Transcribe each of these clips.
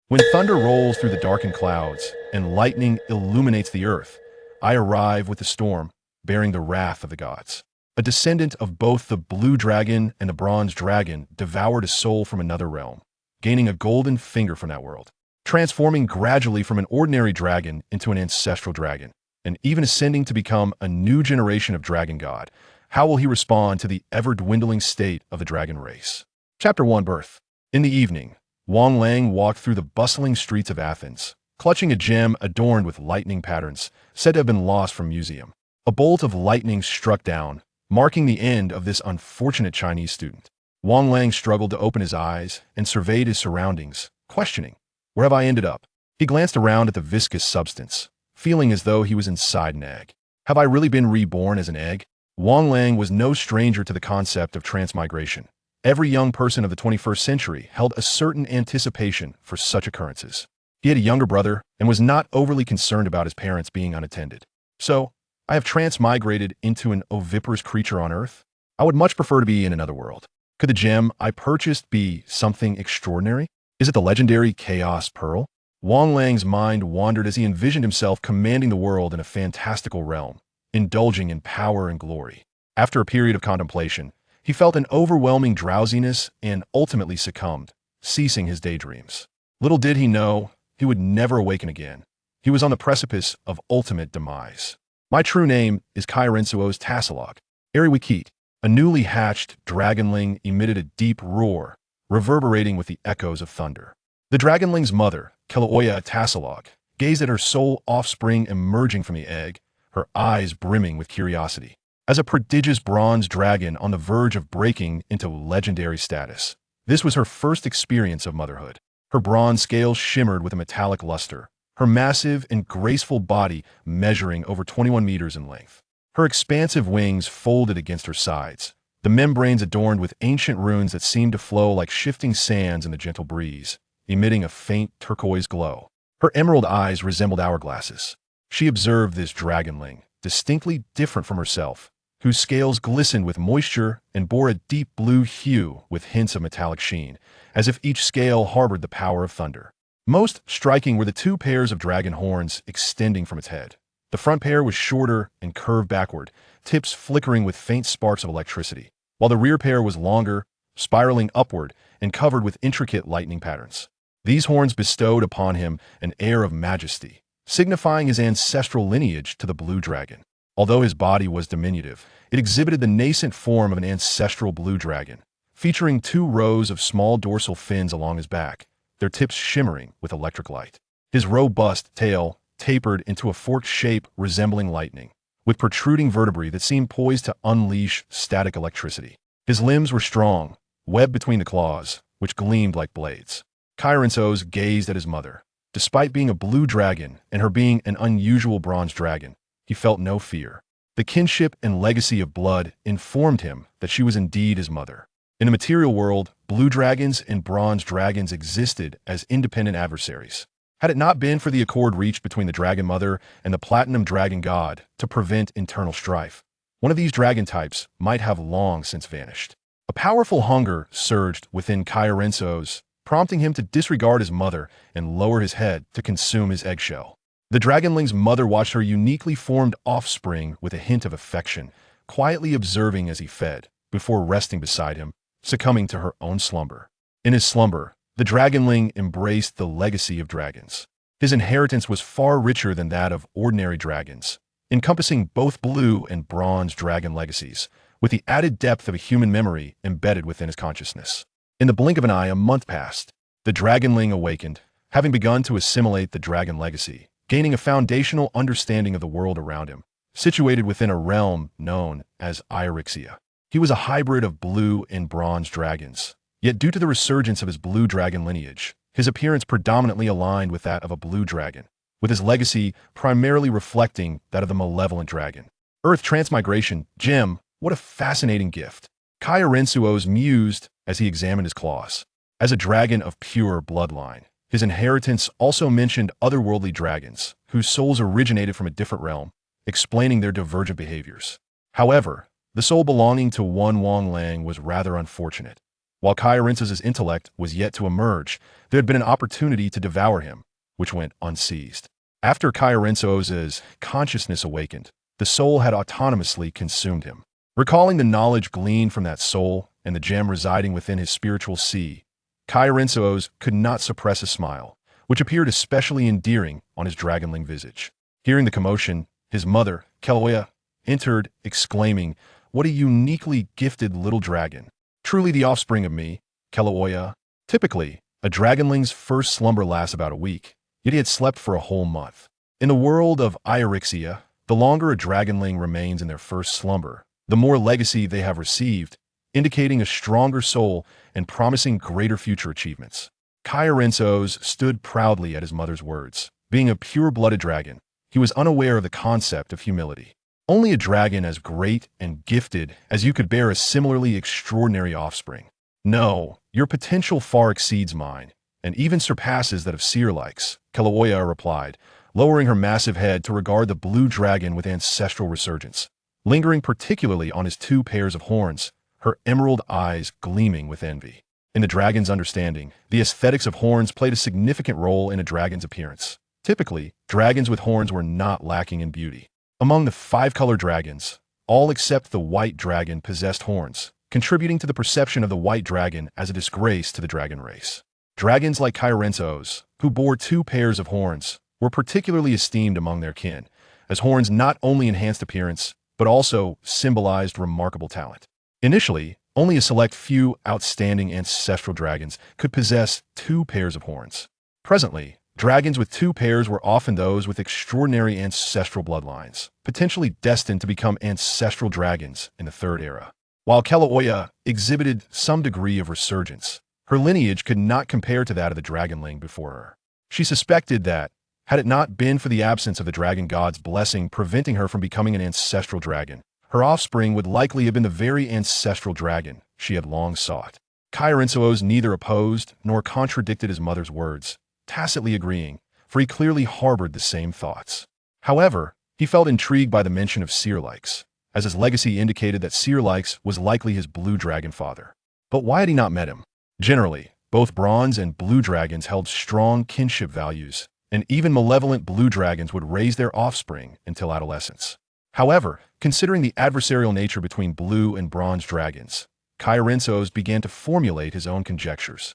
When thunder rolls through the darkened clouds and lightning illuminates the earth, I arrive with the storm, bearing the wrath of the gods. A descendant of both the blue dragon and the bronze dragon devoured a soul from another realm, gaining a golden finger from that world, transforming gradually from an ordinary dragon into an ancestral dragon, and even ascending to become a new generation of dragon god. How will he respond to the ever-dwindling state of the dragon race? Chapter 1: Birth. In the evening, Wang Lang walked through the bustling streets of Athens, clutching a gem adorned with lightning patterns, said to have been lost from museum. A bolt of lightning struck down, marking the end of this unfortunate Chinese student. Wang Lang struggled to open his eyes and surveyed his surroundings, questioning, "Where have I ended up?" He glanced around at the viscous substance, feeling as though he was inside an egg. Have I really been reborn as an egg? Wang Lang was no stranger to the concept of transmigration. Every young person of the 21st century held a certain anticipation for such occurrences. He had a younger brother and was not overly concerned about his parents being unattended. "So, I have transmigrated into an oviparous creature on Earth? I would much prefer to be in another world. Could the gem I purchased be something extraordinary? Is it the legendary Chaos Pearl?" Wang Lang's mind wandered as he envisioned himself commanding the world in a fantastical realm, indulging in power and glory. After a period of contemplation, he felt an overwhelming drowsiness and ultimately succumbed, ceasing his daydreams. Little did he know, he would never awaken again. He was on the precipice of ultimate demise. My true name is Kairensos Tassalog. Eriwikit, a newly hatched dragonling, emitted a deep roar, reverberating with the echoes of thunder. The dragonling's mother, Kilaoya Tassalog, gazed at her sole offspring emerging from the egg, her eyes brimming with curiosity. As a prodigious bronze dragon on the verge of breaking into legendary status, this was her first experience of motherhood. Her bronze scales shimmered with a metallic luster, her massive and graceful body measuring over 21 meters in length. Her expansive wings folded against her sides, the membranes adorned with ancient runes that seemed to flow like shifting sands in the gentle breeze, emitting a faint turquoise glow. Her emerald eyes resembled hourglasses. She observed this dragonling, distinctly different from herself, whose scales glistened with moisture and bore a deep blue hue with hints of metallic sheen, as if each scale harbored the power of thunder. Most striking were the two pairs of dragon horns extending from its head. The front pair was shorter and curved backward, tips flickering with faint sparks of electricity, while the rear pair was longer, spiraling upward, and covered with intricate lightning patterns. These horns bestowed upon him an air of majesty, signifying his ancestral lineage to the blue dragon. Although his body was diminutive, it exhibited the nascent form of an ancestral blue dragon, featuring 2 rows of small dorsal fins along his back, their tips shimmering with electric light. His robust tail tapered into a forked shape resembling lightning, with protruding vertebrae that seemed poised to unleash static electricity. His limbs were strong, webbed between the claws, which gleamed like blades. Kairensos gazed at his mother. Despite being a blue dragon and her being an unusual bronze dragon, he felt no fear. The kinship and legacy of blood informed him that she was indeed his mother. In the material world, blue dragons and bronze dragons existed as independent adversaries. Had it not been for the accord reached between the dragon mother and the platinum dragon god to prevent internal strife, one of these dragon types might have long since vanished. A powerful hunger surged within Kairensos, prompting him to disregard his mother and lower his head to consume his eggshell. The dragonling's mother watched her uniquely formed offspring with a hint of affection, quietly observing as he fed, before resting beside him, succumbing to her own slumber. In his slumber, the dragonling embraced the legacy of dragons. His inheritance was far richer than that of ordinary dragons, encompassing both blue and bronze dragon legacies, with the added depth of a human memory embedded within his consciousness. In the blink of an eye, a month passed. The dragonling awakened, having begun to assimilate the dragon legacy, gaining a foundational understanding of the world around him, situated within a realm known as Irixia. He was a hybrid of blue and bronze dragons, yet due to the resurgence of his blue dragon lineage, his appearance predominantly aligned with that of a blue dragon, with his legacy primarily reflecting that of the malevolent dragon. Earth transmigration, gem, what a fascinating gift. Kairensos mused as he examined his claws. As a dragon of pure bloodline, his inheritance also mentioned otherworldly dragons, whose souls originated from a different realm, explaining their divergent behaviors. However, the soul belonging to one Wang Lang was rather unfortunate. While Kairensos' intellect was yet to emerge, there had been an opportunity to devour him, which went unseized. After Kairensos' consciousness awakened, the soul had autonomously consumed him. Recalling the knowledge gleaned from that soul and the gem residing within his spiritual sea, Kairensos could not suppress a smile, which appeared especially endearing on his dragonling visage. Hearing the commotion, his mother, Keloya, entered, exclaiming, "What a uniquely gifted little dragon! Truly the offspring of me, Keloya." Typically, a dragonling's first slumber lasts about a week, yet he had slept for a whole month. In the world of Irixia, the longer a dragonling remains in their first slumber, the more legacy they have received, indicating a stronger soul and promising greater future achievements. Kairensos stood proudly at his mother's words. Being a pure-blooded dragon, he was unaware of the concept of humility. Only a dragon as great and gifted as you could bear a similarly extraordinary offspring. "No, your potential far exceeds mine, and even surpasses that of seer-likes," Keloya replied, lowering her massive head to regard the blue dragon with ancestral resurgence. Lingering particularly on his 2 pairs of horns, her emerald eyes gleaming with envy. In the dragon's understanding, the aesthetics of horns played a significant role in a dragon's appearance. Typically, dragons with horns were not lacking in beauty. Among the 5-color dragons, all except the white dragon possessed horns, contributing to the perception of the white dragon as a disgrace to the dragon race. Dragons like Kairensos, who bore 2 pairs of horns, were particularly esteemed among their kin, as horns not only enhanced appearance, but also symbolized remarkable talent. Initially, only a select few outstanding ancestral dragons could possess 2 pairs of horns. Presently, dragons with 2 pairs were often those with extraordinary ancestral bloodlines, potentially destined to become ancestral dragons in the 3rd era. While Keloya exhibited some degree of resurgence, her lineage could not compare to that of the dragonling before her. She suspected that, had it not been for the absence of the dragon god's blessing preventing her from becoming an ancestral dragon, her offspring would likely have been the very ancestral dragon she had long sought. Kairensos neither opposed nor contradicted his mother's words, tacitly agreeing, for he clearly harbored the same thoughts. However, he felt intrigued by the mention of seer-likes, as his legacy indicated that seer-likes was likely his blue dragon father. But why had he not met him? Generally, both bronze and blue dragons held strong kinship values, and even malevolent blue dragons would raise their offspring until adolescence. However, considering the adversarial nature between blue and bronze dragons, Kairensos began to formulate his own conjectures.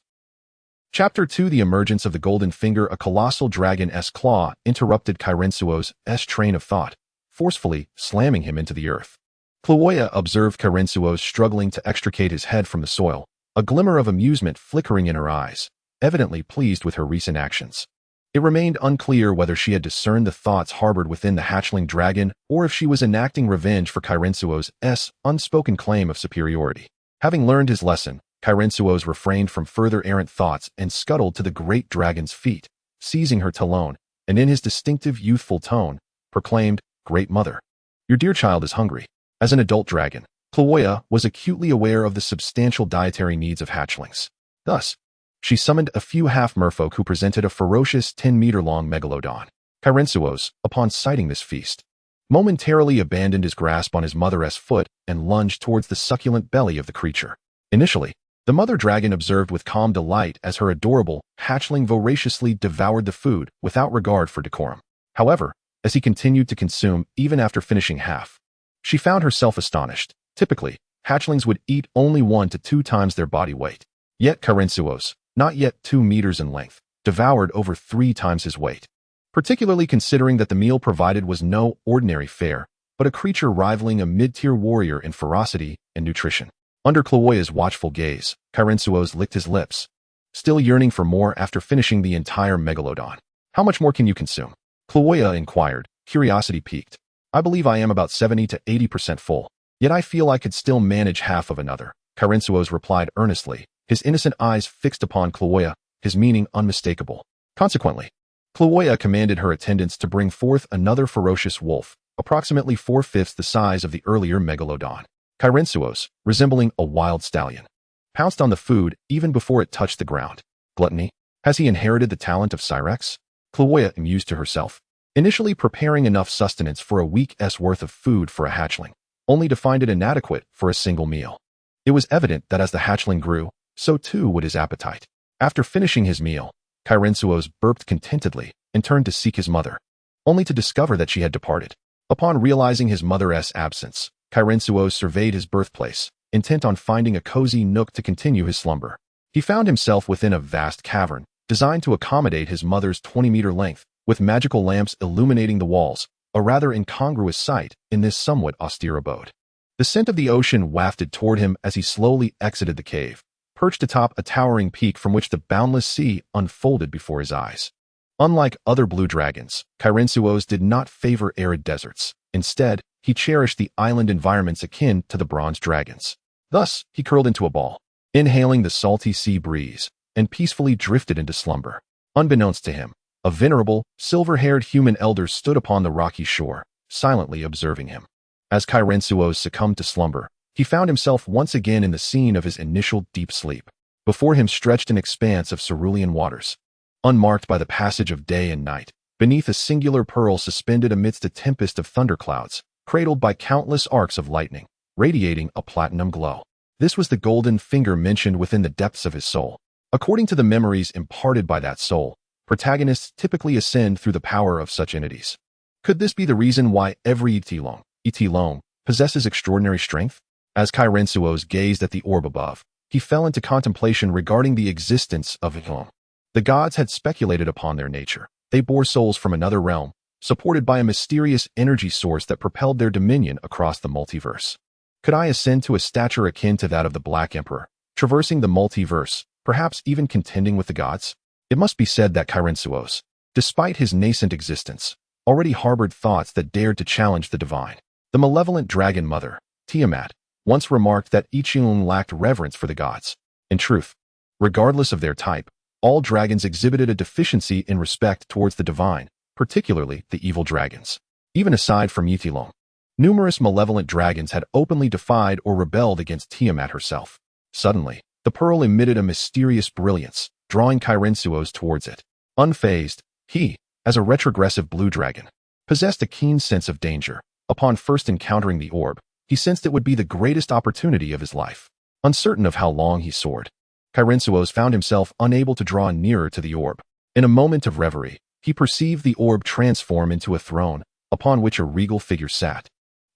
Chapter 2: The Emergence of the Golden Finger. A colossal dragon's claw interrupted Kairensos' train of thought, forcefully slamming him into the earth. Keloya observed Kairensos struggling to extricate his head from the soil, a glimmer of amusement flickering in her eyes, evidently pleased with her recent actions. It remained unclear whether she had discerned the thoughts harbored within the hatchling dragon or if she was enacting revenge for Kairensos' unspoken claim of superiority. Having learned his lesson, Kairensos refrained from further errant thoughts and scuttled to the great dragon's feet, seizing her talon, and in his distinctive youthful tone, proclaimed, "Great Mother, your dear child is hungry." As an adult dragon, Keloya was acutely aware of the substantial dietary needs of hatchlings. Thus, she summoned a few half-merfolk who presented a ferocious 10-meter-long megalodon. Kairensos, upon sighting this feast, momentarily abandoned his grasp on his mother's foot and lunged towards the succulent belly of the creature. Initially, the mother dragon observed with calm delight as her adorable hatchling voraciously devoured the food without regard for decorum. However, as he continued to consume even after finishing half, she found herself astonished. Typically, hatchlings would eat only 1 to 2 times their body weight. Yet Kairensos, not yet 2 meters in length, devoured over 3 times his weight. Particularly considering that the meal provided was no ordinary fare, but a creature rivaling a mid-tier warrior in ferocity and nutrition. Under Keloya's watchful gaze, Kairensos licked his lips, still yearning for more after finishing the entire megalodon. "How much more can you consume?" Keloya inquired, curiosity piqued. "I believe I am about 70 to 80% full, yet I feel I could still manage half of another," Kairensos replied earnestly, his innocent eyes fixed upon Keloya, his meaning unmistakable. Consequently, Keloya commanded her attendants to bring forth another ferocious wolf, approximately 4/5 the size of the earlier megalodon. Kairensos, resembling a wild stallion, pounced on the food even before it touched the ground. Gluttony? Has he inherited the talent of Cyrex? Keloya amused to herself, initially preparing enough sustenance for a week's worth of food for a hatchling, only to find it inadequate for a single meal. It was evident that as the hatchling grew, so too would his appetite. After finishing his meal, Kairensos burped contentedly and turned to seek his mother, only to discover that she had departed. Upon realizing his mother's absence, Kairensos surveyed his birthplace, intent on finding a cozy nook to continue his slumber. He found himself within a vast cavern, designed to accommodate his mother's 20-meter length, with magical lamps illuminating the walls, a rather incongruous sight in this somewhat austere abode. The scent of the ocean wafted toward him as he slowly exited the cave, perched atop a towering peak from which the boundless sea unfolded before his eyes. Unlike other blue dragons, Kairensos did not favor arid deserts. Instead, he cherished the island environments akin to the bronze dragons. Thus, he curled into a ball, inhaling the salty sea breeze, and peacefully drifted into slumber. Unbeknownst to him, a venerable, silver-haired human elder stood upon the rocky shore, silently observing him. As Kairensos succumbed to slumber, he found himself once again in the scene of his initial deep sleep. Before him stretched an expanse of cerulean waters, unmarked by the passage of day and night, beneath a singular pearl suspended amidst a tempest of thunderclouds, cradled by countless arcs of lightning, radiating a platinum glow. This was the golden finger mentioned within the depths of his soul. According to the memories imparted by that soul, protagonists typically ascend through the power of such entities. Could this be the reason why every Etilong possesses extraordinary strength? As Kairensos gazed at the orb above, he fell into contemplation regarding the existence of Etilong. The gods had speculated upon their nature. They bore souls from another realm, supported by a mysterious energy source that propelled their dominion across the multiverse. Could I ascend to a stature akin to that of the Black Emperor, traversing the multiverse, perhaps even contending with the gods? It must be said that Kairensos, despite his nascent existence, already harbored thoughts that dared to challenge the divine. The malevolent dragon mother, Tiamat, once remarked that Ichilung lacked reverence for the gods. In truth, regardless of their type, all dragons exhibited a deficiency in respect towards the divine, particularly the evil dragons. Even aside from Ichilung, numerous malevolent dragons had openly defied or rebelled against Tiamat herself. Suddenly, the pearl emitted a mysterious brilliance, drawing Kairensos towards it. Unfazed, he, as a retrogressive blue dragon, possessed a keen sense of danger. Upon first encountering the orb, he sensed it would be the greatest opportunity of his life. Uncertain of how long he soared, Kairensos found himself unable to draw nearer to the orb. In a moment of reverie, he perceived the orb transform into a throne, upon which a regal figure sat.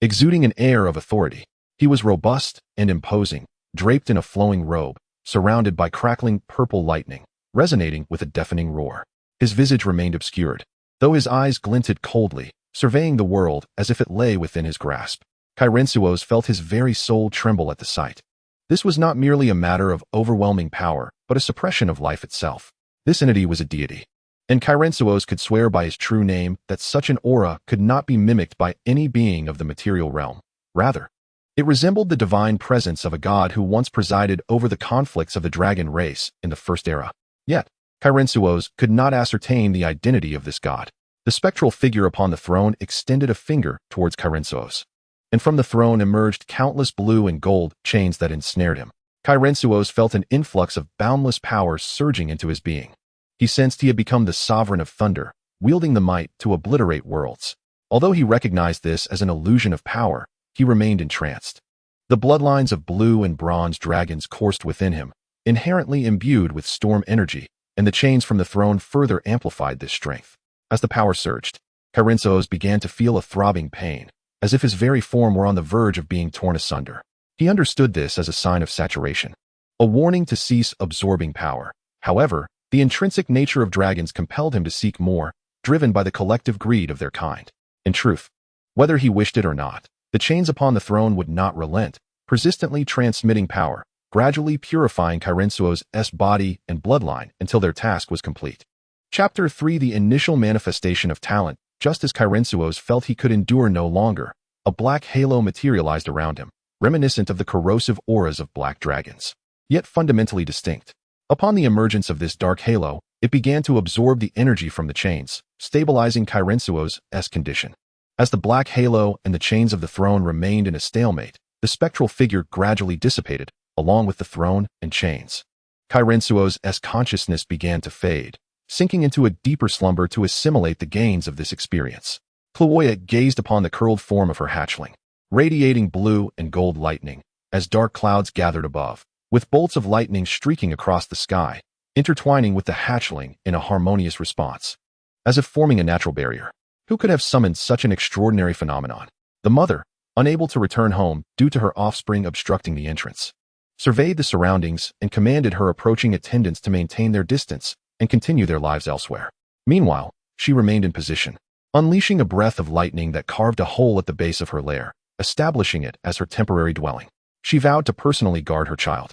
Exuding an air of authority, he was robust and imposing, draped in a flowing robe, surrounded by crackling purple lightning, resonating with a deafening roar. His visage remained obscured, though his eyes glinted coldly, surveying the world as if it lay within his grasp. Kairensos felt his very soul tremble at the sight. This was not merely a matter of overwhelming power, but a suppression of life itself. This entity was a deity, and Kairensos could swear by his true name that such an aura could not be mimicked by any being of the material realm. Rather, it resembled the divine presence of a god who once presided over the conflicts of the dragon race in the First Era. Yet, Kairensos could not ascertain the identity of this god. The spectral figure upon the throne extended a finger towards Kairensos, and from the throne emerged countless blue and gold chains that ensnared him. Kairensos felt an influx of boundless power surging into his being. He sensed he had become the sovereign of thunder, wielding the might to obliterate worlds. Although he recognized this as an illusion of power, he remained entranced. The bloodlines of blue and bronze dragons coursed within him, inherently imbued with storm energy, and the chains from the throne further amplified this strength. As the power surged, Kairensos began to feel a throbbing pain, as if his very form were on the verge of being torn asunder. He understood this as a sign of saturation, a warning to cease absorbing power. However, the intrinsic nature of dragons compelled him to seek more, driven by the collective greed of their kind. In truth, whether he wished it or not, the chains upon the throne would not relent, persistently transmitting power, gradually purifying Kairensos' body and bloodline until their task was complete. Chapter 3: The initial manifestation of talent. Just as Kairensos felt he could endure no longer, a black halo materialized around him, reminiscent of the corrosive auras of black dragons, yet fundamentally distinct. Upon the emergence of this dark halo, it began to absorb the energy from the chains, stabilizing Kairensos' condition. As the black halo and the chains of the throne remained in a stalemate, the spectral figure gradually dissipated, along with the throne and chains. Kairensos' consciousness began to fade, sinking into a deeper slumber to assimilate the gains of this experience. Chloe gazed upon the curled form of her hatchling, radiating blue and gold lightning. As dark clouds gathered above, with bolts of lightning streaking across the sky, intertwining with the hatchling in a harmonious response, as if forming a natural barrier. Who could have summoned such an extraordinary phenomenon? The mother, unable to return home due to her offspring obstructing the entrance, surveyed the surroundings and commanded her approaching attendants to maintain their distance and continue their lives elsewhere. Meanwhile, she remained in position, unleashing a breath of lightning that carved a hole at the base of her lair, establishing it as her temporary dwelling. She vowed to personally guard her child.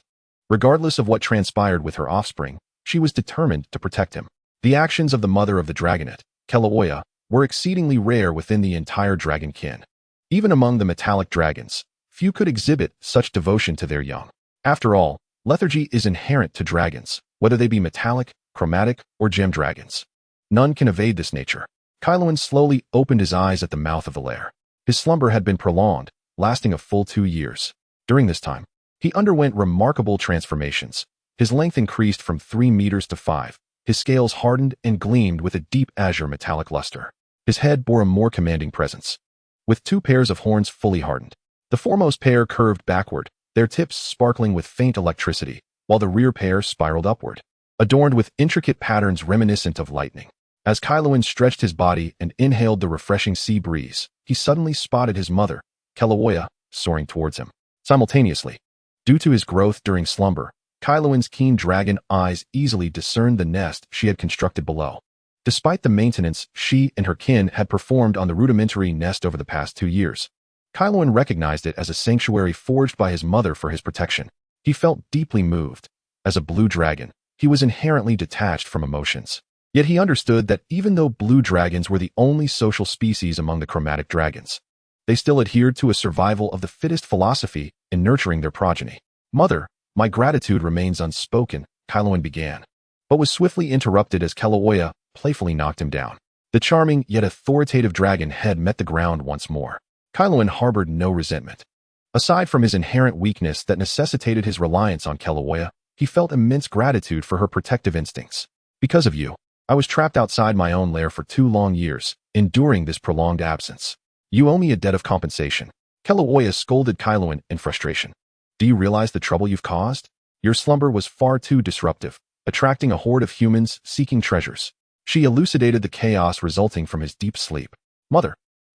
Regardless of what transpired with her offspring, she was determined to protect him. The actions of the mother of the dragonet, Kilauea, were exceedingly rare within the entire dragon kin. Even among the metallic dragons, few could exhibit such devotion to their young. After all, lethargy is inherent to dragons, whether they be metallic, chromatic, or gem dragons. None can evade this nature. Kailawen slowly opened his eyes at the mouth of the lair. His slumber had been prolonged, lasting a full 2 years. During this time, he underwent remarkable transformations. His length increased from 3 meters to 5. His scales hardened and gleamed with a deep azure metallic luster. His head bore a more commanding presence, with 2 pairs of horns fully hardened. The foremost pair curved backward, their tips sparkling with faint electricity, while the rear pair spiraled upward, adorned with intricate patterns reminiscent of lightning. As Kailawen stretched his body and inhaled the refreshing sea breeze, he suddenly spotted his mother, Kilauea, soaring towards him. Simultaneously, due to his growth during slumber, Kailawen's keen dragon eyes easily discerned the nest she had constructed below. Despite the maintenance she and her kin had performed on the rudimentary nest over the past 2 years, Kailawen recognized it as a sanctuary forged by his mother for his protection. He felt deeply moved. As a blue dragon, he was inherently detached from emotions. Yet he understood that even though blue dragons were the only social species among the chromatic dragons, they still adhered to a survival of the fittest philosophy in nurturing their progeny. Mother, my gratitude remains unspoken, Kailawen began, but was swiftly interrupted as Kilauea playfully knocked him down. The charming yet authoritative dragon head met the ground once more. Kailawen harbored no resentment. Aside from his inherent weakness that necessitated his reliance on Kilauea, he felt immense gratitude for her protective instincts. Because of you, I was trapped outside my own lair for 2 long years, enduring this prolonged absence. You owe me a debt of compensation. Kilauea scolded Kailawen in frustration. Do you realize the trouble you've caused? Your slumber was far too disruptive, attracting a horde of humans seeking treasures. She elucidated the chaos resulting from his deep sleep. Mother,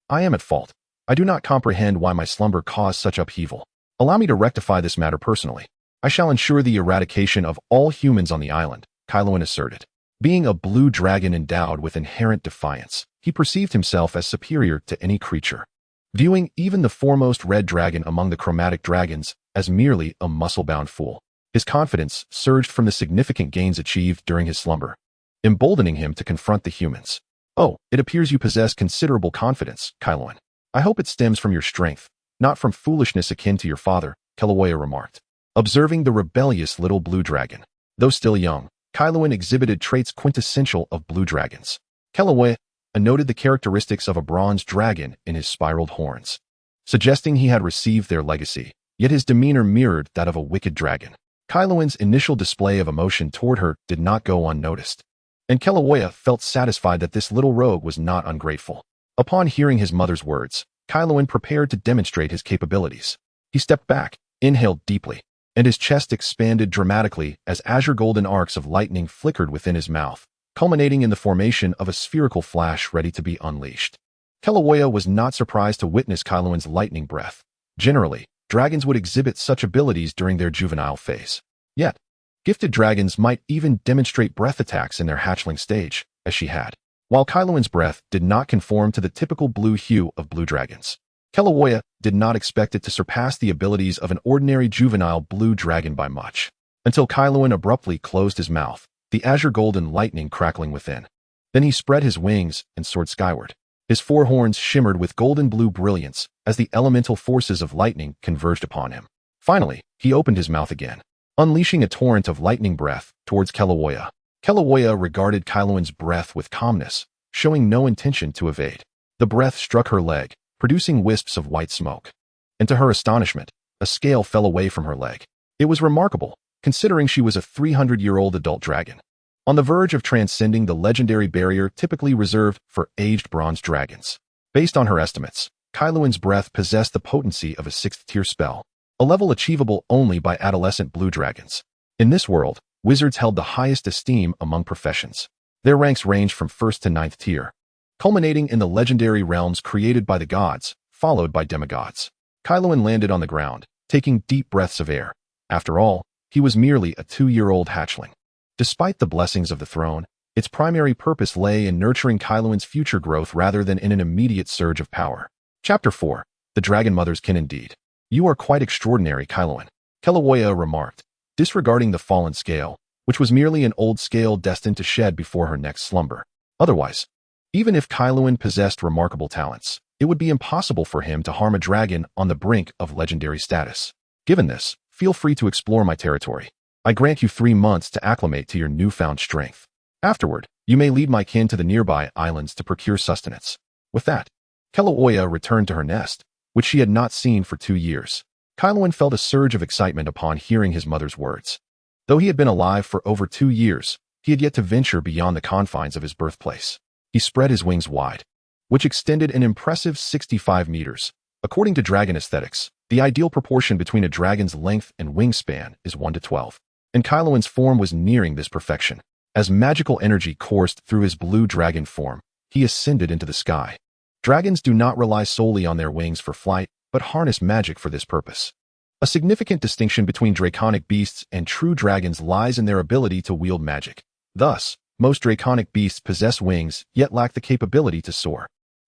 I am at fault. I do not comprehend why my slumber caused such upheaval. Allow me to rectify this matter personally. I shall ensure the eradication of all humans on the island, Kailawen asserted. Being a blue dragon endowed with inherent defiance, he perceived himself as superior to any creature, viewing even the foremost red dragon among the chromatic dragons as merely a muscle-bound fool. His confidence surged from the significant gains achieved during his slumber, emboldening him to confront the humans. Oh, it appears you possess considerable confidence, Kailawen. I hope it stems from your strength, not from foolishness akin to your father, Kilauea remarked, observing the rebellious little blue dragon. Though still young, Kailawen exhibited traits quintessential of blue dragons. Kilauea noted the characteristics of a bronze dragon in his spiraled horns, suggesting he had received their legacy, yet his demeanor mirrored that of a wicked dragon. Kailawen's initial display of emotion toward her did not go unnoticed, and Kilauea felt satisfied that this little rogue was not ungrateful. Upon hearing his mother's words, Kailawen prepared to demonstrate his capabilities. He stepped back, inhaled deeply, and his chest expanded dramatically as azure golden arcs of lightning flickered within his mouth, culminating in the formation of a spherical flash ready to be unleashed. Kilauea was not surprised to witness Kailawen's lightning breath. Generally, dragons would exhibit such abilities during their juvenile phase. Yet, gifted dragons might even demonstrate breath attacks in their hatchling stage, as she had. While Kailawen's breath did not conform to the typical blue hue of blue dragons, Kilauea did not expect it to surpass the abilities of an ordinary juvenile blue dragon by much, until Kailawen abruptly closed his mouth, the azure golden lightning crackling within. Then he spread his wings and soared skyward. His 4 horns shimmered with golden blue brilliance as the elemental forces of lightning converged upon him. Finally, he opened his mouth again, unleashing a torrent of lightning breath towards Kilauea. Kilauea regarded Kailawen's breath with calmness, showing no intention to evade. The breath struck her leg, producing wisps of white smoke. And to her astonishment, a scale fell away from her leg. It was remarkable, considering she was a 300-year-old adult dragon, on the verge of transcending the legendary barrier typically reserved for aged bronze dragons. Based on her estimates, Kailawen's breath possessed the potency of a 6th-tier spell, a level achievable only by adolescent blue dragons. In this world, wizards held the highest esteem among professions. Their ranks ranged from 1st to 9th tier, culminating in the legendary realms created by the gods, followed by demigods. Kairouan landed on the ground, taking deep breaths of air. After all, he was merely a 2-year-old hatchling. Despite the blessings of the throne, its primary purpose lay in nurturing Kairouan's future growth rather than in an immediate surge of power. Chapter 4. The Dragon Mother's Kin Indeed. You are quite extraordinary, Kairouan, Kilauea remarked, disregarding the fallen scale, which was merely an old scale destined to shed before her next slumber. Otherwise, even if Kairouan possessed remarkable talents, it would be impossible for him to harm a dragon on the brink of legendary status. Given this, feel free to explore my territory. I grant you 3 months to acclimate to your newfound strength. Afterward, you may lead my kin to the nearby islands to procure sustenance. With that, Kilauea returned to her nest, which she had not seen for 2 years. Kairouan felt a surge of excitement upon hearing his mother's words. Though he had been alive for over 2 years, he had yet to venture beyond the confines of his birthplace. He spread his wings wide, which extended an impressive 65 meters. According to dragon aesthetics, the ideal proportion between a dragon's length and wingspan is 1 to 12. And Kairouan's form was nearing this perfection. As magical energy coursed through his blue dragon form, he ascended into the sky. Dragons do not rely solely on their wings for flight, but harness magic for this purpose. A significant distinction between draconic beasts and true dragons lies in their ability to wield magic. Thus, most draconic beasts possess wings, yet lack the capability to soar.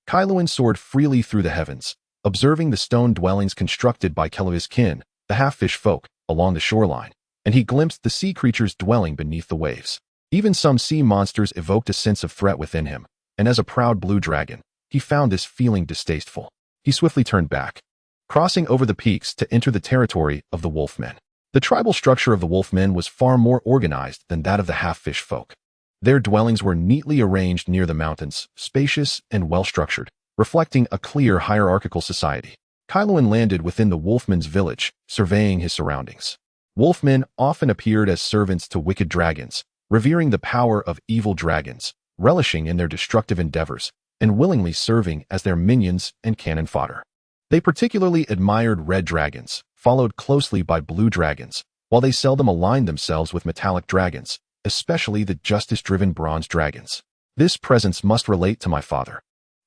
Kairouan soared freely through the heavens, observing the stone dwellings constructed by Kilauea's kin, the half-fish folk, along the shoreline, and he glimpsed the sea creatures dwelling beneath the waves. Even some sea monsters evoked a sense of threat within him, and as a proud blue dragon, he found this feeling distasteful. He swiftly turned back, crossing over the peaks to enter the territory of the wolfmen. The tribal structure of the wolfmen was far more organized than that of the half-fish folk. Their dwellings were neatly arranged near the mountains, spacious and well-structured, reflecting a clear hierarchical society. Kairouan landed within the wolfmen's village, surveying his surroundings. Wolfmen often appeared as servants to wicked dragons, revering the power of evil dragons, relishing in their destructive endeavors, and willingly serving as their minions and cannon fodder. They particularly admired red dragons, followed closely by blue dragons, while they seldom aligned themselves with metallic dragons, especially the justice-driven bronze dragons. This presence must relate to my father,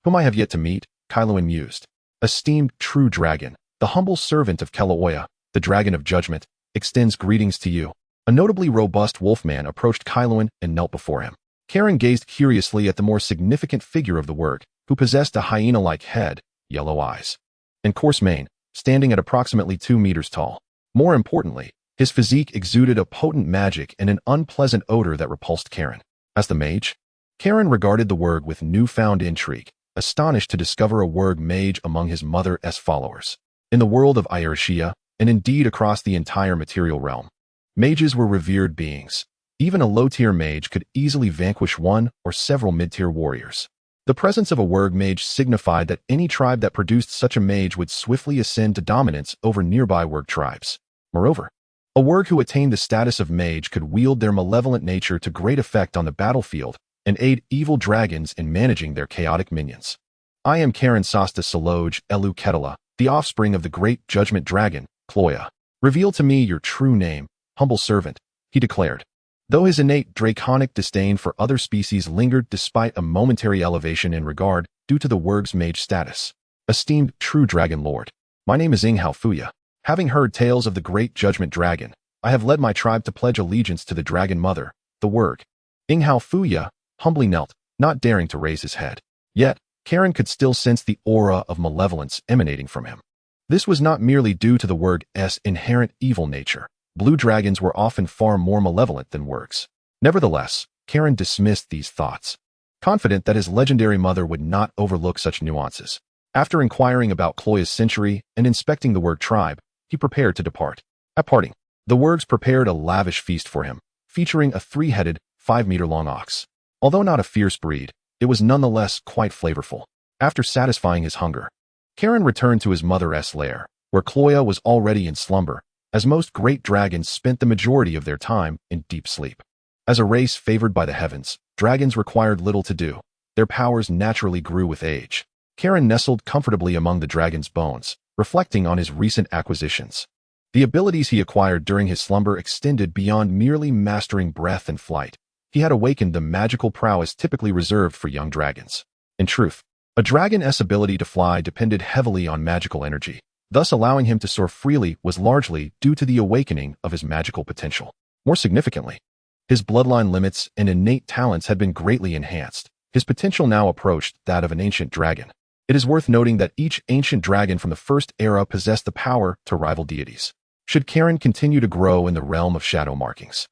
whom I have yet to meet, Kairouan mused. Esteemed true dragon, the humble servant of Kilauea, the dragon of judgment, extends greetings to you. A notably robust wolfman approached Kairouan and knelt before him. Karen gazed curiously at the more significant figure of the work, who possessed a hyena-like head, yellow eyes, and coarse mane, standing at approximately 2 meters tall. More importantly, his physique exuded a potent magic and an unpleasant odor that repulsed Karen. As the mage, Karen regarded the Wurg with newfound intrigue, astonished to discover a Wurg mage among his mother's followers. In the world of Irishia, and indeed across the entire material realm, mages were revered beings. Even a low-tier mage could easily vanquish one or several mid-tier warriors. The presence of a Wurg mage signified that any tribe that produced such a mage would swiftly ascend to dominance over nearby Wurg tribes. Moreover, a Wurg who attained the status of mage could wield their malevolent nature to great effect on the battlefield and aid evil dragons in managing their chaotic minions. I am Kairensos Saloj Elu Ketala, the offspring of the great judgment dragon, Kilauea. Reveal to me your true name, humble servant, he declared. Though his innate draconic disdain for other species lingered despite a momentary elevation in regard due to the Wurg's mage status. Esteemed true dragon lord, my name is Fuya. Having heard tales of the great judgment dragon, I have led my tribe to pledge allegiance to the dragon mother, the Wurg. Fuya humbly knelt, not daring to raise his head. Yet, Karen could still sense the aura of malevolence emanating from him. This was not merely due to the Wurg's inherent evil nature. Blue dragons were often far more malevolent than Wurgs. Nevertheless, Karen dismissed these thoughts, confident that his legendary mother would not overlook such nuances. After inquiring about Kilauea's century and inspecting the Wurg tribe, he prepared to depart. At parting, the Wurgs prepared a lavish feast for him, featuring a 3-headed, 5-meter-long ox. Although not a fierce breed, it was nonetheless quite flavorful. After satisfying his hunger, Karen returned to his mother's lair, where Kilauea was already in slumber, as most great dragons spent the majority of their time in deep sleep. As a race favored by the heavens, dragons required little to do. Their powers naturally grew with age. Karen nestled comfortably among the dragon's bones, reflecting on his recent acquisitions. The abilities he acquired during his slumber extended beyond merely mastering breath and flight. He had awakened the magical prowess typically reserved for young dragons. In truth, a dragon's ability to fly depended heavily on magical energy. Thus, allowing him to soar freely was largely due to the awakening of his magical potential. More significantly, his bloodline limits and innate talents had been greatly enhanced. His potential now approached that of an ancient dragon. It is worth noting that each ancient dragon from the first era possessed the power to rival deities. Should Kairen continue to grow in the realm of shadow markings,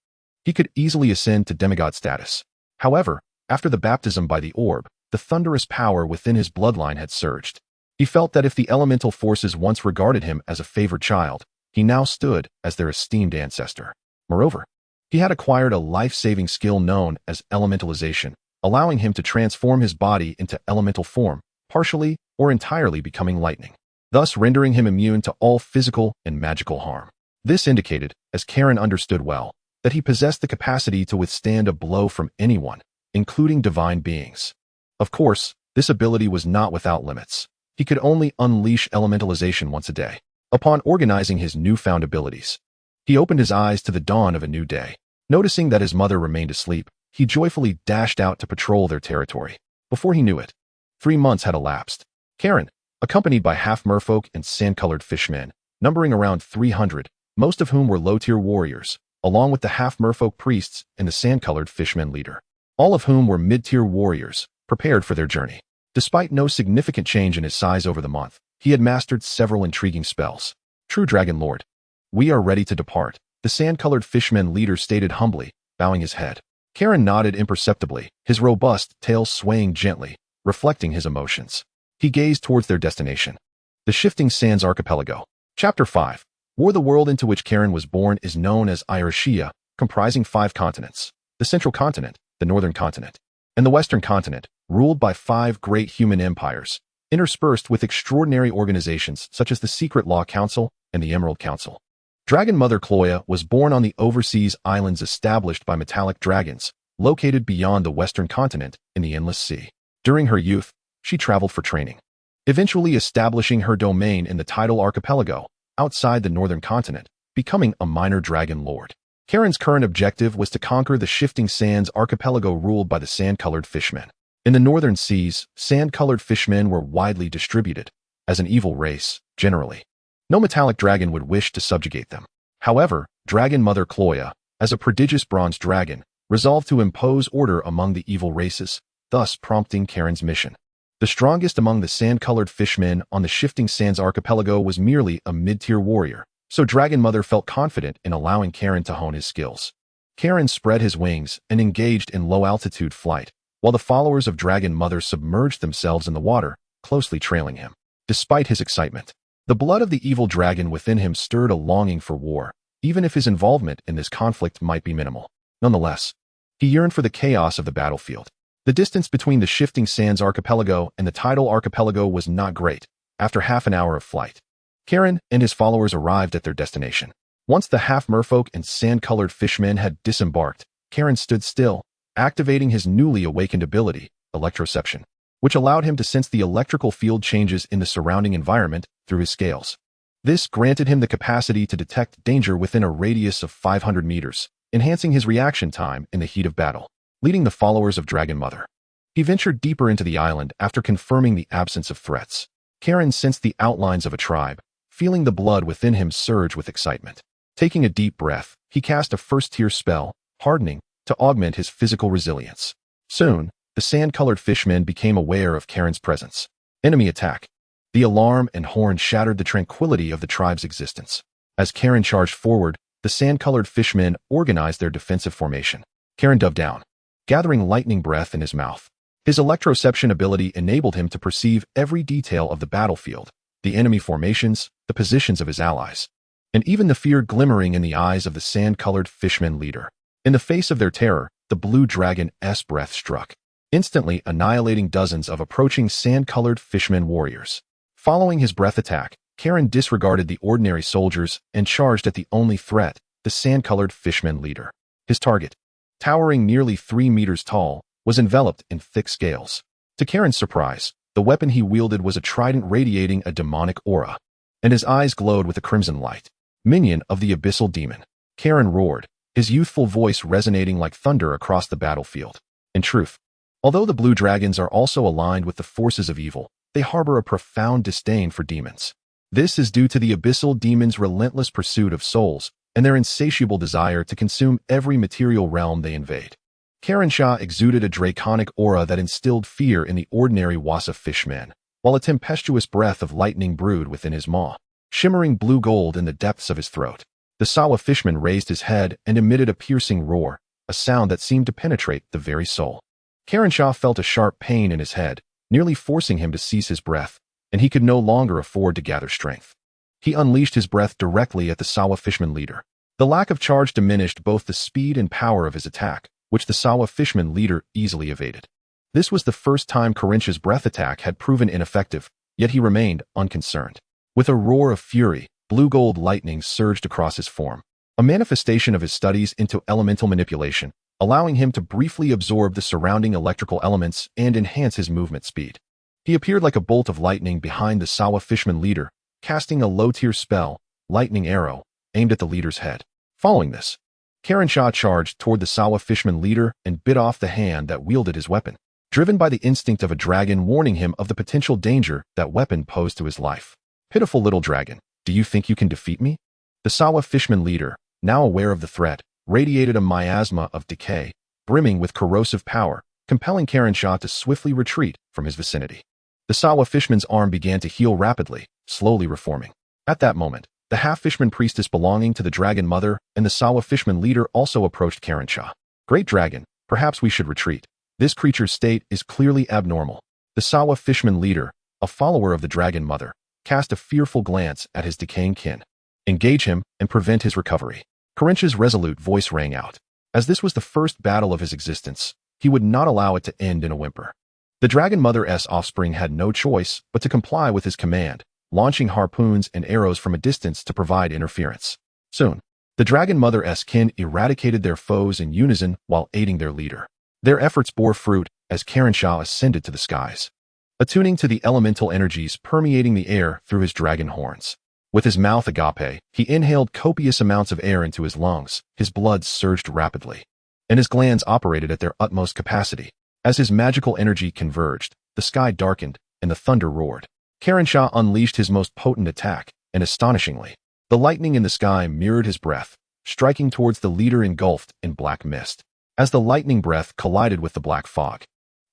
he could easily ascend to demigod status. However, after the baptism by the orb, the thunderous power within his bloodline had surged. He felt that if the elemental forces once regarded him as a favored child, he now stood as their esteemed ancestor. Moreover, he had acquired a life-saving skill known as elementalization, allowing him to transform his body into elemental form, partially or entirely becoming lightning, thus rendering him immune to all physical and magical harm. This indicated, as Kairen understood well, that he possessed the capacity to withstand a blow from anyone, including divine beings. Of course, this ability was not without limits. He could only unleash elementalization once a day. Upon organizing his newfound abilities, he opened his eyes to the dawn of a new day. Noticing that his mother remained asleep, he joyfully dashed out to patrol their territory. Before he knew it, 3 months had elapsed. Kairen, accompanied by half-merfolk and sand-colored fishmen, numbering around 300, most of whom were low-tier warriors, along with the half-merfolk priests and the sand-colored fishmen leader, all of whom were mid-tier warriors, prepared for their journey. Despite no significant change in his size over the month, he had mastered several intriguing spells. True Dragon Lord, we are ready to depart, the sand-colored fishman leader stated humbly, bowing his head. Kairen nodded imperceptibly, his robust tail swaying gently, reflecting his emotions. He gazed towards their destination, the Shifting Sands Archipelago. Chapter 5. War. The world into which Kairen was born is known as Irishia, comprising 5 continents: the Central Continent, the Northern Continent, and the Western Continent, ruled by 5 great human empires, interspersed with extraordinary organizations such as the Secret Law Council and the Emerald Council. Dragon Mother Cloya was born on the overseas islands established by metallic dragons, located beyond the Western Continent in the Endless Sea. During her youth, she traveled for training, eventually establishing her domain in the tidal archipelago, outside the Northern Continent, becoming a minor dragon lord. Kairen's current objective was to conquer the Shifting Sands Archipelago ruled by the sand-colored fishmen. In the northern seas, sand-colored fishmen were widely distributed. As an evil race, generally, no metallic dragon would wish to subjugate them. However, Dragon Mother Cloya, as a prodigious bronze dragon, resolved to impose order among the evil races, thus prompting Kairen's mission. The strongest among the sand-colored fishmen on the Shifting Sands Archipelago was merely a mid-tier warrior, so Dragon Mother felt confident in allowing Kairen to hone his skills. Kairen spread his wings and engaged in low-altitude flight, while the followers of Dragon Mother submerged themselves in the water, closely trailing him. Despite his excitement, the blood of the evil dragon within him stirred a longing for war, even if his involvement in this conflict might be minimal. Nonetheless, he yearned for the chaos of the battlefield. The distance between the Shifting Sands Archipelago and the tidal archipelago was not great. After half an hour of flight, Kairen and his followers arrived at their destination. Once the half-merfolk and sand-colored fishmen had disembarked, Kairen stood still, activating his newly awakened ability, electroception, which allowed him to sense the electrical field changes in the surrounding environment through his scales. This granted him the capacity to detect danger within a radius of 500 meters, enhancing his reaction time in the heat of battle. Leading the followers of Dragon Mother, he ventured deeper into the island after confirming the absence of threats. Kairen sensed the outlines of a tribe, feeling the blood within him surge with excitement. Taking a deep breath, he cast a first-tier spell, hardening, to augment his physical resilience. Soon, the sand-colored fishmen became aware of Kairen's presence. Enemy attack. The alarm and horn shattered the tranquility of the tribe's existence. As Kairen charged forward, the sand-colored fishmen organized their defensive formation. Kairen dove down, gathering lightning breath in his mouth. His electroception ability enabled him to perceive every detail of the battlefield, the enemy formations, the positions of his allies, and even the fear glimmering in the eyes of the sand-colored fishman leader. In the face of their terror, the blue dragon's breath struck, instantly annihilating dozens of approaching sand-colored fishman warriors. Following his breath attack, Kairen disregarded the ordinary soldiers and charged at the only threat, the sand-colored fishman leader. His target, towering nearly 3 meters tall, was enveloped in thick scales. To Kairen's surprise, the weapon he wielded was a trident radiating a demonic aura, and his eyes glowed with a crimson light. minion of the abyssal demon. Karen roared, his youthful voice resonating like thunder across the battlefield. In truth, although the blue dragons are also aligned with the forces of evil, they harbor a profound disdain for demons. This is due to the abyssal demons' relentless pursuit of souls and their insatiable desire to consume every material realm they invade. Kairensos exuded a draconic aura that instilled fear in the ordinary Wasa fishman, while a tempestuous breath of lightning brewed within his maw, shimmering blue gold in the depths of his throat. The Sawa fishman raised his head and emitted a piercing roar, a sound that seemed to penetrate the very soul. Kairensos felt a sharp pain in his head, nearly forcing him to cease his breath, and he could no longer afford to gather strength. He unleashed his breath directly at the Sawa fishman leader. The lack of charge diminished both the speed and power of his attack, which the Sawa fishman leader easily evaded. This was the first time Kairensos' breath attack had proven ineffective, yet he remained unconcerned. With a roar of fury, blue-gold lightning surged across his form, a manifestation of his studies into elemental manipulation, allowing him to briefly absorb the surrounding electrical elements and enhance his movement speed. He appeared like a bolt of lightning behind the Sawa fishman leader, casting a low-tier spell, Lightning Arrow, aimed at the leader's head. Following this, Kairensos charged toward the Sawa fishman leader and bit off the hand that wielded his weapon, driven by the instinct of a dragon warning him of the potential danger that weapon posed to his life. Pitiful little dragon, do you think you can defeat me? The Sawa fishman leader, now aware of the threat, radiated a miasma of decay, brimming with corrosive power, compelling Kairensos to swiftly retreat from his vicinity. The Sawa fishman's arm began to heal rapidly, slowly reforming. At that moment, the half-fishman priestess belonging to the Dragon Mother and the Sawa fishman leader also approached Kairensos. Great dragon, perhaps we should retreat. This creature's state is clearly abnormal. The Sawa fishman leader, a follower of the Dragon Mother, cast a fearful glance at his decaying kin. Engage him and prevent his recovery. Kairensos' resolute voice rang out. As this was the first battle of his existence, he would not allow it to end in a whimper. The Dragon Mother's offspring had no choice but to comply with his command, launching harpoons and arrows from a distance to provide interference. Soon, the Dragon Mother's kin eradicated their foes in unison while aiding their leader. Their efforts bore fruit as Kairensos ascended to the skies, attuning to the elemental energies permeating the air through his dragon horns. With his mouth agape, he inhaled copious amounts of air into his lungs, his blood surged rapidly, and his glands operated at their utmost capacity. As his magical energy converged, the sky darkened and the thunder roared. Kairensos unleashed his most potent attack, and astonishingly, the lightning in the sky mirrored his breath, striking towards the leader engulfed in black mist. As the lightning breath collided with the black fog,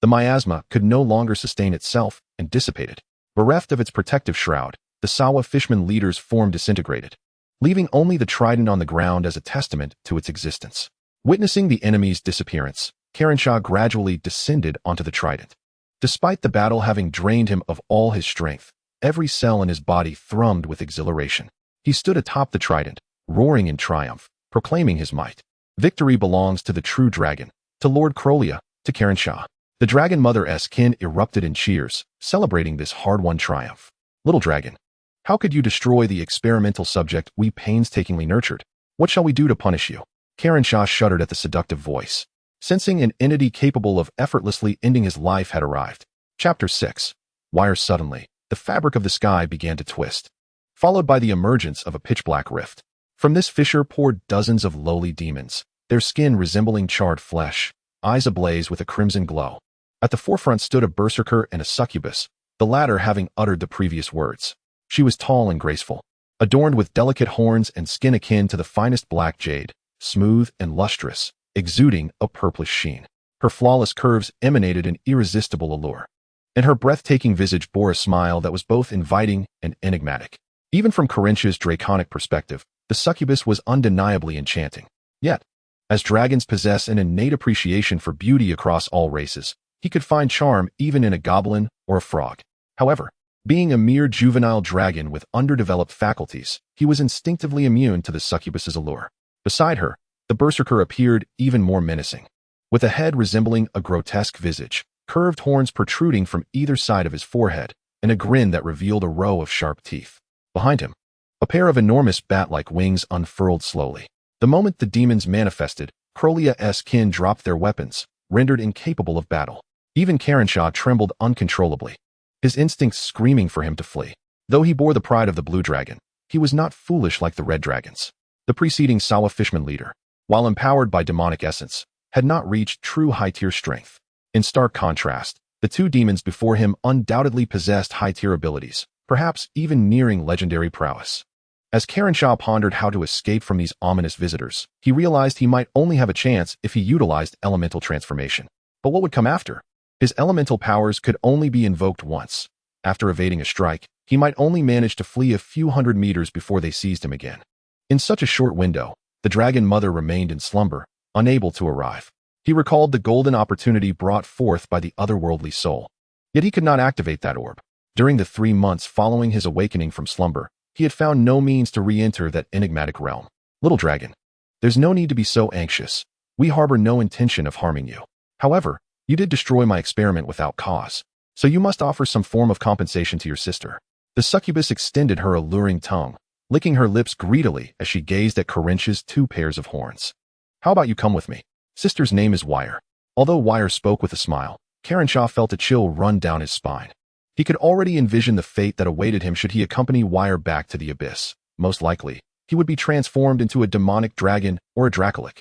the miasma could no longer sustain itself and dissipated. Bereft of its protective shroud, the Sawa fishman leader's form disintegrated, leaving only the trident on the ground as a testament to its existence. Witnessing the enemy's disappearance, Kairensos gradually descended onto the trident. Despite the battle having drained him of all his strength, every cell in his body thrummed with exhilaration. He stood atop the trident, roaring in triumph, proclaiming his might. Victory belongs to the true dragon, to Lord Krolia, to Kairensos. The Dragon Mother's kin erupted in cheers, celebrating this hard-won triumph. Little dragon, how could you destroy the experimental subject we painstakingly nurtured? What shall we do to punish you? Kairensos shuddered at the seductive voice, sensing an entity capable of effortlessly ending his life had arrived. Chapter 6. Wire. Suddenly, the fabric of the sky began to twist, followed by the emergence of a pitch-black rift. From this fissure poured dozens of lowly demons, their skin resembling charred flesh, eyes ablaze with a crimson glow. At the forefront stood a berserker and a succubus, the latter having uttered the previous words. She was tall and graceful, adorned with delicate horns and skin akin to the finest black jade, smooth and lustrous, exuding a purplish sheen. Her flawless curves emanated an irresistible allure, and her breathtaking visage bore a smile that was both inviting and enigmatic. Even from Kairensos' draconic perspective, the succubus was undeniably enchanting. Yet, as dragons possess an innate appreciation for beauty across all races, he could find charm even in a goblin or a frog. However, being a mere juvenile dragon with underdeveloped faculties, he was instinctively immune to the succubus's allure. Beside her, the berserker appeared even more menacing. With a head resembling a grotesque visage, curved horns protruding from either side of his forehead, and a grin that revealed a row of sharp teeth. Behind him, a pair of enormous bat-like wings unfurled slowly. The moment the demons manifested, Krolia's kin dropped their weapons, rendered incapable of battle. Even Kairensos trembled uncontrollably, his instincts screaming for him to flee. Though he bore the pride of the blue dragon, he was not foolish like the red dragons. The preceding Sawa fisherman leader, while empowered by demonic essence, had not reached true high-tier strength. In stark contrast, the two demons before him undoubtedly possessed high-tier abilities, perhaps even nearing legendary prowess. As Kairensos pondered how to escape from these ominous visitors, he realized he might only have a chance if he utilized elemental transformation. But what would come after? His elemental powers could only be invoked once. After evading a strike, he might only manage to flee a few hundred meters before they seized him again. In such a short window, the dragon mother remained in slumber, unable to arrive. He recalled the golden opportunity brought forth by the otherworldly soul. Yet he could not activate that orb. During the 3 months following his awakening from slumber, he had found no means to re-enter that enigmatic realm. Little dragon, there's no need to be so anxious. We harbor no intention of harming you. However, you did destroy my experiment without cause, so you must offer some form of compensation to your sister. The succubus extended her alluring tongue, licking her lips greedily as she gazed at Kairensos' 2 pairs of horns. How about you come with me? Sister's name is Wire. Although Wire spoke with a smile, Kairensos felt a chill run down his spine. He could already envision the fate that awaited him should he accompany Wire back to the abyss. Most likely, he would be transformed into a demonic dragon or a dracolic,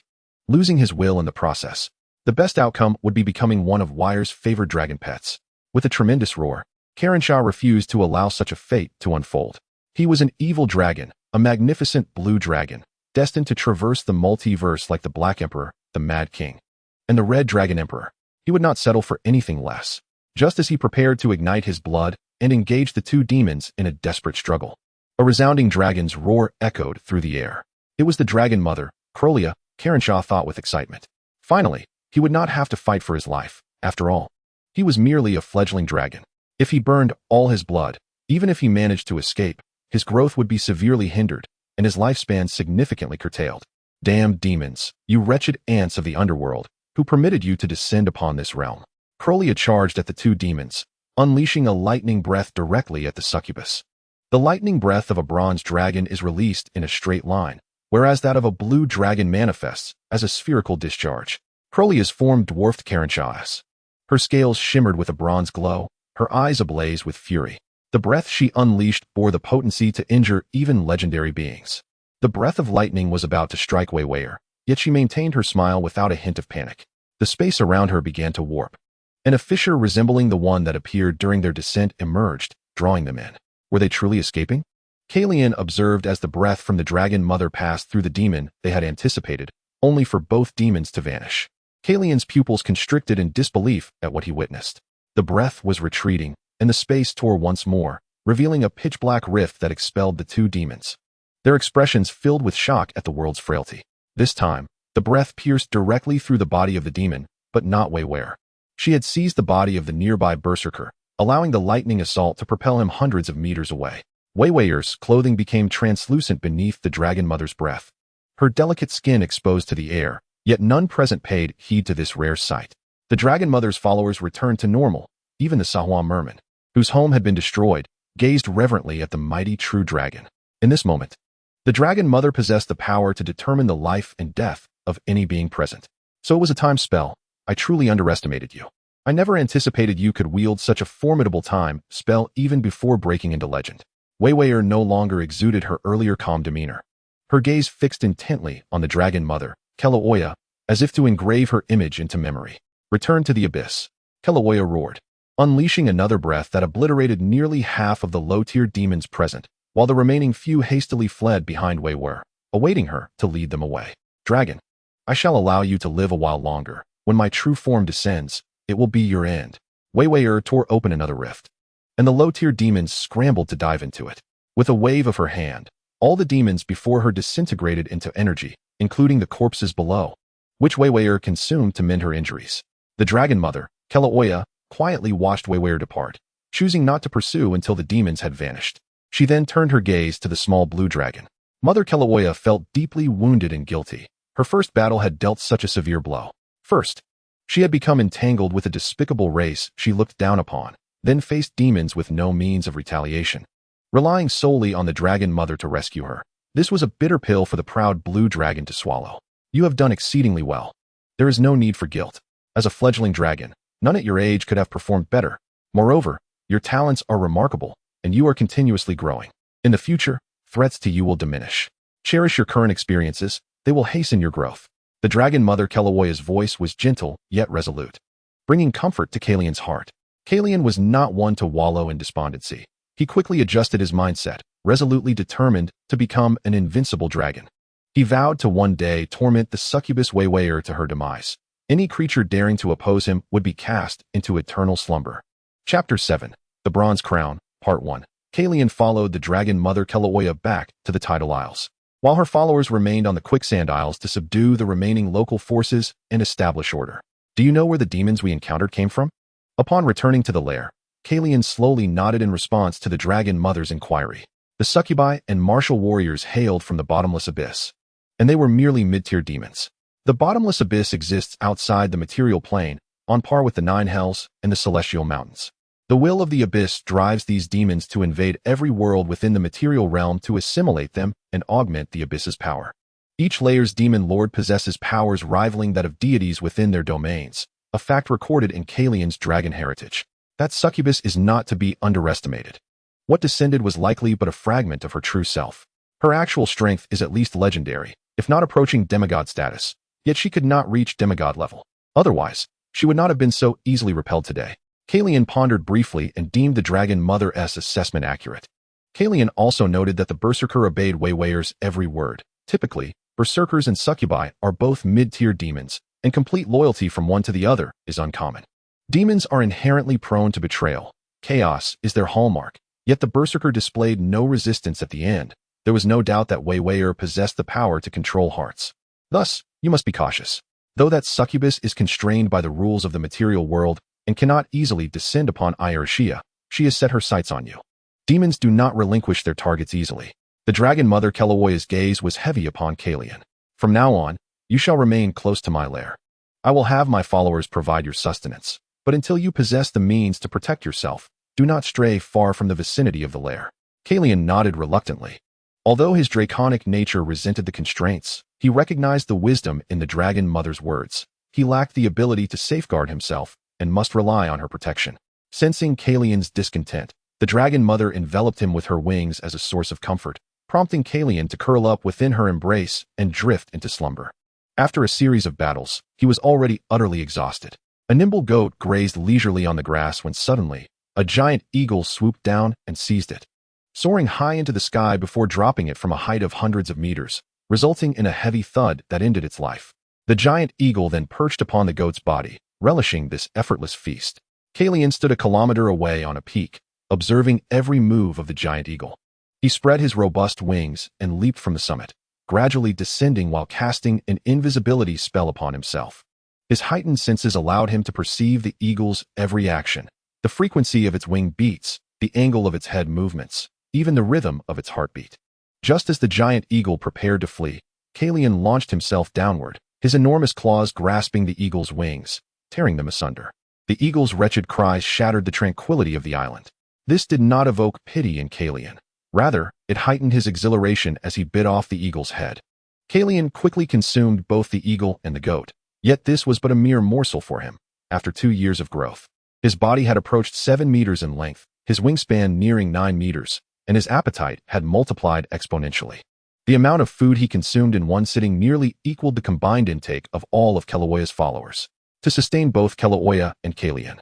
losing his will in the process. The best outcome would be becoming one of Wire's favored dragon pets. With a tremendous roar, Kairensos refused to allow such a fate to unfold. He was an evil dragon, a magnificent blue dragon, destined to traverse the multiverse like the Black Emperor, the Mad King, and the Red Dragon Emperor. He would not settle for anything less. Just as he prepared to ignite his blood and engage the 2 demons in a desperate struggle, a resounding dragon's roar echoed through the air. It was the dragon mother, Krolia, Kairensos thought with excitement. Finally, he would not have to fight for his life. After all, he was merely a fledgling dragon. If he burned all his blood, even if he managed to escape, his growth would be severely hindered, and his lifespan significantly curtailed. Damned demons, you wretched ants of the underworld, who permitted you to descend upon this realm. Krolia charged at the 2 demons, unleashing a lightning breath directly at the succubus. The lightning breath of a bronze dragon is released in a straight line, whereas that of a blue dragon manifests as a spherical discharge. Krolia's form dwarfed Kairensos. Her scales shimmered with a bronze glow, her eyes ablaze with fury. The breath she unleashed bore the potency to injure even legendary beings. The breath of lightning was about to strike Waywayer, yet she maintained her smile without a hint of panic. The space around her began to warp, and a fissure resembling the one that appeared during their descent emerged, drawing them in. Were they truly escaping? Kalian observed as the breath from the dragon mother passed through the demon they had anticipated, only for both demons to vanish. Kalian's pupils constricted in disbelief at what he witnessed. The breath was retreating, and the space tore once more, revealing a pitch-black rift that expelled the 2 demons. Their expressions filled with shock at the world's frailty. This time, the breath pierced directly through the body of the demon, but not Waywayer. She had seized the body of the nearby berserker, allowing the lightning assault to propel him hundreds of meters away. Waywayer's clothing became translucent beneath the dragon mother's breath, her delicate skin exposed to the air, yet none present paid heed to this rare sight. The dragon mother's followers returned to normal. Even the scion merman, whose home had been destroyed, gazed reverently at the mighty true dragon. In this moment, the dragon mother possessed the power to determine the life and death of any being present. So it was a time spell. I truly underestimated you. I never anticipated you could wield such a formidable time spell even before breaking into legend. Waywayer no longer exuded her earlier calm demeanor. Her gaze fixed intently on the dragon mother, Keloya, as if to engrave her image into memory. Return to the abyss. Keloya roared, unleashing another breath that obliterated nearly half of the low-tier demons present, while the remaining few hastily fled behind Waywayer, awaiting her to lead them away. Dragon, I shall allow you to live a while longer. When my true form descends, it will be your end. Waywayer tore open another rift, and the low-tier demons scrambled to dive into it. With a wave of her hand, all the demons before her disintegrated into energy, including the corpses below, which Waywayer consumed to mend her injuries. The dragon mother, Keloya, quietly watched Waywayer depart, choosing not to pursue until the demons had vanished. She then turned her gaze to the small blue dragon. Mother Keloya felt deeply wounded and guilty. Her first battle had dealt such a severe blow. First, she had become entangled with a despicable race she looked down upon, then faced demons with no means of retaliation, relying solely on the dragon mother to rescue her. This was a bitter pill for the proud blue dragon to swallow. You have done exceedingly well. There is no need for guilt. As a fledgling dragon, none at your age could have performed better. Moreover, your talents are remarkable, and you are continuously growing. In the future, threats to you will diminish. Cherish your current experiences, they will hasten your growth. The Dragon Mother Kilauea's voice was gentle yet resolute, bringing comfort to Kalian's heart. Kalian was not one to wallow in despondency. He quickly adjusted his mindset, resolutely determined to become an invincible dragon. He vowed to one day torment the succubus Weiweier to her demise. Any creature daring to oppose him would be cast into eternal slumber. Chapter 7. The Bronze Crown, Part 1. Kalian followed the Dragon Mother Kilauea back to the Tidal Isles, while her followers remained on the Quicksand Isles to subdue the remaining local forces and establish order. Do you know where the demons we encountered came from? Upon returning to the lair, Kalian slowly nodded in response to the Dragon Mother's inquiry. The succubi and martial warriors hailed from the bottomless abyss, and they were merely mid-tier demons. The bottomless abyss exists outside the material plane, on par with the Nine Hells and the Celestial Mountains. The will of the abyss drives these demons to invade every world within the material realm to assimilate them and augment the abyss's power. Each layer's demon lord possesses powers rivaling that of deities within their domains, a fact recorded in Kalian's dragon heritage. That succubus is not to be underestimated. What descended was likely but a fragment of her true self. Her actual strength is at least legendary, if not approaching demigod status, yet she could not reach demigod level. Otherwise, she would not have been so easily repelled today. Kalian pondered briefly and deemed the Dragon Mother's assessment accurate. Kalian also noted that the Berserker obeyed Weiweier's every word. Typically, Berserkers and Succubi are both mid-tier demons, and complete loyalty from one to the other is uncommon. Demons are inherently prone to betrayal. Chaos is their hallmark, yet the Berserker displayed no resistance at the end. There was no doubt that Weiweier possessed the power to control hearts. Thus, you must be cautious. Though that succubus is constrained by the rules of the material world and cannot easily descend upon Iarshia, she has set her sights on you. Demons do not relinquish their targets easily. The Dragon Mother Kilauea's gaze was heavy upon Kalian. From now on, you shall remain close to my lair. I will have my followers provide your sustenance, but until you possess the means to protect yourself, do not stray far from the vicinity of the lair. Kalian nodded reluctantly. Although his draconic nature resented the constraints, he recognized the wisdom in the Dragon Mother's words. He lacked the ability to safeguard himself and must rely on her protection. Sensing Kalian's discontent, the Dragon Mother enveloped him with her wings as a source of comfort, prompting Kalian to curl up within her embrace and drift into slumber. After a series of battles, he was already utterly exhausted. A nimble goat grazed leisurely on the grass when suddenly, a giant eagle swooped down and seized it, soaring high into the sky before dropping it from a height of hundreds of meters, resulting in a heavy thud that ended its life. The giant eagle then perched upon the goat's body, relishing this effortless feast. Kalian stood a kilometer away on a peak, observing every move of the giant eagle. He spread his robust wings and leaped from the summit, gradually descending while casting an invisibility spell upon himself. His heightened senses allowed him to perceive the eagle's every action, the frequency of its wing beats, the angle of its head movements, even the rhythm of its heartbeat. Just as the giant eagle prepared to flee, Kalian launched himself downward, his enormous claws grasping the eagle's wings, tearing them asunder. The eagle's wretched cries shattered the tranquility of the island. This did not evoke pity in Kalian. Rather, it heightened his exhilaration as he bit off the eagle's head. Kalian quickly consumed both the eagle and the goat, yet this was but a mere morsel for him. After 2 years of growth, his body had approached 7 meters in length, his wingspan nearing 9 meters, and his appetite had multiplied exponentially. The amount of food he consumed in one sitting nearly equaled the combined intake of all of Kilauea's followers, to sustain both Kilauea and Kalian.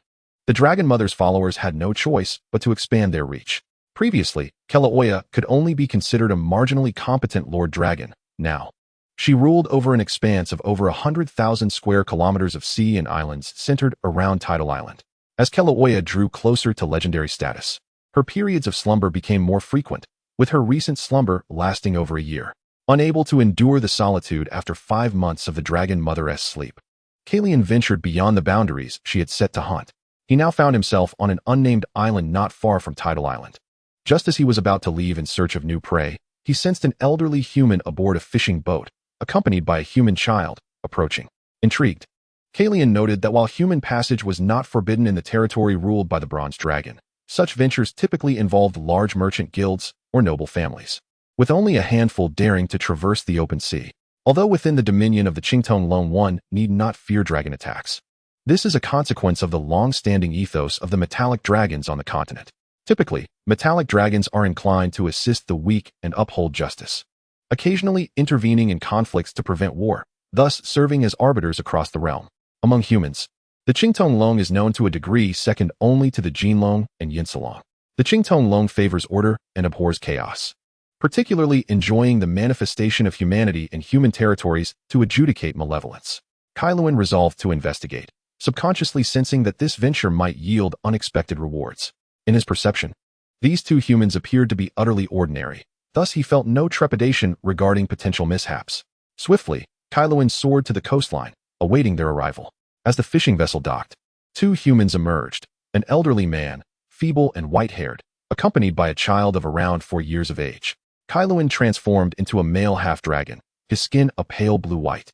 The Dragon Mother's followers had no choice but to expand their reach. Previously, Kilauea could only be considered a marginally competent Lord Dragon. Now, she ruled over an expanse of over 100,000 square kilometers of sea and islands centered around Tidal Island. As Kilauea drew closer to legendary status, her periods of slumber became more frequent, with her recent slumber lasting over a year. Unable to endure the solitude after 5 months of the Dragon Mother's sleep, Kalian ventured beyond the boundaries she had set to hunt. He now found himself on an unnamed island not far from Tidal Island. Just as he was about to leave in search of new prey, he sensed an elderly human aboard a fishing boat, accompanied by a human child, approaching. Intrigued, Kalian noted that while human passage was not forbidden in the territory ruled by the Bronze Dragon, such ventures typically involved large merchant guilds or noble families, with only a handful daring to traverse the open sea. Although within the dominion of the Qingtong Lone One need not fear dragon attacks. This is a consequence of the long-standing ethos of the metallic dragons on the continent. Typically, metallic dragons are inclined to assist the weak and uphold justice, occasionally intervening in conflicts to prevent war, thus serving as arbiters across the realm. Among humans, the Qingtong Long is known to a degree second only to the Jinlong and Yinsalong. The Qingtong Long favors order and abhors chaos, particularly enjoying the manifestation of humanity in human territories to adjudicate malevolence. Kailuan resolved to investigate, subconsciously sensing that this venture might yield unexpected rewards. In his perception, these two humans appeared to be utterly ordinary, thus he felt no trepidation regarding potential mishaps. Swiftly, Kailuan soared to the coastline, awaiting their arrival. As the fishing vessel docked, two humans emerged, an elderly man, feeble and white-haired, accompanied by a child of around 4 years of age. Kailuan transformed into a male half-dragon, his skin a pale blue-white,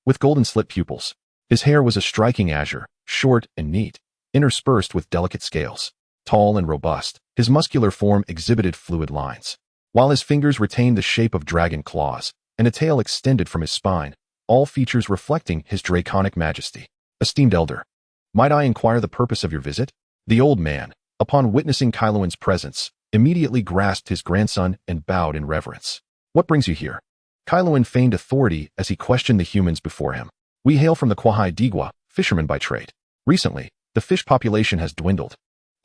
with golden slit pupils. His hair was a striking azure, short and neat, interspersed with delicate scales. Tall and robust, his muscular form exhibited fluid lines, while his fingers retained the shape of dragon claws, and a tail extended from his spine, all features reflecting his draconic majesty. Esteemed elder, might I inquire the purpose of your visit? The old man, upon witnessing Kailuan's presence, immediately grasped his grandson and bowed in reverence. What brings you here? Kailuan feigned authority as he questioned the humans before him. We hail from the Quahai Digua, fishermen by trade. Recently, the fish population has dwindled,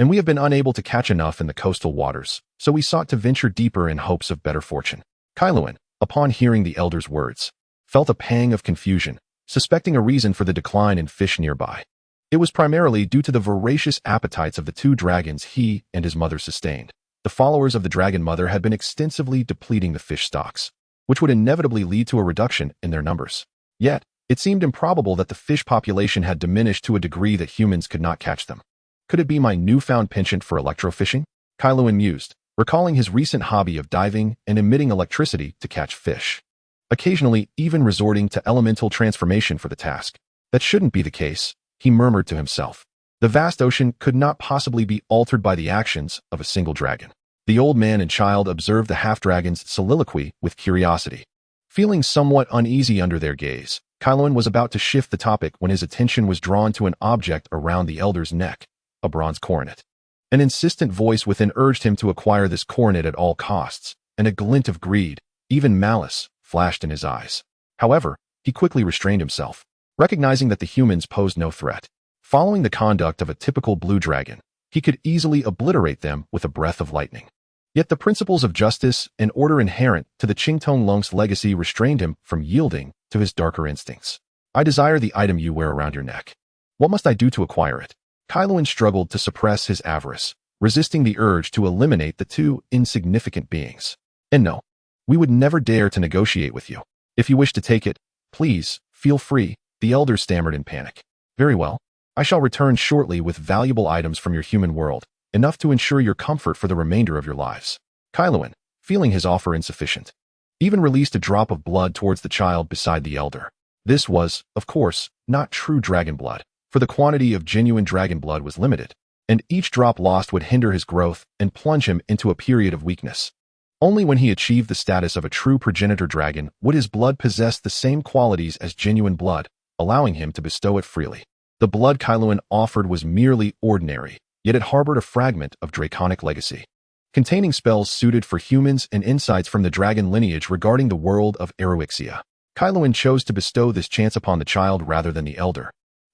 and we have been unable to catch enough in the coastal waters, so we sought to venture deeper in hopes of better fortune. Kailuan, upon hearing the elder's words, felt a pang of confusion, suspecting a reason for the decline in fish nearby. It was primarily due to the voracious appetites of the two dragons he and his mother sustained. The followers of the dragon mother had been extensively depleting the fish stocks, which would inevitably lead to a reduction in their numbers. Yet, it seemed improbable that the fish population had diminished to a degree that humans could not catch them. Could it be my newfound penchant for electrofishing? Kailuan mused, recalling his recent hobby of diving and emitting electricity to catch fish, occasionally even resorting to elemental transformation for the task. That shouldn't be the case, he murmured to himself. The vast ocean could not possibly be altered by the actions of a single dragon. The old man and child observed the half-dragon's soliloquy with curiosity. Feeling somewhat uneasy under their gaze, Kailuan was about to shift the topic when his attention was drawn to an object around the elder's neck, a bronze coronet. An insistent voice within urged him to acquire this coronet at all costs, and a glint of greed, even malice, flashed in his eyes. However, he quickly restrained himself, recognizing that the humans posed no threat. Following the conduct of a typical blue dragon, he could easily obliterate them with a breath of lightning. Yet the principles of justice and order inherent to the Qingtong Long's legacy restrained him from yielding to his darker instincts. I desire the item you wear around your neck. What must I do to acquire it? Kailuan struggled to suppress his avarice, resisting the urge to eliminate the two insignificant beings. And no, we would never dare to negotiate with you. If you wish to take it, please, feel free, the elder stammered in panic. Very well. I shall return shortly with valuable items from your human world, enough to ensure your comfort for the remainder of your lives. Kailuan, feeling his offer insufficient, even released a drop of blood towards the child beside the elder. This was, of course, not true dragon blood, for the quantity of genuine dragon blood was limited, and each drop lost would hinder his growth and plunge him into a period of weakness. Only when he achieved the status of a true progenitor dragon would his blood possess the same qualities as genuine blood, allowing him to bestow it freely. The blood Kailuan offered was merely ordinary, yet it harbored a fragment of draconic legacy, containing spells suited for humans and insights from the dragon lineage regarding the world of Eruixia. Kailuan chose to bestow this chance upon the child rather than the elder,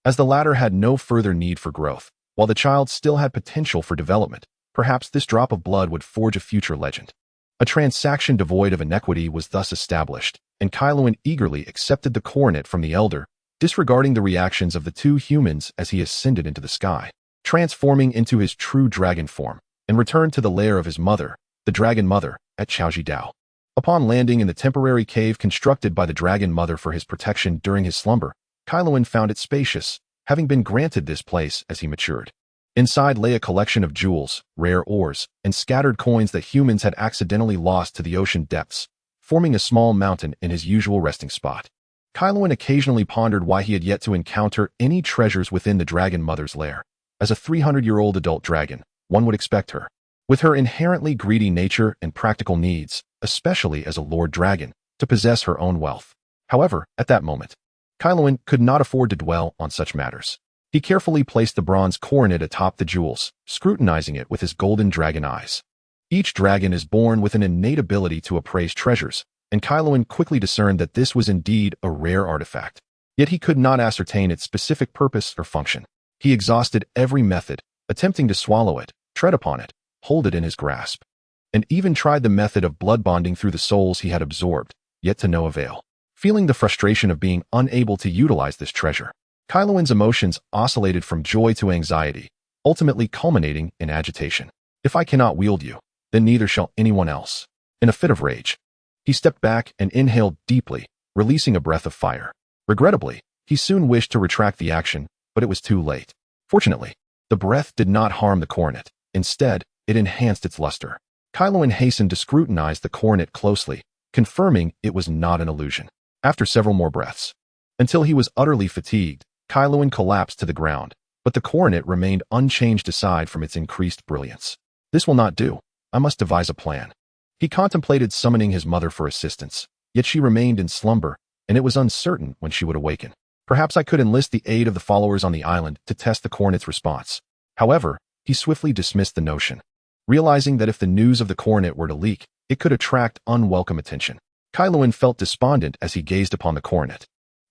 as the latter had no further need for growth, while the child still had potential for development. Perhaps this drop of blood would forge a future legend. A transaction devoid of inequity was thus established, and Kailuan eagerly accepted the coronet from the elder, disregarding the reactions of the two humans as he ascended into the sky, transforming into his true dragon form, and returned to the lair of his mother, the dragon mother, at Chaojidao. Upon landing in the temporary cave constructed by the dragon mother for his protection during his slumber, Kailuan found it spacious, having been granted this place as he matured. Inside lay a collection of jewels, rare ores, and scattered coins that humans had accidentally lost to the ocean depths, forming a small mountain in his usual resting spot. Kailuan occasionally pondered why he had yet to encounter any treasures within the dragon mother's lair. As a 300-year-old adult dragon, one would expect her, with her inherently greedy nature and practical needs, especially as a lord dragon, to possess her own wealth. However, at that moment, Kailuan could not afford to dwell on such matters. He carefully placed the bronze coronet atop the jewels, scrutinizing it with his golden dragon eyes. Each dragon is born with an innate ability to appraise treasures, and Kailawen quickly discerned that this was indeed a rare artifact. Yet he could not ascertain its specific purpose or function. He exhausted every method, attempting to swallow it, tread upon it, hold it in his grasp, and even tried the method of blood bonding through the souls he had absorbed, yet to no avail. Feeling the frustration of being unable to utilize this treasure, Kailawen's emotions oscillated from joy to anxiety, ultimately culminating in agitation. If I cannot wield you, then neither shall anyone else. In a fit of rage, he stepped back and inhaled deeply, releasing a breath of fire. Regrettably, he soon wished to retract the action, but it was too late. Fortunately, the breath did not harm the coronet. Instead, it enhanced its luster. Kailawen hastened to scrutinize the coronet closely, confirming it was not an illusion. After several more breaths, until he was utterly fatigued, Kailawen collapsed to the ground, but the coronet remained unchanged aside from its increased brilliance. This will not do. I must devise a plan. He contemplated summoning his mother for assistance, yet she remained in slumber, and it was uncertain when she would awaken. Perhaps I could enlist the aid of the followers on the island to test the coronet's response. However, he swiftly dismissed the notion, realizing that if the news of the coronet were to leak, it could attract unwelcome attention. Kailawen felt despondent as he gazed upon the coronet,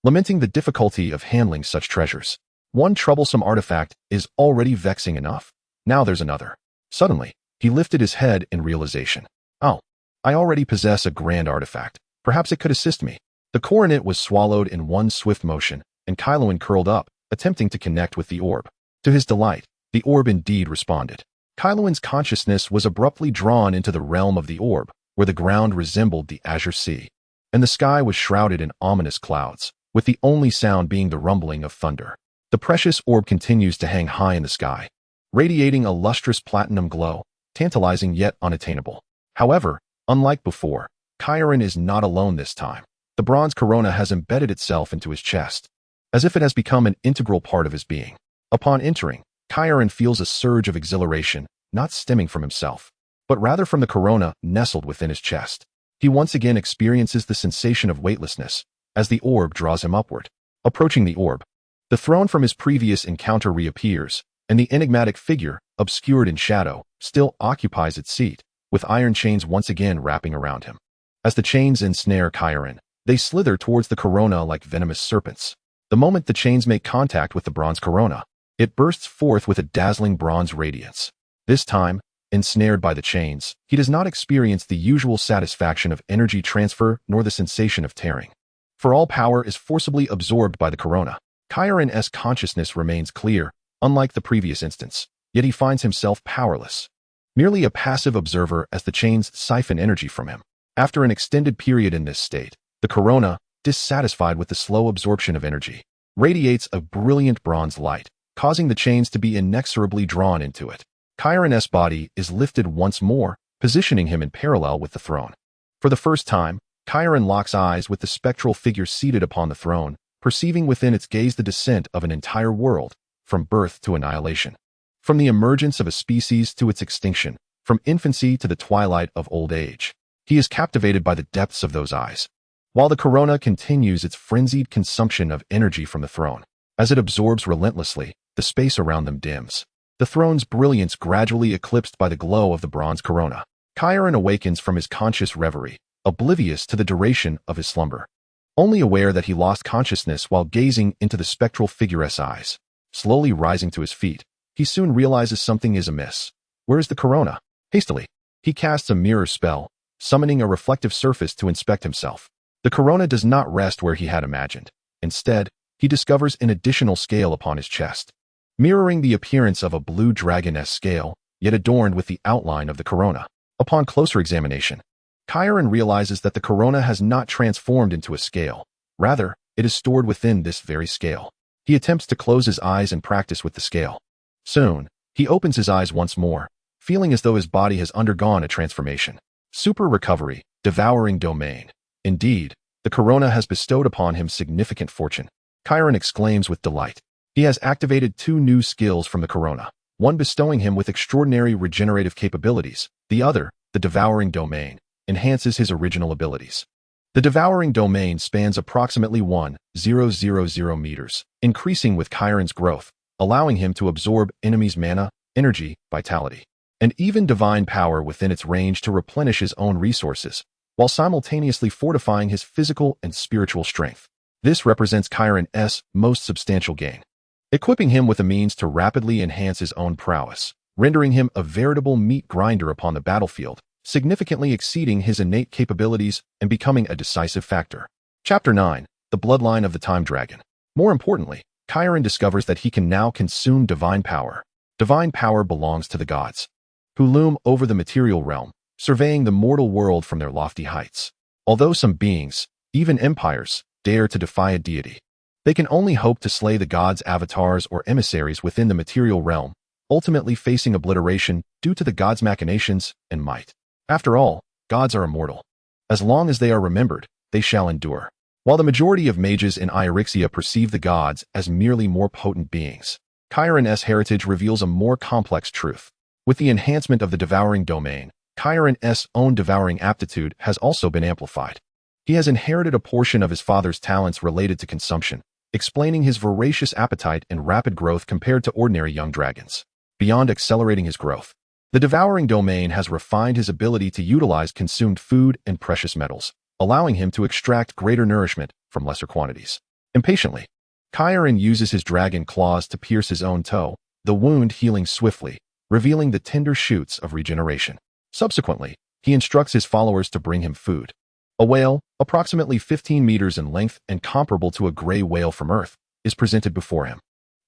lamenting the difficulty of handling such treasures. One troublesome artifact is already vexing enough. Now there's another. Suddenly, he lifted his head in realization. Oh, I already possess a grand artifact. Perhaps it could assist me. The coronet was swallowed in one swift motion, and Kailawen curled up, attempting to connect with the orb. To his delight, the orb indeed responded. Kailawen's consciousness was abruptly drawn into the realm of the orb, where the ground resembled the azure sea, and the sky was shrouded in ominous clouds, with the only sound being the rumbling of thunder. The precious orb continues to hang high in the sky, radiating a lustrous platinum glow, tantalizing yet unattainable. However, unlike before, Kairen is not alone this time. The bronze corona has embedded itself into his chest, as if it has become an integral part of his being. Upon entering, Kairen feels a surge of exhilaration, not stemming from himself, but rather from the corona nestled within his chest. He once again experiences the sensation of weightlessness as the orb draws him upward. Approaching the orb, the throne from his previous encounter reappears, and the enigmatic figure, obscured in shadow, still occupies its seat, with iron chains once again wrapping around him. As the chains ensnare Kairen, they slither towards the corona like venomous serpents. The moment the chains make contact with the bronze corona, it bursts forth with a dazzling bronze radiance. This time, ensnared by the chains, he does not experience the usual satisfaction of energy transfer nor the sensation of tearing. For all power is forcibly absorbed by the corona. Kairen's consciousness remains clear, unlike the previous instance, yet he finds himself powerless, merely a passive observer as the chains siphon energy from him. After an extended period in this state, the corona, dissatisfied with the slow absorption of energy, radiates a brilliant bronze light, causing the chains to be inexorably drawn into it. Kairen's body is lifted once more, positioning him in parallel with the throne. For the first time, Kairen locks eyes with the spectral figure seated upon the throne, perceiving within its gaze the descent of an entire world, from birth to annihilation. From the emergence of a species to its extinction, from infancy to the twilight of old age. He is captivated by the depths of those eyes, while the corona continues its frenzied consumption of energy from the throne. As it absorbs relentlessly, the space around them dims, the throne's brilliance gradually eclipsed by the glow of the bronze corona. Kairen awakens from his conscious reverie, oblivious to the duration of his slumber, only aware that he lost consciousness while gazing into the spectral figure's eyes. Slowly rising to his feet, he soon realizes something is amiss. Where is the corona? Hastily, he casts a mirror spell, summoning a reflective surface to inspect himself. The corona does not rest where he had imagined. Instead, he discovers an additional scale upon his chest, mirroring the appearance of a blue dragon-esque scale, yet adorned with the outline of the corona. Upon closer examination, Kairen realizes that the corona has not transformed into a scale. Rather, it is stored within this very scale. He attempts to close his eyes and practice with the scale. Soon, he opens his eyes once more, feeling as though his body has undergone a transformation. Super recovery, devouring domain. Indeed, the corona has bestowed upon him significant fortune. Kairen exclaims with delight. He has activated 2 new skills from the corona, one bestowing him with extraordinary regenerative capabilities, the other, the devouring domain, enhances his original abilities. The devouring domain spans approximately 1,000 meters, increasing with Kairen's growth, allowing him to absorb enemies' mana, energy, vitality, and even divine power within its range to replenish his own resources, while simultaneously fortifying his physical and spiritual strength. This represents Kairen's most substantial gain, equipping him with a means to rapidly enhance his own prowess, rendering him a veritable meat grinder upon the battlefield, significantly exceeding his innate capabilities and becoming a decisive factor. Chapter 9. The Bloodline of the Time Dragon. More importantly, Kairen discovers that he can now consume divine power. Divine power belongs to the gods, who loom over the material realm, surveying the mortal world from their lofty heights. Although some beings, even empires, dare to defy a deity, they can only hope to slay the gods' avatars or emissaries within the material realm, ultimately facing obliteration due to the gods' machinations and might. After all, gods are immortal. As long as they are remembered, they shall endure. While the majority of mages in Irixia perceive the gods as merely more potent beings, Kairen's heritage reveals a more complex truth. With the enhancement of the devouring domain, Kairen's own devouring aptitude has also been amplified. He has inherited a portion of his father's talents related to consumption, explaining his voracious appetite and rapid growth compared to ordinary young dragons. Beyond accelerating his growth, the devouring domain has refined his ability to utilize consumed food and precious metals, allowing him to extract greater nourishment from lesser quantities. Impatiently, Kairen uses his dragon claws to pierce his own toe, the wound healing swiftly, revealing the tender shoots of regeneration. Subsequently, he instructs his followers to bring him food. A whale, approximately 15 meters in length and comparable to a gray whale from Earth, is presented before him.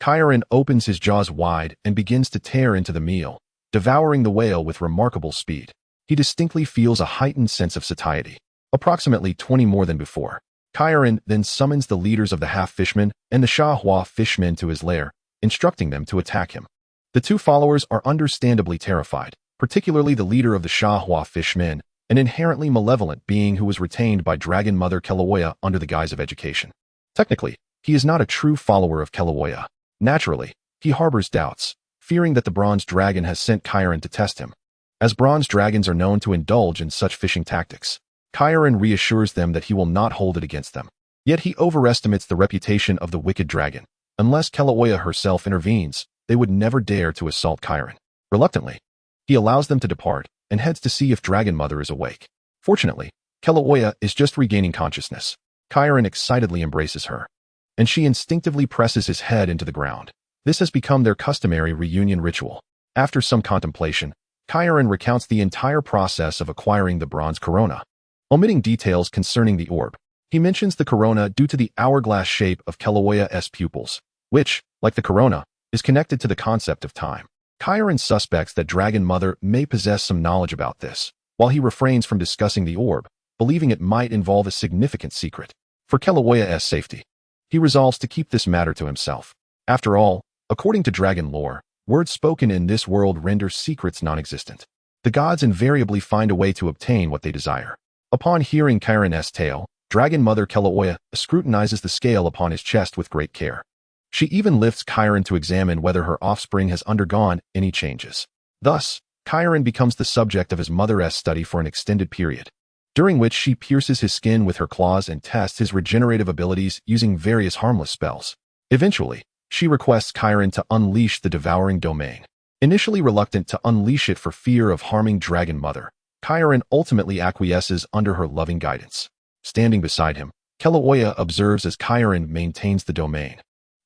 Kairen opens his jaws wide and begins to tear into the meal, devouring the whale with remarkable speed. He distinctly feels a heightened sense of satiety, approximately 20 more than before. Kairen then summons the leaders of the half-fishmen and the Shahua fishmen to his lair, instructing them to attack him. The two followers are understandably terrified, particularly the leader of the Shahua fishmen, an inherently malevolent being who was retained by Dragon Mother Kilauea under the guise of education. Technically, he is not a true follower of Kilauea. Naturally, he harbors doubts, fearing that the bronze dragon has sent Kairen to test him. As bronze dragons are known to indulge in such fishing tactics, Kairen reassures them that he will not hold it against them. Yet he overestimates the reputation of the wicked dragon. Unless Kilauea herself intervenes, they would never dare to assault Kairen. Reluctantly, he allows them to depart and heads to see if Dragon Mother is awake. Fortunately, Kilauea is just regaining consciousness. Kairen excitedly embraces her, and she instinctively presses his head into the ground. This has become their customary reunion ritual. After some contemplation, Kairen recounts the entire process of acquiring the bronze corona. Omitting details concerning the orb, he mentions the corona due to the hourglass shape of Kilauea's pupils, which, like the corona, is connected to the concept of time. Kairen suspects that Dragon Mother may possess some knowledge about this, while he refrains from discussing the orb, believing it might involve a significant secret. For Kilauea's safety, he resolves to keep this matter to himself. After all, according to dragon lore, words spoken in this world render secrets non-existent. The gods invariably find a way to obtain what they desire. Upon hearing Kairen's tale, Dragon Mother Kilauea scrutinizes the scale upon his chest with great care. She even lifts Kairen to examine whether her offspring has undergone any changes. Thus, Kairen becomes the subject of his mother's study for an extended period, during which she pierces his skin with her claws and tests his regenerative abilities using various harmless spells. Eventually, she requests Kairen to unleash the devouring domain. Initially reluctant to unleash it for fear of harming Dragon Mother, Kairen ultimately acquiesces under her loving guidance. Standing beside him, Kilauea observes as Kairen maintains the domain,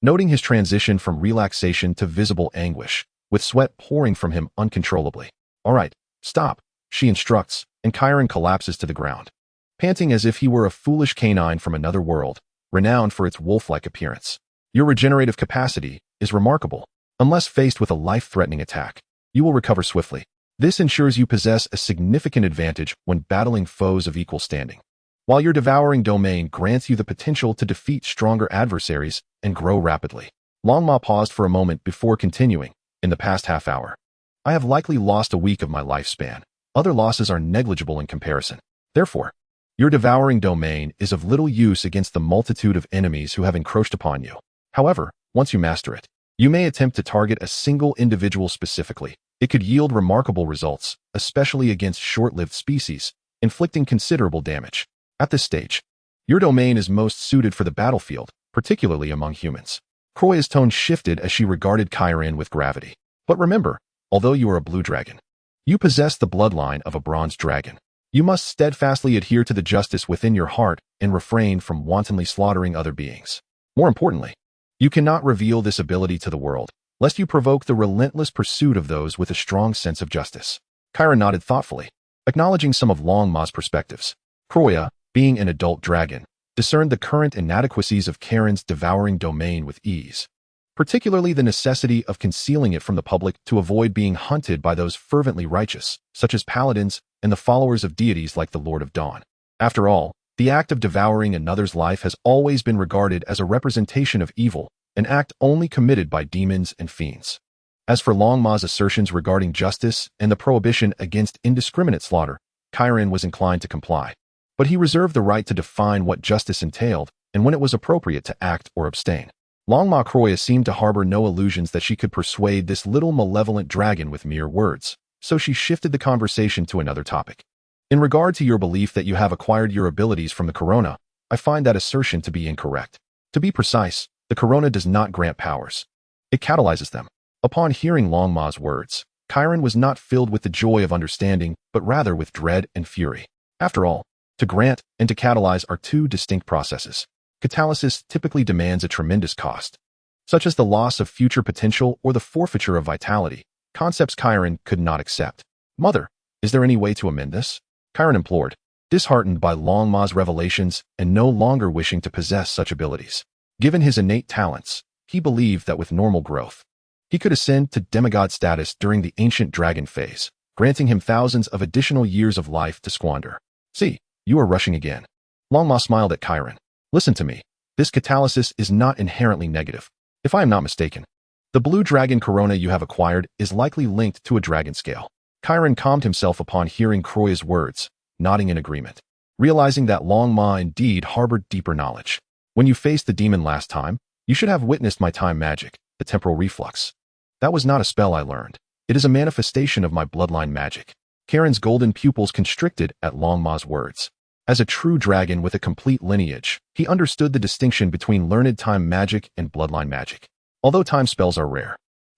noting his transition from relaxation to visible anguish, with sweat pouring from him uncontrollably. "All right, stop," she instructs, and Kairen collapses to the ground, panting as if he were a foolish canine from another world, renowned for its wolf-like appearance. "Your regenerative capacity is remarkable. Unless faced with a life-threatening attack, you will recover swiftly. This ensures you possess a significant advantage when battling foes of equal standing, while your devouring domain grants you the potential to defeat stronger adversaries and grow rapidly." Longma paused for a moment before continuing. "In the past half hour, I have likely lost a week of my lifespan. Other losses are negligible in comparison. Therefore, your devouring domain is of little use against the multitude of enemies who have encroached upon you. However, once you master it, you may attempt to target a single individual specifically. It could yield remarkable results, especially against short-lived species, inflicting considerable damage. At this stage, your domain is most suited for the battlefield, particularly among humans. Kroya's tone shifted as she regarded Kairen with gravity. But remember, although you are a blue dragon, you possess the bloodline of a bronze dragon. You must steadfastly adhere to the justice within your heart and refrain from wantonly slaughtering other beings. More importantly, you cannot reveal this ability to the world, lest you provoke the relentless pursuit of those with a strong sense of justice. Kairen nodded thoughtfully, acknowledging some of Long Ma's perspectives. Kroya, being an adult dragon, discerned the current inadequacies of Kairen's devouring domain with ease, particularly the necessity of concealing it from the public to avoid being hunted by those fervently righteous, such as paladins and the followers of deities like the Lord of Dawn. After all, the act of devouring another's life has always been regarded as a representation of evil, an act only committed by demons and fiends. As for Long Ma's assertions regarding justice and the prohibition against indiscriminate slaughter, Kairen was inclined to comply. But he reserved the right to define what justice entailed and when it was appropriate to act or abstain. Long Ma Kroya seemed to harbor no illusions that she could persuade this little malevolent dragon with mere words, so she shifted the conversation to another topic. In regard to your belief that you have acquired your abilities from the corona, I find that assertion to be incorrect. To be precise, the corona does not grant powers. It catalyzes them. Upon hearing Long Ma's words, Kairen was not filled with the joy of understanding, but rather with dread and fury. After all, to grant and to catalyze are two distinct processes. Catalysis typically demands a tremendous cost, such as the loss of future potential or the forfeiture of vitality, concepts Kairen could not accept. Mother, is there any way to amend this? Kairen implored, disheartened by Long Ma's revelations and no longer wishing to possess such abilities. Given his innate talents, he believed that with normal growth, he could ascend to demigod status during the ancient dragon phase, granting him thousands of additional years of life to squander. See, you are rushing again. Long Ma smiled at Kairen. Listen to me. This catalysis is not inherently negative. If I am not mistaken, the blue dragon corona you have acquired is likely linked to a dragon scale. Kairen calmed himself upon hearing Kroya's words, nodding in agreement, realizing that Long Ma indeed harbored deeper knowledge. When you faced the demon last time, you should have witnessed my time magic, the temporal reflux. That was not a spell I learned. It is a manifestation of my bloodline magic. Kairen's golden pupils constricted at Long Ma's words. As a true dragon with a complete lineage, he understood the distinction between learned time magic and bloodline magic. Although time spells are rare,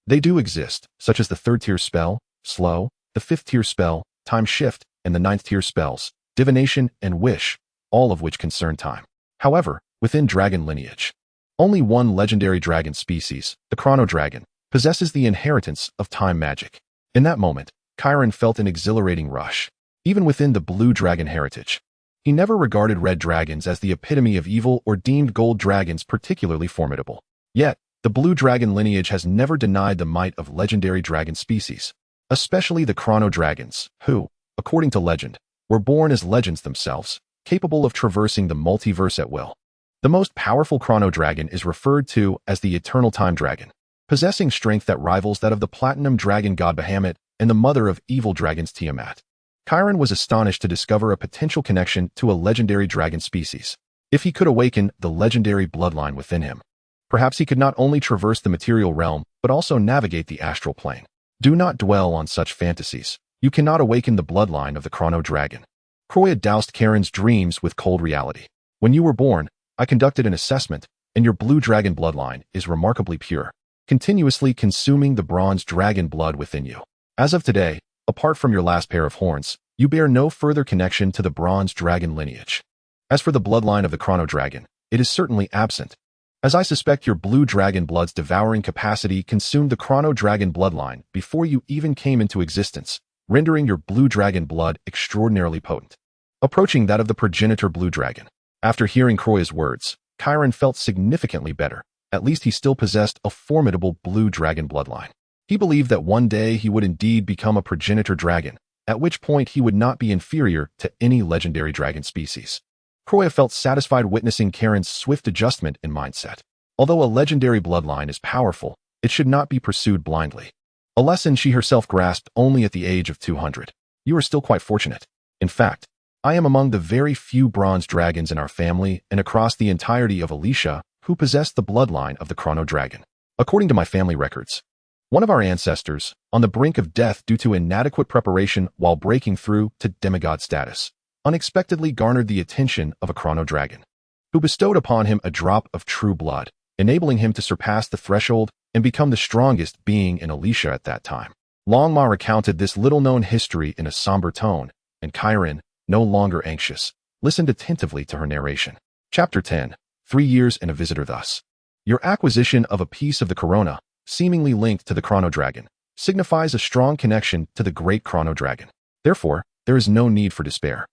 they do exist, such as the 3rd-tier spell, Slow, the 5th-tier spell, Time Shift, and the 9th-tier spells, Divination and Wish, all of which concern time. However, within dragon lineage, only one legendary dragon species, the Chrono Dragon, possesses the inheritance of time magic. In that moment, Kairen felt an exhilarating rush. Even within the blue dragon heritage, he never regarded red dragons as the epitome of evil or deemed gold dragons particularly formidable. Yet, the blue dragon lineage has never denied the might of legendary dragon species, especially the Chrono Dragons, who, according to legend, were born as legends themselves, capable of traversing the multiverse at will. The most powerful Chrono Dragon is referred to as the Eternal Time Dragon, possessing strength that rivals that of the Platinum Dragon god Bahamut and the mother of evil dragons Tiamat. Kairen was astonished to discover a potential connection to a legendary dragon species. If he could awaken the legendary bloodline within him, perhaps he could not only traverse the material realm, but also navigate the astral plane. Do not dwell on such fantasies. You cannot awaken the bloodline of the Chrono Dragon. Kroya doused Kairen's dreams with cold reality. When you were born, I conducted an assessment, and your blue dragon bloodline is remarkably pure, continuously consuming the bronze dragon blood within you. As of today, apart from your last pair of horns, you bear no further connection to the bronze dragon lineage. As for the bloodline of the Chrono Dragon, it is certainly absent, as I suspect your blue dragon blood's devouring capacity consumed the Chrono Dragon bloodline before you even came into existence, rendering your blue dragon blood extraordinarily potent, approaching that of the progenitor blue dragon. After hearing Kroya's words, Kairen felt significantly better. At least he still possessed a formidable blue dragon bloodline. He believed that one day he would indeed become a progenitor dragon, at which point he would not be inferior to any legendary dragon species. Kroya felt satisfied witnessing Kairen's swift adjustment in mindset. Although a legendary bloodline is powerful, it should not be pursued blindly. A lesson she herself grasped only at the age of 200. You are still quite fortunate. In fact, I am among the very few bronze dragons in our family and across the entirety of Alicia who possess the bloodline of the Chrono Dragon. According to my family records, one of our ancestors, on the brink of death due to inadequate preparation while breaking through to demigod status, unexpectedly garnered the attention of a Chrono Dragon, who bestowed upon him a drop of true blood, enabling him to surpass the threshold and become the strongest being in Alicia at that time. Long Ma recounted this little-known history in a somber tone, and Kairen, no longer anxious, listened attentively to her narration. Chapter 10. 3 years and a visitor thus. Your acquisition of a piece of the corona, seemingly linked to the Chrono Dragon, signifies a strong connection to the great Chrono Dragon. Therefore, there is no need for despair.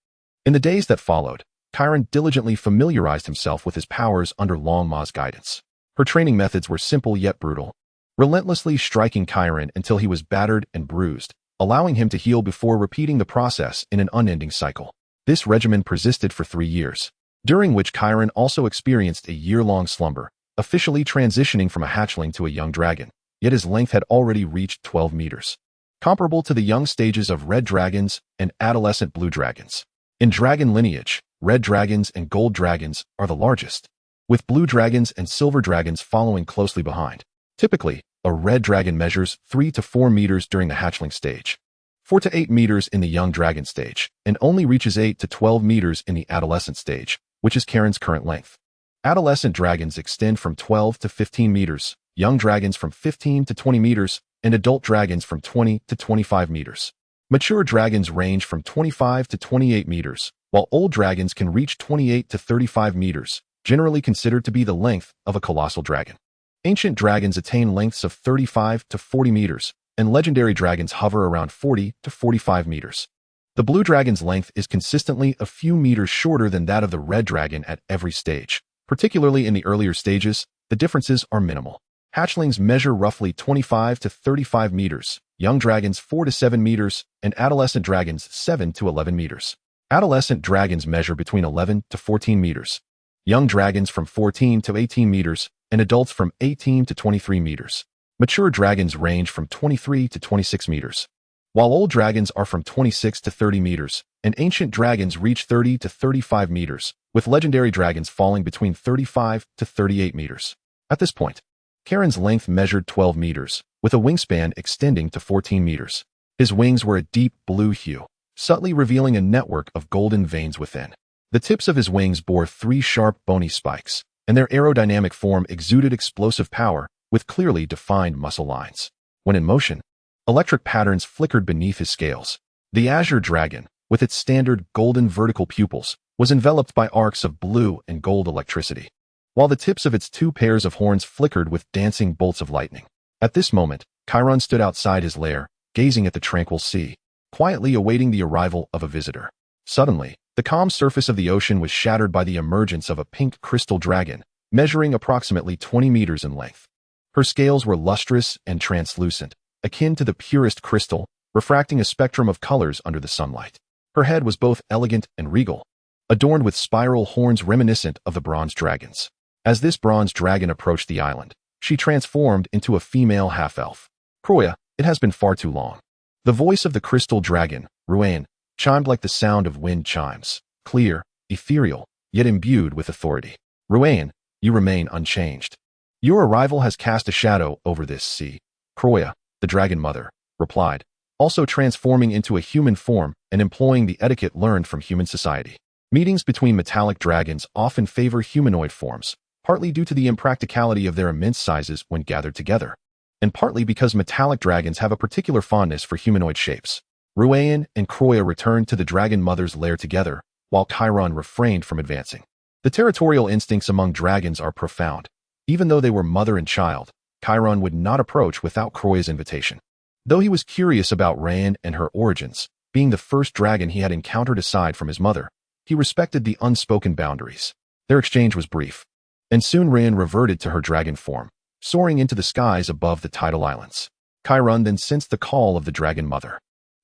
In the days that followed, Kairen diligently familiarized himself with his powers under Long Ma's guidance. Her training methods were simple yet brutal, relentlessly striking Kairen until he was battered and bruised, allowing him to heal before repeating the process in an unending cycle. This regimen persisted for 3 years, during which Kairen also experienced a year-long slumber, officially transitioning from a hatchling to a young dragon, yet his length had already reached 12 meters, comparable to the young stages of red dragons and adolescent blue dragons. In dragon lineage, red dragons and gold dragons are the largest, with blue dragons and silver dragons following closely behind. Typically, a red dragon measures 3 to 4 meters during the hatchling stage, 4 to 8 meters in the young dragon stage, and only reaches 8 to 12 meters in the adolescent stage, which is Kairen's current length. Adolescent dragons extend from 12 to 15 meters, young dragons from 15 to 20 meters, and adult dragons from 20 to 25 meters. Mature dragons range from 25 to 28 meters, while old dragons can reach 28 to 35 meters, generally considered to be the length of a colossal dragon. Ancient dragons attain lengths of 35 to 40 meters, and legendary dragons hover around 40 to 45 meters. The blue dragon's length is consistently a few meters shorter than that of the red dragon at every stage. Particularly in the earlier stages, the differences are minimal. Hatchlings measure roughly 25 to 35 meters, young dragons 4 to 7 meters, and adolescent dragons 7 to 11 meters. Adolescent dragons measure between 11 to 14 meters, young dragons from 14 to 18 meters, and adults from 18 to 23 meters. Mature dragons range from 23 to 26 meters, while old dragons are from 26 to 30 meters, and ancient dragons reach 30 to 35 meters, with legendary dragons falling between 35 to 38 meters. At this point, Kairen's length measured 12 meters, with a wingspan extending to 14 meters. His wings were a deep blue hue, subtly revealing a network of golden veins within. The tips of his wings bore 3 sharp bony spikes, and their aerodynamic form exuded explosive power with clearly defined muscle lines. When in motion, electric patterns flickered beneath his scales. The azure dragon, with its standard golden vertical pupils, was enveloped by arcs of blue and gold electricity, while the tips of its 2 pairs of horns flickered with dancing bolts of lightning. At this moment, Kairen stood outside his lair, gazing at the tranquil sea, quietly awaiting the arrival of a visitor. Suddenly, the calm surface of the ocean was shattered by the emergence of a pink crystal dragon, measuring approximately 20 meters in length. Her scales were lustrous and translucent, akin to the purest crystal, refracting a spectrum of colors under the sunlight. Her head was both elegant and regal, adorned with spiral horns reminiscent of the bronze dragons. As this bronze dragon approached the island, she transformed into a female half-elf. Kroya, it has been far too long. The voice of the crystal dragon, Ruane, chimed like the sound of wind chimes, clear, ethereal, yet imbued with authority. Ruane, you remain unchanged. Your arrival has cast a shadow over this sea. Kroya, the dragon mother, replied, also transforming into a human form and employing the etiquette learned from human society. Meetings between metallic dragons often favor humanoid forms, partly due to the impracticality of their immense sizes when gathered together, and partly because metallic dragons have a particular fondness for humanoid shapes. Ruane and Kroya returned to the dragon mother's lair together, while Kairen refrained from advancing. The territorial instincts among dragons are profound. Even though they were mother and child, Kairen would not approach without Kroya's invitation. Though he was curious about Rain and her origins, being the first dragon he had encountered aside from his mother, he respected the unspoken boundaries. Their exchange was brief, and soon Rain reverted to her dragon form, soaring into the skies above the tidal islands. Kairen then sensed the call of the dragon mother,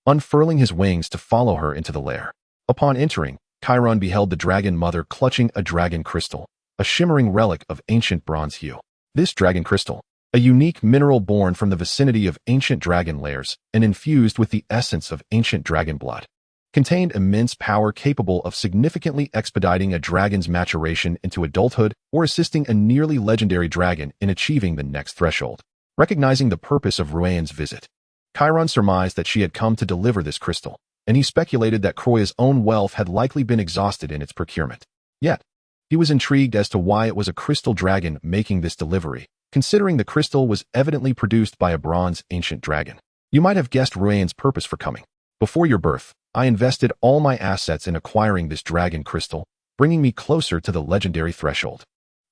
unfurling his wings to follow her into the lair. Upon entering, Kairen beheld the dragon mother clutching a dragon crystal, a shimmering relic of ancient bronze hue. This dragon crystal, a unique mineral born from the vicinity of ancient dragon lairs and infused with the essence of ancient dragon blood, contained immense power capable of significantly expediting a dragon's maturation into adulthood or assisting a nearly legendary dragon in achieving the next threshold. Recognizing the purpose of Ruane's visit, Kairen surmised that she had come to deliver this crystal, and he speculated that Kroya's own wealth had likely been exhausted in its procurement. Yet, He was intrigued as to why it was a crystal dragon making this delivery, considering the crystal was evidently produced by a bronze ancient dragon. You might have guessed Ruan's purpose for coming. Before your birth, I invested all my assets in acquiring this dragon crystal, bringing me closer to the legendary threshold.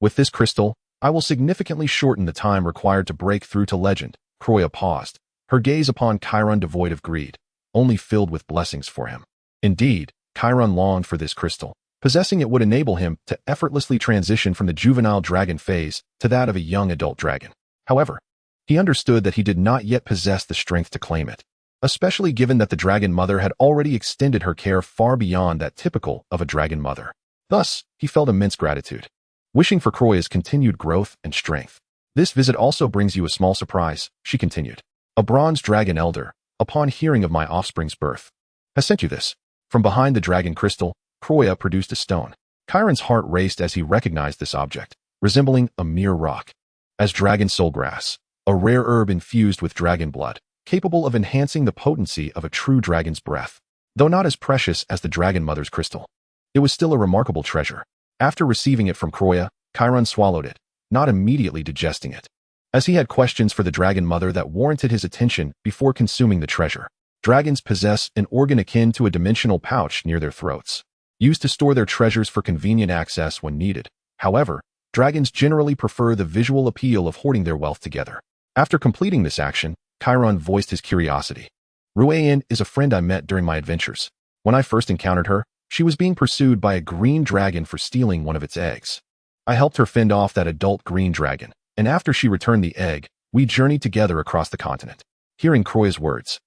With this crystal, I will significantly shorten the time required to break through to legend. Kroya paused, her gaze upon Chiron devoid of greed, only filled with blessings for him. Indeed, Chiron longed for this crystal. Possessing it would enable him to effortlessly transition from the juvenile dragon phase to that of a young adult dragon. However, he understood that he did not yet possess the strength to claim it, especially given that the dragon mother had already extended her care far beyond that typical of a dragon mother. Thus, he felt immense gratitude, wishing for Kroya's continued growth and strength. This visit also brings you a small surprise, she continued. A bronze dragon elder, upon hearing of my offspring's birth, has sent you this. From behind the dragon crystal, Kroya produced a stone. Chiron's heart raced as he recognized this object, resembling a mere rock. As dragon soulgrass, a rare herb infused with dragon blood, capable of enhancing the potency of a true dragon's breath. Though not as precious as the dragon mother's crystal, it was still a remarkable treasure. After receiving it from Kroya, Chiron swallowed it, not immediately digesting it, as he had questions for the dragon mother that warranted his attention before consuming the treasure. Dragons possess an organ akin to a dimensional pouch near their throats, used to store their treasures for convenient access when needed. However, dragons generally prefer the visual appeal of hoarding their wealth together. After completing this action, Chiron voiced his curiosity. Ruan is a friend I met during my adventures. When I first encountered her, she was being pursued by a green dragon for stealing one of its eggs. I helped her fend off that adult green dragon, and after she returned the egg, we journeyed together across the continent. Hearing Kroya's words,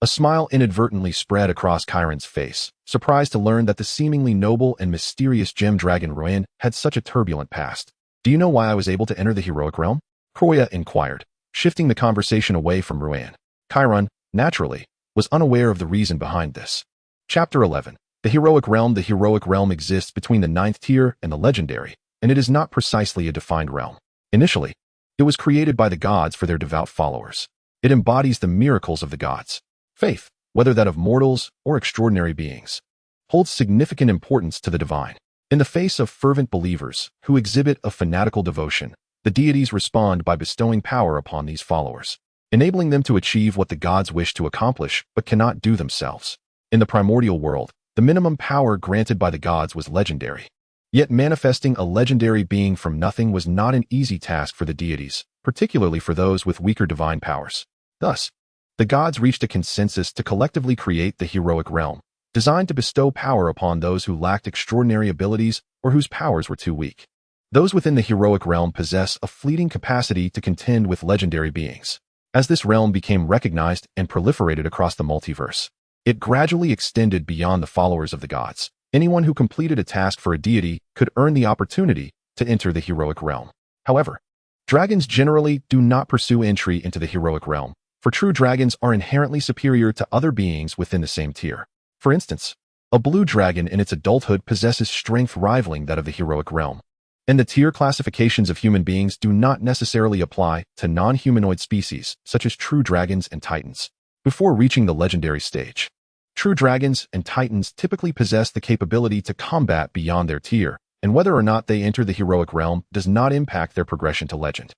a smile inadvertently spread across Chiron's face, surprised to learn that the seemingly noble and mysterious gem dragon Ruan had such a turbulent past. Do you know why I was able to enter the heroic realm? Kroya inquired, shifting the conversation away from Ruan. Chiron, naturally, was unaware of the reason behind this. Chapter 11. The Heroic Realm. The heroic realm exists between the 9th tier and the legendary, and it is not precisely a defined realm. Initially, it was created by the gods for their devout followers. It embodies the miracles of the gods. Faith, whether that of mortals or extraordinary beings, holds significant importance to the divine. In the face of fervent believers who exhibit a fanatical devotion, the deities respond by bestowing power upon these followers, enabling them to achieve what the gods wish to accomplish but cannot do themselves. In the primordial world, the minimum power granted by the gods was legendary. Yet manifesting a legendary being from nothing was not an easy task for the deities, particularly for those with weaker divine powers. Thus, the gods reached a consensus to collectively create the heroic realm, designed to bestow power upon those who lacked extraordinary abilities or whose powers were too weak. Those within the heroic realm possess a fleeting capacity to contend with legendary beings. As this realm became recognized and proliferated across the multiverse, it gradually extended beyond the followers of the gods. Anyone who completed a task for a deity could earn the opportunity to enter the heroic realm. However, dragons generally do not pursue entry into the heroic realm, for true dragons are inherently superior to other beings within the same tier. For instance, a blue dragon in its adulthood possesses strength rivaling that of the heroic realm, and the tier classifications of human beings do not necessarily apply to non-humanoid species such as true dragons and titans. Before reaching the legendary stage, true dragons and titans typically possess the capability to combat beyond their tier, and whether or not they enter the heroic realm does not impact their progression to legend.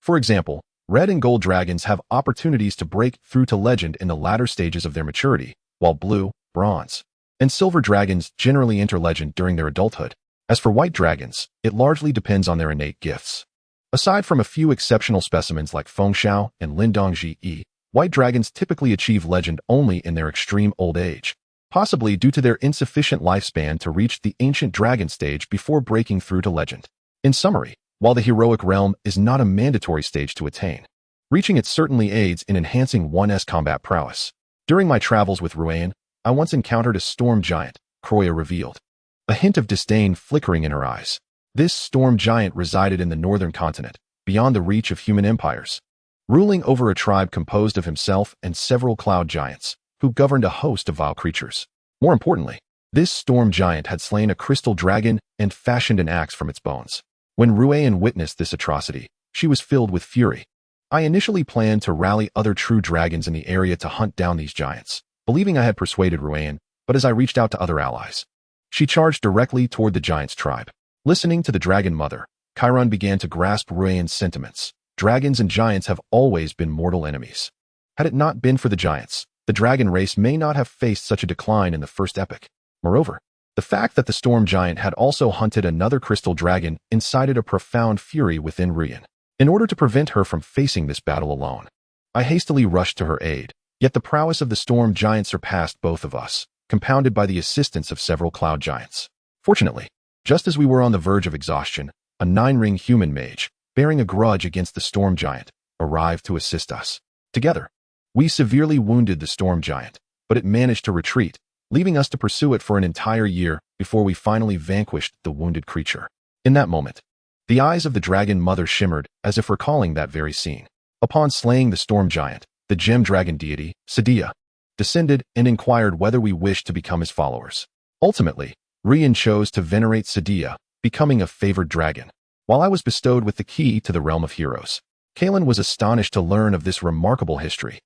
For example, red and gold dragons have opportunities to break through to legend in the latter stages of their maturity, while blue, bronze, and silver dragons generally enter legend during their adulthood. As for white dragons, it largely depends on their innate gifts. Aside from a few exceptional specimens like Fengxiao and Lindongji, white dragons typically achieve legend only in their extreme old age, possibly due to their insufficient lifespan to reach the ancient dragon stage before breaking through to legend. In summary, while the heroic realm is not a mandatory stage to attain, reaching it certainly aids in enhancing one's combat prowess. During my travels with Ruan, I once encountered a storm giant, Kroya revealed, a hint of disdain flickering in her eyes. This storm giant resided in the northern continent, beyond the reach of human empires, ruling over a tribe composed of himself and several cloud giants, who governed a host of vile creatures. More importantly, this storm giant had slain a crystal dragon and fashioned an axe from its bones. When Ruan witnessed this atrocity, she was filled with fury. I initially planned to rally other true dragons in the area to hunt down these giants, believing I had persuaded Ruan, but as I reached out to other allies, she charged directly toward the giant's tribe. Listening to the Dragon Mother, Chiron began to grasp Ruian's sentiments. Dragons and giants have always been mortal enemies. Had it not been for the giants, the dragon race may not have faced such a decline in the first epoch. Moreover, the fact that the storm giant had also hunted another crystal dragon incited a profound fury within Ruian. In order to prevent her from facing this battle alone, I hastily rushed to her aid, yet the prowess of the storm giant surpassed both of us, compounded by the assistance of several cloud giants. Fortunately, just as we were on the verge of exhaustion, a 9-ring human mage, bearing a grudge against the storm giant, arrived to assist us. Together, we severely wounded the storm giant, but it managed to retreat, leaving us to pursue it for an entire year before we finally vanquished the wounded creature. In that moment, the eyes of the Dragon Mother shimmered as if recalling that very scene. Upon slaying the storm giant, the gem dragon deity, Sadia, descended and inquired whether we wished to become his followers. Ultimately, Ruian chose to venerate Sadia, becoming a favored dragon, while I was bestowed with the key to the realm of heroes. Kalen was astonished to learn of this remarkable history,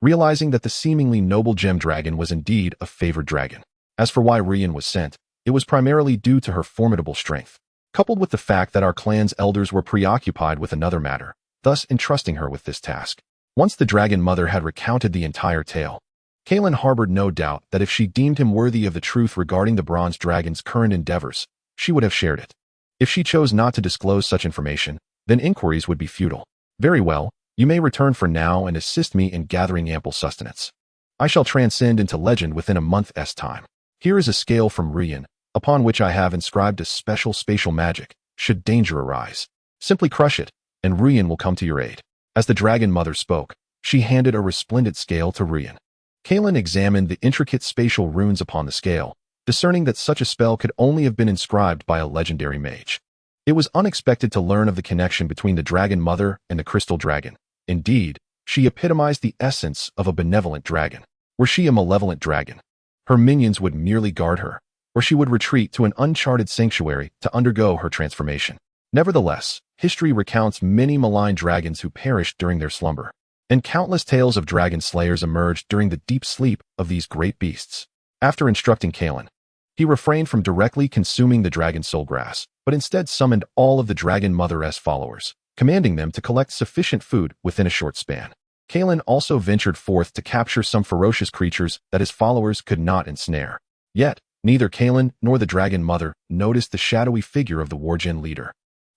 realizing that the seemingly noble gem dragon was indeed a favored dragon. As for why Ruian was sent, it was primarily due to her formidable strength, coupled with the fact that our clan's elders were preoccupied with another matter, thus entrusting her with this task. Once the Dragon Mother had recounted the entire tale, Kalen harbored no doubt that if she deemed him worthy of the truth regarding the bronze dragon's current endeavors, she would have shared it. If she chose not to disclose such information, then inquiries would be futile. Very well, you may return for now and assist me in gathering ample sustenance. I shall transcend into legend within a month's time. Here is a scale from Ruian, upon which I have inscribed a special spatial magic, should danger arise. Simply crush it, and Ruian will come to your aid. As the Dragon Mother spoke, she handed a resplendent scale to Ruian. Kalen examined the intricate spatial runes upon the scale, discerning that such a spell could only have been inscribed by a legendary mage. It was unexpected to learn of the connection between the Dragon Mother and the Crystal Dragon. Indeed, she epitomized the essence of a benevolent dragon. Were she a malevolent dragon, her minions would merely guard her, or she would retreat to an uncharted sanctuary to undergo her transformation. Nevertheless, history recounts many malign dragons who perished during their slumber, and countless tales of dragon slayers emerged during the deep sleep of these great beasts. After instructing Kalen, he refrained from directly consuming the dragon soul grass, but instead summoned all of the Dragon Mother's followers, commanding them to collect sufficient food within a short span. Kalen also ventured forth to capture some ferocious creatures that his followers could not ensnare. Yet, neither Kalen nor the Dragon Mother noticed the shadowy figure of the Wargen leader,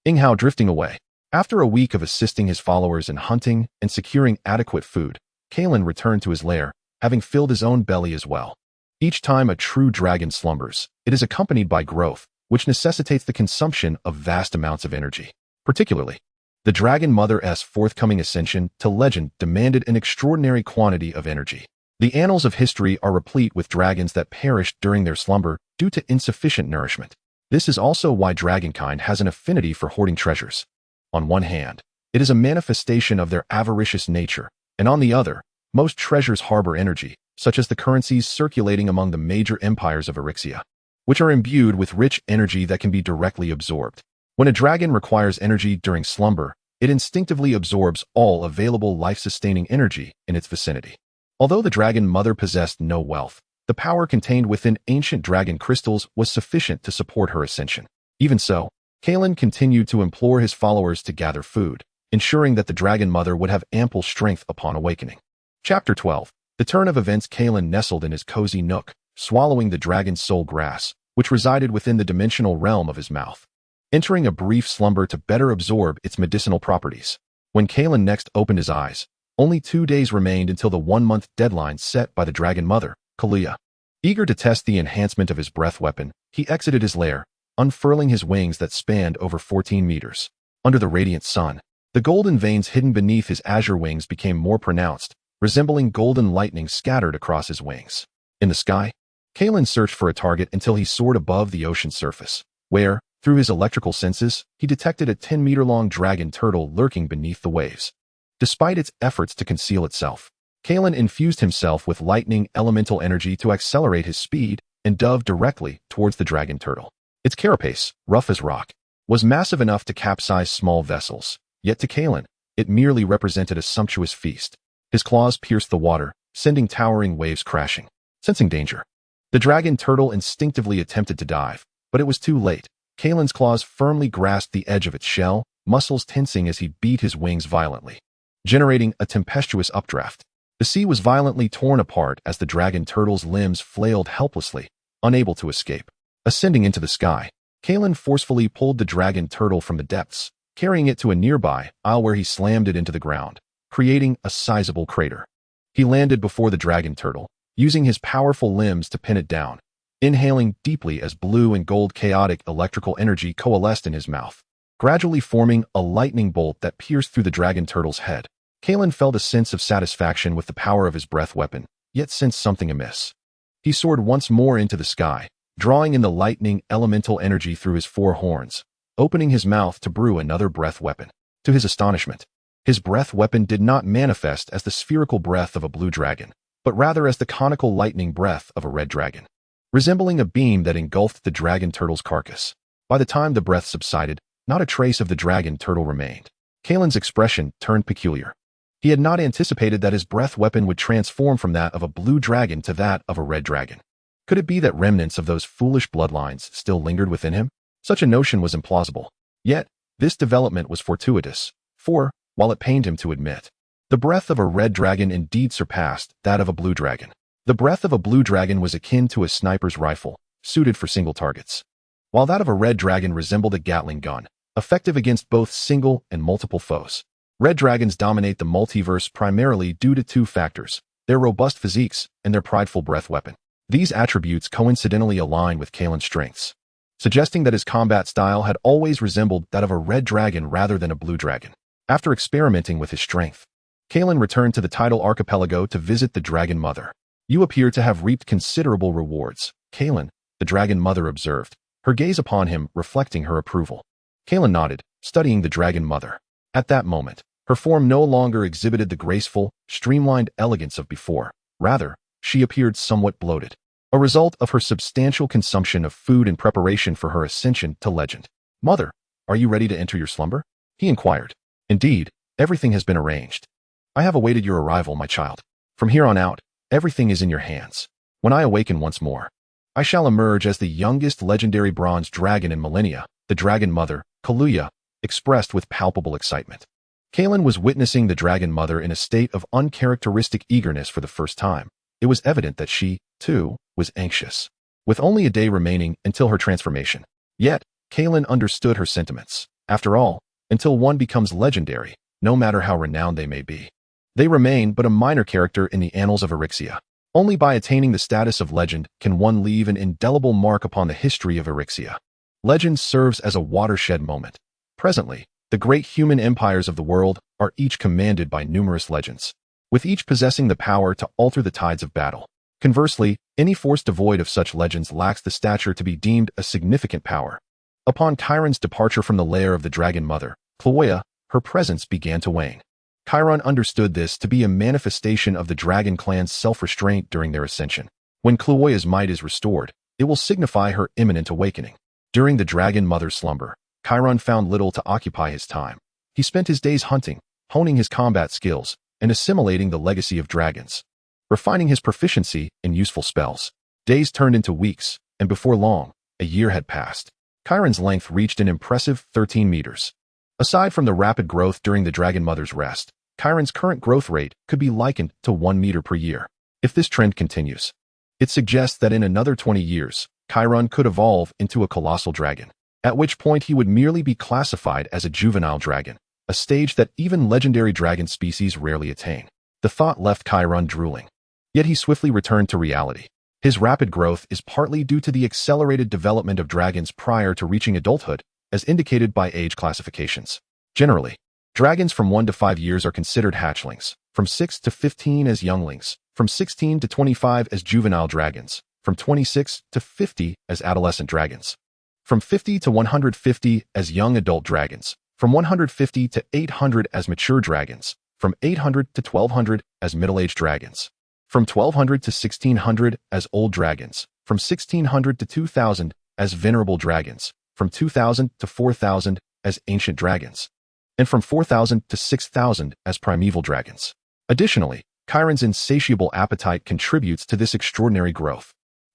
Inghao, drifting away. After a week of assisting his followers in hunting and securing adequate food, Kalen returned to his lair, having filled his own belly as well. Each time a true dragon slumbers, it is accompanied by growth, which necessitates the consumption of vast amounts of energy. Particularly, the Dragon Mother's forthcoming ascension to legend demanded an extraordinary quantity of energy. The annals of history are replete with dragons that perished during their slumber due to insufficient nourishment. This is also why dragonkind has an affinity for hoarding treasures. On one hand, it is a manifestation of their avaricious nature, and on the other, most treasures harbor energy, such as the currencies circulating among the major empires of Eryxia, which are imbued with rich energy that can be directly absorbed. When a dragon requires energy during slumber, it instinctively absorbs all available life-sustaining energy in its vicinity. Although the Dragon Mother possessed no wealth, the power contained within ancient dragon crystals was sufficient to support her ascension. Even so, Kalen continued to implore his followers to gather food, ensuring that the Dragon Mother would have ample strength upon awakening. Chapter 12. The turn of events. Kalen nestled in his cozy nook, swallowing the dragon's soul grass, which resided within the dimensional realm of his mouth, entering a brief slumber to better absorb its medicinal properties. When Kalen next opened his eyes, only 2 days remained until the 1-month deadline set by the Dragon Mother, Kalia. Eager to test the enhancement of his breath weapon, he exited his lair, unfurling his wings that spanned over 14 meters. Under the radiant sun, the golden veins hidden beneath his azure wings became more pronounced, resembling golden lightning scattered across his wings. In the sky, Kalen searched for a target until he soared above the ocean's surface, where, through his electrical senses, he detected a 10-meter-long dragon turtle lurking beneath the waves. Despite its efforts to conceal itself, Kalen infused himself with lightning elemental energy to accelerate his speed and dove directly towards the dragon turtle. Its carapace, rough as rock, was massive enough to capsize small vessels, yet to Kalen, it merely represented a sumptuous feast. His claws pierced the water, sending towering waves crashing. Sensing danger, the dragon turtle instinctively attempted to dive, but it was too late. Kalen's claws firmly grasped the edge of its shell, muscles tensing as he beat his wings violently, generating a tempestuous updraft. The sea was violently torn apart as the dragon turtle's limbs flailed helplessly, unable to escape. Ascending into the sky, Kalen forcefully pulled the dragon turtle from the depths, carrying it to a nearby isle where he slammed it into the ground, creating a sizable crater. He landed before the dragon turtle, using his powerful limbs to pin it down, inhaling deeply as blue and gold chaotic electrical energy coalesced in his mouth, gradually forming a lightning bolt that pierced through the dragon turtle's head. Kalen felt a sense of satisfaction with the power of his breath weapon, yet sensed something amiss. He soared once more into the sky, drawing in the lightning elemental energy through his four horns, opening his mouth to brew another breath weapon. To his astonishment, his breath weapon did not manifest as the spherical breath of a blue dragon, but rather as the conical lightning breath of a red dragon, resembling a beam that engulfed the dragon turtle's carcass. By the time the breath subsided, not a trace of the dragon turtle remained. Kalen's expression turned peculiar. He had not anticipated that his breath weapon would transform from that of a blue dragon to that of a red dragon. Could it be that remnants of those foolish bloodlines still lingered within him? Such a notion was implausible. Yet, this development was fortuitous, for, while it pained him to admit, the breath of a red dragon indeed surpassed that of a blue dragon. The breath of a blue dragon was akin to a sniper's rifle, suited for single targets, while that of a red dragon resembled a Gatling gun, effective against both single and multiple foes. Red dragons dominate the multiverse primarily due to two factors: their robust physiques and their prideful breath weapon. These attributes coincidentally align with Kalen's strengths, suggesting that his combat style had always resembled that of a red dragon rather than a blue dragon. After experimenting with his strength, Kalen returned to the tidal archipelago to visit the Dragon Mother. "You appear to have reaped considerable rewards, Kalen," the Dragon Mother observed, her gaze upon him reflecting her approval. Kalen nodded, studying the Dragon Mother. At that moment, her form no longer exhibited the graceful, streamlined elegance of before. Rather, she appeared somewhat bloated, a result of her substantial consumption of food in preparation for her ascension to legend. "Mother, are you ready to enter your slumber?" he inquired. "Indeed, everything has been arranged. I have awaited your arrival, my child. From here on out, everything is in your hands. When I awaken once more, I shall emerge as the youngest legendary bronze dragon in millennia," the Dragon Mother, Kaluya, expressed with palpable excitement. Kalen was witnessing the Dragon Mother in a state of uncharacteristic eagerness for the first time. It was evident that she, too, was anxious, with only a day remaining until her transformation. Yet, Kalen understood her sentiments. After all, until one becomes legendary, no matter how renowned they may be, they remain but a minor character in the annals of Erixia. Only by attaining the status of legend can one leave an indelible mark upon the history of Erixia. Legend serves as a watershed moment. Presently, the great human empires of the world are each commanded by numerous legends, with each possessing the power to alter the tides of battle. Conversely, any force devoid of such legends lacks the stature to be deemed a significant power. Upon Chiron's departure from the lair of the Dragon Mother, Chloe, her presence began to wane. Chiron understood this to be a manifestation of the Dragon clan's self-restraint during their ascension. When Chloe's might is restored, it will signify her imminent awakening. During the Dragon Mother's slumber, Chiron found little to occupy his time. He spent his days hunting, honing his combat skills, and assimilating the legacy of dragons, refining his proficiency in useful spells. Days turned into weeks, and before long, a year had passed. Chiron's length reached an impressive 13 meters. Aside from the rapid growth during the Dragon Mother's rest, Chiron's current growth rate could be likened to 1 meter per year. If this trend continues, it suggests that in another 20 years, Chiron could evolve into a colossal dragon, at which point he would merely be classified as a juvenile dragon, a stage that even legendary dragon species rarely attain. The thought left Chiron drooling. Yet he swiftly returned to reality. His rapid growth is partly due to the accelerated development of dragons prior to reaching adulthood, as indicated by age classifications. Generally, dragons from 1 to 5 years are considered hatchlings, from 6 to 15 as younglings, from 16 to 25 as juvenile dragons, from 26 to 50 as adolescent dragons, from 50 to 150 as young adult dragons, from 150 to 800 as mature dragons, from 800 to 1200 as middle-aged dragons, from 1200 to 1600 as old dragons, from 1600 to 2000 as venerable dragons, from 2000 to 4000 as ancient dragons, and from 4000 to 6000 as primeval dragons. Additionally, Chiron's insatiable appetite contributes to this extraordinary growth.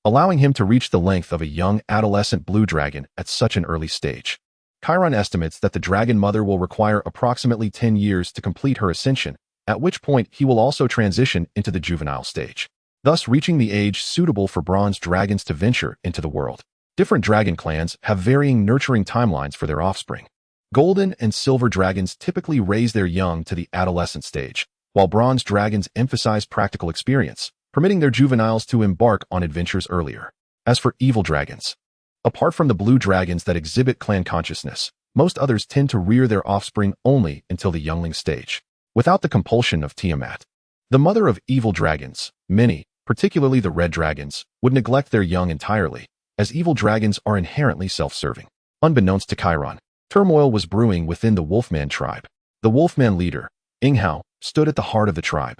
allowing him to reach the length of a young adolescent blue dragon at such an early stage. Chiron estimates that the dragon mother will require approximately 10 years to complete her ascension, at which point he will also transition into the juvenile stage, thus reaching the age suitable for bronze dragons to venture into the world. Different dragon clans have varying nurturing timelines for their offspring. Golden and silver dragons typically raise their young to the adolescent stage, while bronze dragons emphasize practical experience, permitting their juveniles to embark on adventures earlier. As for evil dragons, apart from the blue dragons that exhibit clan consciousness, most others tend to rear their offspring only until the youngling stage, without the compulsion of Tiamat. The mother of evil dragons, many, particularly the red dragons, would neglect their young entirely, as evil dragons are inherently self-serving. Unbeknownst to Chiron, turmoil was brewing within the Wolfman tribe. The Wolfman leader, Inghao, stood at the heart of the tribe,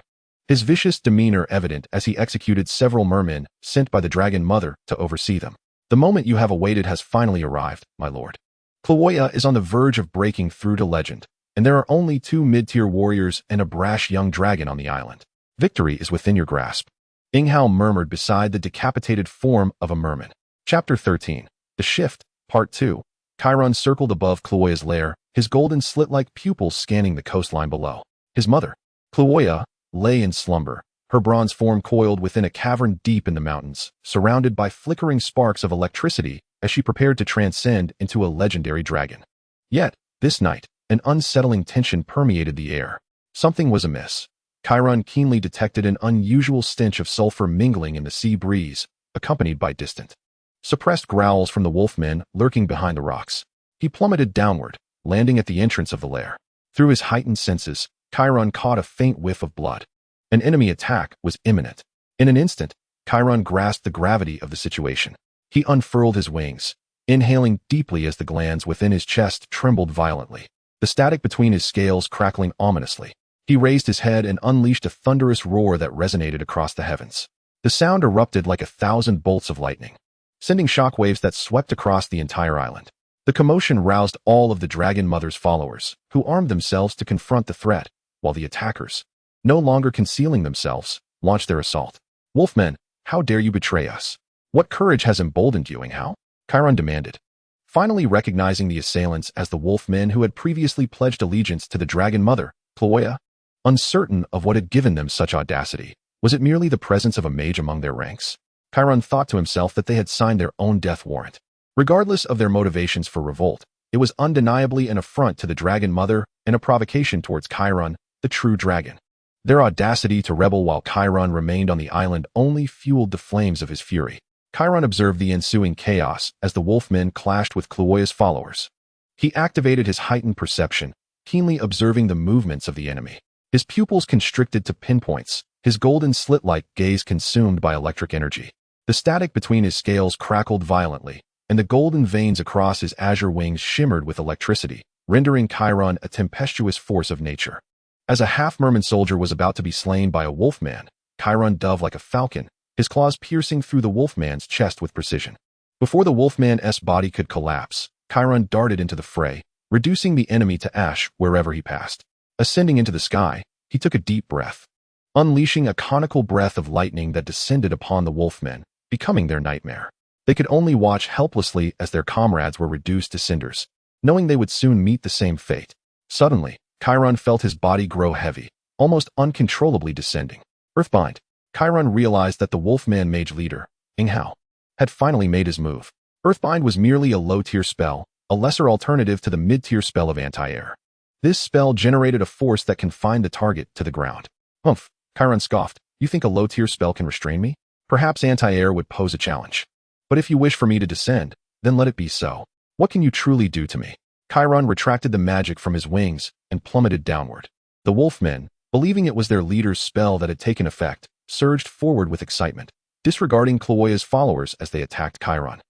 his vicious demeanor evident as he executed several mermen sent by the dragon mother to oversee them. The moment you have awaited has finally arrived, my lord. Kloya is on the verge of breaking through to legend, and there are only 2 mid-tier warriors and a brash young dragon on the island. Victory is within your grasp. Inghao murmured beside the decapitated form of a merman. Chapter 13. The Shift, Part 2. Chiron circled above Kloya's lair, his golden slit-like pupils scanning the coastline below. His mother, Kloya, lay in slumber, her bronze form coiled within a cavern deep in the mountains, surrounded by flickering sparks of electricity as she prepared to transcend into a legendary dragon. Yet, this night, an unsettling tension permeated the air. Something was amiss. Chiron keenly detected an unusual stench of sulfur mingling in the sea breeze, accompanied by distant, suppressed growls from the wolfmen lurking behind the rocks. He plummeted downward, landing at the entrance of the lair. Through his heightened senses, Chiron caught a faint whiff of blood. An enemy attack was imminent. In an instant, Chiron grasped the gravity of the situation. He unfurled his wings, inhaling deeply as the glands within his chest trembled violently, the static between his scales crackling ominously. He raised his head and unleashed a thunderous roar that resonated across the heavens. The sound erupted like 1,000 bolts of lightning, sending shockwaves that swept across the entire island. The commotion roused all of the Dragon Mother's followers, who armed themselves to confront the threat, while the attackers, no longer concealing themselves, launched their assault. Wolfmen, how dare you betray us? What courage has emboldened you, Inghao? Chiron demanded, finally recognizing the assailants as the wolfmen who had previously pledged allegiance to the Dragon Mother, Kloya. Uncertain of what had given them such audacity, was it merely the presence of a mage among their ranks? Chiron thought to himself that they had signed their own death warrant. Regardless of their motivations for revolt, it was undeniably an affront to the Dragon Mother and a provocation towards Chiron, the true dragon. Their audacity to rebel while Chiron remained on the island only fueled the flames of his fury. Chiron observed the ensuing chaos as the wolfmen clashed with Kloya's followers. He activated his heightened perception, keenly observing the movements of the enemy. His pupils constricted to pinpoints, his golden slit-like gaze consumed by electric energy. The static between his scales crackled violently, and the golden veins across his azure wings shimmered with electricity, rendering Chiron a tempestuous force of nature. As a half-merman soldier was about to be slain by a wolfman, Chiron dove like a falcon, his claws piercing through the wolfman's chest with precision. Before the wolfman's body could collapse, Chiron darted into the fray, reducing the enemy to ash wherever he passed. Ascending into the sky, he took a deep breath, unleashing a conical breath of lightning that descended upon the wolfmen, becoming their nightmare. They could only watch helplessly as their comrades were reduced to cinders, knowing they would soon meet the same fate. Suddenly, Chiron felt his body grow heavy, almost uncontrollably descending. Earthbind. Chiron realized that the wolfman mage leader, Inghao, had finally made his move. Earthbind was merely a low-tier spell, a lesser alternative to the mid-tier spell of anti-air. This spell generated a force that confined the target to the ground. Humph, Chiron scoffed. You think a low-tier spell can restrain me? Perhaps anti-air would pose a challenge. But if you wish for me to descend, then let it be so. What can you truly do to me? Chiron retracted the magic from his wings and plummeted downward. The wolfmen, believing it was their leader's spell that had taken effect, surged forward with excitement, disregarding Kloya's followers as they attacked Chiron.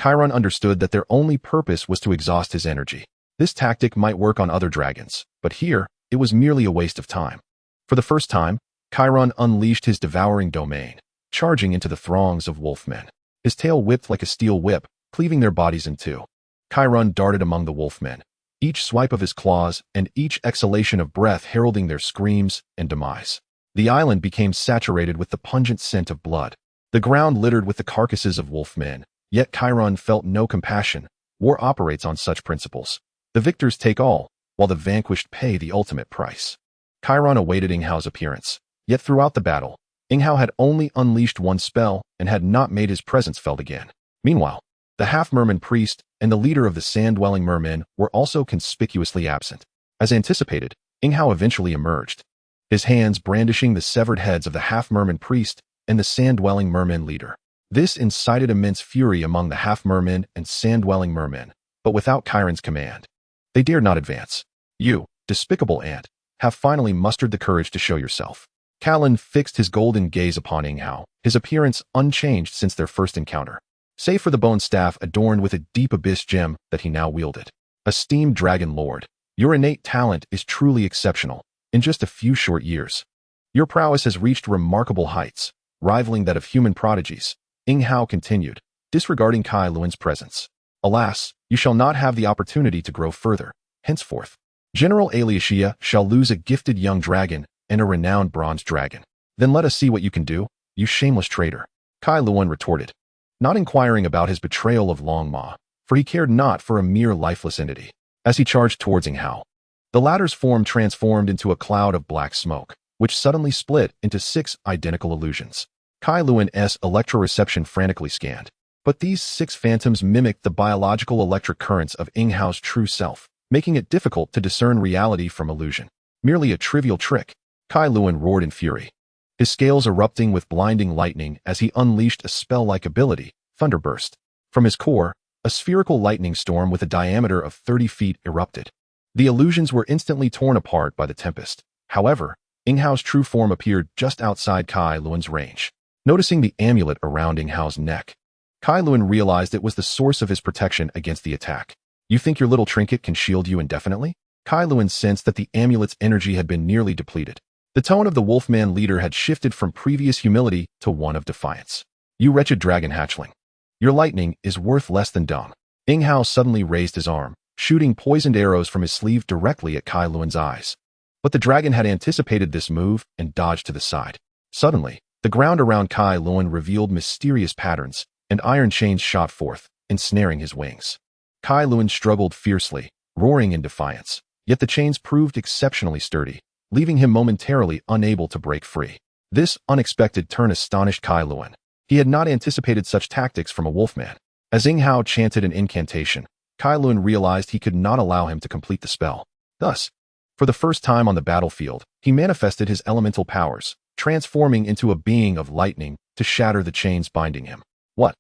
Chiron understood that their only purpose was to exhaust his energy. This tactic might work on other dragons, but here, it was merely a waste of time. For the first time, Chiron unleashed his devouring domain, charging into the throngs of wolfmen. His tail whipped like a steel whip, cleaving their bodies in two. Chiron darted among the wolfmen, each swipe of his claws and each exhalation of breath heralding their screams and demise. The island became saturated with the pungent scent of blood. The ground littered with the carcasses of wolfmen, yet Chiron felt no compassion. War operates on such principles. The victors take all, while the vanquished pay the ultimate price. Chiron awaited Ing Hao's appearance, yet throughout the battle, Ing Hao had only unleashed one spell and had not made his presence felt again. Meanwhile, the half-merman priest and the leader of the sand-dwelling mermen were also conspicuously absent. As anticipated, Ing Hao eventually emerged, his hands brandishing the severed heads of the half-merman priest and the sand-dwelling merman leader. This incited immense fury among the half-merman and sand-dwelling mermen, but without Chiron's command, they dared not advance. You, despicable ant, have finally mustered the courage to show yourself. Callan fixed his golden gaze upon Ing Hao, his appearance unchanged since their first encounter, save for the bone staff adorned with a deep abyss gem that he now wielded. Esteemed Dragon Lord, your innate talent is truly exceptional. In just a few short years, your prowess has reached remarkable heights, rivaling that of human prodigies. Ing Hao continued, disregarding Kai Luan's presence. Alas, you shall not have the opportunity to grow further. Henceforth, General Aliashia shall lose a gifted young dragon and a renowned bronze dragon. Then let us see what you can do, you shameless traitor. Kai Luan retorted, not inquiring about his betrayal of Long Ma, for he cared not for a mere lifeless entity. As he charged towards Ing Hao, the latter's form transformed into a cloud of black smoke, which suddenly split into 6 identical illusions. Kai Luan's electroreception frantically scanned, but these 6 phantoms mimicked the biological electric currents of Ing Hao's true self, making it difficult to discern reality from illusion. Merely a trivial trick. Kai Luan roared in fury, his scales erupting with blinding lightning as he unleashed a spell-like ability, Thunderburst. From his core, a spherical lightning storm with a diameter of 30 feet erupted. The illusions were instantly torn apart by the tempest. However, Ing Hao's true form appeared just outside Kai Luan's range. Noticing the amulet around Ing Hao's neck, Kai Luan realized it was the source of his protection against the attack. You think your little trinket can shield you indefinitely? Kai Luan sensed that the amulet's energy had been nearly depleted. The tone of the wolfman leader had shifted from previous humility to one of defiance. You wretched dragon hatchling. Your lightning is worth less than dung. Ing Hao suddenly raised his arm, shooting poisoned arrows from his sleeve directly at Kai Luan's eyes. But the dragon had anticipated this move and dodged to the side. Suddenly, the ground around Kai Luan revealed mysterious patterns, and iron chains shot forth, ensnaring his wings. Kai Luan struggled fiercely, roaring in defiance, yet the chains proved exceptionally sturdy, leaving him momentarily unable to break free. This unexpected turn astonished Kai Luan. He had not anticipated such tactics from a wolfman. As Ing Hao chanted an incantation, Kai Luan realized he could not allow him to complete the spell. Thus, for the first time on the battlefield, he manifested his elemental powers, transforming into a being of lightning to shatter the chains binding him. What?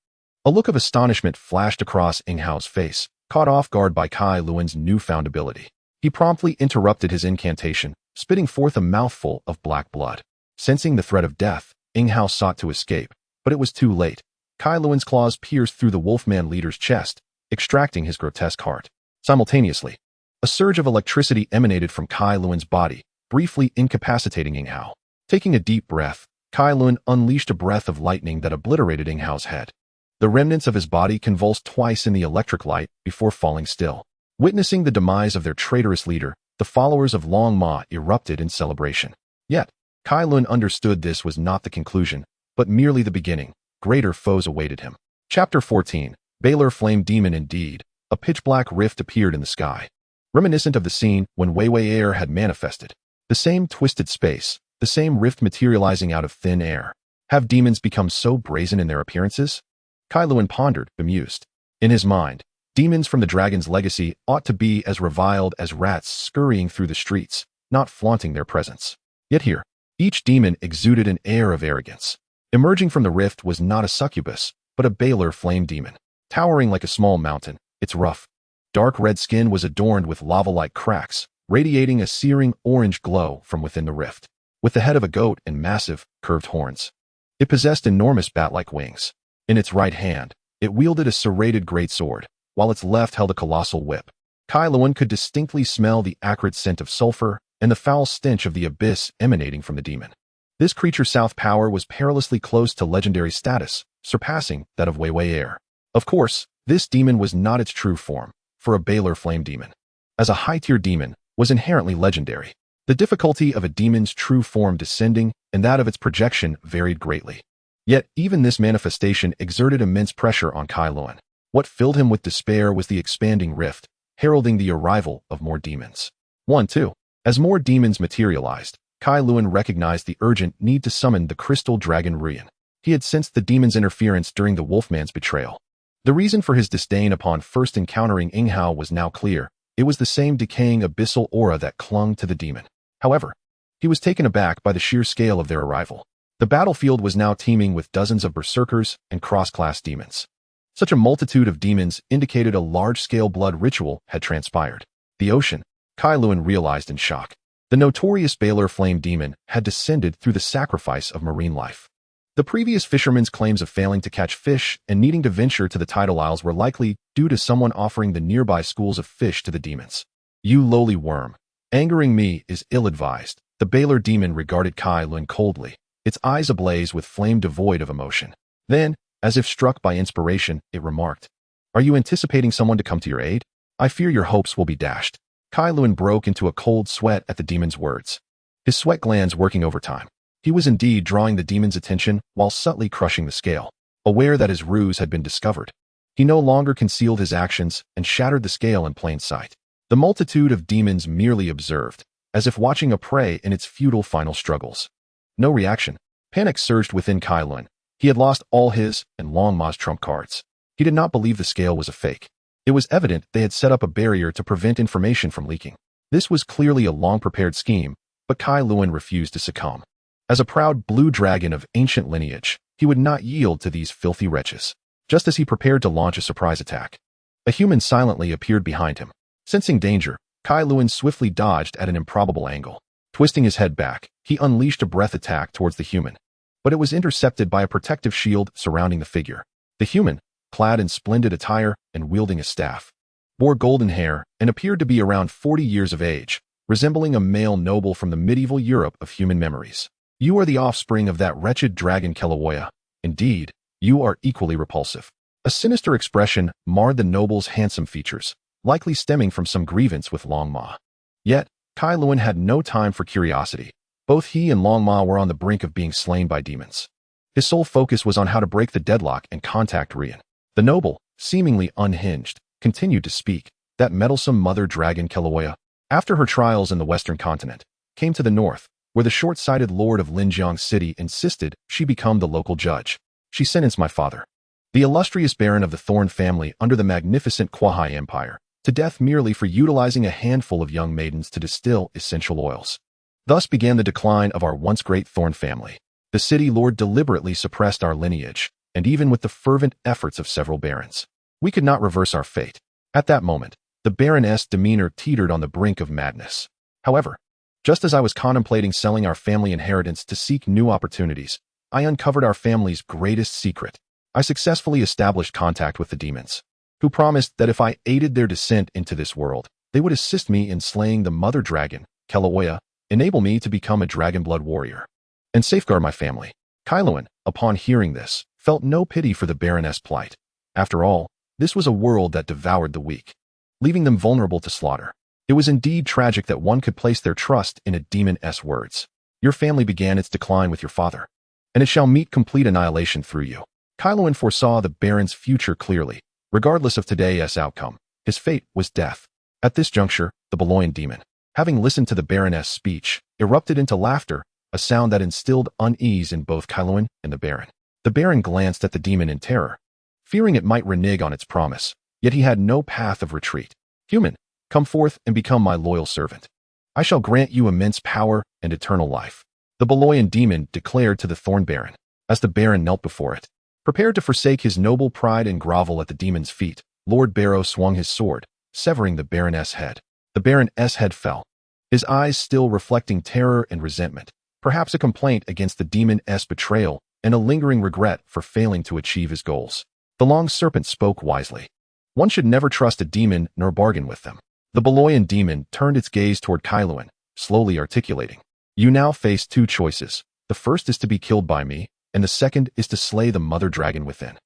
A look of astonishment flashed across Ing Hao's face, caught off guard by Kai Luan's newfound ability. He promptly interrupted his incantation, spitting forth a mouthful of black blood. Sensing the threat of death, Ing Hao sought to escape, but it was too late. Kai Luan's claws pierced through the wolfman leader's chest, extracting his grotesque heart. Simultaneously, a surge of electricity emanated from Kai Luan's body, briefly incapacitating Ing Hao. Taking a deep breath, Kai Luan unleashed a breath of lightning that obliterated Ing Hao's head. The remnants of his body convulsed twice in the electric light before falling still. Witnessing the demise of their traitorous leader, the followers of Long Ma erupted in celebration. Yet, Kai Luan understood this was not the conclusion, but merely the beginning. Greater foes awaited him. Chapter 14. Baylor Flame Demon. Indeed, a pitch-black rift appeared in the sky, reminiscent of the scene when Wei Air had manifested. The same twisted space, the same rift materializing out of thin air. Have demons become so brazen in their appearances? Kai Luan pondered, bemused. In his mind, demons from the dragon's legacy ought to be as reviled as rats scurrying through the streets, not flaunting their presence. Yet here, each demon exuded an air of arrogance. Emerging from the rift was not a succubus, but a Baylor flame demon. Towering like a small mountain, its rough, dark red skin was adorned with lava-like cracks, radiating a searing orange glow from within the rift. With the head of a goat and massive, curved horns, it possessed enormous bat-like wings. In its right hand, it wielded a serrated greatsword, while its left held a colossal whip. Kai Luan could distinctly smell the acrid scent of sulfur and the foul stench of the abyss emanating from the demon. This creature's south power was perilously close to legendary status, surpassing that of Wei Air. Of course, this demon was not its true form, for a Baylor flame demon, as a high-tier demon, was inherently legendary. The difficulty of a demon's true form descending and that of its projection varied greatly. Yet even this manifestation exerted immense pressure on Kairen. What filled him with despair was the expanding rift, heralding the arrival of more demons. 1-2. As more demons materialized, Kairen recognized the urgent need to summon the crystal dragon Reborn. He had sensed the demon's interference during the Wolfman's betrayal. The reason for his disdain upon first encountering Inghao was now clear. It was the same decaying abyssal aura that clung to the demon. However, he was taken aback by the sheer scale of their arrival. The battlefield was now teeming with dozens of berserkers and cross-class demons. Such a multitude of demons indicated a large-scale blood ritual had transpired. The ocean, Kairen realized in shock. The notorious Baylor Flame Demon had descended through the sacrifice of marine life. The previous fisherman's claims of failing to catch fish and needing to venture to the tidal isles were likely due to someone offering the nearby schools of fish to the demons. You lowly worm. Angering me is ill-advised. The Baylor Demon regarded Kairen coldly, its eyes ablaze with flame devoid of emotion. Then, as if struck by inspiration, it remarked, "Are you anticipating someone to come to your aid? I fear your hopes will be dashed." Kairen broke into a cold sweat at the demon's words, his sweat glands working overtime. He was indeed drawing the demon's attention while subtly crushing the scale. Aware that his ruse had been discovered, he no longer concealed his actions and shattered the scale in plain sight. The multitude of demons merely observed, as if watching a prey in its futile final struggles. No reaction. Panic surged within Kairen. He had lost all his and Long Ma's trump cards. He did not believe the scale was a fake. It was evident they had set up a barrier to prevent information from leaking. This was clearly a long-prepared scheme, but Kairen refused to succumb. As a proud blue dragon of ancient lineage, he would not yield to these filthy wretches. Just as he prepared to launch a surprise attack, a human silently appeared behind him. Sensing danger, Kairen swiftly dodged at an improbable angle. Twisting his head back, he unleashed a breath attack towards the human, but it was intercepted by a protective shield surrounding the figure. The human, clad in splendid attire and wielding a staff, wore golden hair and appeared to be around 40 years of age, resembling a male noble from the medieval Europe of human memories. "You are the offspring of that wretched dragon Kilauea. Indeed, you are equally repulsive." A sinister expression marred the noble's handsome features, likely stemming from some grievance with Long Ma. Yet, Kairen had no time for curiosity. Both he and Long Ma were on the brink of being slain by demons. His sole focus was on how to break the deadlock and contact Reborn. The noble, seemingly unhinged, continued to speak. That meddlesome mother dragon Kilauea, after her trials in the western continent, came to the north, where the short-sighted lord of Linjiang City insisted she become the local judge. She sentenced my father, the illustrious baron of the Thorn family under the magnificent Kwahai Empire, to death merely for utilizing a handful of young maidens to distill essential oils. Thus began the decline of our once great Thorn family. The city lord deliberately suppressed our lineage, and even with the fervent efforts of several barons, we could not reverse our fate. At that moment, the baroness' demeanor teetered on the brink of madness. However, just as I was contemplating selling our family inheritance to seek new opportunities, I uncovered our family's greatest secret. I successfully established contact with the demons, who promised that if I aided their descent into this world, they would assist me in slaying the mother dragon, Kilauea, enable me to become a dragon blood warrior, and safeguard my family. Kairen, upon hearing this, felt no pity for the baroness' plight. After all, this was a world that devoured the weak, leaving them vulnerable to slaughter. It was indeed tragic that one could place their trust in a demon's words. Your family began its decline with your father, and it shall meet complete annihilation through you. Kairen foresaw the baron's future clearly. Regardless of today's outcome, his fate was death. At this juncture, the Beloyan demon, having listened to the baroness' speech, erupted into laughter, a sound that instilled unease in both Kairen and the baron. The baron glanced at the demon in terror, fearing it might renege on its promise, yet he had no path of retreat. "Human, come forth and become my loyal servant. I shall grant you immense power and eternal life," the Beloyan demon declared to the Thorn Baron. As the baron knelt before it, prepared to forsake his noble pride and grovel at the demon's feet, Lord Barrow swung his sword, severing the baroness' head. The baroness' head fell, his eyes still reflecting terror and resentment, perhaps a complaint against the demon's betrayal and a lingering regret for failing to achieve his goals. The long serpent spoke wisely. One should never trust a demon nor bargain with them. The Beloyan demon turned its gaze toward Kairen, slowly articulating, "You now face two choices. The first is to be killed by me, and the second is to slay the mother dragon within.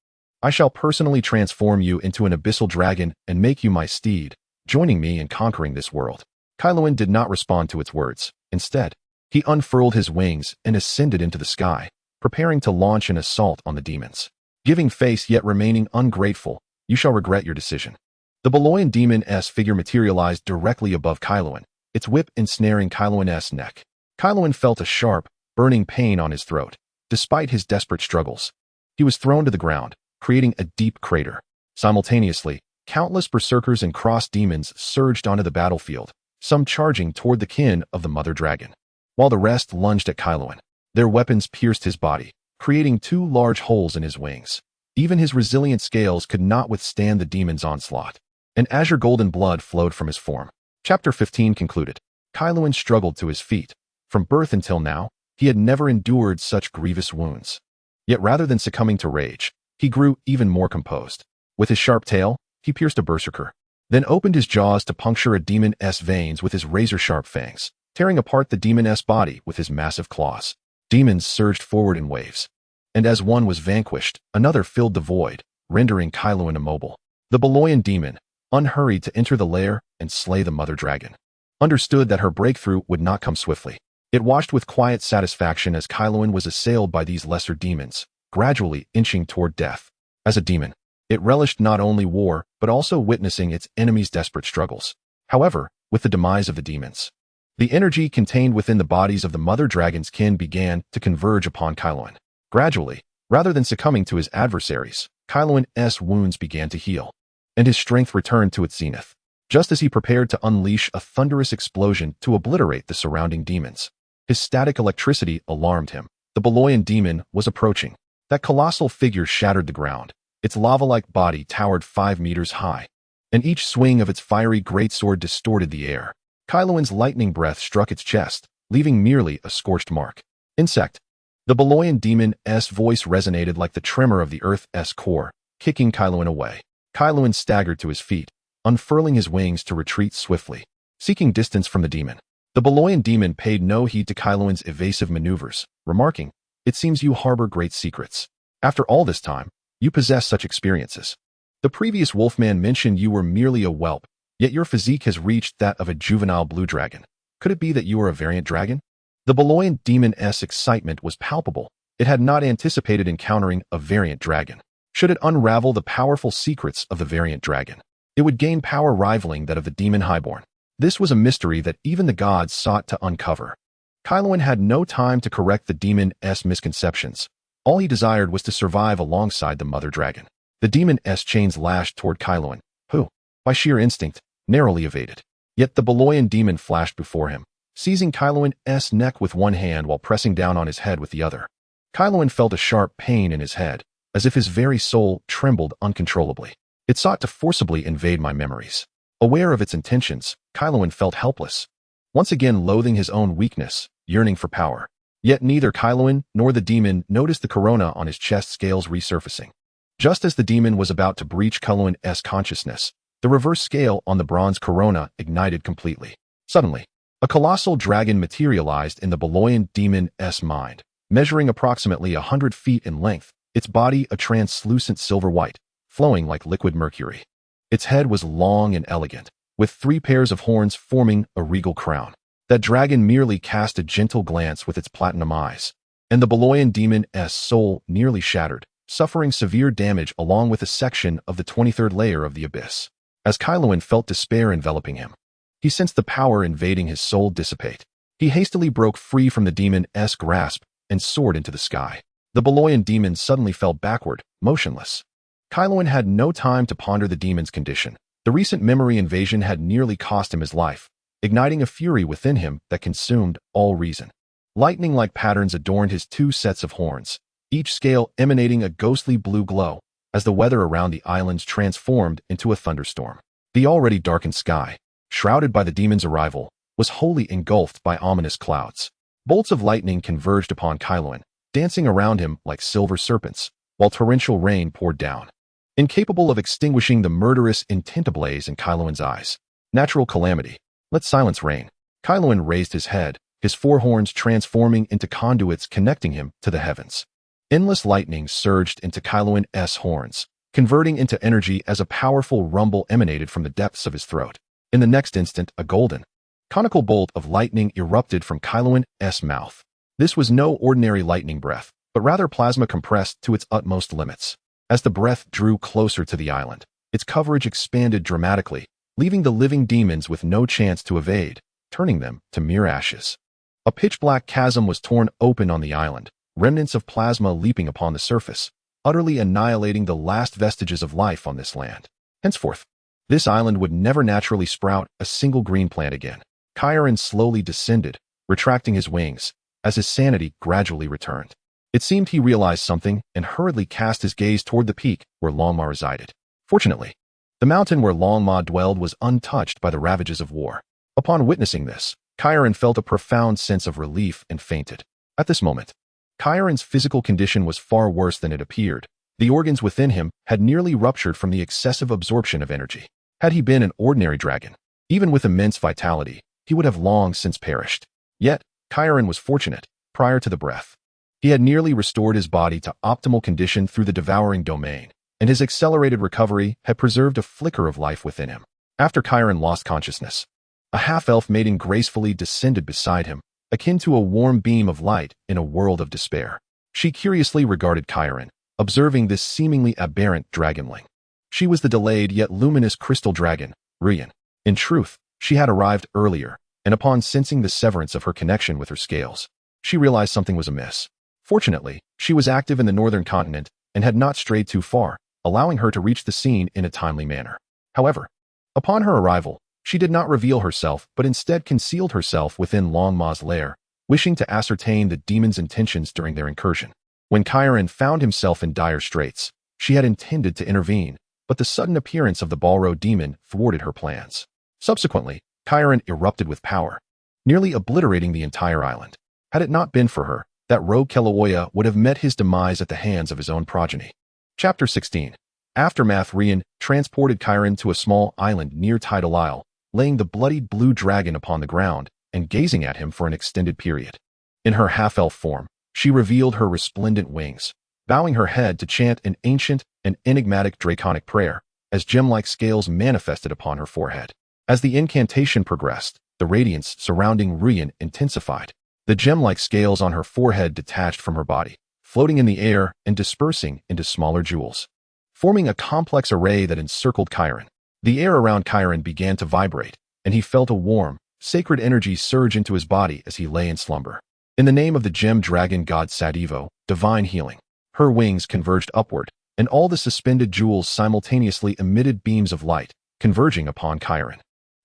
I shall personally transform you into an abyssal dragon and make you my steed, joining me in conquering this world." Kairen did not respond to its words. Instead, he unfurled his wings and ascended into the sky. preparing to launch an assault on the demons. Giving face yet remaining ungrateful, you shall regret your decision. The Baloyan demon-s figure materialized directly above Kailuan, its whip ensnaring Kailuan-s neck. Kailuan felt a sharp, burning pain on his throat. Despite his desperate struggles, he was thrown to the ground, creating a deep crater. Simultaneously, countless berserkers and cross-demons surged onto the battlefield, some charging toward the kin of the mother dragon, while the rest lunged at Kailuan. Their weapons pierced his body, creating 2 large holes in his wings. Even his resilient scales could not withstand the demon's onslaught. An azure golden blood flowed from his form. Chapter 15 concluded. Kailuan struggled to his feet. From birth until now, he had never endured such grievous wounds. Yet rather than succumbing to rage, he grew even more composed. With his sharp tail, he pierced a berserker, then opened his jaws to puncture a demon-s veins with his razor-sharp fangs, tearing apart the demon-s body with his massive claws. Demons surged forward in waves, and as one was vanquished, another filled the void, rendering Kailuan immobile. The Baloyan demon, unhurried to enter the lair and slay the mother dragon, understood that her breakthrough would not come swiftly. It watched with quiet satisfaction as Kailuan was assailed by these lesser demons, gradually inching toward death. As a demon, it relished not only war, but also witnessing its enemies' desperate struggles. However, with the demise of the demons, the energy contained within the bodies of the mother dragon's kin began to converge upon Kailuan. Gradually, rather than succumbing to his adversaries, Kailuan's wounds began to heal, and his strength returned to its zenith. Just as he prepared to unleash a thunderous explosion to obliterate the surrounding demons, his static electricity alarmed him. The Baloyan demon was approaching. That colossal figure shattered the ground. Its lava-like body towered 5 meters high, and each swing of its fiery greatsword distorted the air. Kailuan's lightning breath struck its chest, leaving merely a scorched mark. Insect. The Baloyan demon's voice resonated like the tremor of the Earth's core, kicking Kailuan away. Kailuan staggered to his feet, unfurling his wings to retreat swiftly, seeking distance from the demon. The Baloyan demon paid no heed to Kailuan's evasive maneuvers, remarking, "It seems you harbor great secrets. After all this time, you possess such experiences. The previous wolfman mentioned you were merely a whelp, yet your physique has reached that of a juvenile blue dragon. Could it be that you are a variant dragon?" The Baloyan demon's excitement was palpable. It had not anticipated encountering a variant dragon. Should it unravel the powerful secrets of the variant dragon, it would gain power rivaling that of the demon highborn. This was a mystery that even the gods sought to uncover. Kailuan had no time to correct the demon's misconceptions. All he desired was to survive alongside the mother dragon. The demon's chains lashed toward Kailuan, who, by sheer instinct, narrowly evaded. Yet the Baloyan demon flashed before him, seizing Kailuan's neck with one hand while pressing down on his head with the other. Kailuan felt a sharp pain in his head, as if his very soul trembled uncontrollably. It sought to forcibly invade my memories. Aware of its intentions, Kailuan felt helpless, once again loathing his own weakness, yearning for power. Yet neither Kailuan nor the demon noticed the corona on his chest scales resurfacing. Just as the demon was about to breach Kailuan's consciousness, the reverse scale on the bronze corona ignited completely. Suddenly, a colossal dragon materialized in the Baloyan demon's mind, measuring approximately 100 feet in length, its body a translucent silver white, flowing like liquid mercury. Its head was long and elegant, with 3 pairs of horns forming a regal crown. That dragon merely cast a gentle glance with its platinum eyes, and the Baloyan demon's soul nearly shattered, suffering severe damage along with a section of the 23rd layer of the abyss. As Kailuan felt despair enveloping him, he sensed the power invading his soul dissipate. He hastily broke free from the demon's grasp and soared into the sky. The Baloyan demon suddenly fell backward, motionless. Kailuan had no time to ponder the demon's condition. The recent memory invasion had nearly cost him his life, igniting a fury within him that consumed all reason. Lightning-like patterns adorned his 2 sets of horns, each scale emanating a ghostly blue glow, as the weather around the islands transformed into a thunderstorm. The already darkened sky, shrouded by the demon's arrival, was wholly engulfed by ominous clouds. Bolts of lightning converged upon Kailuan, dancing around him like silver serpents, while torrential rain poured down, incapable of extinguishing the murderous intent ablaze in Kailuan's eyes. Natural calamity. Let silence reign. Kailuan raised his head, his 4 horns transforming into conduits connecting him to the heavens. Endless lightning surged into Kailuan's horns, converting into energy as a powerful rumble emanated from the depths of his throat. In the next instant, a golden, conical bolt of lightning erupted from Kailuan's mouth. This was no ordinary lightning breath. but rather plasma compressed to its utmost limits. As the breath drew closer to the island, its coverage expanded dramatically, leaving the living demons with no chance to evade, turning them to mere ashes. A pitch-black chasm was torn open on the island, remnants of plasma leaping upon the surface, utterly annihilating the last vestiges of life on this land. Henceforth, this island would never naturally sprout a single green plant again. Kairen slowly descended, retracting his wings, as his sanity gradually returned. It seemed he realized something and hurriedly cast his gaze toward the peak where Longma resided. Fortunately, the mountain where Longma dwelled was untouched by the ravages of war. Upon witnessing this, Kairen felt a profound sense of relief and fainted. At this moment, Kairen's physical condition was far worse than it appeared. The organs within him had nearly ruptured from the excessive absorption of energy. Had he been an ordinary dragon, even with immense vitality, he would have long since perished. Yet, Kairen was fortunate. Prior to the breath, he had nearly restored his body to optimal condition through the devouring domain, and his accelerated recovery had preserved a flicker of life within him. After Kairen lost consciousness, a half-elf maiden gracefully descended beside him, akin to a warm beam of light in a world of despair. She curiously regarded Kairen, observing this seemingly aberrant dragonling. She was the delayed yet luminous crystal dragon, Reborn. In truth, she had arrived earlier, and upon sensing the severance of her connection with her scales, she realized something was amiss. Fortunately, she was active in the northern continent and had not strayed too far, allowing her to reach the scene in a timely manner. However, upon her arrival, she did not reveal herself but instead concealed herself within Longma's lair, wishing to ascertain the demon's intentions during their incursion. When Kairen found himself in dire straits, she had intended to intervene, but the sudden appearance of the Balro demon thwarted her plans. Subsequently, Kairen erupted with power, nearly obliterating the entire island. Had it not been for her, that rogue Kilauea would have met his demise at the hands of his own progeny. Chapter 16. Aftermath. Reborn transported Kairen to a small island near Tidal Isle, laying the bloodied blue dragon upon the ground and gazing at him for an extended period. In her half-elf form, she revealed her resplendent wings, bowing her head to chant an ancient and enigmatic draconic prayer, as gem-like scales manifested upon her forehead. As the incantation progressed, the radiance surrounding Reborn intensified. The gem-like scales on her forehead detached from her body, floating in the air and dispersing into smaller jewels, forming a complex array that encircled Kairen. The air around Kairen began to vibrate, and he felt a warm, sacred energy surge into his body as he lay in slumber. In the name of the gem dragon god Sadivo, divine healing, her wings converged upward, and all the suspended jewels simultaneously emitted beams of light, converging upon Kairen.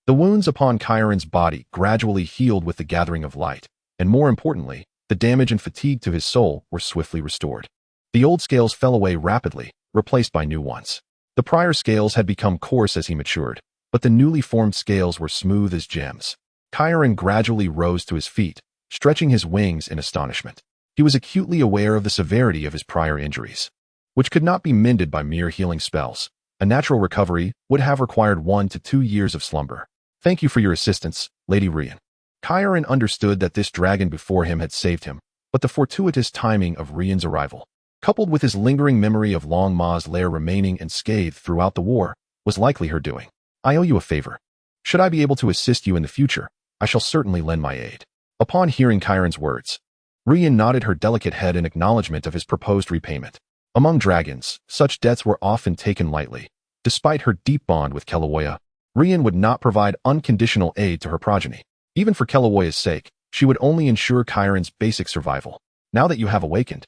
The wounds upon Kairen's body gradually healed with the gathering of light, and more importantly, the damage and fatigue to his soul were swiftly restored. The old scales fell away rapidly, replaced by new ones. The prior scales had become coarse as he matured, but the newly formed scales were smooth as gems. Kairen gradually rose to his feet, stretching his wings in astonishment. He was acutely aware of the severity of his prior injuries, which could not be mended by mere healing spells. A natural recovery would have required 1 to 2 years of slumber. Thank you for your assistance, Lady Reborn. Kairen understood that this dragon before him had saved him, but the fortuitous timing of Reborn's arrival, coupled with his lingering memory of Longma's lair remaining unscathed throughout the war, was likely her doing. I owe you a favor. Should I be able to assist you in the future, I shall certainly lend my aid. Upon hearing Kairen's words, Reborn nodded her delicate head in acknowledgement of his proposed repayment. Among dragons, such debts were often taken lightly. Despite her deep bond with Kilauea, Reborn would not provide unconditional aid to her progeny. Even for Kilauea's sake, she would only ensure Kairen's basic survival. Now that you have awakened,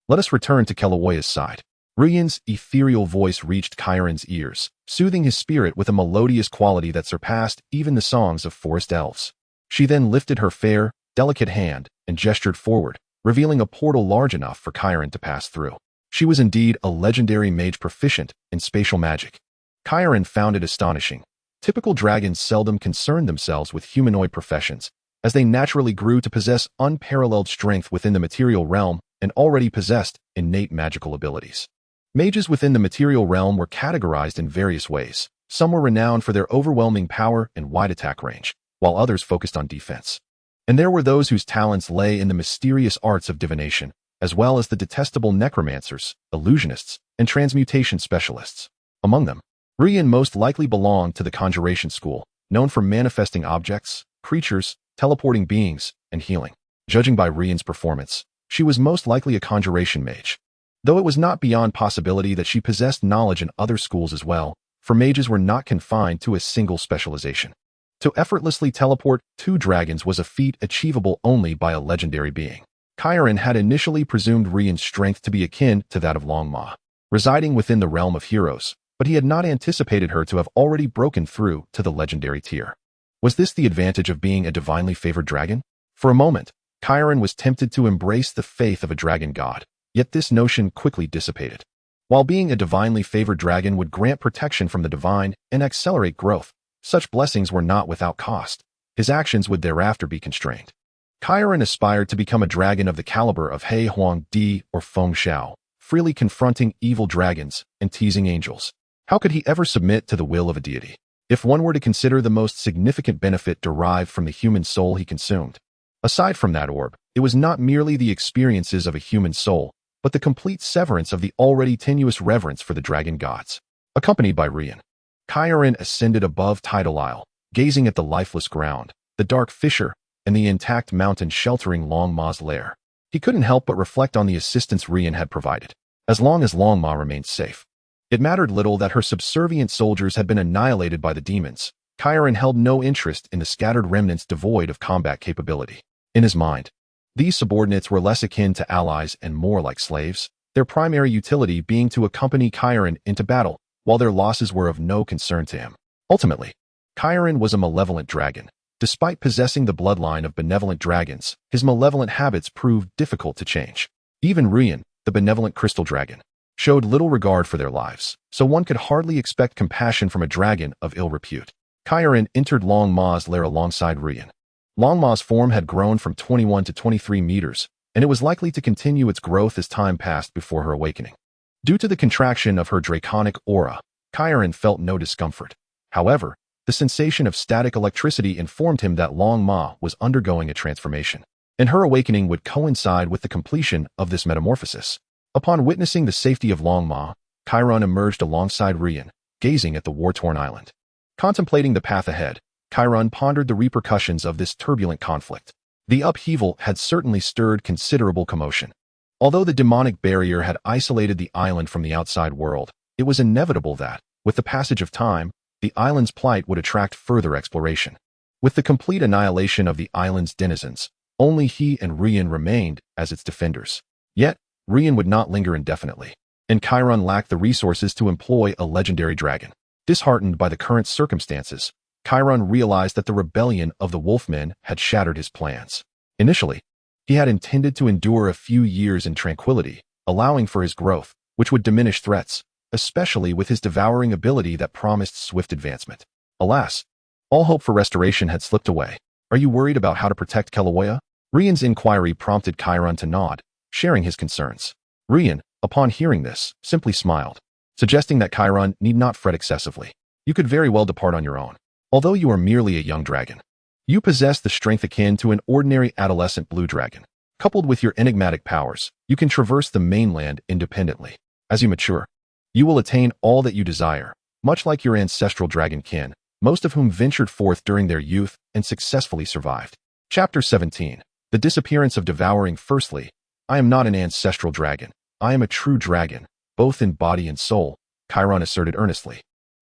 let us return to Kilauea's side. Reborn's ethereal voice reached Kairen's ears, soothing his spirit with a melodious quality that surpassed even the songs of forest elves. She then lifted her fair, delicate hand and gestured forward, revealing a portal large enough for Kairen to pass through. She was indeed a legendary mage proficient in spatial magic. Kairen found it astonishing. Typical dragons seldom concerned themselves with humanoid professions, as they naturally grew to possess unparalleled strength within the material realm and already possessed innate magical abilities. Mages within the material realm were categorized in various ways. Some were renowned for their overwhelming power and wide attack range, while others focused on defense. And there were those whose talents lay in the mysterious arts of divination, as well as the detestable necromancers, illusionists, and transmutation specialists. Among them, Reborn most likely belonged to the conjuration school, known for manifesting objects, creatures, teleporting beings, and healing. Judging by Reborn's performance, She was most likely a conjuration mage. Though it was not beyond possibility that she possessed knowledge in other schools as well, for mages were not confined to a single specialization. To effortlessly teleport 2 dragons was a feat achievable only by a legendary being. Kairen had initially presumed Rian's strength to be akin to that of Long Ma, residing within the realm of heroes, but he had not anticipated her to have already broken through to the legendary tier. Was this the advantage of being a divinely favored dragon? For a moment, Kairen was tempted to embrace the faith of a dragon god, yet this notion quickly dissipated. While being a divinely favored dragon would grant protection from the divine and accelerate growth, such blessings were not without cost. His actions would thereafter be constrained. Kairen aspired to become a dragon of the caliber of He Huang Di or Feng Xiao, freely confronting evil dragons and teasing angels. How could he ever submit to the will of a deity? If one were to consider the most significant benefit derived from the human soul he consumed. Aside from that orb, it was not merely the experiences of a human soul, but the complete severance of the already tenuous reverence for the dragon gods. Accompanied by Rian, Kairen ascended above Tidal Isle, gazing at the lifeless ground, the dark fissure, and the intact mountain sheltering Long Ma's lair. He couldn't help but reflect on the assistance Rian had provided. As long as Long Ma remained safe, it mattered little that her subservient soldiers had been annihilated by the demons. Kairen held no interest in the scattered remnants devoid of combat capability. In his mind, these subordinates were less akin to allies and more like slaves, their primary utility being to accompany Kairen into battle, while their losses were of no concern to him. Ultimately, Kairen was a malevolent dragon. Despite possessing the bloodline of benevolent dragons, his malevolent habits proved difficult to change. Even Rian, the benevolent crystal dragon, showed little regard for their lives, so one could hardly expect compassion from a dragon of ill repute. Kairen entered Long Ma's lair alongside Rian. Long Ma's form had grown from 21 to 23 meters, and it was likely to continue its growth as time passed before her awakening. Due to the contraction of her draconic aura, Kairen felt no discomfort. However, the sensation of static electricity informed him that Long Ma was undergoing a transformation, and her awakening would coincide with the completion of this metamorphosis. Upon witnessing the safety of Long Ma, Kairen emerged alongside Rian, gazing at the war-torn island. Contemplating the path ahead, Kairen pondered the repercussions of this turbulent conflict. The upheaval had certainly stirred considerable commotion. Although the demonic barrier had isolated the island from the outside world, it was inevitable that, with the passage of time, the island's plight would attract further exploration. With the complete annihilation of the island's denizens, only he and Rian remained as its defenders. Yet, Rian would not linger indefinitely, and Kairen lacked the resources to employ a legendary dragon. Disheartened by the current circumstances, Kairen realized that the rebellion of the Wolfmen had shattered his plans. Initially, he had intended to endure a few years in tranquility, allowing for his growth, which would diminish threats, especially with his devouring ability that promised swift advancement. Alas, all hope for restoration had slipped away. Are you worried about how to protect Kilauea? Rian's inquiry prompted Kairen to nod, sharing his concerns. Rian, upon hearing this, simply smiled, suggesting that Kairen need not fret excessively. You could very well depart on your own. Although you are merely a young dragon, you possess the strength akin to an ordinary adolescent blue dragon. Coupled with your enigmatic powers, you can traverse the mainland independently. As you mature, you will attain all that you desire, much like your ancestral dragon kin, most of whom ventured forth during their youth and successfully survived. Chapter 17. The Disappearance of Devouring. Firstly, I am not an ancestral dragon. I am a true dragon, both in body and soul, Kairen asserted earnestly,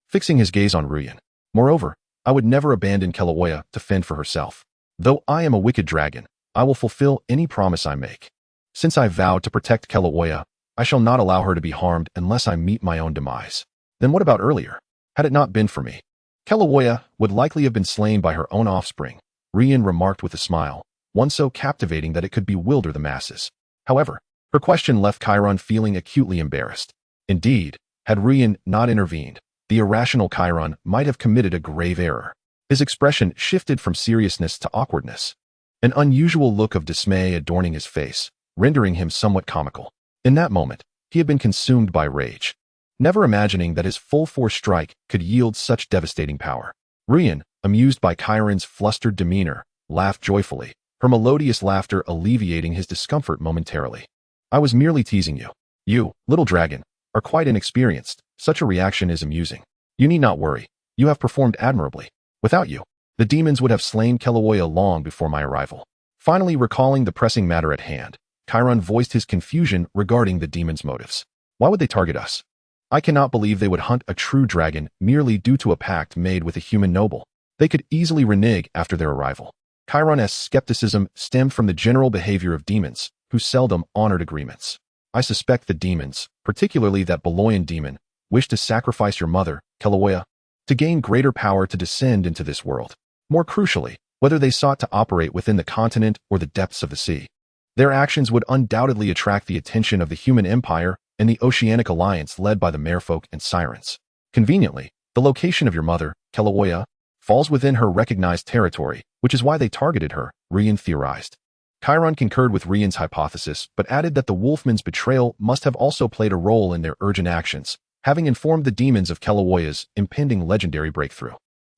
fixing his gaze on Rian. Moreover, I would never abandon Kilauea to fend for herself. Though I am a wicked dragon, I will fulfill any promise I make. Since I vowed to protect Kilauea, I shall not allow her to be harmed unless I meet my own demise. Then what about earlier? Had it not been for me, Kilauea would likely have been slain by her own offspring, Rian remarked with a smile, one so captivating that it could bewilder the masses. However, her question left Kairen feeling acutely embarrassed. Indeed, had Rian not intervened, the irrational Kairen might have committed a grave error. His expression shifted from seriousness to awkwardness, an unusual look of dismay adorning his face, rendering him somewhat comical. In that moment, he had been consumed by rage, never imagining that his full-force strike could yield such devastating power. Rian, amused by Kairen's flustered demeanor, laughed joyfully, her melodious laughter alleviating his discomfort momentarily. I was merely teasing you. You, little dragon, are quite inexperienced. Such a reaction is amusing. You need not worry. You have performed admirably. Without you, the demons would have slain Kilauea long before my arrival. Finally recalling the pressing matter at hand, Chiron voiced his confusion regarding the demon's motives. Why would they target us? I cannot believe they would hunt a true dragon merely due to a pact made with a human noble. They could easily renege after their arrival. Chiron's skepticism stemmed from the general behavior of demons, who seldom honored agreements. I suspect the demons, particularly that Beloyan demon, wish to sacrifice your mother, Kilauea, to gain greater power to descend into this world. More crucially, whether they sought to operate within the continent or the depths of the sea. Their actions would undoubtedly attract the attention of the human empire and the oceanic alliance led by the merfolk and sirens. Conveniently, the location of your mother, Kilauea, falls within her recognized territory, which is why they targeted her, Rian theorized. Chiron concurred with Rian's hypothesis, but added that the wolfman's betrayal must have also played a role in their urgent actions, having informed the demons of Kilauea's impending legendary breakthrough.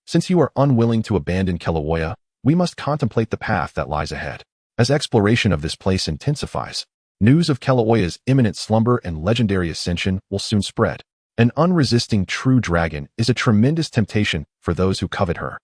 Since you are unwilling to abandon Kilauea, we must contemplate the path that lies ahead. As exploration of this place intensifies, news of Kilauea's imminent slumber and legendary ascension will soon spread. An unresisting true dragon is a tremendous temptation for those who covet her.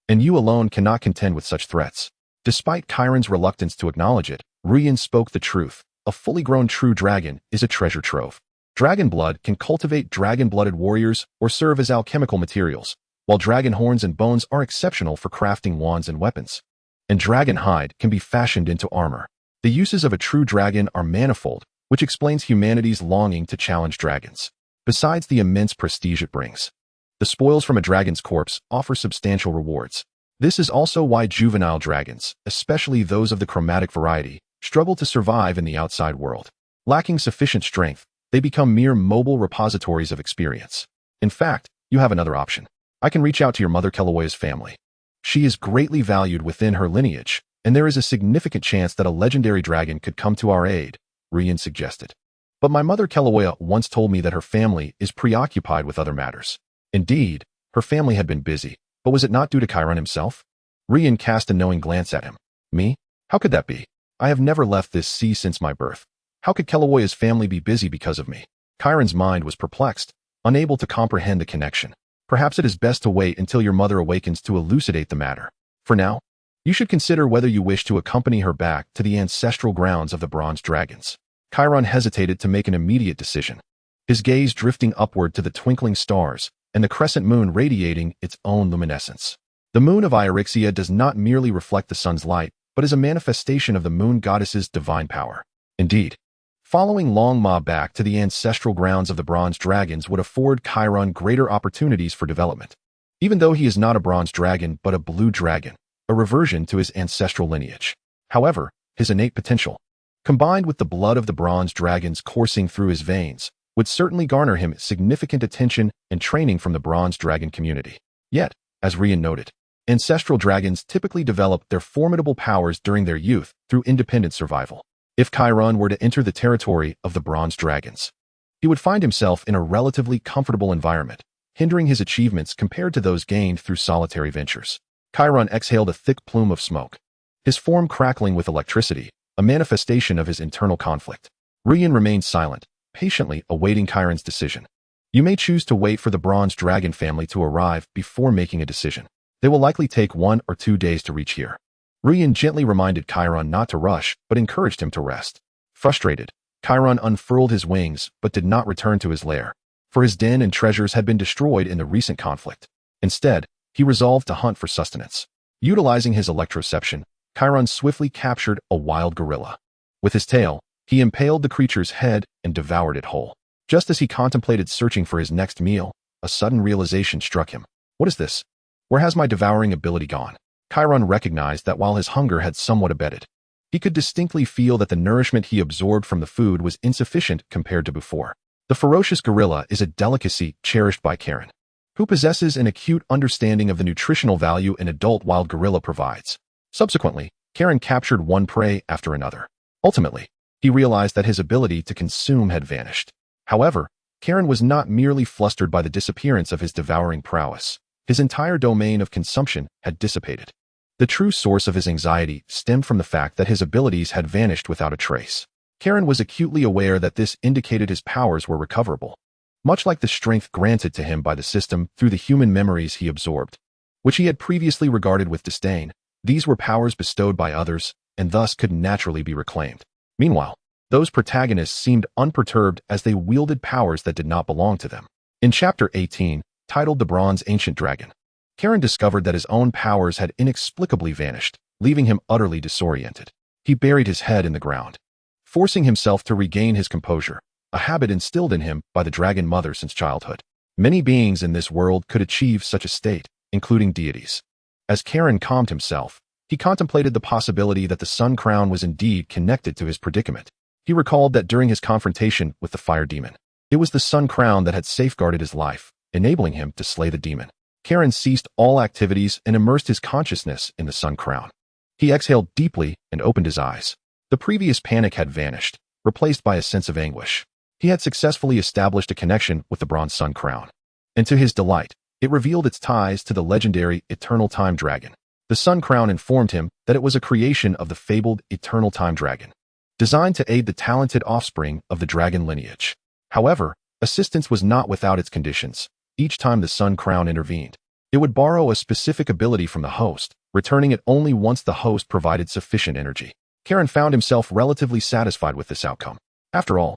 And you alone cannot contend with such threats. Despite Chiron's reluctance to acknowledge it, Rian spoke the truth. A fully grown true dragon is a treasure trove. Dragon blood can cultivate dragon-blooded warriors or serve as alchemical materials, while dragon horns and bones are exceptional for crafting wands and weapons. And dragon hide can be fashioned into armor. The uses of a true dragon are manifold, which explains humanity's longing to challenge dragons. Besides the immense prestige it brings, the spoils from a dragon's corpse offer substantial rewards. This is also why juvenile dragons, especially those of the chromatic variety, struggle to survive in the outside world. Lacking sufficient strength, they become mere mobile repositories of experience. In fact, you have another option. I can reach out to your mother Kilauea's family. She is greatly valued within her lineage, and there is a significant chance that a legendary dragon could come to our aid, Rian suggested. But my mother Kilauea once told me that her family is preoccupied with other matters. Indeed, her family had been busy, but was it not due to Chiron himself? Rian cast a knowing glance at him. Me? How could that be? I have never left this sea since my birth. How could Kilauea's family be busy because of me? Chiron's mind was perplexed, unable to comprehend the connection. Perhaps it is best to wait until your mother awakens to elucidate the matter. For now, you should consider whether you wish to accompany her back to the ancestral grounds of the bronze dragons. Chiron hesitated to make an immediate decision, his gaze drifting upward to the twinkling stars and the crescent moon radiating its own luminescence. The moon of Irixia does not merely reflect the sun's light, but is a manifestation of the moon goddess's divine power. Indeed, following Longma back to the ancestral grounds of the bronze dragons would afford Chiron greater opportunities for development. Even though he is not a bronze dragon but a blue dragon, a reversion to his ancestral lineage. However, his innate potential, combined with the blood of the bronze dragons coursing through his veins, would certainly garner him significant attention and training from the bronze dragon community. Yet, as Rian noted, ancestral dragons typically develop their formidable powers during their youth through independent survival. If Chiron were to enter the territory of the bronze dragons, he would find himself in a relatively comfortable environment, hindering his achievements compared to those gained through solitary ventures. Chiron exhaled a thick plume of smoke, his form crackling with electricity, a manifestation of his internal conflict. Rian remained silent, patiently awaiting Chiron's decision. You may choose to wait for the bronze dragon family to arrive before making a decision. They will likely take 1 or 2 days to reach here. Rian gently reminded Chiron not to rush, but encouraged him to rest. Frustrated, Chiron unfurled his wings, but did not return to his lair, for his den and treasures had been destroyed in the recent conflict. Instead, he resolved to hunt for sustenance. Utilizing his electroception, Chiron swiftly captured a wild gorilla. With his tail, he impaled the creature's head and devoured it whole. Just as he contemplated searching for his next meal, a sudden realization struck him. What is this? Where has my devouring ability gone? Chiron recognized that while his hunger had somewhat abated, he could distinctly feel that the nourishment he absorbed from the food was insufficient compared to before. The ferocious gorilla is a delicacy cherished by Karen, who possesses an acute understanding of the nutritional value an adult wild gorilla provides. Subsequently, Karen captured one prey after another. Ultimately, he realized that his ability to consume had vanished. However, Karen was not merely flustered by the disappearance of his devouring prowess. His entire domain of consumption had dissipated. The true source of his anxiety stemmed from the fact that his abilities had vanished without a trace. Karen was acutely aware that this indicated his powers were recoverable, much like the strength granted to him by the system through the human memories he absorbed, which he had previously regarded with disdain. These were powers bestowed by others, and thus could naturally be reclaimed. Meanwhile, Those protagonists seemed unperturbed as they wielded powers that did not belong to them. In Chapter 18, titled The Bronze Ancient Dragon, Karen discovered that his own powers had inexplicably vanished, leaving him utterly disoriented. He buried his head in the ground, forcing himself to regain his composure, a habit instilled in him by the Dragon Mother since childhood. Many beings in this world could achieve such a state, including deities. As Karen calmed himself, he contemplated the possibility that the Sun Crown was indeed connected to his predicament. He recalled that during his confrontation with the fire demon, it was the Sun Crown that had safeguarded his life, enabling him to slay the demon. Karen ceased all activities and immersed his consciousness in the Sun Crown. He exhaled deeply and opened his eyes. The previous panic had vanished, replaced by a sense of anguish. He had successfully established a connection with the Bronze Sun Crown, and to his delight, it revealed its ties to the legendary Eternal Time Dragon. The Sun Crown informed him that it was a creation of the fabled Eternal Time Dragon, designed to aid the talented offspring of the dragon lineage. However, assistance was not without its conditions. Each time the Sun Crown intervened, it would borrow a specific ability from the host, returning it only once the host provided sufficient energy. Karen found himself relatively satisfied with this outcome. After all,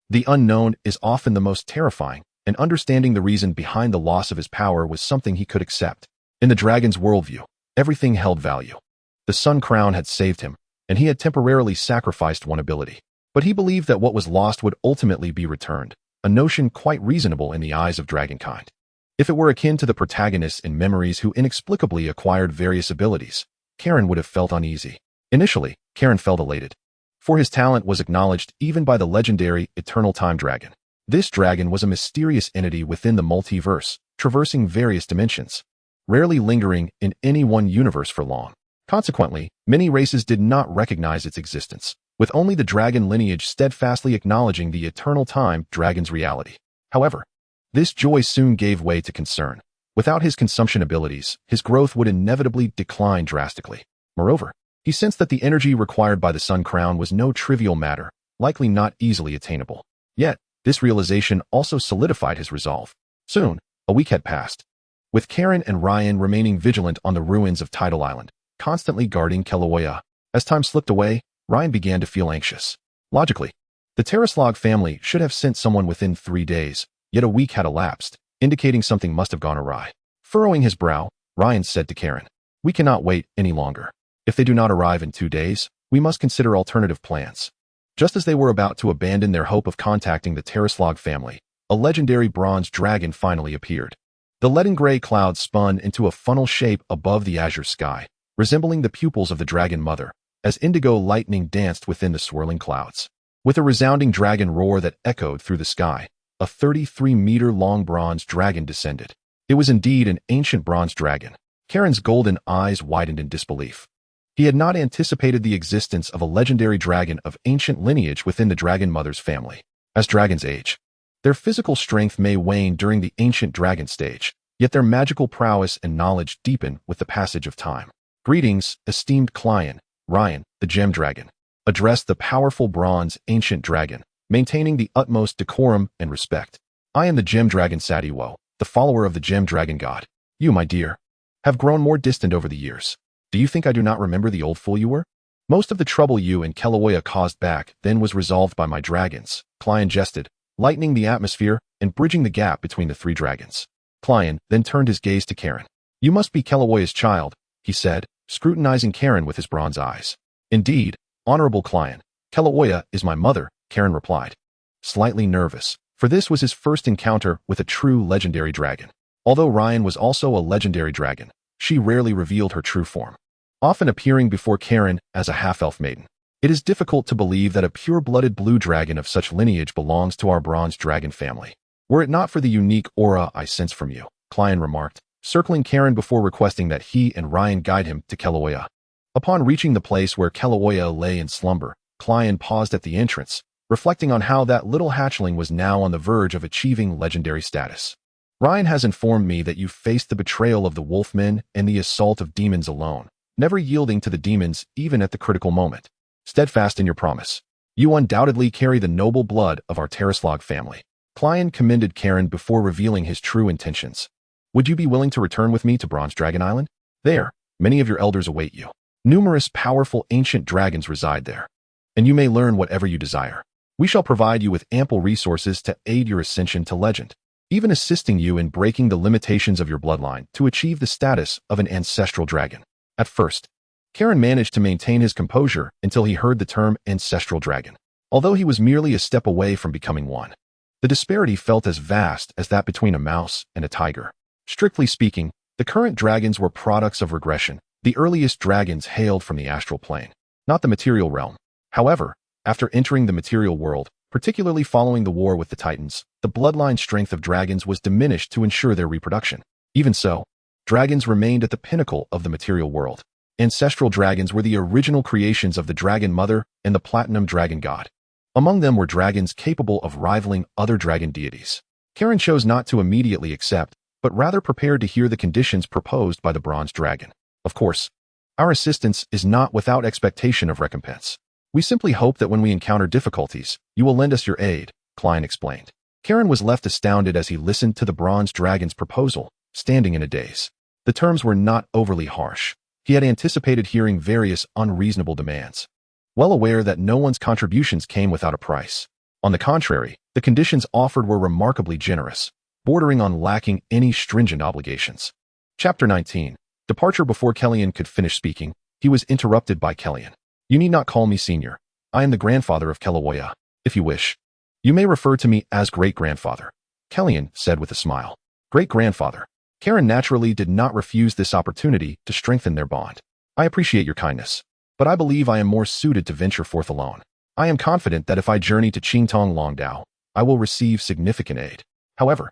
the unknown is often the most terrifying, and understanding the reason behind the loss of his power was something he could accept. In the dragon's worldview, everything held value. The Sun Crown had saved him, and he had temporarily sacrificed one ability. But he believed that what was lost would ultimately be returned, a notion quite reasonable in the eyes of dragonkind. If it were akin to the protagonists in Memories who inexplicably acquired various abilities, Karen would have felt uneasy. Initially, Karen felt elated, for his talent was acknowledged even by the legendary Eternal Time Dragon. This dragon was a mysterious entity within the multiverse, traversing various dimensions, rarely lingering in any one universe for long. Consequently, many races did not recognize its existence, with only the dragon lineage steadfastly acknowledging the Eternal Time Dragon's reality. However, this joy soon gave way to concern. Without his consumption abilities, his growth would inevitably decline drastically. Moreover, he sensed that the energy required by the Sun Crown was no trivial matter, likely not easily attainable. Yet, this realization also solidified his resolve. Soon, a week had passed, with Karen and Ryan remaining vigilant on the ruins of Tidal Island, constantly guarding Kilauea. As time slipped away, Ryan began to feel anxious. Logically, the Terraslog family should have sent someone within 3 days, yet a week had elapsed, indicating something must have gone awry. Furrowing his brow, Ryan said to Karen, "We cannot wait any longer. If they do not arrive in 2 days, we must consider alternative plans." Just as they were about to abandon their hope of contacting the Terraslog family, a legendary bronze dragon finally appeared. The leaden gray clouds spun into a funnel shape above the azure sky, resembling the pupils of the Dragon Mother, as indigo lightning danced within the swirling clouds. With a resounding dragon roar that echoed through the sky, a 33-meter-long bronze dragon descended. It was indeed an ancient bronze dragon. Karen's golden eyes widened in disbelief. He had not anticipated the existence of a legendary dragon of ancient lineage within the Dragon Mother's family. As dragons age, their physical strength may wane during the ancient dragon stage, yet their magical prowess and knowledge deepen with the passage of time. "Greetings, esteemed client," Ryan, the gem dragon, addressed the powerful bronze ancient dragon, maintaining the utmost decorum and respect. "I am the gem dragon Sadiwo, the follower of the gem dragon god. You, my dear, have grown more distant over the years. Do you think I do not remember the old fool you were? Most of the trouble you and Kilauea caused back then was resolved by my dragons," Client jested, lightening the atmosphere and bridging the gap between the 3 dragons. Client then turned his gaze to Karen. "You must be Kilauea's child," he said, scrutinizing Karen with his bronze eyes. "Indeed, honorable client, Kilauea is my mother," Karen replied, slightly nervous, for this was his first encounter with a true legendary dragon. Although Ryan was also a legendary dragon, she rarely revealed her true form, often appearing before Karen as a half-elf maiden. "It is difficult to believe that a pure-blooded blue dragon of such lineage belongs to our bronze dragon family. Were it not for the unique aura I sense from you," Client remarked, circling Karen before requesting that he and Ryan guide him to Kilauea. Upon reaching the place where Kilauea lay in slumber, Client paused at the entrance, reflecting on how that little hatchling was now on the verge of achieving legendary status. "Ryan has informed me that you faced the betrayal of the Wolfmen and the assault of demons alone, never yielding to the demons even at the critical moment. Steadfast in your promise, you undoubtedly carry the noble blood of our Terraslog family." Client commended Karen before revealing his true intentions. "Would you be willing to return with me to Bronze Dragon Island? There, many of your elders await you. Numerous powerful ancient dragons reside there. and you may learn whatever you desire. We shall provide you with ample resources to aid your ascension to legend, even assisting you in breaking the limitations of your bloodline to achieve the status of an ancestral dragon. At first, Kairen managed to maintain his composure until he heard the term ancestral dragon, although he was merely a step away from becoming one. The disparity felt as vast as that between a mouse and a tiger. Strictly speaking, the current dragons were products of regression. The earliest dragons hailed from the astral plane, not the material realm. However, after entering the material world, particularly following the war with the Titans, the bloodline strength of dragons was diminished to ensure their reproduction. Even so, dragons remained at the pinnacle of the material world. Ancestral dragons were the original creations of the Dragon Mother and the Platinum Dragon God. Among them were dragons capable of rivaling other dragon deities. Kairen chose not to immediately accept, but rather prepared to hear the conditions proposed by the Bronze Dragon. Of course, our assistance is not without expectation of recompense. We simply hope that when we encounter difficulties, you will lend us your aid, Klein explained. Kairen was left astounded as he listened to the Bronze Dragon's proposal, standing in a daze. The terms were not overly harsh. He had anticipated hearing various unreasonable demands, well aware that no one's contributions came without a price. On the contrary, the conditions offered were remarkably generous, bordering on lacking any stringent obligations. Chapter 19. Departure. Before Kellyan could finish speaking, he was interrupted by Kellyan. You need not call me senior. I am the grandfather of Keloya. If you wish, you may refer to me as great-grandfather, Kellyan said with a smile. Great-grandfather. Kairen naturally did not refuse this opportunity to strengthen their bond. I appreciate your kindness, but I believe I am more suited to venture forth alone. I am confident that if I journey to Qingtong Longdao, I will receive significant aid. However,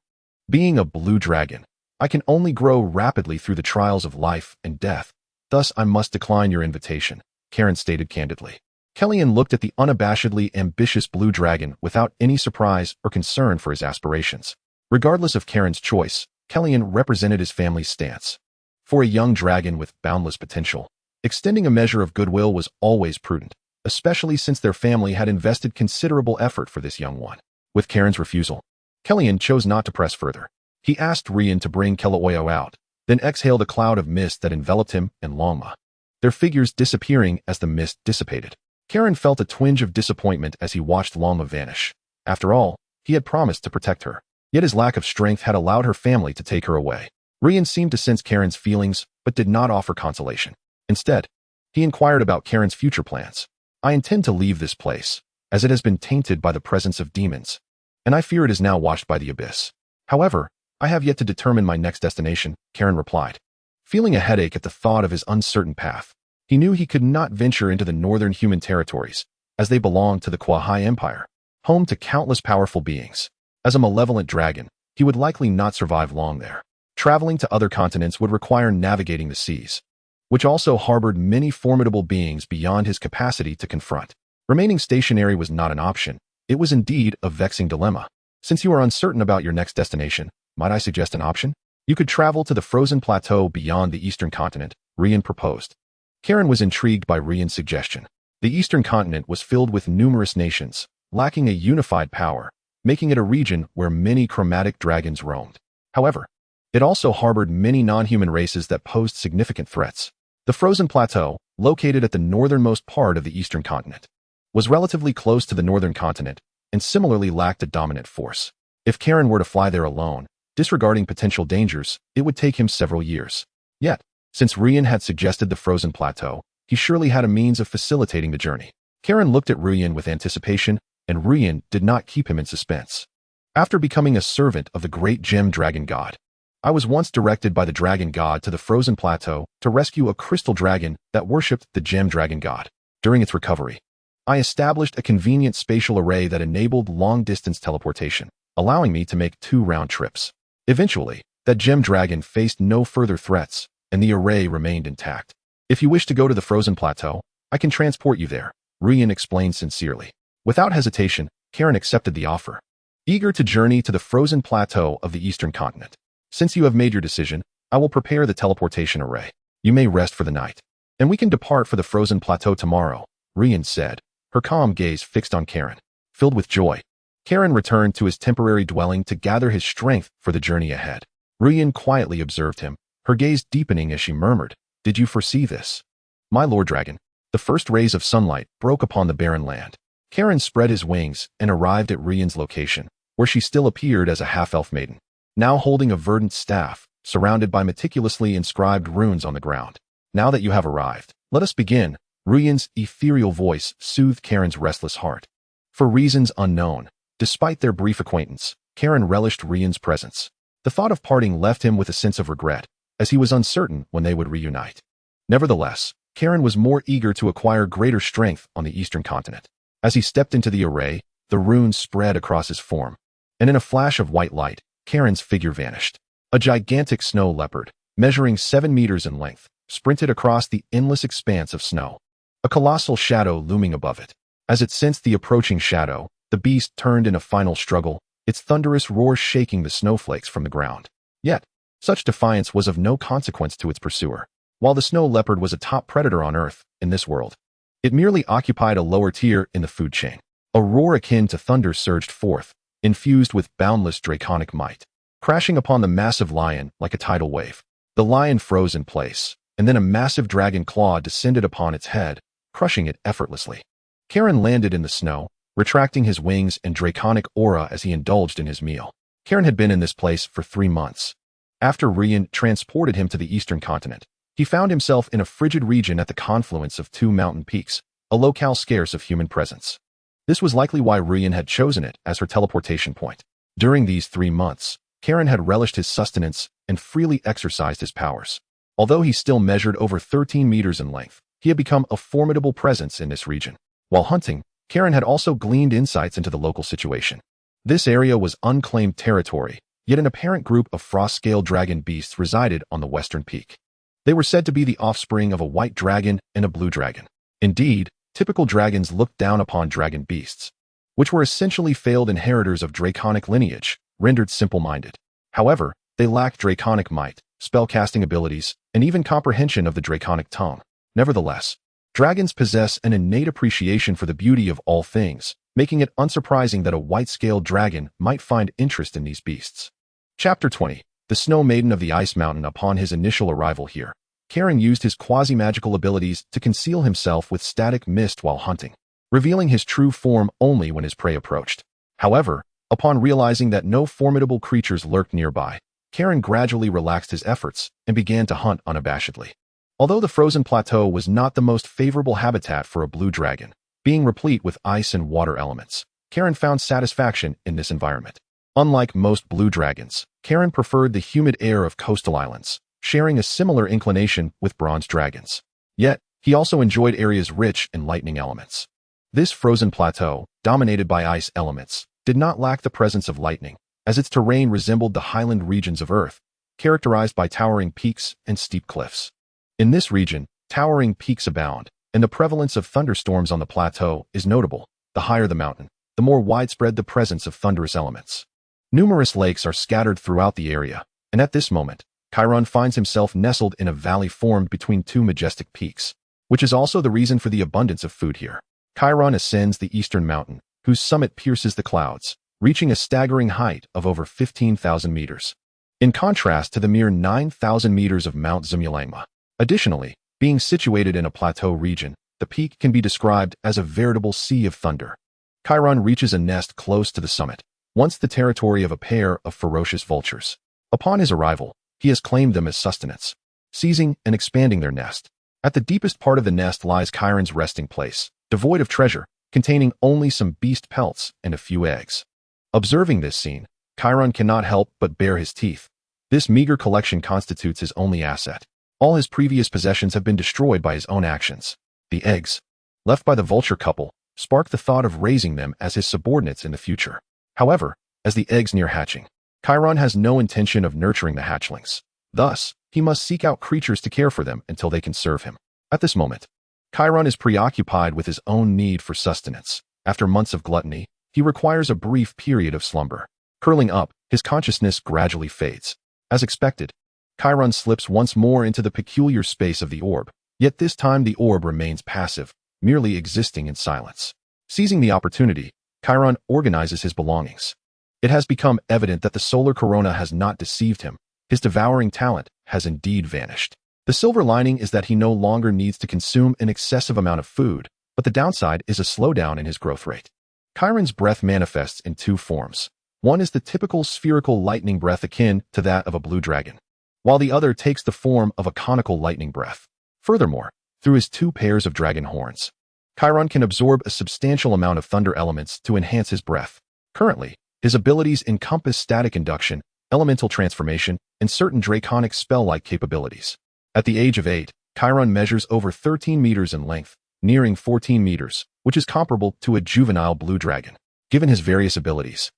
being a blue dragon, I can only grow rapidly through the trials of life and death. Thus, I must decline your invitation, Kairen stated candidly. Kellyan looked at the unabashedly ambitious blue dragon without any surprise or concern for his aspirations. Regardless of Kairen's choice, Kellyan represented his family's stance. For a young dragon with boundless potential, extending a measure of goodwill was always prudent, especially since their family had invested considerable effort for this young one. With Kairen's refusal, Kellyan chose not to press further. He asked Rian to bring Keloyo out, then exhaled a cloud of mist that enveloped him and Longma, their figures disappearing as the mist dissipated. Kairen felt a twinge of disappointment as he watched Longma vanish. After all, he had promised to protect her, yet his lack of strength had allowed her family to take her away. Rian seemed to sense Kairen's feelings, but did not offer consolation. Instead, he inquired about Kairen's future plans. I intend to leave this place, as it has been tainted by the presence of demons, and I fear it is now washed by the abyss. However, I have yet to determine my next destination, Kairen replied. Feeling a headache at the thought of his uncertain path, he knew he could not venture into the northern human territories, as they belonged to the Kwahai Empire, home to countless powerful beings. As a malevolent dragon, he would likely not survive long there. Traveling to other continents would require navigating the seas, which also harbored many formidable beings beyond his capacity to confront. Remaining stationary was not an option. It was indeed a vexing dilemma. Since you are uncertain about your next destination, might I suggest an option? You could travel to the frozen plateau beyond the eastern continent, Rian proposed. Kairen was intrigued by Rian's suggestion. The eastern continent was filled with numerous nations, lacking a unified power, making it a region where many chromatic dragons roamed. However, it also harbored many non-human races that posed significant threats. The frozen plateau, located at the northernmost part of the eastern continent, was relatively close to the northern continent and similarly lacked a dominant force. If Kairen were to fly there alone, disregarding potential dangers, it would take him several years. Yet, since Rian had suggested the frozen plateau, he surely had a means of facilitating the journey. Kairen looked at Rian with anticipation, and Rian did not keep him in suspense. After becoming a servant of the great gem dragon god, I was once directed by the dragon god to the frozen plateau to rescue a crystal dragon that worshipped the gem dragon god. During its recovery, I established a convenient spatial array that enabled long-distance teleportation, allowing me to make 2 round trips. Eventually, that gem dragon faced no further threats, and the array remained intact. If you wish to go to the frozen plateau, I can transport you there, Rian explained sincerely. Without hesitation, Kairen accepted the offer, eager to journey to the frozen plateau of the eastern continent. Since you have made your decision, I will prepare the teleportation array. You may rest for the night, and we can depart for the frozen plateau tomorrow, Rian said, her calm gaze fixed on Kairen. Filled with joy, Kairen returned to his temporary dwelling to gather his strength for the journey ahead. Rian quietly observed him, her gaze deepening as she murmured, "Did you foresee this? My Lord Dragon." The first rays of sunlight broke upon the barren land. Kairen spread his wings and arrived at Rian's location, where she still appeared as a half-elf maiden, now holding a verdant staff, surrounded by meticulously inscribed runes on the ground. Now that you have arrived, let us begin. Rian's ethereal voice soothed Kairen's restless heart. For reasons unknown, despite their brief acquaintance, Kairen relished Rian's presence. The thought of parting left him with a sense of regret, as he was uncertain when they would reunite. Nevertheless, Kairen was more eager to acquire greater strength on the eastern continent. As he stepped into the array, the runes spread across his form, and in a flash of white light, Kairen's figure vanished. A gigantic snow leopard, measuring 7 meters in length, sprinted across the endless expanse of snow, a colossal shadow looming above it. As it sensed the approaching shadow, the beast turned in a final struggle, its thunderous roar shaking the snowflakes from the ground. Yet, such defiance was of no consequence to its pursuer. While the snow leopard was a top predator on Earth, in this world, it merely occupied a lower tier in the food chain. A roar akin to thunder surged forth, infused with boundless draconic might, crashing upon the massive lion like a tidal wave. The lion froze in place, and then a massive dragon claw descended upon its head, crushing it effortlessly. Kairen landed in the snow, retracting his wings and draconic aura as he indulged in his meal. Kairen had been in this place for 3 months. After Rian transported him to the eastern continent, he found himself in a frigid region at the confluence of 2 mountain peaks, a locale scarce of human presence. This was likely why Rian had chosen it as her teleportation point. During these 3 months, Kairen had relished his sustenance and freely exercised his powers. Although he still measured over 13 meters in length, he had become a formidable presence in this region. While hunting, Kairen had also gleaned insights into the local situation. This area was unclaimed territory, yet an apparent group of frost-scale dragon beasts resided on the western peak. They were said to be the offspring of a white dragon and a blue dragon. Indeed, typical dragons looked down upon dragon beasts, which were essentially failed inheritors of draconic lineage, rendered simple-minded. However, they lacked draconic might, spellcasting abilities, and even comprehension of the draconic tongue. Nevertheless, dragons possess an innate appreciation for the beauty of all things, making it unsurprising that a white-scaled dragon might find interest in these beasts. Chapter 20. The Snow Maiden of the Ice Mountain. Upon his initial arrival here, Kairen used his quasi-magical abilities to conceal himself with static mist while hunting, revealing his true form only when his prey approached. However, upon realizing that no formidable creatures lurked nearby, Kairen gradually relaxed his efforts and began to hunt unabashedly. Although the frozen plateau was not the most favorable habitat for a blue dragon, being replete with ice and water elements, Kairen found satisfaction in this environment. Unlike most blue dragons, Kairen preferred the humid air of coastal islands, sharing a similar inclination with bronze dragons. Yet, he also enjoyed areas rich in lightning elements. This frozen plateau, dominated by ice elements, did not lack the presence of lightning, as its terrain resembled the highland regions of Earth, characterized by towering peaks and steep cliffs. In this region, towering peaks abound, and the prevalence of thunderstorms on the plateau is notable. The higher the mountain, the more widespread the presence of thunderous elements. Numerous lakes are scattered throughout the area, and at this moment, Kairen finds himself nestled in a valley formed between 2 majestic peaks, which is also the reason for the abundance of food here. Kairen ascends the eastern mountain, whose summit pierces the clouds, reaching a staggering height of over 15,000 meters. In contrast to the mere 9,000 meters of Mount Zumulangma. Additionally, being situated in a plateau region, the peak can be described as a veritable sea of thunder. Kairen reaches a nest close to the summit, once the territory of a pair of ferocious vultures. Upon his arrival, he has claimed them as sustenance, seizing and expanding their nest. At the deepest part of the nest lies Kairen's resting place, devoid of treasure, containing only some beast pelts and a few eggs. Observing this scene, Kairen cannot help but bare his teeth. This meager collection constitutes his only asset. All his previous possessions have been destroyed by his own actions. The eggs, left by the vulture couple, spark the thought of raising them as his subordinates in the future. However, as the eggs near hatching, Kairen has no intention of nurturing the hatchlings. Thus, he must seek out creatures to care for them until they can serve him. At this moment, Kairen is preoccupied with his own need for sustenance. After months of gluttony, he requires a brief period of slumber. Curling up, his consciousness gradually fades. As expected, Kairen slips once more into the peculiar space of the orb, yet this time the orb remains passive, merely existing in silence. Seizing the opportunity, Kairen organizes his belongings. It has become evident that the solar corona has not deceived him. His devouring talent has indeed vanished. The silver lining is that he no longer needs to consume an excessive amount of food, but the downside is a slowdown in his growth rate. Chiron's breath manifests in two forms. One is the typical spherical lightning breath akin to that of a blue dragon, while the other takes the form of a conical lightning breath. Furthermore, through his two pairs of dragon horns, Chiron can absorb a substantial amount of thunder elements to enhance his breath. Currently, his abilities encompass static induction, elemental transformation, and certain draconic spell-like capabilities. At the age of 8, Chiron measures over 13 meters in length, nearing 14 meters, which is comparable to a juvenile blue dragon. Given his various abilities,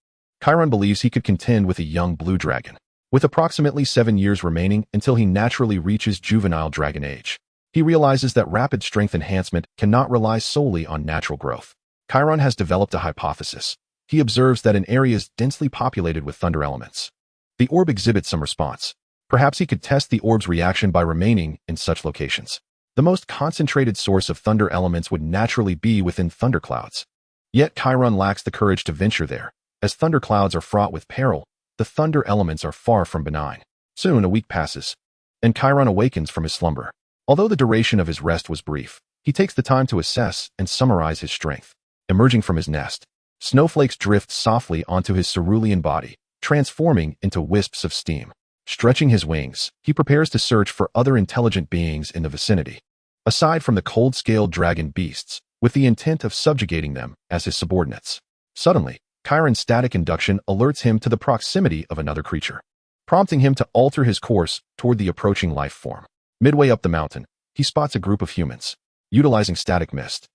Chiron believes he could contend with a young blue dragon, with approximately 7 years remaining until he naturally reaches juvenile dragon age. He realizes that rapid strength enhancement cannot rely solely on natural growth. Chiron has developed a hypothesis. He observes that in areas densely populated with thunder elements, the orb exhibits some response. Perhaps he could test the orb's reaction by remaining in such locations. The most concentrated source of thunder elements would naturally be within thunderclouds. Yet Chiron lacks the courage to venture there. As thunderclouds are fraught with peril, the thunder elements are far from benign. Soon a week passes, and Chiron awakens from his slumber. Although the duration of his rest was brief, he takes the time to assess and summarize his strength. Emerging from his nest, snowflakes drift softly onto his cerulean body, transforming into wisps of steam. Stretching his wings, he prepares to search for other intelligent beings in the vicinity, aside from the cold-scaled dragon beasts, with the intent of subjugating them as his subordinates. Suddenly, Chiron's static induction alerts him to the proximity of another creature, prompting him to alter his course toward the approaching life form. Midway up the mountain, he spots a group of humans. Utilizing static mist,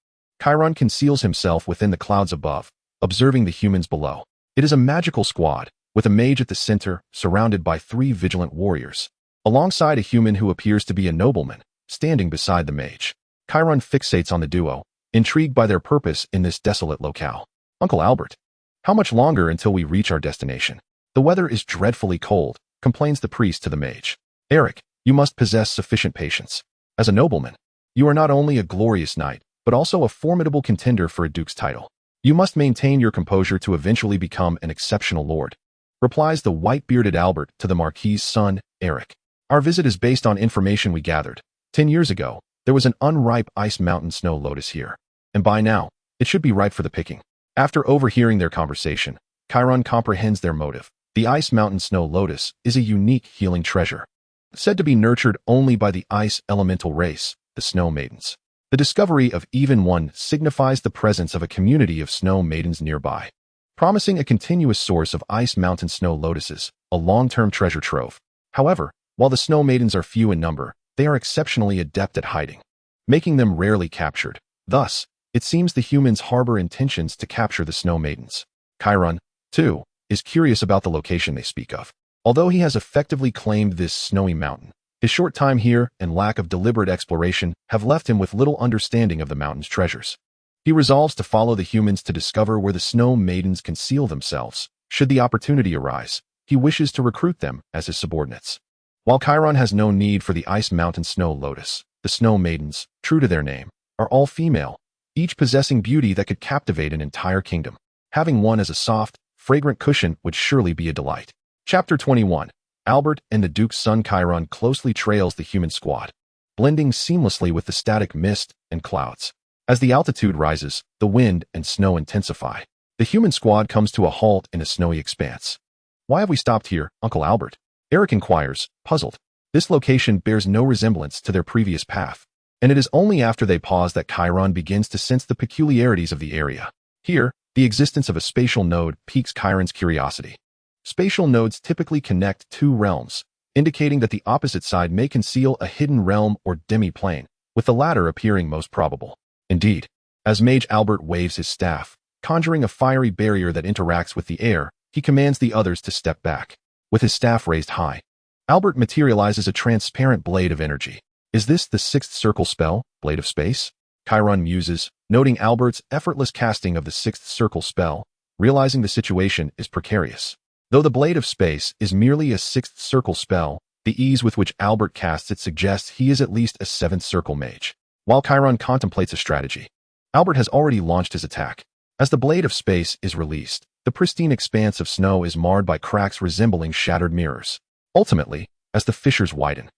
Chiron conceals himself within the clouds above, observing the humans below. It is a magical squad, with a mage at the center, surrounded by 3 vigilant warriors, alongside a human who appears to be a nobleman, standing beside the mage. Chiron fixates on the duo, intrigued by their purpose in this desolate locale. "Uncle Albert, how much longer until we reach our destination? The weather is dreadfully cold," complains the priest to the mage. "Eric, you must possess sufficient patience. As a nobleman, you are not only a glorious knight, but also a formidable contender for a duke's title. You must maintain your composure to eventually become an exceptional lord," replies the white-bearded Albert to the Marquis's son, Eric. "Our visit is based on information we gathered. 10 years ago, there was an unripe ice mountain snow lotus here, and by now, it should be ripe for the picking." After overhearing their conversation, Chiron comprehends their motive. The ice mountain snow lotus is a unique healing treasure, said to be nurtured only by the ice elemental race, the snow maidens. The discovery of even one signifies the presence of a community of snow maidens nearby, promising a continuous source of ice mountain snow lotuses, a long-term treasure trove. However, while the snow maidens are few in number, they are exceptionally adept at hiding, making them rarely captured. Thus, it seems the humans harbor intentions to capture the snow maidens. Chiron, too, is curious about the location they speak of. Although he has effectively claimed this snowy mountain, his short time here and lack of deliberate exploration have left him with little understanding of the mountain's treasures. He resolves to follow the humans to discover where the snow maidens conceal themselves. Should the opportunity arise, he wishes to recruit them as his subordinates. While Chiron has no need for the ice mountain snow lotus, the snow maidens, true to their name, are all female, each possessing beauty that could captivate an entire kingdom. Having one as a soft, fragrant cushion would surely be a delight. Chapter 21. Albert and the Duke's son Chiron closely trails the human squad, blending seamlessly with the static mist and clouds. As the altitude rises, the wind and snow intensify. The human squad comes to a halt in a snowy expanse. "Why have we stopped here, Uncle Albert?" Eric inquires, puzzled. This location bears no resemblance to their previous path, and it is only after they pause that Chiron begins to sense the peculiarities of the area. Here, the existence of a spatial node piques Chiron's curiosity. Spatial nodes typically connect 2 realms, indicating that the opposite side may conceal a hidden realm or demi-plane, with the latter appearing most probable. Indeed, as Mage Albert waves his staff, conjuring a fiery barrier that interacts with the air, he commands the others to step back. With his staff raised high, Albert materializes a transparent blade of energy. Is this the 6th circle spell, Blade of Space? Chiron muses, noting Albert's effortless casting of the 6th circle spell, realizing the situation is precarious. Though the Blade of Space is merely a 6th circle spell, the ease with which Albert casts it suggests he is at least a 7th circle mage. While Chiron contemplates a strategy, Albert has already launched his attack. As the Blade of Space is released, the pristine expanse of snow is marred by cracks resembling shattered mirrors. Ultimately, as the fissures widen,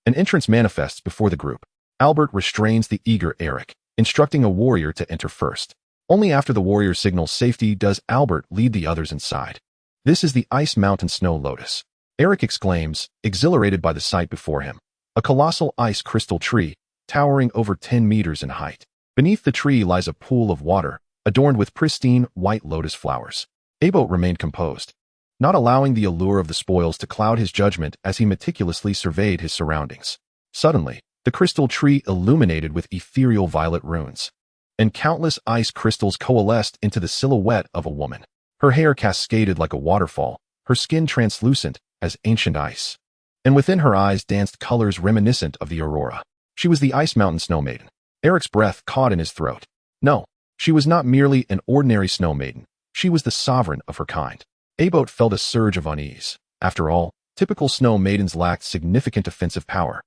An entrance manifests before the group. Albert restrains the eager Eric, instructing a warrior to enter first. Only after the warrior signals safety does Albert lead the others inside. This is the Ice Mountain Snow Lotus. Eric exclaims, exhilarated by the sight before him. A colossal ice crystal tree, towering over 10 meters in height. Beneath the tree lies a pool of water, adorned with pristine white lotus flowers. Abot remained composed, not allowing the allure of the spoils to cloud his judgment as he meticulously surveyed his surroundings. Suddenly, the crystal tree illuminated with ethereal violet runes, and countless ice crystals coalesced into the silhouette of a woman. Her hair cascaded like a waterfall, her skin translucent as ancient ice, and within her eyes danced colors reminiscent of the aurora. She was the Ice Mountain Snow Maiden. Eric's breath caught in his throat. No, she was not merely an ordinary snow maiden. She was the sovereign of her kind. Abot felt a surge of unease. After all, typical snow maidens lacked significant offensive power.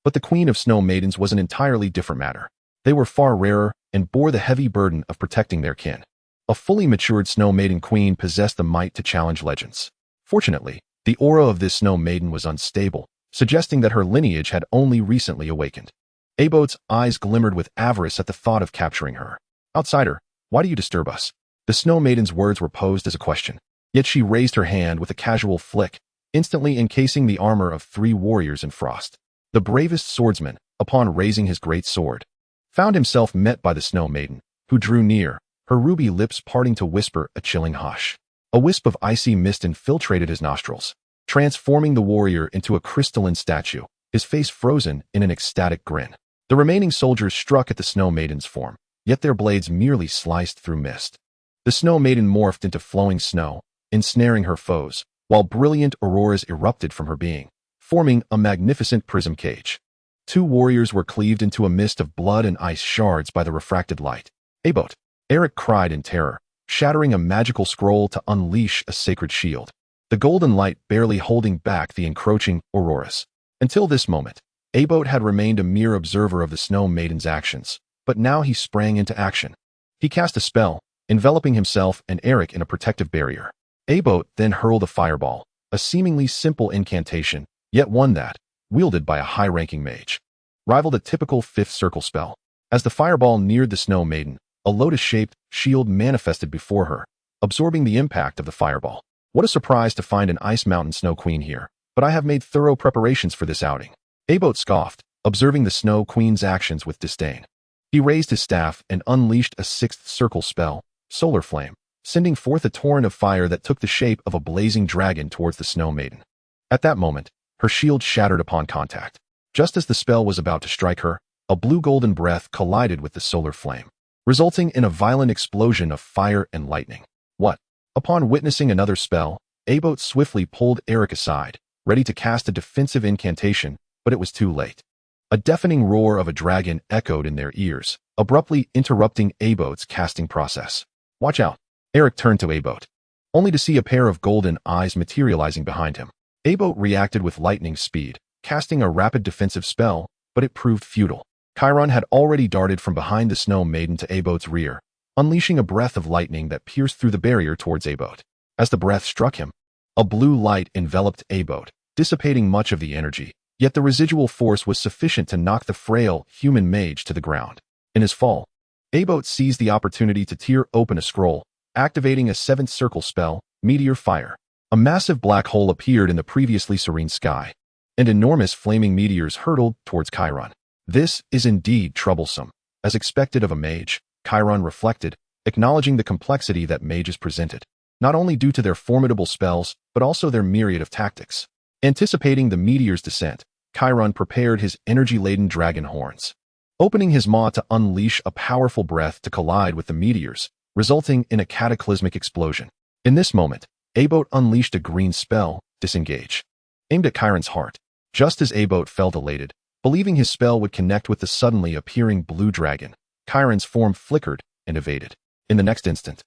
But the Queen of Snow Maidens was an entirely different matter. They were far rarer and bore the heavy burden of protecting their kin. A fully matured snow maiden queen possessed the might to challenge legends. Fortunately, the aura of this snow maiden was unstable, suggesting that her lineage had only recently awakened. Abot's eyes glimmered with avarice at the thought of capturing her. Outsider, why do you disturb us? The snow maiden's words were posed as a question. Yet she raised her hand with a casual flick, instantly encasing the armor of 3 warriors in frost. The bravest swordsman, upon raising his great sword, found himself met by the snow maiden, who drew near, her ruby lips parting to whisper a chilling hush. A wisp of icy mist infiltrated his nostrils, transforming the warrior into a crystalline statue, his face frozen in an ecstatic grin. The remaining soldiers struck at the snow maiden's form, yet their blades merely sliced through mist. The snow maiden morphed into flowing snow, ensnaring her foes, while brilliant auroras erupted from her being, forming a magnificent prism cage. 2 warriors were cleaved into a mist of blood and ice shards by the refracted light. Abot! Eric cried in terror, shattering a magical scroll to unleash a sacred shield, the golden light barely holding back the encroaching auroras. Until this moment, Abot had remained a mere observer of the snow maiden's actions, but now he sprang into action. He cast a spell, enveloping himself and Eric in a protective barrier. Abot then hurled a fireball, a seemingly simple incantation, yet one that, wielded by a high-ranking mage, rivaled a typical 5th circle spell. As the fireball neared the snow maiden, a lotus-shaped shield manifested before her, absorbing the impact of the fireball. What a surprise to find an Ice Mountain Snow Queen here, but I have made thorough preparations for this outing. Abot scoffed, observing the Snow Queen's actions with disdain. He raised his staff and unleashed a 6th circle spell, Solar Flame, sending forth a torrent of fire that took the shape of a blazing dragon towards the snow maiden. At that moment, her shield shattered upon contact. Just as the spell was about to strike her, a blue-golden breath collided with the solar flame, resulting in a violent explosion of fire and lightning. What? Upon witnessing another spell, Abot swiftly pulled Eric aside, ready to cast a defensive incantation, but it was too late. A deafening roar of a dragon echoed in their ears, abruptly interrupting Abot's casting process. Watch out! Eric turned to Abot, only to see a pair of golden eyes materializing behind him. Abot reacted with lightning speed, casting a rapid defensive spell, but it proved futile. Chiron had already darted from behind the snow maiden to Abot's rear, unleashing a breath of lightning that pierced through the barrier towards Abot. As the breath struck him, a blue light enveloped Abot, dissipating much of the energy, yet the residual force was sufficient to knock the frail human mage to the ground. In his fall, Abot seized the opportunity to tear open a scroll, activating a 7th circle spell, Meteor Fire. A massive black hole appeared in the previously serene sky, and enormous flaming meteors hurtled towards Chiron. This is indeed troublesome. As expected of a mage, Chiron reflected, acknowledging the complexity that mages presented, not only due to their formidable spells, but also their myriad of tactics. Anticipating the meteor's descent, Chiron prepared his energy-laden dragon horns, opening his maw to unleash a powerful breath to collide with the meteors, resulting in a cataclysmic explosion. In this moment, Abot unleashed a green spell, Disengage, aimed at Chiron's heart. Just as Abot felt elated, believing his spell would connect with the suddenly appearing blue dragon, Chiron's form flickered and evaded. In the next instant,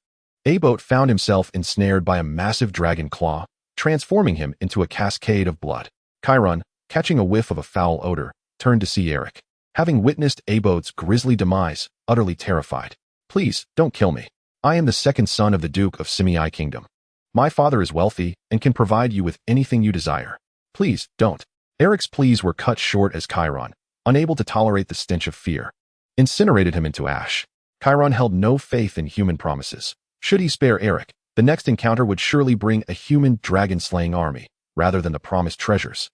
Abot found himself ensnared by a massive dragon claw, transforming him into a cascade of blood. Chiron, catching a whiff of a foul odor, turned to see Eric, having witnessed Abot's grisly demise, utterly terrified. Please, don't kill me. I am the 2nd son of the Duke of Simei Kingdom. My father is wealthy and can provide you with anything you desire. Please, don't. Eric's pleas were cut short as Chiron, unable to tolerate the stench of fear, incinerated him into ash. Chiron held no faith in human promises. Should he spare Eric, the next encounter would surely bring a human dragon-slaying army, rather than the promised treasures.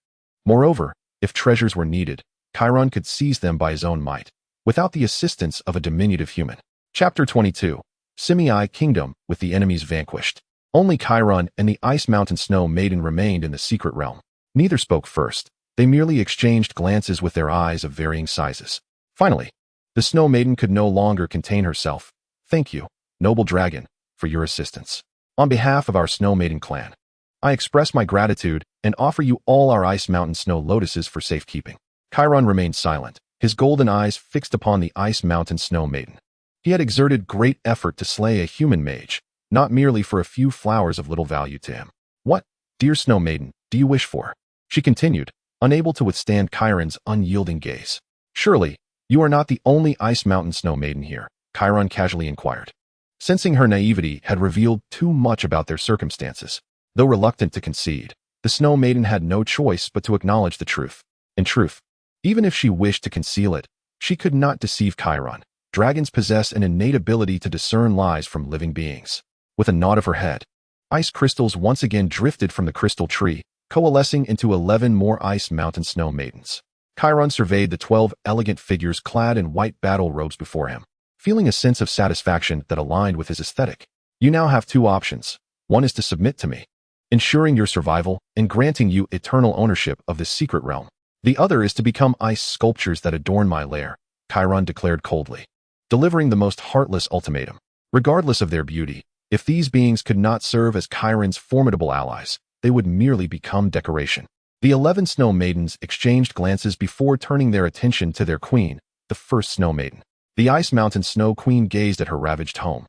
Moreover, if treasures were needed, Chiron could seize them by his own might, without the assistance of a diminutive human. Chapter 22. Simei Kingdom with the enemies vanquished. Only Chiron and the Ice Mountain Snow Maiden remained in the secret realm. Neither spoke first. They merely exchanged glances with their eyes of varying sizes. Finally, the Snow Maiden could no longer contain herself. Thank you, noble dragon, for your assistance. On behalf of our Snow Maiden clan, I express my gratitude and offer you all our Ice Mountain Snow Lotuses for safekeeping. Chiron remained silent, his golden eyes fixed upon the Ice Mountain Snow Maiden. He had exerted great effort to slay a human mage, not merely for a few flowers of little value to him. What, dear Snow Maiden, do you wish for? She continued, unable to withstand Chiron's unyielding gaze. Surely, you are not the only Ice Mountain Snow Maiden here, Chiron casually inquired. Sensing her naivety had revealed too much about their circumstances. Though reluctant to concede, the Snow Maiden had no choice but to acknowledge the truth. In truth, even if she wished to conceal it, she could not deceive Chiron. Dragons possess an innate ability to discern lies from living beings. With a nod of her head, ice crystals once again drifted from the crystal tree, coalescing into 11 more Ice Mountain Snow Maidens. Chiron surveyed the 12 elegant figures clad in white battle robes before him, feeling a sense of satisfaction that aligned with his aesthetic. You now have two options. One is to submit to me, ensuring your survival and granting you eternal ownership of this secret realm. The other is to become ice sculptures that adorn my lair, Chiron declared coldly, delivering the most heartless ultimatum. Regardless of their beauty, if these beings could not serve as Chiron's formidable allies, they would merely become decoration. The 11 Snow Maidens exchanged glances before turning their attention to their queen, the first Snow Maiden. The Ice Mountain Snow Queen gazed at her ravaged home,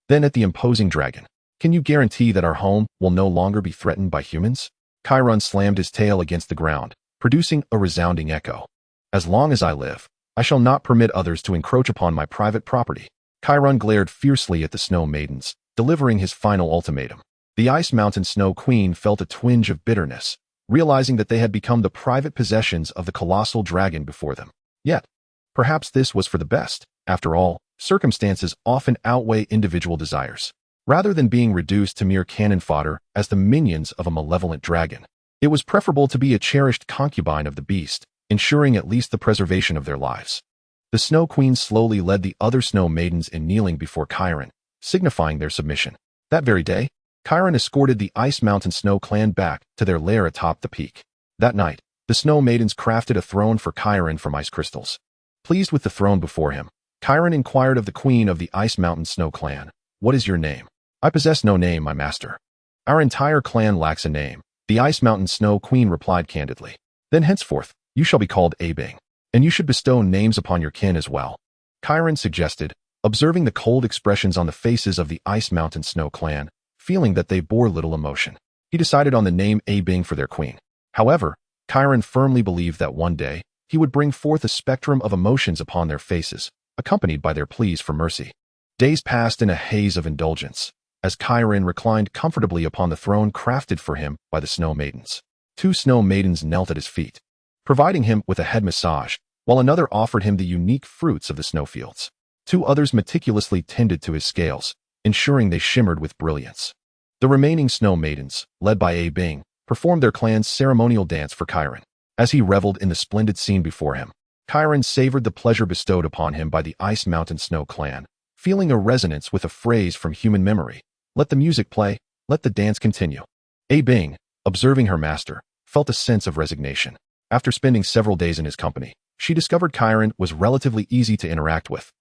then at the imposing dragon. Can you guarantee that our home will no longer be threatened by humans? Chiron slammed his tail against the ground, producing a resounding echo. As long as I live, I shall not permit others to encroach upon my private property. Chiron glared fiercely at the Snow Maidens, delivering his final ultimatum. The Ice Mountain Snow Queen felt a twinge of bitterness, realizing that they had become the private possessions of the colossal dragon before them. Yet, perhaps this was for the best. After all, circumstances often outweigh individual desires. Rather than being reduced to mere cannon fodder as the minions of a malevolent dragon, it was preferable to be a cherished concubine of the beast, ensuring at least the preservation of their lives. The Snow Queen slowly led the other Snow Maidens in kneeling before Chiron, signifying their submission. That very day, Chiron escorted the Ice Mountain Snow Clan back to their lair atop the peak. That night, the Snow Maidens crafted a throne for Chiron from ice crystals. Pleased with the throne before him, Chiron inquired of the queen of the Ice Mountain Snow Clan, "What is your name?" "I possess no name, my master. Our entire clan lacks a name," the Ice Mountain Snow Queen replied candidly. "Then henceforth, you shall be called Abing, and you should bestow names upon your kin as well," Chiron suggested, observing the cold expressions on the faces of the Ice Mountain Snow Clan. Feeling that they bore little emotion, he decided on the name Abing for their queen. However, Chiron firmly believed that one day, he would bring forth a spectrum of emotions upon their faces, accompanied by their pleas for mercy. Days passed in a haze of indulgence, as Chiron reclined comfortably upon the throne crafted for him by the Snow Maidens. 2 Snow Maidens knelt at his feet, providing him with a head massage, while another offered him the unique fruits of the snowfields. 2 others meticulously tended to his scales, ensuring they shimmered with brilliance. The remaining Snow Maidens, led by Abing, performed their clan's ceremonial dance for Chiron. As he reveled in the splendid scene before him, Chiron savored the pleasure bestowed upon him by the Ice Mountain Snow Clan, feeling a resonance with a phrase from human memory. "Let the music play, let the dance continue." Abing, observing her master, felt a sense of resignation. After spending several days in his company, she discovered Chiron was relatively easy to interact with,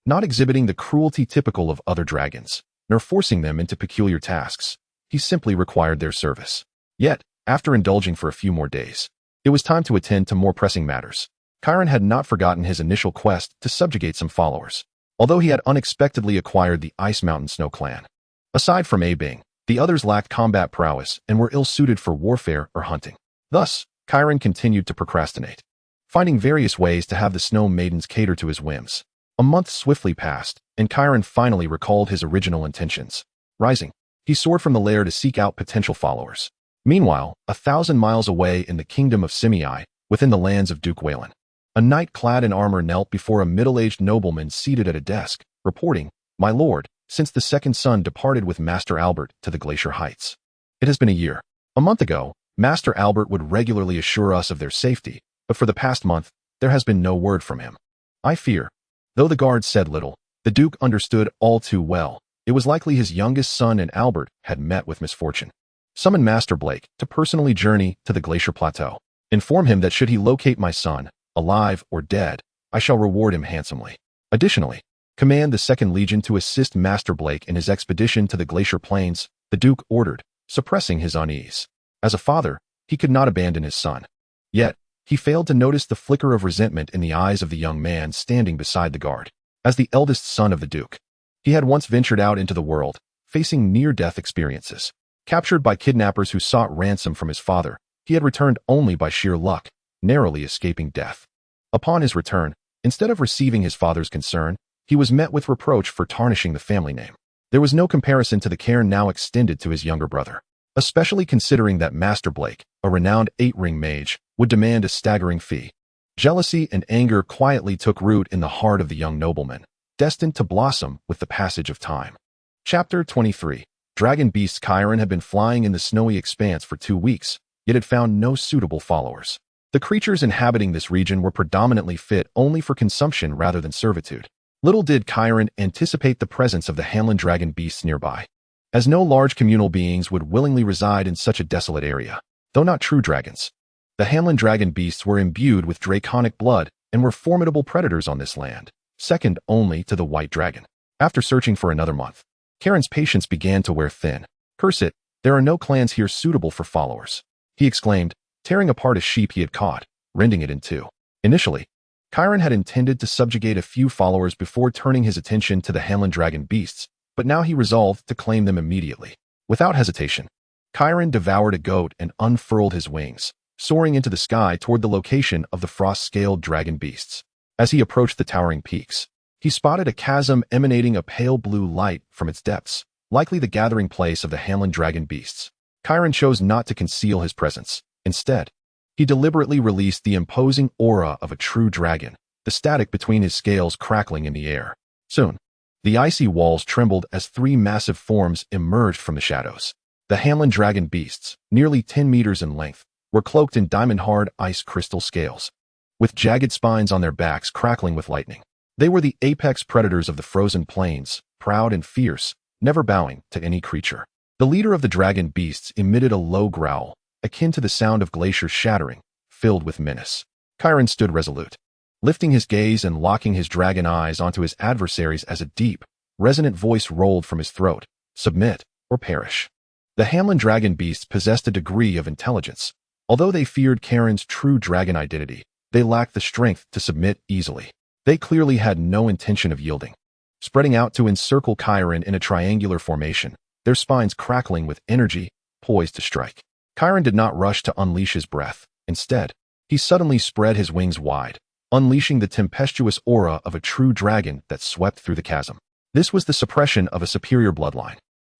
not exhibiting the cruelty typical of other dragons, nor forcing them into peculiar tasks. He simply required their service. Yet, after indulging for a few more days, it was time to attend to more pressing matters. Chiron had not forgotten his initial quest to subjugate some followers, although he had unexpectedly acquired the Ice Mountain Snow Clan. Aside from Abing, the others lacked combat prowess and were ill-suited for warfare or hunting. Thus, Chiron continued to procrastinate, finding various ways to have the Snow Maidens cater to his whims. A month swiftly passed, and Chiron finally recalled his original intentions. Rising, he soared from the lair to seek out potential followers. Meanwhile, 1,000 miles away in the kingdom of Simei, within the lands of Duke Wayland. A knight clad in armor knelt before a middle-aged nobleman seated at a desk, reporting, "My lord, since the second son departed with Master Albert to the Glacier Heights. It has been a year. A month ago, Master Albert would regularly assure us of their safety, but for the past month, there has been no word from him. I fear." Though the guard said little, the Duke understood all too well. It was likely his youngest son and Albert had met with misfortune. "Summon Master Blake to personally journey to the Glacier Plateau. Inform him that should he locate my son, alive or dead, I shall reward him handsomely. Additionally, command the 2nd Legion to assist Master Blake in his expedition to the Glacier Plains," the Duke ordered, suppressing his unease. As a father, he could not abandon his son. Yet, he failed to notice the flicker of resentment in the eyes of the young man standing beside the guard. As the eldest son of the Duke, he had once ventured out into the world, facing near-death experiences. Captured by kidnappers who sought ransom from his father, he had returned only by sheer luck, narrowly escaping death. Upon his return, instead of receiving his father's concern, he was met with reproach for tarnishing the family name. There was no comparison to the care now extended to his younger brother, especially considering that Master Blake, a renowned 8-ring mage, would demand a staggering fee. Jealousy and anger quietly took root in the heart of the young nobleman, destined to blossom with the passage of time. Chapter 23. Dragon beasts. Chiron had been flying in the snowy expanse for 2 weeks, yet had found no suitable followers. The creatures inhabiting this region were predominantly fit only for consumption rather than servitude. Little did Chiron anticipate the presence of the Hanlon dragon beasts nearby, as no large communal beings would willingly reside in such a desolate area. Though not true dragons, the Hanlon dragon beasts were imbued with draconic blood and were formidable predators on this land, second only to the white dragon. After searching for another month, Chiron's patience began to wear thin. "Curse it, there are no clans here suitable for followers," he exclaimed, tearing apart a sheep he had caught, rending it in two. Initially, Chiron had intended to subjugate a few followers before turning his attention to the Hanlon dragon beasts, but now he resolved to claim them immediately. Without hesitation, Chiron devoured a goat and unfurled his wings, soaring into the sky toward the location of the frost-scaled dragon beasts. As he approached the towering peaks, he spotted a chasm emanating a pale blue light from its depths, likely the gathering place of the Hanlon dragon beasts. Chiron chose not to conceal his presence. Instead, he deliberately released the imposing aura of a true dragon, the static between his scales crackling in the air. Soon, the icy walls trembled as 3 massive forms emerged from the shadows. The Hanlon dragon beasts, nearly 10 meters in length, were cloaked in diamond-hard ice crystal scales, with jagged spines on their backs crackling with lightning. They were the apex predators of the frozen plains, proud and fierce, never bowing to any creature. The leader of the dragon beasts emitted a low growl, akin to the sound of glaciers shattering, filled with menace. Chiron stood resolute, lifting his gaze and locking his dragon eyes onto his adversaries as a deep, resonant voice rolled from his throat: "Submit or perish." The Hanlon dragon beasts possessed a degree of intelligence. Although they feared Chiron's true dragon identity, they lacked the strength to submit easily. They clearly had no intention of yielding. Spreading out to encircle Chiron in a triangular formation, their spines crackling with energy, poised to strike. Chiron did not rush to unleash his breath. Instead, he suddenly spread his wings wide, unleashing the tempestuous aura of a true dragon that swept through the chasm. This was the suppression of a superior bloodline,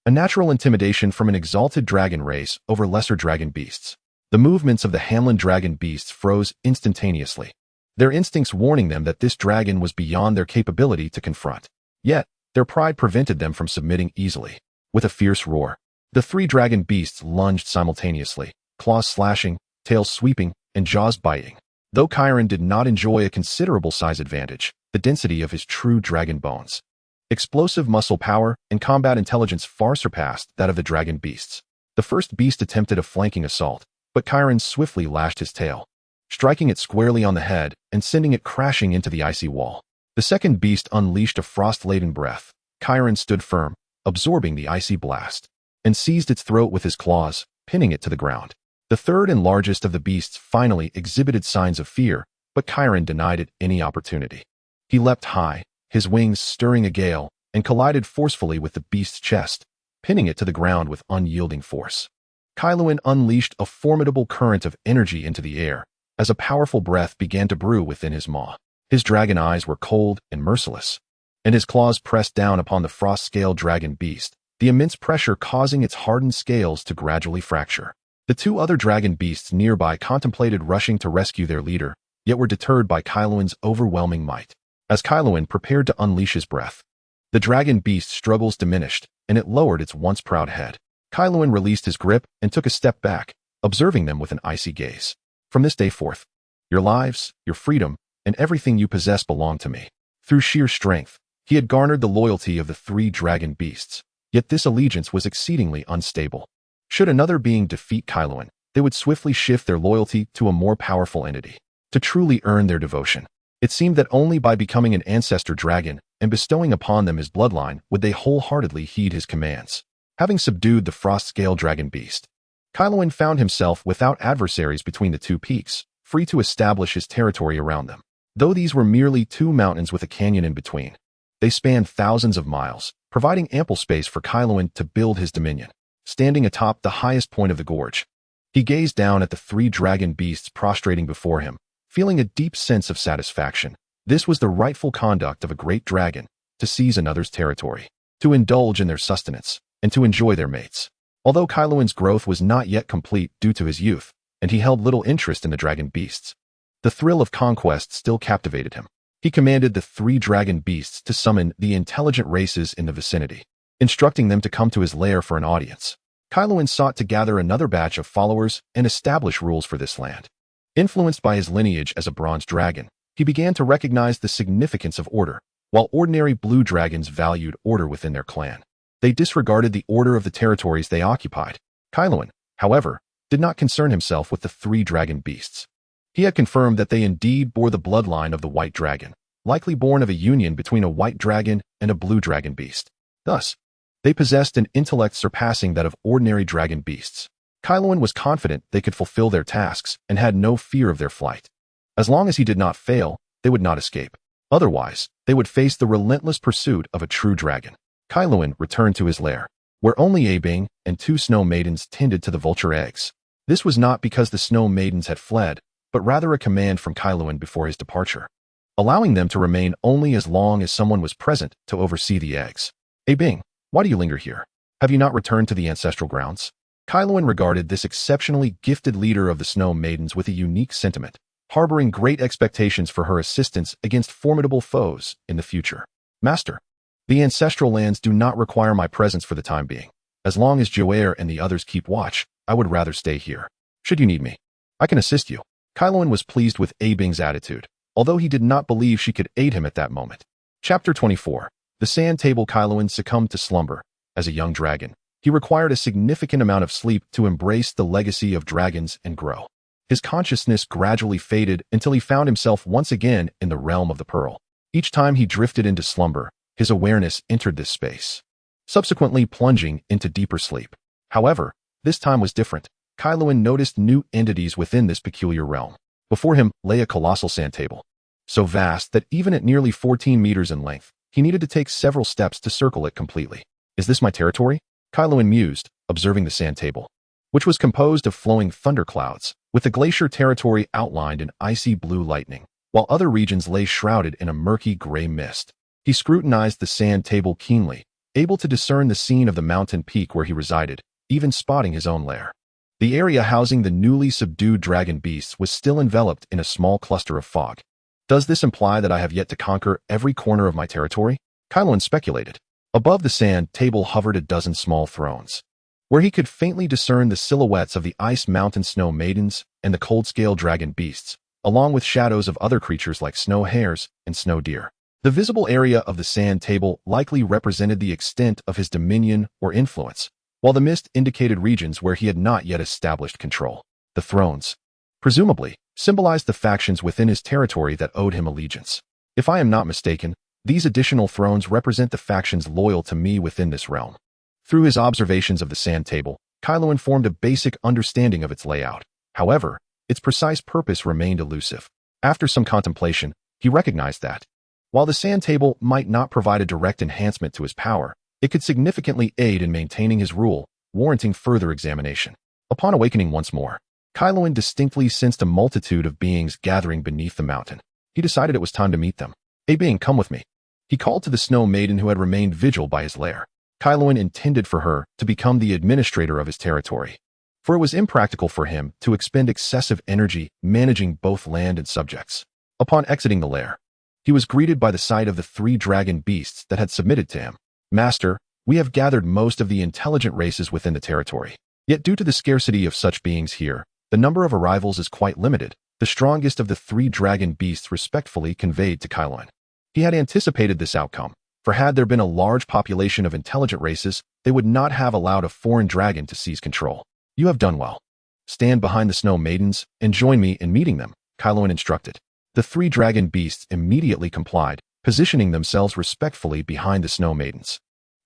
a natural intimidation from an exalted dragon race over lesser dragon beasts. The movements of the Hanlon dragon beasts froze instantaneously, their instincts warning them that this dragon was beyond their capability to confront. Yet, their pride prevented them from submitting easily. With a fierce roar, the 3 dragon beasts lunged simultaneously, claws slashing, tails sweeping, and jaws biting. Though Chiron did not enjoy a considerable size advantage, the density of his true dragon bones, explosive muscle power, and combat intelligence far surpassed that of the dragon beasts. The first beast attempted a flanking assault, but Chiron swiftly lashed his tail, striking it squarely on the head and sending it crashing into the icy wall. The second beast unleashed a frost-laden breath. Chiron stood firm, absorbing the icy blast, and seized its throat with his claws, pinning it to the ground. The third and largest of the beasts finally exhibited signs of fear, but Chiron denied it any opportunity. He leapt high, his wings stirring a gale, and collided forcefully with the beast's chest, pinning it to the ground with unyielding force. Chiron unleashed a formidable current of energy into the air, as a powerful breath began to brew within his maw. His dragon eyes were cold and merciless, and his claws pressed down upon the frost-scaled dragon beast, the immense pressure causing its hardened scales to gradually fracture. The two other dragon beasts nearby contemplated rushing to rescue their leader, yet were deterred by Kailuan's overwhelming might. As Kailuan prepared to unleash his breath, the dragon beast's struggles diminished, and it lowered its once proud head. Kailuan released his grip and took a step back, observing them with an icy gaze. From this day forth, your lives, your freedom, and everything you possess belong to me. Through sheer strength, he had garnered the loyalty of the three dragon beasts, yet this allegiance was exceedingly unstable. Should another being defeat Kailuan, they would swiftly shift their loyalty to a more powerful entity. To truly earn their devotion, it seemed that only by becoming an Ancestor Dragon and bestowing upon them his bloodline would they wholeheartedly heed his commands. Having subdued the frost-scale dragon beast, Kailuan found himself without adversaries between the two peaks, free to establish his territory around them. Though these were merely two mountains with a canyon in between, they spanned thousands of miles, providing ample space for Kailuan to build his dominion. Standing atop the highest point of the gorge, he gazed down at the three dragon beasts prostrating before him, feeling a deep sense of satisfaction. This was the rightful conduct of a great dragon, to seize another's territory, to indulge in their sustenance, and to enjoy their mates. Although Kailuan's growth was not yet complete due to his youth, and he held little interest in the dragon beasts, the thrill of conquest still captivated him. He commanded the three dragon beasts to summon the intelligent races in the vicinity, instructing them to come to his lair for an audience. Kailuan sought to gather another batch of followers and establish rules for this land. Influenced by his lineage as a bronze dragon, he began to recognize the significance of order. While ordinary blue dragons valued order within their clan, they disregarded the order of the territories they occupied. Kailuan, however, did not concern himself with the three dragon beasts. He had confirmed that they indeed bore the bloodline of the white dragon, likely born of a union between a white dragon and a blue dragon beast. Thus, they possessed an intellect surpassing that of ordinary dragon beasts. Kailuan was confident they could fulfill their tasks and had no fear of their flight. As long as he did not fail, they would not escape. Otherwise, they would face the relentless pursuit of a true dragon. Kailuan returned to his lair, where only Abing and two snow maidens tended to the vulture eggs. This was not because the snow maidens had fled, but rather a command from Kailuan before his departure, allowing them to remain only as long as someone was present to oversee the eggs. Abing, why do you linger here? Have you not returned to the ancestral grounds? Kailuan regarded this exceptionally gifted leader of the snow maidens with a unique sentiment, harboring great expectations for her assistance against formidable foes in the future. Master, the ancestral lands do not require my presence for the time being. As long as Joair and the others keep watch, I would rather stay here. Should you need me, I can assist you. Kailuan was pleased with Abing's attitude, although he did not believe she could aid him at that moment. Chapter 24. The Sand Table. Kailuan succumbed to slumber. As a young dragon, he required a significant amount of sleep to embrace the legacy of dragons and grow. His consciousness gradually faded until he found himself once again in the realm of the Pearl. Each time he drifted into slumber, his awareness entered this space, subsequently plunging into deeper sleep. However, this time was different. Kailuan noticed new entities within this peculiar realm. Before him lay a colossal sand table, so vast that even at nearly 14 meters in length, he needed to take several steps to circle it completely. Is this my territory? Kailuan mused, observing the sand table, which was composed of flowing thunderclouds, with the glacier territory outlined in icy blue lightning, while other regions lay shrouded in a murky gray mist. He scrutinized the sand table keenly, able to discern the scene of the mountain peak where he resided, even spotting his own lair. The area housing the newly subdued dragon beasts was still enveloped in a small cluster of fog. Does this imply that I have yet to conquer every corner of my territory? Kailuan speculated. Above the sand table hovered a dozen small thrones, where he could faintly discern the silhouettes of the ice mountain snow maidens and the cold-scale dragon beasts, along with shadows of other creatures like snow hares and snow deer. The visible area of the sand table likely represented the extent of his dominion or influence, while the mist indicated regions where he had not yet established control. The thrones, presumably, symbolized the factions within his territory that owed him allegiance. If I am not mistaken, these additional thrones represent the factions loyal to me within this realm. Through his observations of the sand table, Kailuan formed a basic understanding of its layout. However, its precise purpose remained elusive. After some contemplation, he recognized that, while the sand table might not provide a direct enhancement to his power, it could significantly aid in maintaining his rule, warranting further examination. Upon awakening once more, Kailuan distinctly sensed a multitude of beings gathering beneath the mountain. He decided it was time to meet them. Abing, come with me. He called to the snow maiden who had remained vigil by his lair. Kailuan intended for her to become the administrator of his territory. for it was impractical for him to expend excessive energy managing both land and subjects. Upon exiting the lair, he was greeted by the sight of the 3 dragon beasts that had submitted to him. Master, we have gathered most of the intelligent races within the territory. Yet due to the scarcity of such beings here, the number of arrivals is quite limited. The strongest of the 3 dragon beasts respectfully conveyed to Kailan. He had anticipated this outcome, for had there been a large population of intelligent races, they would not have allowed a foreign dragon to seize control. You have done well. Stand behind the snow maidens and join me in meeting them, Kailan instructed. The 3 dragon beasts immediately complied, positioning themselves respectfully behind the snow maidens.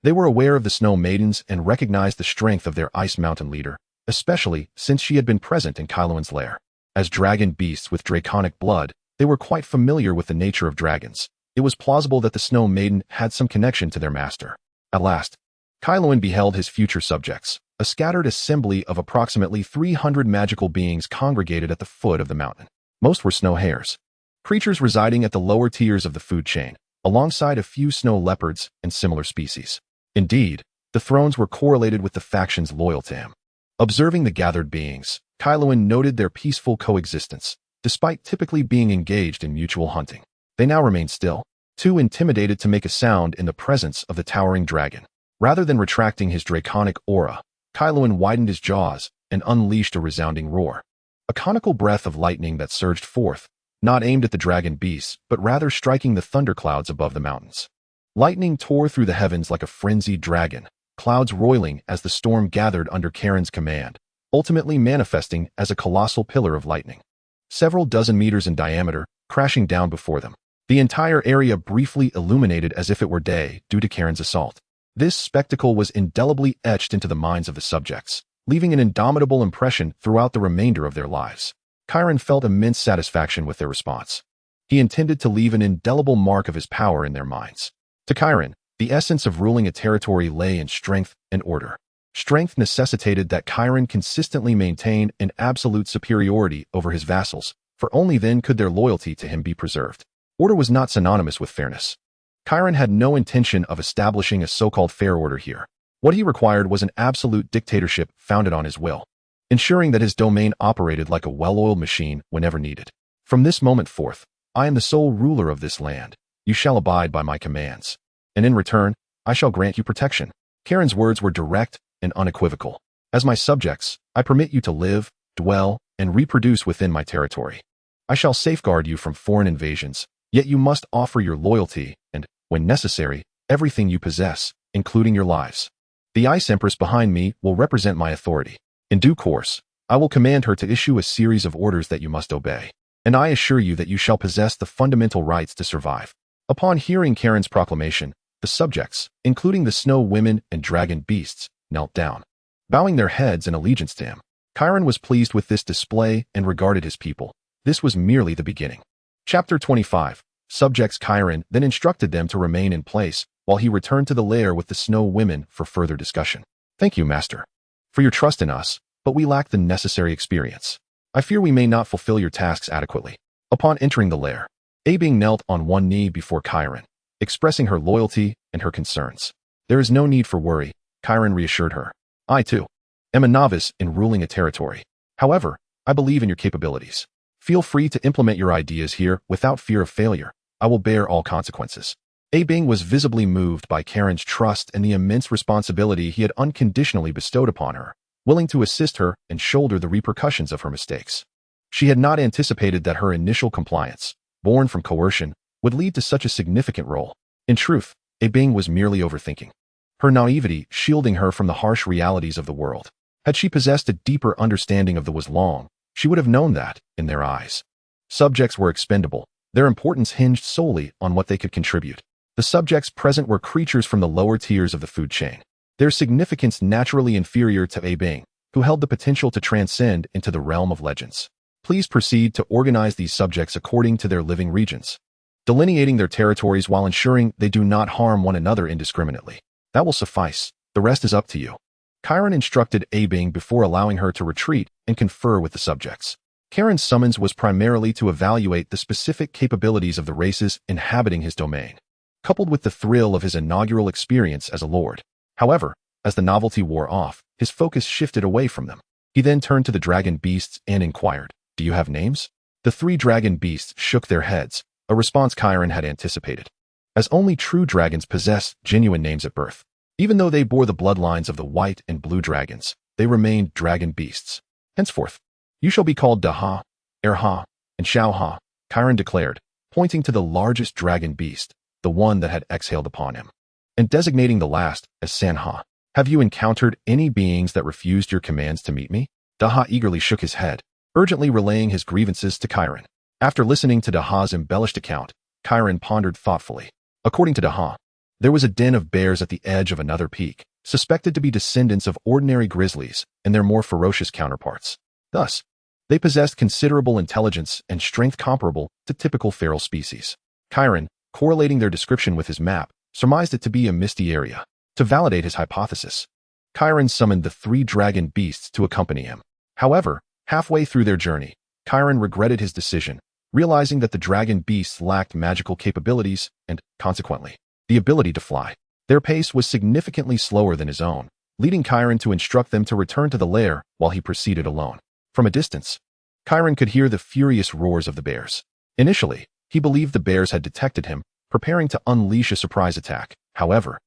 They were aware of the snow maidens and recognized the strength of their ice mountain leader, especially since she had been present in Kailan's lair. As dragon beasts with draconic blood, they were quite familiar with the nature of dragons. It was plausible that the snow maiden had some connection to their master. At last, Kailan beheld his future subjects, a scattered assembly of approximately 300 magical beings congregated at the foot of the mountain. Most were snow hares, creatures residing at the lower tiers of the food chain, alongside a few snow leopards and similar species. Indeed, the thrones were correlated with the factions loyal to him. Observing the gathered beings, Kailan noted their peaceful coexistence, despite typically being engaged in mutual hunting. They now remained still, too intimidated to make a sound in the presence of the towering dragon. Rather than retracting his draconic aura, Kailan widened his jaws and unleashed a resounding roar. A conical breath of lightning that surged forth, not aimed at the dragon beasts, but rather striking the thunderclouds above the mountains. Lightning tore through the heavens like a frenzied dragon, clouds roiling as the storm gathered under Karen's command, ultimately manifesting as a colossal pillar of lightning, several dozen meters in diameter, crashing down before them. The entire area briefly illuminated as if it were day due to Karen's assault. This spectacle was indelibly etched into the minds of the subjects, leaving an indomitable impression throughout the remainder of their lives. Kairen felt immense satisfaction with their response. He intended to leave an indelible mark of his power in their minds. To Kairen, the essence of ruling a territory lay in strength and order. Strength necessitated that Kairen consistently maintain an absolute superiority over his vassals, for only then could their loyalty to him be preserved. Order was not synonymous with fairness. Kairen had no intention of establishing a so-called fair order here. What he required was an absolute dictatorship founded on his will, ensuring that his domain operated like a well-oiled machine whenever needed. From this moment forth, I am the sole ruler of this land. You shall abide by my commands, and in return, I shall grant you protection. Karen's words were direct and unequivocal. As my subjects, I permit you to live, dwell, and reproduce within my territory. I shall safeguard you from foreign invasions, yet you must offer your loyalty and, when necessary, everything you possess, including your lives. The Ice Empress behind me will represent my authority. In due course, I will command her to issue a series of orders that you must obey, and I assure you that you shall possess the fundamental rights to survive. Upon hearing Karen's proclamation, the subjects, including the snow women and dragon beasts, knelt down, bowing their heads in allegiance to him. Kairen was pleased with this display and regarded his people. This was merely the beginning. Chapter 25. Subjects. Kairen then instructed them to remain in place while he returned to the lair with the snow women for further discussion. Thank you, Master, for your trust in us, but we lack the necessary experience. I fear we may not fulfill your tasks adequately. Upon entering the lair, Abing knelt on one knee before Kairen, expressing her loyalty and her concerns. There is no need for worry, Kairen reassured her. I, too, am a novice in ruling a territory. However, I believe in your capabilities. Feel free to implement your ideas here without fear of failure. I will bear all consequences. Abing was visibly moved by Karen's trust and the immense responsibility he had unconditionally bestowed upon her, willing to assist her and shoulder the repercussions of her mistakes. She had not anticipated that her initial compliance, born from coercion, would lead to such a significant role. In truth, Abing was merely overthinking, her naivety shielding her from the harsh realities of the world. Had she possessed a deeper understanding of the was long, she would have known that, in their eyes, subjects were expendable. Their importance hinged solely on what they could contribute. The subjects present were creatures from the lower tiers of the food chain, their significance naturally inferior to Abing, who held the potential to transcend into the realm of legends. Please proceed to organize these subjects according to their living regions, delineating their territories while ensuring they do not harm one another indiscriminately. That will suffice. The rest is up to you. Kairen instructed Abing before allowing her to retreat and confer with the subjects. Karen's summons was primarily to evaluate the specific capabilities of the races inhabiting his domain, coupled with the thrill of his inaugural experience as a lord. However, as the novelty wore off, his focus shifted away from them. He then turned to the dragon beasts and inquired, "Do you have names?" The 3 dragon beasts shook their heads, a response Kairen had anticipated, as only true dragons possess genuine names at birth. Even though they bore the bloodlines of the white and blue dragons, they remained dragon beasts. "Henceforth, you shall be called Daha, Erha, and Xiaoha," Kairen declared, pointing to the largest dragon beast, the one that had exhaled upon him, and designating the last as Sanha. "Have you encountered any beings that refused your commands to meet me?" Daha eagerly shook his head, urgently relaying his grievances to Kairen. After listening to Daha's embellished account, Kairen pondered thoughtfully. According to Daha, there was a den of bears at the edge of another peak, suspected to be descendants of ordinary grizzlies and their more ferocious counterparts. Thus, they possessed considerable intelligence and strength comparable to typical feral species. Kairen, correlating their description with his map, surmised it to be a misty area. To validate his hypothesis, Kairen summoned the 3 dragon beasts to accompany him. However, halfway through their journey, Kairen regretted his decision, realizing that the dragon beasts lacked magical capabilities and, consequently, the ability to fly. Their pace was significantly slower than his own, leading Kairen to instruct them to return to the lair while he proceeded alone. From a distance, Kairen could hear the furious roars of the bears. Initially, he believed the bears had detected him, preparing to unleash a surprise attack. However,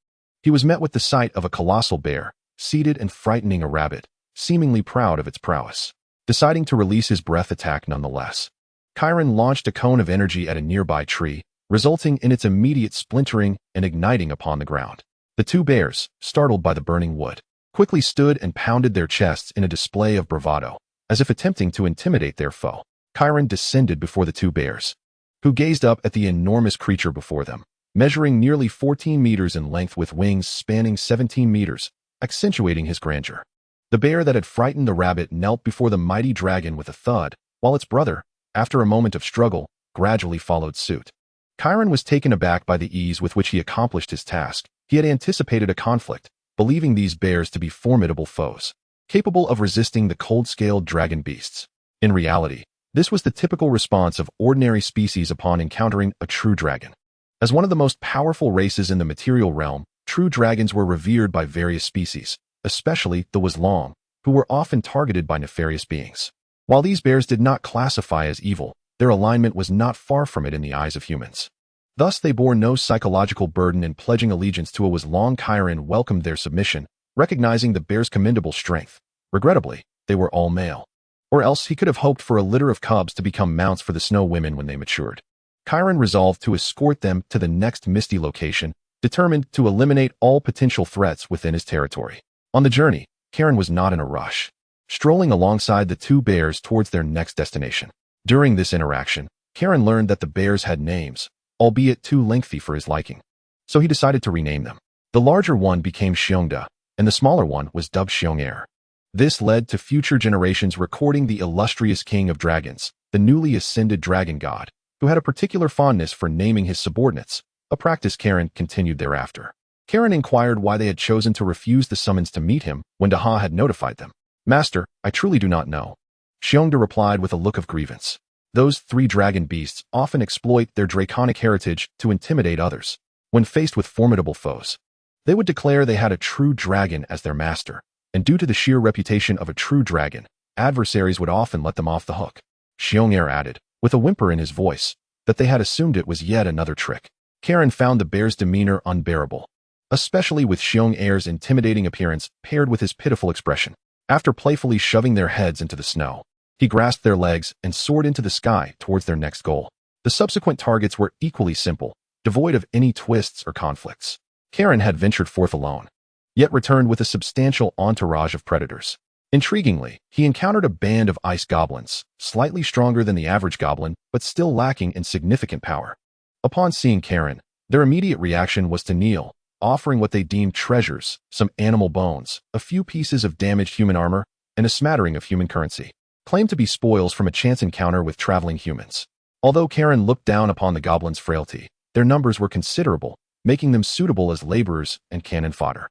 he was met with the sight of a colossal bear, seated and frightening a rabbit, seemingly proud of its prowess. Deciding to release his breath attack nonetheless, Kairen launched a cone of energy at a nearby tree, resulting in its immediate splintering and igniting upon the ground. The 2 bears, startled by the burning wood, quickly stood and pounded their chests in a display of bravado, as if attempting to intimidate their foe. Kairen descended before the 2 bears, who gazed up at the enormous creature before them, measuring nearly 14 meters in length with wings spanning 17 meters, accentuating his grandeur. The bear that had frightened the rabbit knelt before the mighty dragon with a thud, while its brother, after a moment of struggle, gradually followed suit. Kairen was taken aback by the ease with which he accomplished his task. He had anticipated a conflict, believing these bears to be formidable foes, capable of resisting the cold-scaled dragon beasts. In reality, this was the typical response of ordinary species upon encountering a true dragon. As one of the most powerful races in the material realm, true dragons were revered by various species, especially the Wang, who were often targeted by nefarious beings. While these bears did not classify as evil, their alignment was not far from it in the eyes of humans. Thus they bore no psychological burden in pledging allegiance to a Wang. Kairen welcomed their submission, recognizing the bear's commendable strength. Regrettably, they were all male. Or else he could have hoped for a litter of cubs to become mounts for the snow women when they matured. Kairen resolved to escort them to the next misty location, determined to eliminate all potential threats within his territory. On the journey, Kairen was not in a rush, strolling alongside the 2 bears towards their next destination. During this interaction, Kairen learned that the bears had names, albeit too lengthy for his liking, so he decided to rename them. The larger one became Xiongda, and the smaller one was dubbed Xiong'er. This led to future generations recording the illustrious king of dragons, the newly ascended dragon god, who had a particular fondness for naming his subordinates, a practice Kairen continued thereafter. Kairen inquired why they had chosen to refuse the summons to meet him when Daha had notified them. "Master, I truly do not know," Xiongda replied with a look of grievance. Those 3 dragon beasts often exploit their draconic heritage to intimidate others. When faced with formidable foes, they would declare they had a true dragon as their master, and due to the sheer reputation of a true dragon, adversaries would often let them off the hook. Xiong'er added, with a whimper in his voice, that they had assumed it was yet another trick. Kairen found the bear's demeanor unbearable, especially with Xiong'er's intimidating appearance paired with his pitiful expression. After playfully shoving their heads into the snow, he grasped their legs and soared into the sky towards their next goal. The subsequent targets were equally simple, devoid of any twists or conflicts. Kairen had ventured forth alone, yet returned with a substantial entourage of predators. Intriguingly, he encountered a band of ice goblins, slightly stronger than the average goblin, but still lacking in significant power. Upon seeing Kairen, their immediate reaction was to kneel, offering what they deemed treasures, some animal bones, a few pieces of damaged human armor, and a smattering of human currency, claimed to be spoils from a chance encounter with traveling humans. Although Kairen looked down upon the goblins' frailty, their numbers were considerable, making them suitable as laborers and cannon fodder.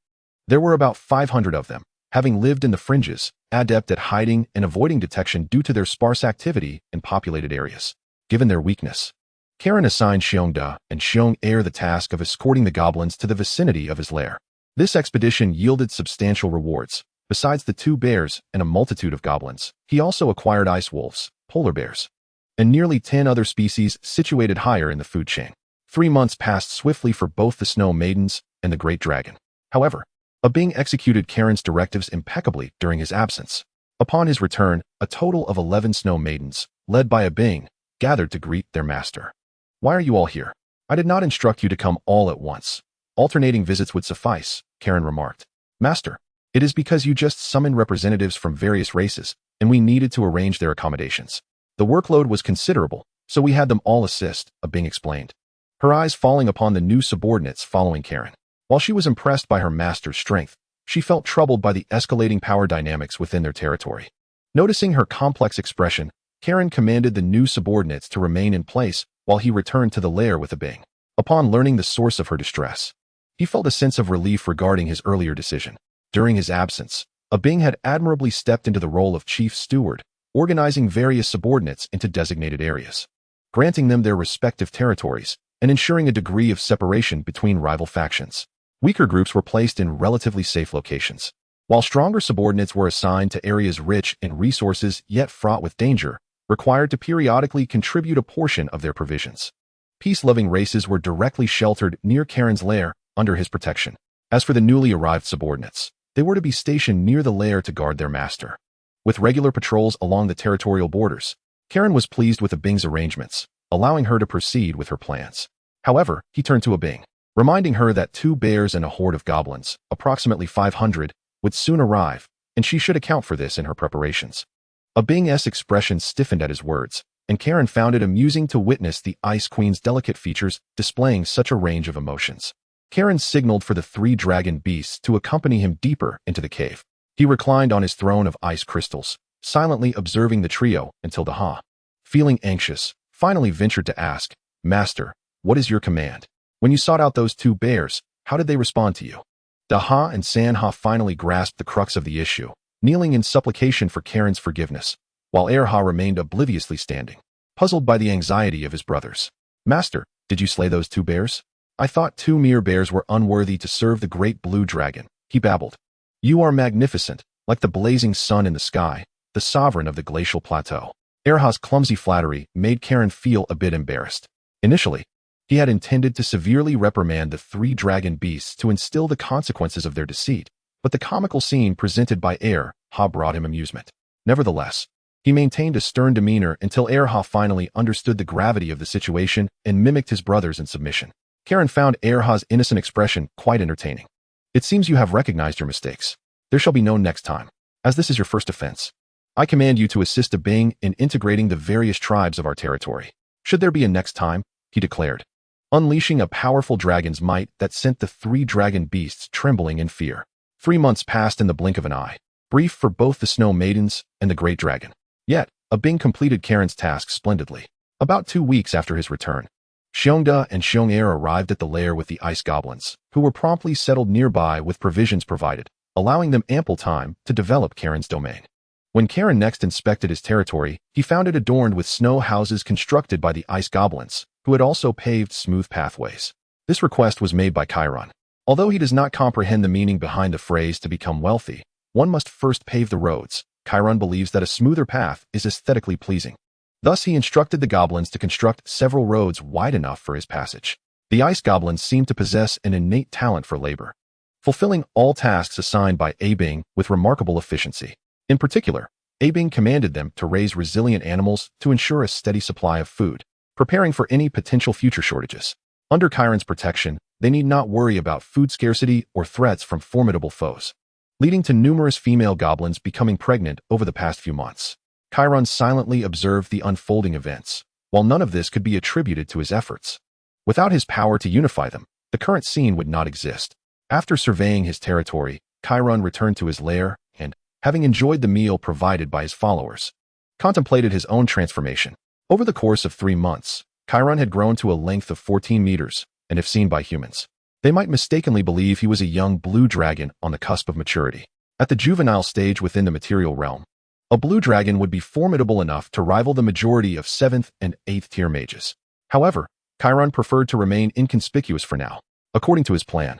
There were about 500 of them, having lived in the fringes, adept at hiding and avoiding detection due to their sparse activity in populated areas. Given their weakness, Kairen assigned Xiongda and Xiong'er the task of escorting the goblins to the vicinity of his lair. This expedition yielded substantial rewards, Besides the 2 bears and a multitude of goblins, he also acquired ice wolves, polar bears, and nearly 10 other species situated higher in the food chain. 3 months passed swiftly for both the snow maidens and the great dragon. However, Abing executed Karen's directives impeccably during his absence. Upon his return, a total of 11 snow maidens, led by Abing, gathered to greet their master. "Why are you all here? I did not instruct you to come all at once. Alternating visits would suffice," Karen remarked. "Master, it is because you just summoned representatives from various races, and we needed to arrange their accommodations. The workload was considerable, so we had them all assist," Abing explained, her eyes falling upon the new subordinates following Karen. While she was impressed by her master's strength, she felt troubled by the escalating power dynamics within their territory. Noticing her complex expression, Karen commanded the new subordinates to remain in place while he returned to the lair with Abing. Upon learning the source of her distress, he felt a sense of relief regarding his earlier decision. During his absence, Abing had admirably stepped into the role of chief steward, organizing various subordinates into designated areas, granting them their respective territories, and ensuring a degree of separation between rival factions. Weaker groups were placed in relatively safe locations, while stronger subordinates were assigned to areas rich in resources yet fraught with danger, required to periodically contribute a portion of their provisions. Peace-loving races were directly sheltered near Karen's lair under his protection. As for the newly arrived subordinates, they were to be stationed near the lair to guard their master. With regular patrols along the territorial borders, Karen was pleased with Abing's arrangements, allowing her to proceed with her plans. However, he turned to Abing, reminding her that 2 bears and a horde of goblins, approximately 500, would soon arrive, and she should account for this in her preparations. Abing's expression stiffened at his words, and Karen found it amusing to witness the Ice Queen's delicate features displaying such a range of emotions. Karen signaled for the 3 dragon beasts to accompany him deeper into the cave. He reclined on his throne of ice crystals, silently observing the trio until Daha, feeling anxious, finally ventured to ask, "Master, what is your command? When you sought out those 2 bears, how did they respond to you?" Daha and Sanha finally grasped the crux of the issue, kneeling in supplication for Karen's forgiveness, while Erha remained obliviously standing, puzzled by the anxiety of his brothers. "Master, did you slay those 2 bears? I thought 2 mere bears were unworthy to serve the great blue dragon," he babbled. "You are magnificent, like the blazing sun in the sky, the sovereign of the glacial plateau." Erha's clumsy flattery made Karen feel a bit embarrassed. Initially, he had intended to severely reprimand the 3 dragon beasts to instill the consequences of their deceit, but the comical scene presented by Erha brought him amusement. Nevertheless, he maintained a stern demeanor until Erha finally understood the gravity of the situation and mimicked his brothers in submission. Karen found Erha's innocent expression quite entertaining. "It seems you have recognized your mistakes. There shall be no next time. As this is your first offense, I command you to assist Abing in integrating the various tribes of our territory. Should there be a next time," he declared, unleashing a powerful dragon's might that sent the 3 dragon beasts trembling in fear. 3 months passed in the blink of an eye, brief for both the snow maidens and the great dragon. Yet, Abing completed Karen's task splendidly. About 2 weeks after his return, Xiongda and Xiong'er arrived at the lair with the ice goblins, who were promptly settled nearby with provisions provided, allowing them ample time to develop Karen's domain. When Karen next inspected his territory, he found it adorned with snow houses constructed by the ice goblins, who had also paved smooth pathways. This request was made by Chiron. Although he does not comprehend the meaning behind the phrase "to become wealthy," one must first pave the roads. Chiron believes that a smoother path is aesthetically pleasing. Thus he instructed the goblins to construct several roads wide enough for his passage. The ice goblins seemed to possess an innate talent for labor, fulfilling all tasks assigned by Abing with remarkable efficiency. In particular, Abing commanded them to raise resilient animals to ensure a steady supply of food, preparing for any potential future shortages. Under Chiron's protection, they need not worry about food scarcity or threats from formidable foes, leading to numerous female goblins becoming pregnant over the past few months. Chiron silently observed the unfolding events, while none of this could be attributed to his efforts. Without his power to unify them, the current scene would not exist. After surveying his territory, Chiron returned to his lair and, having enjoyed the meal provided by his followers, contemplated his own transformation. Over the course of 3 months, Chiron had grown to a length of 14 meters, and if seen by humans, they might mistakenly believe he was a young blue dragon on the cusp of maturity. At the juvenile stage within the material realm, a blue dragon would be formidable enough to rival the majority of 7th and 8th tier mages. However, Chiron preferred to remain inconspicuous for now. According to his plan,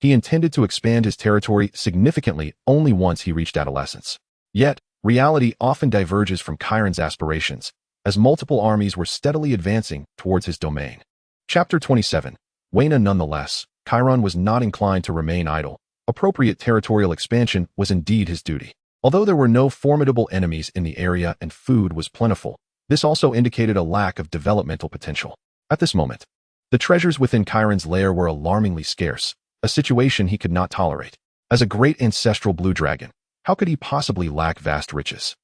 He intended to expand his territory significantly only once he reached adolescence. Yet, reality often diverges from Chiron's aspirations, as multiple armies were steadily advancing towards his domain. Chapter 27. Wayna. Nonetheless, Chiron was not inclined to remain idle. Appropriate territorial expansion was indeed his duty. Although there were no formidable enemies in the area and food was plentiful, this also indicated a lack of developmental potential. At this moment, the treasures within Chiron's lair were alarmingly scarce, a situation he could not tolerate. As a great ancestral blue dragon, how could he possibly lack vast riches?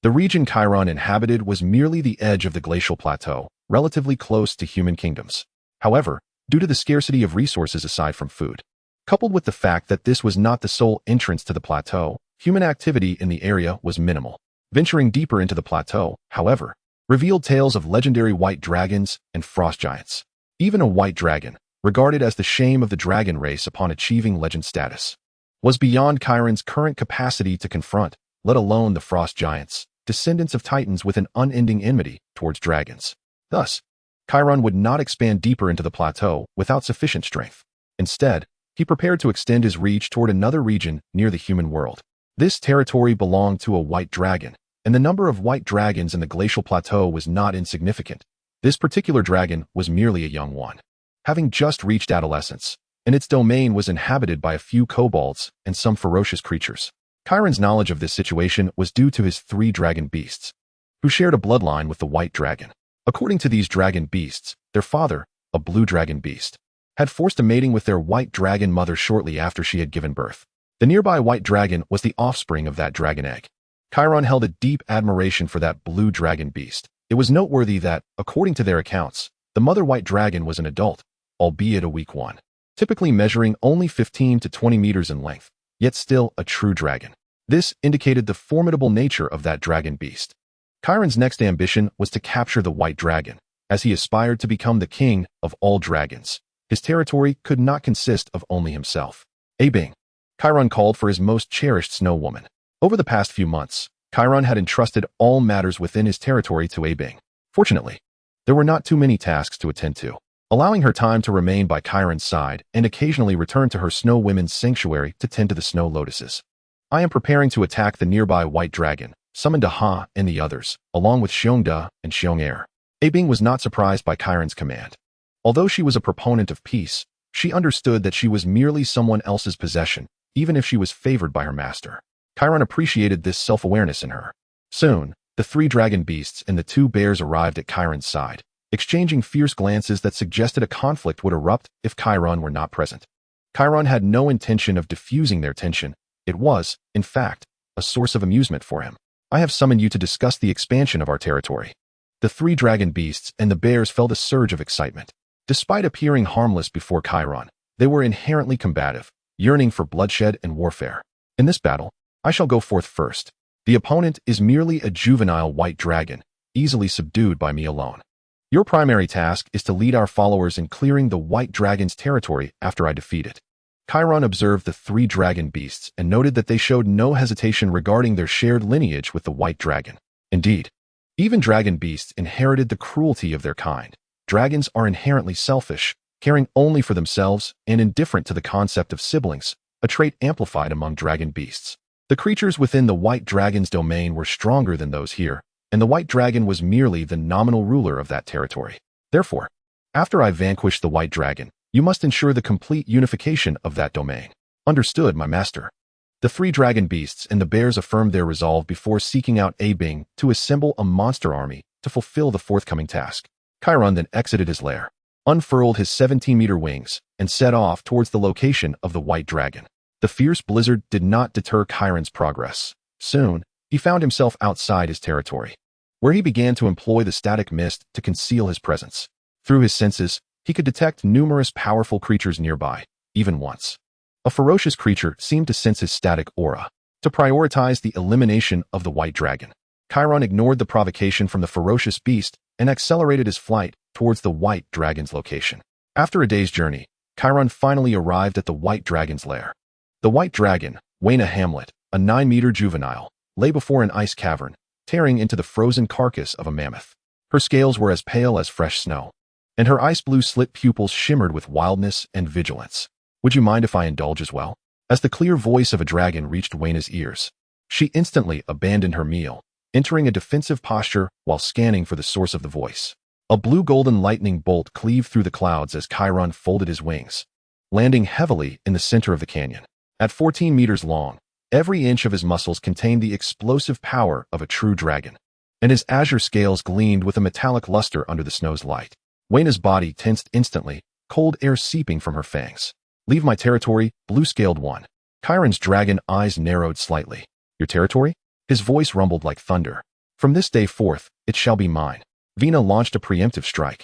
The region Chiron inhabited was merely the edge of the glacial plateau, relatively close to human kingdoms. However, due to the scarcity of resources aside from food, coupled with the fact that this was not the sole entrance to the plateau, human activity in the area was minimal. Venturing deeper into the plateau, however, revealed tales of legendary white dragons and frost giants. Even a white dragon, regarded as the shame of the dragon race upon achieving legend status, was beyond Chiron's current capacity to confront, let alone the frost giants, descendants of titans with an unending enmity towards dragons. Thus, Chiron would not expand deeper into the plateau without sufficient strength. Instead, he prepared to extend his reach toward another region near the human world. This territory belonged to a white dragon, and the number of white dragons in the glacial plateau was not insignificant. This particular dragon was merely a young one, having just reached adolescence, and its domain was inhabited by a few kobolds and some ferocious creatures. Chiron's knowledge of this situation was due to his 3 dragon beasts, who shared a bloodline with the white dragon. According to these dragon beasts, their father, a blue dragon beast, had forced a mating with their white dragon mother shortly after she had given birth. The nearby white dragon was the offspring of that dragon egg. Chiron held a deep admiration for that blue dragon beast. It was noteworthy that, according to their accounts, the mother white dragon was an adult, albeit a weak one, typically measuring only 15 to 20 meters in length, yet still a true dragon. This indicated the formidable nature of that dragon beast. Chiron's next ambition was to capture the white dragon, as he aspired to become the king of all dragons. His territory could not consist of only himself. Abing. Chiron called for his most cherished snow woman. Over the past few months, Chiron had entrusted all matters within his territory to Abing. Fortunately, there were not too many tasks to attend to, allowing her time to remain by Chiron's side and occasionally return to her snow women's sanctuary to tend to the snow lotuses. I am preparing to attack the nearby white dragon, summoned Ha and the others, along with Xiongda and Xiong'er. Abing was not surprised by Chiron's command. Although she was a proponent of peace, she understood that she was merely someone else's possession, even if she was favored by her master. Chiron appreciated this self-awareness in her. Soon, the 3 dragon beasts and the 2 bears arrived at Chiron's side, exchanging fierce glances that suggested a conflict would erupt if Chiron were not present. Chiron had no intention of diffusing their tension. It was, in fact, a source of amusement for him. I have summoned you to discuss the expansion of our territory. The 3 dragon beasts and the bears felt a surge of excitement. Despite appearing harmless before Chiron, they were inherently combative, yearning for bloodshed and warfare. In this battle, I shall go forth first. The opponent is merely a juvenile white dragon, easily subdued by me alone. Your primary task is to lead our followers in clearing the white dragon's territory after I defeat it. Chiron observed the 3 dragon beasts and noted that they showed no hesitation regarding their shared lineage with the white dragon. Indeed, even dragon beasts inherited the cruelty of their kind. Dragons are inherently selfish, caring only for themselves and indifferent to the concept of siblings, a trait amplified among dragon beasts. The creatures within the white dragon's domain were stronger than those here, and the white dragon was merely the nominal ruler of that territory. Therefore, after I vanquish the white dragon, you must ensure the complete unification of that domain. Understood, my master. The 3 dragon beasts and the bears affirmed their resolve before seeking out Abing to assemble a monster army to fulfill the forthcoming task. Chiron then exited his lair, unfurled his 17-meter wings, and set off towards the location of the white dragon. The fierce blizzard did not deter Chiron's progress. Soon, he found himself outside his territory, where he began to employ the static mist to conceal his presence. Through his senses, he could detect numerous powerful creatures nearby, even once. A ferocious creature seemed to sense his static aura. To prioritize the elimination of the white dragon, Chiron ignored the provocation from the ferocious beast and accelerated his flight towards the white dragon's location. After a day's journey, Chiron finally arrived at the white dragon's lair. The white dragon, Wayna Hamlet, a 9-meter juvenile, lay before an ice cavern, tearing into the frozen carcass of a mammoth. Her scales were as pale as fresh snow, and her ice-blue slit pupils shimmered with wildness and vigilance. Would you mind if I indulge as well? As the clear voice of a dragon reached Wena's ears, she instantly abandoned her meal, entering a defensive posture while scanning for the source of the voice. A blue-golden lightning bolt cleaved through the clouds as Chiron folded his wings, landing heavily in the center of the canyon. At 14 meters long, every inch of his muscles contained the explosive power of a true dragon, and his azure scales gleamed with a metallic luster under the snow's light. Wena's body tensed instantly, cold air seeping from her fangs. Leave my territory, blue-scaled one. Chiron's dragon eyes narrowed slightly. Your territory? His voice rumbled like thunder. From this day forth, it shall be mine. Vina launched a preemptive strike,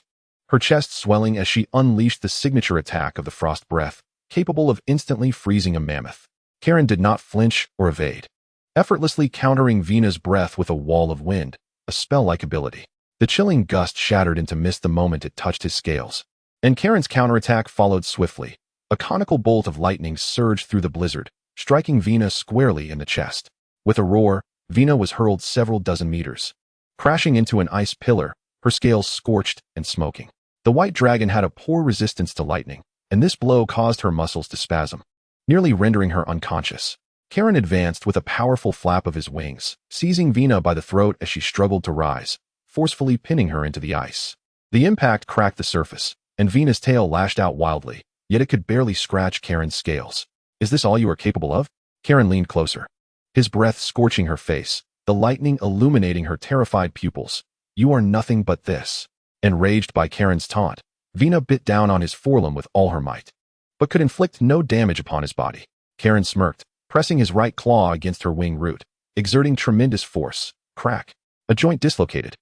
her chest swelling as she unleashed the signature attack of the frost breath, capable of instantly freezing a mammoth. Chiron did not flinch or evade, effortlessly countering Vina's breath with a wall of wind, a spell-like ability. The chilling gust shattered into mist the moment it touched his scales, and Chiron's counterattack followed swiftly. A conical bolt of lightning surged through the blizzard, striking Vina squarely in the chest. With a roar, Vina was hurled several dozen meters, crashing into an ice pillar, her scales scorched and smoking. The white dragon had a poor resistance to lightning, and this blow caused her muscles to spasm, nearly rendering her unconscious. Chiron advanced with a powerful flap of his wings, seizing Vina by the throat as she struggled to rise, forcefully pinning her into the ice. The impact cracked the surface, and Vina's tail lashed out wildly, yet it could barely scratch Chiron's scales. Is this all you are capable of? Chiron leaned closer, his breath scorching her face, the lightning illuminating her terrified pupils. You are nothing but this. Enraged by Chiron's taunt, Vina bit down on his forelimb with all her might, but could inflict no damage upon his body. Chiron smirked, pressing his right claw against her wing root, exerting tremendous force. Crack. A joint dislocated.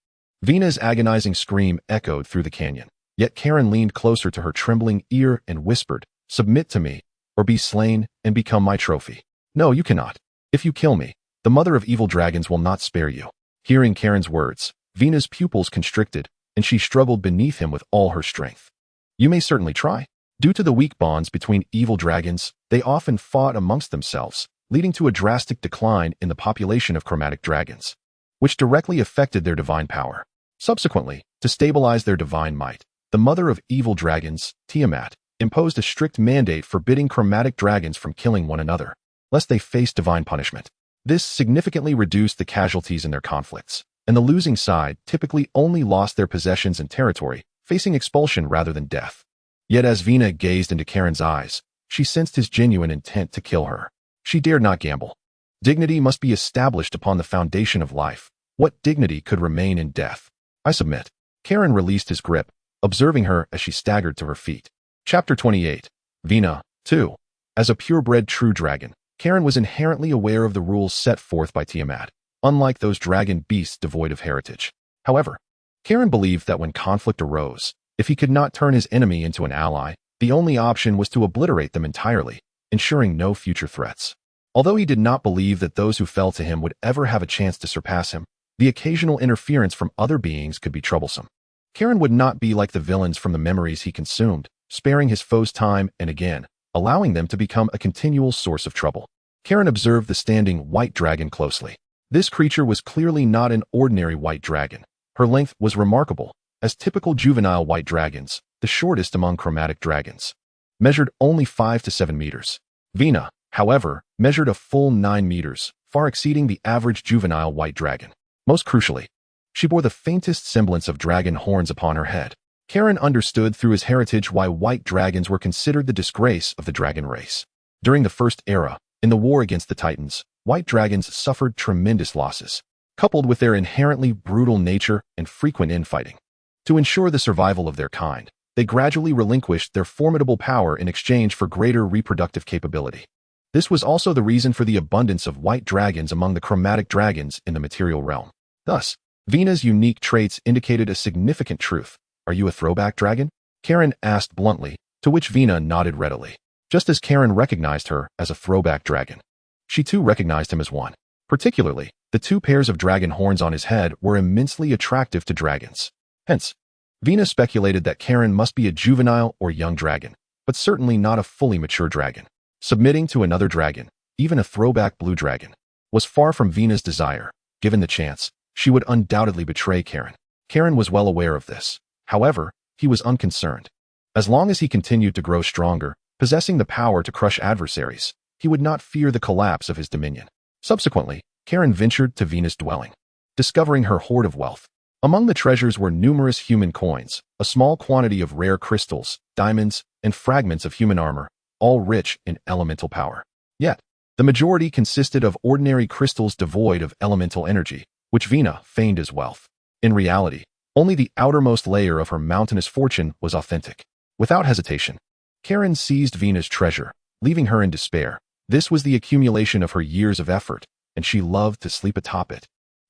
Vina's agonizing scream echoed through the canyon, yet Chiron leaned closer to her trembling ear and whispered, "Submit to me, or be slain and become my trophy." "No, you cannot. If you kill me, the mother of evil dragons will not spare you." Hearing Chiron's words, Vina's pupils constricted, and she struggled beneath him with all her strength. "You may certainly try." Due to the weak bonds between evil dragons, they often fought amongst themselves, leading to a drastic decline in the population of chromatic dragons, which directly affected their divine power. Subsequently, to stabilize their divine might, the mother of evil dragons, Tiamat, imposed a strict mandate forbidding chromatic dragons from killing one another, lest they face divine punishment. This significantly reduced the casualties in their conflicts, and the losing side typically only lost their possessions and territory, facing expulsion rather than death. Yet as Vina gazed into Chiron's eyes, she sensed his genuine intent to kill her. She dared not gamble. Dignity must be established upon the foundation of life. What dignity could remain in death? "I submit." Chiron released his grip, observing her as she staggered to her feet. Chapter 28. Vina, 2. As a purebred true dragon, Chiron was inherently aware of the rules set forth by Tiamat, unlike those dragon beasts devoid of heritage. However, Chiron believed that when conflict arose, if he could not turn his enemy into an ally, the only option was to obliterate them entirely, ensuring no future threats. Although he did not believe that those who fell to him would ever have a chance to surpass him, the occasional interference from other beings could be troublesome. Chiron would not be like the villains from the memories he consumed, sparing his foes time and again, allowing them to become a continual source of trouble. Chiron observed the standing white dragon closely. This creature was clearly not an ordinary white dragon. Her length was remarkable, as typical juvenile white dragons, the shortest among chromatic dragons, measured only 5 to 7 meters. Vina, however, measured a full 9 meters, far exceeding the average juvenile white dragon. Most crucially, she bore the faintest semblance of dragon horns upon her head. Chiron understood through his heritage why white dragons were considered the disgrace of the dragon race. During the First Era, in the war against the Titans, white dragons suffered tremendous losses, coupled with their inherently brutal nature and frequent infighting. To ensure the survival of their kind, they gradually relinquished their formidable power in exchange for greater reproductive capability. This was also the reason for the abundance of white dragons among the chromatic dragons in the material realm. Thus, Vina's unique traits indicated a significant truth. "Are you a throwback dragon?" Chiron asked bluntly, to which Vina nodded readily. Just as Chiron recognized her as a throwback dragon, she too recognized him as one. Particularly, the 2 pairs of dragon horns on his head were immensely attractive to dragons. Hence, Vina speculated that Chiron must be a juvenile or young dragon, but certainly not a fully mature dragon. Submitting to another dragon, even a throwback blue dragon, was far from Vina's desire. Given the chance, she would undoubtedly betray Chiron. Chiron was well aware of this. However, he was unconcerned. As long as he continued to grow stronger, Possessing the power to crush adversaries, he would not fear the collapse of his dominion. Subsequently, Karen ventured to Venus' dwelling, discovering her hoard of wealth. Among the treasures were numerous human coins, a small quantity of rare crystals, diamonds, and fragments of human armor, all rich in elemental power. Yet, the majority consisted of ordinary crystals devoid of elemental energy, which Vina feigned as wealth. In reality, only the outermost layer of her mountainous fortune was authentic. Without hesitation, Karen seized Vina's treasure, leaving her in despair. This was the accumulation of her years of effort, and she loved to sleep atop it.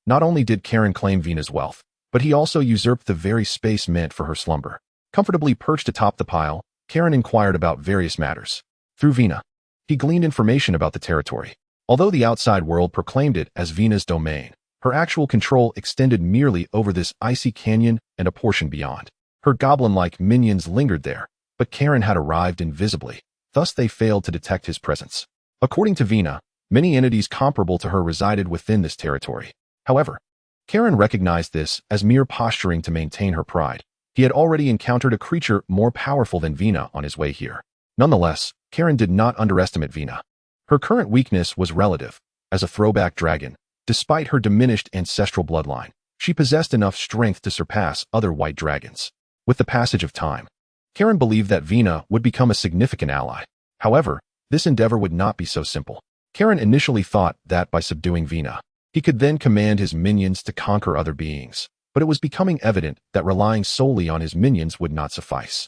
Not only did Karen claim Vina's wealth, but he also usurped the very space meant for her slumber. Comfortably perched atop the pile, Karen inquired about various matters. Through Vina, he gleaned information about the territory. Although the outside world proclaimed it as Vina's domain, her actual control extended merely over this icy canyon and a portion beyond. Her goblin-like minions lingered there, but Karen had arrived invisibly, thus they failed to detect his presence. According to Vina, many entities comparable to her resided within this territory. However, Karen recognized this as mere posturing to maintain her pride. He had already encountered a creature more powerful than Vina on his way here. Nonetheless, Karen did not underestimate Vina. Her current weakness was relative. As a throwback dragon, despite her diminished ancestral bloodline, she possessed enough strength to surpass other white dragons. With the passage of time, Karen believed that Vina would become a significant ally. However, this endeavor would not be so simple. Karen initially thought that by subduing Vina, he could then command his minions to conquer other beings, but it was becoming evident that relying solely on his minions would not suffice.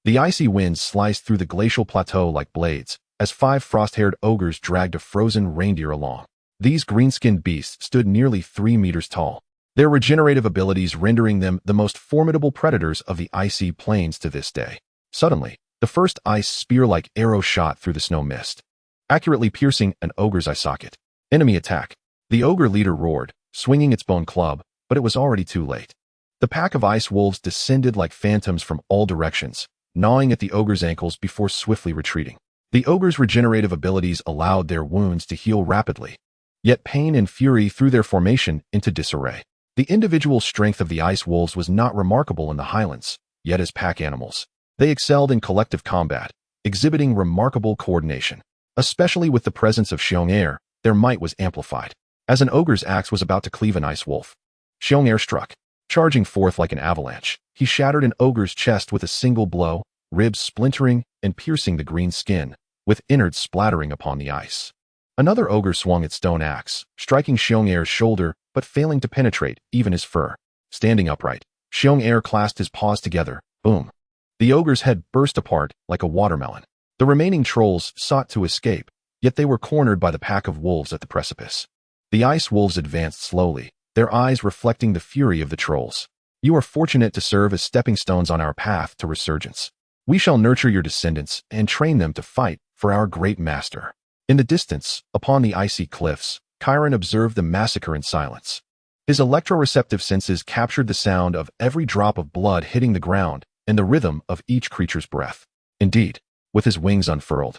The icy winds sliced through the glacial plateau like blades, as 5 frost-haired ogres dragged a frozen reindeer along. These green-skinned beasts stood nearly 3 meters tall, their regenerative abilities rendering them the most formidable predators of the icy plains to this day. Suddenly, the first ice spear-like arrow shot through the snow mist, accurately piercing an ogre's eye socket. Enemy attack. The ogre leader roared, swinging its bone club, but it was already too late. The pack of ice wolves descended like phantoms from all directions, gnawing at the ogre's ankles before swiftly retreating. The ogre's regenerative abilities allowed their wounds to heal rapidly, yet pain and fury threw their formation into disarray. The individual strength of the ice wolves was not remarkable in the highlands, yet as pack animals, they excelled in collective combat, exhibiting remarkable coordination. Especially with the presence of Xiong, their might was amplified. As an ogre's axe was about to cleave an ice wolf, Xiong struck, charging forth like an avalanche. He shattered an ogre's chest with a single blow, ribs splintering and piercing the green skin, with innards splattering upon the ice. Another ogre swung its stone axe, striking Xiong's shoulder but failing to penetrate even his fur. Standing upright, Xiong clasped his paws together. Boom! The ogre's head burst apart like a watermelon. The remaining trolls sought to escape, yet they were cornered by the pack of wolves at the precipice. The ice wolves advanced slowly, their eyes reflecting the fury of the trolls. You are fortunate to serve as stepping stones on our path to resurgence. We shall nurture your descendants and train them to fight for our great master. In the distance, upon the icy cliffs, Kairen observed the massacre in silence. His electroreceptive senses captured the sound of every drop of blood hitting the ground and the rhythm of each creature's breath. Indeed, with his wings unfurled,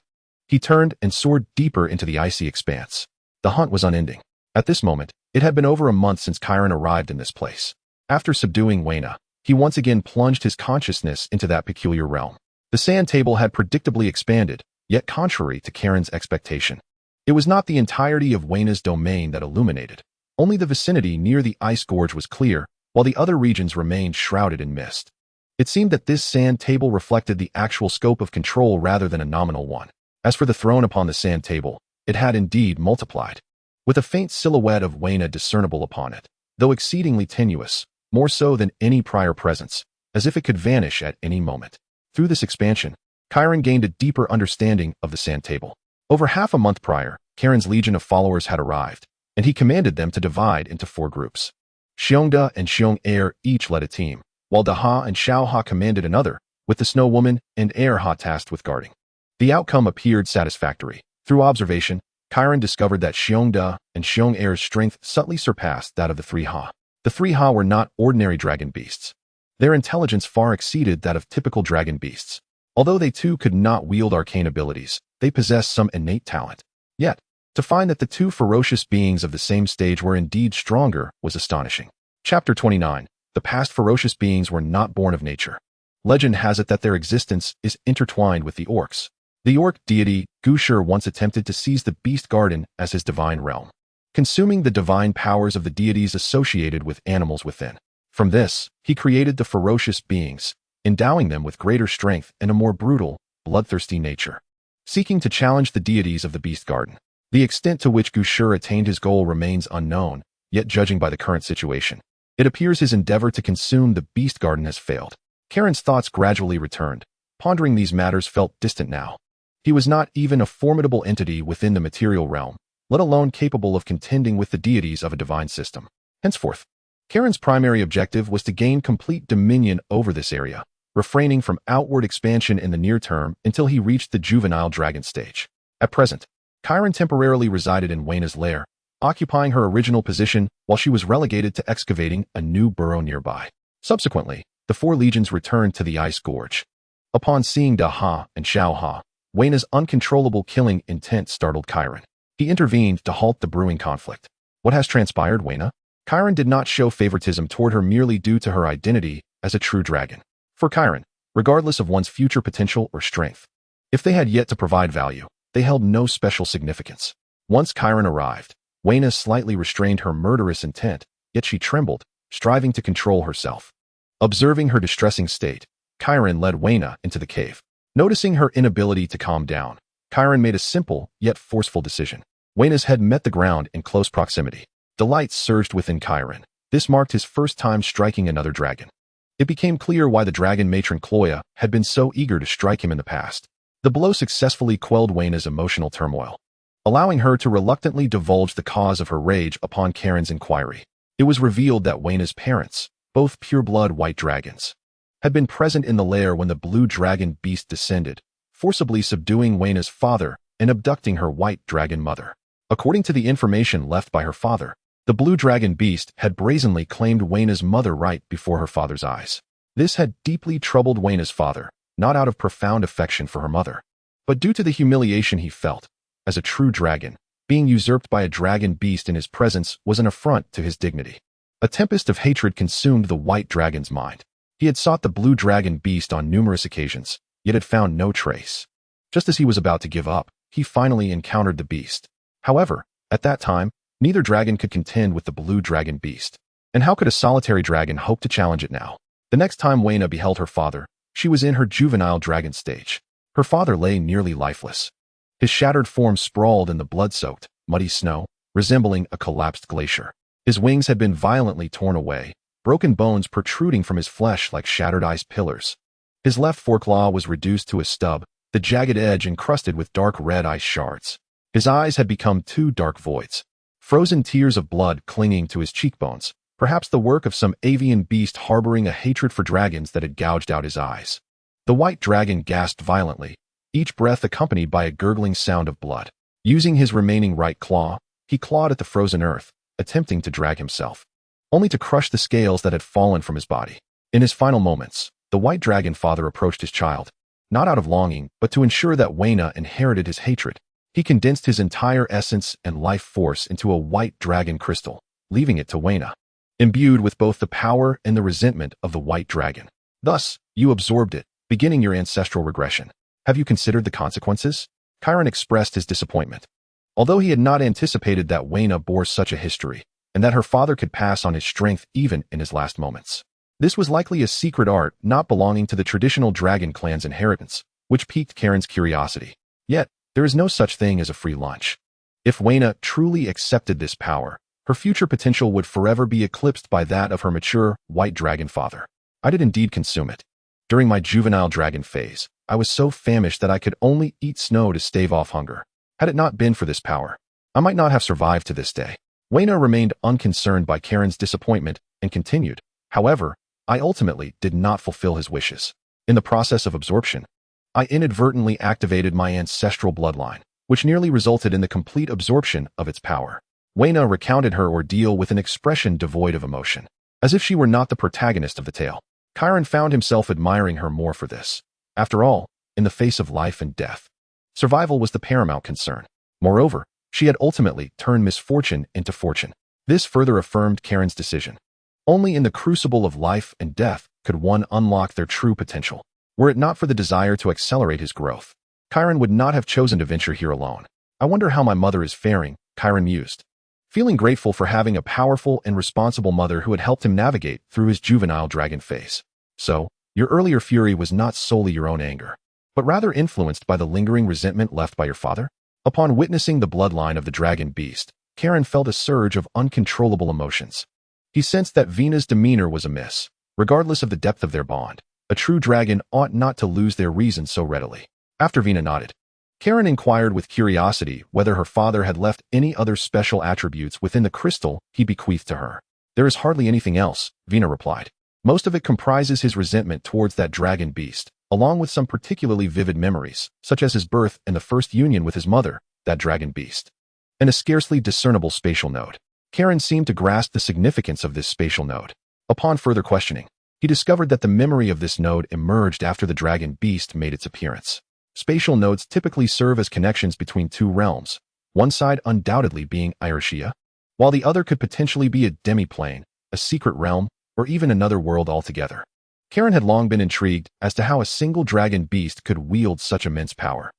he turned and soared deeper into the icy expanse. The hunt was unending. At this moment, it had been over a month since Kairen arrived in this place. After subduing Wayna, he once again plunged his consciousness into that peculiar realm. The sand table had predictably expanded, yet contrary to Karen's expectation. It was not the entirety of Wayna's domain that illuminated. Only the vicinity near the ice gorge was clear, while the other regions remained shrouded in mist. It seemed that this sand table reflected the actual scope of control rather than a nominal one. As for the throne upon the sand table, it had indeed multiplied, with a faint silhouette of Wayna discernible upon it, though exceedingly tenuous, more so than any prior presence, as if it could vanish at any moment. Through this expansion, Kairen gained a deeper understanding of the sand table. Over half a month prior, Karen's legion of followers had arrived, and he commanded them to divide into 4 groups. Xiongda and Xiong each led a team, while Daha and Xiaoha commanded another, with the Snow Woman and Erha tasked with guarding. The outcome appeared satisfactory. Through observation, Kairen discovered that Xiongda and Xiong's strength subtly surpassed that of the 3 Ha. The 3 Ha were not ordinary dragon beasts. Their intelligence far exceeded that of typical dragon beasts. Although they too could not wield arcane abilities, they possessed some innate talent. Yet, to find that the 2 ferocious beings of the same stage were indeed stronger was astonishing. Chapter 29. The past ferocious beings were not born of nature. Legend has it that their existence is intertwined with the orcs. The orc deity, Gushur, once attempted to seize the Beast Garden as his divine realm, consuming the divine powers of the deities associated with animals within. From this, he created the ferocious beings, endowing them with greater strength and a more brutal, bloodthirsty nature. Seeking to challenge the deities of the Beast Garden. The extent to which Gushur attained his goal remains unknown, yet judging by the current situation, it appears his endeavor to consume the Beast Garden has failed. Karen's thoughts gradually returned. Pondering these matters felt distant now. He was not even a formidable entity within the material realm, let alone capable of contending with the deities of a divine system. Henceforth, Karen's primary objective was to gain complete dominion over this area, refraining from outward expansion in the near term until he reached the juvenile dragon stage. At present, Kairen temporarily resided in Wena's lair, occupying her original position while she was relegated to excavating a new burrow nearby. Subsequently, the four legions returned to the Ice Gorge. Upon seeing Da Ha and Xiao Ha, Wena's uncontrollable killing intent startled Kairen. He intervened to halt the brewing conflict. What has transpired, Wena? Kairen did not show favoritism toward her merely due to her identity as a true dragon. For Kairen, regardless of one's future potential or strength, if they had yet to provide value, they held no special significance. Once Kairen arrived, Wena slightly restrained her murderous intent, yet she trembled, striving to control herself. Observing her distressing state, Kairen led Wena into the cave. Noticing her inability to calm down, Kairen made a simple yet forceful decision. Wena's head met the ground in close proximity. Delight surged within Kairen. This marked his first time striking another dragon. It became clear why the dragon matron Cloya had been so eager to strike him in the past. The blow successfully quelled Wena's emotional turmoil, allowing her to reluctantly divulge the cause of her rage upon Karen's inquiry. It was revealed that Wena's parents, both pure-blood white dragons, had been present in the lair when the blue dragon beast descended, forcibly subduing Wena's father and abducting her white dragon mother. According to the information left by her father, the blue dragon beast had brazenly claimed Wena's mother right before her father's eyes. This had deeply troubled Wena's father, not out of profound affection for her mother, but due to the humiliation he felt. As a true dragon, being usurped by a dragon beast in his presence was an affront to his dignity. A tempest of hatred consumed the white dragon's mind. He had sought the blue dragon beast on numerous occasions, yet had found no trace. Just as he was about to give up, he finally encountered the beast. However, at that time, neither dragon could contend with the blue dragon beast. And how could a solitary dragon hope to challenge it now? The next time Wena beheld her father, she was in her juvenile dragon stage. Her father lay nearly lifeless. His shattered form sprawled in the blood-soaked, muddy snow, resembling a collapsed glacier. His wings had been violently torn away, broken bones protruding from his flesh like shattered ice pillars. His left foreclaw was reduced to a stub, the jagged edge encrusted with dark red ice shards. His eyes had become two dark voids, frozen tears of blood clinging to his cheekbones, perhaps the work of some avian beast harboring a hatred for dragons that had gouged out his eyes. The white dragon gasped violently, each breath accompanied by a gurgling sound of blood. Using his remaining right claw, he clawed at the frozen earth, attempting to drag himself, only to crush the scales that had fallen from his body. In his final moments, the white dragon father approached his child, not out of longing, but to ensure that Wena inherited his hatred. He condensed his entire essence and life force into a white dragon crystal, leaving it to Wena, imbued with both the power and the resentment of the white dragon. Thus, you absorbed it, beginning your ancestral regression. Have you considered the consequences? Kairen expressed his disappointment. Although he had not anticipated that Wena bore such a history, and that her father could pass on his strength even in his last moments. This was likely a secret art not belonging to the traditional dragon clan's inheritance, which piqued Karen's curiosity. Yet, there is no such thing as a free lunch. If Wena truly accepted this power, her future potential would forever be eclipsed by that of her mature, white dragon father. I did indeed consume it. During my juvenile dragon phase, I was so famished that I could only eat snow to stave off hunger. Had it not been for this power, I might not have survived to this day. Wena remained unconcerned by Karen's disappointment and continued. However, I ultimately did not fulfill his wishes. In the process of absorption, I inadvertently activated my ancestral bloodline, which nearly resulted in the complete absorption of its power. Wena recounted her ordeal with an expression devoid of emotion, as if she were not the protagonist of the tale. Kairen found himself admiring her more for this. After all, in the face of life and death, survival was the paramount concern. Moreover, she had ultimately turned misfortune into fortune. This further affirmed Karen's decision. Only in the crucible of life and death could one unlock their true potential, were it not for the desire to accelerate his growth. Kairen would not have chosen to venture here alone. I wonder how my mother is faring, Kairen mused, feeling grateful for having a powerful and responsible mother who had helped him navigate through his juvenile dragon phase. So, your earlier fury was not solely your own anger, but rather influenced by the lingering resentment left by your father? Upon witnessing the bloodline of the dragon beast, Kairen felt a surge of uncontrollable emotions. He sensed that Vina's demeanor was amiss. Regardless of the depth of their bond, a true dragon ought not to lose their reason so readily. After Vina nodded, Kairen inquired with curiosity whether her father had left any other special attributes within the crystal he bequeathed to her. There is hardly anything else, Vina replied. Most of it comprises his resentment towards that dragon beast, along with some particularly vivid memories, such as his birth and the first union with his mother, that dragon beast. And a scarcely discernible spatial node. Kairen seemed to grasp the significance of this spatial node. Upon further questioning, he discovered that the memory of this node emerged after the dragon beast made its appearance. Spatial nodes typically serve as connections between two realms, one side undoubtedly being Irishia, while the other could potentially be a demi-plane, a secret realm, or even another world altogether. Kairen had long been intrigued as to how a single dragon beast could wield such immense power,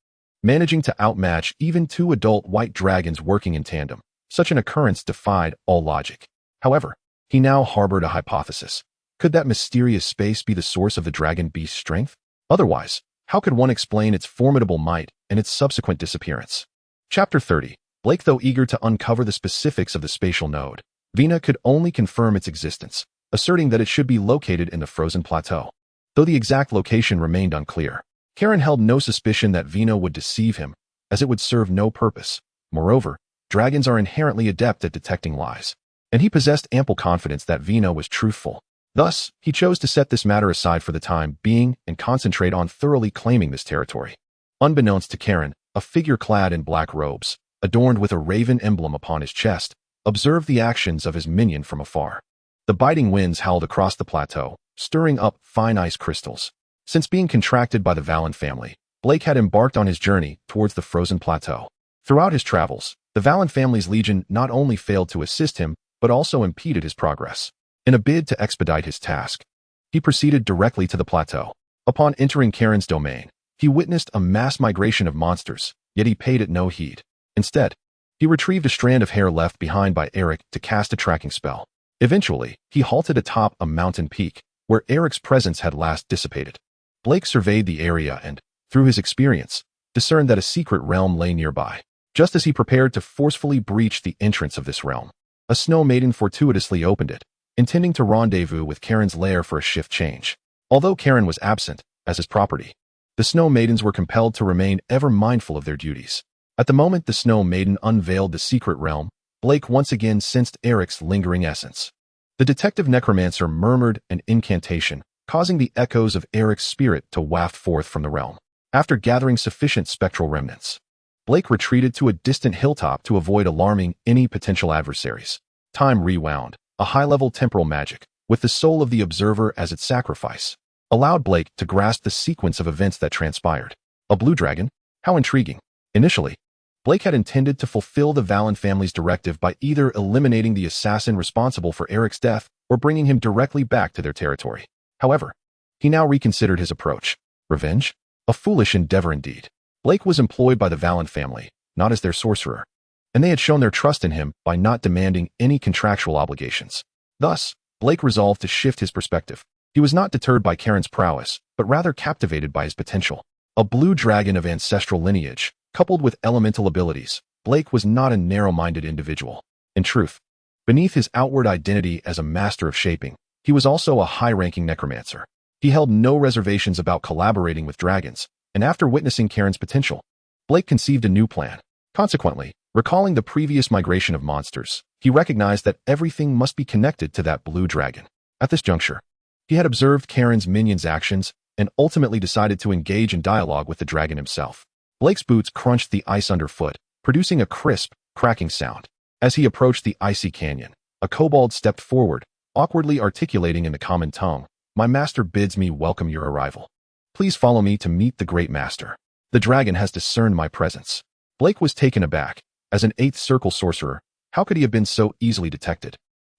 managing to outmatch even two adult white dragons working in tandem. Such an occurrence defied all logic. However, he now harbored a hypothesis. Could that mysterious space be the source of the dragon beast's strength? Otherwise, how could one explain its formidable might and its subsequent disappearance? Chapter 30. Blake, though eager to uncover the specifics of the spatial node, Vina could only confirm its existence, asserting that it should be located in the frozen plateau. Though the exact location remained unclear, Kairen held no suspicion that Vina would deceive him, as it would serve no purpose. Moreover, dragons are inherently adept at detecting lies, and he possessed ample confidence that Vina was truthful. Thus, he chose to set this matter aside for the time being and concentrate on thoroughly claiming this territory. Unbeknownst to Kairen, a figure clad in black robes, adorned with a raven emblem upon his chest, observed the actions of his minion from afar. The biting winds howled across the plateau, stirring up fine ice crystals. Since being contracted by the Valen family, Blake had embarked on his journey towards the frozen plateau. Throughout his travels, the Valen family's legion not only failed to assist him, but also impeded his progress. In a bid to expedite his task, he proceeded directly to the plateau. Upon entering Kairen's domain, he witnessed a mass migration of monsters, yet he paid it no heed. Instead, he retrieved a strand of hair left behind by Eric to cast a tracking spell. Eventually, he halted atop a mountain peak, where Eric's presence had last dissipated. Blake surveyed the area and, through his experience, discerned that a secret realm lay nearby. Just as he prepared to forcefully breach the entrance of this realm, a snow maiden fortuitously opened it, intending to rendezvous with Kairen's lair for a shift change. Although Kairen was absent, as his property, the snow maidens were compelled to remain ever mindful of their duties. At the moment the snow maiden unveiled the secret realm, Blake once again sensed Eric's lingering essence. The detective necromancer murmured an incantation, causing the echoes of Eric's spirit to waft forth from the realm. After gathering sufficient spectral remnants, Blake retreated to a distant hilltop to avoid alarming any potential adversaries. Time rewound. A high-level temporal magic, with the soul of the observer as its sacrifice, allowed Blake to grasp the sequence of events that transpired. A blue dragon? How intriguing. Initially, Blake had intended to fulfill the Valen family's directive by either eliminating the assassin responsible for Eric's death or bringing him directly back to their territory. However, he now reconsidered his approach. Revenge? A foolish endeavor indeed. Blake was employed by the Valen family, not as their sorcerer, and they had shown their trust in him by not demanding any contractual obligations. Thus, Blake resolved to shift his perspective. He was not deterred by Kairen's prowess, but rather captivated by his potential. A blue dragon of ancestral lineage, coupled with elemental abilities, Blake was not a narrow-minded individual. In truth, beneath his outward identity as a master of shaping, he was also a high-ranking necromancer. He held no reservations about collaborating with dragons, and after witnessing Kairen's potential, Blake conceived a new plan. Consequently, recalling the previous migration of monsters, he recognized that everything must be connected to that blue dragon. At this juncture, he had observed Kairen's minions' actions and ultimately decided to engage in dialogue with the dragon himself. Blake's boots crunched the ice underfoot, producing a crisp, cracking sound. As he approached the icy canyon, a kobold stepped forward, awkwardly articulating in the common tongue, "My master bids me welcome your arrival. Please follow me to meet the great master. The dragon has discerned my presence." Blake was taken aback. As an 8th circle sorcerer, how could he have been so easily detected?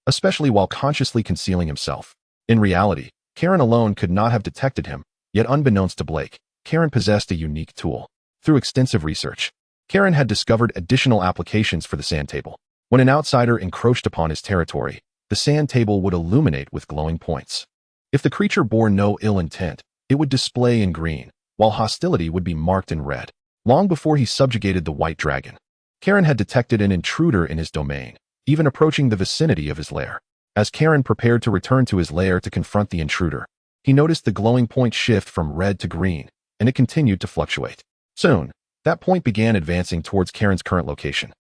Especially while consciously concealing himself. In reality, Kairen alone could not have detected him, yet unbeknownst to Blake, Kairen possessed a unique tool. Through extensive research, Karen had discovered additional applications for the sand table. When an outsider encroached upon his territory, the sand table would illuminate with glowing points. If the creature bore no ill intent, it would display in green, while hostility would be marked in red. Long before he subjugated the white dragon, Karen had detected an intruder in his domain, even approaching the vicinity of his lair. As Karen prepared to return to his lair to confront the intruder, he noticed the glowing point shift from red to green, and it continued to fluctuate. Soon, that point began advancing towards Karen's current location,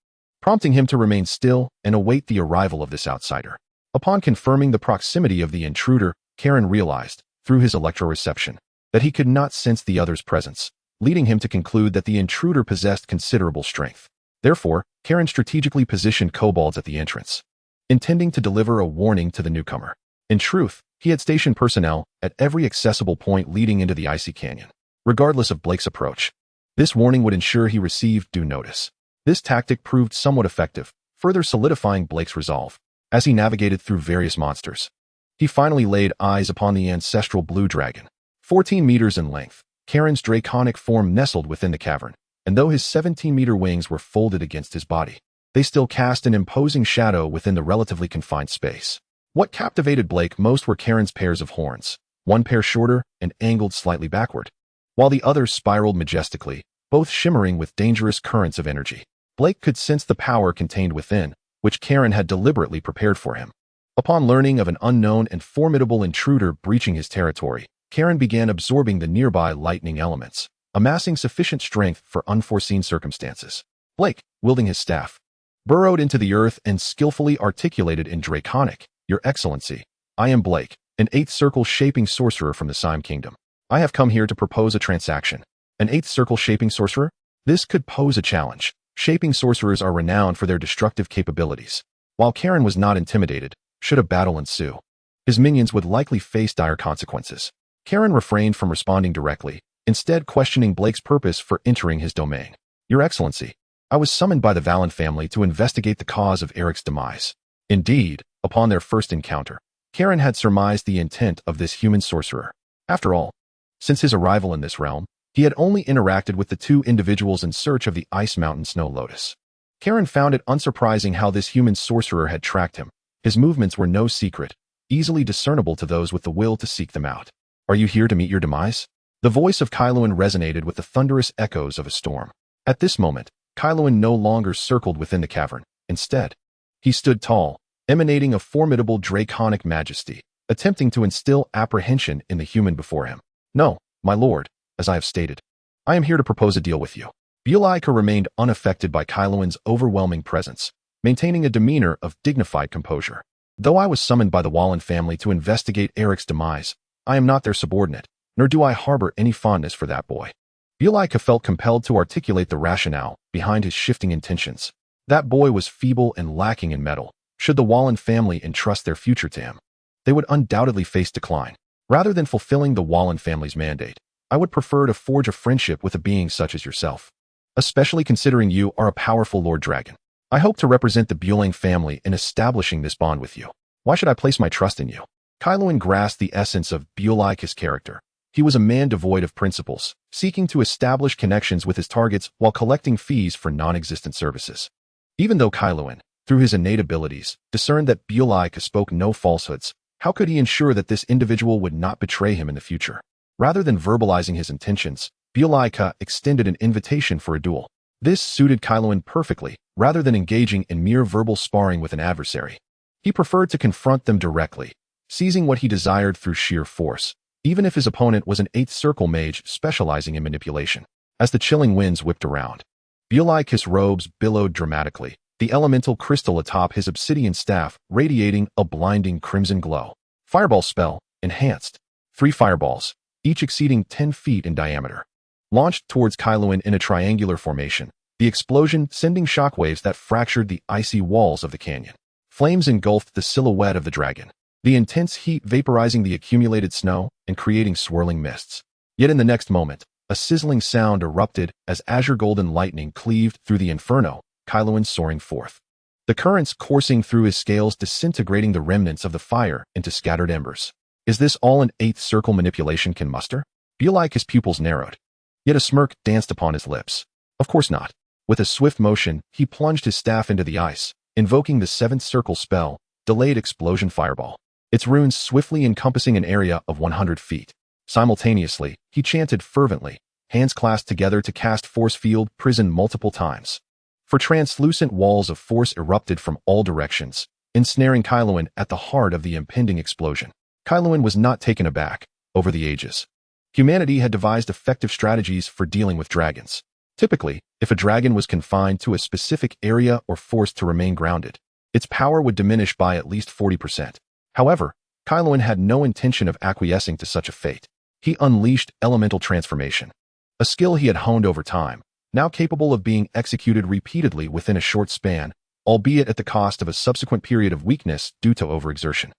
prompting him to remain still and await the arrival of this outsider. Upon confirming the proximity of the intruder, Karen realized, through his electroreception, that he could not sense the other's presence, leading him to conclude that the intruder possessed considerable strength. Therefore, Karen strategically positioned kobolds at the entrance, intending to deliver a warning to the newcomer. In truth, he had stationed personnel at every accessible point leading into the icy canyon. Regardless of Blake's approach, this warning would ensure he received due notice. This tactic proved somewhat effective, further solidifying Blake's resolve. As he navigated through various monsters, he finally laid eyes upon the ancestral blue dragon. 14 meters in length, Karen's draconic form nestled within the cavern, and though his 17-meter wings were folded against his body, they still cast an imposing shadow within the relatively confined space. What captivated Blake most were Karen's pairs of horns, one pair shorter and angled slightly backward, while the other spiraled majestically, both shimmering with dangerous currents of energy. Blake could sense the power contained within, which Karen had deliberately prepared for him. Upon learning of an unknown and formidable intruder breaching his territory, Karen began absorbing the nearby lightning elements, amassing sufficient strength for unforeseen circumstances. Blake, wielding his staff, burrowed into the earth and skillfully articulated in Draconic, "Your Excellency, I am Blake, an 8th circle shaping sorcerer from the Scion Kingdom. I have come here to propose a transaction." An 8th circle shaping sorcerer? This could pose a challenge. Shaping sorcerers are renowned for their destructive capabilities. While Karen was not intimidated, should a battle ensue, his minions would likely face dire consequences. Karen refrained from responding directly, instead questioning Blake's purpose for entering his domain. "Your Excellency, I was summoned by the Valen family to investigate the cause of Eric's demise." Indeed, upon their first encounter, Karen had surmised the intent of this human sorcerer. After all, since his arrival in this realm, he had only interacted with the two individuals in search of the Ice Mountain Snow Lotus. Karen found it unsurprising how this human sorcerer had tracked him. His movements were no secret, easily discernible to those with the will to seek them out. "Are you here to meet your demise?" The voice of Kailuan resonated with the thunderous echoes of a storm. At this moment, Kailuan no longer circled within the cavern. Instead, he stood tall, emanating a formidable draconic majesty, attempting to instill apprehension in the human before him. "No, my lord, as I have stated, I am here to propose a deal with you." Bulica remained unaffected by Kailuan's overwhelming presence, maintaining a demeanor of dignified composure. "Though I was summoned by the Wallen family to investigate Eric's demise, I am not their subordinate, nor do I harbor any fondness for that boy." Bulica felt compelled to articulate the rationale behind his shifting intentions. That boy was feeble and lacking in mettle. Should the Wallen family entrust their future to him, they would undoubtedly face decline. Rather than fulfilling the Wallen family's mandate, I would prefer to forge a friendship with a being such as yourself, especially considering you are a powerful Lord Dragon. I hope to represent the Bulang family in establishing this bond with you. Why should I place my trust in you? Kailuan grasped the essence of Bulica's character. He was a man devoid of principles, seeking to establish connections with his targets while collecting fees for non-existent services. Even though Kailuan, through his innate abilities, discerned that Bulica spoke no falsehoods, how could he ensure that this individual would not betray him in the future? Rather than verbalizing his intentions, Bulica extended an invitation for a duel. This suited Kailuan perfectly, rather than engaging in mere verbal sparring with an adversary. He preferred to confront them directly, seizing what he desired through sheer force, even if his opponent was an 8th circle mage specializing in manipulation. As the chilling winds whipped around, Bulica's robes billowed dramatically, the elemental crystal atop his obsidian staff radiating a blinding crimson glow. Fireball spell, enhanced. 3 fireballs, each exceeding 10 feet in diameter, launched towards Kailuan in a triangular formation, the explosion sending shockwaves that fractured the icy walls of the canyon. Flames engulfed the silhouette of the dragon, the intense heat vaporizing the accumulated snow and creating swirling mists. Yet in the next moment, a sizzling sound erupted as azure golden lightning cleaved through the inferno, Kailuan soaring forth. The currents coursing through his scales disintegrating the remnants of the fire into scattered embers. Is this all an 8th circle manipulation can muster? Bulica's pupils narrowed, Yet a smirk danced upon his lips. Of course not. With a swift motion, he plunged his staff into the ice, invoking the seventh circle spell, Delayed Explosion Fireball. Its runes swiftly encompassing an area of 100 feet. Simultaneously, he chanted fervently, hands clasped together to cast Force Field Prison multiple times. For translucent walls of force erupted from all directions, ensnaring Kailuan at the heart of the impending explosion. Kailuan was not taken aback. Over the ages, humanity had devised effective strategies for dealing with dragons. Typically, if a dragon was confined to a specific area or forced to remain grounded, its power would diminish by at least 40%. However, Kailuan had no intention of acquiescing to such a fate. He unleashed elemental transformation, a skill he had honed over time, now capable of being executed repeatedly within a short span, albeit at the cost of a subsequent period of weakness due to overexertion.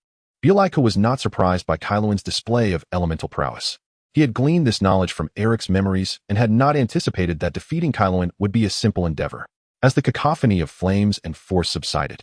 Bielika was not surprised by Kailuan's display of elemental prowess. He had gleaned this knowledge from Eric's memories and had not anticipated that defeating Kailuan would be a simple endeavor. As the cacophony of flames and force subsided,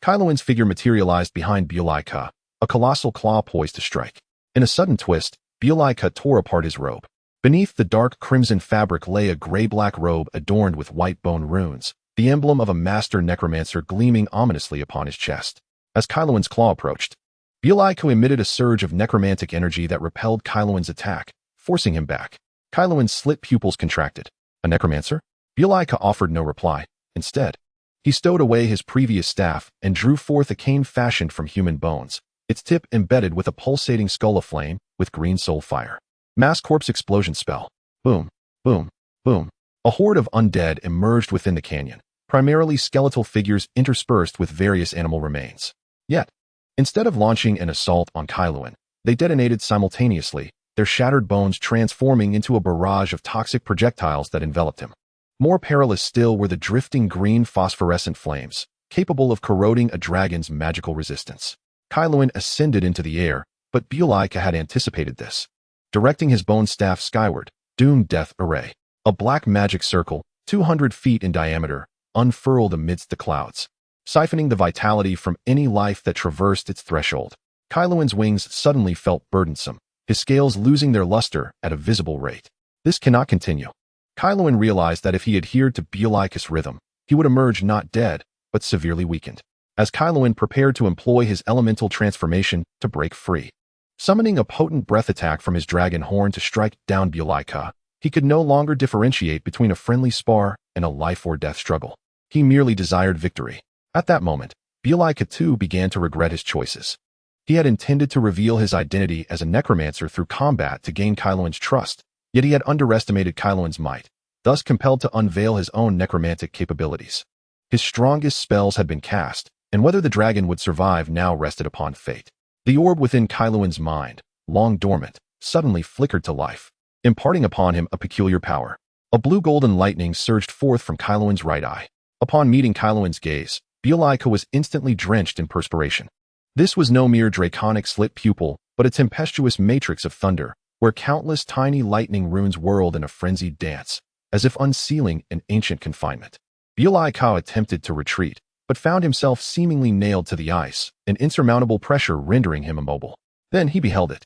Kailuan's figure materialized behind Bielika, a colossal claw poised to strike. In a sudden twist, Bielika tore apart his robe. Beneath the dark crimson fabric lay a gray-black robe adorned with white bone runes, the emblem of a master necromancer gleaming ominously upon his chest. As Kailuan's claw approached, Bielika emitted a surge of necromantic energy that repelled Kailuan's attack, forcing him back. Kailuan's slit pupils contracted. A necromancer? Bielika offered no reply. Instead, he stowed away his previous staff and drew forth a cane fashioned from human bones, its tip embedded with a pulsating skull aflame with green soul fire. Mass corpse explosion spell. Boom, boom, boom. A horde of undead emerged within the canyon, primarily skeletal figures interspersed with various animal remains. Yet, instead of launching an assault on Kailuan, they detonated simultaneously, their shattered bones transforming into a barrage of toxic projectiles that enveloped him. More perilous still were the drifting green phosphorescent flames, capable of corroding a dragon's magical resistance. Kailuan ascended into the air, but Bielika had anticipated this. Directing his bone staff skyward, doomed death array. A black magic circle, 200 feet in diameter, unfurled amidst the clouds, siphoning the vitality from any life that traversed its threshold. Kailuan's wings suddenly felt burdensome, his scales losing their luster at a visible rate. This cannot continue. Kailuan realized that if he adhered to Bielika's rhythm, he would emerge not dead, but severely weakened. As Kailuan prepared to employ his elemental transformation to break free, summoning a potent breath attack from his dragon horn to strike down Bielika, he could no longer differentiate between a friendly spar and a life-or-death struggle. He merely desired victory. At that moment, Bielika too began to regret his choices. He had intended to reveal his identity as a necromancer through combat to gain Kailuan's trust, yet he had underestimated Kailuan's might, thus compelled to unveil his own necromantic capabilities. His strongest spells had been cast, and whether the dragon would survive now rested upon fate. The orb within Kailuan's mind, long dormant, suddenly flickered to life, imparting upon him a peculiar power. A blue-golden lightning surged forth from Kailuan's right eye. Upon meeting Kailuan's gaze, Bielika was instantly drenched in perspiration. This was no mere draconic slit pupil, but a tempestuous matrix of thunder, where countless tiny lightning runes whirled in a frenzied dance, as if unsealing an ancient confinement. Bielika attempted to retreat, but found himself seemingly nailed to the ice, an insurmountable pressure rendering him immobile. Then he beheld it.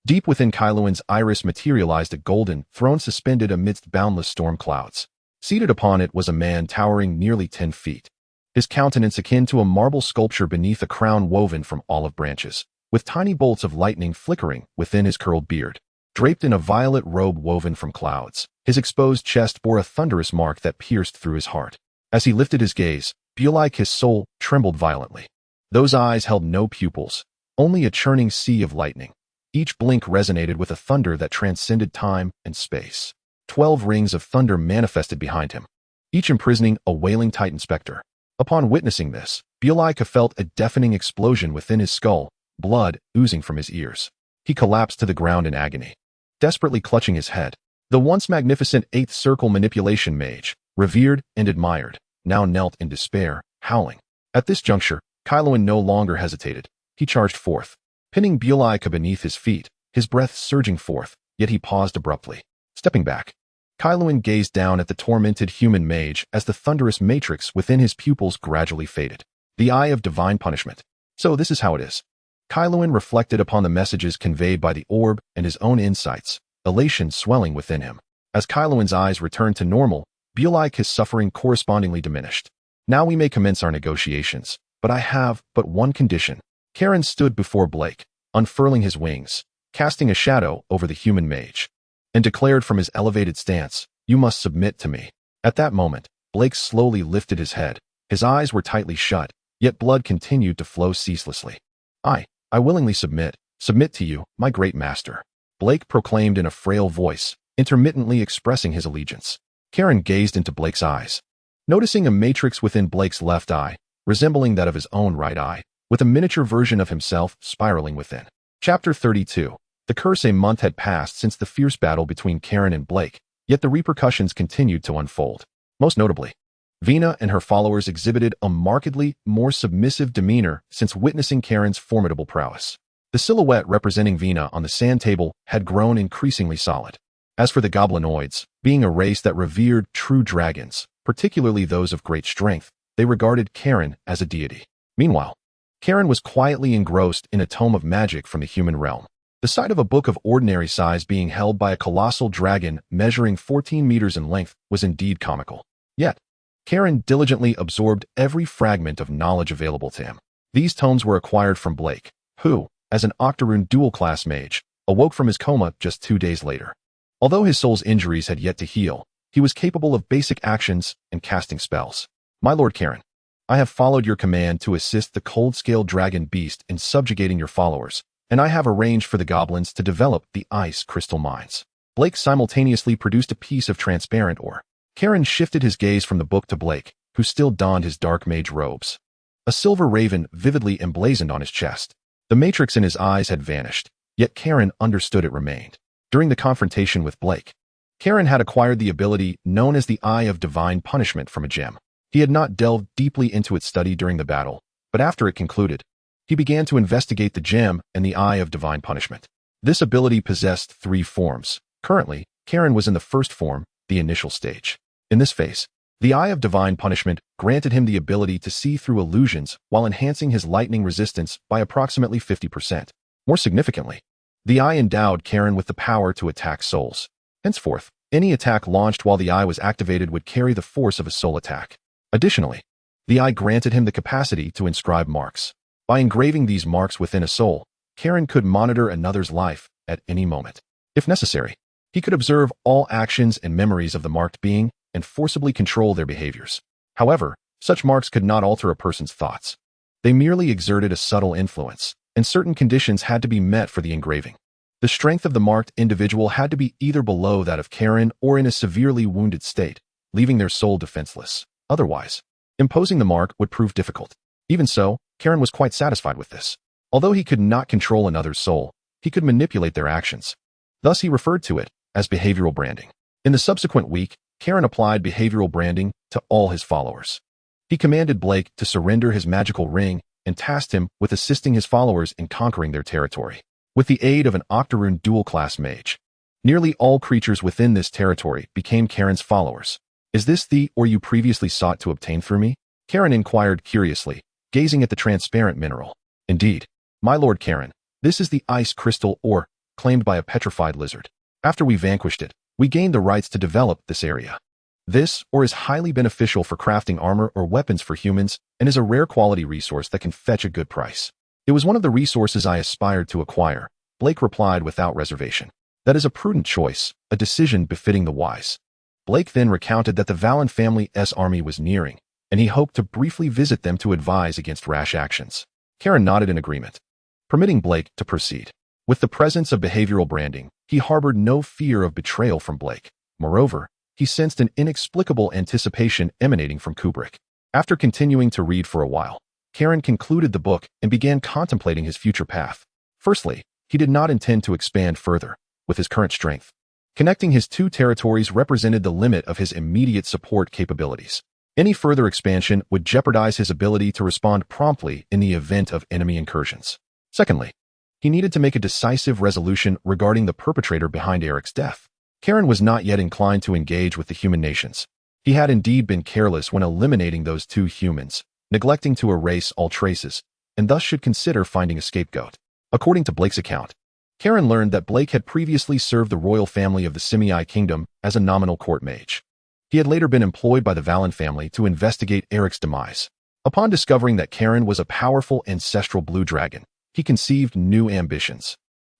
Deep within Kailuan's iris materialized a golden throne suspended amidst boundless storm clouds. Seated upon it was a man towering nearly 10 feet. His countenance akin to a marble sculpture beneath a crown woven from olive branches, with tiny bolts of lightning flickering within his curled beard. Draped in a violet robe woven from clouds, his exposed chest bore a thunderous mark that pierced through his heart. As he lifted his gaze, Bielika's soul trembled violently. Those eyes held no pupils, only a churning sea of lightning. Each blink resonated with a thunder that transcended time and space. 12 rings of thunder manifested behind him, each imprisoning a wailing titan specter. Upon witnessing this, Bielika felt a deafening explosion within his skull, blood oozing from his ears. He collapsed to the ground in agony, desperately clutching his head. The once magnificent 8th Circle manipulation mage, revered and admired, now knelt in despair, howling. At this juncture, Kailuan no longer hesitated. He charged forth, pinning Bielika beneath his feet, his breath surging forth, yet he paused abruptly. Stepping back, Kailuan gazed down at the tormented human mage as the thunderous matrix within his pupils gradually faded. The eye of divine punishment. So this is how it is. Kailuan reflected upon the messages conveyed by the orb and his own insights, elation swelling within him. As Kyloan's eyes returned to normal, Bulik's suffering correspondingly diminished. Now we may commence our negotiations, but I have but one condition. Karen stood before Blake, unfurling his wings, casting a shadow over the human mage, and declared from his elevated stance, "You must submit to me." At that moment, Blake slowly lifted his head. His eyes were tightly shut, yet blood continued to flow ceaselessly. I willingly submit to you, my great master," Blake proclaimed in a frail voice, intermittently expressing his allegiance. Karen gazed into Blake's eyes, noticing a matrix within Blake's left eye, resembling that of his own right eye, with a miniature version of himself spiraling within. Chapter 32. The curse. A month had passed since the fierce battle between Karen and Blake, yet the repercussions continued to unfold. Most notably, Vina and her followers exhibited a markedly more submissive demeanor since witnessing Karen's formidable prowess. The silhouette representing Vina on the sand table had grown increasingly solid. As for the goblinoids, being a race that revered true dragons, particularly those of great strength, they regarded Karen as a deity. Meanwhile, Karen was quietly engrossed in a tome of magic from the human realm. The sight of a book of ordinary size being held by a colossal dragon measuring 14 meters in length was indeed comical. Yet, Karen diligently absorbed every fragment of knowledge available to him. These tomes were acquired from Blake, who, as an octoroon dual-class mage, awoke from his coma just 2 days later. Although his soul's injuries had yet to heal, he was capable of basic actions and casting spells. "My lord Karen, I have followed your command to assist the cold-scaled dragon beast in subjugating your followers, and I have arranged for the goblins to develop the ice crystal mines." Blake simultaneously produced a piece of transparent ore. Karen shifted his gaze from the book to Blake, who still donned his dark mage robes. A silver raven vividly emblazoned on his chest. The matrix in his eyes had vanished, yet Karen understood it remained. During the confrontation with Blake, Karen had acquired the ability known as the Eye of Divine Punishment from a gem. He had not delved deeply into its study during the battle, but after it concluded, he began to investigate the gem and the Eye of Divine Punishment. This ability possessed 3 forms. Currently, Karen was in the first form, the initial stage. In this phase, the Eye of Divine Punishment granted him the ability to see through illusions while enhancing his lightning resistance by approximately 50%. More significantly, the Eye endowed Karen with the power to attack souls. Henceforth, any attack launched while the Eye was activated would carry the force of a soul attack. Additionally, the Eye granted him the capacity to inscribe marks. By engraving these marks within a soul, Karen could monitor another's life at any moment. If necessary, he could observe all actions and memories of the marked being and forcibly control their behaviors. However, such marks could not alter a person's thoughts. They merely exerted a subtle influence, and certain conditions had to be met for the engraving. The strength of the marked individual had to be either below that of Karen or in a severely wounded state, leaving their soul defenseless. Otherwise, imposing the mark would prove difficult. Even so, Karen was quite satisfied with this. Although he could not control another's soul, he could manipulate their actions. Thus he referred to it as behavioral branding. In the subsequent week, Karen applied behavioral branding to all his followers. He commanded Blake to surrender his magical ring and tasked him with assisting his followers in conquering their territory. With the aid of an octoroon dual-class mage, nearly all creatures within this territory became Karen's followers. "Is this the ore you previously sought to obtain through me?" Karen inquired curiously, gazing at the transparent mineral. "Indeed, my lord Karen, this is the ice crystal ore, claimed by a petrified lizard. After we vanquished it, we gained the rights to develop this area. This ore is highly beneficial for crafting armor or weapons for humans and is a rare quality resource that can fetch a good price." "It was one of the resources I aspired to acquire," Blake replied without reservation. "That is a prudent choice, a decision befitting the wise." Blake then recounted that the Valen family's army was nearing, and he hoped to briefly visit them to advise against rash actions. Karen nodded in agreement, permitting Blake to proceed. With the presence of behavioral branding, he harbored no fear of betrayal from Blake. Moreover, he sensed an inexplicable anticipation emanating from Kubrick. After continuing to read for a while, Karen concluded the book and began contemplating his future path. Firstly, he did not intend to expand further, with his current strength. Connecting his 2 territories represented the limit of his immediate support capabilities. Any further expansion would jeopardize his ability to respond promptly in the event of enemy incursions. Secondly, he needed to make a decisive resolution regarding the perpetrator behind Eric's death. Karen was not yet inclined to engage with the human nations. He had indeed been careless when eliminating those 2 humans, neglecting to erase all traces, and thus should consider finding a scapegoat. According to Blake's account, Karen learned that Blake had previously served the royal family of the Simei Kingdom as a nominal court mage. He had later been employed by the Valen family to investigate Eric's demise. Upon discovering that Karen was a powerful ancestral blue dragon, he conceived new ambitions.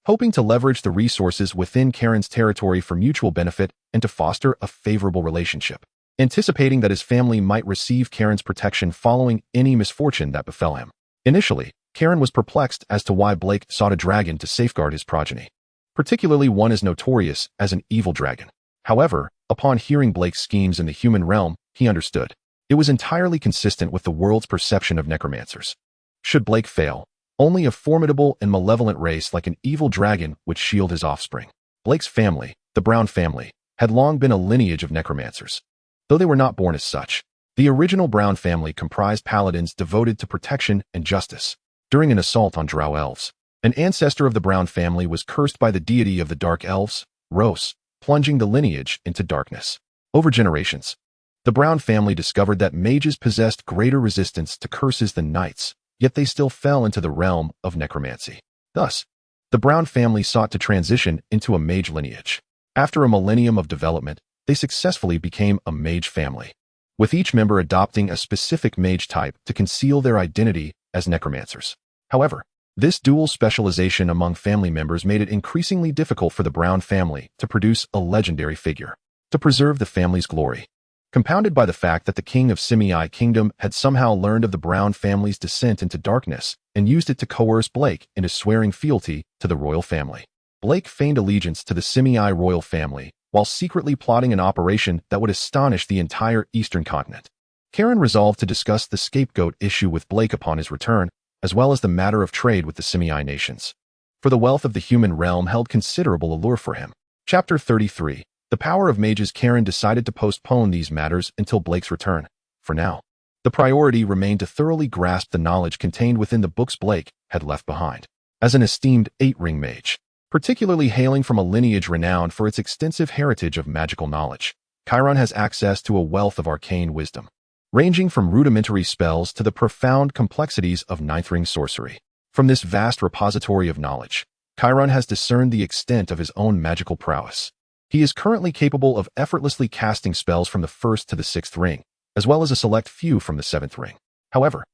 Hoping to leverage the resources within Karen's territory for mutual benefit and to foster a favorable relationship. Anticipating that his family might receive Karen's protection following any misfortune that befell him. Initially, Karen was perplexed as to why Blake sought a dragon to safeguard his progeny, particularly one as notorious as an evil dragon. However, upon hearing Blake's schemes in the human realm, he understood. It was entirely consistent with the world's perception of necromancers. Should Blake fail, only a formidable and malevolent race like an evil dragon would shield his offspring. Blake's family, the Brown family, had long been a lineage of necromancers. Though they were not born as such, the original Brown family comprised paladins devoted to protection and justice. During an assault on Drow elves, an ancestor of the Brown family was cursed by the deity of the Dark Elves, Ros, plunging the lineage into darkness. Over generations, the Brown family discovered that mages possessed greater resistance to curses than knights, yet they still fell into the realm of necromancy. Thus, the Brown family sought to transition into a mage lineage. After a millennium of development, they successfully became a mage family, with each member adopting a specific mage type to conceal their identity as necromancers. However, this dual specialization among family members made it increasingly difficult for the Brown family to produce a legendary figure, to preserve the family's glory. Compounded by the fact that the king of Simei Kingdom had somehow learned of the Brown family's descent into darkness and used it to coerce Blake into swearing fealty to the royal family. Blake feigned allegiance to the Simei royal family while secretly plotting an operation that would astonish the entire eastern continent. Karen resolved to discuss the scapegoat issue with Blake upon his return, as well as the matter of trade with the Simei nations. For the wealth of the human realm held considerable allure for him. Chapter 33. The Power of Mages. Karen decided to postpone these matters until Blake's return. For now, the priority remained to thoroughly grasp the knowledge contained within the books Blake had left behind. As an esteemed 8-ring mage, particularly hailing from a lineage renowned for its extensive heritage of magical knowledge, Chiron has access to a wealth of arcane wisdom, ranging from rudimentary spells to the profound complexities of 9th-ring sorcery. From this vast repository of knowledge, Chiron has discerned the extent of his own magical prowess. He is currently capable of effortlessly casting spells from the 1st to the 6th ring, as well as a select few from the 7th ring. However,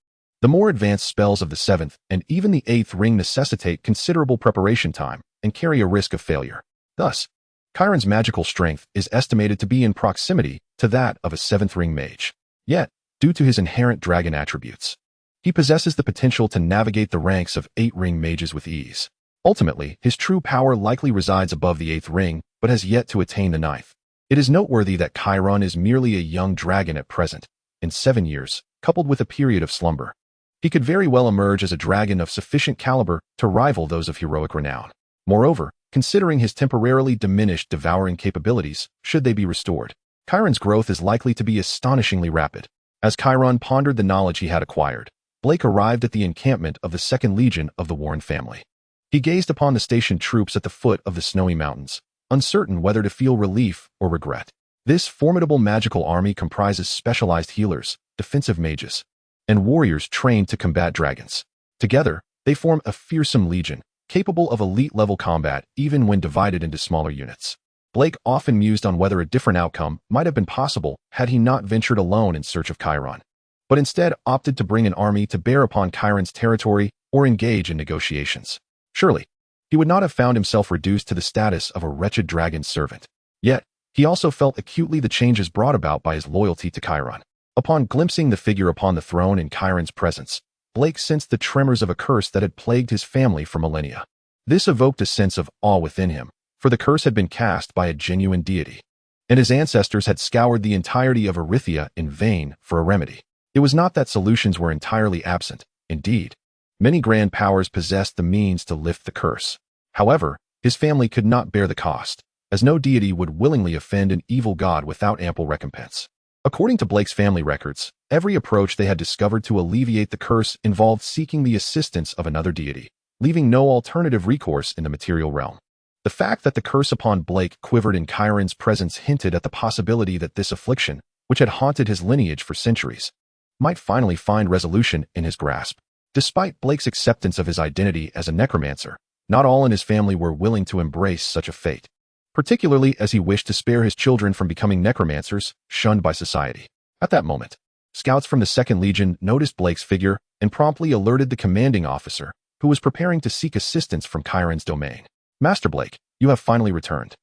the more advanced spells of the 7th and even the 8th ring necessitate considerable preparation time and carry a risk of failure. Thus, Chiron's magical strength is estimated to be in proximity to that of a 7th ring mage. Yet, due to his inherent dragon attributes, he possesses the potential to navigate the ranks of 8-ring mages with ease. Ultimately, his true power likely resides above the 8th ring, but has yet to attain the 9th. It is noteworthy that Chiron is merely a young dragon at present. In 7 years, coupled with a period of slumber, he could very well emerge as a dragon of sufficient caliber to rival those of heroic renown. Moreover, considering his temporarily diminished devouring capabilities, should they be restored, Chiron's growth is likely to be astonishingly rapid. As Chiron pondered the knowledge he had acquired, Blake arrived at the encampment of the 2nd Legion of the Warren family. He gazed upon the stationed troops at the foot of the snowy mountains, uncertain whether to feel relief or regret. This formidable magical army comprises specialized healers, defensive mages, and warriors trained to combat dragons. Together, they form a fearsome legion, capable of elite-level combat even when divided into smaller units. Blake often mused on whether a different outcome might have been possible had he not ventured alone in search of Chiron, but instead opted to bring an army to bear upon Chiron's territory or engage in negotiations. Surely, he would not have found himself reduced to the status of a wretched dragon's servant. Yet, he also felt acutely the changes brought about by his loyalty to Chiron. Upon glimpsing the figure upon the throne in Chiron's presence, Blake sensed the tremors of a curse that had plagued his family for millennia. This evoked a sense of awe within him, for the curse had been cast by a genuine deity, and his ancestors had scoured the entirety of Erythia in vain for a remedy. It was not that solutions were entirely absent. Indeed, many grand powers possessed the means to lift the curse. However, his family could not bear the cost, as no deity would willingly offend an evil god without ample recompense. According to Blake's family records, every approach they had discovered to alleviate the curse involved seeking the assistance of another deity, leaving no alternative recourse in the material realm. The fact that the curse upon Blake quivered in Chiron's presence hinted at the possibility that this affliction, which had haunted his lineage for centuries, might finally find resolution in his grasp. Despite Blake's acceptance of his identity as a necromancer, Not all in his family were willing to embrace such a fate, particularly as he wished to spare his children from becoming necromancers, shunned by society. At that moment, scouts from the 2nd Legion noticed Blake's figure and promptly alerted the commanding officer, who was preparing to seek assistance from Kairen's domain. "Master Blake, you have finally returned.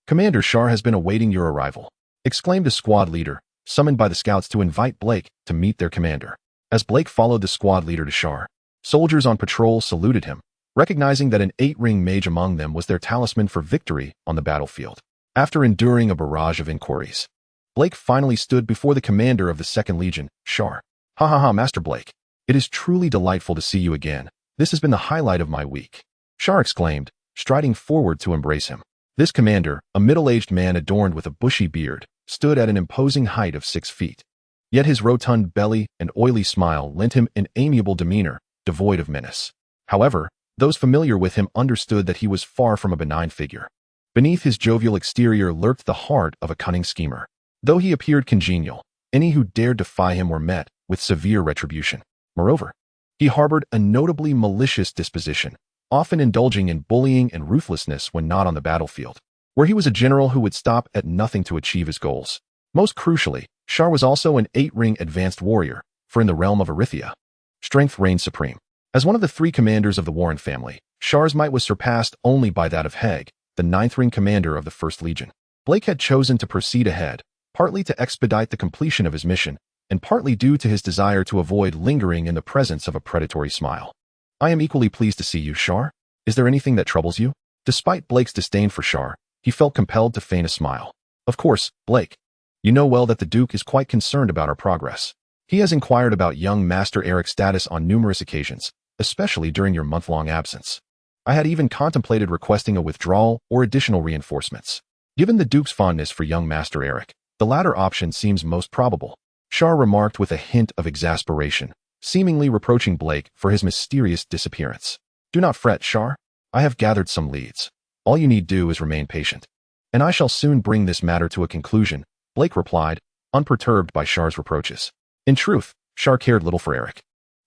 Commander Shar has been awaiting your arrival," exclaimed a squad leader, summoned by the scouts to invite Blake to meet their commander. As Blake followed the squad leader to Shar, soldiers on patrol saluted him, recognizing that an 8-ring mage among them was their talisman for victory on the battlefield. After enduring a barrage of inquiries, Blake finally stood before the commander of the 2nd Legion, Shar. "Ha ha ha, Master Blake. It is truly delightful to see you again. This has been the highlight of my week," Shar exclaimed, striding forward to embrace him. This commander, a middle-aged man adorned with a bushy beard, stood at an imposing height of 6 feet. Yet his rotund belly and oily smile lent him an amiable demeanor, devoid of menace. However, those familiar with him understood that he was far from a benign figure. Beneath his jovial exterior lurked the heart of a cunning schemer. Though he appeared congenial, any who dared defy him were met with severe retribution. Moreover, he harbored a notably malicious disposition, often indulging in bullying and ruthlessness when not on the battlefield, where he was a general who would stop at nothing to achieve his goals. Most crucially, Shar was also an 8-ring advanced warrior, for in the realm of Arithia, strength reigned supreme. As one of the 3 commanders of the Warren family, Shar's might was surpassed only by that of Heg, the 9th-ring commander of the 1st Legion. Blake had chosen to proceed ahead, partly to expedite the completion of his mission, and partly due to his desire to avoid lingering in the presence of a predatory smile. "I am equally pleased to see you, Shar. Is there anything that troubles you?" Despite Blake's disdain for Shar, he felt compelled to feign a smile. "Of course, Blake. You know well that the Duke is quite concerned about our progress. He has inquired about young Master Eric's status on numerous occasions, especially during your month-long absence. I had even contemplated requesting a withdrawal or additional reinforcements. Given the Duke's fondness for young Master Eric, the latter option seems most probable," Shar remarked with a hint of exasperation, seemingly reproaching Blake for his mysterious disappearance. "Do not fret, Shar. I have gathered some leads. All you need do is remain patient, and I shall soon bring this matter to a conclusion," Blake replied, unperturbed by Shar's reproaches. In truth, Shar cared little for Eric.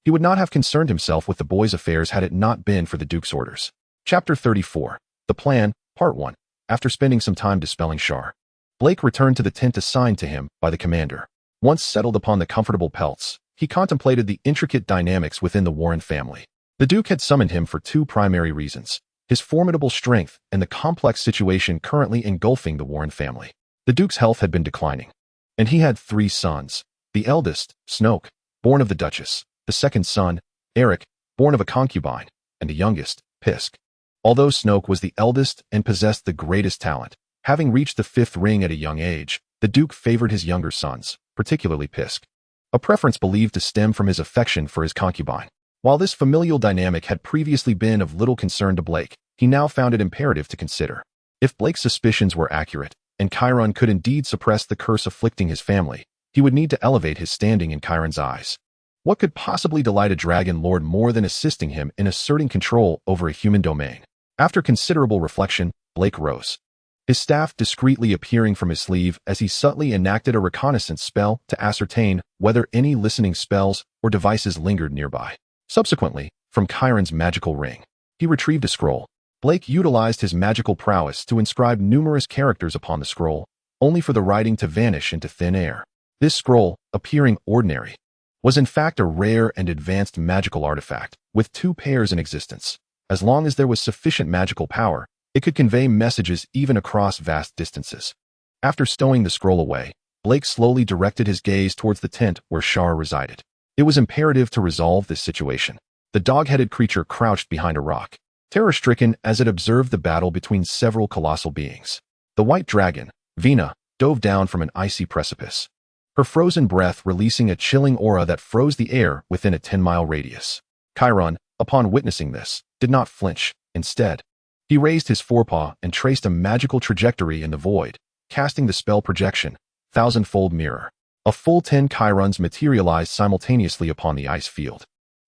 He would not have concerned himself with the boy's affairs had it not been for the Duke's orders. Chapter 34. The Plan, Part 1. After spending some time dispelling Shar, Blake returned to the tent assigned to him by the commander. Once settled upon the comfortable pelts, he contemplated the intricate dynamics within the Warren family. The Duke had summoned him for 2 primary reasons: his formidable strength and the complex situation currently engulfing the Warren family. The Duke's health had been declining, and he had 3 sons. The eldest, Snoke, born of the Duchess; the second son, Eric, born of a concubine; and the youngest, Pisk. Although Snoke was the eldest and possessed the greatest talent, having reached the 5th ring at a young age, the Duke favored his younger sons, particularly Pisk, a preference believed to stem from his affection for his concubine. While this familial dynamic had previously been of little concern to Blake, he now found it imperative to consider. If Blake's suspicions were accurate, and Chiron could indeed suppress the curse afflicting his family, he would need to elevate his standing in Chiron's eyes. What could possibly delight a dragon lord more than assisting him in asserting control over a human domain? After considerable reflection, Blake rose, his staff discreetly appearing from his sleeve as he subtly enacted a reconnaissance spell to ascertain whether any listening spells or devices lingered nearby. Subsequently, from Chiron's magical ring, he retrieved a scroll. Blake utilized his magical prowess to inscribe numerous characters upon the scroll, only for the writing to vanish into thin air. This scroll, appearing ordinary, was in fact a rare and advanced magical artifact, with 2 pairs in existence. As long as there was sufficient magical power, it could convey messages even across vast distances. After stowing the scroll away, Blake slowly directed his gaze towards the tent where Shar resided. It was imperative to resolve this situation. The dog-headed creature crouched behind a rock, terror-stricken as it observed the battle between several colossal beings. The white dragon, Vina, dove down from an icy precipice, her frozen breath releasing a chilling aura that froze the air within a 10-mile radius. Chiron, upon witnessing this, did not flinch. Instead, he raised his forepaw and traced a magical trajectory in the void, casting the spell projection, thousand-fold mirror. A full 10 Chirons materialized simultaneously upon the ice field,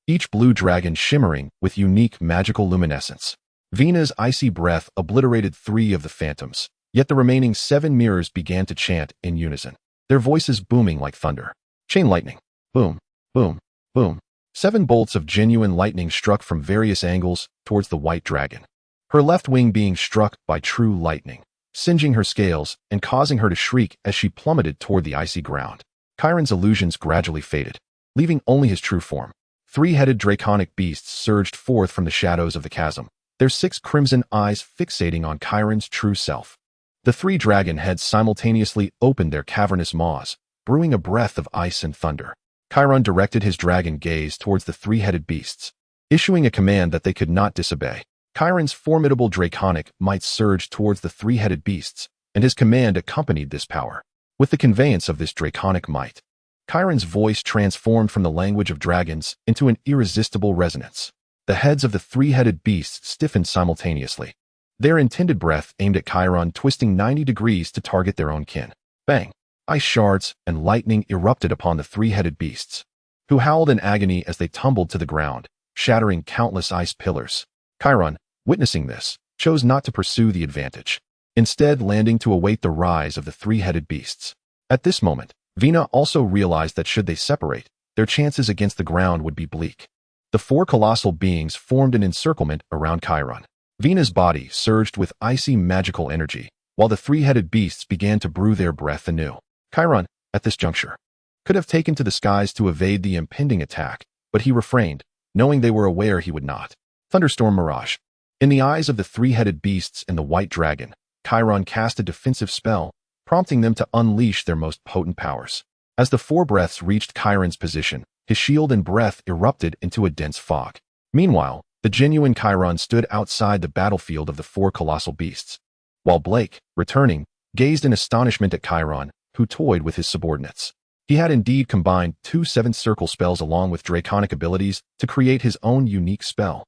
each blue dragon shimmering with unique magical luminescence. Vina's icy breath obliterated 3 of the phantoms, yet the remaining 7 mirrors began to chant in unison, their voices booming like thunder. Chain lightning. Boom, boom, boom. 7 bolts of genuine lightning struck from various angles towards the white dragon, her left wing being struck by true lightning, singeing her scales and causing her to shriek as she plummeted toward the icy ground. Kairen's illusions gradually faded, leaving only his true form. Three-headed draconic beasts surged forth from the shadows of the chasm, their 6 crimson eyes fixating on Kairen's true self. The 3 dragon heads simultaneously opened their cavernous maws, brewing a breath of ice and thunder. Kairen directed his dragon gaze towards the 3-headed beasts, issuing a command that they could not disobey. Kairen's formidable draconic might surged towards the 3-headed beasts, and his command accompanied this power. With the conveyance of this draconic might, Kairen's voice transformed from the language of dragons into an irresistible resonance. The heads of the 3-headed beasts stiffened simultaneously, their intended breath aimed at Kairen, twisting 90 degrees to target their own kin. Bang! Ice shards and lightning erupted upon the 3-headed beasts, who howled in agony as they tumbled to the ground, shattering countless ice pillars. Kairen, witnessing this, chose not to pursue the advantage, instead landing to await the rise of the 3-headed beasts. At this moment, Vina also realized that should they separate, their chances against the ground would be bleak. The 4 colossal beings formed an encirclement around Kairen. Vina's body surged with icy magical energy, while the 3-headed beasts began to brew their breath anew. Kairen, at this juncture, could have taken to the skies to evade the impending attack, but he refrained, knowing they were aware he would not. Thunderstorm Mirage. In the eyes of the 3-headed beasts and the white dragon, Kairen cast a defensive spell, prompting them to unleash their most potent powers. As the 4 breaths reached Kairen's position, his shield and breath erupted into a dense fog. Meanwhile, the genuine Kairen stood outside the battlefield of the 4 colossal beasts, while Blake, returning, gazed in astonishment at Kairen, who toyed with his subordinates. He had indeed combined 2 7th circle spells along with draconic abilities to create his own unique spell.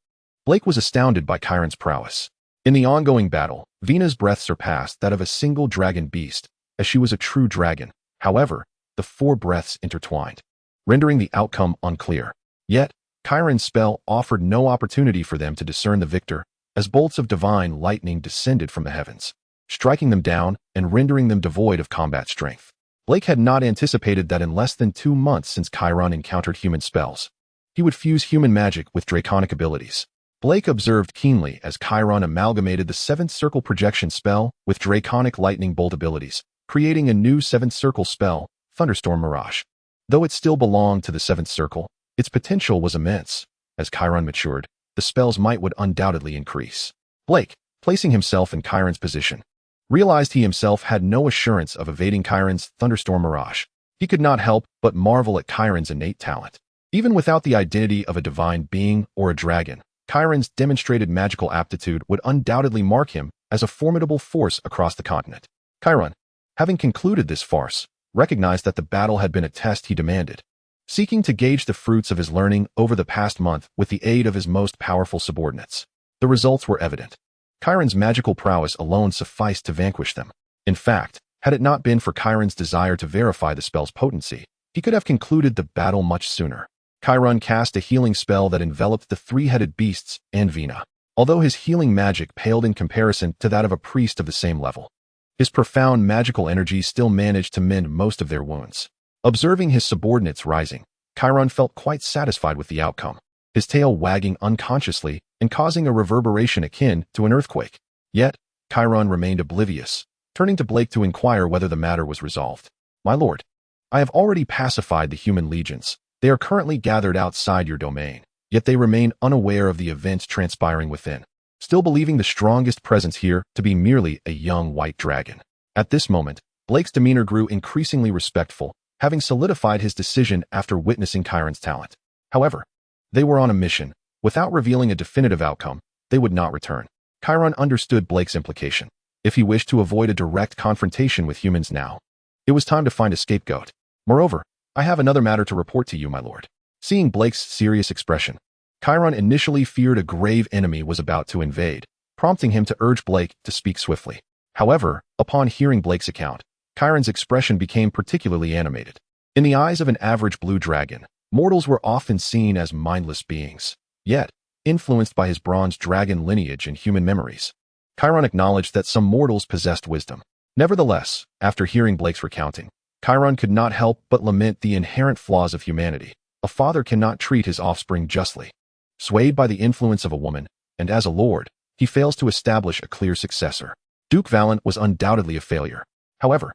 Blake was astounded by Kairen's prowess. In the ongoing battle, Vina's breath surpassed that of a single dragon beast, as she was a true dragon. However, the 4 breaths intertwined, rendering the outcome unclear. Yet, Kairen's spell offered no opportunity for them to discern the victor, as bolts of divine lightning descended from the heavens, striking them down and rendering them devoid of combat strength. Blake had not anticipated that in less than 2 months since Kairen encountered human spells, he would fuse human magic with draconic abilities. Blake observed keenly as Kairen amalgamated the 7th circle projection spell with draconic lightning bolt abilities, creating a new 7th circle spell, Thunderstorm Mirage. Though it still belonged to the 7th circle, its potential was immense. As Kairen matured, the spell's might would undoubtedly increase. Blake, placing himself in Kairen's position, realized he himself had no assurance of evading Kairen's Thunderstorm Mirage. He could not help but marvel at Kairen's innate talent. Even without the identity of a divine being or a dragon, Kairen's demonstrated magical aptitude would undoubtedly mark him as a formidable force across the continent. Kairen, having concluded this farce, recognized that the battle had been a test he demanded. Seeking to gauge the fruits of his learning over the past month with the aid of his most powerful subordinates, the results were evident. Kairen's magical prowess alone sufficed to vanquish them. In fact, had it not been for Kairen's desire to verify the spell's potency, he could have concluded the battle much sooner. Kairen cast a healing spell that enveloped the 3-headed beasts and Vina, although his healing magic paled in comparison to that of a priest of the same level. His profound magical energy still managed to mend most of their wounds. Observing his subordinates rising, Kairen felt quite satisfied with the outcome, his tail wagging unconsciously and causing a reverberation akin to an earthquake. Yet, Kairen remained oblivious, turning to Blake to inquire whether the matter was resolved. "My lord, I have already pacified the human legions. They are currently gathered outside your domain, yet they remain unaware of the events transpiring within, still believing the strongest presence here to be merely a young white dragon." At this moment, Blake's demeanor grew increasingly respectful, having solidified his decision after witnessing Kairen's talent. However, they were on a mission. Without revealing a definitive outcome, they would not return. Kairen understood Blake's implication. If he wished to avoid a direct confrontation with humans now, it was time to find a scapegoat. Moreover, "I have another matter to report to you, my lord." Seeing Blake's serious expression, Kairen initially feared a grave enemy was about to invade, prompting him to urge Blake to speak swiftly. However, upon hearing Blake's account, Kairen's expression became particularly animated. In the eyes of an average blue dragon, mortals were often seen as mindless beings. Yet, influenced by his bronze dragon lineage and human memories, Kairen acknowledged that some mortals possessed wisdom. Nevertheless, after hearing Blake's recounting, Kairen could not help but lament the inherent flaws of humanity. A father cannot treat his offspring justly. Swayed by the influence of a woman, and as a lord, he fails to establish a clear successor. Duke Valen was undoubtedly a failure. However,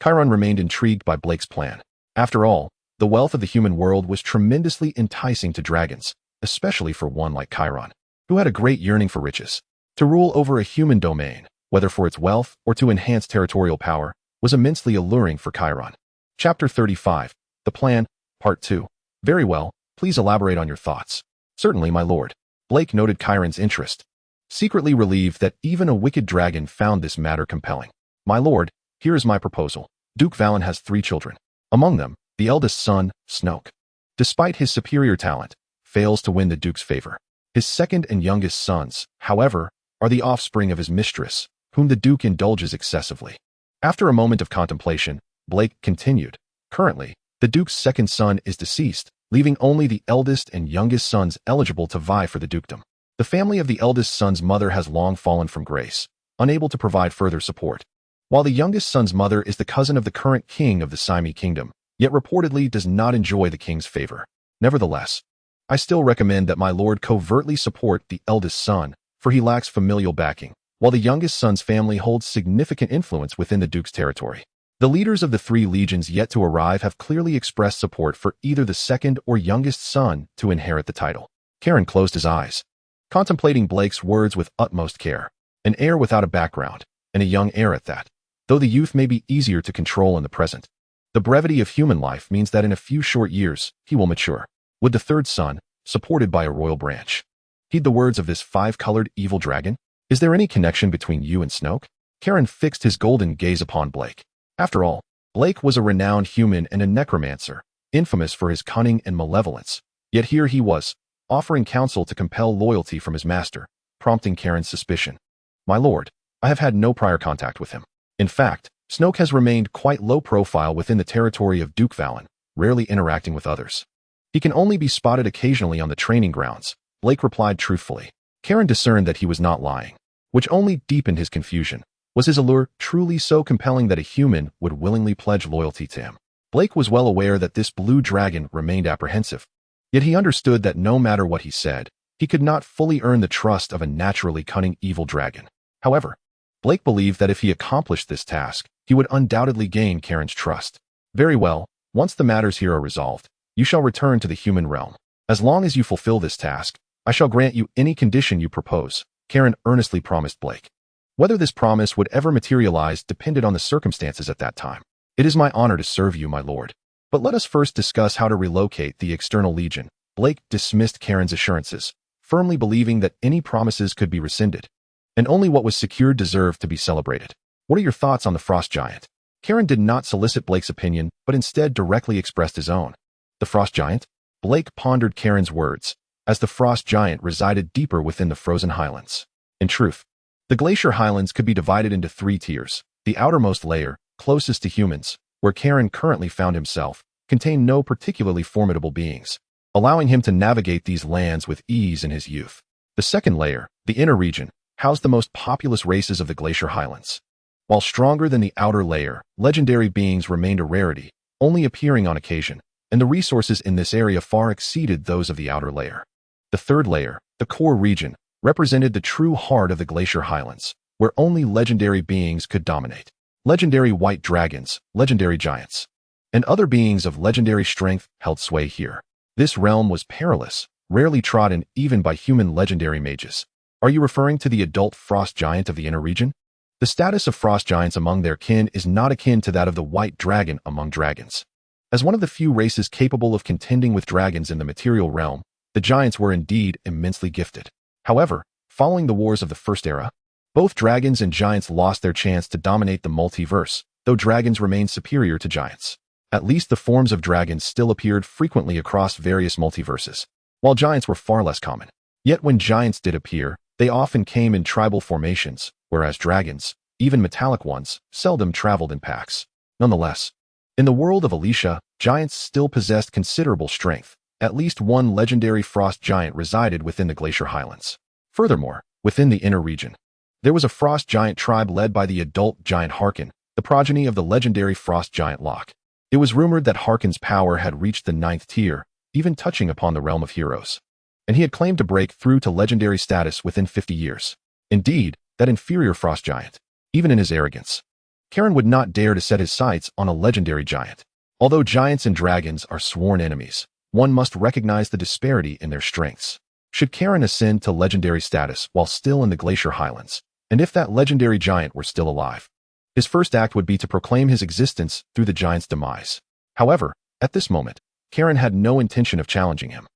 Chiron remained intrigued by Blake's plan. After all, the wealth of the human world was tremendously enticing to dragons, especially for one like Chiron, who had a great yearning for riches. To rule over a human domain, whether for its wealth or to enhance territorial power, was immensely alluring for Chiron. Chapter 35, The Plan, Part 2. Very well, please elaborate on your thoughts. Certainly, my lord. Blake noted Chiron's interest, secretly relieved that even a wicked dragon found this matter compelling. My lord, here is my proposal. Duke Valen has 3 children. Among them, the eldest son, Snoke, despite his superior talent, fails to win the duke's favor. His second and youngest sons, however, are the offspring of his mistress, whom the duke indulges excessively. After a moment of contemplation, Blake continued, currently, the duke's second son is deceased, leaving only the eldest and youngest sons eligible to vie for the dukedom. The family of the eldest son's mother has long fallen from grace, unable to provide further support, while the youngest son's mother is the cousin of the current king of the Siamese kingdom, yet reportedly does not enjoy the king's favor. Nevertheless, I still recommend that my lord covertly support the eldest son, for he lacks familial backing, while the youngest son's family holds significant influence within the duke's territory. The leaders of the 3 legions yet to arrive have clearly expressed support for either the second or youngest son to inherit the title. Karen closed his eyes, contemplating Blake's words with utmost care. An heir without a background, and a young heir at that. Though the youth may be easier to control in the present, the brevity of human life means that in a few short years, he will mature. Would the third son, supported by a royal branch, heed the words of this 5-colored evil dragon? Is there any connection between you and Snoke? Karen fixed his golden gaze upon Blake. After all, Blake was a renowned human and a necromancer, infamous for his cunning and malevolence. Yet here he was, offering counsel to compel loyalty from his master, prompting Karen's suspicion. My lord, I have had no prior contact with him. In fact, Snoke has remained quite low profile within the territory of Duke Valen, rarely interacting with others. He can only be spotted occasionally on the training grounds, Blake replied truthfully. Karen discerned that he was not lying, which only deepened his confusion. Was his allure truly so compelling that a human would willingly pledge loyalty to him? Blake was well aware that this blue dragon remained apprehensive, yet he understood that no matter what he said, he could not fully earn the trust of a naturally cunning evil dragon. However, Blake believed that if he accomplished this task, he would undoubtedly gain Karen's trust. Very well, once the matters here are resolved, you shall return to the human realm. As long as you fulfill this task, I shall grant you any condition you propose, Karen earnestly promised Blake. Whether this promise would ever materialize depended on the circumstances at that time. It is my honor to serve you, my lord. But let us first discuss how to relocate the external legion. Blake dismissed Karen's assurances, firmly believing that any promises could be rescinded, and only what was secured deserved to be celebrated. What are your thoughts on the Frost Giant? Karen did not solicit Blake's opinion, but instead directly expressed his own. The Frost Giant? Blake pondered Karen's words, as the Frost Giant resided deeper within the frozen highlands. In truth, the glacier highlands could be divided into 3 tiers. The outermost layer, closest to humans, where Karen currently found himself, contained no particularly formidable beings, allowing him to navigate these lands with ease in his youth. The second layer, the inner region, housed the most populous races of the glacier highlands. While stronger than the outer layer, legendary beings remained a rarity, only appearing on occasion, and the resources in this area far exceeded those of the outer layer. The third layer, the core region, represented the true heart of the glacier highlands, where only legendary beings could dominate. Legendary white dragons, legendary giants, and other beings of legendary strength held sway here. This realm was perilous, rarely trodden even by human legendary mages. Are you referring to the adult frost giant of the inner region? The status of frost giants among their kin is not akin to that of the white dragon among dragons. As one of the few races capable of contending with dragons in the material realm, the giants were indeed immensely gifted. However, following the wars of the First Era, both dragons and giants lost their chance to dominate the multiverse, though dragons remained superior to giants. At least the forms of dragons still appeared frequently across various multiverses, while giants were far less common. Yet when giants did appear, they often came in tribal formations, whereas dragons, even metallic ones, seldom traveled in packs. Nonetheless, in the world of Alicia, giants still possessed considerable strength. At least one legendary frost giant resided within the glacier highlands. Furthermore, within the inner region, there was a frost giant tribe led by the adult giant Harkin, the progeny of the legendary frost giant Locke. It was rumored that Harkin's power had reached the 9th tier, even touching upon the realm of heroes, and he had claimed to break through to legendary status within 50 years. Indeed, that inferior frost giant. Even in his arrogance, Kairen would not dare to set his sights on a legendary giant. Although giants and dragons are sworn enemies, one must recognize the disparity in their strengths. Should Kairen ascend to legendary status while still in the Glacier Highlands, and if that legendary giant were still alive, his first act would be to proclaim his existence through the giant's demise. However, at this moment, Kairen had no intention of challenging him.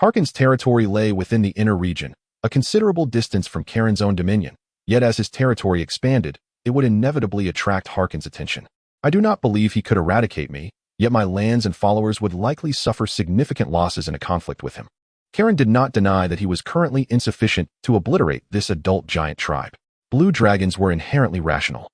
Harkon's territory lay within the inner region, a considerable distance from Kairen's own dominion, yet as his territory expanded, it would inevitably attract Harkon's attention. I do not believe he could eradicate me, yet my lands and followers would likely suffer significant losses in a conflict with him. Kairen did not deny that he was currently insufficient to obliterate this adult giant tribe. Blue dragons were inherently rational.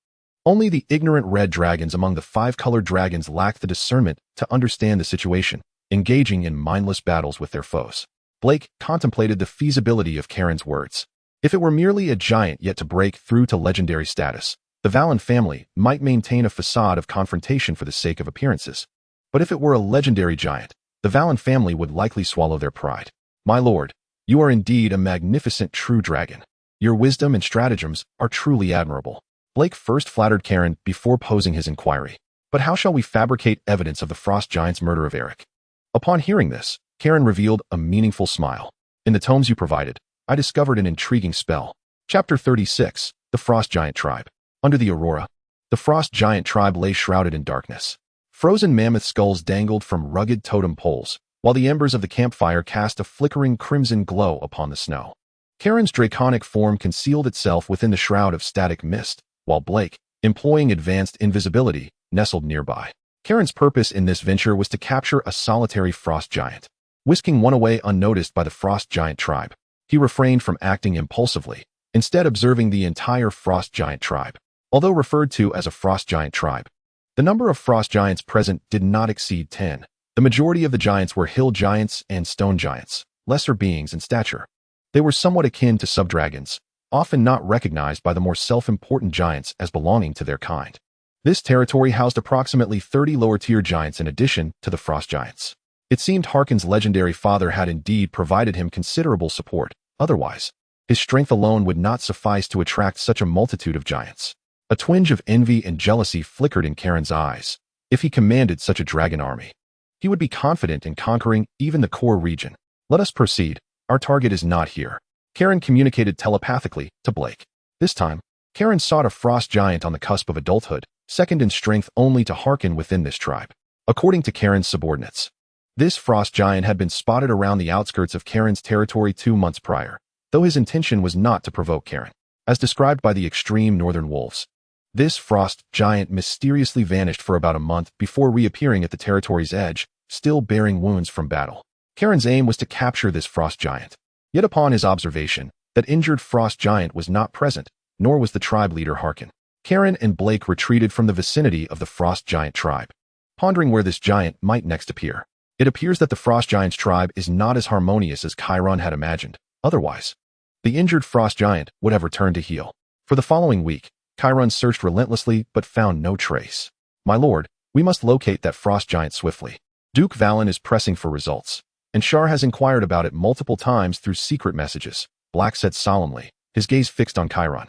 Only the ignorant red dragons among the 5-colored dragons lacked the discernment to understand the situation, engaging in mindless battles with their foes. Blake contemplated the feasibility of Kairen's words. If it were merely a giant yet to break through to legendary status, the Valen family might maintain a facade of confrontation for the sake of appearances. But if it were a legendary giant, the Valen family would likely swallow their pride. My lord, you are indeed a magnificent true dragon. Your wisdom and stratagems are truly admirable. Blake first flattered Kairen before posing his inquiry. But how shall we fabricate evidence of the frost giant's murder of Eric? Upon hearing this, Kairen revealed a meaningful smile. In the tomes you provided, I discovered an intriguing spell. Chapter 36, The Frost Giant Tribe. Under the aurora, the frost giant tribe lay shrouded in darkness. Frozen mammoth skulls dangled from rugged totem poles, while the embers of the campfire cast a flickering crimson glow upon the snow. Kairen's draconic form concealed itself within the shroud of static mist, while Blake, employing advanced invisibility, nestled nearby. Kairen's purpose in this venture was to capture a solitary frost giant. Whisking one away unnoticed by the frost giant tribe, he refrained from acting impulsively, instead observing the entire frost giant tribe. Although referred to as a frost giant tribe, the number of frost giants present did not exceed 10. The majority of the giants were hill giants and stone giants, lesser beings in stature. They were somewhat akin to subdragons, often not recognized by the more self-important giants as belonging to their kind. This territory housed approximately 30 lower-tier giants in addition to the frost giants. It seemed Harkon's legendary father had indeed provided him considerable support. Otherwise, his strength alone would not suffice to attract such a multitude of giants. A twinge of envy and jealousy flickered in Kairen's eyes. If he commanded such a dragon army, he would be confident in conquering even the core region. Let us proceed. Our target is not here. Kairen communicated telepathically to Blake. This time, Kairen sought a frost giant on the cusp of adulthood, second in strength only to Harkon within this tribe. According to Kairen's subordinates, this frost giant had been spotted around the outskirts of Kairen's territory 2 months prior, though his intention was not to provoke Kairen. As described by the extreme northern wolves, this frost giant mysteriously vanished for about a month before reappearing at the territory's edge, still bearing wounds from battle. Kairen's aim was to capture this frost giant. Yet upon his observation, that injured frost giant was not present, nor was the tribe leader Harkon. Kairen and Blake retreated from the vicinity of the frost giant tribe, pondering where this giant might next appear. It appears that the frost giant's tribe is not as harmonious as Kairen had imagined. Otherwise, the injured frost giant would have returned to heal. For the following week, Kairen searched relentlessly but found no trace. My lord, we must locate that frost giant swiftly. Duke Valen is pressing for results, and Shar has inquired about it multiple times through secret messages, Black said solemnly, his gaze fixed on Kairen.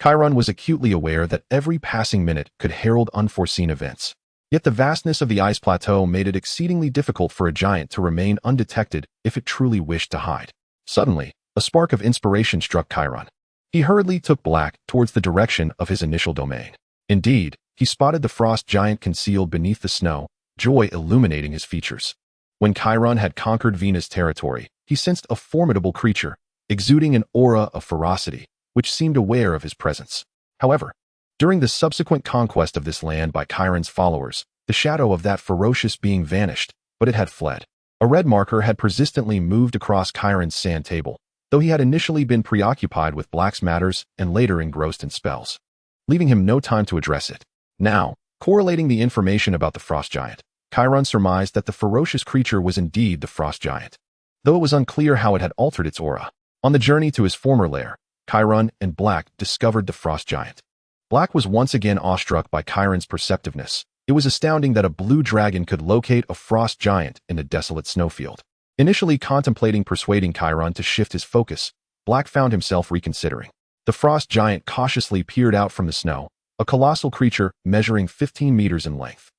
Kairen was acutely aware that every passing minute could herald unforeseen events. Yet the vastness of the ice plateau made it exceedingly difficult for a giant to remain undetected if it truly wished to hide. Suddenly, a spark of inspiration struck Kairen. He hurriedly took Black towards the direction of his initial domain. Indeed, he spotted the frost giant concealed beneath the snow, joy illuminating his features. When Kairen had conquered Venus territory, he sensed a formidable creature, exuding an aura of ferocity, which seemed aware of his presence. However, during the subsequent conquest of this land by Kairen's followers, the shadow of that ferocious being vanished, but it had fled. A red marker had persistently moved across Kairen's sand table, though he had initially been preoccupied with Black's matters and later engrossed in spells, leaving him no time to address it. Now, correlating the information about the frost giant, Kairen surmised that the ferocious creature was indeed the frost giant, though it was unclear how it had altered its aura. On the journey to his former lair, Kairen and Black discovered the frost giant. Black was once again awestruck by Kairen's perceptiveness. It was astounding that a blue dragon could locate a frost giant in a desolate snowfield. Initially contemplating persuading Kairen to shift his focus, Black found himself reconsidering. The frost giant cautiously peered out from the snow, a colossal creature measuring 15 meters in length.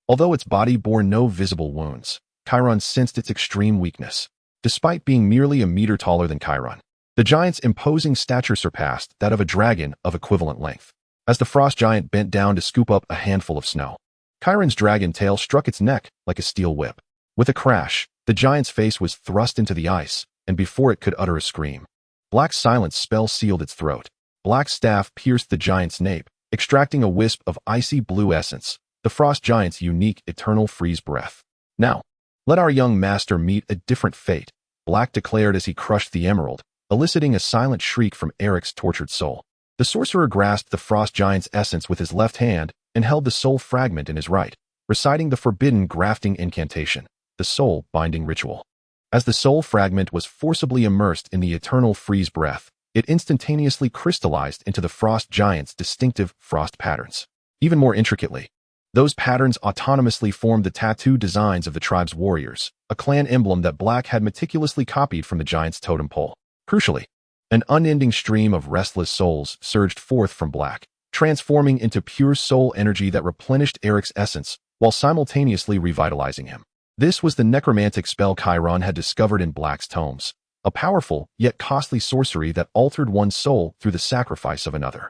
Although its body bore no visible wounds, Chiron sensed its extreme weakness. Despite being merely a meter taller than Chiron, the giant's imposing stature surpassed that of a dragon of equivalent length. As the frost giant bent down to scoop up a handful of snow, Chiron's dragon tail struck its neck like a steel whip. With a crash, the giant's face was thrust into the ice, and before it could utter a scream, Black's silence spell sealed its throat. Black's staff pierced the giant's nape, extracting a wisp of icy blue essence, the frost giant's unique eternal freeze breath. Now, let our young master meet a different fate, Black declared as he crushed the emerald, eliciting a silent shriek from Eric's tortured soul. The sorcerer grasped the frost giant's essence with his left hand and held the soul fragment in his right, reciting the forbidden grafting incantation, the soul binding ritual. As the soul fragment was forcibly immersed in the eternal freeze breath, it instantaneously crystallized into the frost giant's distinctive frost patterns. Even more intricately, those patterns autonomously formed the tattoo designs of the tribe's warriors, a clan emblem that Black had meticulously copied from the giant's totem pole. Crucially, an unending stream of restless souls surged forth from Black, transforming into pure soul energy that replenished Eric's essence while simultaneously revitalizing him. This was the necromantic spell Chiron had discovered in Black's tomes, a powerful yet costly sorcery that altered one's soul through the sacrifice of another.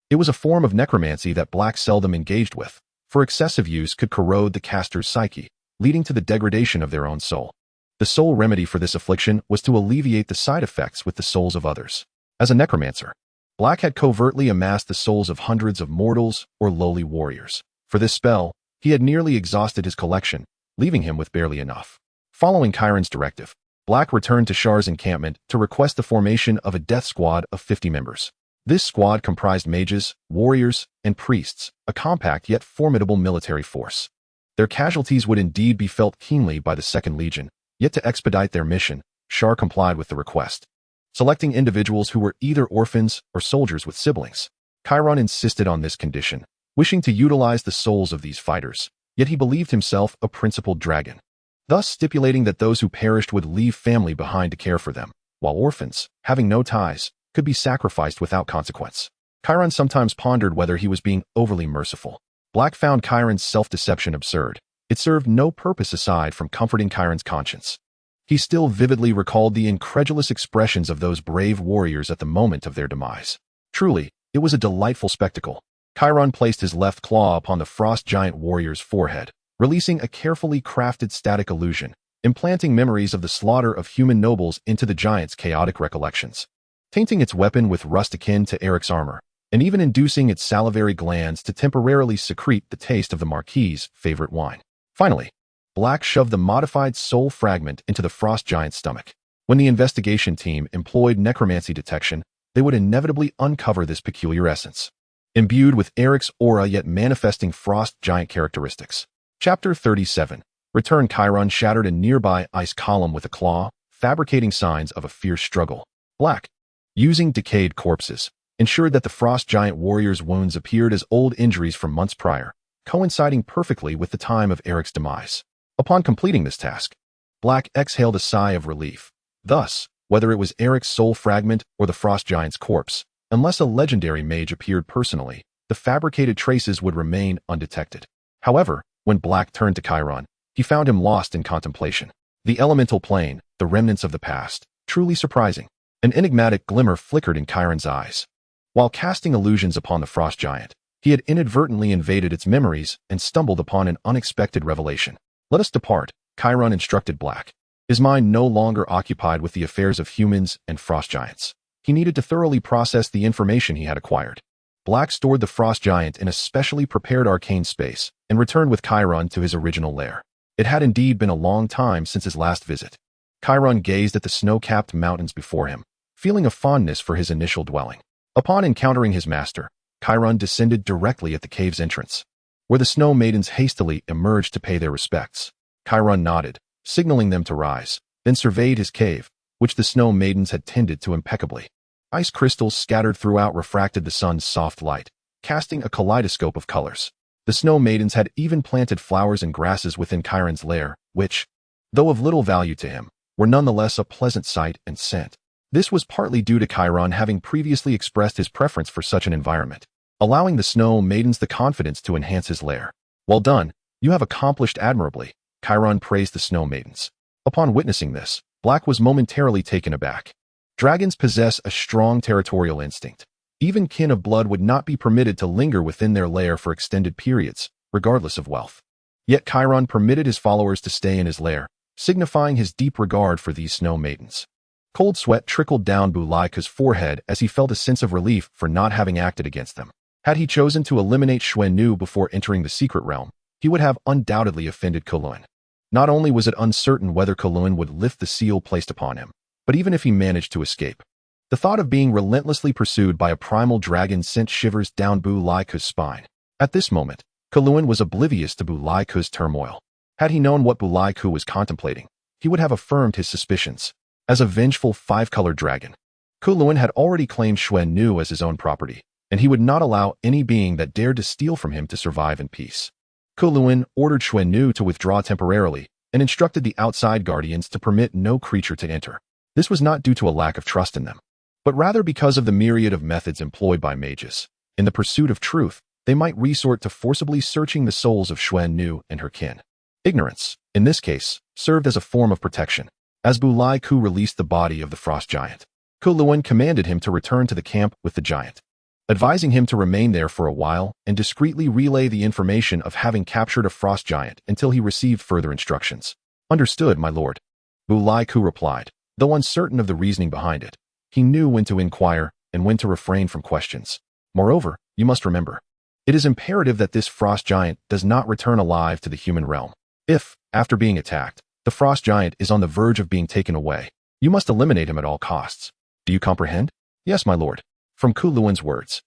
It was a form of necromancy that Black seldom engaged with, for excessive use could corrode the caster's psyche, leading to the degradation of their own soul. The sole remedy for this affliction was to alleviate the side effects with the souls of others. As a necromancer, Black had covertly amassed the souls of hundreds of mortals or lowly warriors. For this spell, he had nearly exhausted his collection, leaving him with barely enough. Following Chiron's directive, Black returned to Shar's encampment to request the formation of a death squad of 50 members. This squad comprised mages, warriors, and priests, a compact yet formidable military force. Their casualties would indeed be felt keenly by the Second Legion, yet to expedite their mission, Shar complied with the request. Selecting individuals who were either orphans or soldiers with siblings, Chiron insisted on this condition, wishing to utilize the souls of these fighters, yet he believed himself a principled dragon, thus stipulating that those who perished would leave family behind to care for them, while orphans, having no ties, could be sacrificed without consequence. Chiron sometimes pondered whether he was being overly merciful. Black found Chiron's self-deception absurd. It served no purpose aside from comforting Chiron's conscience. He still vividly recalled the incredulous expressions of those brave warriors at the moment of their demise. Truly, it was a delightful spectacle. Chiron placed his left claw upon the frost giant warrior's forehead, releasing a carefully crafted static illusion, implanting memories of the slaughter of human nobles into the giant's chaotic recollections, tainting its weapon with rust akin to Eric's armor, and even inducing its salivary glands to temporarily secrete the taste of the Marquis's favorite wine. Finally, Black shoved the modified soul fragment into the frost giant's stomach. When the investigation team employed necromancy detection, they would inevitably uncover this peculiar essence, imbued with Eric's aura yet manifesting frost giant characteristics. Chapter 37. Return. Chiron shattered a nearby ice column with a claw, fabricating signs of a fierce struggle. Black, using decayed corpses, ensured that the frost giant warrior's wounds appeared as old injuries from months prior, coinciding perfectly with the time of Eric's demise. Upon completing this task, Black exhaled a sigh of relief. Thus, whether it was Eric's soul fragment or the frost giant's corpse, unless a legendary mage appeared personally, the fabricated traces would remain undetected. However, when Black turned to Chiron, he found him lost in contemplation. The elemental plane, the remnants of the past, truly surprising. An enigmatic glimmer flickered in Chiron's eyes. While casting illusions upon the frost giant, he had inadvertently invaded its memories and stumbled upon an unexpected revelation. Let us depart, Chiron instructed Black, his mind no longer occupied with the affairs of humans and frost giants. He needed to thoroughly process the information he had acquired. Black stored the frost giant in a specially prepared arcane space and returned with Chiron to his original lair. It had indeed been a long time since his last visit. Chiron gazed at the snow-capped mountains before him, feeling a fondness for his initial dwelling. Upon encountering his master, Chiron descended directly at the cave's entrance, where the snow maidens hastily emerged to pay their respects. Chiron nodded, signaling them to rise, then surveyed his cave, which the snow maidens had tended to impeccably. Ice crystals scattered throughout refracted the sun's soft light, casting a kaleidoscope of colors. The snow maidens had even planted flowers and grasses within Chiron's lair, which, though of little value to him, were nonetheless a pleasant sight and scent. This was partly due to Chiron having previously expressed his preference for such an environment, allowing the snow maidens the confidence to enhance his lair. Well done, you have accomplished admirably, Chiron praised the snow maidens. Upon witnessing this, Black was momentarily taken aback. Dragons possess a strong territorial instinct. Even kin of blood would not be permitted to linger within their lair for extended periods, regardless of wealth. Yet Chiron permitted his followers to stay in his lair, signifying his deep regard for these snow maidens. Cold sweat trickled down Bulaika's forehead as he felt a sense of relief for not having acted against them. Had he chosen to eliminate Xuan Nu before entering the secret realm, he would have undoubtedly offended K'Lun. Not only was it uncertain whether K'Lun would lift the seal placed upon him, but even if he managed to escape, the thought of being relentlessly pursued by a primal dragon sent shivers down Bulaika's spine. At this moment, K'Lun was oblivious to Bulaika's turmoil. Had he known what Bulaiku was contemplating, he would have affirmed his suspicions. As a vengeful five-colored dragon, K'Lun had already claimed Xuan Nu as his own property, and he would not allow any being that dared to steal from him to survive in peace. K'Lun ordered Xuan Nu to withdraw temporarily and instructed the outside guardians to permit no creature to enter. This was not due to a lack of trust in them, but rather because of the myriad of methods employed by mages. In the pursuit of truth, they might resort to forcibly searching the souls of Xuan Nu and her kin. Ignorance, in this case, served as a form of protection. As Bulaiku released the body of the frost giant, K'Lun commanded him to return to the camp with the giant, advising him to remain there for a while and discreetly relay the information of having captured a frost giant until he received further instructions. Understood, my lord, Bulaiku replied, though uncertain of the reasoning behind it. He knew when to inquire and when to refrain from questions. Moreover, you must remember, it is imperative that this frost giant does not return alive to the human realm. If, after being attacked, the frost giant is on the verge of being taken away, you must eliminate him at all costs. Do you comprehend? Yes, my lord. From K'Lun's words,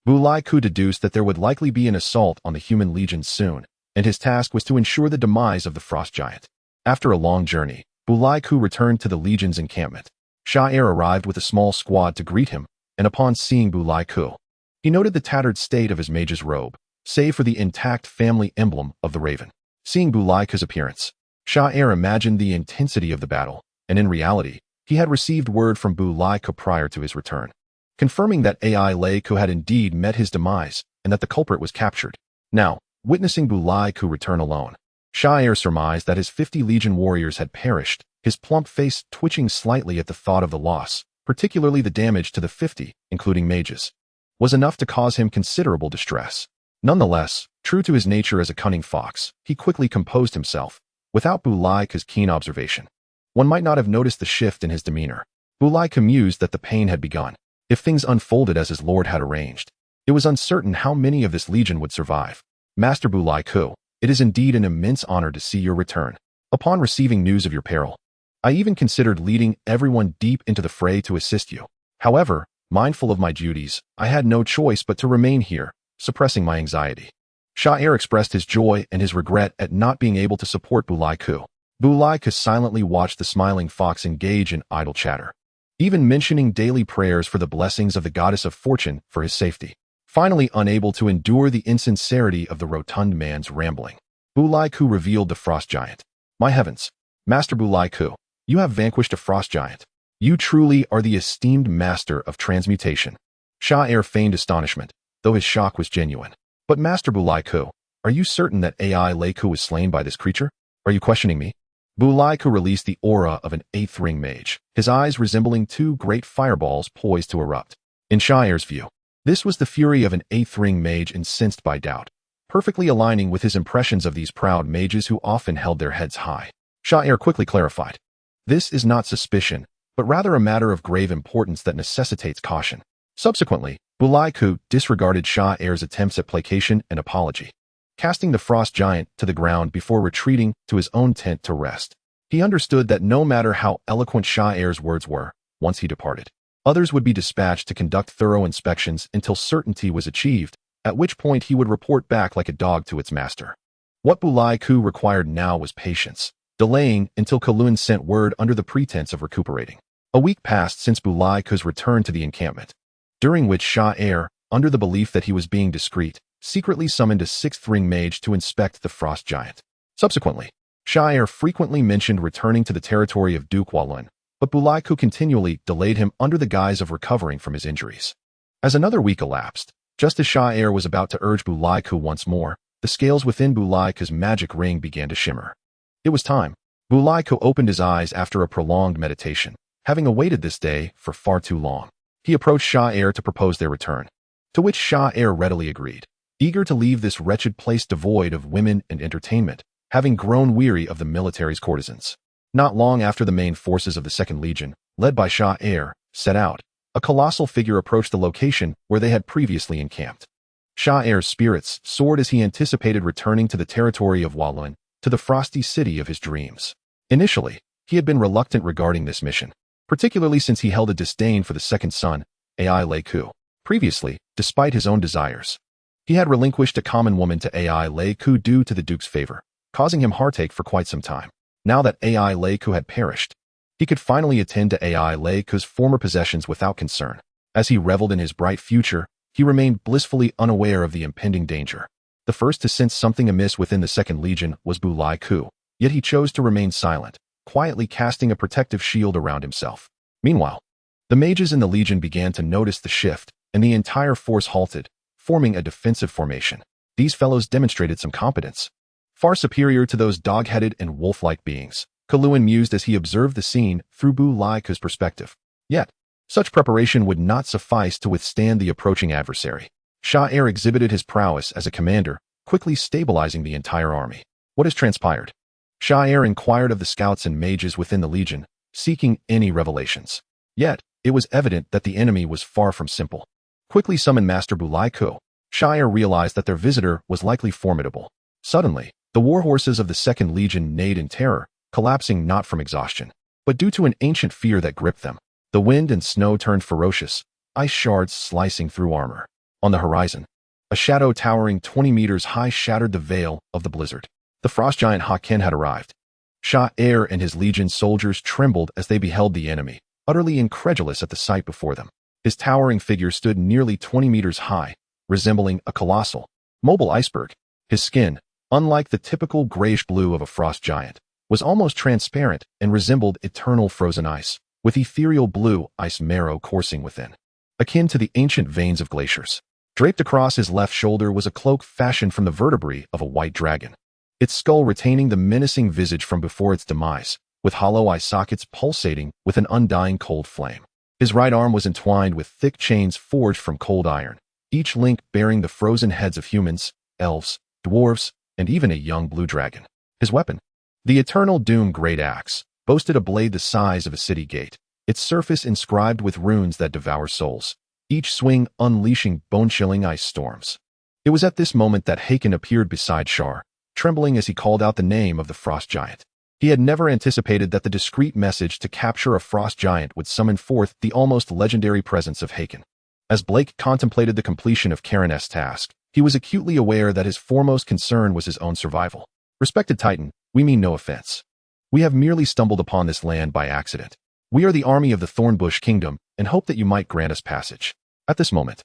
Bulaiku deduced that there would likely be an assault on the human legions soon, and his task was to ensure the demise of the frost giant. After a long journey, Bulaiku returned to the legion's encampment. Sha'er arrived with a small squad to greet him, and upon seeing Bulaiku, he noted the tattered state of his mage's robe, save for the intact family emblem of the raven. Seeing Bulaika's appearance, Sha'er imagined the intensity of the battle, and in reality, he had received word from Bulaika prior to his return, confirming that Ai Leiku had indeed met his demise and that the culprit was captured. Now, witnessing Bulaiku return alone, Sha'er surmised that his 50 legion warriors had perished, his plump face twitching slightly at the thought of the loss, particularly the damage to the 50, including mages, was enough to cause him considerable distress. Nonetheless, true to his nature as a cunning fox, he quickly composed himself, without Bulaika's keen observation. One might not have noticed the shift in his demeanor. Bulaika mused that the pain had begun. If things unfolded as his lord had arranged, it was uncertain how many of this legion would survive. Master Bulaiku, it is indeed an immense honor to see your return. Upon receiving news of your peril, I even considered leading everyone deep into the fray to assist you. However, mindful of my duties, I had no choice but to remain here, suppressing my anxiety. Sha'er expressed his joy and his regret at not being able to support Bulaiku. Bulaika silently watched the smiling fox engage in idle chatter, even mentioning daily prayers for the blessings of the goddess of fortune for his safety. Finally, unable to endure the insincerity of the rotund man's rambling, Bulaiku revealed the frost giant. My heavens, Master Bulaiku, you have vanquished a frost giant. You truly are the esteemed master of transmutation. Sha'er feigned astonishment, though his shock was genuine. But Master Bulaiku, are you certain that Ai Leiku was slain by this creature? Are you questioning me? Bulaiku released the aura of an eighth ring mage, his eyes resembling two great fireballs poised to erupt. In Sha'er's view, this was the fury of an eighth ring mage incensed by doubt, perfectly aligning with his impressions of these proud mages who often held their heads high. Sha'er quickly clarified. This is not suspicion, but rather a matter of grave importance that necessitates caution. Subsequently, Bulaiku disregarded Sha'er's attempts at placation and apology, casting the frost giant to the ground before retreating to his own tent to rest. He understood that no matter how eloquent Sha'er's words were, once he departed, others would be dispatched to conduct thorough inspections until certainty was achieved, at which point he would report back like a dog to its master. What Bulaiku required now was patience, delaying until K'Lun sent word under the pretense of recuperating. A week passed since Bulaiku's return to the encampment, during which Sha'er, under the belief that he was being discreet, secretly summoned a sixth ring mage to inspect the frost giant. Subsequently, Sha'er frequently mentioned returning to the territory of Duke Walun, but Bulaiku continually delayed him under the guise of recovering from his injuries. As another week elapsed, just as Sha'er was about to urge Bulaiku once more, the scales within Bulaiku's magic ring began to shimmer. It was time. Bulaiku opened his eyes after a prolonged meditation, having awaited this day for far too long. He approached Sha'er to propose their return, to which Sha'er readily agreed, eager to leave this wretched place devoid of women and entertainment, having grown weary of the military's courtesans. Not long after the main forces of the Second Legion, led by Sha'er, set out, a colossal figure approached the location where they had previously encamped. Sha'er's spirits soared as he anticipated returning to the territory of Walloon, to the frosty city of his dreams. Initially, he had been reluctant regarding this mission, particularly since he held a disdain for the second son, Ai Leiku. Previously, despite his own desires, he had relinquished a common woman to Ai Leiku due to the Duke's favor, causing him heartache for quite some time. Now that Ai Leiku had perished, he could finally attend to Ai Leiku's former possessions without concern. As he reveled in his bright future, he remained blissfully unaware of the impending danger. The first to sense something amiss within the Second Legion was Bulaiku, yet he chose to remain silent, quietly casting a protective shield around himself. Meanwhile, the mages in the Legion began to notice the shift, and the entire force halted, forming a defensive formation. These fellows demonstrated some competence, far superior to those dog-headed and wolf-like beings, Kaluan mused as he observed the scene through Bulaiku's perspective. Yet, such preparation would not suffice to withstand the approaching adversary. Sha'er exhibited his prowess as a commander, quickly stabilizing the entire army. What has transpired? Sha'er inquired of the scouts and mages within the Legion, seeking any revelations. Yet, it was evident that the enemy was far from simple. Quickly summoned Master Bulaiku, Sha'er realized that their visitor was likely formidable. Suddenly, the warhorses of the Second Legion neighed in terror, collapsing not from exhaustion, but due to an ancient fear that gripped them. The wind and snow turned ferocious, ice shards slicing through armor. On the horizon, a shadow towering 20 meters high shattered the veil of the blizzard. The frost giant Haken had arrived. Sha'er and his legion soldiers trembled as they beheld the enemy, utterly incredulous at the sight before them. His towering figure stood nearly 20 meters high, resembling a colossal, mobile iceberg. His skin, unlike the typical grayish blue of a frost giant, was almost transparent and resembled eternal frozen ice, with ethereal blue ice marrow coursing within, akin to the ancient veins of glaciers. Draped across his left shoulder was a cloak fashioned from the vertebrae of a white dragon, its skull retaining the menacing visage from before its demise, with hollow eye sockets pulsating with an undying cold flame. His right arm was entwined with thick chains forged from cold iron, each link bearing the frozen heads of humans, elves, dwarves, and even a young blue dragon. His weapon, the Eternal Doom Great Axe, boasted a blade the size of a city gate, its surface inscribed with runes that devour souls, each swing unleashing bone-chilling ice storms. It was at this moment that Haken appeared beside Shar, trembling as he called out the name of the frost giant. He had never anticipated that the discreet message to capture a frost giant would summon forth the almost legendary presence of Haken. As Blake contemplated the completion of Kairensos' task, he was acutely aware that his foremost concern was his own survival. Respected Titan, we mean no offense. We have merely stumbled upon this land by accident. We are the army of the Thornbush Kingdom and hope that you might grant us passage. At this moment,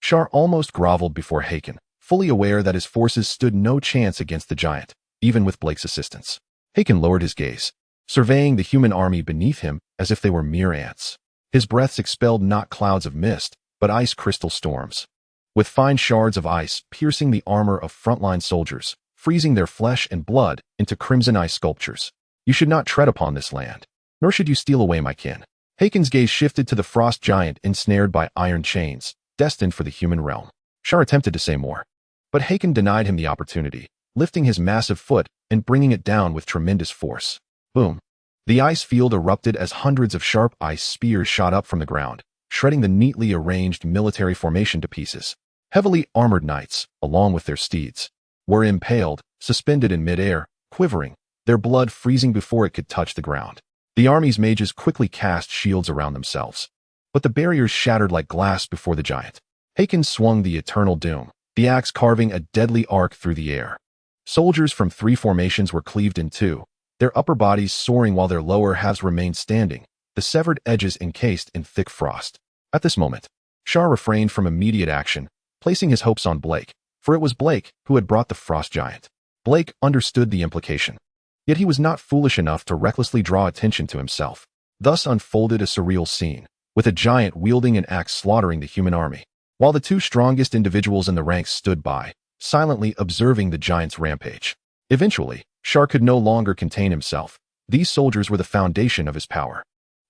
Shar almost groveled before Haken, fully aware that his forces stood no chance against the giant, even with Blake's assistance. Haken lowered his gaze, surveying the human army beneath him as if they were mere ants. His breaths expelled not clouds of mist, but ice crystal storms, with fine shards of ice piercing the armor of frontline soldiers, freezing their flesh and blood into crimson ice sculptures. You should not tread upon this land, nor should you steal away my kin. Haken's gaze shifted to the frost giant ensnared by iron chains, destined for the human realm. Shar attempted to say more, but Haken denied him the opportunity, lifting his massive foot and bringing it down with tremendous force. Boom! The ice field erupted as hundreds of sharp ice spears shot up from the ground, shredding the neatly arranged military formation to pieces. Heavily armored knights, along with their steeds, were impaled, suspended in midair, quivering, their blood freezing before it could touch the ground. The army's mages quickly cast shields around themselves, but the barriers shattered like glass before the giant. Haken swung the Eternal Doom, the axe carving a deadly arc through the air. Soldiers from three formations were cleaved in two, their upper bodies soaring while their lower halves remained standing, the severed edges encased in thick frost. At this moment, Shar refrained from immediate action, placing his hopes on Blake, for it was Blake who had brought the frost giant. Blake understood the implication, yet he was not foolish enough to recklessly draw attention to himself. Thus unfolded a surreal scene, with a giant wielding an axe slaughtering the human army, while the two strongest individuals in the ranks stood by, silently observing the giant's rampage. Eventually, Shar could no longer contain himself. These soldiers were the foundation of his power.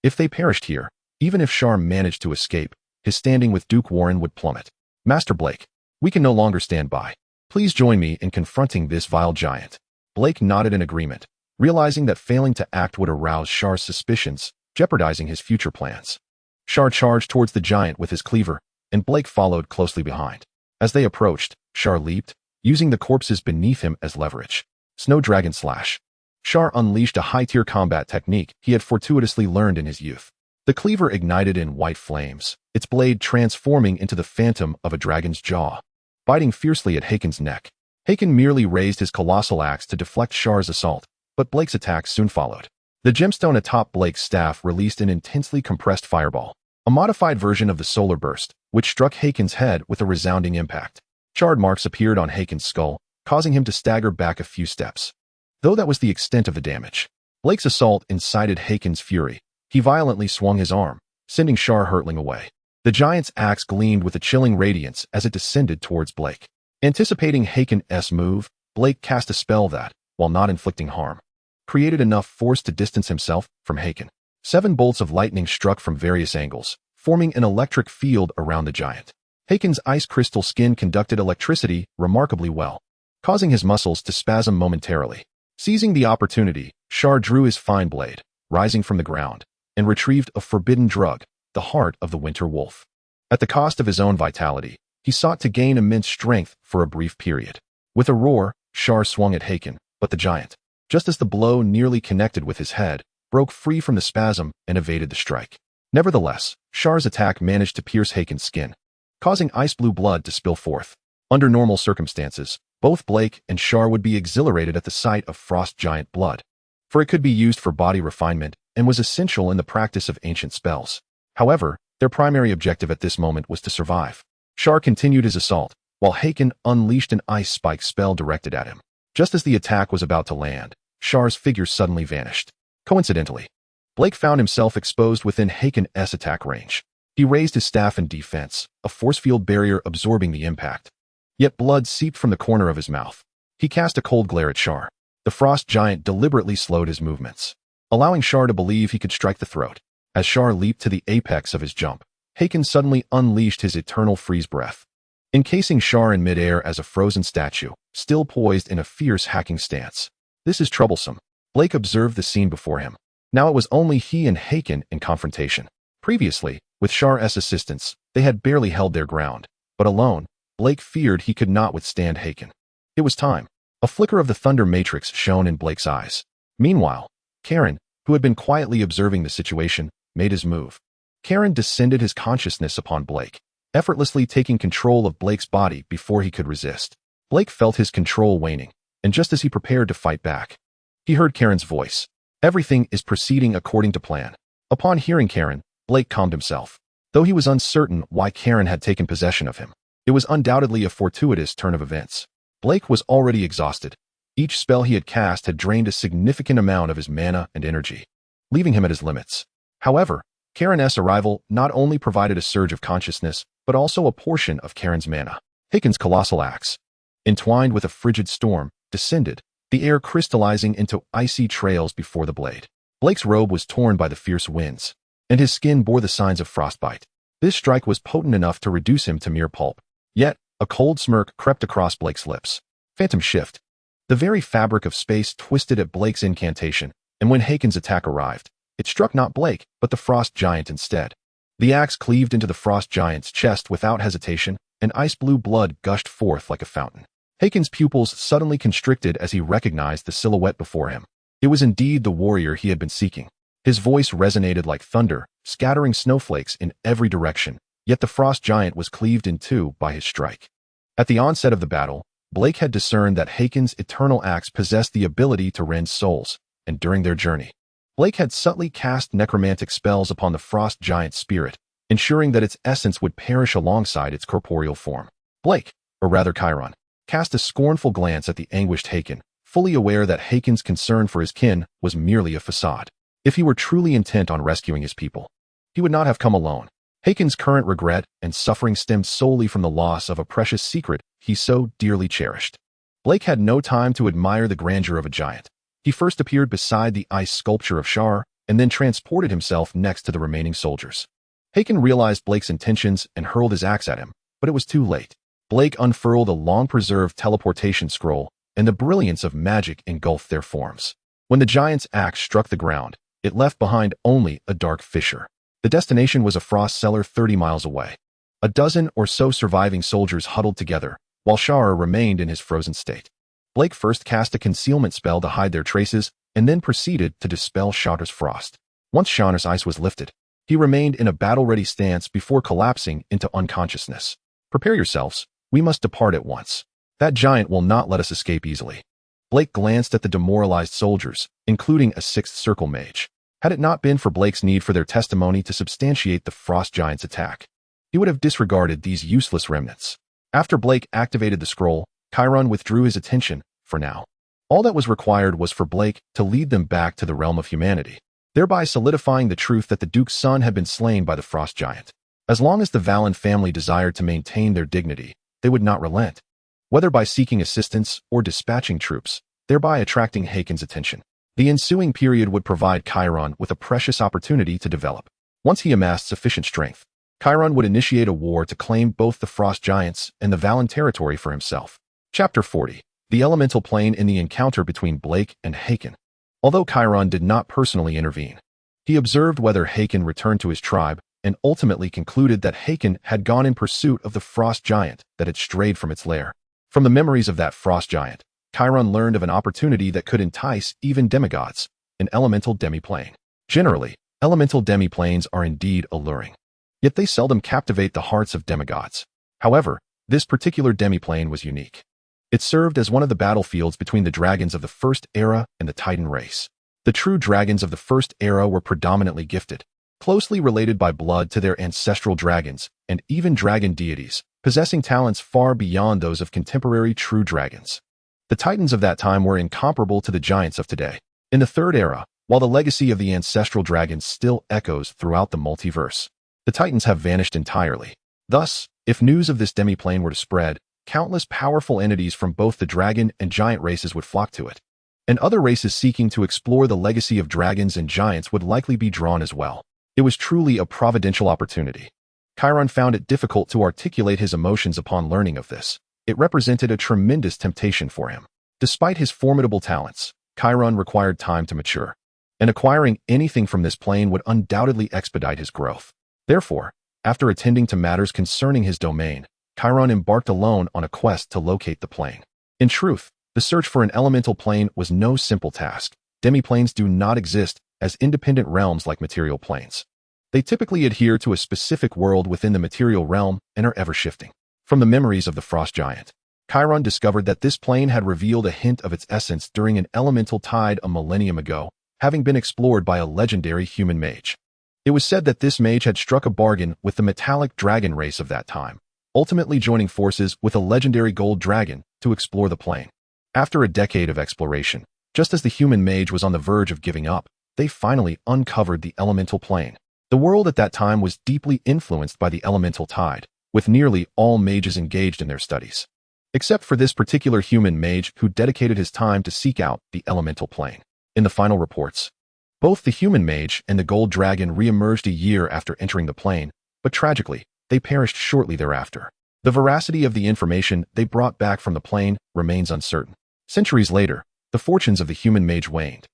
If they perished here, even if Shar managed to escape, his standing with Duke Warren would plummet. Master Blake, we can no longer stand by. Please join me in confronting this vile giant. Blake nodded in agreement, realizing that failing to act would arouse Shar's suspicions, jeopardizing his future plans. Shar charged towards the giant with his cleaver, and Blake followed closely behind. As they approached, Shar leaped, using the corpses beneath him as leverage. Snow Dragon Slash. Shar unleashed a high-tier combat technique he had fortuitously learned in his youth. The cleaver ignited in white flames, its blade transforming into the phantom of a dragon's jaw, biting fiercely at Hakon's neck. Hakon merely raised his colossal axe to deflect Shar's assault, but Blake's attack soon followed. The gemstone atop Blake's staff released an intensely compressed fireball, a modified version of the solar burst, which struck Hakon's head with a resounding impact. Charred marks appeared on Hakon's skull, causing him to stagger back a few steps. Though that was the extent of the damage, Blake's assault incited Hakon's fury. He violently swung his arm, sending Shar hurtling away. The giant's axe gleamed with a chilling radiance as it descended towards Blake. Anticipating Hakon's move, Blake cast a spell that, while not inflicting harm, created enough force to distance himself from Hakon. 7 bolts of lightning struck from various angles, forming an electric field around the giant. Hakon's ice crystal skin conducted electricity remarkably well, causing his muscles to spasm momentarily. Seizing the opportunity, Shar drew his fine blade, rising from the ground, and retrieved a forbidden drug, the heart of the winter wolf. At the cost of his own vitality, he sought to gain immense strength for a brief period. With a roar, Shar swung at Hakon, but the giant, just as the blow nearly connected with his head, broke free from the spasm and evaded the strike. Nevertheless, Shar's attack managed to pierce Hakon's skin, causing ice-blue blood to spill forth. Under normal circumstances, both Blake and Shar would be exhilarated at the sight of frost giant blood, for it could be used for body refinement and was essential in the practice of ancient spells. However, their primary objective at this moment was to survive. Shar continued his assault, while Hakon unleashed an ice spike spell directed at him. Just as the attack was about to land, Shar's figure suddenly vanished. Coincidentally, Blake found himself exposed within Hakon's attack range. He raised his staff in defense, a force field barrier absorbing the impact. Yet blood seeped from the corner of his mouth. He cast a cold glare at Shar. The frost giant deliberately slowed his movements, allowing Shar to believe he could strike the throat. As Shar leaped to the apex of his jump, Hakon suddenly unleashed his eternal freeze breath, encasing Shar in midair as a frozen statue, still poised in a fierce hacking stance. This is troublesome. Blake observed the scene before him. Now it was only he and Hakon in confrontation. Previously, with Shar's assistance, they had barely held their ground, but alone, Blake feared he could not withstand Hakon. It was time. A flicker of the thunder matrix shone in Blake's eyes. Meanwhile, Karen, who had been quietly observing the situation, made his move. Karen descended his consciousness upon Blake, effortlessly taking control of Blake's body before he could resist. Blake felt his control waning, and just as he prepared to fight back, he heard Karen's voice. Everything is proceeding according to plan. Upon hearing Karen, Blake calmed himself. Though he was uncertain why Karen had taken possession of him, it was undoubtedly a fortuitous turn of events. Blake was already exhausted. Each spell he had cast had drained a significant amount of his mana and energy, leaving him at his limits. However, Karen's arrival not only provided a surge of consciousness, but also a portion of Karen's mana. Hakon's colossal axe, entwined with a frigid storm, descended, the air crystallizing into icy trails before the blade. Blake's robe was torn by the fierce winds, and his skin bore the signs of frostbite. This strike was potent enough to reduce him to mere pulp. Yet, a cold smirk crept across Blake's lips. Phantom shift. The very fabric of space twisted at Blake's incantation, and when Hakon's attack arrived, it struck not Blake, but the frost giant instead. The axe cleaved into the frost giant's chest without hesitation, and ice-blue blood gushed forth like a fountain. Hakon's pupils suddenly constricted as he recognized the silhouette before him. It was indeed the warrior he had been seeking. His voice resonated like thunder, scattering snowflakes in every direction, yet the frost giant was cleaved in two by his strike. At the onset of the battle, Blake had discerned that Hakon's eternal axe possessed the ability to rend souls, and during their journey, Blake had subtly cast necromantic spells upon the frost giant's spirit, ensuring that its essence would perish alongside its corporeal form. Blake, or rather Chiron, cast a scornful glance at the anguished Hakon, fully aware that Hakon's concern for his kin was merely a facade. If he were truly intent on rescuing his people, he would not have come alone. Haken's current regret and suffering stemmed solely from the loss of a precious secret he so dearly cherished. Blake had no time to admire the grandeur of a giant. He first appeared beside the ice sculpture of Shar, and then transported himself next to the remaining soldiers. Haken realized Blake's intentions and hurled his axe at him, but it was too late. Blake unfurled a long-preserved teleportation scroll, and the brilliance of magic engulfed their forms. When the giant's axe struck the ground, it left behind only a dark fissure. The destination was a frost cellar 30 miles away. A dozen or so surviving soldiers huddled together, while Shar remained in his frozen state. Blake first cast a concealment spell to hide their traces, and then proceeded to dispel Shar's frost. Once Shar's ice was lifted, he remained in a battle-ready stance before collapsing into unconsciousness. Prepare yourselves, we must depart at once. That giant will not let us escape easily. Blake glanced at the demoralized soldiers, including a sixth circle mage. Had it not been for Blake's need for their testimony to substantiate the frost giant's attack, he would have disregarded these useless remnants. After Blake activated the scroll, Chiron withdrew his attention, for now. All that was required was for Blake to lead them back to the realm of humanity, thereby solidifying the truth that the Duke's son had been slain by the frost giant. As long as the Valen family desired to maintain their dignity, they would not relent, whether by seeking assistance or dispatching troops, thereby attracting Haken's attention. The ensuing period would provide Chiron with a precious opportunity to develop. Once he amassed sufficient strength, Chiron would initiate a war to claim both the frost giants and the Valen territory for himself. Chapter 40. The Elemental Plane in the encounter between Blake and Haken. Although Chiron did not personally intervene, he observed whether Haken returned to his tribe and ultimately concluded that Haken had gone in pursuit of the frost giant that had strayed from its lair. From the memories of that frost giant, Chiron learned of an opportunity that could entice even demigods, an elemental demiplane. Generally, elemental demiplanes are indeed alluring, yet they seldom captivate the hearts of demigods. However, this particular demiplane was unique. It served as one of the battlefields between the dragons of the First Era and the Titan race. The true dragons of the First Era were predominantly gifted, closely related by blood to their ancestral dragons, and even dragon deities, possessing talents far beyond those of contemporary true dragons. The Titans of that time were incomparable to the giants of today. In the Third Era, while the legacy of the Ancestral Dragon still echoes throughout the multiverse, the Titans have vanished entirely. Thus, if news of this demiplane were to spread, countless powerful entities from both the dragon and giant races would flock to it, and other races seeking to explore the legacy of dragons and giants would likely be drawn as well. It was truly a providential opportunity. Chiron found it difficult to articulate his emotions upon learning of this. It represented a tremendous temptation for him. Despite his formidable talents, Chiron required time to mature, and acquiring anything from this plane would undoubtedly expedite his growth. Therefore, after attending to matters concerning his domain, Chiron embarked alone on a quest to locate the plane. In truth, the search for an elemental plane was no simple task. Demiplanes do not exist as independent realms like material planes. They typically adhere to a specific world within the material realm and are ever-shifting. From the memories of the frost giant, Chiron discovered that this plane had revealed a hint of its essence during an elemental tide a millennium ago, having been explored by a legendary human mage. It was said that this mage had struck a bargain with the metallic dragon race of that time, ultimately joining forces with a legendary gold dragon to explore the plane. After a decade of exploration, just as the human mage was on the verge of giving up, they finally uncovered the elemental plane. The world at that time was deeply influenced by the elemental tide, with nearly all mages engaged in their studies, except for this particular human mage who dedicated his time to seek out the elemental plane. In the final reports, both the human mage and the gold dragon re-emerged a year after entering the plane, but tragically, they perished shortly thereafter. The veracity of the information they brought back from the plane remains uncertain. Centuries later, the fortunes of the human mage waned,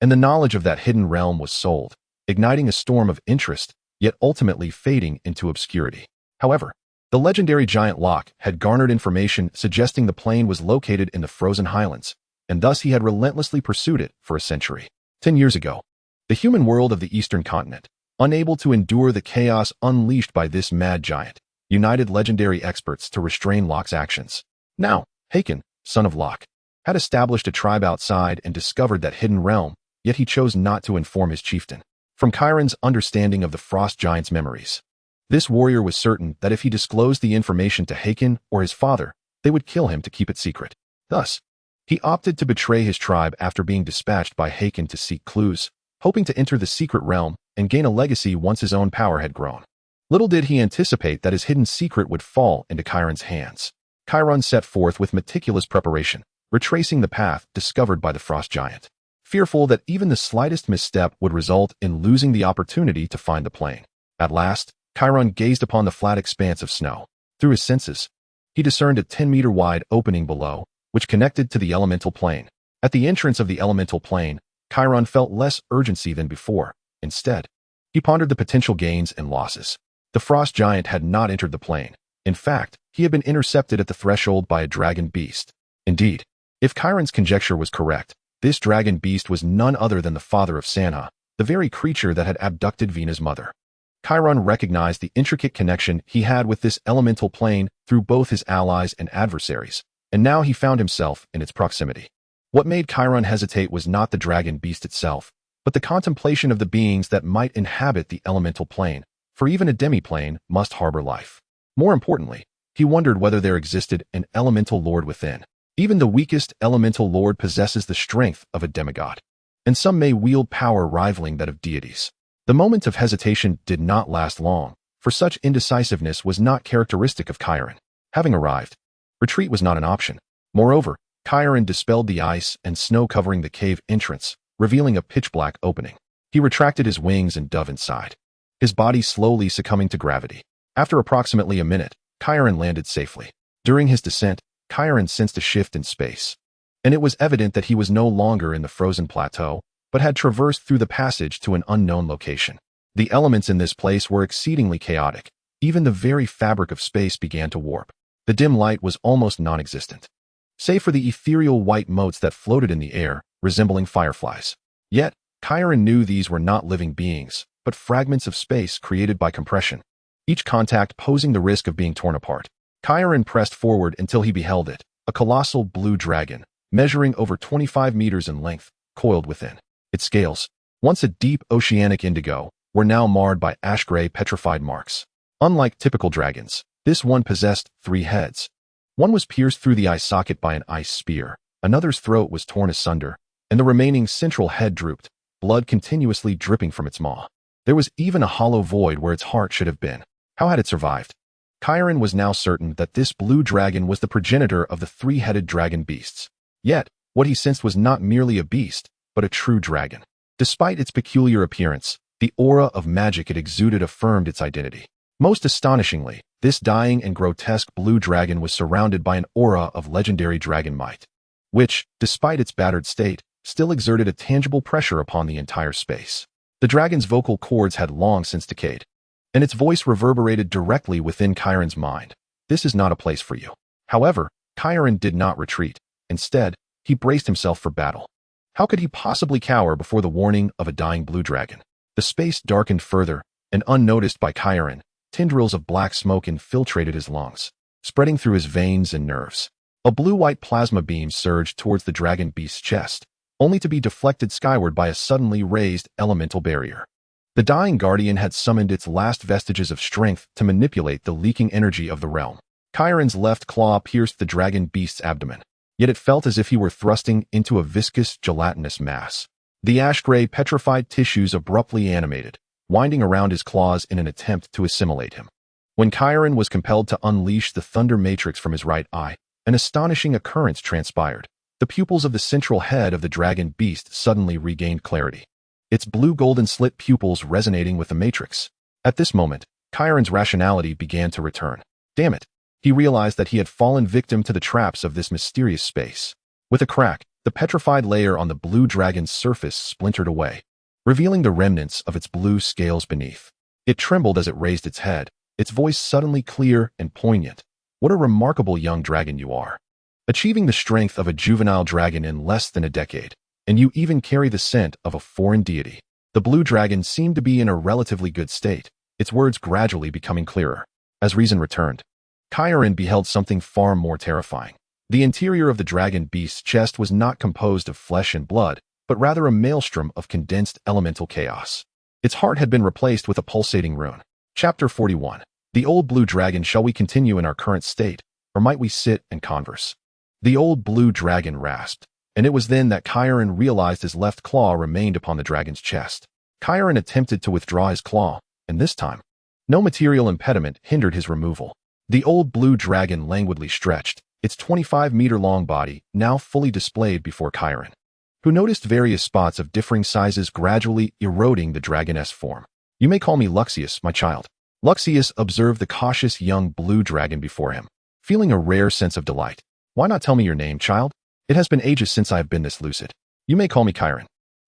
and the knowledge of that hidden realm was sold, igniting a storm of interest, yet ultimately fading into obscurity. However, the legendary giant Locke had garnered information suggesting the plane was located in the frozen highlands, and thus he had relentlessly pursued it for a century. 10 years ago, the human world of the eastern continent, unable to endure the chaos unleashed by this mad giant, united legendary experts to restrain Locke's actions. Now, Haken, son of Locke, had established a tribe outside and discovered that hidden realm, yet he chose not to inform his chieftain. From Chiron's understanding of the frost giant's memories, this warrior was certain that if he disclosed the information to Haken or his father, they would kill him to keep it secret. Thus, he opted to betray his tribe after being dispatched by Haken to seek clues, hoping to enter the secret realm and gain a legacy once his own power had grown. Little did he anticipate that his hidden secret would fall into Kairen's hands. Chiron set forth with meticulous preparation, retracing the path discovered by the frost giant, fearful that even the slightest misstep would result in losing the opportunity to find the plane. At last, Chiron gazed upon the flat expanse of snow. Through his senses, he discerned a 10-meter-wide opening below, which connected to the elemental plane. At the entrance of the elemental plane, Chiron felt less urgency than before. Instead, he pondered the potential gains and losses. The frost giant had not entered the plane. In fact, he had been intercepted at the threshold by a dragon beast. Indeed, if Chiron's conjecture was correct, this dragon beast was none other than the father of Sanha, the very creature that had abducted Vina's mother. Chiron recognized the intricate connection he had with this elemental plane through both his allies and adversaries, and now he found himself in its proximity. What made Chiron hesitate was not the dragon beast itself, but the contemplation of the beings that might inhabit the elemental plane, for even a demiplane must harbor life. More importantly, he wondered whether there existed an elemental lord within. Even the weakest elemental lord possesses the strength of a demigod, and some may wield power rivaling that of deities. The moment of hesitation did not last long, for such indecisiveness was not characteristic of Chiron. Having arrived, retreat was not an option. Moreover, Chiron dispelled the ice and snow covering the cave entrance, revealing a pitch-black opening. He retracted his wings and dove inside, his body slowly succumbing to gravity. After approximately a minute, Chiron landed safely. During his descent, Chiron sensed a shift in space, and it was evident that he was no longer in the frozen plateau, but had traversed through the passage to an unknown location. The elements in this place were exceedingly chaotic. Even the very fabric of space began to warp. The dim light was almost non-existent, save for the ethereal white motes that floated in the air, resembling fireflies. Yet, Chiron knew these were not living beings, but fragments of space created by compression, each contact posing the risk of being torn apart. Chiron pressed forward until he beheld it, a colossal blue dragon, measuring over 25 meters in length, coiled within. Its scales, once a deep oceanic indigo, were now marred by ash-gray petrified marks. Unlike typical dragons, this one possessed 3 heads. One was pierced through the eye socket by an ice spear, another's throat was torn asunder, and the remaining central head drooped, blood continuously dripping from its maw. There was even a hollow void where its heart should have been. How had it survived? Chiron was now certain that this blue dragon was the progenitor of the 3-headed dragon beasts. Yet, what he sensed was not merely a beast, but a true dragon. Despite its peculiar appearance, the aura of magic it exuded affirmed its identity. Most astonishingly, this dying and grotesque blue dragon was surrounded by an aura of legendary dragon might, which, despite its battered state, still exerted a tangible pressure upon the entire space. The dragon's vocal cords had long since decayed, and its voice reverberated directly within Chiron's mind. This is not a place for you. However, Chiron did not retreat. Instead, he braced himself for battle. How could he possibly cower before the warning of a dying blue dragon? The space darkened further, and unnoticed by Chiron, tendrils of black smoke infiltrated his lungs, spreading through his veins and nerves. A blue-white plasma beam surged towards the dragon beast's chest, only to be deflected skyward by a suddenly raised elemental barrier. The dying guardian had summoned its last vestiges of strength to manipulate the leaking energy of the realm. Chiron's left claw pierced the dragon beast's abdomen, yet it felt as if he were thrusting into a viscous, gelatinous mass. The ash-gray petrified tissues abruptly animated, winding around his claws in an attempt to assimilate him. When Chiron was compelled to unleash the thunder matrix from his right eye, an astonishing occurrence transpired. The pupils of the central head of the dragon beast suddenly regained clarity, its blue-golden slit pupils resonating with the matrix. At this moment, Chiron's rationality began to return. Damn it! He realized that he had fallen victim to the traps of this mysterious space. With a crack, the petrified layer on the blue dragon's surface splintered away, revealing the remnants of its blue scales beneath. It trembled as it raised its head, its voice suddenly clear and poignant. What a remarkable young dragon you are, achieving the strength of a juvenile dragon in less than a decade, and you even carry the scent of a foreign deity. The blue dragon seemed to be in a relatively good state, its words gradually becoming clearer. As reason returned, Chiron beheld something far more terrifying. The interior of the dragon beast's chest was not composed of flesh and blood, but rather a maelstrom of condensed elemental chaos. Its heart had been replaced with a pulsating rune. Chapter 41. The old blue dragon. Shall we continue in our current state, or might we sit and converse? The old blue dragon rasped, and it was then that Chiron realized his left claw remained upon the dragon's chest. Chiron attempted to withdraw his claw, and this time, no material impediment hindered his removal. The old blue dragon languidly stretched, its 25-meter-long body now fully displayed before Chiron, who noticed various spots of differing sizes gradually eroding the dragoness form. "You may call me Luxius, my child." Luxius observed the cautious young blue dragon before him, feeling a rare sense of delight. "Why not tell me your name, child? It has been ages since I have been this lucid." "You may call me Chiron."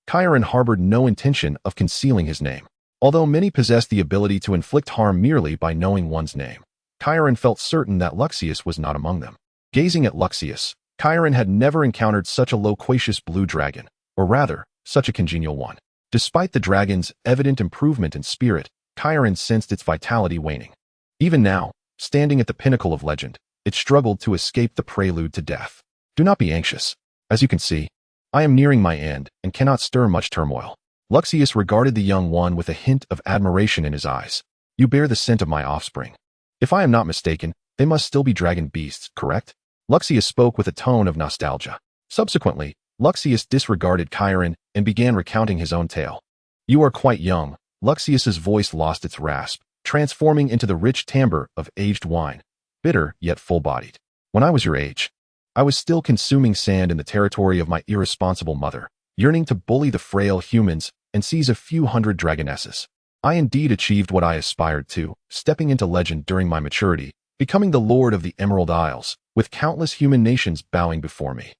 Chiron harbored no intention of concealing his name. Although many possessed the ability to inflict harm merely by knowing one's name, Chiron felt certain that Luxius was not among them. Gazing at Luxius, Chiron had never encountered such a loquacious blue dragon, or rather, such a congenial one. Despite the dragon's evident improvement in spirit, Chiron sensed its vitality waning. Even now, standing at the pinnacle of legend, it struggled to escape the prelude to death. "Do not be anxious. As you can see, I am nearing my end and cannot stir much turmoil." Luxius regarded the young one with a hint of admiration in his eyes. "You bear the scent of my offspring. If I am not mistaken, they must still be dragon beasts, correct?" Luxius spoke with a tone of nostalgia. Subsequently, Luxius disregarded Chiron and began recounting his own tale. "You are quite young." Luxius's voice lost its rasp, transforming into the rich timbre of aged wine, bitter yet full-bodied. "When I was your age, I was still consuming sand in the territory of my irresponsible mother, yearning to bully the frail humans and seize a few hundred dragonesses. I indeed achieved what I aspired to, stepping into legend during my maturity, becoming the lord of the Emerald Isles, with countless human nations bowing before me."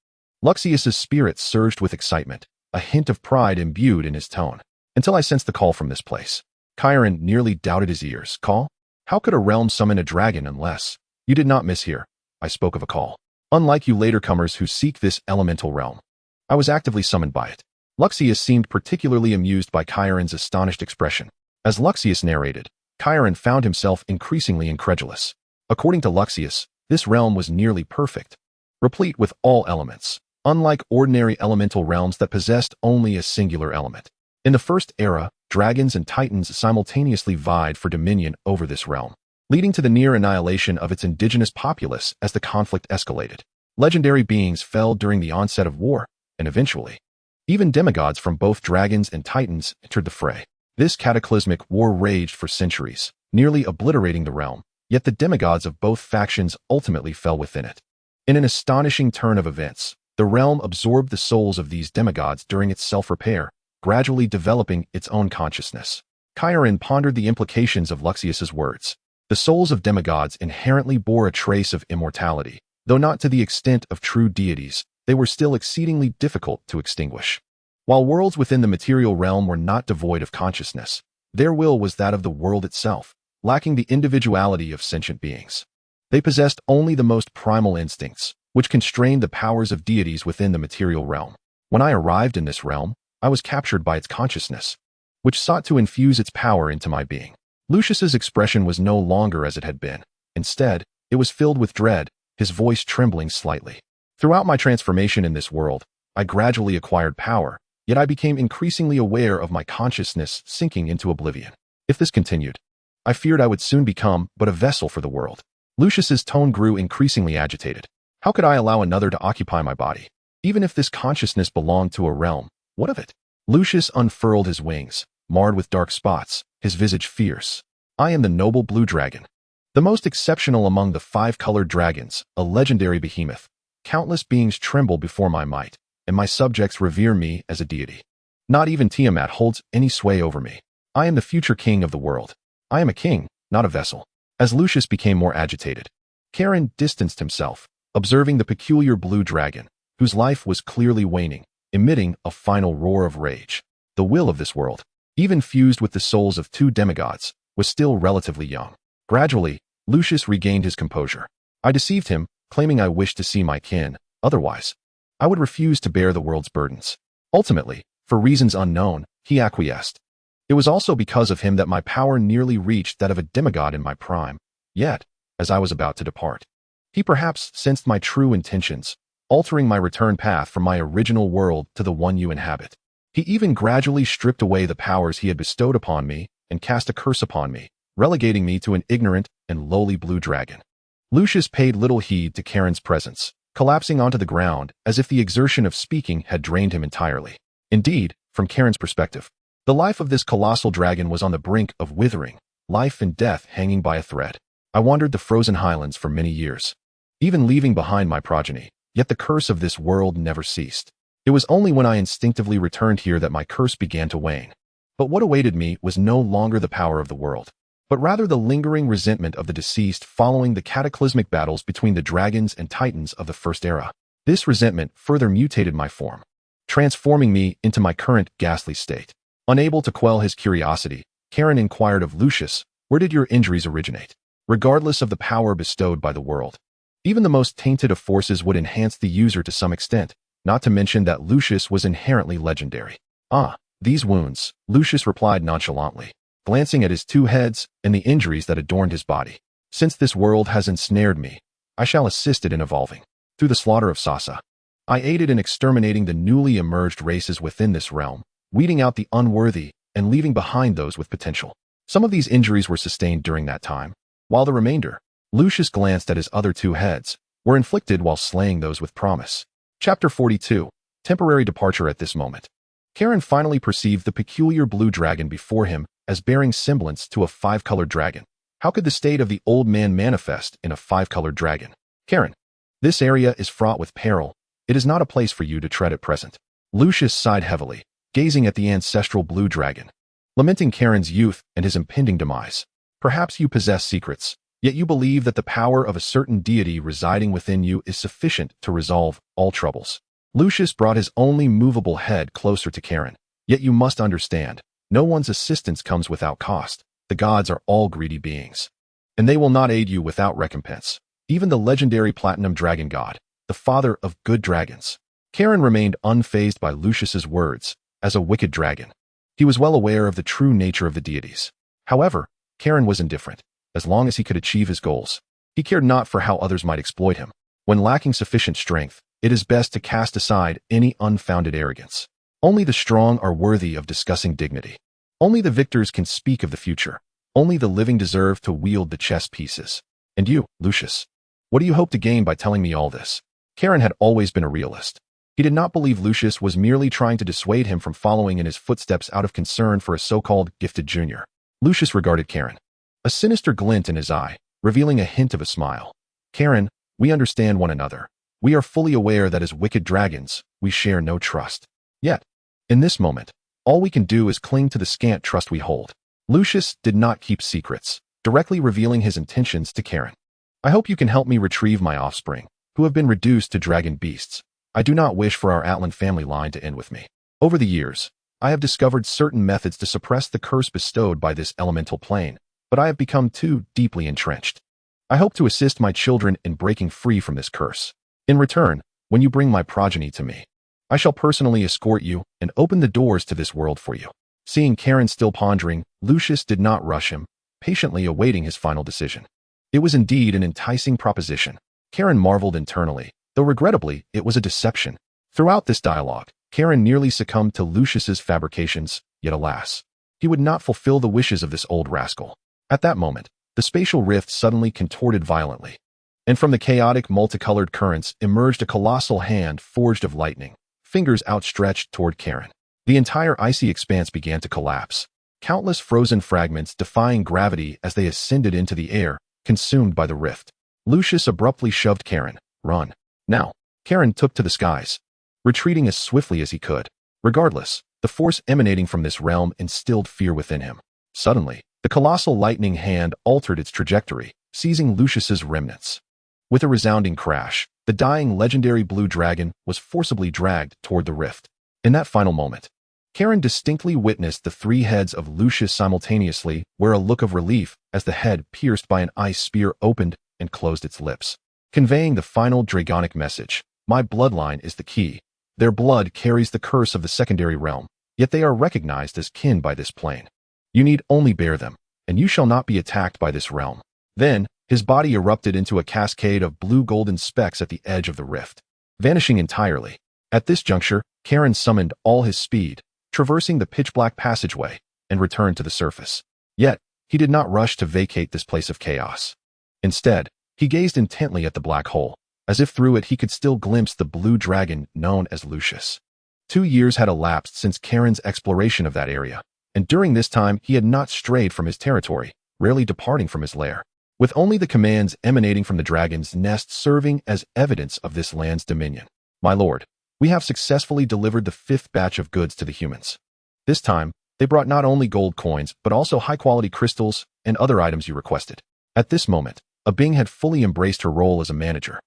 Luxius's spirit surged with excitement, a hint of pride imbued in his tone. "Until I sensed the call from this place." Chiron nearly doubted his ears. "Call? How could a realm summon a dragon unless—" "You did not mishear. I spoke of a call. Unlike you later-comers who seek this elemental realm, I was actively summoned by it." Luxius seemed particularly amused by Chiron's astonished expression. As Luxius narrated, Chiron found himself increasingly incredulous. According to Luxius, this realm was nearly perfect, replete with all elements, unlike ordinary elemental realms that possessed only a singular element. In the first era, dragons and titans simultaneously vied for dominion over this realm, leading to the near annihilation of its indigenous populace as the conflict escalated. Legendary beings fell during the onset of war, and eventually, even demigods from both dragons and titans entered the fray. This cataclysmic war raged for centuries, nearly obliterating the realm, yet the demigods of both factions ultimately fell within it. In an astonishing turn of events, the realm absorbed the souls of these demigods during its self-repair, gradually developing its own consciousness. Chiron pondered the implications of Luxius's words. The souls of demigods inherently bore a trace of immortality, though not to the extent of true deities. They were still exceedingly difficult to extinguish. While worlds within the material realm were not devoid of consciousness, their will was that of the world itself, lacking the individuality of sentient beings. They possessed only the most primal instincts, which constrained the powers of deities within the material realm. When I arrived in this realm, I was captured by its consciousness, which sought to infuse its power into my being. Lucius's expression was no longer as it had been. Instead, it was filled with dread, his voice trembling slightly. Throughout my transformation in this world, I gradually acquired power, yet I became increasingly aware of my consciousness sinking into oblivion. If this continued, I feared I would soon become but a vessel for the world. Lucius's tone grew increasingly agitated. How could I allow another to occupy my body? Even if this consciousness belonged to a realm, what of it? Lucius unfurled his wings, marred with dark spots, his visage fierce. "I am the noble blue dragon, the most exceptional among the 5-colored dragons, a legendary behemoth. Countless beings tremble before my might, and my subjects revere me as a deity. Not even Tiamat holds any sway over me. I am the future king of the world. I am a king, not a vessel." As Lucius became more agitated, Chiron distanced himself, observing the peculiar blue dragon, whose life was clearly waning, emitting a final roar of rage. The will of this world, even fused with the souls of 2 demigods, was still relatively young. Gradually, Lucius regained his composure. "I deceived him, claiming I wished to see my kin. Otherwise, I would refuse to bear the world's burdens. Ultimately, for reasons unknown, he acquiesced. It was also because of him that my power nearly reached that of a demigod in my prime. Yet, as I was about to depart, he perhaps sensed my true intentions, altering my return path from my original world to the one you inhabit. He even gradually stripped away the powers he had bestowed upon me and cast a curse upon me, relegating me to an ignorant and lowly blue dragon." Lucius paid little heed to Chiron's presence, collapsing onto the ground as if the exertion of speaking had drained him entirely. Indeed, from Karen's perspective, the life of this colossal dragon was on the brink of withering, life and death hanging by a thread. I wandered the frozen highlands for many years, even leaving behind my progeny, yet the curse of this world never ceased. It was only when I instinctively returned here that my curse began to wane. But what awaited me was no longer the power of the world, but rather the lingering resentment of the deceased following the cataclysmic battles between the dragons and titans of the First Era. This resentment further mutated my form, transforming me into my current ghastly state. Unable to quell his curiosity, Karen inquired of Lucius, "Where did your injuries originate?" Regardless of the power bestowed by the world, even the most tainted of forces would enhance the user to some extent, not to mention that Lucius was inherently legendary. "Ah, these wounds," Lucius replied nonchalantly, glancing at his two heads and the injuries that adorned his body. "Since this world has ensnared me, I shall assist it in evolving. Through the slaughter of Sasa, I aided in exterminating the newly emerged races within this realm, weeding out the unworthy and leaving behind those with potential. Some of these injuries were sustained during that time, while the remainder," Lucius glanced at his other two heads, "were inflicted while slaying those with promise." Chapter 42. Temporary departure. At this moment, Karen finally perceived the peculiar blue dragon before him as bearing semblance to a five-colored dragon. How could the state of the old man manifest in a five-colored dragon? "Karen, this area is fraught with peril. It is not a place for you to tread at present." Lucius sighed heavily, gazing at the ancestral blue dragon, lamenting Karen's youth and his impending demise. "Perhaps you possess secrets, yet you believe that the power of a certain deity residing within you is sufficient to resolve all troubles." Lucius brought his only movable head closer to Karen. "Yet you must understand, no one's assistance comes without cost. The gods are all greedy beings, and they will not aid you without recompense. Even the legendary platinum dragon god, the father of good dragons." Karen remained unfazed by Lucius's words. As a wicked dragon, he was well aware of the true nature of the deities. However, Karen was indifferent. As long as he could achieve his goals, he cared not for how others might exploit him. When lacking sufficient strength, it is best to cast aside any unfounded arrogance. Only the strong are worthy of discussing dignity. Only the victors can speak of the future. Only the living deserve to wield the chess pieces. "And you, Lucius, what do you hope to gain by telling me all this?" Karen had always been a realist. He did not believe Lucius was merely trying to dissuade him from following in his footsteps out of concern for a so-called gifted junior. Lucius regarded Karen, a sinister glint in his eye, revealing a hint of a smile. "Karen, we understand one another. We are fully aware that as wicked dragons, we share no trust. Yet, in this moment, all we can do is cling to the scant trust we hold." Lucius did not keep secrets, directly revealing his intentions to Karen. "I hope you can help me retrieve my offspring, who have been reduced to dragon beasts. I do not wish for our Atlan family line to end with me. Over the years, I have discovered certain methods to suppress the curse bestowed by this elemental plane, but I have become too deeply entrenched. I hope to assist my children in breaking free from this curse. In return, when you bring my progeny to me, I shall personally escort you and open the doors to this world for you." Seeing Karen still pondering, Lucius did not rush him, patiently awaiting his final decision. It was indeed an enticing proposition. Karen marveled internally, though regrettably, it was a deception. Throughout this dialogue, Karen nearly succumbed to Lucius's fabrications, yet alas, he would not fulfill the wishes of this old rascal. At that moment, the spatial rift suddenly contorted violently, and from the chaotic multicolored currents emerged a colossal hand forged of lightning, fingers outstretched toward Karen. The entire icy expanse began to collapse, countless frozen fragments defying gravity as they ascended into the air, consumed by the rift. Lucius abruptly shoved Karen. "Run. Now." Karen took to the skies, retreating as swiftly as he could. Regardless, the force emanating from this realm instilled fear within him. Suddenly, the colossal lightning hand altered its trajectory, seizing Lucius's remnants. With a resounding crash, the dying legendary blue dragon was forcibly dragged toward the rift. In that final moment, Karen distinctly witnessed the three heads of Lucius simultaneously wear a look of relief as the head pierced by an ice spear opened and closed its lips, conveying the final dragonic message: "My bloodline is the key. Their blood carries the curse of the secondary realm, yet they are recognized as kin by this plane. You need only bear them, and you shall not be attacked by this realm." Then, his body erupted into a cascade of blue-golden specks at the edge of the rift, vanishing entirely. At this juncture, Karen summoned all his speed, traversing the pitch-black passageway, and returned to the surface. Yet, he did not rush to vacate this place of chaos. Instead, he gazed intently at the black hole, as if through it he could still glimpse the blue dragon known as Lucius. 2 years had elapsed since Karen's exploration of that area, and during this time he had not strayed from his territory, rarely departing from his lair, with only the commands emanating from the dragon's nest serving as evidence of this land's dominion. My lord, we have successfully delivered the 5th batch of goods to the humans. This time, they brought not only gold coins, but also high-quality crystals and other items you requested. At this moment, Abing had fully embraced her role as a manager,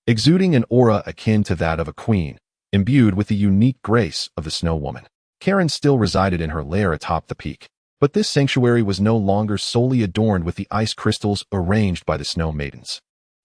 exuding an aura akin to that of a queen, imbued with the unique grace of the Snow Woman. Karen still resided in her lair atop the peak, but this sanctuary was no longer solely adorned with the ice crystals arranged by the Snow Maidens.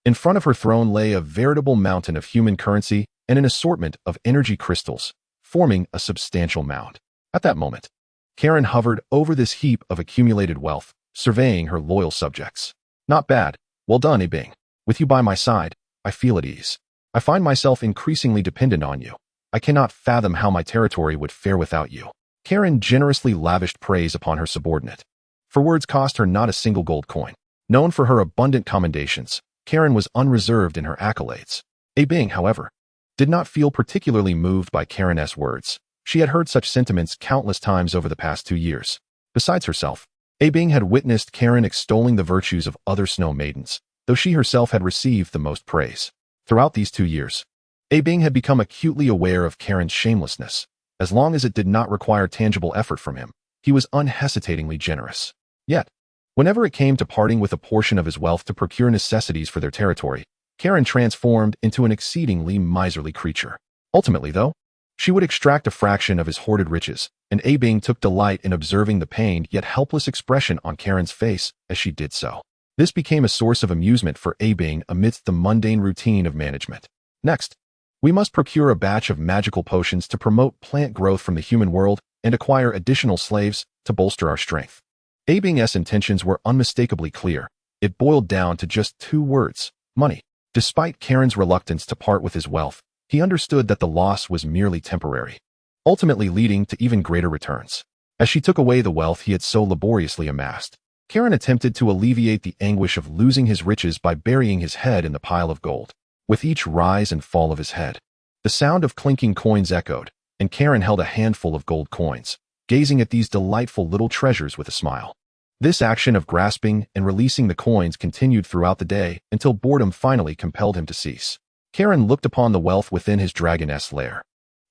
In front of her throne lay a veritable mountain of human currency and an assortment of energy crystals, forming a substantial mound. At that moment, Karen hovered over this heap of accumulated wealth, surveying her loyal subjects. Not bad. Well done, Abing. With you by my side, I feel at ease. I find myself increasingly dependent on you. I cannot fathom how my territory would fare without you. Karen generously lavished praise upon her subordinate. For words cost her not a single gold coin. Known for her abundant commendations, Karen was unreserved in her accolades. Abing, however, did not feel particularly moved by Karen's words. She had heard such sentiments countless times over the past 2 years. Besides herself, Abing had witnessed Karen extolling the virtues of other Snow Maidens, though she herself had received the most praise. Throughout these 2 years, Abing had become acutely aware of Karen's shamelessness. As long as it did not require tangible effort from him, he was unhesitatingly generous. Yet, whenever it came to parting with a portion of his wealth to procure necessities for their territory, Karen transformed into an exceedingly miserly creature. Ultimately, though, she would extract a fraction of his hoarded riches, and Abing took delight in observing the pained yet helpless expression on Karen's face as she did so. This became a source of amusement for Abing amidst the mundane routine of management. Next, we must procure a batch of magical potions to promote plant growth from the human world and acquire additional slaves to bolster our strength. Abing's intentions were unmistakably clear. It boiled down to just 2 words: money. Despite Karen's reluctance to part with his wealth, he understood that the loss was merely temporary, ultimately leading to even greater returns. As she took away the wealth he had so laboriously amassed, Karen attempted to alleviate the anguish of losing his riches by burying his head in the pile of gold. With each rise and fall of his head, the sound of clinking coins echoed, and Karen held a handful of gold coins, gazing at these delightful little treasures with a smile. This action of grasping and releasing the coins continued throughout the day until boredom finally compelled him to cease. Karen looked upon the wealth within his dragoness lair,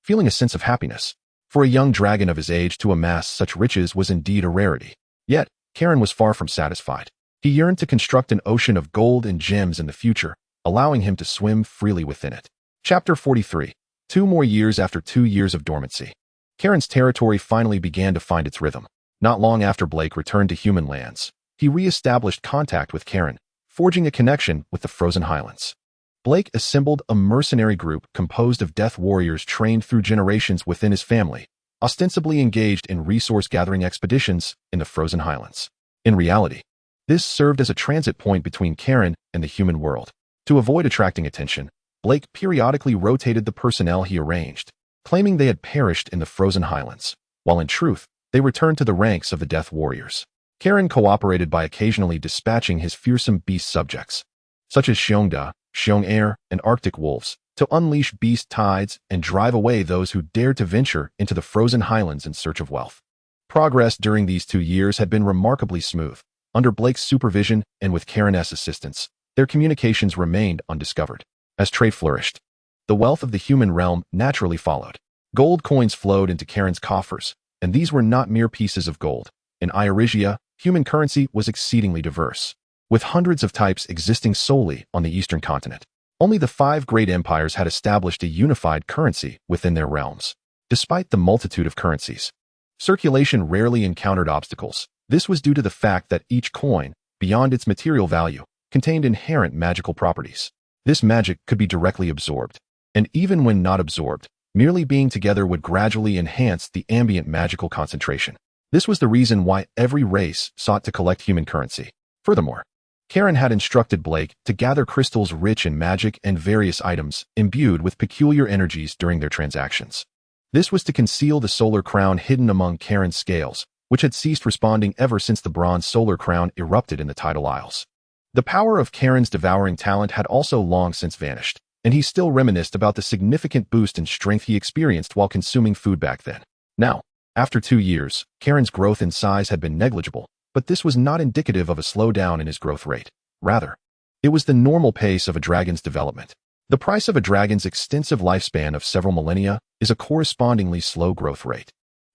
feeling a sense of happiness. For a young dragon of his age to amass such riches was indeed a rarity. Yet, Karen was far from satisfied. He yearned to construct an ocean of gold and gems in the future, allowing him to swim freely within it. Chapter 43. 2 more years after 2 years of dormancy. Karen's territory finally began to find its rhythm. Not long after Blake returned to human lands, he re-established contact with Karen, forging a connection with the Frozen Highlands. Blake assembled a mercenary group composed of death warriors trained through generations within his family, ostensibly engaged in resource-gathering expeditions in the Frozen Highlands. In reality, this served as a transit point between Karen and the human world. To avoid attracting attention, Blake periodically rotated the personnel he arranged, claiming they had perished in the Frozen Highlands, while in truth, they returned to the ranks of the death warriors. Karen cooperated by occasionally dispatching his fearsome beast subjects, such as Xiongda, Xiong-air, and Arctic wolves, to unleash beast tides and drive away those who dared to venture into the Frozen Highlands in search of wealth. Progress during these 2 years had been remarkably smooth. Under Blake's supervision and with Karen's assistance, their communications remained undiscovered. As trade flourished, the wealth of the human realm naturally followed. Gold coins flowed into Karen's coffers, and these were not mere pieces of gold. In Irigia, human currency was exceedingly diverse, with hundreds of types existing solely on the eastern continent. Only the 5 great empires had established a unified currency within their realms. Despite the multitude of currencies, circulation rarely encountered obstacles. This was due to the fact that each coin, beyond its material value, contained inherent magical properties. This magic could be directly absorbed, and even when not absorbed, merely being together would gradually enhance the ambient magical concentration. This was the reason why every race sought to collect human currency. Furthermore, Karen had instructed Blake to gather crystals rich in magic and various items imbued with peculiar energies during their transactions. This was to conceal the solar crown hidden among Karen's scales, which had ceased responding ever since the bronze solar crown erupted in the Tidal Isles. The power of Karen's devouring talent had also long since vanished. and he still reminisced about the significant boost in strength he experienced while consuming food back then. Now, after 2 years, Karen's growth in size had been negligible, but this was not indicative of a slowdown in his growth rate. Rather, it was the normal pace of a dragon's development. The price of a dragon's extensive lifespan of several millennia is a correspondingly slow growth rate.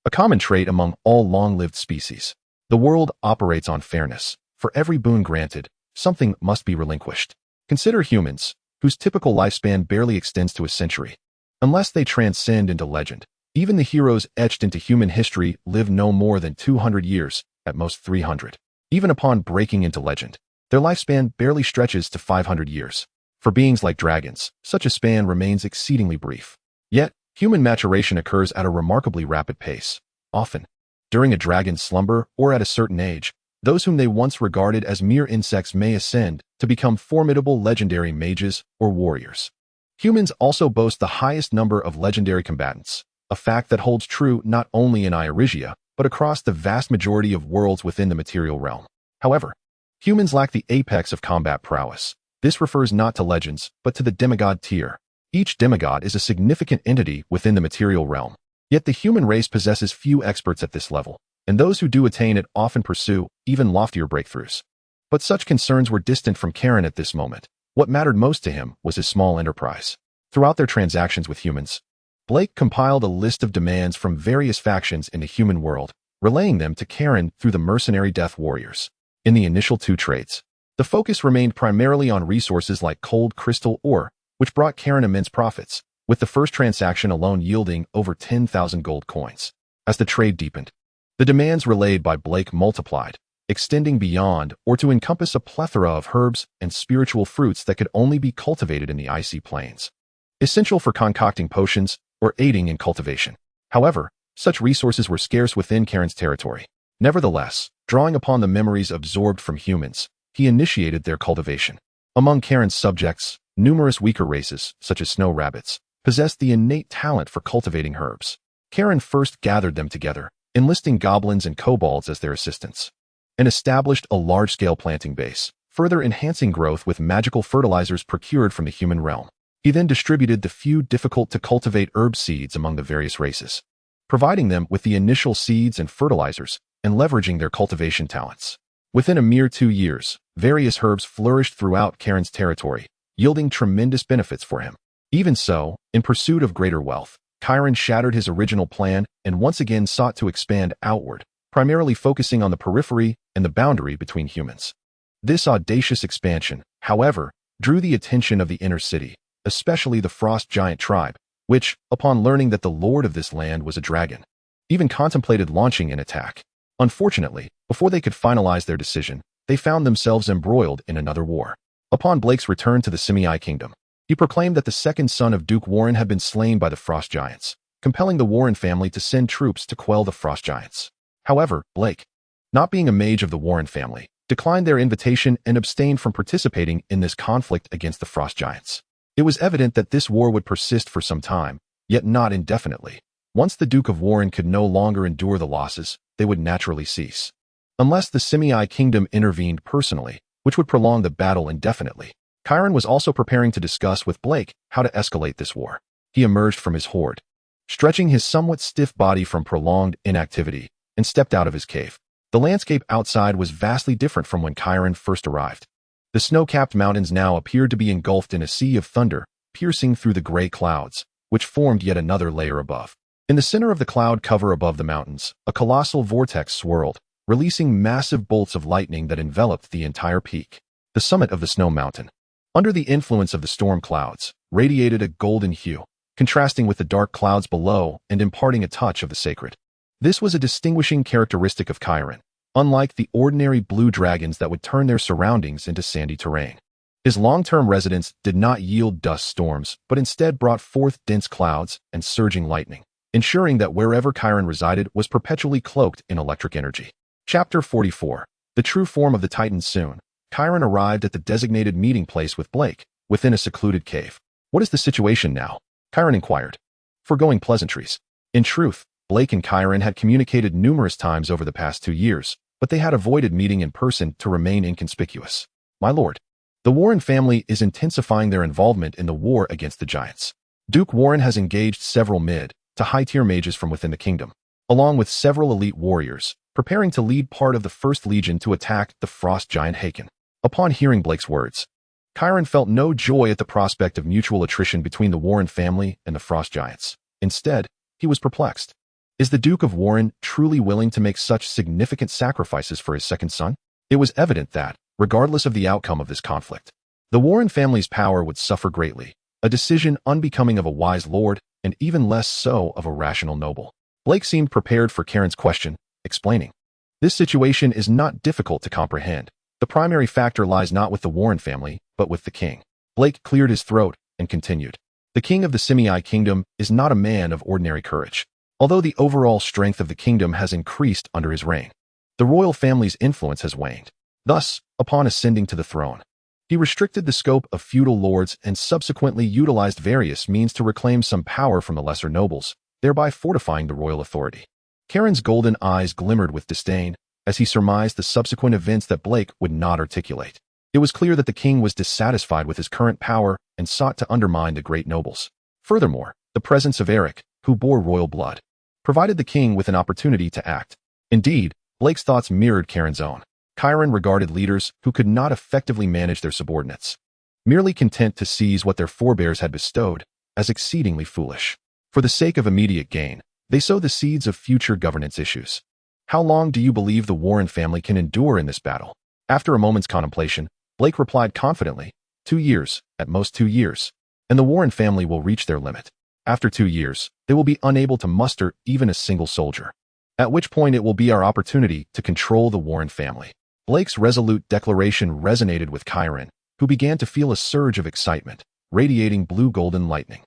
A common trait among all long-lived species. The world operates on fairness. For every boon granted, something must be relinquished. Consider humans, whose typical lifespan barely extends to a century. Unless they transcend into legend, even the heroes etched into human history live no more than 200 years, at most 300. Even upon breaking into legend, their lifespan barely stretches to 500 years. For beings like dragons, such a span remains exceedingly brief. Yet, human maturation occurs at a remarkably rapid pace. Often, during a dragon's slumber or at a certain age, those whom they once regarded as mere insects may ascend to become formidable legendary mages or warriors. Humans also boast the highest number of legendary combatants, a fact that holds true not only in Eorzea, but across the vast majority of worlds within the material realm. However, humans lack the apex of combat prowess. This refers not to legends, but to the demigod tier. Each demigod is a significant entity within the material realm. Yet the human race possesses few experts at this level, and those who do attain it often pursue even loftier breakthroughs. But such concerns were distant from Karen at this moment. What mattered most to him was his small enterprise. Throughout their transactions with humans, Blake compiled a list of demands from various factions in the human world, relaying them to Karen through the mercenary death warriors. In the initial 2 trades, the focus remained primarily on resources like cold crystal ore, which brought Karen immense profits, with the first transaction alone yielding over 10,000 gold coins. As the trade deepened, the demands relayed by Blake multiplied, extending beyond or to encompass a plethora of herbs and spiritual fruits that could only be cultivated in the icy plains, essential for concocting potions or aiding in cultivation. However, such resources were scarce within Karen's territory. Nevertheless, drawing upon the memories absorbed from humans, he initiated their cultivation. Among Karen's subjects, numerous weaker races, such as snow rabbits, possessed the innate talent for cultivating herbs. Karen first gathered them together, enlisting goblins and kobolds as their assistants, and established a large-scale planting base, further enhancing growth with magical fertilizers procured from the human realm. He then distributed the few difficult-to-cultivate herb seeds among the various races, providing them with the initial seeds and fertilizers and leveraging their cultivation talents. Within a mere 2 years, various herbs flourished throughout Karen's territory, yielding tremendous benefits for him. Even so, in pursuit of greater wealth, Kairen shattered his original plan and once again sought to expand outward, primarily focusing on the periphery and the boundary between humans. This audacious expansion, however, drew the attention of the inner city, especially the Frost Giant tribe, which, upon learning that the lord of this land was a dragon, even contemplated launching an attack. Unfortunately, before they could finalize their decision, they found themselves embroiled in another war. Upon Blake's return to the Semi Kingdom, he proclaimed that the second son of Duke Warren had been slain by the Frost Giants, compelling the Warren family to send troops to quell the Frost Giants. However, Blake, not being a mage of the Warren family, declined their invitation and abstained from participating in this conflict against the Frost Giants. It was evident that this war would persist for some time, yet not indefinitely. Once the Duke of Warren could no longer endure the losses, they would naturally cease. Unless the Semi Kingdom intervened personally, which would prolong the battle indefinitely. Kairen was also preparing to discuss with Blake how to escalate this war. He emerged from his hoard, stretching his somewhat stiff body from prolonged inactivity, and stepped out of his cave. The landscape outside was vastly different from when Kairen first arrived. The snow-capped mountains now appeared to be engulfed in a sea of thunder, piercing through the gray clouds, which formed yet another layer above. In the center of the cloud cover above the mountains, a colossal vortex swirled, releasing massive bolts of lightning that enveloped the entire peak. The summit of the snow mountain, under the influence of the storm clouds, radiated a golden hue, contrasting with the dark clouds below and imparting a touch of the sacred. This was a distinguishing characteristic of Kairen, unlike the ordinary blue dragons that would turn their surroundings into sandy terrain. His long-term residence did not yield dust storms, but instead brought forth dense clouds and surging lightning, ensuring that wherever Kairen resided was perpetually cloaked in electric energy. Chapter 44. The true form of the Titan. Soon, Kairen arrived at the designated meeting place with Blake, within a secluded cave. "What is the situation now?" Kairen inquired, foregoing pleasantries. In truth, Blake and Kairen had communicated numerous times over the past 2 years, but they had avoided meeting in person to remain inconspicuous. "My lord, The Warren family is intensifying their involvement in the war against the giants. Duke Warren has engaged several mid to high-tier mages from within the kingdom, along with several elite warriors, preparing to lead part of the First Legion to attack the frost giant Haken. Upon hearing Blake's words, Kairen felt no joy at the prospect of mutual attrition between the Warren family and the frost giants. Instead, he was perplexed. Is the Duke of Warren truly willing to make such significant sacrifices for his second son? It was evident that, regardless of the outcome of this conflict, the Warren family's power would suffer greatly, a decision unbecoming of a wise lord and even less so of a rational noble. Blake seemed prepared for Karen's question, explaining, "This situation is not difficult to comprehend. The primary factor lies not with the Warren family, but with the king." Blake cleared his throat and continued, "The king of the Simei kingdom is not a man of ordinary courage. Although the overall strength of the kingdom has increased under his reign, the royal family's influence has waned. Thus, upon ascending to the throne, he restricted the scope of feudal lords and subsequently utilized various means to reclaim some power from the lesser nobles, thereby fortifying the royal authority." Karen's golden eyes glimmered with disdain as he surmised the subsequent events that Blake would not articulate. It was clear that the king was dissatisfied with his current power and sought to undermine the great nobles. Furthermore, the presence of Eric, who bore royal blood, provided the king with an opportunity to act. Indeed, Blake's thoughts mirrored Karen's own. Kairen regarded leaders who could not effectively manage their subordinates, merely content to seize what their forebears had bestowed, as exceedingly foolish. For the sake of immediate gain, they sow the seeds of future governance issues. How long do you believe the Warren family can endure in this battle? After a moment's contemplation, Blake replied confidently, 2 years, at most 2 years, and the Warren family will reach their limit. After 2 years, they will be unable to muster even a single soldier, at which point it will be our opportunity to control the Warren family. Blake's resolute declaration resonated with Kairen, who began to feel a surge of excitement, radiating blue-golden lightning.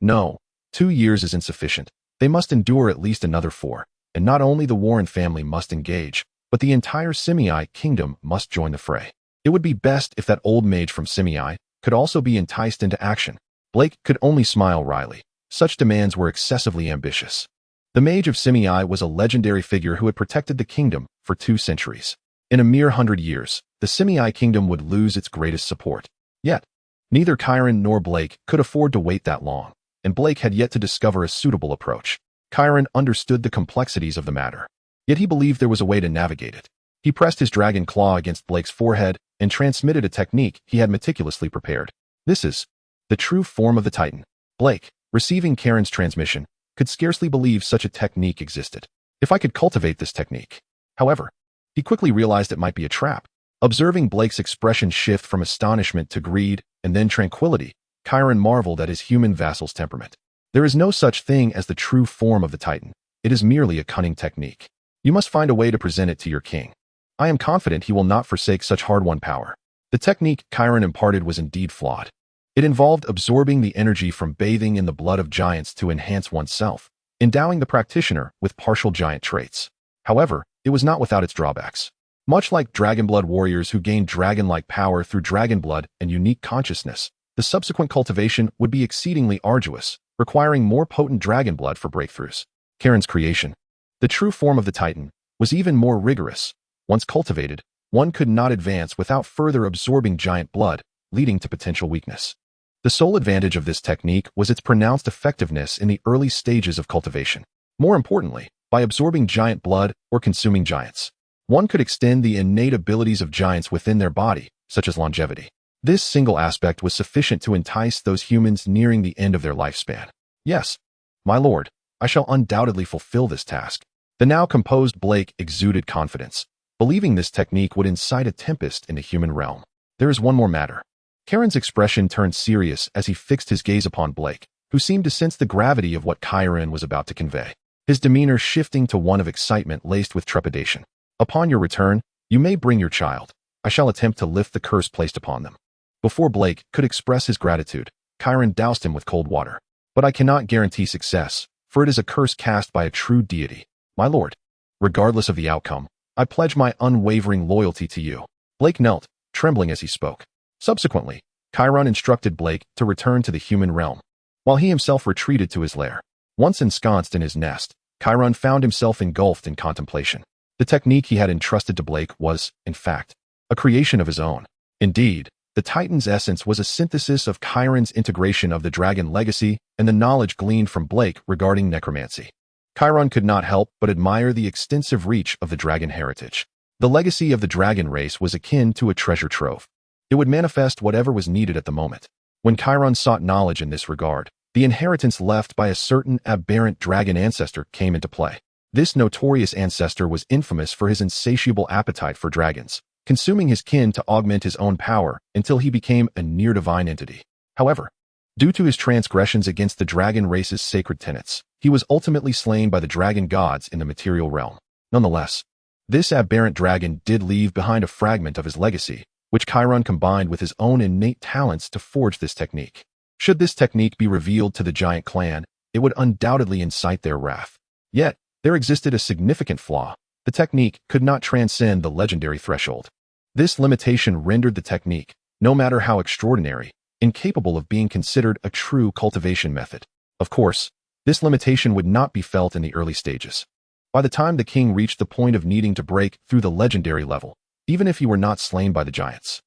No, 2 years is insufficient. They must endure at least another 4, and not only the Warren family must engage, but the entire Simei kingdom must join the fray. It would be best if that old mage from Simei could also be enticed into action. Blake could only smile wryly. Such demands were excessively ambitious. The mage of Simei was a legendary figure who had protected the kingdom for 2 centuries. In a mere 100 years, the Simei kingdom would lose its greatest support. Yet, neither Kairen nor Blake could afford to wait that long, and Blake had yet to discover a suitable approach. Kairen understood the complexities of the matter, yet he believed there was a way to navigate it. He pressed his dragon claw against Blake's forehead and transmitted a technique he had meticulously prepared. "This is the true form of the Titan." Blake, receiving Karen's transmission, could scarcely believe such a technique existed. "If I could cultivate this technique." However, he quickly realized it might be a trap. Observing Blake's expression shift from astonishment to greed and then tranquility, Kairen marveled at his human vassal's temperament. There is no such thing as the true form of the Titan. It is merely a cunning technique. You must find a way to present it to your king. I am confident he will not forsake such hard-won power. The technique Kairen imparted was indeed flawed. It involved absorbing the energy from bathing in the blood of giants to enhance oneself, endowing the practitioner with partial giant traits. However, it was not without its drawbacks. Much like dragonblood warriors who gained dragon-like power through dragonblood and unique consciousness, the subsequent cultivation would be exceedingly arduous, requiring more potent dragonblood for breakthroughs. Karen's creation, the true form of the Titan, was even more rigorous. Once cultivated, one could not advance without further absorbing giant blood, leading to potential weakness. The sole advantage of this technique was its pronounced effectiveness in the early stages of cultivation. More importantly, by absorbing giant blood or consuming giants, one could extend the innate abilities of giants within their body, such as longevity. This single aspect was sufficient to entice those humans nearing the end of their lifespan. "Yes, my lord, I shall undoubtedly fulfill this task." The now composed Blake exuded confidence, believing this technique would incite a tempest in the human realm. "There is one more matter." Karen's expression turned serious as he fixed his gaze upon Blake, who seemed to sense the gravity of what Kairen was about to convey, his demeanor shifting to one of excitement laced with trepidation. "Upon your return, you may bring your child. I shall attempt to lift the curse placed upon them." Before Blake could express his gratitude, Kairen doused him with cold water. "But I cannot guarantee success, for it is a curse cast by a true deity. My lord, regardless of the outcome, I pledge my unwavering loyalty to you." Blake knelt, trembling as he spoke. Subsequently, Kairen instructed Blake to return to the human realm, while he himself retreated to his lair. Once ensconced in his nest, Kairen found himself engulfed in contemplation. The technique he had entrusted to Blake was, in fact, a creation of his own. Indeed, The Titan's essence was a synthesis of Chiron's integration of the dragon legacy and the knowledge gleaned from Blake regarding necromancy. Chiron could not help but admire the extensive reach of the dragon heritage. The legacy of the dragon race was akin to a treasure trove. It would manifest whatever was needed at the moment. When Chiron sought knowledge in this regard, the inheritance left by a certain aberrant dragon ancestor came into play. This notorious ancestor was infamous for his insatiable appetite for dragons, consuming his kin to augment his own power until he became a near-divine entity. However, due to his transgressions against the dragon race's sacred tenets, he was ultimately slain by the dragon gods in the material realm. Nonetheless, this aberrant dragon did leave behind a fragment of his legacy, which Chiron combined with his own innate talents to forge this technique. Should this technique be revealed to the giant clan, it would undoubtedly incite their wrath. Yet, there existed a significant flaw. The technique could not transcend the legendary threshold. This limitation rendered the technique, no matter how extraordinary, incapable of being considered a true cultivation method. Of course, this limitation would not be felt in the early stages. By the time the king reached the point of needing to break through the legendary level, even if he were not slain by the giants,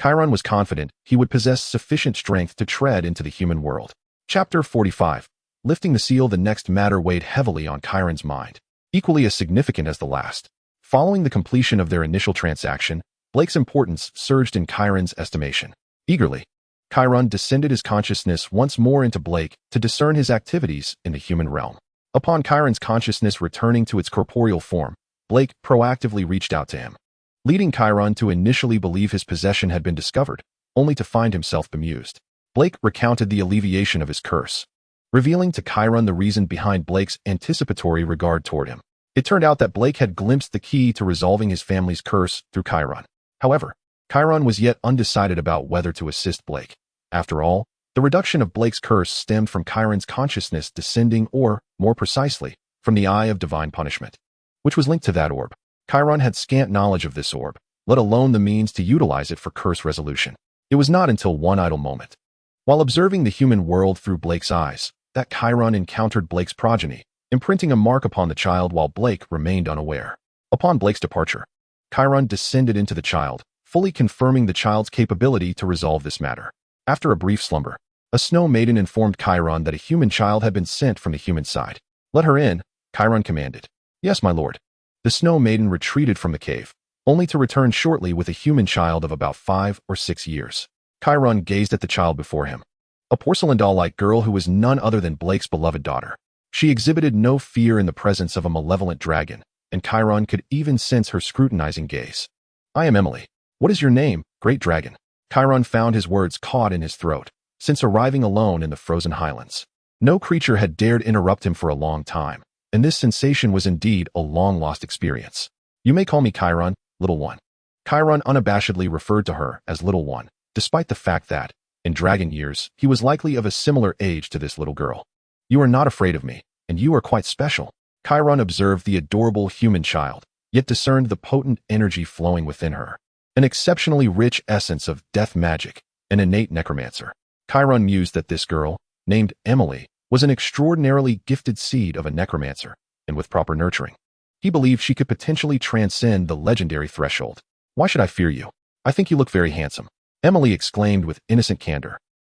Chiron was confident he would possess sufficient strength to tread into the human world. Chapter 45. Lifting the seal. The next matter weighed heavily on Chiron's mind, equally as significant as the last. Following the completion of their initial transaction, Blake's importance surged in Chiron's estimation. Eagerly, Chiron descended his consciousness once more into Blake to discern his activities in the human realm. Upon Chiron's consciousness returning to its corporeal form, Blake proactively reached out to him, leading Chiron to initially believe his possession had been discovered, only to find himself bemused. Blake recounted the alleviation of his curse, revealing to Chiron the reason behind Blake's anticipatory regard toward him. It turned out that Blake had glimpsed the key to resolving his family's curse through Chiron. However, Chiron was yet undecided about whether to assist Blake. After all, the reduction of Blake's curse stemmed from Chiron's consciousness descending or, more precisely, from the eye of divine punishment, which was linked to that orb. Chiron had scant knowledge of this orb, let alone the means to utilize it for curse resolution. It was not until one idle moment, while observing the human world through Blake's eyes, that Chiron encountered Blake's progeny, imprinting a mark upon the child while Blake remained unaware. Upon Blake's departure, Chiron descended into the child, fully confirming the child's capability to resolve this matter. After a brief slumber, a snow maiden informed Chiron that a human child had been sent from the human side. "Let her in," Chiron commanded. "Yes, my lord." The snow maiden retreated from the cave, only to return shortly with a human child of about 5 or 6 years. Chiron gazed at the child before him, a porcelain doll-like girl who was none other than Blake's beloved daughter. She exhibited no fear in the presence of a malevolent dragon, and Chiron could even sense her scrutinizing gaze. "I am Emily. What is your name, great dragon?" Chiron found his words caught in his throat, since arriving alone in the frozen highlands. No creature had dared interrupt him for a long time, and this sensation was indeed a long-lost experience. "You may call me Chiron, little one." Chiron unabashedly referred to her as little one, despite the fact that, in dragon years, he was likely of a similar age to this little girl. "You are not afraid of me, and you are quite special." Chiron observed the adorable human child, yet discerned the potent energy flowing within her, an exceptionally rich essence of death magic, an innate necromancer. Chiron mused that this girl, named Emily, was an extraordinarily gifted seed of a necromancer, and with proper nurturing, he believed she could potentially transcend the legendary threshold. "Why should I fear you? I think you look very handsome," Emily exclaimed with innocent candor,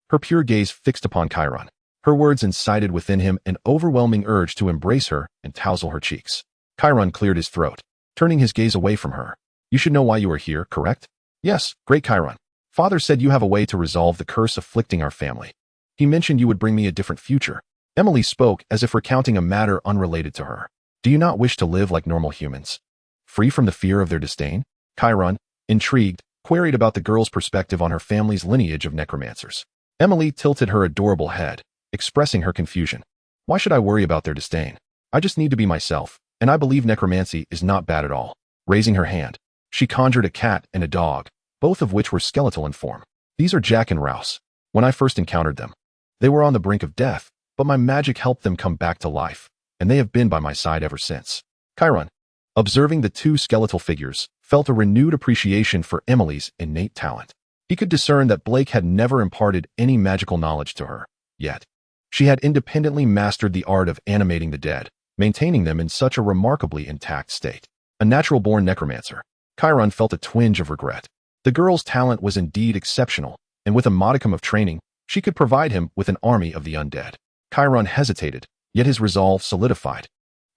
her pure gaze fixed upon Chiron. Her words incited within him an overwhelming urge to embrace her and tousle her cheeks. Chiron cleared his throat, turning his gaze away from her. "You should know why you are here, correct?" "Yes, great Chiron. Father said you have a way to resolve the curse afflicting our family. He mentioned you would bring me a different future." Emily spoke as if recounting a matter unrelated to her. "Do you not wish to live like normal humans, free from the fear of their disdain?" Chiron, intrigued, queried about the girl's perspective on her family's lineage of necromancers. Emily tilted her adorable head, expressing her confusion. "Why should I worry about their disdain? I just need to be myself, and I believe necromancy is not bad at all." Raising her hand, she conjured a cat and a dog, both of which were skeletal in form. "These are Jack and Rouse. When I first encountered them, they were on the brink of death, but my magic helped them come back to life, and they have been by my side ever since." Chiron, observing the two skeletal figures, felt a renewed appreciation for Emily's innate talent. He could discern that Blake had never imparted any magical knowledge to her, yet she had independently mastered the art of animating the dead, maintaining them in such a remarkably intact state. A natural-born necromancer, Chiron felt a twinge of regret. The girl's talent was indeed exceptional, and with a modicum of training, she could provide him with an army of the undead. Chiron hesitated, yet his resolve solidified.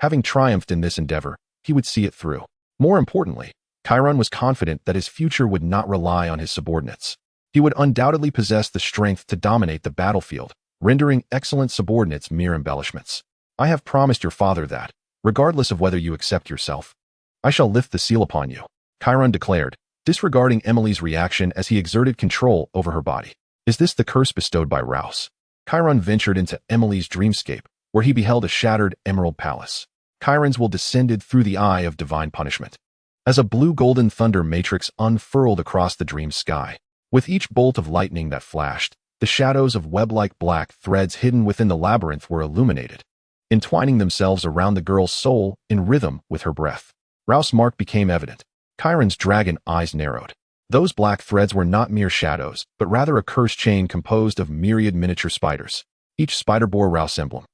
Having triumphed in this endeavor, he would see it through. More importantly, Chiron was confident that his future would not rely on his subordinates. He would undoubtedly possess the strength to dominate the battlefield, rendering excellent subordinates mere embellishments. I have promised your father that, regardless of whether you accept yourself, I shall lift the seal upon you, Chiron declared, disregarding Emily's reaction as he exerted control over her body. Is this the curse bestowed by Rouse? Chiron ventured into Emily's dreamscape, where he beheld a shattered emerald palace. Chiron's will descended through the eye of divine punishment. As a blue-golden thunder matrix unfurled across the dream sky, with each bolt of lightning that flashed, the shadows of web-like black threads hidden within the labyrinth were illuminated, entwining themselves around the girl's soul in rhythm with her breath. Rouse's mark became evident. Chiron's dragon eyes narrowed. Those black threads were not mere shadows, but rather a curse chain composed of myriad miniature spiders. Each spider bore Rouse's emblem,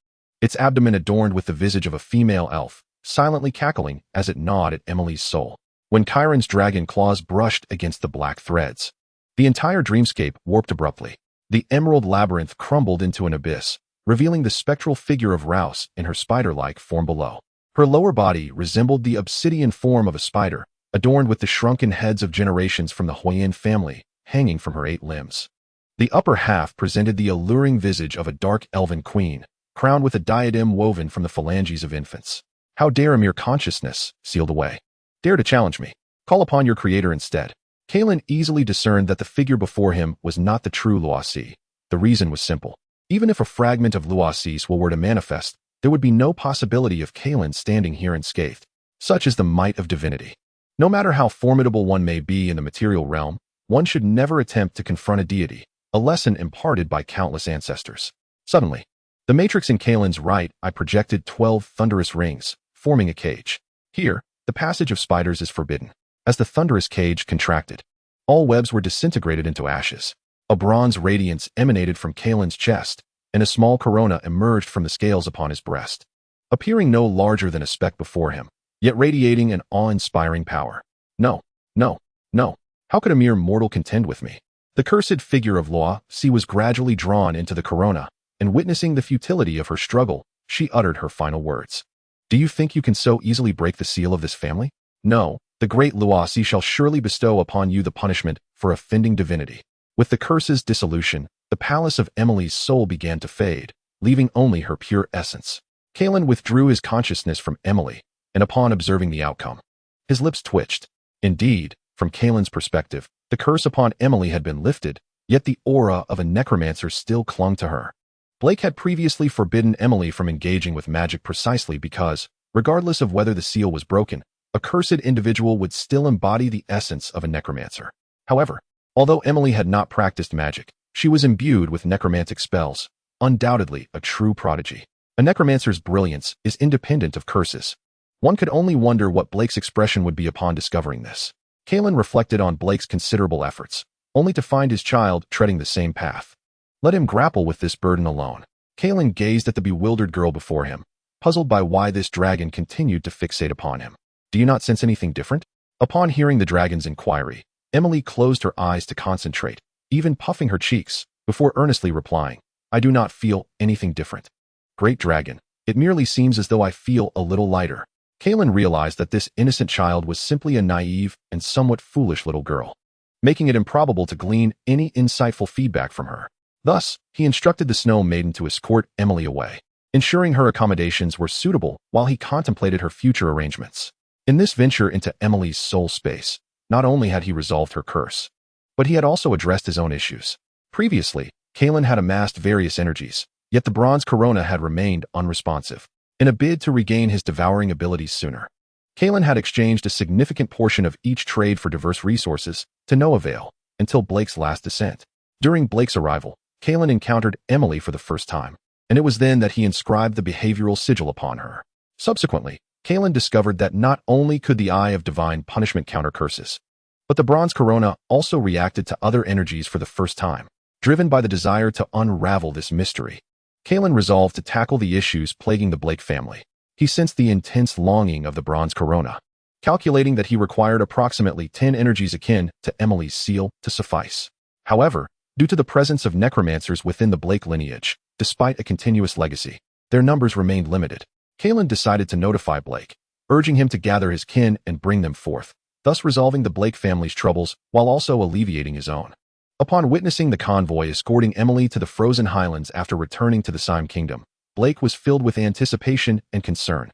its abdomen adorned with the visage of a female elf, silently cackling as it gnawed at Emily's soul. When Chiron's dragon claws brushed against the black threads, the entire dreamscape warped abruptly. The emerald labyrinth crumbled into an abyss, revealing the spectral figure of Rouse in her spider-like form below. Her lower body resembled the obsidian form of a spider, adorned with the shrunken heads of generations from the Huayan family hanging from her 8 limbs. The upper half presented the alluring visage of a dark elven queen, crowned with a diadem woven from the phalanges of infants. How dare a mere consciousness, sealed away, dare to challenge me? Call upon your creator instead. Kalen easily discerned that the figure before him was not the true Luosi. The reason was simple. Even if a fragment of Luosi's will were to manifest, there would be no possibility of Kalen standing here unscathed. Such is the might of divinity. No matter how formidable one may be in the material realm, one should never attempt to confront a deity, a lesson imparted by countless ancestors. Suddenly, the matrix in Kalen's right eye projected 12 thunderous rings, forming a cage. Here, the passage of spiders is forbidden. As the thunderous cage contracted, all webs were disintegrated into ashes. A bronze radiance emanated from Kalen's chest, and a small corona emerged from the scales upon his breast, appearing no larger than a speck before him, yet radiating an awe-inspiring power. No, no, no. How could a mere mortal contend with me? The cursed figure of Luosi was gradually drawn into the corona, and witnessing the futility of her struggle, she uttered her final words. Do you think you can so easily break the seal of this family? No, the great Luosi shall surely bestow upon you the punishment for offending divinity. With the curse's dissolution, the palace of Emily's soul began to fade, leaving only her pure essence. Kalen withdrew his consciousness from Emily, and upon observing the outcome, his lips twitched. Indeed, from Kalen's perspective, the curse upon Emily had been lifted, yet the aura of a necromancer still clung to her. Blake had previously forbidden Emily from engaging with magic precisely because, regardless of whether the seal was broken, a cursed individual would still embody the essence of a necromancer. However, although Emily had not practiced magic, she was imbued with necromantic spells, undoubtedly a true prodigy. A necromancer's brilliance is independent of curses. One could only wonder what Blake's expression would be upon discovering this. Kalen reflected on Blake's considerable efforts, only to find his child treading the same path. Let him grapple with this burden alone. Kalen gazed at the bewildered girl before him, puzzled by why this dragon continued to fixate upon him. Do you not sense anything different? Upon hearing the dragon's inquiry, Emily closed her eyes to concentrate, even puffing her cheeks, before earnestly replying, I do not feel anything different. Great dragon, it merely seems as though I feel a little lighter. Kalen realized that this innocent child was simply a naive and somewhat foolish little girl, making it improbable to glean any insightful feedback from her. Thus, he instructed the Snow Maiden to escort Emily away, ensuring her accommodations were suitable while he contemplated her future arrangements. In this venture into Emily's soul space, not only had he resolved her curse, but he had also addressed his own issues. Previously, Kalen had amassed various energies, yet the bronze corona had remained unresponsive. In a bid to regain his devouring abilities sooner, Kalen had exchanged a significant portion of each trade for diverse resources, to no avail, until Blake's last descent. During Blake's arrival, Kalen encountered Emily for the first time, and it was then that he inscribed the behavioral sigil upon her. Subsequently, Kalen discovered that not only could the Eye of Divine Punishment counter curses, but the bronze corona also reacted to other energies for the first time. Driven by the desire to unravel this mystery, Kalen resolved to tackle the issues plaguing the Blake family. He sensed the intense longing of the bronze corona, calculating that he required approximately 10 energies akin to Emily's seal to suffice. However, due to the presence of necromancers within the Blake lineage, despite a continuous legacy, their numbers remained limited. Kalen decided to notify Blake, urging him to gather his kin and bring them forth, thus resolving the Blake family's troubles while also alleviating his own. Upon witnessing the convoy escorting Emily to the frozen highlands after returning to the Scion Kingdom, Blake was filled with anticipation and concern,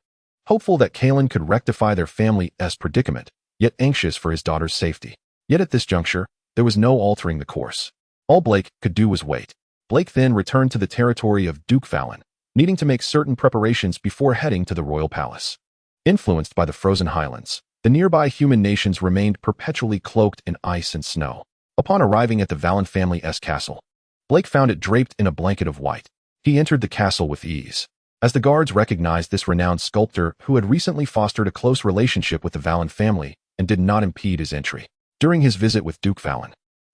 hopeful that Kalen could rectify their family's predicament, yet anxious for his daughter's safety. Yet at this juncture, there was no altering the course. All Blake could do was wait. Blake then returned to the territory of Duke Valen, needing to make certain preparations before heading to the royal palace. Influenced by the frozen highlands, the nearby human nations remained perpetually cloaked in ice and snow. Upon arriving at the Valen family's castle, Blake found it draped in a blanket of white. He entered the castle with ease, as the guards recognized this renowned sculptor who had recently fostered a close relationship with the Valen family and did not impede his entry. During his visit with Duke Valen,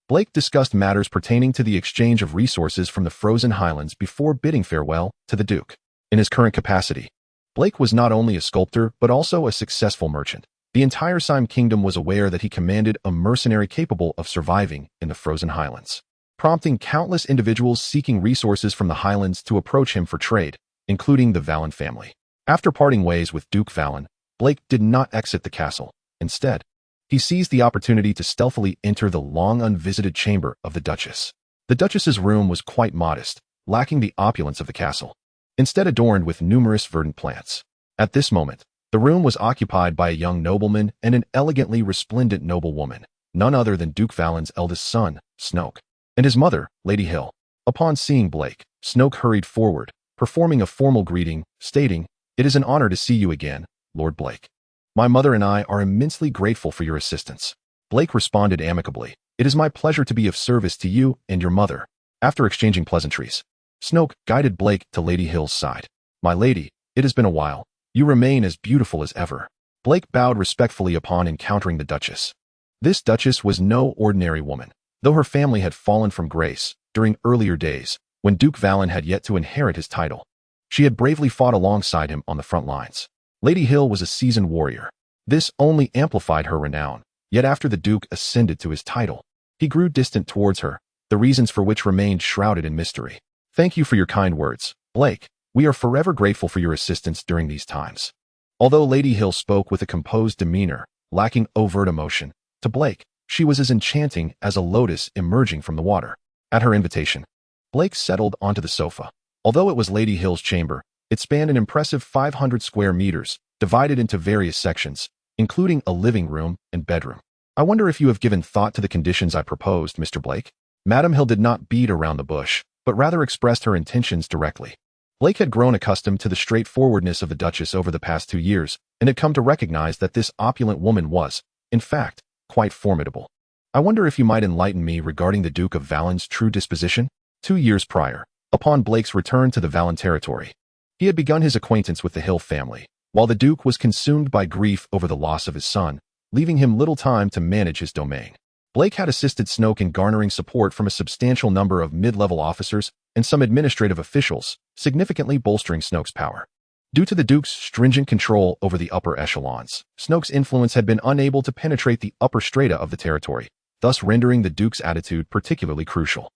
Blake discussed matters pertaining to the exchange of resources from the frozen highlands before bidding farewell to the Duke. In his current capacity, Blake was not only a sculptor but also a successful merchant. The entire Scion Kingdom was aware that he commanded a mercenary capable of surviving in the frozen highlands, prompting countless individuals seeking resources from the highlands to approach him for trade, including the Valen family. After parting ways with Duke Valen, Blake did not exit the castle. Instead, he seized the opportunity to stealthily enter the long unvisited chamber of the Duchess. The Duchess's room was quite modest, lacking the opulence of the castle, instead adorned with numerous verdant plants. At this moment, the room was occupied by a young nobleman and an elegantly resplendent noblewoman, none other than Duke Valen's eldest son, Snoke, and his mother, Lady Hill. Upon seeing Blake, Snoke hurried forward, performing a formal greeting, stating, "It is an honor to see you again, Lord Blake. My mother and I are immensely grateful for your assistance." Blake responded amicably, "It is my pleasure to be of service to you and your mother." After exchanging pleasantries, Snoke guided Blake to Lady Hill's side. "My lady, it has been a while. You remain as beautiful as ever." Blake bowed respectfully upon encountering the Duchess. This Duchess was no ordinary woman, though her family had fallen from grace during earlier days when Duke Valen had yet to inherit his title. She had bravely fought alongside him on the front lines. Lady Hill was a seasoned warrior. This only amplified her renown, yet after the Duke ascended to his title, he grew distant towards her, the reasons for which remained shrouded in mystery. "Thank you for your kind words, Blake. We are forever grateful for your assistance during these times." Although Lady Hill spoke with a composed demeanor, lacking overt emotion, to Blake, she was as enchanting as a lotus emerging from the water. At her invitation, Blake settled onto the sofa. Although it was Lady Hill's chamber, it spanned an impressive 500 square meters, divided into various sections, including a living room and bedroom. "I wonder if you have given thought to the conditions I proposed, Mr. Blake?" Madam Hill did not beat around the bush, but rather expressed her intentions directly. Blake had grown accustomed to the straightforwardness of the Duchess over the past 2 years, and had come to recognize that this opulent woman was, in fact, quite formidable. "I wonder if you might enlighten me regarding the Duke of Valen's true disposition?" 2 years prior, upon Blake's return to the Valen territory, he had begun his acquaintance with the Hill family, while the Duke was consumed by grief over the loss of his son, leaving him little time to manage his domain. Blake had assisted Snoke in garnering support from a substantial number of mid-level officers and some administrative officials, significantly bolstering Snoke's power. Due to the Duke's stringent control over the upper echelons, Snoke's influence had been unable to penetrate the upper strata of the territory, thus rendering the Duke's attitude particularly crucial.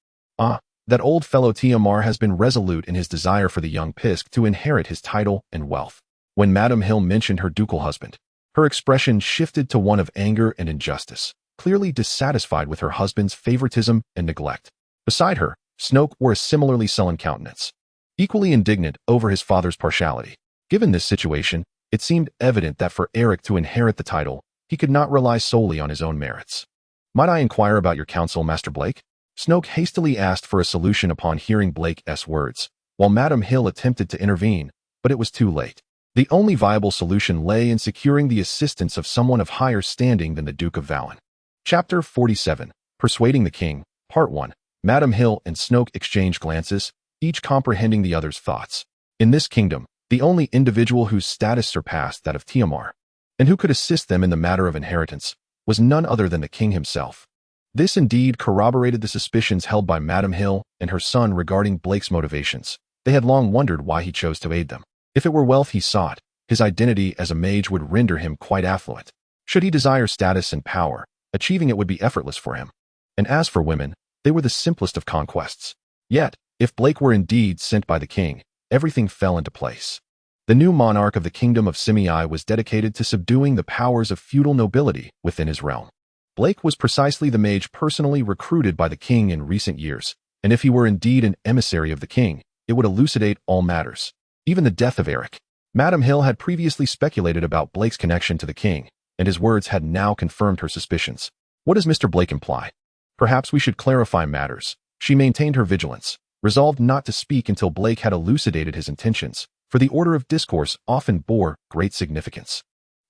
That old fellow Tiamar has been resolute in his desire for the young Pisk to inherit his title and wealth." When Madam Hill mentioned her ducal husband, her expression shifted to one of anger and injustice, clearly dissatisfied with her husband's favoritism and neglect. Beside her, Snoke wore a similarly sullen countenance, equally indignant over his father's partiality. Given this situation, it seemed evident that for Eric to inherit the title, he could not rely solely on his own merits. "Might I inquire about your counsel, Master Blake?" Snoke hastily asked for a solution upon hearing Blake's words, while Madam Hill attempted to intervene, but it was too late. The only viable solution lay in securing the assistance of someone of higher standing than the Duke of Valen. Chapter 47, Persuading the King, Part 1. Madam Hill and Snoke exchanged glances, each comprehending the other's thoughts. In this kingdom, the only individual whose status surpassed that of Tiamar, and who could assist them in the matter of inheritance, was none other than the king himself. This indeed corroborated the suspicions held by Madam Hill and her son regarding Blake's motivations. They had long wondered why he chose to aid them. If it were wealth he sought, his identity as a mage would render him quite affluent. Should he desire status and power, achieving it would be effortless for him. And as for women, they were the simplest of conquests. Yet, if Blake were indeed sent by the king, everything fell into place. The new monarch of the kingdom of Simei was dedicated to subduing the powers of feudal nobility within his realm. Blake was precisely the mage personally recruited by the king in recent years, and if he were indeed an emissary of the king, it would elucidate all matters, even the death of Eric. Madam Hill had previously speculated about Blake's connection to the king, and his words had now confirmed her suspicions. What does Mr. Blake imply? Perhaps we should clarify matters. She maintained her vigilance, resolved not to speak until Blake had elucidated his intentions, for the order of discourse often bore great significance.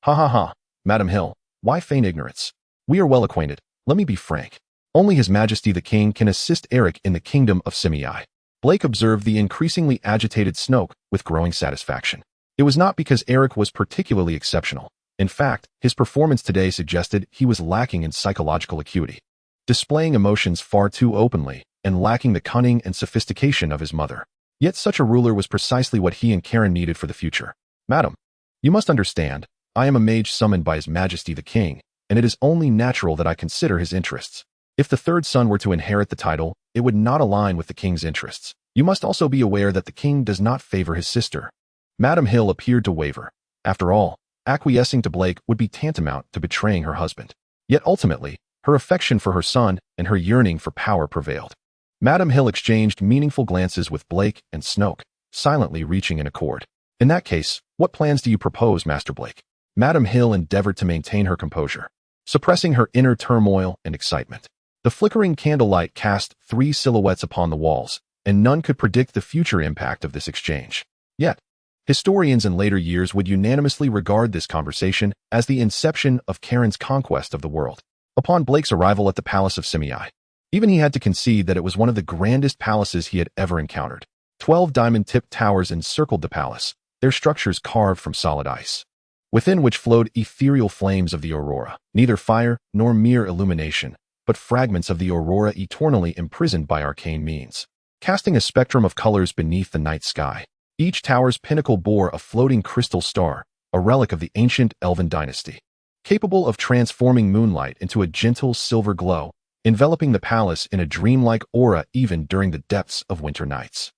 Ha ha ha, Madam Hill, why feign ignorance? We are well acquainted, let me be frank. Only His Majesty the King can assist Eric in the kingdom of Simei. Blake observed the increasingly agitated Snoke with growing satisfaction. It was not because Eric was particularly exceptional. In fact, his performance today suggested he was lacking in psychological acuity, displaying emotions far too openly, and lacking the cunning and sophistication of his mother. Yet such a ruler was precisely what he and Karen needed for the future. Madam, you must understand, I am a mage summoned by His Majesty the King, and it is only natural that I consider his interests. If the third son were to inherit the title, it would not align with the king's interests. You must also be aware that the king does not favor his sister. Madam Hill appeared to waver. After all, acquiescing to Blake would be tantamount to betraying her husband. Yet ultimately, her affection for her son and her yearning for power prevailed. Madam Hill exchanged meaningful glances with Blake and Snoke, silently reaching an accord. In that case, what plans do you propose, Master Blake? Madam Hill endeavored to maintain her composure, suppressing her inner turmoil and excitement. The flickering candlelight cast 3 silhouettes upon the walls, and none could predict the future impact of this exchange. Yet, historians in later years would unanimously regard this conversation as the inception of Karen's conquest of the world. Upon Blake's arrival at the Palace of Simei, even he had to concede that it was one of the grandest palaces he had ever encountered. 12 diamond-tipped towers encircled the palace, their structures carved from solid ice, within which flowed ethereal flames of the aurora, neither fire nor mere illumination, but fragments of the aurora eternally imprisoned by arcane means, casting a spectrum of colors beneath the night sky. Each tower's pinnacle bore a floating crystal star, a relic of the ancient elven dynasty, capable of transforming moonlight into a gentle silver glow, enveloping the palace in a dreamlike aura even during the depths of winter nights.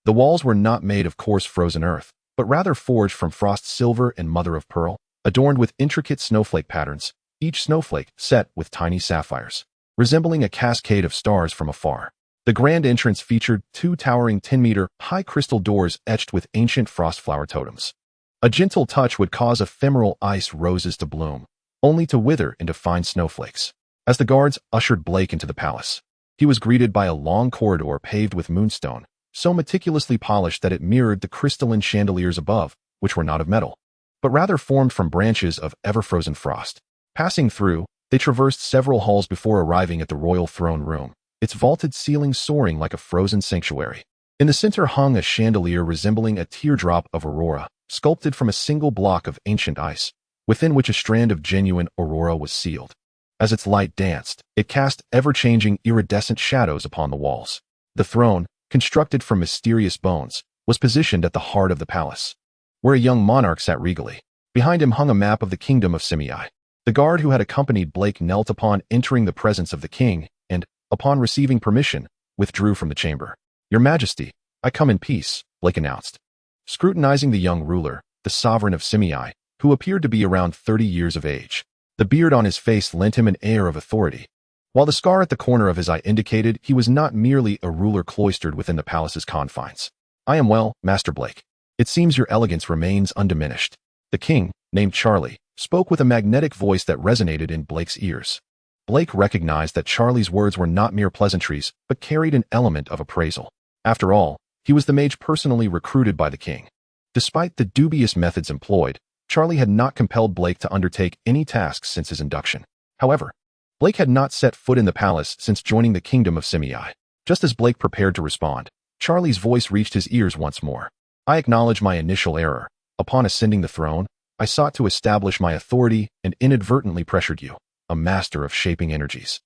The walls were not made of coarse frozen earth, but rather forged from frost silver and mother of pearl, adorned with intricate snowflake patterns, each snowflake set with tiny sapphires, resembling a cascade of stars from afar. The grand entrance featured 2 towering 10-meter-high crystal doors etched with ancient frostflower totems. A gentle touch would cause ephemeral ice roses to bloom, only to wither into fine snowflakes. As the guards ushered Blake into the palace, he was greeted by a long corridor paved with moonstone, so meticulously polished that it mirrored the crystalline chandeliers above, which were not of metal, but rather formed from branches of ever-frozen frost. Passing through, they traversed several halls before arriving at the royal throne room, its vaulted ceiling soaring like a frozen sanctuary. In the center hung a chandelier resembling a teardrop of aurora, sculpted from a single block of ancient ice, within which a strand of genuine aurora was sealed. As its light danced, it cast ever-changing iridescent shadows upon the walls. The throne, constructed from mysterious bones, was positioned at the heart of the palace, where a young monarch sat regally. Behind him hung a map of the kingdom of Simei. The guard who had accompanied Blake knelt upon entering the presence of the king, and, upon receiving permission, withdrew from the chamber. Your Majesty, I come in peace, Blake announced, scrutinizing the young ruler, the sovereign of Simei, who appeared to be around 30 years of age. The beard on his face lent him an air of authority, while the scar at the corner of his eye indicated he was not merely a ruler cloistered within the palace's confines. I am well, Master Blake. It seems your elegance remains undiminished. The king, named Charlie, spoke with a magnetic voice that resonated in Blake's ears. Blake recognized that Charlie's words were not mere pleasantries, but carried an element of appraisal. After all, he was the mage personally recruited by the king. Despite the dubious methods employed, Charlie had not compelled Blake to undertake any tasks since his induction. However, Blake had not set foot in the palace since joining the kingdom of Simei. Just as Blake prepared to respond, Charlie's voice reached his ears once more. I acknowledge my initial error. Upon ascending the throne, I sought to establish my authority and inadvertently pressured you, a master of shaping energies.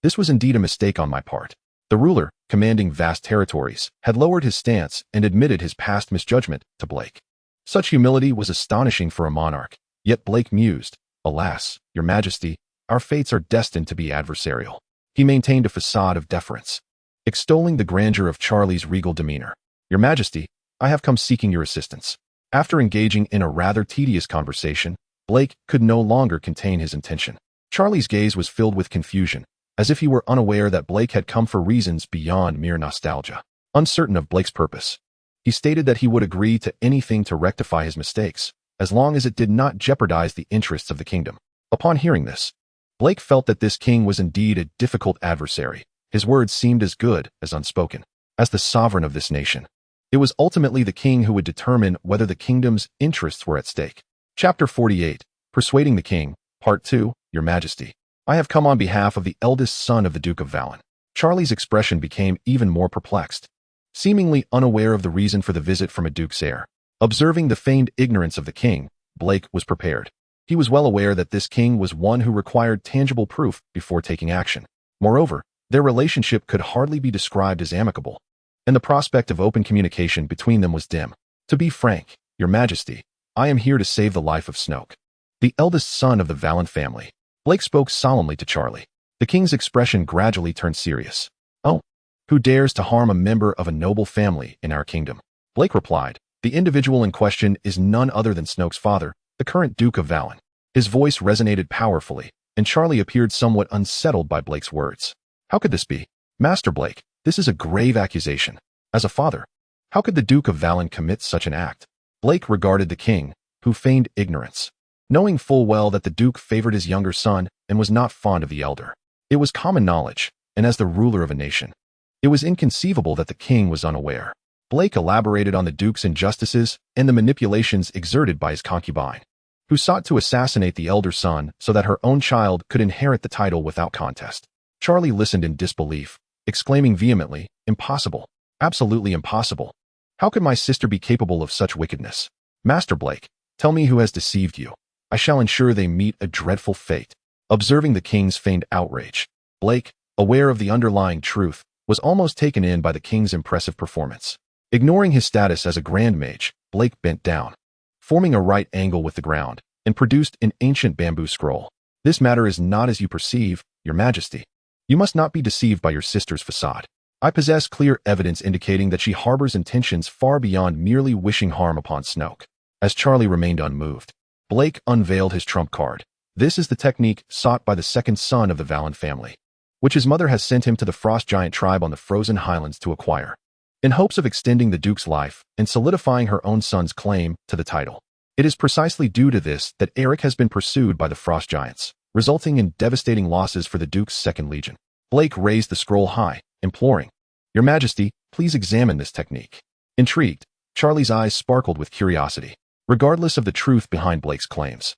This was indeed a mistake on my part. The ruler, commanding vast territories, had lowered his stance and admitted his past misjudgment to Blake. Such humility was astonishing for a monarch, yet Blake mused, "Alas, your majesty, our fates are destined to be adversarial." He maintained a facade of deference, extolling the grandeur of Charlie's regal demeanor. "Your majesty, I have come seeking your assistance." After engaging in a rather tedious conversation, Blake could no longer contain his intention. Charlie's gaze was filled with confusion, as if he were unaware that Blake had come for reasons beyond mere nostalgia. Uncertain of Blake's purpose, he stated that he would agree to anything to rectify his mistakes, as long as it did not jeopardize the interests of the kingdom. Upon hearing this, Blake felt that this king was indeed a difficult adversary. His words seemed as good as unspoken. As the sovereign of this nation, it was ultimately the king who would determine whether the kingdom's interests were at stake. Chapter 48, Persuading the King, Part 2, Your Majesty. I have come on behalf of the eldest son of the Duke of Valen. Charlie's expression became even more perplexed, seemingly unaware of the reason for the visit from a duke's heir. Observing the feigned ignorance of the king, Blake was prepared. He was well aware that this king was one who required tangible proof before taking action. Moreover, their relationship could hardly be described as amicable, and the prospect of open communication between them was dim. "To be frank, your majesty, I am here to save the life of Snoke, the eldest son of the Valen family." Blake spoke solemnly to Charlie. The king's expression gradually turned serious. "Oh, who dares to harm a member of a noble family in our kingdom?" Blake replied. "The individual in question is none other than Snoke's father, the current Duke of Valen." His voice resonated powerfully, and Charlie appeared somewhat unsettled by Blake's words. "How could this be? Master Blake, this is a grave accusation. As a father, how could the Duke of Valen commit such an act?" Blake regarded the king, who feigned ignorance, knowing full well that the Duke favored his younger son and was not fond of the elder. It was common knowledge, and as the ruler of a nation, it was inconceivable that the king was unaware. Blake elaborated on the Duke's injustices and the manipulations exerted by his concubine, who sought to assassinate the elder son so that her own child could inherit the title without contest. Charlie listened in disbelief, exclaiming vehemently, "Impossible! Absolutely impossible! How could my sister be capable of such wickedness? Master Blake, tell me who has deceived you. I shall ensure they meet a dreadful fate." Observing the king's feigned outrage, Blake, aware of the underlying truth, was almost taken in by the king's impressive performance. Ignoring his status as a grand mage, Blake bent down, forming a right angle with the ground, and produced an ancient bamboo scroll. "This matter is not as you perceive, your majesty. You must not be deceived by your sister's facade. I possess clear evidence indicating that she harbors intentions far beyond merely wishing harm upon Snoke." As Charlie remained unmoved, Blake unveiled his trump card. "This is the technique sought by the second son of the Valen family, which his mother has sent him to the Frost Giant tribe on the frozen highlands to acquire, in hopes of extending the Duke's life and solidifying her own son's claim to the title. It is precisely due to this that Eric has been pursued by the Frost Giants, resulting in devastating losses for the Duke's second legion." Blake raised the scroll high, imploring, "Your Majesty, please examine this technique." Intrigued, Charlie's eyes sparkled with curiosity. Regardless of the truth behind Blake's claims,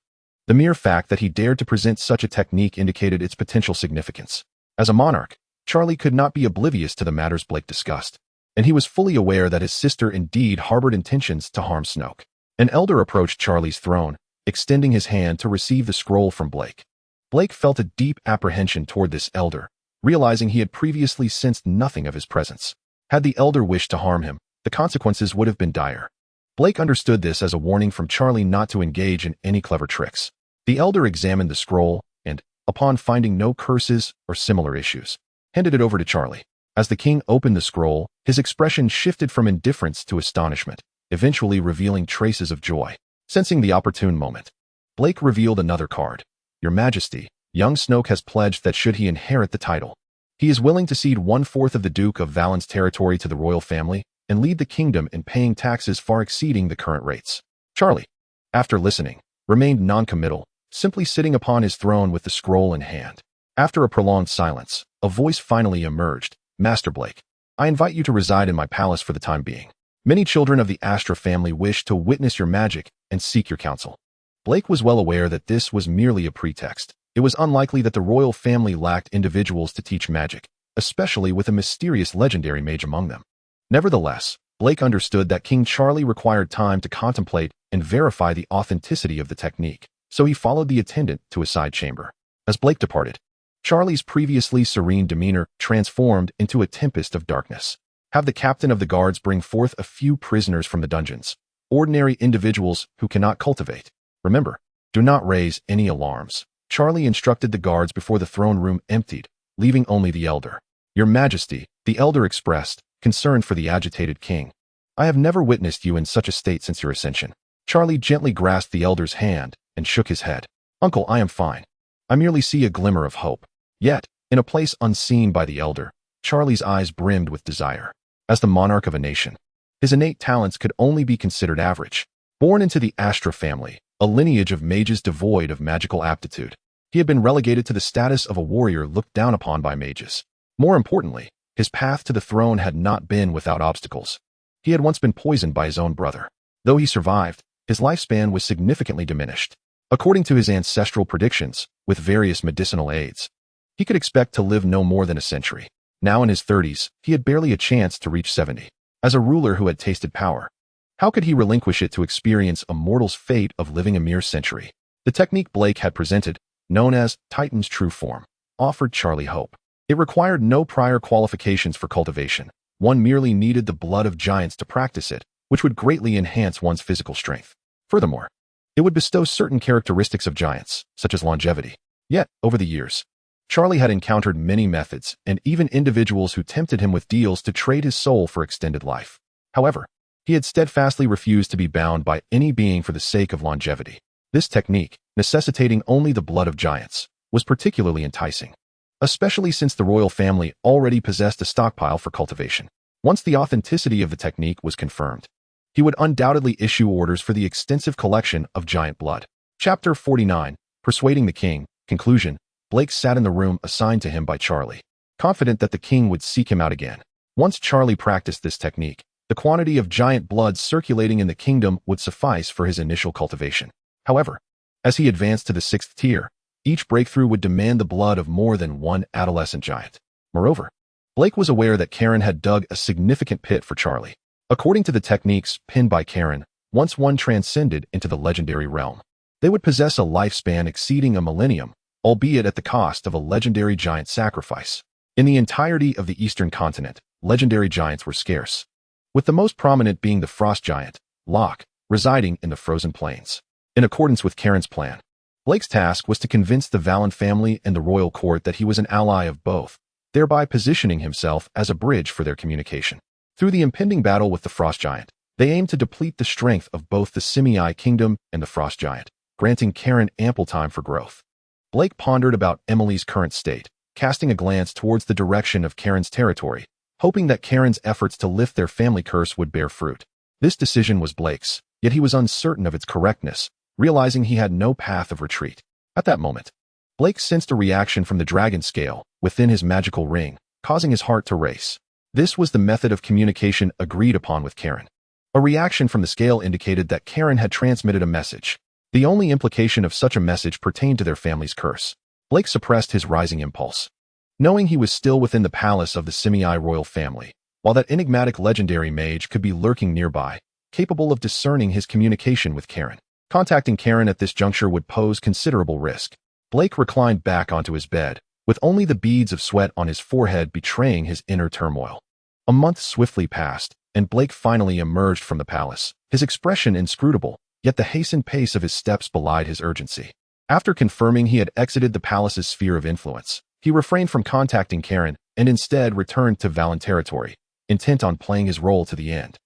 the mere fact that he dared to present such a technique indicated its potential significance. As a monarch, Charlie could not be oblivious to the matters Blake discussed, and he was fully aware that his sister indeed harbored intentions to harm Snoke. An elder approached Charlie's throne, extending his hand to receive the scroll from Blake. Blake felt a deep apprehension toward this elder, realizing he had previously sensed nothing of his presence. Had the elder wished to harm him, the consequences would have been dire. Blake understood this as a warning from Charlie not to engage in any clever tricks. The elder examined the scroll and, upon finding no curses or similar issues, handed it over to Charlie. As the king opened the scroll, his expression shifted from indifference to astonishment, eventually revealing traces of joy. Sensing the opportune moment, Blake revealed another card. "Your Majesty, young Snoke has pledged that should he inherit the title, he is willing to cede 1/4 of the Duke of Valen's territory to the royal family and lead the kingdom in paying taxes far exceeding the current rates." Charlie, after listening, remained non-committal, simply sitting upon his throne with the scroll in hand. After a prolonged silence, a voice finally emerged. "Master Blake, I invite you to reside in my palace for the time being. Many children of the Astra family wish to witness your magic and seek your counsel." Blake was well aware that this was merely a pretext. It was unlikely that the royal family lacked individuals to teach magic, especially with a mysterious legendary mage among them. Nevertheless, Blake understood that King Charlie required time to contemplate and verify the authenticity of the technique, so he followed the attendant to a side chamber. As Blake departed, Charlie's previously serene demeanor transformed into a tempest of darkness. "Have the captain of the guards bring forth a few prisoners from the dungeons, ordinary individuals who cannot cultivate. Remember, Do not raise any alarms. Charlie instructed the guards before the throne room emptied, leaving only the elder. Your Majesty, the elder expressed, concern for the agitated king. I have never witnessed you in such a state since your ascension. Charlie gently grasped the elder's hand and shook his head. Uncle, I am fine. I merely see a glimmer of hope. Yet, in a place unseen by the elder, Charlie's eyes brimmed with desire. As the monarch of a nation, his innate talents could only be considered average. Born into the Astra family, a lineage of mages devoid of magical aptitude, he had been relegated to the status of a warrior looked down upon by mages. More importantly, his path to the throne had not been without obstacles. He had once been poisoned by his own brother. Though he survived, his lifespan was significantly diminished. According to his ancestral predictions, with various medicinal aids, he could expect to live no more than a century. Now in his 30s, he had barely a chance to reach 70. As a ruler who had tasted power, how could he relinquish it to experience a mortal's fate of living a mere century? The technique Blake had presented, known as Titan's true form, offered Charlie hope. It required no prior qualifications for cultivation. One merely needed the blood of giants to practice it, which would greatly enhance one's physical strength. Furthermore, it would bestow certain characteristics of giants, such as longevity. Yet, over the years, Charlie had encountered many methods and even individuals who tempted him with deals to trade his soul for extended life. However, he had steadfastly refused to be bound by any being for the sake of longevity. This technique, necessitating only the blood of giants, was particularly enticing, especially since the royal family already possessed a stockpile for cultivation. Once the authenticity of the technique was confirmed, he would undoubtedly issue orders for the extensive collection of giant blood. Chapter 49, Persuading the King. Conclusion. Blake sat in the room assigned to him by Charlie, confident that the king would seek him out again. Once Charlie practiced this technique, the quantity of giant blood circulating in the kingdom would suffice for his initial cultivation. However, as he advanced to the 6th tier, each breakthrough would demand the blood of more than one adolescent giant. Moreover, Blake was aware that Karen had dug a significant pit for Charlie. According to the techniques pinned by Karen, once one transcended into the legendary realm, they would possess a lifespan exceeding a millennium, albeit at the cost of a legendary giant sacrifice. In the entirety of the eastern continent, legendary giants were scarce, with the most prominent being the frost giant, Locke, residing in the frozen plains. In accordance with Karen's plan, Blake's task was to convince the Valen family and the royal court that he was an ally of both, thereby positioning himself as a bridge for their communication. Through the impending battle with the frost giant, they aimed to deplete the strength of both the Simei kingdom and the frost giant, granting Karen ample time for growth. Blake pondered about Emily's current state, casting a glance towards the direction of Karen's territory, hoping that Karen's efforts to lift their family curse would bear fruit. This decision was Blake's, yet he was uncertain of its correctness, realizing he had no path of retreat. At that moment, Blake sensed a reaction from the dragon scale within his magical ring, causing his heart to race. This was the method of communication agreed upon with Karen. A reaction from the scale indicated that Karen had transmitted a message. The only implication of such a message pertained to their family's curse. Blake suppressed his rising impulse, knowing he was still within the palace of the Simei royal family, while that enigmatic legendary mage could be lurking nearby, capable of discerning his communication with Karen. Contacting Karen at this juncture would pose considerable risk. Blake reclined back onto his bed, with only the beads of sweat on his forehead betraying his inner turmoil. A month swiftly passed, and Blake finally emerged from the palace, his expression inscrutable, yet the hastened pace of his steps belied his urgency. After confirming he had exited the palace's sphere of influence, he refrained from contacting Karen and instead returned to Valen territory, intent on playing his role to the end.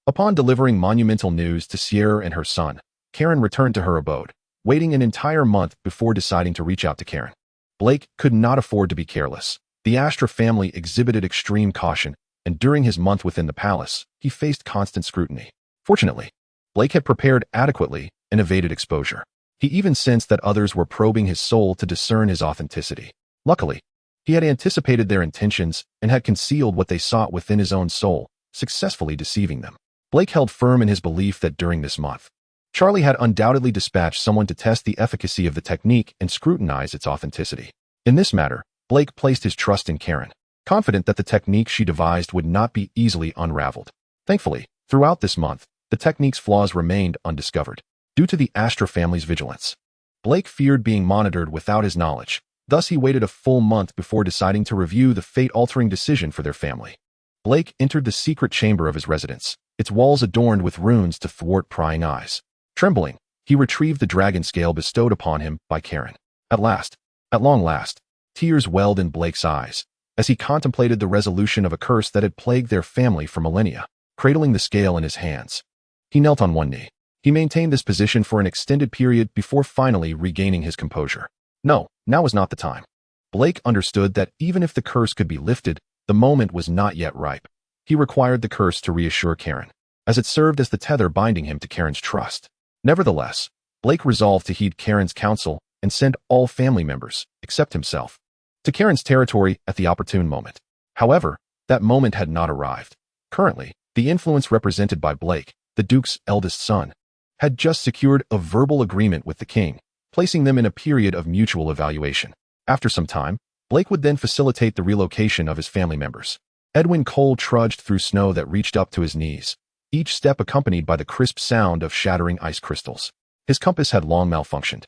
Upon delivering monumental news to Sierra and her son, Karen returned to her abode, waiting an entire month before deciding to reach out to Karen. Blake could not afford to be careless. The Astra family exhibited extreme caution, and during his month within the palace, he faced constant scrutiny. Fortunately, Blake had prepared adequately and evaded exposure. He even sensed that others were probing his soul to discern his authenticity. Luckily, he had anticipated their intentions and had concealed what they sought within his own soul, successfully deceiving them. Blake held firm in his belief that during this month, Charlie had undoubtedly dispatched someone to test the efficacy of the technique and scrutinize its authenticity. In this matter, Blake placed his trust in Karen, confident that the technique she devised would not be easily unraveled. Thankfully, throughout this month, the technique's flaws remained undiscovered. Due to the Astra family's vigilance, Blake feared being monitored without his knowledge. Thus, he waited a full month before deciding to review the fate-altering decision for their family. Blake entered the secret chamber of his residence, its walls adorned with runes to thwart prying eyes. Trembling, He retrieved the dragon scale bestowed upon him by Karen. At long last, tears welled in Blake's eyes as he contemplated the resolution of a curse that had plagued their family for millennia. Cradling the scale in his hands, he knelt on one knee. He maintained this position for an extended period before finally regaining his composure. No, now was not the time. Blake understood that even if the curse could be lifted, the moment was not yet ripe. He required the curse to reassure Karen, as it served as the tether binding him to Karen's trust. Nevertheless, Blake resolved to heed Karen's counsel and send all family members, except himself, to Karen's territory at the opportune moment. However, that moment had not arrived. Currently, the influence represented by Blake, the Duke's eldest son, had just secured a verbal agreement with the king, placing them in a period of mutual evaluation. After some time, Blake would then facilitate the relocation of his family members. Edwin Cole trudged through snow that reached up to his knees, each step accompanied by the crisp sound of shattering ice crystals. His compass had long malfunctioned,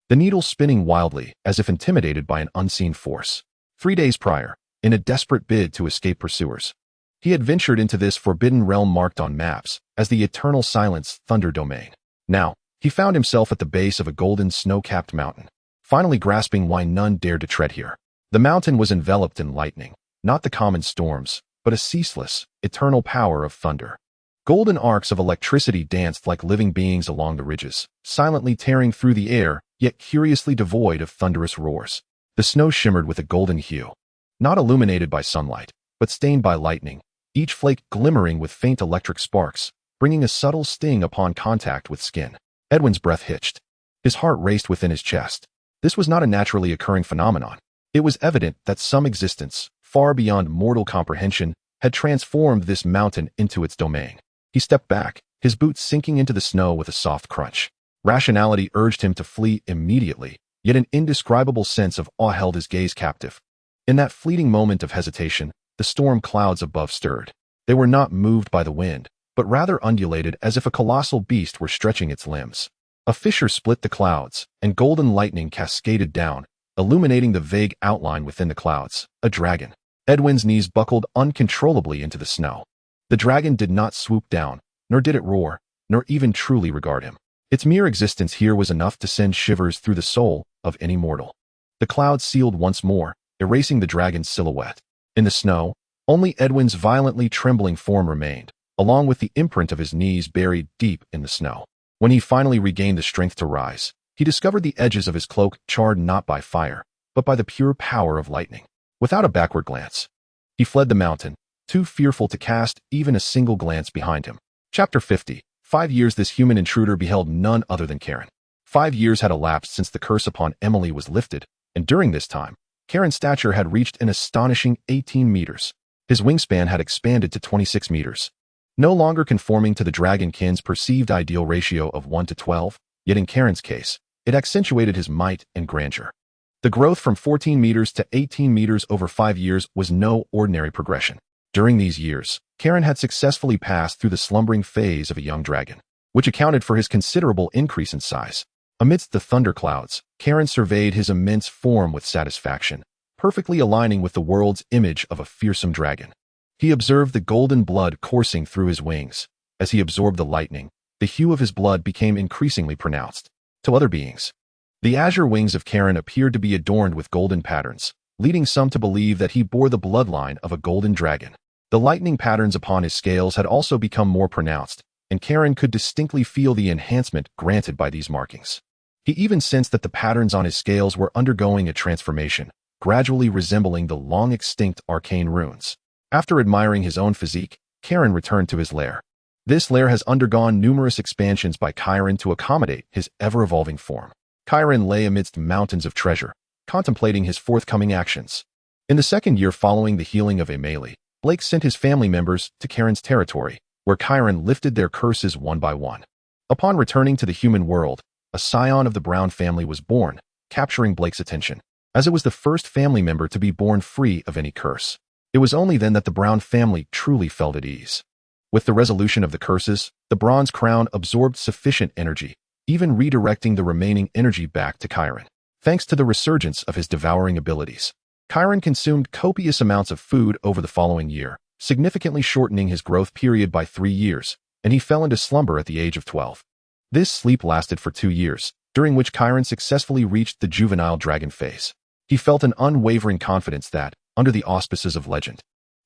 the needle spinning wildly as if intimidated by an unseen force. 3 days prior, in a desperate bid to escape pursuers, he had ventured into this forbidden realm marked on maps as the Eternal Silence Thunder Domain. Now, he found himself at the base of a golden snow-capped mountain, finally grasping why none dared to tread here. The mountain was enveloped in lightning, not the common storms, but a ceaseless, eternal power of thunder. Golden arcs of electricity danced like living beings along the ridges, silently tearing through the air, yet curiously devoid of thunderous roars. The snow shimmered with a golden hue, not illuminated by sunlight, but stained by lightning, each flake glimmering with faint electric sparks, bringing a subtle sting upon contact with skin. Edwin's breath hitched. His heart raced within his chest. This was not a naturally occurring phenomenon. It was evident that some existence, far beyond mortal comprehension, had transformed this mountain into its domain. He stepped back, his boots sinking into the snow with a soft crunch. Rationality urged him to flee immediately, yet an indescribable sense of awe held his gaze captive. In that fleeting moment of hesitation, the storm clouds above stirred. They were not moved by the wind, but rather undulated as if a colossal beast were stretching its limbs. A fissure split the clouds, and golden lightning cascaded down, illuminating the vague outline within the clouds. A dragon. Edwin's knees buckled uncontrollably into the snow. The dragon did not swoop down, nor did it roar, nor even truly regard him. Its mere existence here was enough to send shivers through the soul of any mortal. The clouds sealed once more, erasing the dragon's silhouette. In the snow, only Edwin's violently trembling form remained, along with the imprint of his knees buried deep in the snow. When he finally regained the strength to rise, he discovered the edges of his cloak charred not by fire, but by the pure power of lightning. Without a backward glance, he fled the mountain, too fearful to cast even a single glance behind him. Chapter 50. 5 years this human intruder beheld none other than Karen. 5 years had elapsed since the curse upon Emily was lifted, and during this time, Karen's stature had reached an astonishing 18 meters. His wingspan had expanded to 26 meters. No longer conforming to the dragonkind's perceived ideal ratio of 1 to 12, yet in Karen's case, it accentuated his might and grandeur. The growth from 14 meters to 18 meters over 5 years was no ordinary progression. During these years, Karen had successfully passed through the slumbering phase of a young dragon, which accounted for his considerable increase in size. Amidst the thunderclouds, Karen surveyed his immense form with satisfaction, perfectly aligning with the world's image of a fearsome dragon. He observed the golden blood coursing through his wings. As he absorbed the lightning, the hue of his blood became increasingly pronounced. To other beings, the azure wings of Karen appeared to be adorned with golden patterns, leading some to believe that he bore the bloodline of a golden dragon. The lightning patterns upon his scales had also become more pronounced, and Karen could distinctly feel the enhancement granted by these markings. He even sensed that the patterns on his scales were undergoing a transformation, gradually resembling the long-extinct arcane runes. After admiring his own physique, Karen returned to his lair. This lair has undergone numerous expansions by Kairen to accommodate his ever-evolving form. Kairen lay amidst mountains of treasure, contemplating his forthcoming actions. In the second year following the healing of Emily, Blake sent his family members to Karen's territory, where Kairen lifted their curses one by one. Upon returning to the human world, a scion of the Brown family was born, capturing Blake's attention, as it was the first family member to be born free of any curse. It was only then that the Brown family truly felt at ease. With the resolution of the curses, the bronze crown absorbed sufficient energy, even redirecting the remaining energy back to Kairen. Thanks to the resurgence of his devouring abilities, Kairen consumed copious amounts of food over the following year, significantly shortening his growth period by 3 years, and he fell into slumber at the age of 12. This sleep lasted for 2 years, during which Chiron successfully reached the juvenile dragon phase. He felt an unwavering confidence that, under the auspices of legend,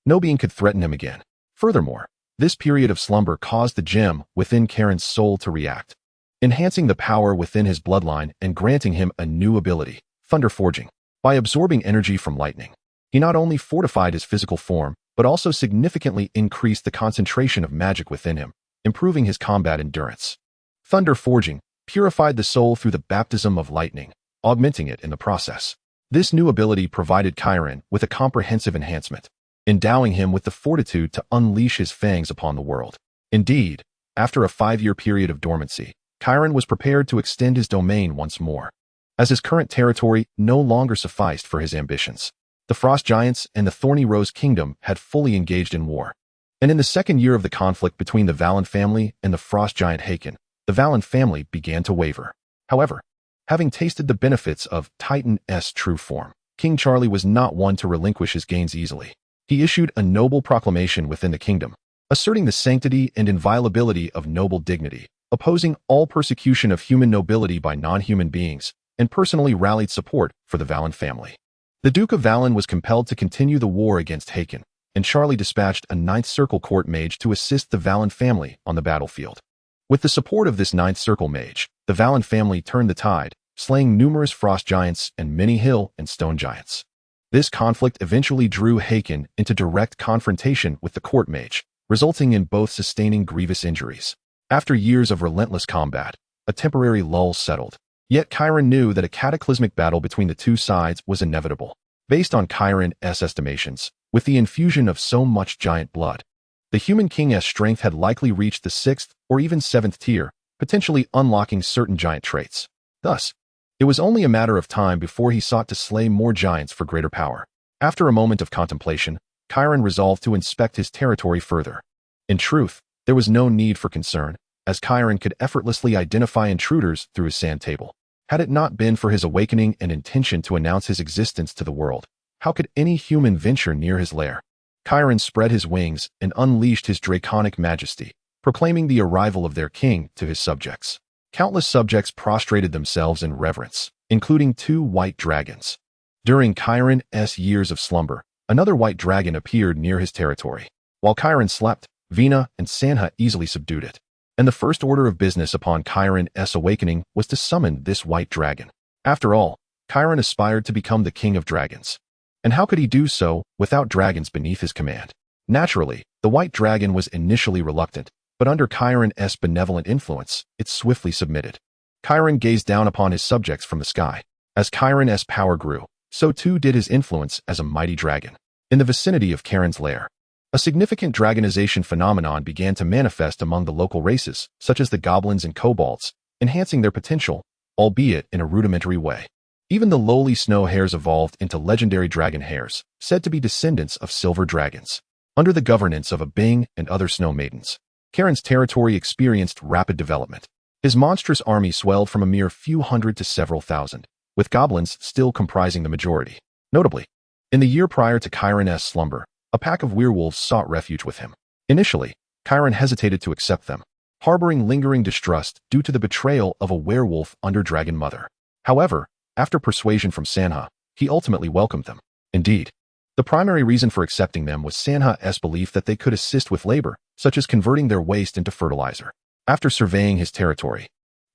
no being could threaten him again. Furthermore, this period of slumber caused the gem within Chiron's soul to react, enhancing the power within his bloodline and granting him a new ability, thunder forging. By absorbing energy from lightning, he not only fortified his physical form, but also significantly increased the concentration of magic within him, improving his combat endurance. Thunder forging purified the soul through the baptism of lightning, augmenting it in the process. This new ability provided Chiron with a comprehensive enhancement, endowing him with the fortitude to unleash his fangs upon the world. Indeed, after a 5-year period of dormancy, Chiron was prepared to extend his domain once more, as his current territory no longer sufficed for his ambitions. The Frost Giants and the Thorny Rose Kingdom had fully engaged in war, and in the second year of the conflict between the Valen family and the Frost Giant Haken, the Valen family began to waver. However, having tasted the benefits of Titan's true form, King Charlie was not one to relinquish his gains easily. He issued a noble proclamation within the kingdom, asserting the sanctity and inviolability of noble dignity, opposing all persecution of human nobility by non-human beings, and personally rallied support for the Valen family. The Duke of Valen was compelled to continue the war against Haken, and Charlie dispatched a Ninth Circle court mage to assist the Valen family on the battlefield. With the support of this Ninth Circle mage, the Valen family turned the tide, slaying numerous frost giants and many hill and stone giants. This conflict eventually drew Haken into direct confrontation with the court mage, resulting in both sustaining grievous injuries. After years of relentless combat, a temporary lull settled. Yet Chiron knew that a cataclysmic battle between the two sides was inevitable. Based on Chiron's estimations, with the infusion of so much giant blood, the human king's strength had likely reached the 6th or even 7th tier, potentially unlocking certain giant traits. Thus, it was only a matter of time before he sought to slay more giants for greater power. After a moment of contemplation, Chiron resolved to inspect his territory further. In truth, there was no need for concern, as Chiron could effortlessly identify intruders through his sand table. Had it not been for his awakening and intention to announce his existence to the world, how could any human venture near his lair? Chiron spread his wings and unleashed his draconic majesty, proclaiming the arrival of their king to his subjects. Countless subjects prostrated themselves in reverence, including 2 white dragons. During Chiron's years of slumber, another white dragon appeared near his territory. While Chiron slept, Vina and Sanha easily subdued it. And the first order of business upon Chiron's awakening was to summon this white dragon. After all, Chiron aspired to become the king of dragons. And how could he do so without dragons beneath his command? Naturally, the white dragon was initially reluctant, but under Chiron's benevolent influence, it swiftly submitted. Chiron gazed down upon his subjects from the sky. As Chiron's power grew, so too did his influence as a mighty dragon. In the vicinity of Chiron's lair, a significant dragonization phenomenon began to manifest among the local races, such as the goblins and kobolds, enhancing their potential, albeit in a rudimentary way. Even the lowly snow hares evolved into legendary dragon hares, said to be descendants of silver dragons. Under the governance of a Bing and other snow maidens, Chiron's territory experienced rapid development. His monstrous army swelled from a mere few hundred to several thousand, with goblins still comprising the majority. Notably, in the year prior to Chiron's slumber, a pack of werewolves sought refuge with him. Initially, Chiron hesitated to accept them, harboring lingering distrust due to the betrayal of a werewolf under Dragon Mother. However, after persuasion from Sanha, he ultimately welcomed them. Indeed, the primary reason for accepting them was Sanha's belief that they could assist with labor, such as converting their waste into fertilizer. After surveying his territory,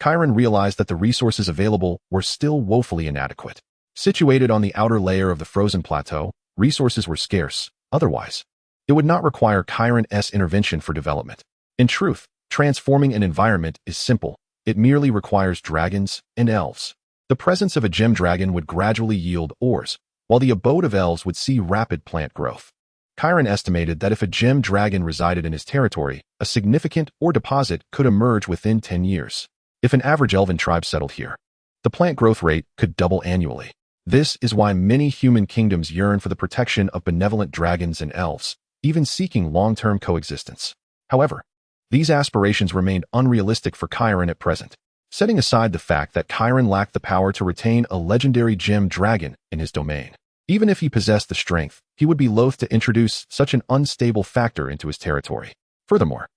Chiron realized that the resources available were still woefully inadequate. Situated on the outer layer of the frozen plateau, resources were scarce. Otherwise, it would not require Chiron's intervention for development. In truth, transforming an environment is simple. It merely requires dragons and elves. The presence of a gem dragon would gradually yield ores, while the abode of elves would see rapid plant growth. Chiron estimated that if a gem dragon resided in his territory, a significant ore deposit could emerge within 10 years. If an average elven tribe settled here, the plant growth rate could double annually. This is why many human kingdoms yearn for the protection of benevolent dragons and elves, even seeking long-term coexistence. However, these aspirations remained unrealistic for Chiron at present. Setting aside the fact that Chiron lacked the power to retain a legendary gem dragon in his domain. Even if he possessed the strength, he would be loath to introduce such an unstable factor into his territory. Furthermore,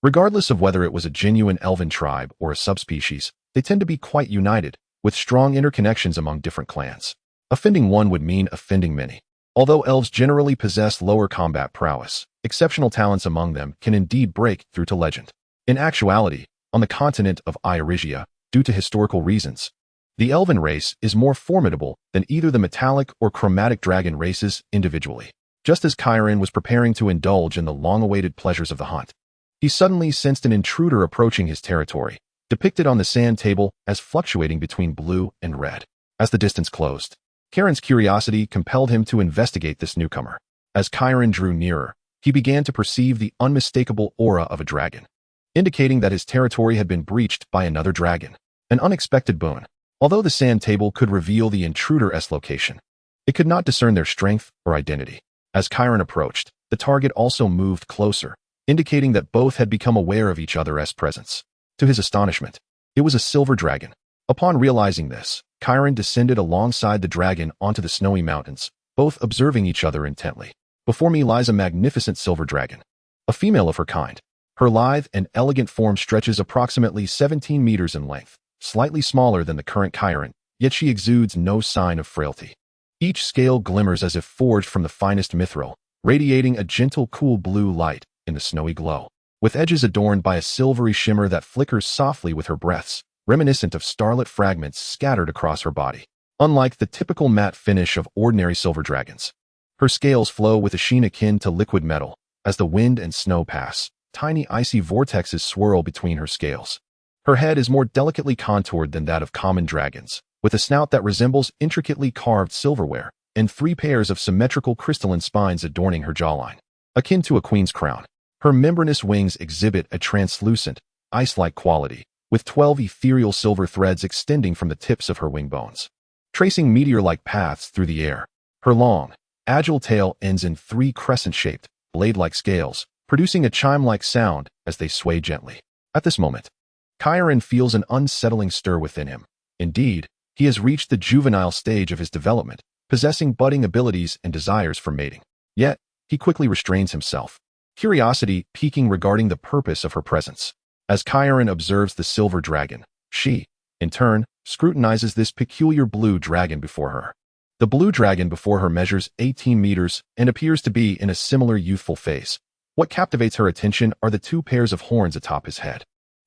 Regardless of whether it was a genuine elven tribe or a subspecies, they tend to be quite united, with strong interconnections among different clans. Offending one would mean offending many. Although elves generally possess lower combat prowess, exceptional talents among them can indeed break through to legend. In actuality, on the continent of Irisia, due to historical reasons, the elven race is more formidable than either the metallic or chromatic dragon races individually. Just as Kairen was preparing to indulge in the long-awaited pleasures of the hunt, he suddenly sensed an intruder approaching his territory, depicted on the sand table as fluctuating between blue and red. As the distance closed, Kairen's curiosity compelled him to investigate this newcomer. As Kairen drew nearer, he began to perceive the unmistakable aura of a dragon, indicating that his territory had been breached by another dragon. An unexpected boon. Although the sand table could reveal the intruder's location, it could not discern their strength or identity. As Kairen approached, the target also moved closer, indicating that both had become aware of each other's presence. To his astonishment, it was a silver dragon. Upon realizing this, Kairen descended alongside the dragon onto the snowy mountains, both observing each other intently. Before me lies a magnificent silver dragon, a female of her kind. Her lithe and elegant form stretches approximately 17 meters in length, slightly smaller than the current Kairen, yet she exudes no sign of frailty. Each scale glimmers as if forged from the finest mithril, radiating a gentle, cool blue light in the snowy glow, with edges adorned by a silvery shimmer that flickers softly with her breaths, reminiscent of starlit fragments scattered across her body. Unlike the typical matte finish of ordinary silver dragons, her scales flow with a sheen akin to liquid metal. As the wind and snow pass, tiny icy vortexes swirl between her scales. Her head is more delicately contoured than that of common dragons, with a snout that resembles intricately carved silverware, and 3 pairs of symmetrical crystalline spines adorning her jawline, akin to a queen's crown. Her membranous wings exhibit a translucent, ice-like quality, with 12 ethereal silver threads extending from the tips of her wing bones, tracing meteor-like paths through the air. Her long, agile tail ends in 3 crescent-shaped, blade-like scales, producing a chime-like sound as they sway gently. At this moment, Kairen feels an unsettling stir within him. Indeed, he has reached the juvenile stage of his development, possessing budding abilities and desires for mating. Yet, he quickly restrains himself, curiosity piquing regarding the purpose of her presence. As Kairen observes the silver dragon, she, in turn, scrutinizes this peculiar blue dragon before her. The blue dragon before her measures 18 meters and appears to be in a similar youthful phase. What captivates her attention are the 2 pairs of horns atop his head.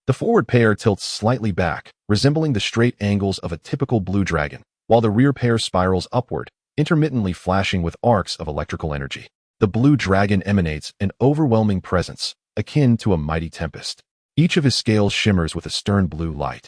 The forward pair tilts slightly back, resembling the straight angles of a typical blue dragon, while the rear pair spirals upward, intermittently flashing with arcs of electrical energy. The blue dragon emanates an overwhelming presence, akin to a mighty tempest. Each of his scales shimmers with a stern blue light,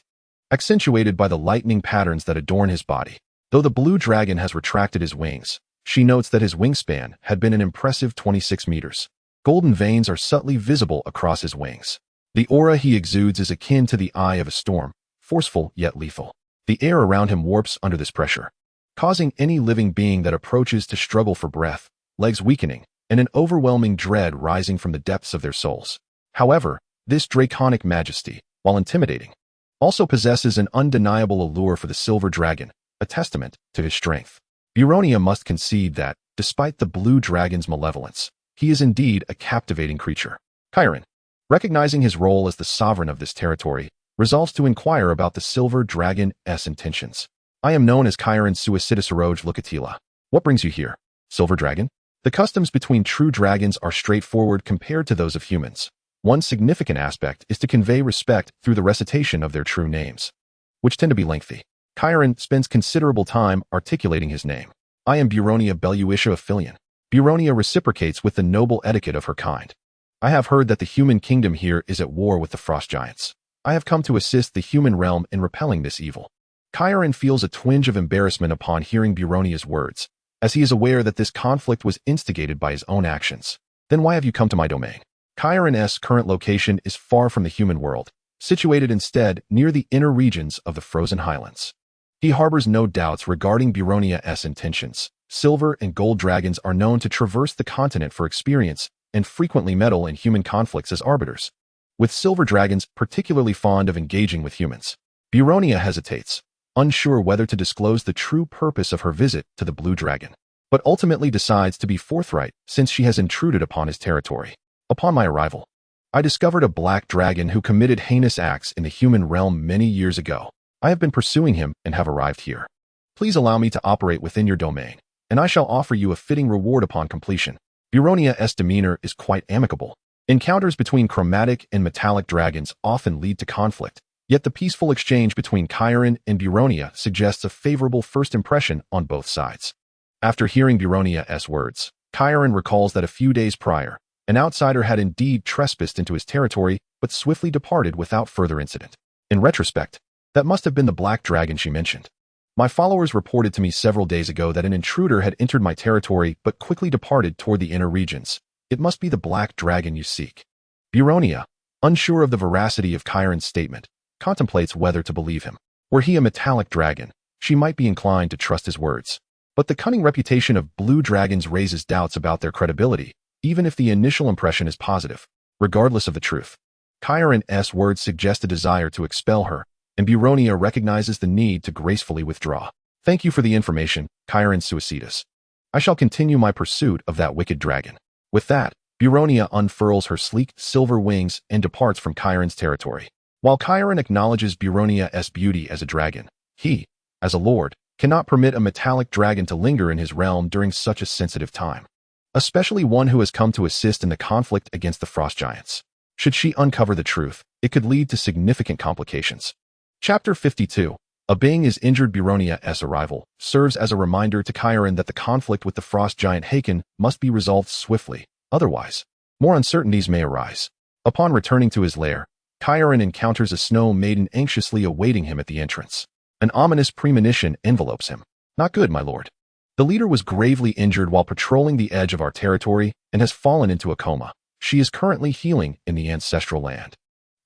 accentuated by the lightning patterns that adorn his body. Though the blue dragon has retracted his wings, she notes that his wingspan had been an impressive 26 meters. Golden veins are subtly visible across his wings. The aura he exudes is akin to the eye of a storm, forceful yet lethal. The air around him warps under this pressure, causing any living being that approaches to struggle for breath, legs weakening, and an overwhelming dread rising from the depths of their souls. However, this draconic majesty, while intimidating, also possesses an undeniable allure for the silver dragon, a testament to his strength. Buronia must concede that, despite the blue dragon's malevolence, he is indeed a captivating creature. Kairen, recognizing his role as the sovereign of this territory, resolves to inquire about the silver dragon's intentions. I am known as Kairen Suicidisaroj Lucatila. What brings you here, silver dragon? The customs between true dragons are straightforward compared to those of humans. One significant aspect is to convey respect through the recitation of their true names, which tend to be lengthy. Kairen spends considerable time articulating his name. I am Buronia Beluisha of Filion. Buronia reciprocates with the noble etiquette of her kind. I have heard that the human kingdom here is at war with the frost giants. I have come to assist the human realm in repelling this evil. Kairen feels a twinge of embarrassment upon hearing Buronia's words, as he is aware that this conflict was instigated by his own actions. Then why have you come to my domain? Kairen's current location is far from the human world, situated instead near the inner regions of the frozen highlands. He harbors no doubts regarding Buronia's intentions. Silver and gold dragons are known to traverse the continent for experience and frequently meddle in human conflicts as arbiters, with silver dragons particularly fond of engaging with humans. Buronia hesitates, unsure whether to disclose the true purpose of her visit to the blue dragon, but ultimately decides to be forthright since she has intruded upon his territory. Upon my arrival, I discovered a black dragon who committed heinous acts in the human realm many years ago. I have been pursuing him and have arrived here. Please allow me to operate within your domain, and I shall offer you a fitting reward upon completion. Buronia's demeanor is quite amicable. Encounters between chromatic and metallic dragons often lead to conflict, yet the peaceful exchange between Kairen and Buronia suggests a favorable first impression on both sides. After hearing Buronia's words, Kairen recalls that a few days prior, an outsider had indeed trespassed into his territory, but swiftly departed without further incident. In retrospect, that must have been the black dragon she mentioned. My followers reported to me several days ago that an intruder had entered my territory but quickly departed toward the inner regions. It must be the black dragon you seek. Buronia, unsure of the veracity of Kairen's statement, contemplates whether to believe him. Were he a metallic dragon, she might be inclined to trust his words. But the cunning reputation of blue dragons raises doubts about their credibility, even if the initial impression is positive. Regardless of the truth, Kairen's words suggest a desire to expel her, and Buronia recognizes the need to gracefully withdraw. Thank you for the information, Kairen Suicidas. I shall continue my pursuit of that wicked dragon. With that, Buronia unfurls her sleek silver wings and departs from Kairen's territory. While Kairen acknowledges Buronia's beauty as a dragon, he, as a lord, cannot permit a metallic dragon to linger in his realm during such a sensitive time, especially one who has come to assist in the conflict against the frost giants. Should she uncover the truth, it could lead to significant complications. Chapter 52. A being is injured. Buronia's arrival serves as a reminder to Kairen that the conflict with the frost giant Haken must be resolved swiftly, otherwise, more uncertainties may arise. Upon returning to his lair, Kairen encounters a snow maiden anxiously awaiting him at the entrance. An ominous premonition envelopes him. Not good, my lord. The leader was gravely injured while patrolling the edge of our territory and has fallen into a coma. She is currently healing in the ancestral land.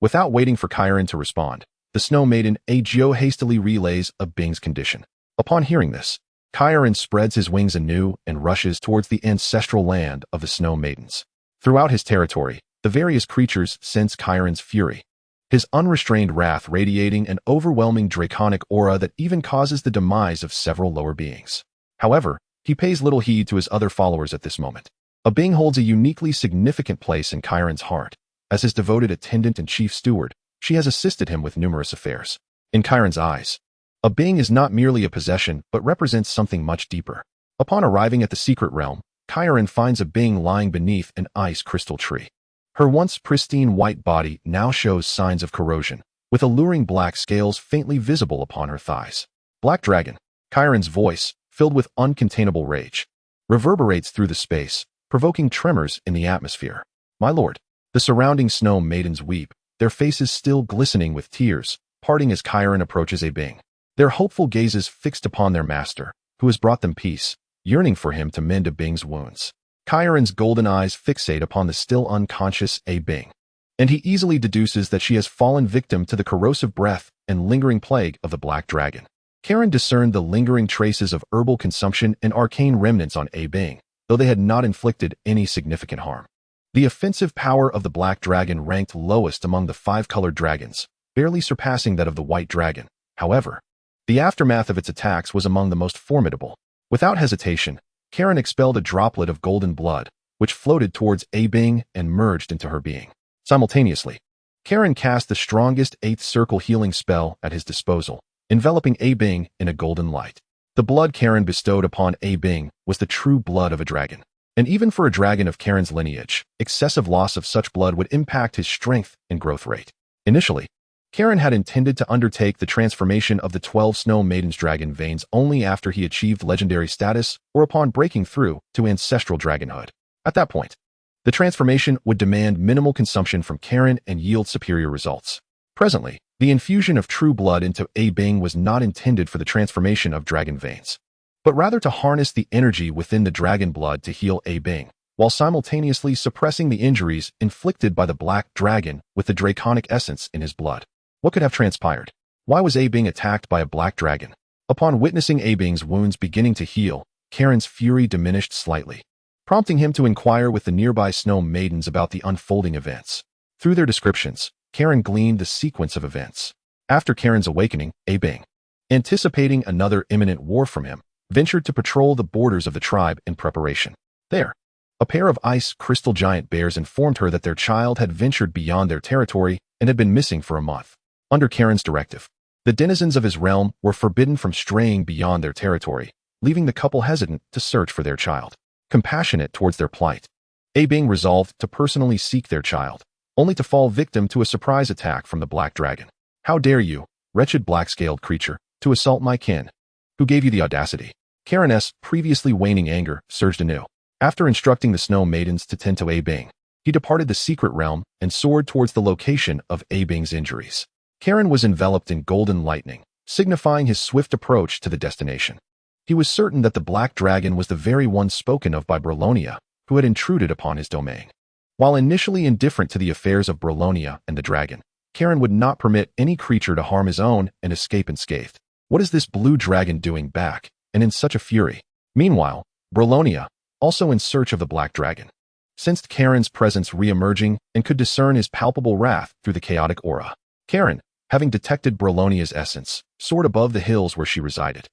Without waiting for Kairen to respond, the snow maiden Agio hastily relays a Bing's condition. Upon hearing this, Kairen spreads his wings anew and rushes towards the ancestral land of the snow maidens. Throughout his territory, the various creatures sense Kairen's fury, his unrestrained wrath radiating an overwhelming draconic aura that even causes the demise of several lower beings. However, he pays little heed to his other followers at this moment. A Bing holds a uniquely significant place in Kairen's heart. As his devoted attendant and chief steward, she has assisted him with numerous affairs. In Kairen's eyes, a Bing is not merely a possession but represents something much deeper. Upon arriving at the secret realm, Kairen finds a Bing lying beneath an ice crystal tree. Her once pristine white body now shows signs of corrosion, with alluring black scales faintly visible upon her thighs. Black Dragon, Kairen's voice, filled with uncontainable rage, reverberates through the space, provoking tremors in the atmosphere. My lord, the surrounding snow maidens weep, their faces still glistening with tears, parting as Kairen approaches a Bing. Their hopeful gazes fixed upon their master, who has brought them peace, yearning for him to mend a Bing's wounds. Kairen's golden eyes fixate upon the still unconscious a Bing, and he easily deduces that she has fallen victim to the corrosive breath and lingering plague of the Black Dragon. Kairen discerned the lingering traces of herbal consumption and arcane remnants on a Bing, though they had not inflicted any significant harm. The offensive power of the Black Dragon ranked lowest among the five-colored dragons, barely surpassing that of the White Dragon. However, the aftermath of its attacks was among the most formidable. Without hesitation, Kairen expelled a droplet of golden blood, which floated towards a Bing and merged into her being. Simultaneously, Kairen cast the strongest 8th circle healing spell at his disposal, enveloping a Bing in a golden light. The blood Kairen bestowed upon a Bing was the true blood of a dragon. And even for a dragon of Kairen's lineage, excessive loss of such blood would impact his strength and growth rate. Initially, Kairen had intended to undertake the transformation of the 12 Snow Maiden's dragon veins only after he achieved legendary status or upon breaking through to ancestral dragonhood. At that point, the transformation would demand minimal consumption from Kairen and yield superior results. Presently, the infusion of true blood into a Bing was not intended for the transformation of dragon veins, but rather to harness the energy within the dragon blood to heal a Bing, while simultaneously suppressing the injuries inflicted by the Black Dragon with the draconic essence in his blood. What could have transpired? Why was a Bing attacked by a Black Dragon? Upon witnessing a Bing's wounds beginning to heal, Kairen's fury diminished slightly, prompting him to inquire with the nearby Snow Maidens about the unfolding events. Through their descriptions, Kairen gleaned the sequence of events. After Kairen's awakening, a Bing, anticipating another imminent war from him, ventured to patrol the borders of the tribe in preparation. There, A pair of ice crystal giant bears informed her that their child had ventured beyond their territory and had been missing for a month. Under Kairen's directive, the denizens of his realm were forbidden from straying beyond their territory, leaving the couple hesitant to search for their child. Compassionate towards their plight, Bing resolved to personally seek their child, only to fall victim to a surprise attack from the Black Dragon. "How dare you, wretched black-scaled creature, to assault my kin? Who gave you the audacity?" Kairen's previously waning anger surged anew. After instructing the Snow Maidens to tend to Bing, he departed the secret realm and soared towards the location of Bing's injuries. Kairen was enveloped in golden lightning, signifying his swift approach to the destination. He was certain that the Black Dragon was the very one spoken of by Brolonia, who had intruded upon his domain. While initially indifferent to the affairs of Brolonia and the dragon, Kairen would not permit any creature to harm his own and escape unscathed. What is this blue dragon doing back, and in such a fury? Meanwhile, Brolonia, also in search of the Black Dragon, sensed Kairen's presence re-emerging and could discern his palpable wrath through the chaotic aura. Kairen, having detected Brolonia's essence, soared above the hills where she resided,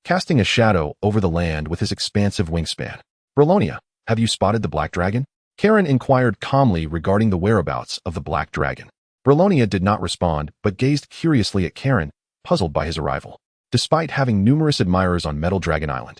casting a shadow over the land with his expansive wingspan. "Brolonia, have you spotted the Black Dragon?" Kairen inquired calmly regarding the whereabouts of the Black Dragon. Brolonia did not respond, but gazed curiously at Kairen, puzzled by his arrival. Despite having numerous admirers on Metal Dragon Island,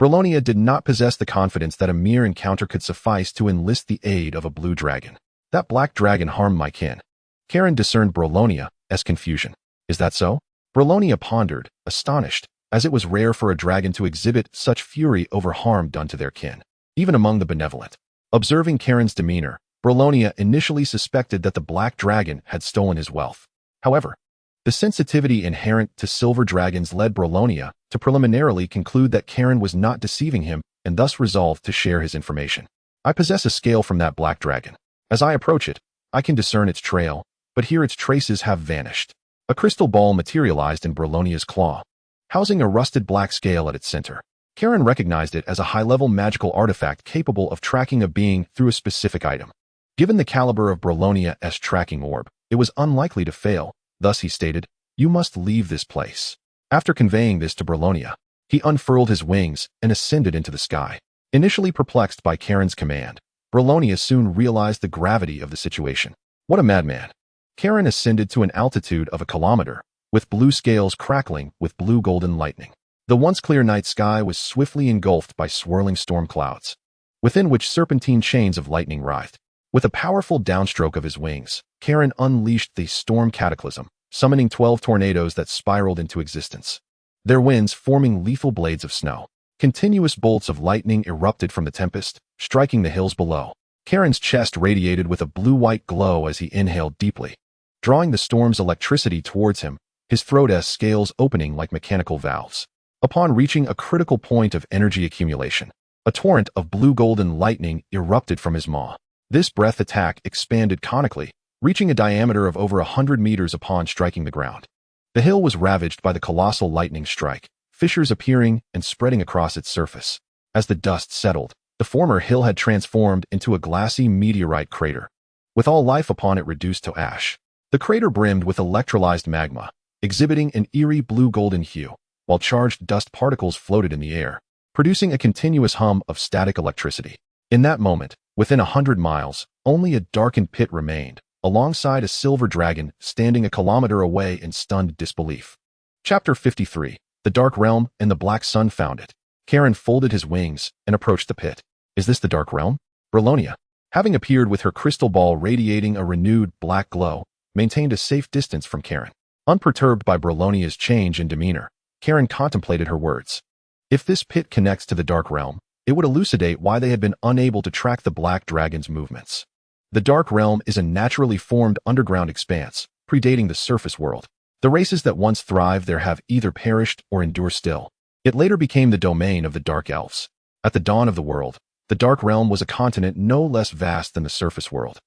Brolonia did not possess the confidence that a mere encounter could suffice to enlist the aid of a blue dragon. "That Black Dragon harmed my kin." Kairen discerned Brolonia's confusion. "Is that so?" Brolonia pondered, astonished, as it was rare for a dragon to exhibit such fury over harm done to their kin, even among the benevolent. Observing Kairen's demeanor, Brolonia initially suspected that the Black Dragon had stolen his wealth. However, the sensitivity inherent to silver dragons led Brolonia to preliminarily conclude that Kairen was not deceiving him and thus resolved to share his information. "I possess a scale from that Black Dragon. As I approach it, I can discern its trail, but here its traces have vanished." A crystal ball materialized in Brolonia's claw, housing a rusted black scale at its center. Kairen recognized it as a high-level magical artifact capable of tracking a being through a specific item. Given the caliber of Brolonia's tracking orb, it was unlikely to fail. Thus he stated, "You must leave this place." After conveying this to Brolonia, he unfurled his wings and ascended into the sky. Initially perplexed by Kairen's command, Brolonia soon realized the gravity of the situation. What a madman! Kairen ascended to an altitude of 1 kilometer, with blue scales crackling with blue-golden lightning. The once clear night sky was swiftly engulfed by swirling storm clouds, within which serpentine chains of lightning writhed. With a powerful downstroke of his wings, Kairen unleashed the storm cataclysm, summoning 12 tornadoes that spiraled into existence, their winds forming lethal blades of snow. Continuous bolts of lightning erupted from the tempest, striking the hills below. Kairen's chest radiated with a blue-white glow as he inhaled deeply, drawing the storm's electricity towards him, his throat's scales opening like mechanical valves. Upon reaching a critical point of energy accumulation, a torrent of blue-golden lightning erupted from his maw. This breath attack expanded conically, reaching a diameter of over 100 meters upon striking the ground. The hill was ravaged by the colossal lightning strike, fissures appearing and spreading across its surface. As the dust settled, the former hill had transformed into a glassy meteorite crater, with all life upon it reduced to ash. The crater brimmed with electrolyzed magma, exhibiting an eerie blue-golden hue, while charged dust particles floated in the air, producing a continuous hum of static electricity. In that moment, within 100 miles, only a darkened pit remained, alongside a silver dragon standing 1 kilometer away in stunned disbelief. Chapter 53. The Dark Realm and the Black Sun found it. Kairen folded his wings and approached the pit. "Is this the Dark Realm?" Brolonia, having appeared with her crystal ball radiating a renewed black glow, maintained a safe distance from Kairen. Unperturbed by Brolonia's change in demeanor, Kairen contemplated her words. If this pit connects to the Dark Realm, it would elucidate why they had been unable to track the Black Dragon's movements. The Dark Realm is a naturally formed underground expanse, predating the surface world. The races that once thrived there have either perished or endure still. It later became the domain of the Dark Elves. At the dawn of the world, the Dark Realm was a continent no less vast than the surface world.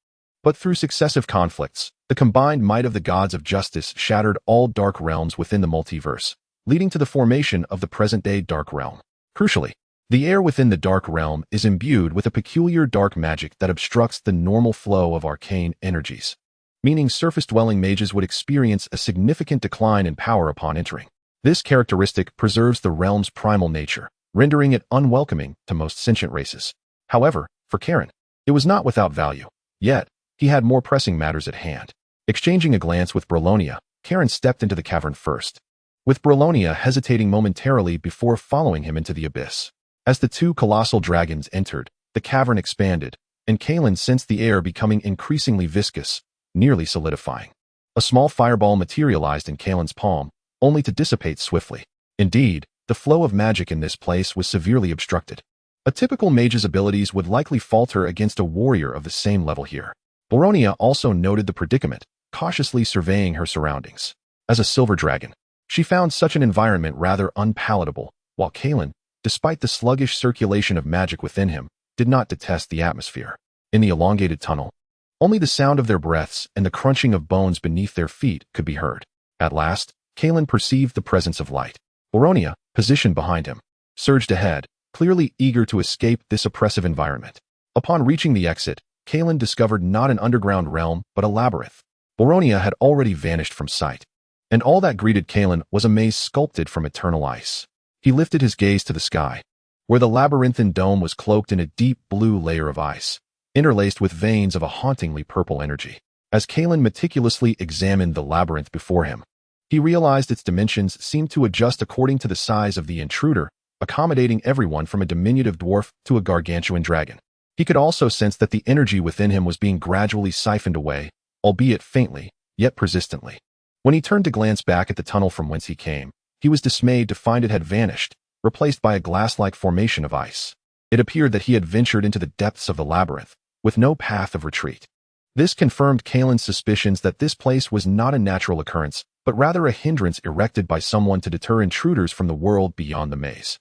But through successive conflicts, the combined might of the gods of justice shattered all Dark Realms within the multiverse, leading to the formation of the present-day Dark Realm. Crucially, the air within the Dark Realm is imbued with a peculiar dark magic that obstructs the normal flow of arcane energies, meaning surface-dwelling mages would experience a significant decline in power upon entering. This characteristic preserves the realm's primal nature, rendering it unwelcoming to most sentient races. However, For Karen, it was not without value. Yet, he had more pressing matters at hand. Exchanging a glance with Brolonia, Karen stepped into the cavern first, with Brolonia hesitating momentarily before following him into the abyss. As the two colossal dragons entered, the cavern expanded, and Kalen sensed the air becoming increasingly viscous, nearly solidifying. A small fireball materialized in Kalen's palm, only to dissipate swiftly. Indeed, the flow of magic in this place was severely obstructed. A typical mage's abilities would likely falter against a warrior of the same level here. Brolonia also noted the predicament, cautiously surveying her surroundings. As a silver dragon, she found such an environment rather unpalatable, while Kalen, despite the sluggish circulation of magic within him, did not detest the atmosphere. In the elongated tunnel, only the sound of their breaths and the crunching of bones beneath their feet could be heard. At last, Kalen perceived the presence of light. Brolonia, positioned behind him, surged ahead, clearly eager to escape this oppressive environment. Upon reaching the exit, Kalen discovered not an underground realm, but a labyrinth. Brolonia had already vanished from sight, and all that greeted Kalen was a maze sculpted from eternal ice. He lifted his gaze to the sky, where the labyrinthine dome was cloaked in a deep blue layer of ice, interlaced with veins of a hauntingly purple energy. As Kalen meticulously examined the labyrinth before him, he realized its dimensions seemed to adjust according to the size of the intruder, accommodating everyone from a diminutive dwarf to a gargantuan dragon. He could also sense that the energy within him was being gradually siphoned away, albeit faintly, yet persistently. When he turned to glance back at the tunnel from whence he came, he was dismayed to find it had vanished, replaced by a glass-like formation of ice. It appeared that he had ventured into the depths of the labyrinth, with no path of retreat. This confirmed Kalen's suspicions that this place was not a natural occurrence, but rather a hindrance erected by someone to deter intruders from the world beyond the maze.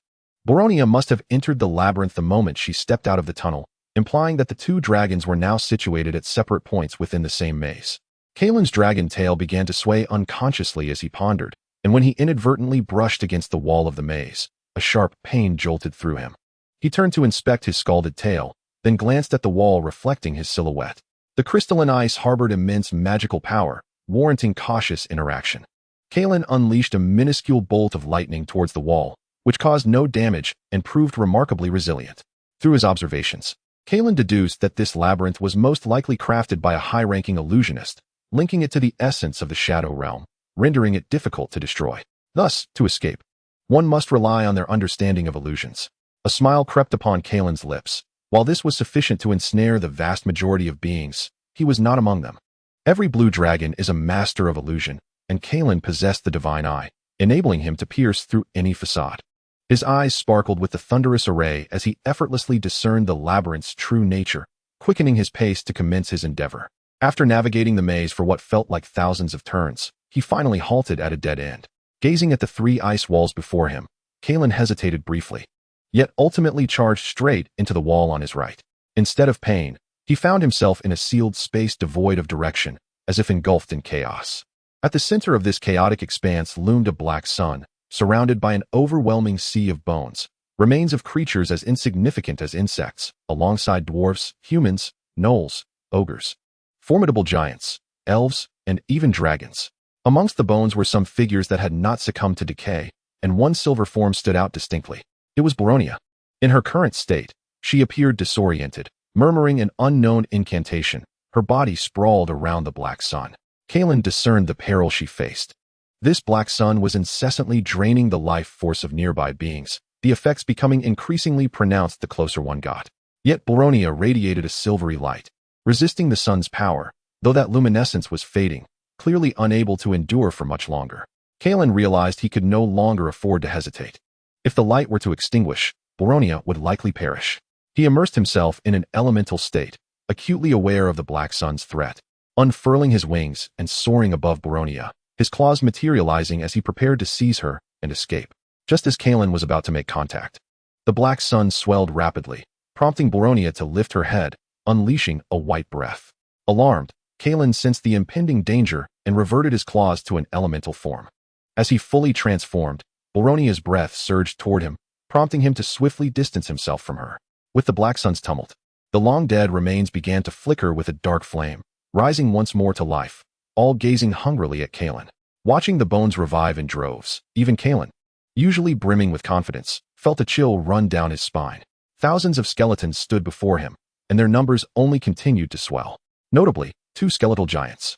Brolonia must have entered the labyrinth the moment she stepped out of the tunnel, implying that the two dragons were now situated at separate points within the same maze. Kalen's dragon tail began to sway unconsciously as he pondered, and when he inadvertently brushed against the wall of the maze, a sharp pain jolted through him. He turned to inspect his scalded tail, then glanced at the wall reflecting his silhouette. The crystalline ice harbored immense magical power, warranting cautious interaction. Kalen unleashed a minuscule bolt of lightning towards the wall, which caused no damage and proved remarkably resilient. Through his observations, Kalen deduced that this labyrinth was most likely crafted by a high-ranking illusionist, linking it to the essence of the Shadow Realm, rendering it difficult to destroy. Thus, to escape, one must rely on their understanding of illusions. A smile crept upon Kalen's lips. While this was sufficient to ensnare the vast majority of beings, he was not among them. Every blue dragon is a master of illusion, and Kalen possessed the divine eye, enabling him to pierce through any facade. His eyes sparkled with the thunderous array as he effortlessly discerned the labyrinth's true nature, quickening his pace to commence his endeavor. After navigating the maze for what felt like thousands of turns, he finally halted at a dead end. Gazing at the three ice walls before him, Kalen hesitated briefly, yet ultimately charged straight into the wall on his right. Instead of pain, he found himself in a sealed space devoid of direction, as if engulfed in chaos. At the center of this chaotic expanse loomed a black sun, surrounded by an overwhelming sea of bones, remains of creatures as insignificant as insects, alongside dwarfs, humans, gnolls, ogres, formidable giants, elves, and even dragons. Amongst the bones were some figures that had not succumbed to decay, and one silver form stood out distinctly. It was Brolonia. In her current state, she appeared disoriented, murmuring an unknown incantation, her body sprawled around the black sun. Kalen discerned the peril she faced. This black sun was incessantly draining the life force of nearby beings, the effects becoming increasingly pronounced the closer one got. Yet Brolonia radiated a silvery light, resisting the sun's power, though that luminescence was fading, clearly unable to endure for much longer. Kalen realized he could no longer afford to hesitate. If the light were to extinguish, Brolonia would likely perish. He immersed himself in an elemental state, acutely aware of the black sun's threat. Unfurling his wings and soaring above Brolonia, his claws materializing as he prepared to seize her and escape. Just as Kalen was about to make contact, the black sun swelled rapidly, prompting Brolonia to lift her head, unleashing a white breath. Alarmed, Kalen sensed the impending danger and reverted his claws to an elemental form. As he fully transformed, Brolonia's breath surged toward him, prompting him to swiftly distance himself from her. With the black sun's tumult, the long-dead remains began to flicker with a dark flame, rising once more to life, all gazing hungrily at Kalen. Watching the bones revive in droves, even Kalen, usually brimming with confidence, felt a chill run down his spine. Thousands of skeletons stood before him, and their numbers only continued to swell. Notably, two skeletal giants,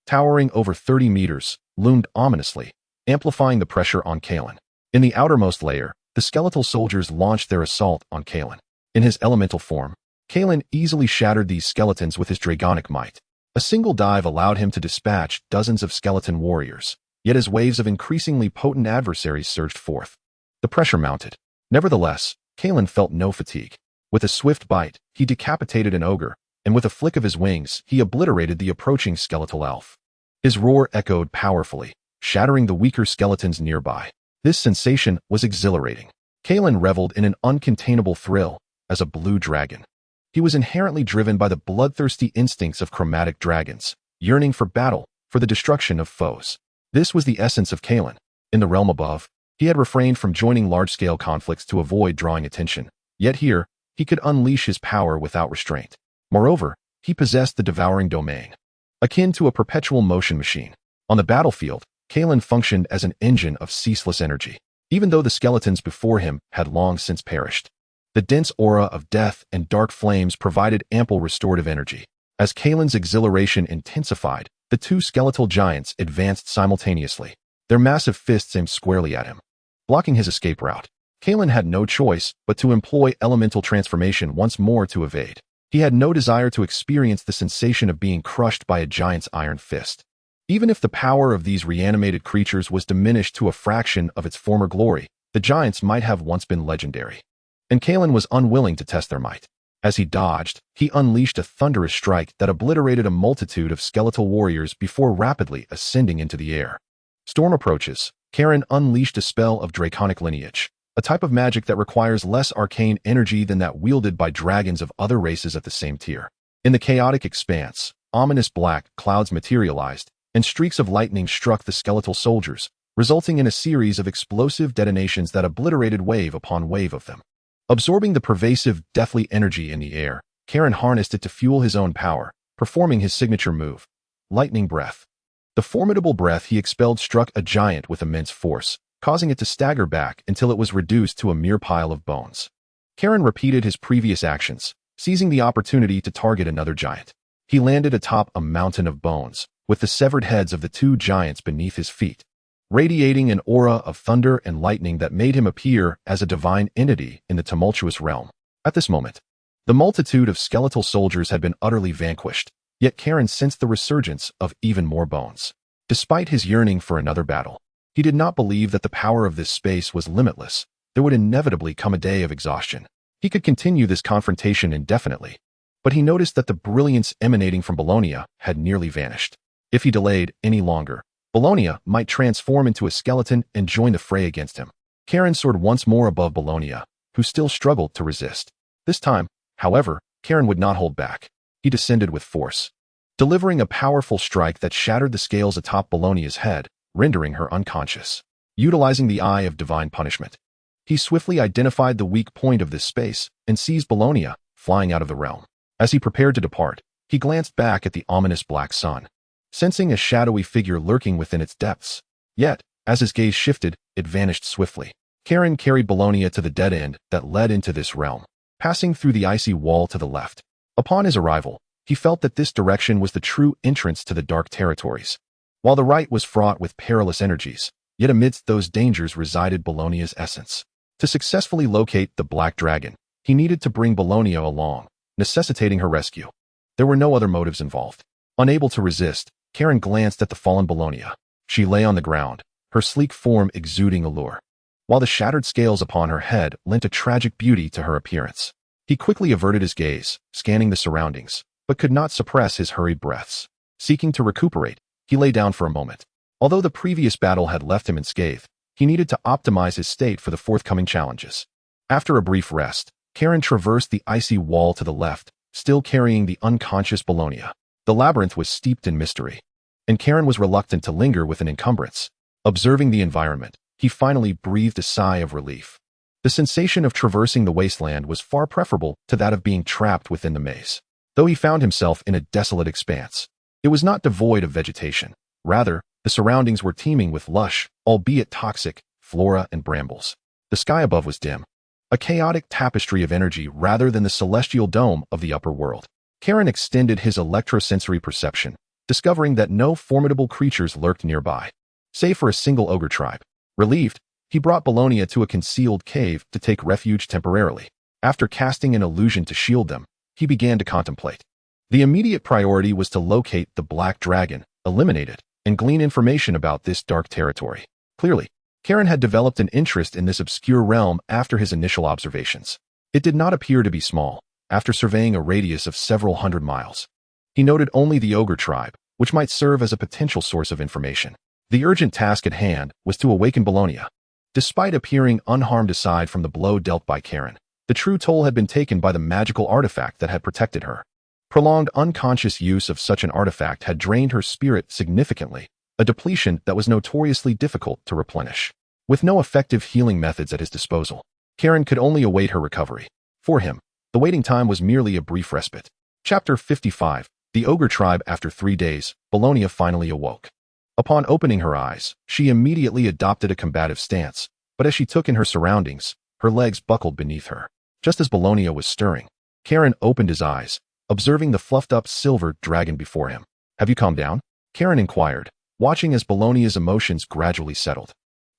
towering over 30 meters, loomed ominously, amplifying the pressure on Kalen. In the outermost layer, the skeletal soldiers launched their assault on Kalen. In his elemental form, Kalen easily shattered these skeletons with his dragonic might. A single dive allowed him to dispatch dozens of skeleton warriors, yet as waves of increasingly potent adversaries surged forth, the pressure mounted. Nevertheless, Kalen felt no fatigue. With a swift bite, he decapitated an ogre, and with a flick of his wings, he obliterated the approaching skeletal elf. His roar echoed powerfully, shattering the weaker skeletons nearby. This sensation was exhilarating. Kalen reveled in an uncontainable thrill as a blue dragon. He was inherently driven by the bloodthirsty instincts of chromatic dragons, yearning for battle, for the destruction of foes. This was the essence of Kalen. In the realm above, he had refrained from joining large-scale conflicts to avoid drawing attention, yet here, he could unleash his power without restraint. Moreover, he possessed the devouring domain, akin to a perpetual motion machine. On the battlefield, Kalen functioned as an engine of ceaseless energy, even though the skeletons before him had long since perished. The dense aura of death and dark flames provided ample restorative energy. As Kalen's exhilaration intensified, the two skeletal giants advanced simultaneously, their massive fists aimed squarely at him, blocking his escape route. Kalen had no choice but to employ elemental transformation once more to evade. He had no desire to experience the sensation of being crushed by a giant's iron fist. Even if the power of these reanimated creatures was diminished to a fraction of its former glory, the giants might have once been legendary. And Kalen was unwilling to test their might. As he dodged, he unleashed a thunderous strike that obliterated a multitude of skeletal warriors before rapidly ascending into the air. Storm approaches. Karen unleashed a spell of draconic lineage, a type of magic that requires less arcane energy than that wielded by dragons of other races at the same tier. In the chaotic expanse, ominous black clouds materialized, and streaks of lightning struck the skeletal soldiers, resulting in a series of explosive detonations that obliterated wave upon wave of them. Absorbing the pervasive, deathly energy in the air, Karen harnessed it to fuel his own power, performing his signature move, Lightning Breath. The formidable breath he expelled struck a giant with immense force, causing it to stagger back until it was reduced to a mere pile of bones. Karen repeated his previous actions, seizing the opportunity to target another giant. He landed atop a mountain of bones, with the severed heads of the two giants beneath his feet, radiating an aura of thunder and lightning that made him appear as a divine entity in the tumultuous realm. At this moment, the multitude of skeletal soldiers had been utterly vanquished, yet Karen sensed the resurgence of even more bones. Despite his yearning for another battle, he did not believe that the power of this space was limitless. There would inevitably come a day of exhaustion. He could continue this confrontation indefinitely, but he noticed that the brilliance emanating from Bologna had nearly vanished. If he delayed any longer, Bologna might transform into a skeleton and join the fray against him. Karen soared once more above Bologna, who still struggled to resist. This time, however, Karen would not hold back. He descended with force, delivering a powerful strike that shattered the scales atop Bologna's head, rendering her unconscious. Utilizing the Eye of Divine Punishment, he swiftly identified the weak point of this space and seized Bologna, flying out of the realm. As he prepared to depart, he glanced back at the ominous black sun, sensing a shadowy figure lurking within its depths. Yet, as his gaze shifted, it vanished swiftly. Karen carried Bologna to the dead end that led into this realm, passing through the icy wall to the left. Upon his arrival, he felt that this direction was the true entrance to the dark territories, while the right was fraught with perilous energies. Yet amidst those dangers resided Bologna's essence. To successfully locate the Black Dragon, he needed to bring Bologna along, necessitating her rescue. There were no other motives involved. Unable to resist, Karen glanced at the fallen Bologna. She lay on the ground, her sleek form exuding allure, while the shattered scales upon her head lent a tragic beauty to her appearance. He quickly averted his gaze, scanning the surroundings, but could not suppress his hurried breaths. Seeking to recuperate, he lay down for a moment. Although the previous battle had left him unscathed, he needed to optimize his state for the forthcoming challenges. After a brief rest, Karen traversed the icy wall to the left, still carrying the unconscious Bologna. The labyrinth was steeped in mystery, and Karen was reluctant to linger with an encumbrance. Observing the environment, he finally breathed a sigh of relief. The sensation of traversing the wasteland was far preferable to that of being trapped within the maze. Though he found himself in a desolate expanse, it was not devoid of vegetation. Rather, the surroundings were teeming with lush, albeit toxic, flora and brambles. The sky above was dim, a chaotic tapestry of energy rather than the celestial dome of the upper world. Kairen extended his electrosensory perception, discovering that no formidable creatures lurked nearby, save for a single ogre tribe. Relieved, he brought Bologna to a concealed cave to take refuge temporarily. After casting an illusion to shield them, he began to contemplate. The immediate priority was to locate the black dragon, eliminate it, and glean information about this dark territory. Clearly, Kairen had developed an interest in this obscure realm after his initial observations. It did not appear to be small. After surveying a radius of several hundred miles, he noted only the ogre tribe, which might serve as a potential source of information. The urgent task at hand was to awaken Bologna. Despite appearing unharmed aside from the blow dealt by Kairen, the true toll had been taken by the magical artifact that had protected her. Prolonged unconscious use of such an artifact had drained her spirit significantly, a depletion that was notoriously difficult to replenish. With no effective healing methods at his disposal, Kairen could only await her recovery. For him, the waiting time was merely a brief respite. Chapter 55. The Ogre Tribe. After 3 days, Bologna finally awoke. Upon opening her eyes, she immediately adopted a combative stance, but as she took in her surroundings, her legs buckled beneath her. Just as Bologna was stirring, Kairen opened his eyes, observing the fluffed-up silver dragon before him. "Have you calmed down?" Kairen inquired, watching as Bologna's emotions gradually settled.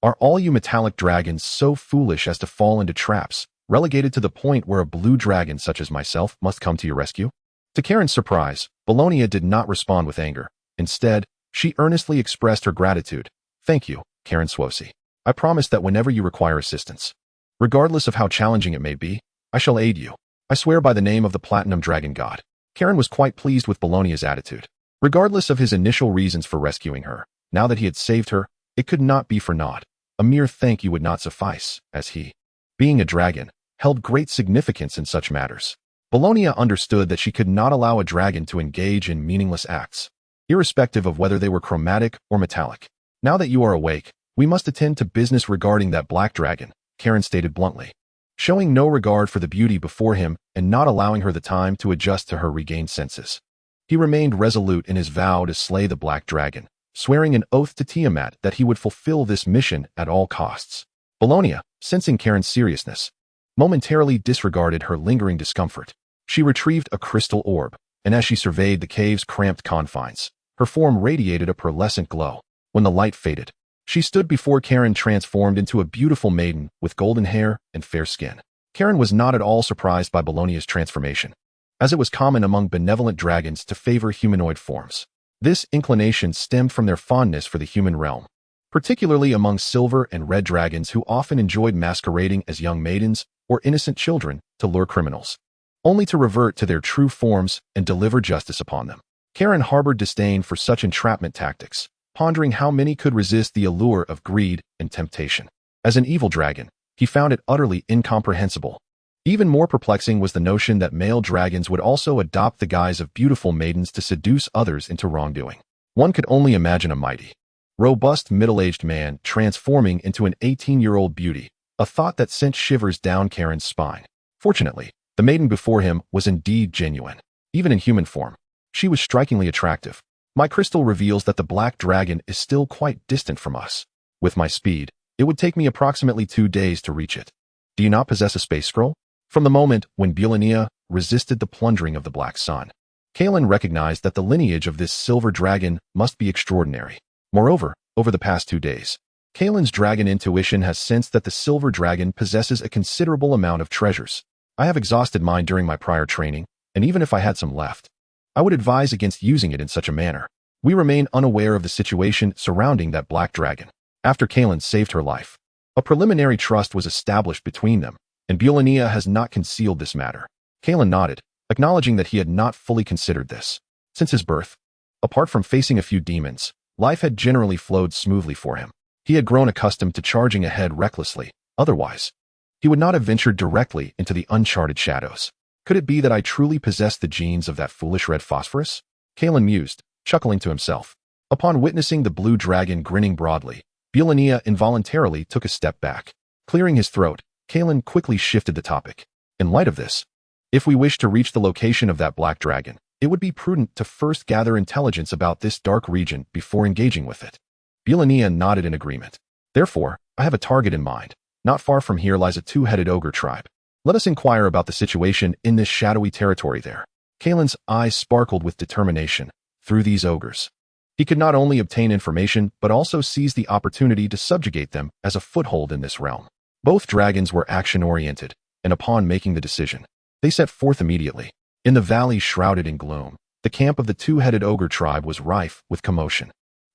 "Are all you metallic dragons so foolish as to fall into traps, relegated to the point where a blue dragon such as myself must come to your rescue?" To Kairen's surprise, Bologna did not respond with anger. Instead, she earnestly expressed her gratitude. "Thank you, Kairensos. I promise that whenever you require assistance, regardless of how challenging it may be, I shall aid you. I swear by the name of the Platinum Dragon God." Kairen was quite pleased with Bologna's attitude. Regardless of his initial reasons for rescuing her, now that he had saved her, it could not be for naught. A mere thank you would not suffice, as he, being a dragon, held great significance in such matters. Bologna understood that she could not allow a dragon to engage in meaningless acts, irrespective of whether they were chromatic or metallic. "Now that you are awake, we must attend to business regarding that black dragon," Kairen stated bluntly. Showing no regard for the beauty before him and not allowing her the time to adjust to her regained senses. He remained resolute in his vow to slay the black dragon, swearing an oath to Tiamat that he would fulfill this mission at all costs. Bologna, sensing Kairen's seriousness, momentarily disregarded her lingering discomfort. She retrieved a crystal orb, and as she surveyed the cave's cramped confines, her form radiated a pearlescent glow. When the light faded, she stood before Kairen, transformed into a beautiful maiden with golden hair and fair skin. Kairen was not at all surprised by Bologna's transformation, as it was common among benevolent dragons to favor humanoid forms. This inclination stemmed from their fondness for the human realm, particularly among silver and red dragons who often enjoyed masquerading as young maidens or innocent children to lure criminals, only to revert to their true forms and deliver justice upon them. Kairen harbored disdain for such entrapment tactics, pondering how many could resist the allure of greed and temptation. As an evil dragon, he found it utterly incomprehensible. Even more perplexing was the notion that male dragons would also adopt the guise of beautiful maidens to seduce others into wrongdoing. One could only imagine a mighty, robust middle-aged man transforming into an 18-year-old beauty, a thought that sent shivers down Kairen's spine. Fortunately, the maiden before him was indeed genuine. Even in human form, she was strikingly attractive. "My crystal reveals that the black dragon is still quite distant from us. With my speed, it would take me approximately 2 days to reach it. Do you not possess a space scroll?" From the moment when Bologna resisted the plundering of the Black Sun, Kairen recognized that the lineage of this silver dragon must be extraordinary. Moreover, over the past 2 days, Kairen's dragon intuition has sensed that the silver dragon possesses a considerable amount of treasures. "I have exhausted mine during my prior training, and even if I had some left, I would advise against using it in such a manner." We remain unaware of the situation surrounding that black dragon. After Kairen saved her life, a preliminary trust was established between them, and Bologna has not concealed this matter. Kairen nodded, acknowledging that he had not fully considered this. Since his birth, apart from facing a few demons, life had generally flowed smoothly for him. He had grown accustomed to charging ahead recklessly. Otherwise, he would not have ventured directly into the uncharted shadows. "Could it be that I truly possess the genes of that foolish red phosphorus?" Kairen mused, chuckling to himself. Upon witnessing the blue dragon grinning broadly, Bologna involuntarily took a step back. Clearing his throat, Kairen quickly shifted the topic. "In light of this, if we wish to reach the location of that black dragon, it would be prudent to first gather intelligence about this dark region before engaging with it." Bologna nodded in agreement. "Therefore, I have a target in mind. Not far from here lies a two-headed ogre tribe. Let us inquire about the situation in this shadowy territory there. Kalen's eyes sparkled with determination. Through these ogres, he could not only obtain information, but also seize the opportunity to subjugate them as a foothold in this realm. Both dragons were action-oriented, and upon making the decision, they set forth immediately. In the valley shrouded in gloom, the camp of the two-headed ogre tribe was rife with commotion.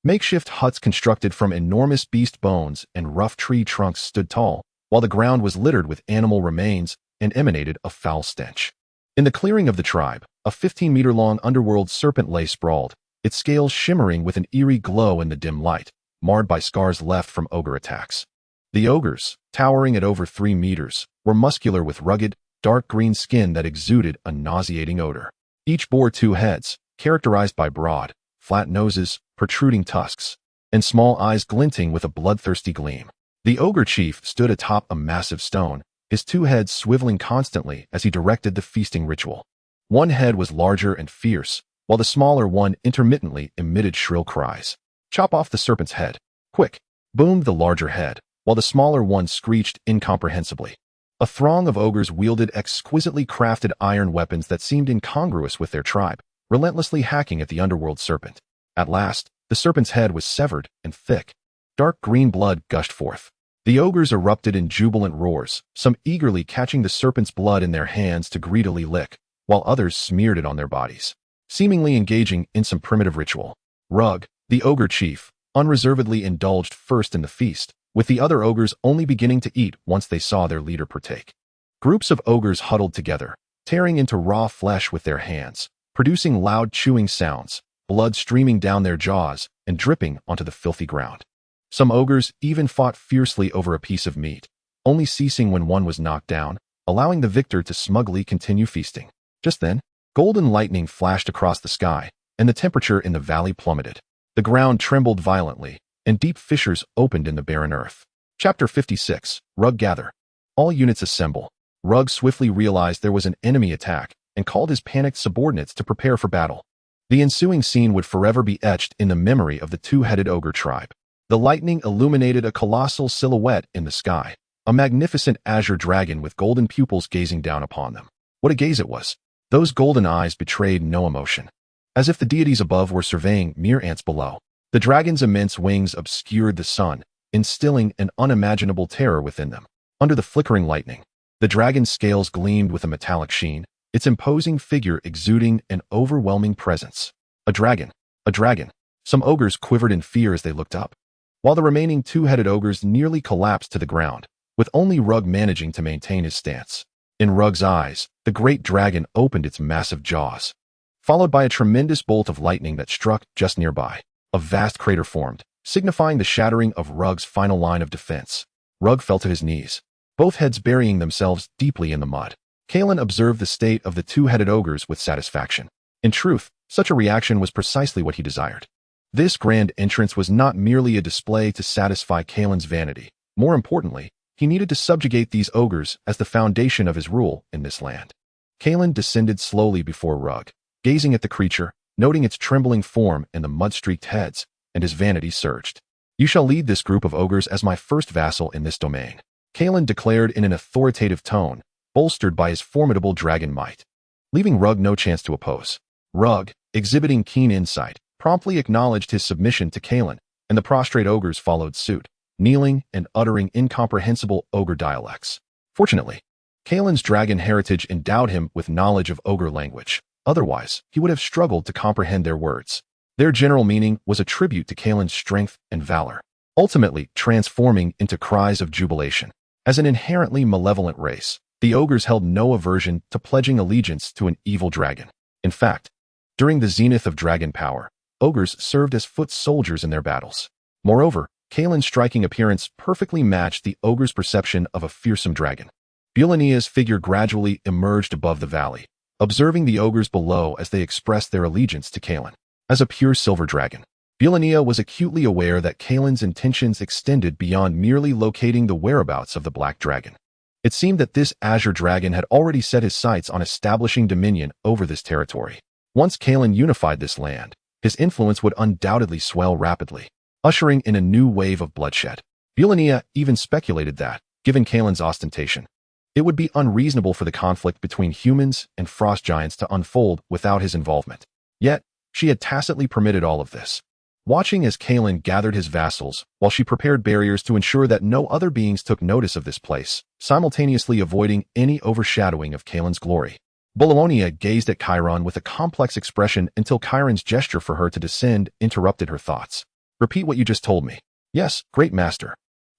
Makeshift huts constructed from enormous beast bones and rough tree trunks stood tall, while the ground was littered with animal remains and emanated a foul stench. In the clearing of the tribe, a 15-meter-long underworld serpent lay sprawled, its scales shimmering with an eerie glow in the dim light, marred by scars left from ogre attacks. The ogres, towering at over 3 meters, were muscular with rugged, dark green skin that exuded a nauseating odor. Each bore 2 heads, characterized by broad, flat noses, protruding tusks, and small eyes glinting with a bloodthirsty gleam. The ogre chief stood atop a massive stone, his 2 heads swiveling constantly as he directed the feasting ritual. One head was larger and fierce, while the smaller one intermittently emitted shrill cries. "Chop off the serpent's head. Quick!" boomed the larger head, while the smaller one screeched incomprehensibly. A throng of ogres wielded exquisitely crafted iron weapons that seemed incongruous with their tribe, relentlessly hacking at the underworld serpent. At last, the serpent's head was severed, and thick, dark green blood gushed forth. The ogres erupted in jubilant roars, some eagerly catching the serpent's blood in their hands to greedily lick, while others smeared it on their bodies, seemingly engaging in some primitive ritual. Rug, the ogre chief, unreservedly indulged first in the feast, with the other ogres only beginning to eat once they saw their leader partake. Groups of ogres huddled together, tearing into raw flesh with their hands, producing loud chewing sounds, blood streaming down their jaws and dripping onto the filthy ground. Some ogres even fought fiercely over a piece of meat, only ceasing when one was knocked down, allowing the victor to smugly continue feasting. Just then, golden lightning flashed across the sky, and the temperature in the valley plummeted. The ground trembled violently, and deep fissures opened in the barren earth. Chapter 56, Rug Gather. All units assemble. Rug swiftly realized there was an enemy attack, and called his panicked subordinates to prepare for battle. The ensuing scene would forever be etched in the memory of the two-headed ogre tribe. The lightning illuminated a colossal silhouette in the sky, a magnificent azure dragon with golden pupils gazing down upon them. What a gaze it was! Those golden eyes betrayed no emotion, as if the deities above were surveying mere ants below. The dragon's immense wings obscured the sun, instilling an unimaginable terror within them. Under the flickering lightning, the dragon's scales gleamed with a metallic sheen, its imposing figure exuding an overwhelming presence. A dragon! A dragon! Some ogres quivered in fear as they looked up, while the remaining two-headed ogres nearly collapsed to the ground, with only Rug managing to maintain his stance. In Rug's eyes, the great dragon opened its massive jaws, followed by a tremendous bolt of lightning that struck just nearby. A vast crater formed, signifying the shattering of Rug's final line of defense. Rug fell to his knees, both heads burying themselves deeply in the mud. Kalen observed the state of the two-headed ogres with satisfaction. In truth, such a reaction was precisely what he desired. This grand entrance was not merely a display to satisfy Kalen's vanity. More importantly, he needed to subjugate these ogres as the foundation of his rule in this land. Kalen descended slowly before Rug, gazing at the creature, noting its trembling form and the mud-streaked heads, and his vanity surged. "You shall lead this group of ogres as my first vassal in this domain," Kalen declared in an authoritative tone, bolstered by his formidable dragon might, leaving Rug no chance to oppose. Rug, exhibiting keen insight, promptly acknowledged his submission to Kalen, and the prostrate ogres followed suit, kneeling and uttering incomprehensible ogre dialects. Fortunately, Kalen's dragon heritage endowed him with knowledge of ogre language. Otherwise, he would have struggled to comprehend their words. Their general meaning was a tribute to Kalen's strength and valor, ultimately transforming into cries of jubilation. As an inherently malevolent race, the ogres held no aversion to pledging allegiance to an evil dragon. In fact, during the zenith of dragon power, ogres served as foot soldiers in their battles. Moreover, Kalen's striking appearance perfectly matched the ogre's perception of a fearsome dragon. Bulania's figure gradually emerged above the valley, observing the ogres below as they expressed their allegiance to Kalen. As a pure silver dragon, Bulania was acutely aware that Kalen's intentions extended beyond merely locating the whereabouts of the black dragon. It seemed that this azure dragon had already set his sights on establishing dominion over this territory. Once Kalen unified this land, his influence would undoubtedly swell rapidly, ushering in a new wave of bloodshed. Bulania even speculated that, given Kalen's ostentation. It would be unreasonable for the conflict between humans and frost giants to unfold without his involvement. Yet, she had tacitly permitted all of this. Watching as Kalen gathered his vassals while she prepared barriers to ensure that no other beings took notice of this place, simultaneously avoiding any overshadowing of Kalen's glory. Boloonia gazed at Chiron with a complex expression until Chiron's gesture for her to descend interrupted her thoughts. Repeat what you just told me. Yes, great master.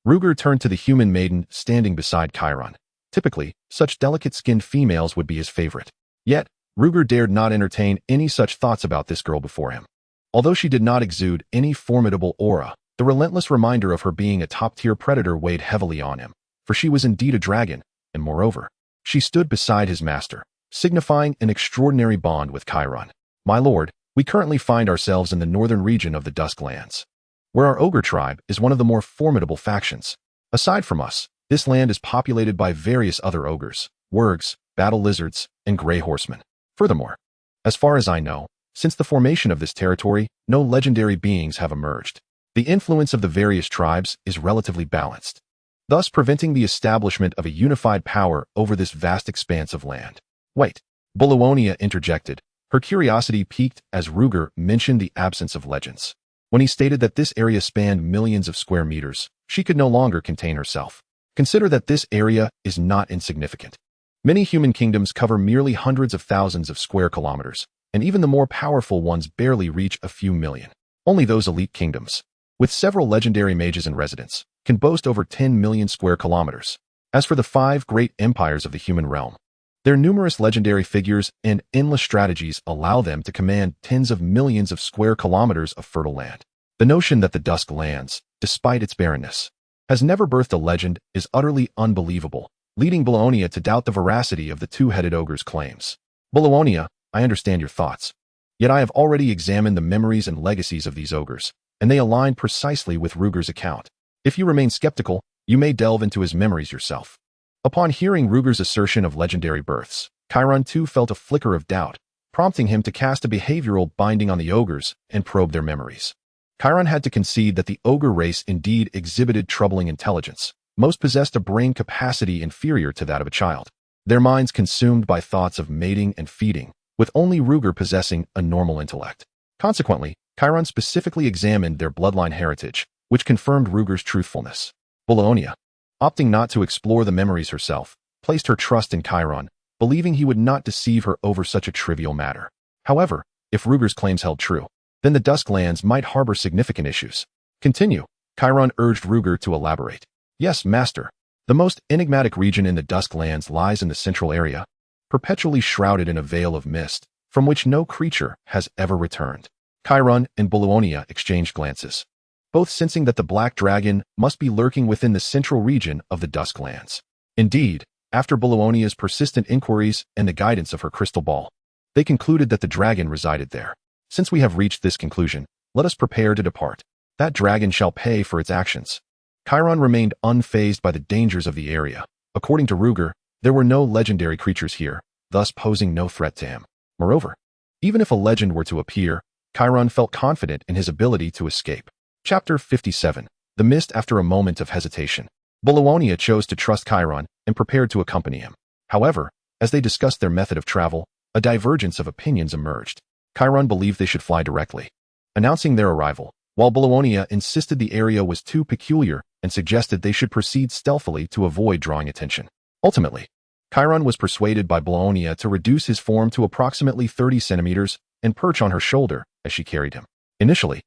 Ruger turned to the human maiden standing beside Chiron. Typically, such delicate-skinned females would be his favorite. Yet, Ruger dared not entertain any such thoughts about this girl before him. Although she did not exude any formidable aura, the relentless reminder of her being a top-tier predator weighed heavily on him, for she was indeed a dragon, and moreover, she stood beside his master, signifying an extraordinary bond with Chiron. My lord, we currently find ourselves in the northern region of the Dusklands, where our ogre tribe is one of the more formidable factions. Aside from us, this land is populated by various other ogres, wargs, battle lizards, and gray horsemen. Furthermore, as far as I know, since the formation of this territory, no legendary beings have emerged. The influence of the various tribes is relatively balanced, thus preventing the establishment of a unified power over this vast expanse of land. Wait, Boloonia interjected, her curiosity piqued as Ruger mentioned the absence of legends. When he stated that this area spanned millions of square meters, she could no longer contain herself. Consider that this area is not insignificant. Many human kingdoms cover merely hundreds of thousands of square kilometers, and even the more powerful ones barely reach a few million. Only those elite kingdoms, with several legendary mages in residence, can boast over 10 million square kilometers. As for the 5 great empires of the human realm, their numerous legendary figures and endless strategies allow them to command tens of millions of square kilometers of fertile land. The notion that the Dusklands, despite its barrenness, has never birthed a legend is utterly unbelievable, leading Boloonia to doubt the veracity of the two-headed ogre's claims. Boloonia, I understand your thoughts. Yet I have already examined the memories and legacies of these ogres, and they align precisely with Ruger's account. If you remain skeptical, you may delve into his memories yourself. Upon hearing Ruger's assertion of legendary births, Chiron too felt a flicker of doubt, prompting him to cast a behavioral binding on the ogres and probe their memories. Chiron had to concede that the ogre race indeed exhibited troubling intelligence. Most possessed a brain capacity inferior to that of a child, their minds consumed by thoughts of mating and feeding, with only Ruger possessing a normal intellect. Consequently, Chiron specifically examined their bloodline heritage, which confirmed Ruger's truthfulness. Boloonia, opting not to explore the memories herself, placed her trust in Chiron, believing he would not deceive her over such a trivial matter. However, if Ruger's claims held true, then the Dusklands might harbor significant issues. Continue, Chiron urged Ruger to elaborate. Yes, master. The most enigmatic region in the Dusklands lies in the central area, perpetually shrouded in a veil of mist, from which no creature has ever returned. Chiron and Boloonia exchanged glances, both sensing that the black dragon must be lurking within the central region of the Dusklands. Indeed, after Boloonia's persistent inquiries and the guidance of her crystal ball, they concluded that the dragon resided there. Since we have reached this conclusion, let us prepare to depart. That dragon shall pay for its actions. Chiron remained unfazed by the dangers of the area. According to Ruger, there were no legendary creatures here, thus posing no threat to him. Moreover, even if a legend were to appear, Chiron felt confident in his ability to escape. Chapter 57. The Mist. After a moment of hesitation, Boloonia chose to trust Chiron and prepared to accompany him. However, as they discussed their method of travel, a divergence of opinions emerged. Chiron believed they should fly directly, announcing their arrival, while Boloonia insisted the area was too peculiar and suggested they should proceed stealthily to avoid drawing attention. Ultimately, Chiron was persuaded by Boloonia to reduce his form to approximately 30 centimeters and perch on her shoulder as she carried him. Initially,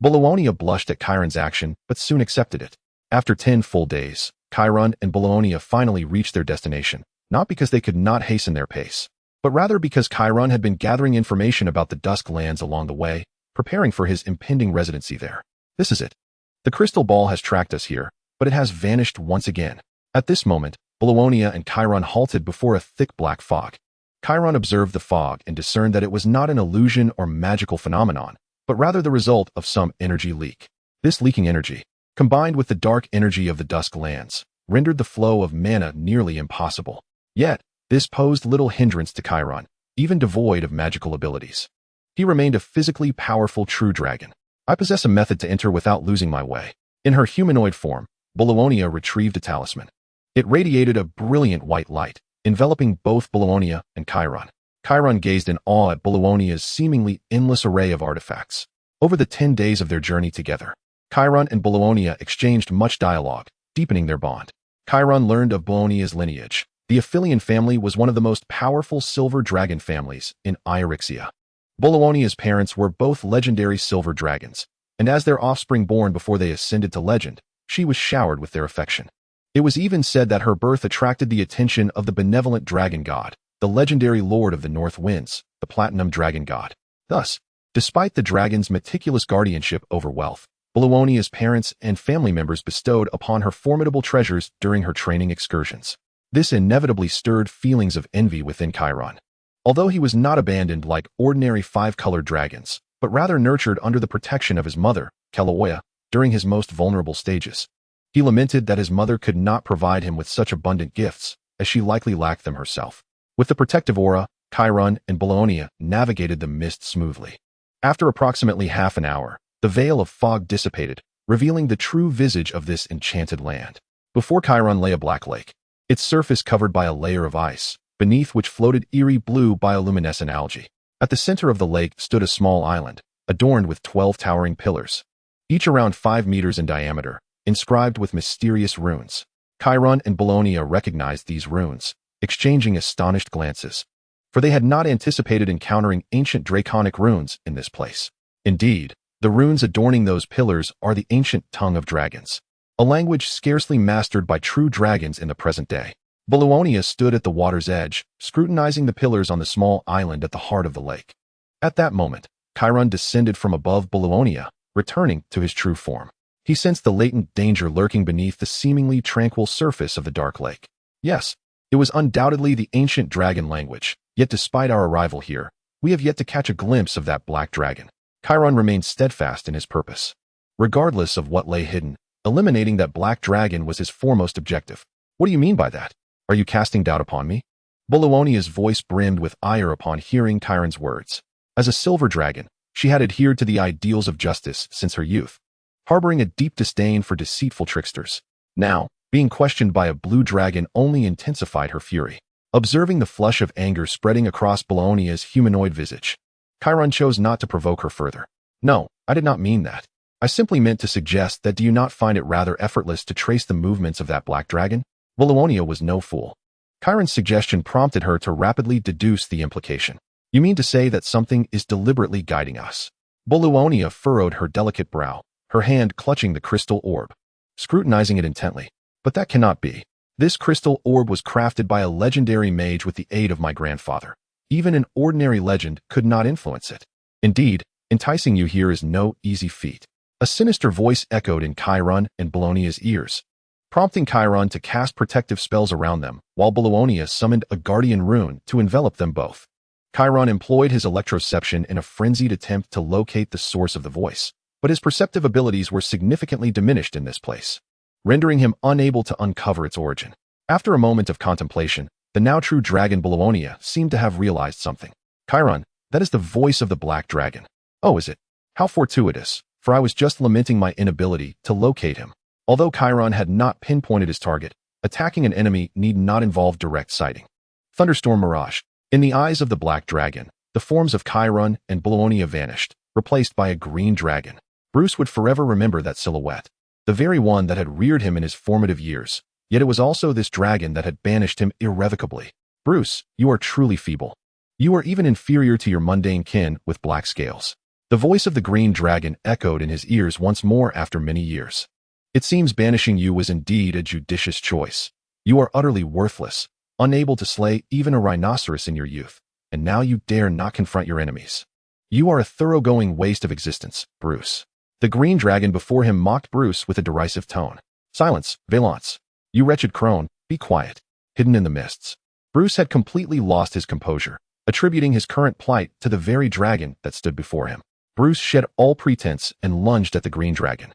Boloonia blushed at Chiron's action but soon accepted it. After 10 full days, Chiron and Boloonia finally reached their destination, not because they could not hasten their pace, but rather because Chiron had been gathering information about the Dusklands along the way, preparing for his impending residency there. This is it. The crystal ball has tracked us here, but it has vanished once again. At this moment, Boloonia and Chiron halted before a thick black fog. Chiron observed the fog and discerned that it was not an illusion or magical phenomenon, but rather the result of some energy leak. This leaking energy, combined with the dark energy of the Dusklands, rendered the flow of mana nearly impossible. Yet, this posed little hindrance to Chiron, even devoid of magical abilities. He remained a physically powerful true dragon. I possess a method to enter without losing my way. In her humanoid form, Boloonia retrieved a talisman. It radiated a brilliant white light, enveloping both Bologna and Chiron. Chiron gazed in awe at Bologna's seemingly endless array of artifacts. Over the 10 days of their journey together, Chiron and Bologna exchanged much dialogue, deepening their bond. Chiron learned of Bologna's lineage. The Aphelion family was one of the most powerful silver dragon families in Irixia. Bologna's parents were both legendary silver dragons, and as their offspring born before they ascended to legend, she was showered with their affection. It was even said that her birth attracted the attention of the benevolent dragon god, the legendary lord of the north winds, the platinum dragon god. Thus, despite the dragon's meticulous guardianship over wealth, Bologna's parents and family members bestowed upon her formidable treasures during her training excursions. This inevitably stirred feelings of envy within Chiron. Although he was not abandoned like ordinary five-colored dragons, but rather nurtured under the protection of his mother, Kalaoya, during his most vulnerable stages. He lamented that his mother could not provide him with such abundant gifts, as she likely lacked them herself. With the protective aura, Chiron and Bologna navigated the mist smoothly. After approximately half an hour, the veil of fog dissipated, revealing the true visage of this enchanted land. Before Chiron lay a black lake, its surface covered by a layer of ice, beneath which floated eerie blue bioluminescent algae. At the center of the lake stood a small island, adorned with 12 towering pillars, each around 5 meters in diameter, inscribed with mysterious runes. Chiron and Bologna recognized these runes, exchanging astonished glances, for they had not anticipated encountering ancient draconic runes in this place. Indeed, the runes adorning those pillars are the ancient tongue of dragons, a language scarcely mastered by true dragons in the present day. Bologna stood at the water's edge, scrutinizing the pillars on the small island at the heart of the lake. At that moment, Chiron descended from above Bologna, returning to his true form. He sensed the latent danger lurking beneath the seemingly tranquil surface of the dark lake. Yes, it was undoubtedly the ancient dragon language, yet despite our arrival here, we have yet to catch a glimpse of that black dragon. Chiron remained steadfast in his purpose. Regardless of what lay hidden, eliminating that black dragon was his foremost objective. What do you mean by that? Are you casting doubt upon me? Bologna's voice brimmed with ire upon hearing Chiron's words. As a silver dragon, she had adhered to the ideals of justice since her youth, harboring a deep disdain for deceitful tricksters. Now, being questioned by a blue dragon only intensified her fury. Observing the flush of anger spreading across Bologna's humanoid visage, Chiron chose not to provoke her further. No, I did not mean that. I simply meant to suggest that do you not find it rather effortless to trace the movements of that black dragon? Bologna was no fool. Chiron's suggestion prompted her to rapidly deduce the implication. You mean to say that something is deliberately guiding us? Bologna furrowed her delicate brow, her hand clutching the crystal orb, scrutinizing it intently. But that cannot be. This crystal orb was crafted by a legendary mage with the aid of my grandfather. Even an ordinary legend could not influence it. Indeed, enticing you here is no easy feat. A sinister voice echoed in Chiron and Bologna's ears, prompting Chiron to cast protective spells around them, while Bologna summoned a guardian rune to envelop them both. Chiron employed his electroception in a frenzied attempt to locate the source of the voice, but his perceptive abilities were significantly diminished in this place, rendering him unable to uncover its origin. After a moment of contemplation, the now true dragon Bologna seemed to have realized something. Chiron, that is the voice of the black dragon. Oh, is it? How fortuitous, for I was just lamenting my inability to locate him. Although Chiron had not pinpointed his target, attacking an enemy need not involve direct sighting. Thunderstorm Mirage. In the eyes of the black dragon, the forms of Chiron and Bologna vanished, replaced by a green dragon. Bruce would forever remember that silhouette, the very one that had reared him in his formative years. Yet it was also this dragon that had banished him irrevocably. Bruce, you are truly feeble. You are even inferior to your mundane kin with black scales. The voice of the green dragon echoed in his ears once more after many years. It seems banishing you was indeed a judicious choice. You are utterly worthless, unable to slay even a rhinoceros in your youth, and now you dare not confront your enemies. You are a thoroughgoing waste of existence, Bruce. The green dragon before him mocked Bruce with a derisive tone. Silence, Valance. You wretched crone, be quiet. Hidden in the mists. Bruce had completely lost his composure, attributing his current plight to the very dragon that stood before him. Bruce shed all pretense and lunged at the green dragon.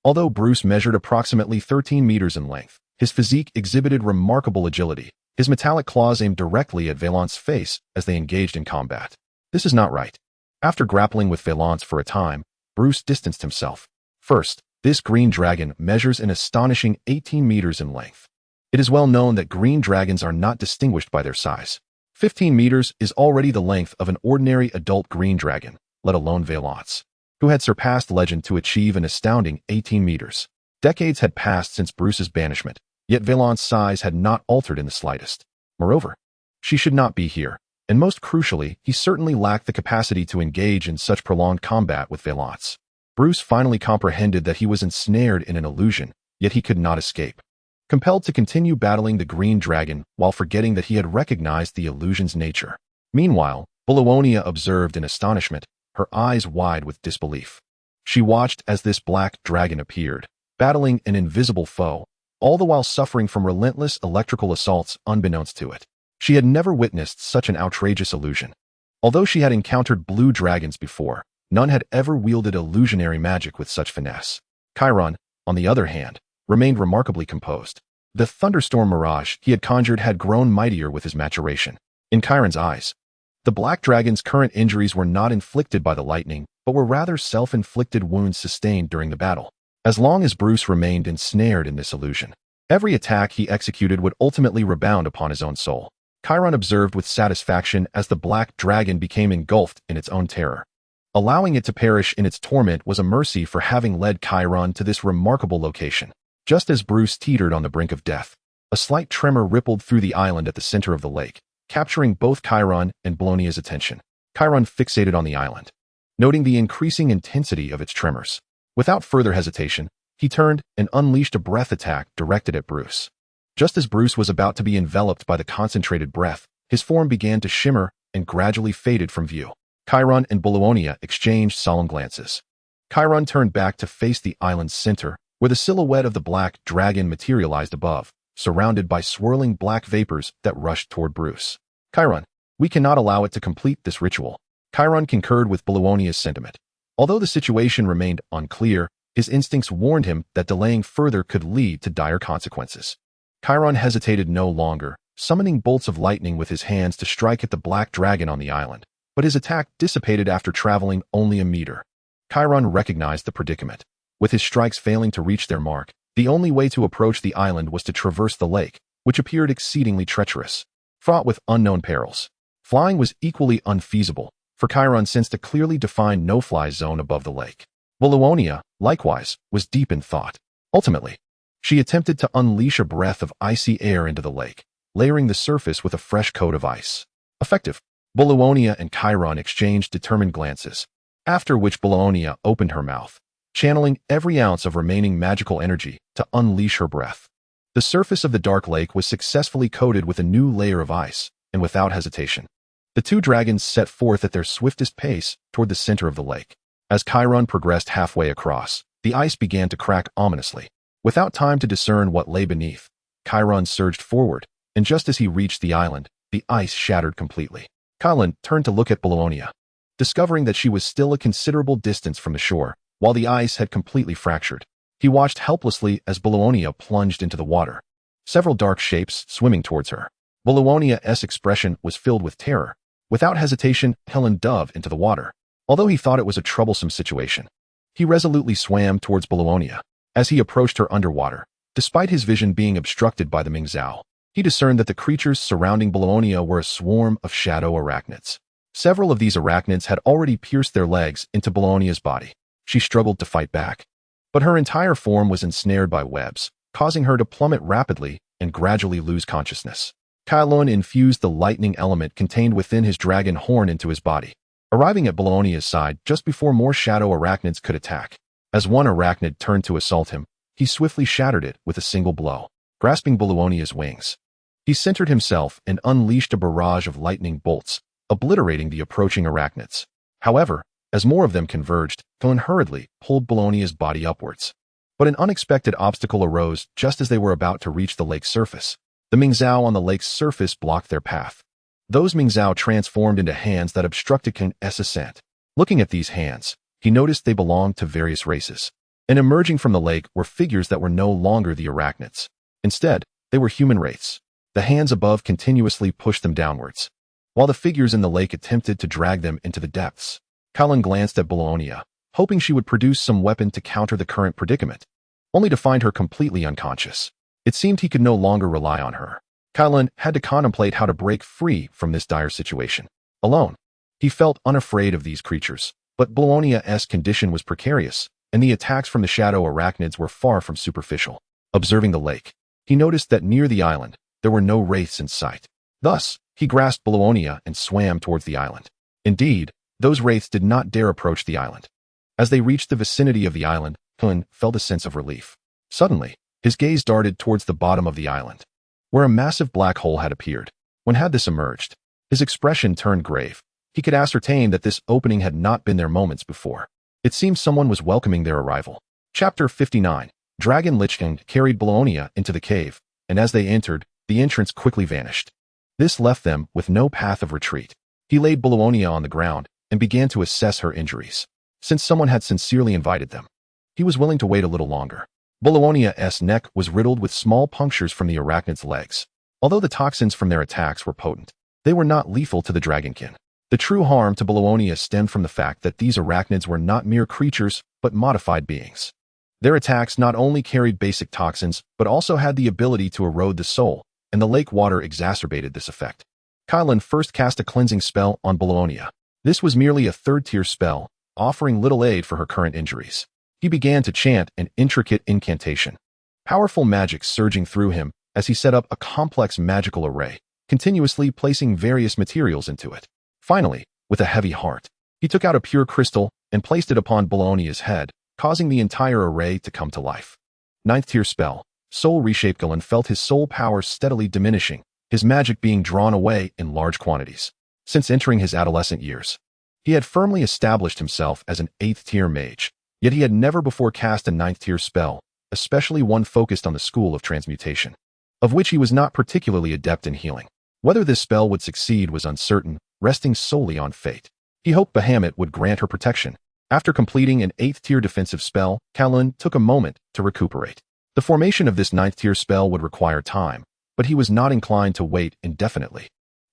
Although Bruce measured approximately 13 meters in length, his physique exhibited remarkable agility. His metallic claws aimed directly at Valance's face as they engaged in combat. This is not right. After grappling with Valance for a time, Bruce distanced himself. First, this green dragon measures an astonishing 18 meters in length. It is well known that green dragons are not distinguished by their size. 15 meters is already the length of an ordinary adult green dragon, let alone Valance, who had surpassed legend to achieve an astounding 18 meters. Decades had passed since Bruce's banishment, yet Valance's size had not altered in the slightest. Moreover, she should not be here, and most crucially, he certainly lacked the capacity to engage in such prolonged combat with Valance. Bruce finally comprehended that he was ensnared in an illusion, yet he could not escape. Compelled to continue battling the green dragon while forgetting that he had recognized the illusion's nature. Meanwhile, Bologna observed in astonishment, her eyes wide with disbelief. She watched as this black dragon appeared, battling an invisible foe, all the while suffering from relentless electrical assaults unbeknownst to it. She had never witnessed such an outrageous illusion. Although she had encountered blue dragons before, none had ever wielded illusionary magic with such finesse. Chiron, on the other hand, remained remarkably composed. The thunderstorm mirage he had conjured had grown mightier with his maturation. In Chiron's eyes, the black dragon's current injuries were not inflicted by the lightning, but were rather self-inflicted wounds sustained during the battle. As long as Bruce remained ensnared in this illusion, every attack he executed would ultimately rebound upon his own soul. Chiron observed with satisfaction as the black dragon became engulfed in its own terror. Allowing it to perish in its torment was a mercy for having led Chiron to this remarkable location. Just as Bruce teetered on the brink of death, a slight tremor rippled through the island at the center of the lake, capturing both Chiron and Bologna's attention. Chiron fixated on the island, noting the increasing intensity of its tremors. Without further hesitation, he turned and unleashed a breath attack directed at Bruce. Just as Bruce was about to be enveloped by the concentrated breath, his form began to shimmer and gradually faded from view. Chiron and Bologna exchanged solemn glances. Chiron turned back to face the island's center, where the silhouette of the black dragon materialized above, surrounded by swirling black vapors that rushed toward Bruce. Chiron, we cannot allow it to complete this ritual. Chiron concurred with Bologna's sentiment. Although the situation remained unclear, his instincts warned him that delaying further could lead to dire consequences. Chiron hesitated no longer, summoning bolts of lightning with his hands to strike at the black dragon on the island, but his attack dissipated after traveling only a meter. Chiron recognized the predicament. With his strikes failing to reach their mark, the only way to approach the island was to traverse the lake, which appeared exceedingly treacherous, fraught with unknown perils. Flying was equally unfeasible, for Chiron sensed a clearly defined no-fly zone above the lake. Bologna, likewise, was deep in thought. Ultimately, she attempted to unleash a breath of icy air into the lake, layering the surface with a fresh coat of ice. Effective. Bologna and Chiron exchanged determined glances, after which Bologna opened her mouth, channeling every ounce of remaining magical energy to unleash her breath. The surface of the dark lake was successfully coated with a new layer of ice, and without hesitation, the two dragons set forth at their swiftest pace toward the center of the lake. As Chiron progressed halfway across, the ice began to crack ominously. Without time to discern what lay beneath, Chiron surged forward, and just as he reached the island, the ice shattered completely. Chiron turned to look at Bologna, discovering that she was still a considerable distance from the shore, while the ice had completely fractured. He watched helplessly as Bologna plunged into the water, several dark shapes swimming towards her. Bologna's expression was filled with terror. Without hesitation, Helen dove into the water. Although he thought it was a troublesome situation, he resolutely swam towards Bologna. As he approached her underwater, despite his vision being obstructed by the Mingzao, he discerned that the creatures surrounding Bologna were a swarm of shadow arachnids. Several of these arachnids had already pierced their legs into Bologna's body. She struggled to fight back, but her entire form was ensnared by webs, causing her to plummet rapidly and gradually lose consciousness. Chiron infused the lightning element contained within his dragon horn into his body, arriving at Bologna's side just before more shadow arachnids could attack. As one arachnid turned to assault him, he swiftly shattered it with a single blow, grasping Bologna's wings. He centered himself and unleashed a barrage of lightning bolts, obliterating the approaching arachnids. However, as more of them converged, Chiron hurriedly pulled Bologna's body upwards. But an unexpected obstacle arose just as they were about to reach the lake's surface. The Mingzao on the lake's surface blocked their path. Those Mingzao transformed into hands that obstructed Chiron's ascent. Looking at these hands, he noticed they belonged to various races. And emerging from the lake were figures that were no longer the arachnids. Instead, they were human wraiths. The hands above continuously pushed them downwards, while the figures in the lake attempted to drag them into the depths. Chiron glanced at Bologna, hoping she would produce some weapon to counter the current predicament, only to find her completely unconscious. It seemed he could no longer rely on her. Kailan had to contemplate how to break free from this dire situation. Alone, he felt unafraid of these creatures, but Bologna's condition was precarious, and the attacks from the shadow arachnids were far from superficial. Observing the lake, he noticed that near the island, there were no wraiths in sight. Thus, he grasped Bologna and swam towards the island. Indeed, those wraiths did not dare approach the island. As they reached the vicinity of the island, Kailan felt a sense of relief. Suddenly, his gaze darted towards the bottom of the island, where a massive black hole had appeared. When had this emerged? His expression turned grave. He could ascertain that this opening had not been there moments before. It seemed someone was welcoming their arrival. Chapter 59. Dragon Lichkin carried Bologna into the cave, and as they entered, the entrance quickly vanished. This left them with no path of retreat. He laid Bologna on the ground and began to assess her injuries. Since someone had sincerely invited them, he was willing to wait a little longer. Bologna's neck was riddled with small punctures from the arachnid's legs. Although the toxins from their attacks were potent, they were not lethal to the dragonkin. The true harm to Bologna stemmed from the fact that these arachnids were not mere creatures, but modified beings. Their attacks not only carried basic toxins, but also had the ability to erode the soul, and the lake water exacerbated this effect. Kailan first cast a cleansing spell on Bologna. This was merely a third-tier spell, offering little aid for her current injuries. He began to chant an intricate incantation, powerful magic surging through him as he set up a complex magical array, continuously placing various materials into it. Finally, with a heavy heart, he took out a pure crystal and placed it upon Bologna's head, causing the entire array to come to life. Ninth-tier spell, Soul Reshape. Kailan felt his soul power steadily diminishing, his magic being drawn away in large quantities. Since entering his adolescent years, he had firmly established himself as an 8th-tier mage, yet he had never before cast a 9th-tier spell, especially one focused on the school of transmutation, of which he was not particularly adept in healing. Whether this spell would succeed was uncertain, resting solely on fate. He hoped Bahamut would grant her protection. After completing an 8th-tier defensive spell, Kailan took a moment to recuperate. The formation of this 9th-tier spell would require time, but he was not inclined to wait indefinitely.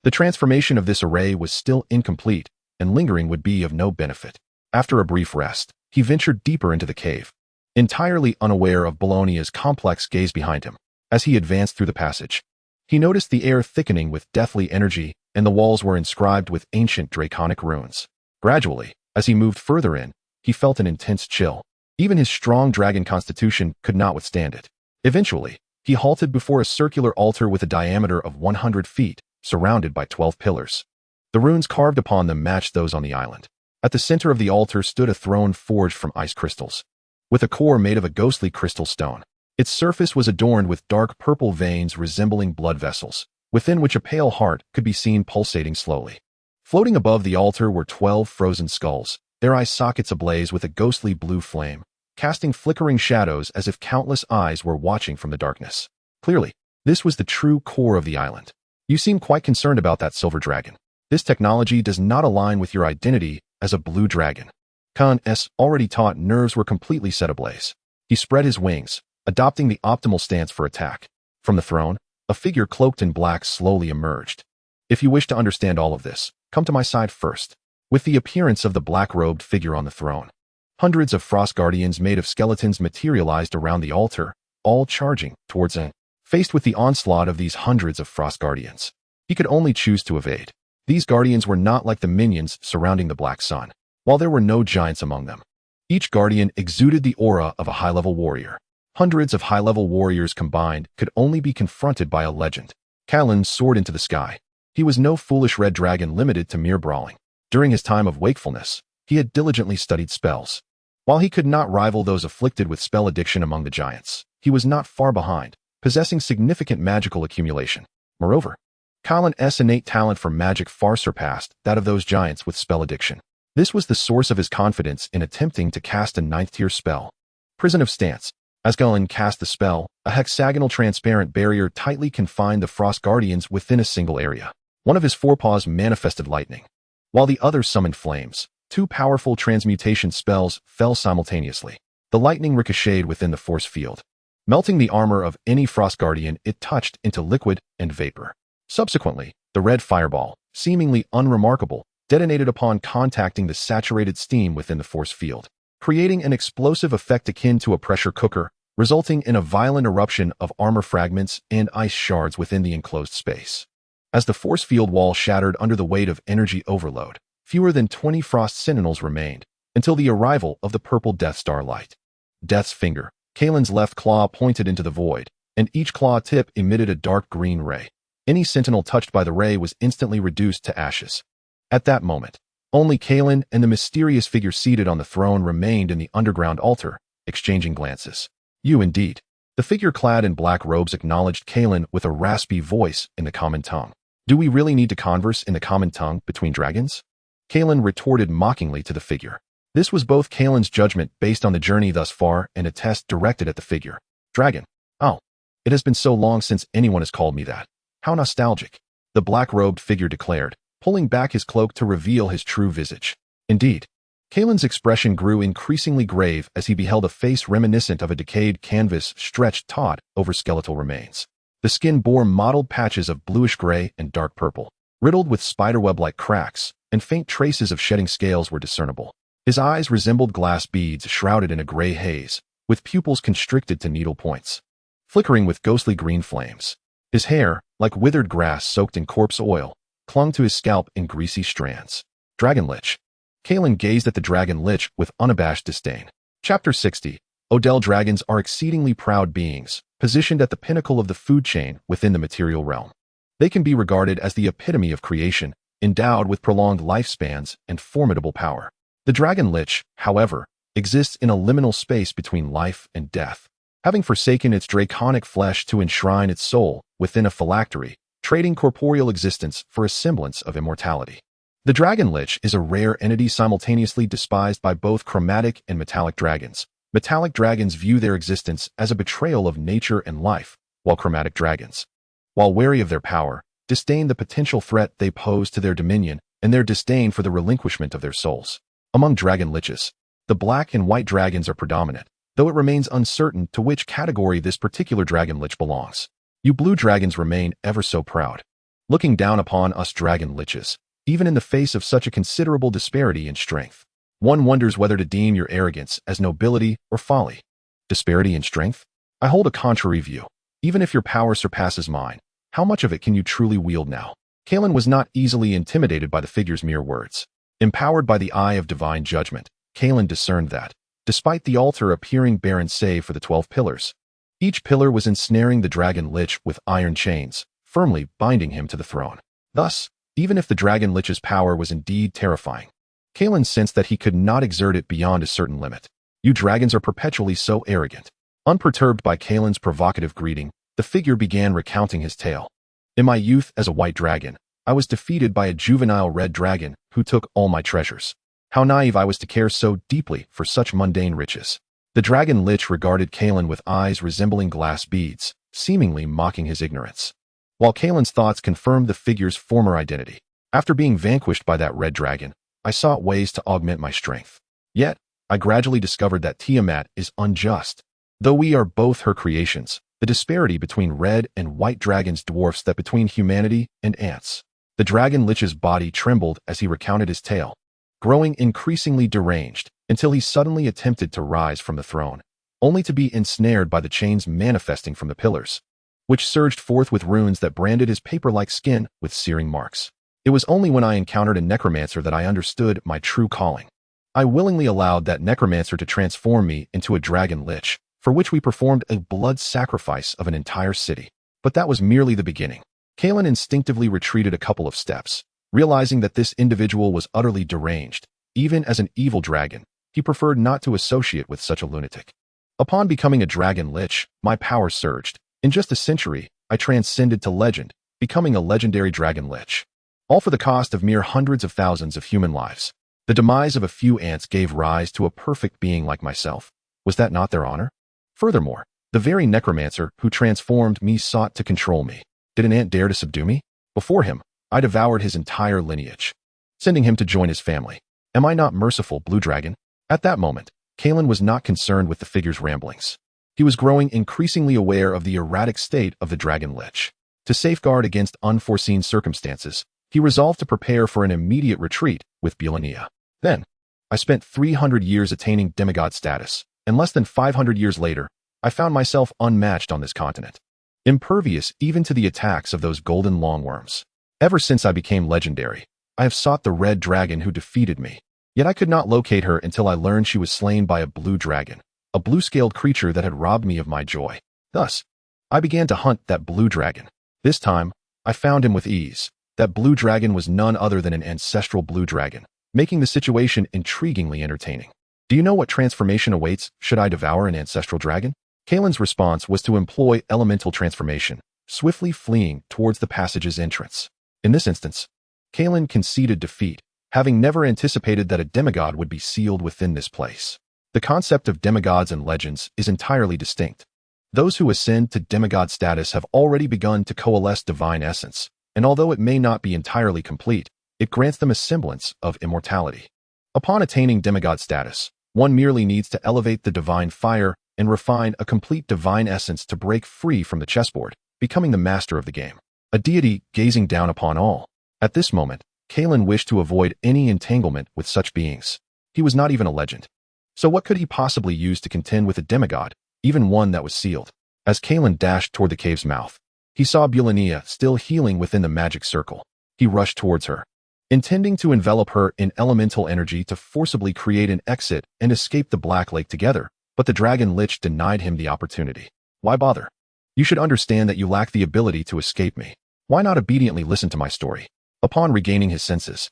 The transformation of this array was still incomplete, and lingering would be of no benefit. After a brief rest, he ventured deeper into the cave, entirely unaware of Bologna's complex gaze behind him. As he advanced through the passage, he noticed the air thickening with deathly energy, and the walls were inscribed with ancient draconic runes. Gradually, as he moved further in, he felt an intense chill. Even his strong dragon constitution could not withstand it. Eventually, he halted before a circular altar with a diameter of 100 feet, surrounded by 12 pillars. The runes carved upon them matched those on the island. At the center of the altar stood a throne forged from ice crystals, with a core made of a ghostly crystal stone. Its surface was adorned with dark purple veins resembling blood vessels, within which a pale heart could be seen pulsating slowly. Floating above the altar were 12 frozen skulls, their eye sockets ablaze with a ghostly blue flame, casting flickering shadows as if countless eyes were watching from the darkness. Clearly, this was the true core of the island. You seem quite concerned about that silver dragon. This technology does not align with your identity as a blue dragon. Kailan's already taut nerves were completely set ablaze. He spread his wings, adopting the optimal stance for attack. From the throne, a figure cloaked in black slowly emerged. If you wish to understand all of this, come to my side first. With the appearance of the black-robed figure on the throne, hundreds of frost guardians made of skeletons materialized around the altar, all charging towards him. Faced with the onslaught of these hundreds of frost guardians, he could only choose to evade. These guardians were not like the minions surrounding the Black Sun, while there were no giants among them. Each guardian exuded the aura of a high-level warrior. Hundreds of high-level warriors combined could only be confronted by a legend. Kailan soared into the sky. He was no foolish red dragon limited to mere brawling. During his time of wakefulness, he had diligently studied spells. While he could not rival those afflicted with spell addiction among the giants, he was not far behind, possessing significant magical accumulation. Moreover, Kailan's innate talent for magic far surpassed that of those giants with spell addiction. This was the source of his confidence in attempting to cast a 9th-tier spell. Prison of Stance. As Kailan cast the spell, a hexagonal transparent barrier tightly confined the frost guardians within a single area. One of his forepaws manifested lightning, while the other summoned flames. 2 powerful transmutation spells fell simultaneously. The lightning ricocheted within the force field, melting the armor of any frost guardian it touched into liquid and vapor. Subsequently, the red fireball, seemingly unremarkable, detonated upon contacting the saturated steam within the force field, creating an explosive effect akin to a pressure cooker. resulting in a violent eruption of armor fragments and ice shards within the enclosed space. As the force field wall shattered under the weight of energy overload, fewer than 20 Frost Sentinels remained, until the arrival of the purple Death Star light. Death's finger, Kalen's left claw pointed into the void, and each claw tip emitted a dark green ray. Any sentinel touched by the ray was instantly reduced to ashes. At that moment, only Kalen and the mysterious figure seated on the throne remained in the underground altar, exchanging glances. You indeed. The figure clad in black robes acknowledged Kalen with a raspy voice in the common tongue. Do we really need to converse in the common tongue between dragons? Kalen retorted mockingly to the figure. This was both Kalen's judgment based on the journey thus far and a test directed at the figure. Dragon. Oh, it has been so long since anyone has called me that. How nostalgic. The black-robed figure declared, pulling back his cloak to reveal his true visage. Indeed. Kalen's expression grew increasingly grave as he beheld a face reminiscent of a decayed canvas stretched taut over skeletal remains. The skin bore mottled patches of bluish-gray and dark purple, riddled with spiderweb-like cracks, and faint traces of shedding scales were discernible. His eyes resembled glass beads shrouded in a gray haze, with pupils constricted to needle points, flickering with ghostly green flames. His hair, like withered grass soaked in corpse oil, clung to his scalp in greasy strands. Dragon Lich. Kalen gazed at the Dragon Lich with unabashed disdain. Chapter 60. Odell dragons are exceedingly proud beings, positioned at the pinnacle of the food chain within the material realm. They can be regarded as the epitome of creation, endowed with prolonged lifespans and formidable power. The Dragon Lich, however, exists in a liminal space between life and death, having forsaken its draconic flesh to enshrine its soul within a phylactery, trading corporeal existence for a semblance of immortality. The Dragon Lich is a rare entity simultaneously despised by both chromatic and metallic dragons. Metallic dragons view their existence as a betrayal of nature and life, while chromatic dragons, while wary of their power, disdain the potential threat they pose to their dominion and their disdain for the relinquishment of their souls. Among Dragon Liches, the black and white dragons are predominant, though it remains uncertain to which category this particular Dragon Lich belongs. You blue dragons remain ever so proud, looking down upon us Dragon Liches, even in the face of such a considerable disparity in strength. One wonders whether to deem your arrogance as nobility or folly. Disparity in strength? I hold a contrary view. Even if your power surpasses mine, how much of it can you truly wield now? Kalen was not easily intimidated by the figure's mere words. Empowered by the eye of divine judgment, Kalen discerned that, despite the altar appearing barren save for the 12 pillars, each pillar was ensnaring the Dragon Lich with iron chains, firmly binding him to the throne. Thus, even if the Dragon Lich's power was indeed terrifying, Kalen sensed that he could not exert it beyond a certain limit. You dragons are perpetually so arrogant. Unperturbed by Kalen's provocative greeting, the figure began recounting his tale. In my youth as a white dragon, I was defeated by a juvenile red dragon who took all my treasures. How naive I was to care so deeply for such mundane riches. The Dragon Lich regarded Kalen with eyes resembling glass beads, seemingly mocking his ignorance. While Kalen's thoughts confirmed the figure's former identity. After being vanquished by that red dragon, I sought ways to augment my strength. Yet, I gradually discovered that Tiamat is unjust. Though we are both her creations, the disparity between red and white dragons dwarfs that between humanity and ants. The Dragon Lich's body trembled as he recounted his tale, growing increasingly deranged until he suddenly attempted to rise from the throne, only to be ensnared by the chains manifesting from the pillars, which surged forth with runes that branded his paper-like skin with searing marks. It was only when I encountered a necromancer that I understood my true calling. I willingly allowed that necromancer to transform me into a Dragon Lich, for which we performed a blood sacrifice of an entire city. But that was merely the beginning. Kalen instinctively retreated a couple of steps, realizing that this individual was utterly deranged. Even as an evil dragon, he preferred not to associate with such a lunatic. Upon becoming a Dragon Lich, my power surged. In just a century, I transcended to legend, becoming a legendary Dragon Lich. All for the cost of mere hundreds of thousands of human lives. The demise of a few ants gave rise to a perfect being like myself. Was that not their honor? Furthermore, the very necromancer who transformed me sought to control me. Did an ant dare to subdue me? Before him, I devoured his entire lineage, sending him to join his family. Am I not merciful, Blue Dragon? At that moment, Kalen was not concerned with the figure's ramblings. He was growing increasingly aware of the erratic state of the Dragon Lich. To safeguard against unforeseen circumstances, he resolved to prepare for an immediate retreat with Bulania. Then, I spent 300 years attaining demigod status, and less than 500 years later, I found myself unmatched on this continent, impervious even to the attacks of those golden longworms. Ever since I became legendary, I have sought the red dragon who defeated me, yet I could not locate her until I learned she was slain by a blue dragon, a blue-scaled creature that had robbed me of my joy. Thus, I began to hunt that blue dragon. This time, I found him with ease. That blue dragon was none other than an ancestral blue dragon, making the situation intriguingly entertaining. Do you know what transformation awaits should I devour an ancestral dragon? Kalen's response was to employ elemental transformation, swiftly fleeing towards the passage's entrance. In this instance, Kalen conceded defeat, having never anticipated that a demigod would be sealed within this place. The concept of demigods and legends is entirely distinct. Those who ascend to demigod status have already begun to coalesce divine essence, and although it may not be entirely complete, it grants them a semblance of immortality. Upon attaining demigod status, one merely needs to elevate the divine fire and refine a complete divine essence to break free from the chessboard, becoming the master of the game, a deity gazing down upon all. At this moment, Kalen wished to avoid any entanglement with such beings. He was not even a legend. So what could he possibly use to contend with a demigod, even one that was sealed? As Kalen dashed toward the cave's mouth, he saw Bulania still healing within the magic circle. He rushed towards her, intending to envelop her in elemental energy to forcibly create an exit and escape the Black Lake together, but the Dragon Lich denied him the opportunity. Why bother? You should understand that you lack the ability to escape me. Why not obediently listen to my story? Upon regaining his senses,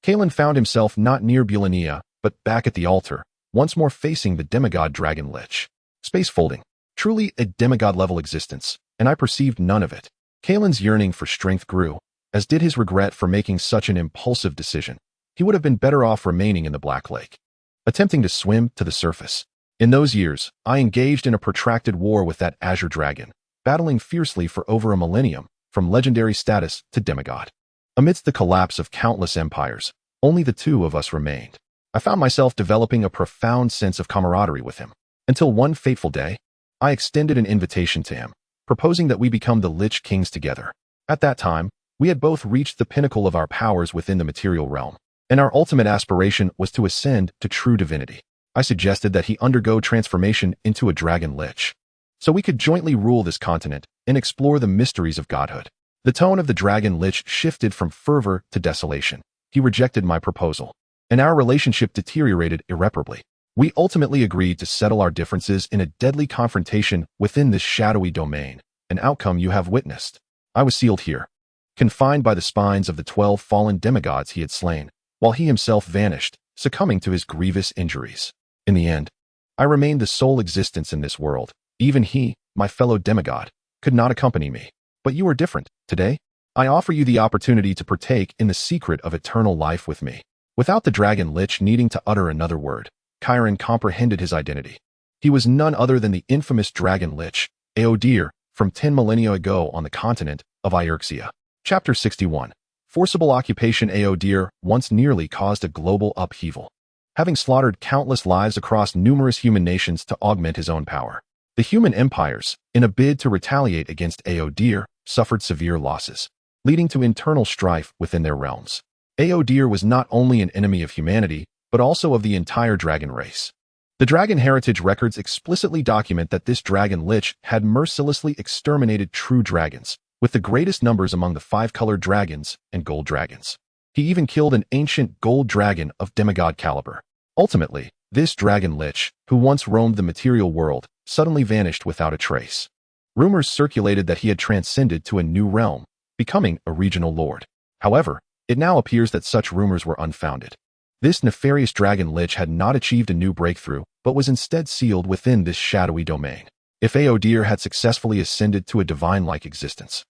Kalen found himself not near Bulania, but back at the altar, once more facing the demigod Dragon Lich. Space folding. Truly a demigod-level existence, and I perceived none of it. Kalen's yearning for strength grew, as did his regret for making such an impulsive decision. He would have been better off remaining in the Black Lake, attempting to swim to the surface. In those years, I engaged in a protracted war with that azure dragon, battling fiercely for over a millennium, from legendary status to demigod. Amidst the collapse of countless empires, only the two of us remained. I found myself developing a profound sense of camaraderie with him, until one fateful day, I extended an invitation to him, proposing that we become the Lich Kings together. At that time, we had both reached the pinnacle of our powers within the material realm, and our ultimate aspiration was to ascend to true divinity. I suggested that he undergo transformation into a Dragon Lich, so we could jointly rule this continent and explore the mysteries of godhood. The tone of the Dragon Lich shifted from fervor to desolation. He rejected my proposal, and our relationship deteriorated irreparably. We ultimately agreed to settle our differences in a deadly confrontation within this shadowy domain, an outcome you have witnessed. I was sealed here, confined by the spines of the 12 fallen demigods he had slain, while he himself vanished, succumbing to his grievous injuries. In the end, I remained the sole existence in this world. Even he, my fellow demigod, could not accompany me. But you are different. Today, I offer you the opportunity to partake in the secret of eternal life with me. Without the Dragon Lich needing to utter another word, Kairen comprehended his identity. He was none other than the infamous Dragon Lich, Aodir, from 10 millennia ago on the continent of Ierxia. Chapter 61. Forcible occupation. Aodir once nearly caused a global upheaval, having slaughtered countless lives across numerous human nations to augment his own power. The human empires, in a bid to retaliate against Aodir, suffered severe losses, leading to internal strife within their realms. Aodir was not only an enemy of humanity, but also of the entire dragon race. The dragon heritage records explicitly document that this Dragon Lich had mercilessly exterminated true dragons, with the greatest numbers among the 5-colored dragons and gold dragons. He even killed an ancient gold dragon of demigod caliber. Ultimately, this Dragon Lich, who once roamed the material world, suddenly vanished without a trace. Rumors circulated that he had transcended to a new realm, becoming a regional lord. However, it now appears that such rumors were unfounded. This nefarious Dragon Lich had not achieved a new breakthrough, but was instead sealed within this shadowy domain. If Aodir had successfully ascended to a divine-like existence,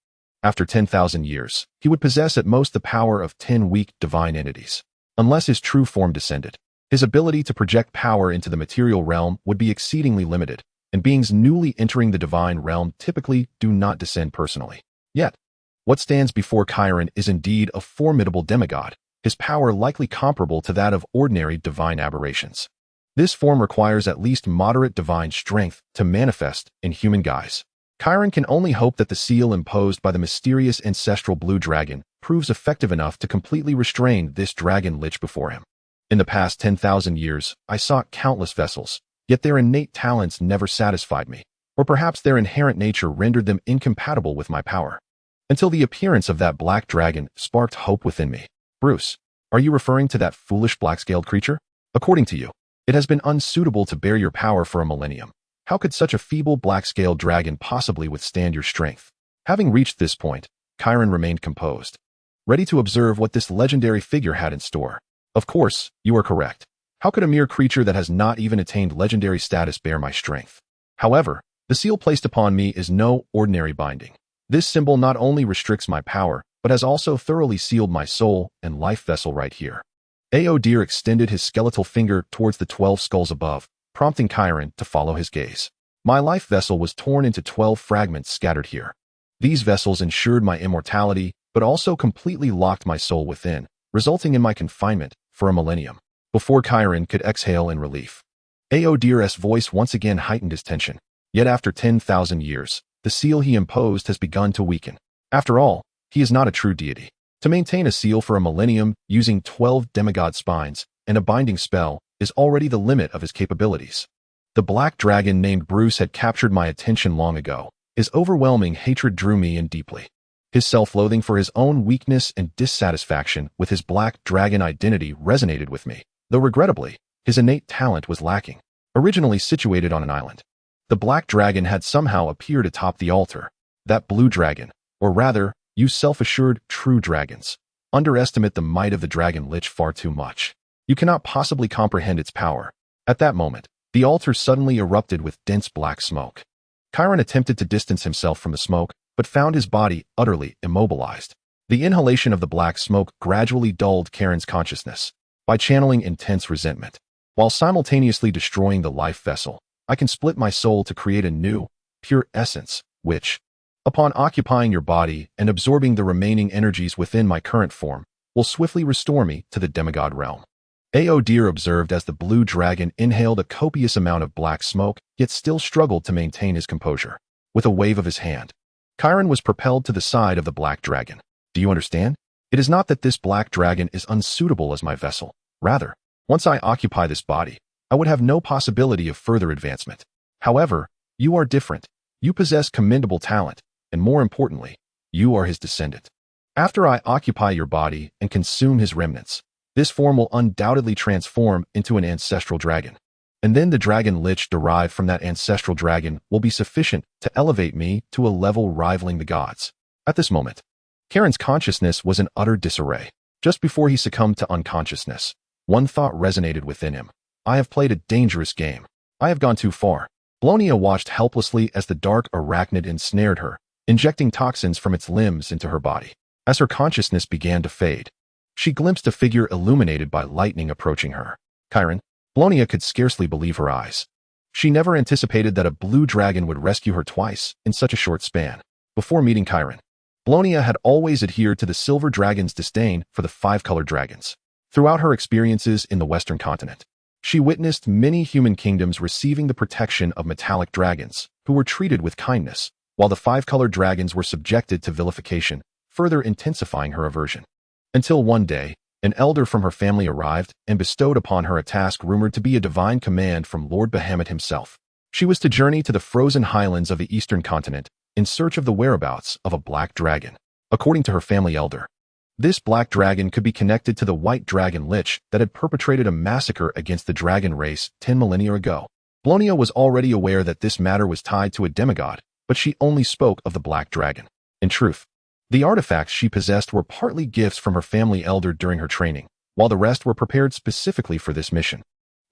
after 10,000 years, he would possess at most the power of 10 weak divine entities. Unless his true form descended, his ability to project power into the material realm would be exceedingly limited, and beings newly entering the divine realm typically do not descend personally. Yet, what stands before Kairen is indeed a formidable demigod, his power likely comparable to that of ordinary divine aberrations. This form requires at least moderate divine strength to manifest in human guise. Kairen can only hope that the seal imposed by the mysterious ancestral blue dragon proves effective enough to completely restrain this Dragon Lich before him. In the past 10,000 years, I sought countless vessels, yet their innate talents never satisfied me. or perhaps their inherent nature rendered them incompatible with my power. Until the appearance of that black dragon sparked hope within me. Bruce, are you referring to that foolish black-scaled creature? According to you, it has been unsuitable to bear your power for a millennium. How could such a feeble black-scaled dragon possibly withstand your strength? Having reached this point, Kairen remained composed, ready to observe what this legendary figure had in store. Of course, you are correct. How could a mere creature that has not even attained legendary status bear my strength? However, the seal placed upon me is no ordinary binding. This symbol not only restricts my power, but has also thoroughly sealed my soul and life vessel right here. Aodir extended his skeletal finger towards the 12 skulls above, prompting Kairen to follow his gaze. My life vessel was torn into 12 fragments scattered here. These vessels ensured my immortality, but also completely locked my soul within, resulting in my confinement for a millennium. Before Kairen could exhale in relief, Aodir's voice once again heightened his tension. Yet after 10,000 years, the seal he imposed has begun to weaken. After all, he is not a true deity. To maintain a seal for a millennium using 12 demigod spines and a binding spell is already the limit of his capabilities. The black dragon named Bruce had captured my attention long ago. His overwhelming hatred drew me in deeply. His self-loathing for his own weakness and dissatisfaction with his black dragon identity resonated with me, though regrettably, his innate talent was lacking. Originally situated on an island, the black dragon had somehow appeared atop the altar. That blue dragon, or rather, you self-assured true dragons, underestimate the might of the dragon lich far too much. You cannot possibly comprehend its power. At that moment, the altar suddenly erupted with dense black smoke. Kairen attempted to distance himself from the smoke, but found his body utterly immobilized. The inhalation of the black smoke gradually dulled Kairen's consciousness by channeling intense resentment. While simultaneously destroying the life vessel, I can split my soul to create a new, pure essence, which, upon occupying your body and absorbing the remaining energies within my current form, will swiftly restore me to the demigod realm. Aodir observed as the blue dragon inhaled a copious amount of black smoke, yet still struggled to maintain his composure. With a wave of his hand, Kairen was propelled to the side of the black dragon. Do you understand? It is not that this black dragon is unsuitable as my vessel. Rather, once I occupy this body, I would have no possibility of further advancement. However, you are different. You possess commendable talent, and more importantly, you are his descendant. After I occupy your body and consume his remnants, this form will undoubtedly transform into an ancestral dragon. And then the dragon lich derived from that ancestral dragon will be sufficient to elevate me to a level rivaling the gods. At this moment, Kairen's consciousness was in utter disarray. Just before he succumbed to unconsciousness, one thought resonated within him. I have played a dangerous game. I have gone too far. Blonia watched helplessly as the dark arachnid ensnared her, injecting toxins from its limbs into her body. As her consciousness began to fade, she glimpsed a figure illuminated by lightning approaching her. Kairen. Blonia could scarcely believe her eyes. She never anticipated that a blue dragon would rescue her twice in such a short span. Before meeting Kairen, Blonia had always adhered to the silver dragon's disdain for the five-colored dragons. Throughout her experiences in the Western continent, she witnessed many human kingdoms receiving the protection of metallic dragons, who were treated with kindness, while the five-colored dragons were subjected to vilification, further intensifying her aversion. Until one day, an elder from her family arrived and bestowed upon her a task rumored to be a divine command from Lord Bahamut himself. She was to journey to the frozen highlands of the eastern continent in search of the whereabouts of a black dragon. According to her family elder, this black dragon could be connected to the white dragon lich that had perpetrated a massacre against the dragon race 10 millennia ago. Blonia was already aware that this matter was tied to a demigod, but she only spoke of the black dragon. In truth, the artifacts she possessed were partly gifts from her family elder during her training, while the rest were prepared specifically for this mission.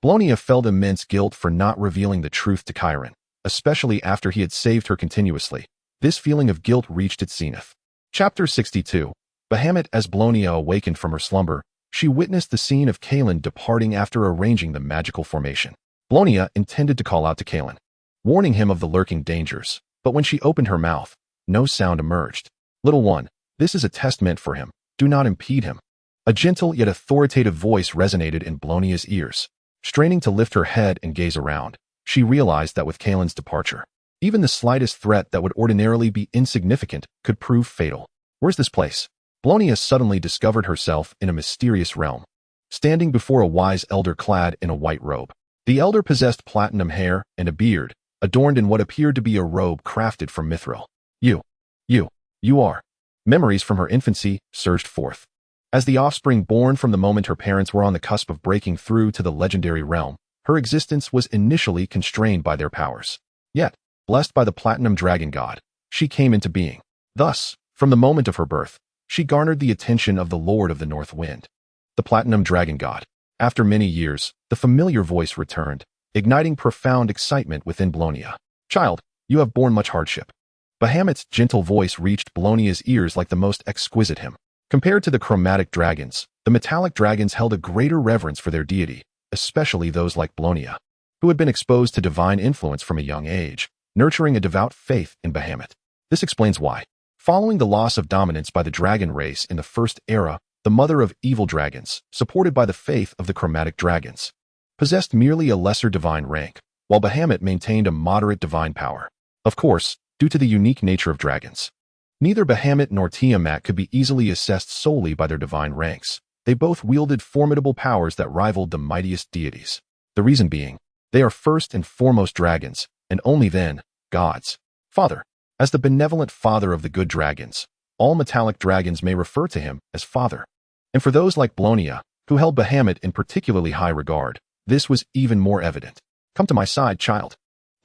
Blonia felt immense guilt for not revealing the truth to Kairen, especially after he had saved her continuously. This feeling of guilt reached its zenith. Chapter 62. Bahamut. As Blonia awakened from her slumber, she witnessed the scene of Kalen departing after arranging the magical formation. Blonia intended to call out to Kalen, warning him of the lurking dangers, but when she opened her mouth, no sound emerged. Little one, this is a test meant for him. Do not impede him. A gentle yet authoritative voice resonated in Blonia's ears. Straining to lift her head and gaze around, she realized that with Kalen's departure, even the slightest threat that would ordinarily be insignificant could prove fatal. Where's this place? Blonia suddenly discovered herself in a mysterious realm, standing before a wise elder clad in a white robe. The elder possessed platinum hair and a beard, adorned in what appeared to be a robe crafted from mithril. You are. Memories from her infancy surged forth. As the offspring born from the moment her parents were on the cusp of breaking through to the legendary realm, her existence was initially constrained by their powers. Yet, blessed by the Platinum Dragon God, she came into being. Thus, from the moment of her birth, she garnered the attention of the Lord of the North Wind, the Platinum Dragon God. After many years, the familiar voice returned, igniting profound excitement within Blonia. Child, you have borne much hardship. Bahamut's gentle voice reached Blonia's ears like the most exquisite hymn. Compared to the chromatic dragons, the metallic dragons held a greater reverence for their deity, especially those like Blonia, who had been exposed to divine influence from a young age, nurturing a devout faith in Bahamut. This explains why. Following the loss of dominance by the dragon race in the First Era, the mother of evil dragons, supported by the faith of the chromatic dragons, possessed merely a lesser divine rank, while Bahamut maintained a moderate divine power. Of course, due to the unique nature of dragons, neither Bahamut nor Tiamat could be easily assessed solely by their divine ranks. They both wielded formidable powers that rivaled the mightiest deities. The reason being, they are first and foremost dragons, and only then, gods. Father. As the benevolent father of the good dragons, all metallic dragons may refer to him as father. And for those like Blonia, who held Bahamut in particularly high regard, this was even more evident. Come to my side, child.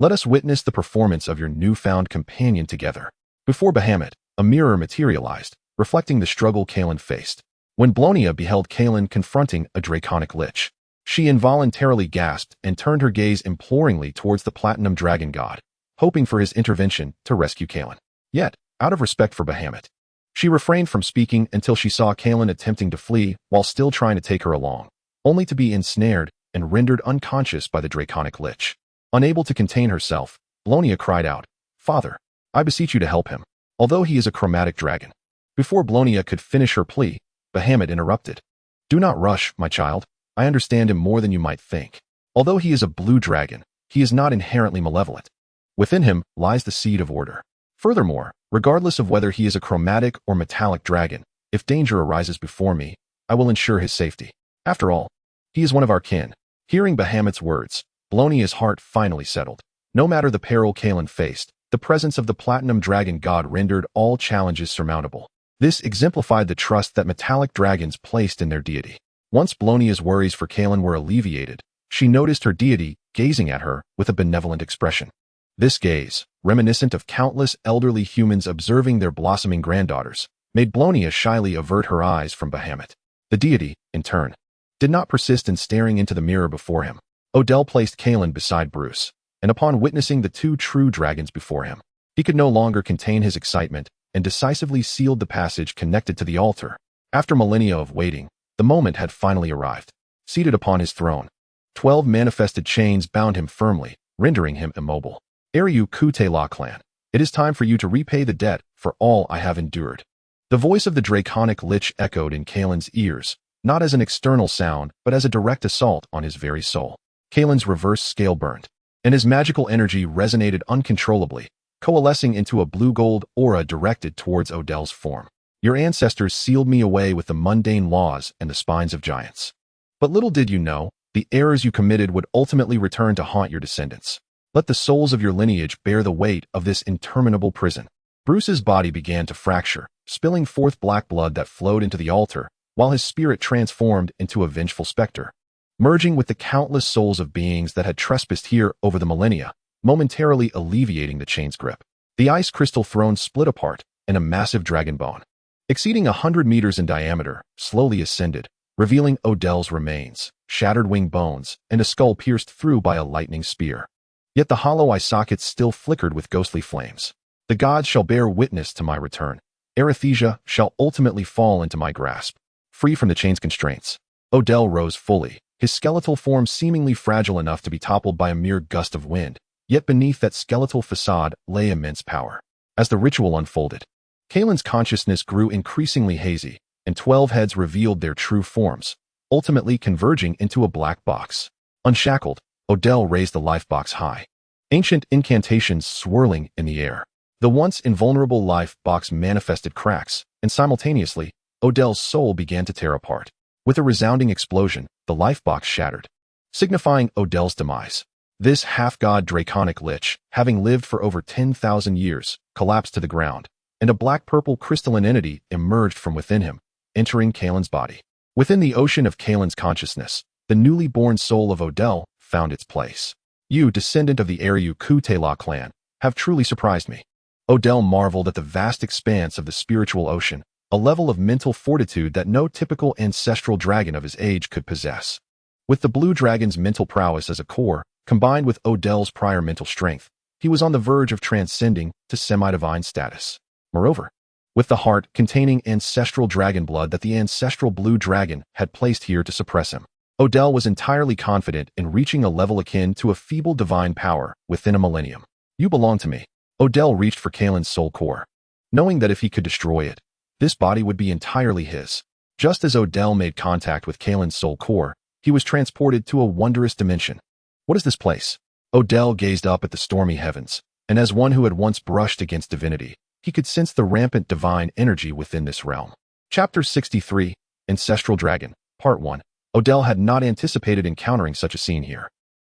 Let us witness the performance of your newfound companion together. Before Bahamut, a mirror materialized, reflecting the struggle Kalen faced. When Blonia beheld Kalen confronting a draconic lich, she involuntarily gasped and turned her gaze imploringly towards the Platinum Dragon God, hoping for his intervention to rescue Kalen. Yet, out of respect for Bahamut, she refrained from speaking until she saw Kalen attempting to flee while still trying to take her along, only to be ensnared and rendered unconscious by the draconic lich. Unable to contain herself, Blonia cried out, "Father, I beseech you to help him, although he is a chromatic dragon." Before Blonia could finish her plea, Bahamut interrupted. "Do not rush, my child. I understand him more than you might think. Although he is a blue dragon, he is not inherently malevolent. Within him lies the seed of order. Furthermore, regardless of whether he is a chromatic or metallic dragon, if danger arises before me, I will ensure his safety. After all, he is one of our kin." Hearing Bahamut's words, Blonia's heart finally settled. No matter the peril Kalen faced, the presence of the Platinum Dragon God rendered all challenges surmountable. This exemplified the trust that metallic dragons placed in their deity. Once Blonia's worries for Kalen were alleviated, she noticed her deity gazing at her with a benevolent expression. This gaze, reminiscent of countless elderly humans observing their blossoming granddaughters, made Blonia shyly avert her eyes from Bahamut. The deity, in turn, did not persist in staring into the mirror before him. Odell placed Kalen beside Bruce, and upon witnessing the two true dragons before him, he could no longer contain his excitement and decisively sealed the passage connected to the altar. After millennia of waiting, the moment had finally arrived. Seated upon his throne, 12 manifested chains bound him firmly, rendering him immobile. Ariu Kutela clan, it is time for you to repay the debt for all I have endured. The voice of the draconic lich echoed in Kalen's ears, not as an external sound, but as a direct assault on his very soul. Kalen's reverse scale burned, and his magical energy resonated uncontrollably, coalescing into a blue-gold aura directed towards Odell's form. Your ancestors sealed me away with the mundane laws and the spines of giants. But little did you know, the errors you committed would ultimately return to haunt your descendants. Let the souls of your lineage bear the weight of this interminable prison. Bruce's body began to fracture, spilling forth black blood that flowed into the altar, while his spirit transformed into a vengeful specter, merging with the countless souls of beings that had trespassed here over the millennia, momentarily alleviating the chain's grip. The ice crystal throne split apart, and a massive dragon bone, exceeding 100 meters in diameter, slowly ascended, revealing Odell's remains, shattered wing bones, and a skull pierced through by a lightning spear. Yet the hollow eye sockets still flickered with ghostly flames. The gods shall bear witness to my return. Arethysia shall ultimately fall into my grasp, free from the chain's constraints. Odell rose fully, his skeletal form seemingly fragile enough to be toppled by a mere gust of wind, yet beneath that skeletal facade lay immense power. As the ritual unfolded, Kalen's consciousness grew increasingly hazy, and 12 heads revealed their true forms, ultimately converging into a black box. Unshackled, Odell raised the life box high, ancient incantations swirling in the air. The once invulnerable life box manifested cracks, and simultaneously, Odell's soul began to tear apart. With a resounding explosion, the life box shattered, signifying Odell's demise. This half-god draconic lich, having lived for over 10,000 years, collapsed to the ground, and a black-purple crystalline entity emerged from within him, entering Kalen's body. Within the ocean of Kalen's consciousness, the newly born soul of Odell found its place. You, descendant of the Ariu Kutela clan, have truly surprised me. Odell marveled at the vast expanse of the spiritual ocean, a level of mental fortitude that no typical ancestral dragon of his age could possess. With the blue dragon's mental prowess as a core, combined with Odell's prior mental strength, he was on the verge of transcending to semi-divine status. Moreover, with the heart containing ancestral dragon blood that the ancestral blue dragon had placed here to suppress him, Odell was entirely confident in reaching a level akin to a feeble divine power within a millennium. You belong to me. Odell reached for Kalen's soul core, knowing that if he could destroy it, this body would be entirely his. Just as Odell made contact with Kalen's soul core, he was transported to a wondrous dimension. What is this place? Odell gazed up at the stormy heavens, and as one who had once brushed against divinity, he could sense the rampant divine energy within this realm. Chapter 63, Ancestral Dragon, Part 1. Odell had not anticipated encountering such a scene here.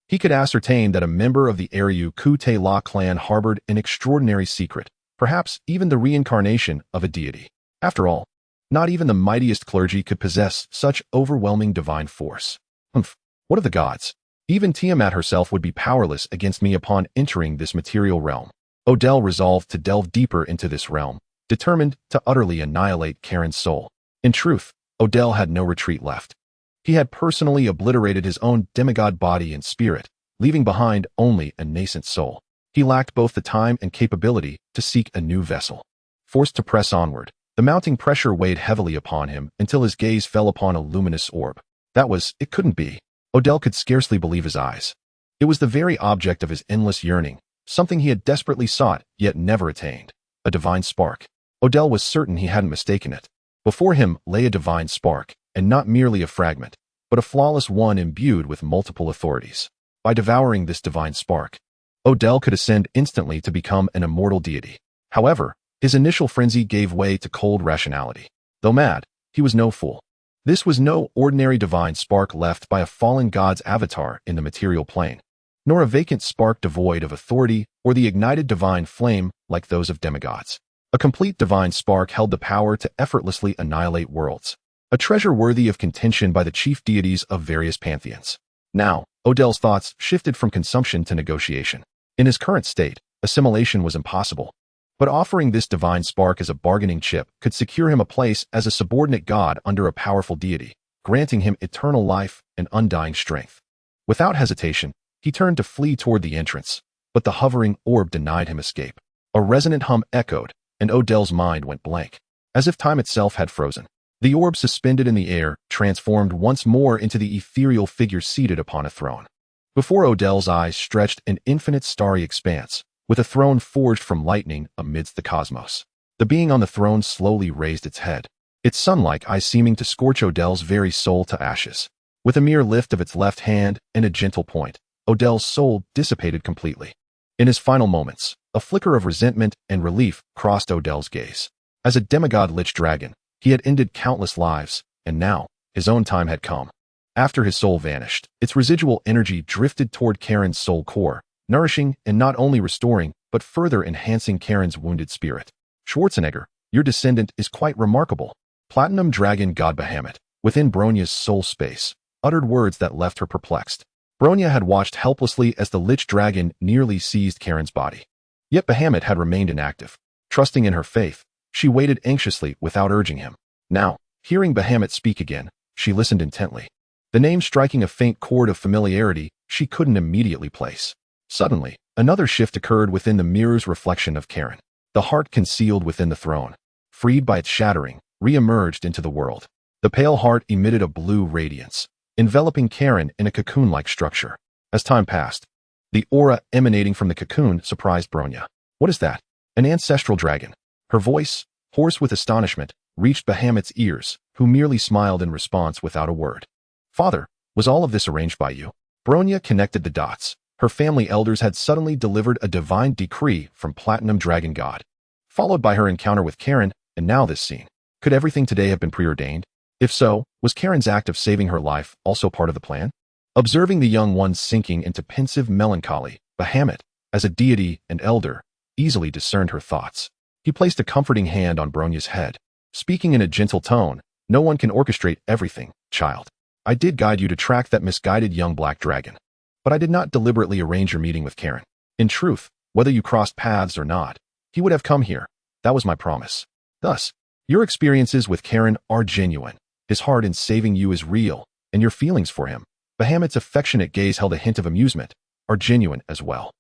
He could ascertain that a member of the Ariu Kutela clan harbored an extraordinary secret, perhaps even the reincarnation of a deity. After all, not even the mightiest clergy could possess such overwhelming divine force. What of the gods? Even Tiamat herself would be powerless against me upon entering this material realm. Odell resolved to delve deeper into this realm, determined to utterly annihilate Karen's soul. In truth, Odell had no retreat left. He had personally obliterated his own demigod body and spirit, leaving behind only a nascent soul. He lacked both the time and capability to seek a new vessel. Forced to press onward, the mounting pressure weighed heavily upon him until his gaze fell upon a luminous orb. It couldn't be. Odell could scarcely believe his eyes. It was the very object of his endless yearning, something he had desperately sought yet never attained. A divine spark. Odell was certain he hadn't mistaken it. Before him lay a divine spark, and not merely a fragment, but a flawless one imbued with multiple authorities. By devouring this divine spark, Odell could ascend instantly to become an immortal deity. However, his initial frenzy gave way to cold rationality. Though mad, he was no fool. This was no ordinary divine spark left by a fallen god's avatar in the material plane, nor a vacant spark devoid of authority or the ignited divine flame like those of demigods. A complete divine spark held the power to effortlessly annihilate worlds, a treasure worthy of contention by the chief deities of various pantheons. Now, Odell's thoughts shifted from consumption to negotiation. In his current state, assimilation was impossible, but offering this divine spark as a bargaining chip could secure him a place as a subordinate god under a powerful deity, granting him eternal life and undying strength. Without hesitation, he turned to flee toward the entrance, but the hovering orb denied him escape. A resonant hum echoed, and Odell's mind went blank, as if time itself had frozen. The orb suspended in the air, transformed once more into the ethereal figure seated upon a throne. Before Odell's eyes stretched an infinite starry expanse, with a throne forged from lightning amidst the cosmos. The being on the throne slowly raised its head, its sun-like eyes seeming to scorch Odell's very soul to ashes. With a mere lift of its left hand and a gentle point, Odell's soul dissipated completely. In his final moments, a flicker of resentment and relief crossed Odell's gaze. As a demigod lich dragon, he had ended countless lives, and now, his own time had come. After his soul vanished, its residual energy drifted toward Karen's soul core, nourishing and not only restoring, but further enhancing Karen's wounded spirit. Schwarzenegger, your descendant is quite remarkable. Platinum Dragon God Bahamut, within Bronya's soul space, uttered words that left her perplexed. Bronya had watched helplessly as the lich dragon nearly seized Karen's body. Yet Bahamut had remained inactive. Trusting in her faith, she waited anxiously without urging him. Now, hearing Bahamut speak again, she listened intently. The name striking a faint chord of familiarity she couldn't immediately place. Suddenly, another shift occurred within the mirror's reflection of Karen. The heart concealed within the throne, freed by its shattering, re-emerged into the world. The pale heart emitted a blue radiance, enveloping Karen in a cocoon-like structure. As time passed, the aura emanating from the cocoon surprised Bronya. What is that? An ancestral dragon. Her voice, hoarse with astonishment, reached Bahamut's ears, who merely smiled in response without a word. Father, was all of this arranged by you? Bronya connected the dots. Her family elders had suddenly delivered a divine decree from Platinum Dragon God, followed by her encounter with Karen, and now this scene. Could everything today have been preordained? If so, was Karen's act of saving her life also part of the plan? Observing the young one sinking into pensive melancholy, Bahamut, as a deity and elder, easily discerned her thoughts. He placed a comforting hand on Bronya's head, speaking in a gentle tone, "No one can orchestrate everything, child. I did guide you to track that misguided young black dragon. But I did not deliberately arrange your meeting with Karen. In truth, whether you crossed paths or not, he would have come here. That was my promise. Thus, your experiences with Karen are genuine. His heart in saving you is real, and your feelings for him," Bahamut's affectionate gaze held a hint of amusement, "are genuine as well."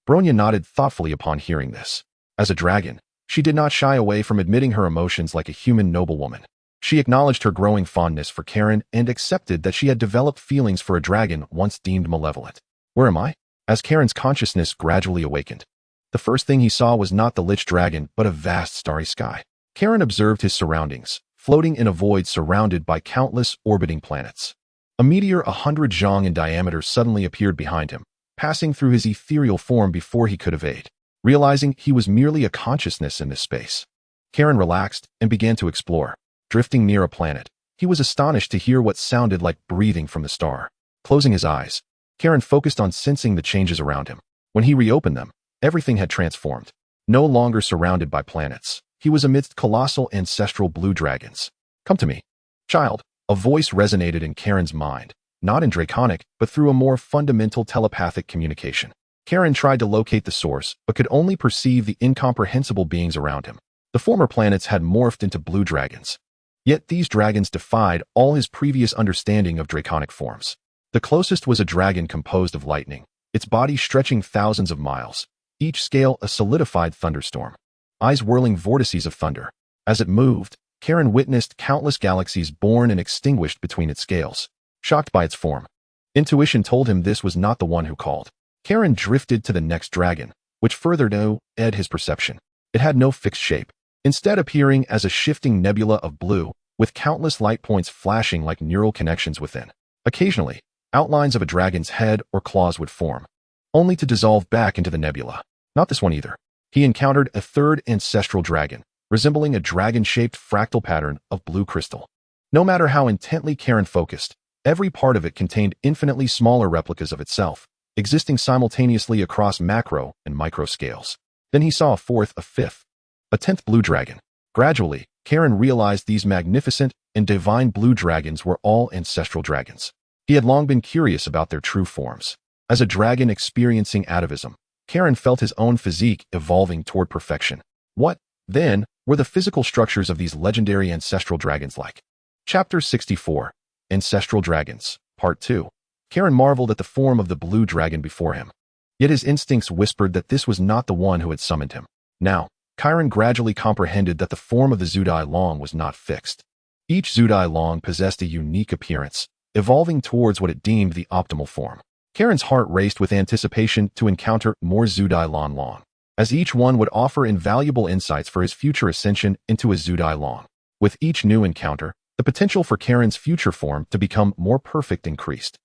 Bronya nodded thoughtfully upon hearing this. As a dragon, she did not shy away from admitting her emotions like a human noblewoman. She acknowledged her growing fondness for Karen and accepted that she had developed feelings for a dragon once deemed malevolent. "Where am I?" As Karen's consciousness gradually awakened, the first thing he saw was not the lich dragon but a vast starry sky. Karen observed his surroundings, floating in a void surrounded by countless orbiting planets. A meteor 100 zhang in diameter suddenly appeared behind him, passing through his ethereal form before he could evade. Realizing he was merely a consciousness in this space, Karen relaxed and began to explore. Drifting near a planet, he was astonished to hear what sounded like breathing from the star. Closing his eyes, Karen focused on sensing the changes around him. When he reopened them, everything had transformed. No longer surrounded by planets, he was amidst colossal ancestral blue dragons. "Come to me, child," a voice resonated in Karen's mind, not in draconic, but through a more fundamental telepathic communication. Karen tried to locate the source, but could only perceive the incomprehensible beings around him. The former planets had morphed into blue dragons. Yet these dragons defied all his previous understanding of draconic forms. The closest was a dragon composed of lightning, its body stretching thousands of miles, each scale a solidified thunderstorm, eyes whirling vortices of thunder. As it moved, Karen witnessed countless galaxies born and extinguished between its scales. Shocked by its form, intuition told him this was not the one who called. Karen drifted to the next dragon, which further narrowed his perception. It had no fixed shape, instead appearing as a shifting nebula of blue, with countless light points flashing like neural connections within. Occasionally, outlines of a dragon's head or claws would form, only to dissolve back into the nebula. Not this one either. He encountered a third ancestral dragon, resembling a dragon-shaped fractal pattern of blue crystal. No matter how intently Karen focused, every part of it contained infinitely smaller replicas of itself, existing simultaneously across macro and micro scales. Then he saw a fifth, a 10th blue dragon. Gradually, Karen realized these magnificent and divine blue dragons were all ancestral dragons. He had long been curious about their true forms. As a dragon experiencing atavism, Karen felt his own physique evolving toward perfection. What, then, were the physical structures of these legendary ancestral dragons like? Chapter 64, Ancestral Dragons, Part 2. Karen marveled at the form of the blue dragon before him. Yet his instincts whispered that this was not the one who had summoned him. Now, Karen gradually comprehended that the form of the Zudai Long was not fixed. Each Zudai Long possessed a unique appearance, evolving towards what it deemed the optimal form. Karen's heart raced with anticipation to encounter more Zudai Long, as each one would offer invaluable insights for his future ascension into a Zudai Long. With each new encounter, the potential for Karen's future form to become more perfect increased.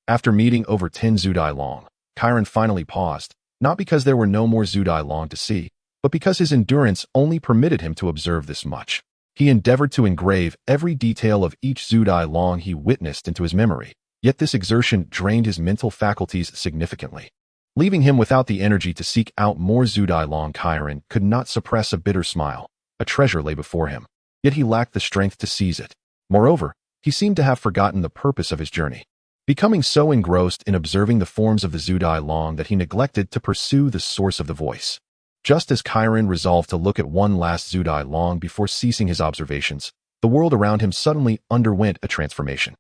After meeting over 10 Zudai Long, Karen finally paused, not because there were no more Zudai Long to see, but because his endurance only permitted him to observe this much. He endeavored to engrave every detail of each Zudai Long he witnessed into his memory, yet this exertion drained his mental faculties significantly. Leaving him without the energy to seek out more Zudai Long, Karen could not suppress a bitter smile. A treasure lay before him, yet he lacked the strength to seize it. Moreover, he seemed to have forgotten the purpose of his journey, becoming so engrossed in observing the forms of the Zudai Long that he neglected to pursue the source of the voice. Just as Karen resolved to look at one last Zudai Long before ceasing his observations, the world around him suddenly underwent a transformation.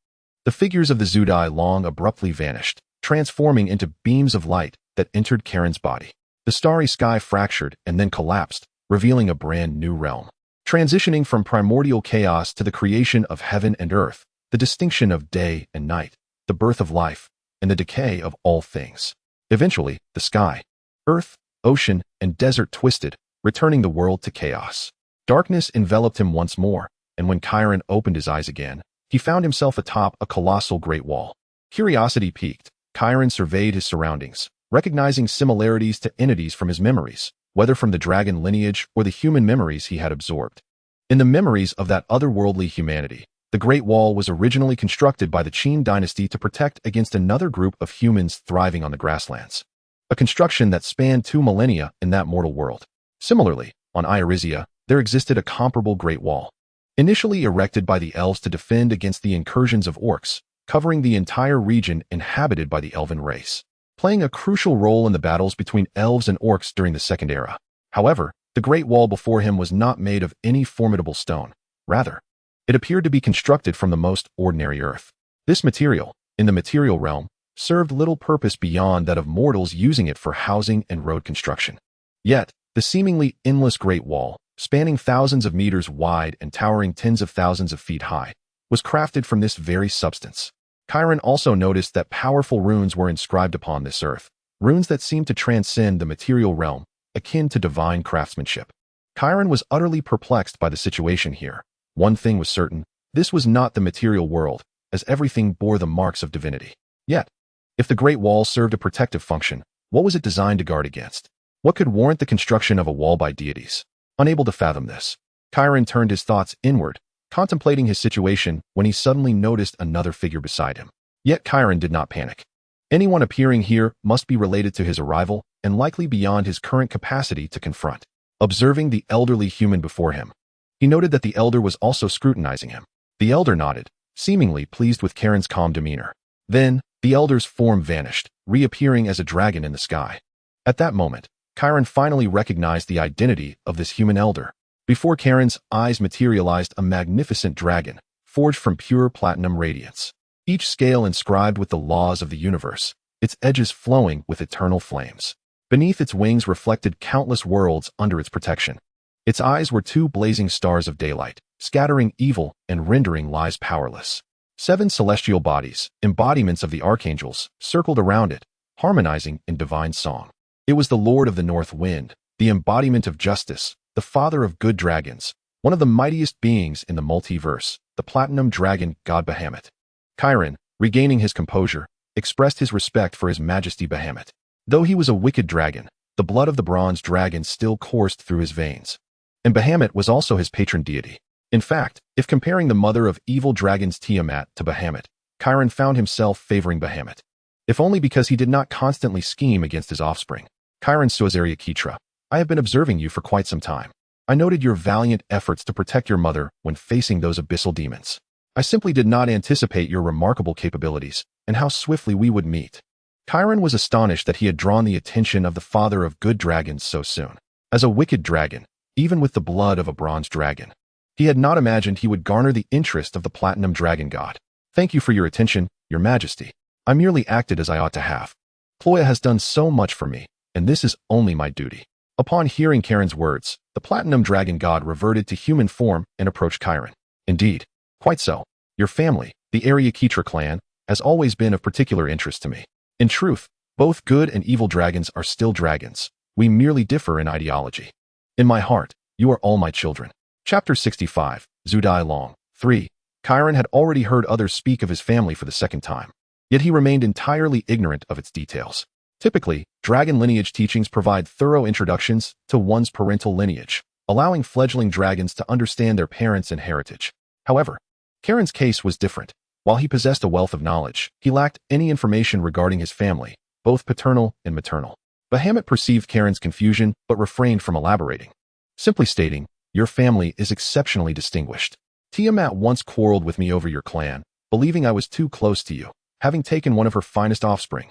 The figures of the Zudai Long abruptly vanished, transforming into beams of light that entered Karen's body. The starry sky fractured and then collapsed, revealing a brand new realm. Transitioning from primordial chaos to the creation of heaven and earth, the distinction of day and night, the birth of life, and the decay of all things. Eventually, the sky, earth, ocean, and desert twisted, returning the world to chaos. Darkness enveloped him once more, and when Karen opened his eyes again, he found himself atop a colossal great wall. Curiosity piqued, Karen surveyed his surroundings, recognizing similarities to entities from his memories, whether from the dragon lineage or the human memories he had absorbed. In the memories of that otherworldly humanity, The Great Wall was originally constructed by the Qin dynasty to protect against another group of humans thriving on the grasslands. A construction that spanned 2 millennia in that mortal world. Similarly, on Irisia, there existed a comparable Great Wall. Initially erected by the elves to defend against the incursions of orcs, covering the entire region inhabited by the elven race, playing a crucial role in the battles between elves and orcs during the Second Era. However, the Great Wall before him was not made of any formidable stone. Rather, it appeared to be constructed from the most ordinary earth. This material, in the material realm, served little purpose beyond that of mortals using it for housing and road construction. Yet, the seemingly endless Great Wall, spanning thousands of meters wide and towering tens of thousands of feet high, was crafted from this very substance. Kairen also noticed that powerful runes were inscribed upon this earth, runes that seemed to transcend the material realm, akin to divine craftsmanship. Kairen was utterly perplexed by the situation here. One thing was certain, this was not the material world, as everything bore the marks of divinity. Yet, if the Great Wall served a protective function, what was it designed to guard against? What could warrant the construction of a wall by deities? Unable to fathom this, Kairen turned his thoughts inward, contemplating his situation when he suddenly noticed another figure beside him. Yet Kairen did not panic. Anyone appearing here must be related to his arrival and likely beyond his current capacity to confront. Observing the elderly human before him, he noted that the elder was also scrutinizing him. The elder nodded, seemingly pleased with Kairen's calm demeanor. Then, the elder's form vanished, reappearing as a dragon in the sky. At that moment, Kairen finally recognized the identity of this human elder. Before Kairen's eyes materialized a magnificent dragon, forged from pure platinum radiance. Each scale inscribed with the laws of the universe, its edges flowing with eternal flames. Beneath its wings reflected countless worlds under its protection. Its eyes were 2 blazing stars of daylight, scattering evil and rendering lies powerless. 7 celestial bodies, embodiments of the archangels, circled around it, harmonizing in divine song. It was the Lord of the North Wind, the embodiment of justice, the father of good dragons, one of the mightiest beings in the multiverse, the platinum dragon god Bahamut. Kairen, regaining his composure, expressed his respect for his majesty Bahamut. Though he was a wicked dragon, the blood of the bronze dragon still coursed through his veins. And Bahamut was also his patron deity. In fact, if comparing the mother of evil dragons Tiamat to Bahamut, Kairen found himself favoring Bahamut. If only because he did not constantly scheme against his offspring. Kairensos Kitra, I have been observing you for quite some time. I noted your valiant efforts to protect your mother when facing those abyssal demons. I simply did not anticipate your remarkable capabilities and how swiftly we would meet. Kairen was astonished that he had drawn the attention of the father of good dragons so soon. As a wicked dragon, even with the blood of a bronze dragon, he had not imagined he would garner the interest of the platinum dragon god. Thank you for your attention, your majesty. I merely acted as I ought to have. Ploya has done so much for me, and this is only my duty. Upon hearing Kairen's words, the platinum dragon god reverted to human form and approached Kairen. Indeed, quite so. Your family, the Kitra clan, has always been of particular interest to me. In truth, both good and evil dragons are still dragons. We merely differ in ideology. In my heart, you are all my children. Chapter 65, Zudai Long. 3. Kairen had already heard others speak of his family for the second time. Yet he remained entirely ignorant of its details. Typically, dragon lineage teachings provide thorough introductions to one's parental lineage, allowing fledgling dragons to understand their parents and heritage. However, Kairen's case was different. While he possessed a wealth of knowledge, he lacked any information regarding his family, both paternal and maternal. Bahamut perceived Kairen's confusion but refrained from elaborating. Simply stating, your family is exceptionally distinguished. Tiamat once quarreled with me over your clan, believing I was too close to you, having taken one of her finest offspring.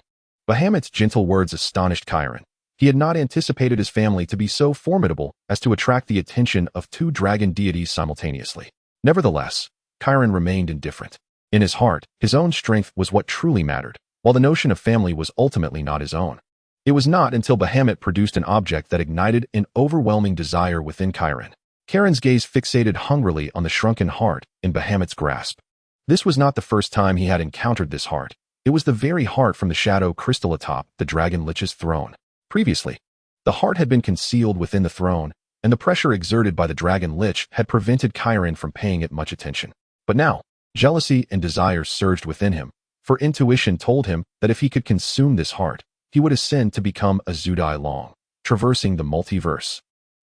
Bahamut's gentle words astonished Kairen. He had not anticipated his family to be so formidable as to attract the attention of 2 dragon deities simultaneously. Nevertheless, Kairen remained indifferent. In his heart, his own strength was what truly mattered, while the notion of family was ultimately not his own. It was not until Bahamut produced an object that ignited an overwhelming desire within Kairen. Kairen's gaze fixated hungrily on the shrunken heart in Bahamut's grasp. This was not the first time he had encountered this heart. It was the very heart from the shadow crystal atop the dragon lich's throne. Previously, the heart had been concealed within the throne, and the pressure exerted by the dragon lich had prevented Kairen from paying it much attention. But now, jealousy and desire surged within him, for intuition told him that if he could consume this heart, he would ascend to become a Zudai Long, traversing the multiverse.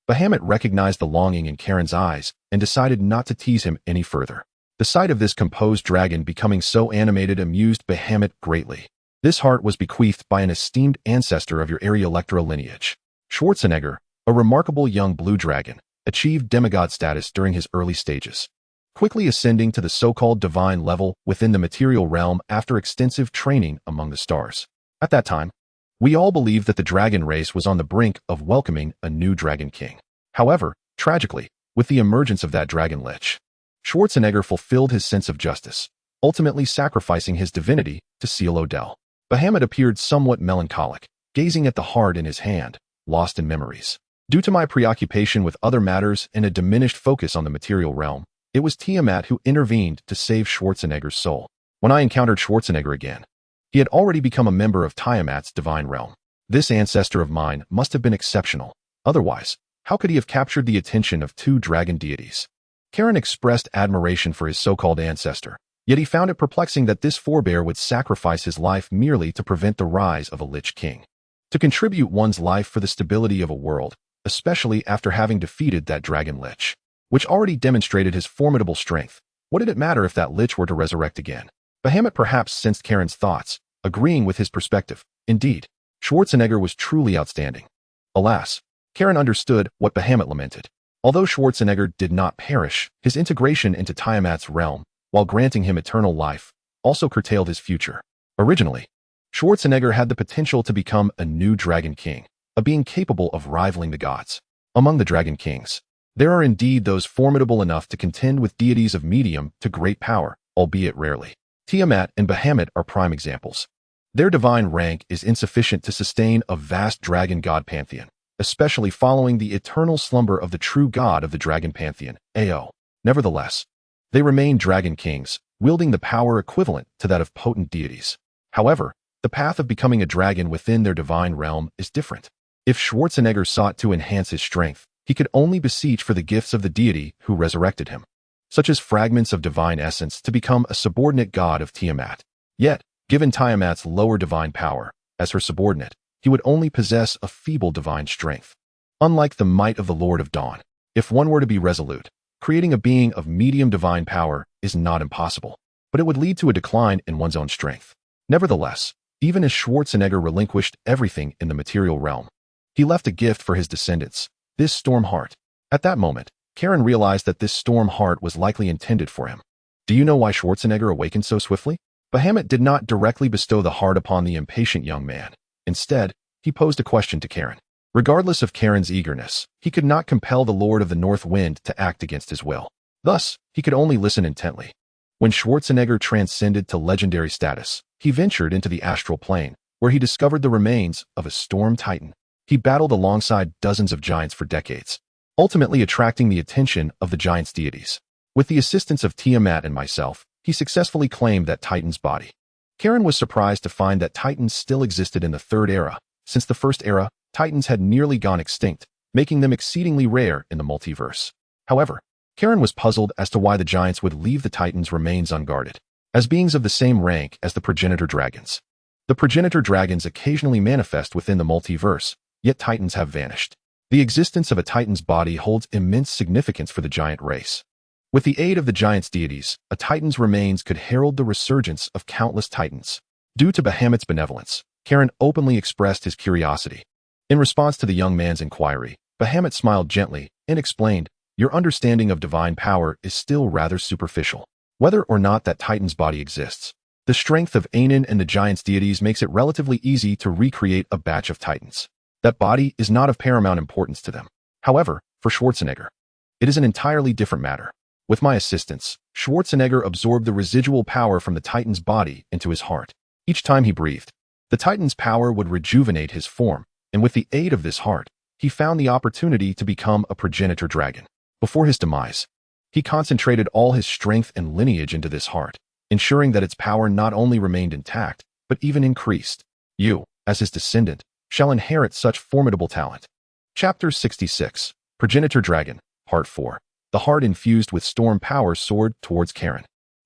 Bahamut recognized the longing in Kairen's eyes and decided not to tease him any further. The sight of this composed dragon becoming so animated amused Bahamut greatly. This heart was bequeathed by an esteemed ancestor of your Electra lineage. Schwarzenegger, a remarkable young blue dragon, achieved demigod status during his early stages, quickly ascending to the so-called divine level within the material realm after extensive training among the stars. At that time, we all believed that the dragon race was on the brink of welcoming a new dragon king. However, tragically, with the emergence of that dragon lich, Schwarzenegger fulfilled his sense of justice, ultimately sacrificing his divinity to seal Odell. Bahamut appeared somewhat melancholic, gazing at the heart in his hand, lost in memories. Due to my preoccupation with other matters and a diminished focus on the material realm, it was Tiamat who intervened to save Schwarzenegger's soul. When I encountered Schwarzenegger again, he had already become a member of Tiamat's divine realm. This ancestor of mine must have been exceptional. Otherwise, how could he have captured the attention of two dragon deities? Karen expressed admiration for his so-called ancestor, yet he found it perplexing that this forebear would sacrifice his life merely to prevent the rise of a Lich King. To contribute one's life for the stability of a world, especially after having defeated that dragon Lich, which already demonstrated his formidable strength, what did it matter if that Lich were to resurrect again? Bahamut perhaps sensed Karen's thoughts, agreeing with his perspective. Indeed, Schwarzenegger was truly outstanding. Alas, Karen understood what Bahamut lamented. Although Schwarzenegger did not perish, his integration into Tiamat's realm, while granting him eternal life, also curtailed his future. Originally, Schwarzenegger had the potential to become a new Dragon King, a being capable of rivaling the gods. Among the Dragon Kings, there are indeed those formidable enough to contend with deities of medium to great power, albeit rarely. Tiamat and Bahamut are prime examples. Their divine rank is insufficient to sustain a vast dragon god pantheon, especially following the eternal slumber of the true god of the dragon pantheon, Ao. Nevertheless, they remain dragon kings, wielding the power equivalent to that of potent deities. However, the path of becoming a dragon within their divine realm is different. If Schwarzenegger sought to enhance his strength, he could only beseech for the gifts of the deity who resurrected him, such as fragments of divine essence to become a subordinate god of Tiamat. Yet, given Tiamat's lower divine power, as her subordinate, he would only possess a feeble divine strength. Unlike the might of the Lord of Dawn, if one were to be resolute, creating a being of medium divine power is not impossible, but it would lead to a decline in one's own strength. Nevertheless, even as Schwarzenegger relinquished everything in the material realm, he left a gift for his descendants, this storm heart. At that moment, Karen realized that this storm heart was likely intended for him. Do you know why Schwarzenegger awakened so swiftly? Bahamut did not directly bestow the heart upon the impatient young man. Instead, he posed a question to Karen. Regardless of Karen's eagerness, he could not compel the Lord of the North Wind to act against his will. Thus, he could only listen intently. When Schwarzenegger transcended to legendary status, he ventured into the astral plane, where he discovered the remains of a storm titan. He battled alongside dozens of giants for decades, ultimately attracting the attention of the giants' deities. With the assistance of Tiamat and myself, he successfully claimed that titan's body. Karen was surprised to find that titans still existed in the Third Era. Since the First Era, titans had nearly gone extinct, making them exceedingly rare in the multiverse. However, Karen was puzzled as to why the giants would leave the titans' remains unguarded, as beings of the same rank as the progenitor dragons. The progenitor dragons occasionally manifest within the multiverse, yet titans have vanished. The existence of a titan's body holds immense significance for the giant race. With the aid of the giants' deities, a titan's remains could herald the resurgence of countless titans. Due to Bahamut's benevolence, Karen openly expressed his curiosity. In response to the young man's inquiry, Bahamut smiled gently and explained, "Your understanding of divine power is still rather superficial. Whether or not that titan's body exists, the strength of Anan and the giants' deities makes it relatively easy to recreate a batch of titans. That body is not of paramount importance to them. However, for Schwarzenegger, it is an entirely different matter. With my assistance, Schwarzenegger absorbed the residual power from the titan's body into his heart. Each time he breathed, the titan's power would rejuvenate his form, and with the aid of this heart, he found the opportunity to become a progenitor dragon. Before his demise, he concentrated all his strength and lineage into this heart, ensuring that its power not only remained intact, but even increased. You, as his descendant, shall inherit such formidable talent." Chapter 66, Progenitor Dragon, Part 4. The heart infused with storm power soared towards Karen,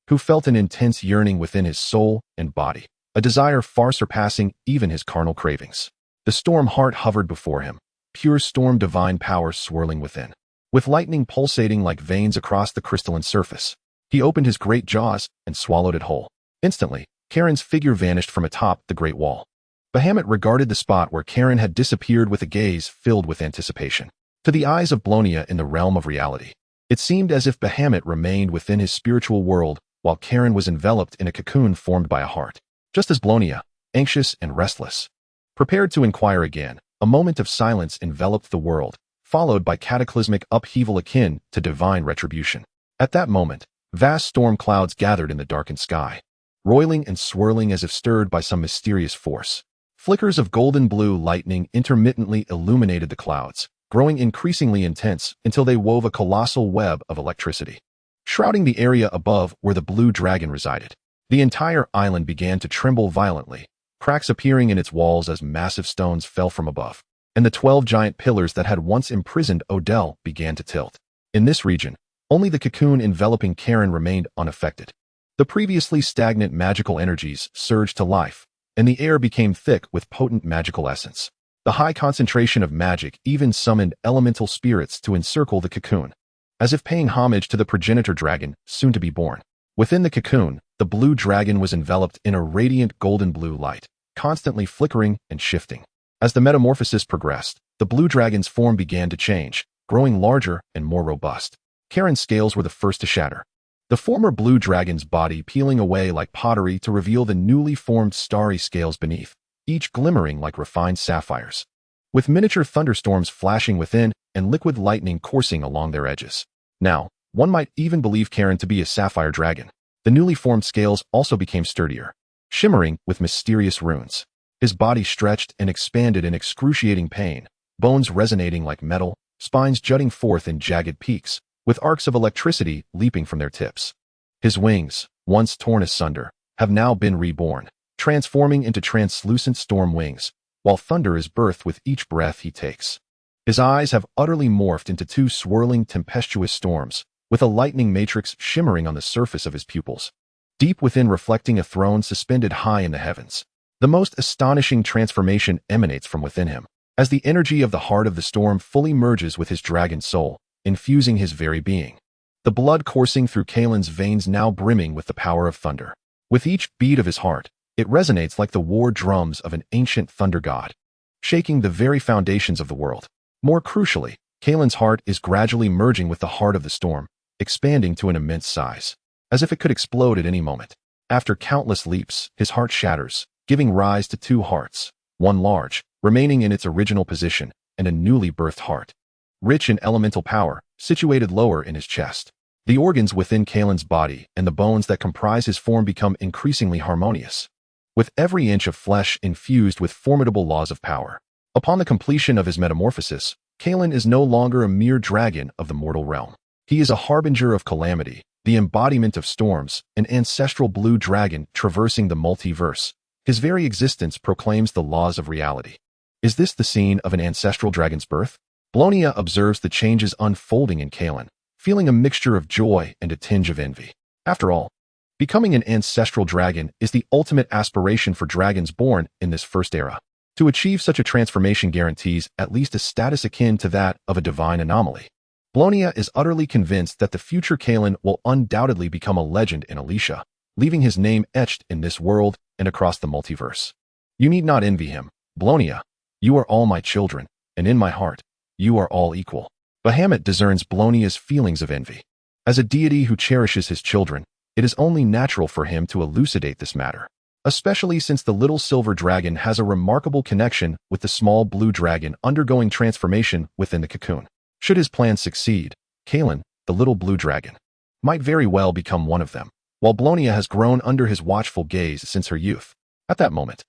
who felt an intense yearning within his soul and body, a desire far surpassing even his carnal cravings. The storm heart hovered before him, pure storm divine power swirling within. With lightning pulsating like veins across the crystalline surface, He opened his great jaws and swallowed it whole. Instantly, Karen's figure vanished from atop the great wall. Bahamut regarded the spot where Karen had disappeared with a gaze filled with anticipation. To the eyes of Blonia in the realm of reality, it seemed as if Bahamut remained within his spiritual world while Karen was enveloped in a cocoon formed by a heart. Just as Blonia, anxious and restless, prepared to inquire again, a moment of silence enveloped the world, followed by cataclysmic upheaval akin to divine retribution. At that moment, vast storm clouds gathered in the darkened sky, roiling and swirling as if stirred by some mysterious force. Flickers of golden blue lightning intermittently illuminated the clouds, growing increasingly intense until they wove a colossal web of electricity, shrouding the area above where the blue dragon resided. The entire island began to tremble violently, cracks appearing in its walls as massive stones fell from above, and the 12 giant pillars that had once imprisoned Odell began to tilt. In this region, only the cocoon enveloping Karen remained unaffected. The previously stagnant magical energies surged to life, and the air became thick with potent magical essence. The high concentration of magic even summoned elemental spirits to encircle the cocoon, as if paying homage to the progenitor dragon soon to be born. Within the cocoon, the blue dragon was enveloped in a radiant golden blue light, constantly flickering and shifting. As the metamorphosis progressed, the blue dragon's form began to change, growing larger and more robust. Karen's scales were the first to shatter, the former blue dragon's body peeling away like pottery to reveal the newly formed starry scales beneath, each glimmering like refined sapphires, with miniature thunderstorms flashing within and liquid lightning coursing along their edges. Now, one might even believe Karen to be a sapphire dragon. The newly formed scales also became sturdier, shimmering with mysterious runes. His body stretched and expanded in excruciating pain, bones resonating like metal, spines jutting forth in jagged peaks, with arcs of electricity leaping from their tips. His wings, once torn asunder, have now been reborn, transforming into translucent storm wings, while thunder is birthed with each breath he takes. His eyes have utterly morphed into two swirling tempestuous storms, with a lightning matrix shimmering on the surface of his pupils, deep within reflecting a throne suspended high in the heavens. The most astonishing transformation emanates from within him, as the energy of the heart of the storm fully merges with his dragon soul, infusing his very being. The blood coursing through Kalen's veins now brimming with the power of thunder. With each beat of his heart, it resonates like the war drums of an ancient thunder god, shaking the very foundations of the world. More crucially, Kalen's heart is gradually merging with the heart of the storm, expanding to an immense size, as if it could explode at any moment. After countless leaps, his heart shatters, giving rise to two hearts, one large, remaining in its original position, and a newly birthed heart, rich in elemental power, situated lower in his chest. The organs within Kalen's body and the bones that comprise his form become increasingly harmonious, with every inch of flesh infused with formidable laws of power. Upon the completion of his metamorphosis, Kalen is no longer a mere dragon of the mortal realm. He is a harbinger of calamity, the embodiment of storms, an ancestral blue dragon traversing the multiverse. His very existence proclaims the laws of reality. Is this the scene of an ancestral dragon's birth? Blonia observes the changes unfolding in Kalen, feeling a mixture of joy and a tinge of envy. After all, becoming an ancestral dragon is the ultimate aspiration for dragons born in this first era. To achieve such a transformation guarantees at least a status akin to that of a divine anomaly. Blonia is utterly convinced that the future Kalen will undoubtedly become a legend in Alicia, leaving his name etched in this world and across the multiverse. You need not envy him, Blonia. You are all my children, and in my heart, you are all equal. Bahamut discerns Blonia's feelings of envy. As a deity who cherishes his children, it is only natural for him to elucidate this matter, especially since the little silver dragon has a remarkable connection with the small blue dragon undergoing transformation within the cocoon. Should his plan succeed, Kalen, the little blue dragon, might very well become one of them, while Blonia has grown under his watchful gaze since her youth. At that moment,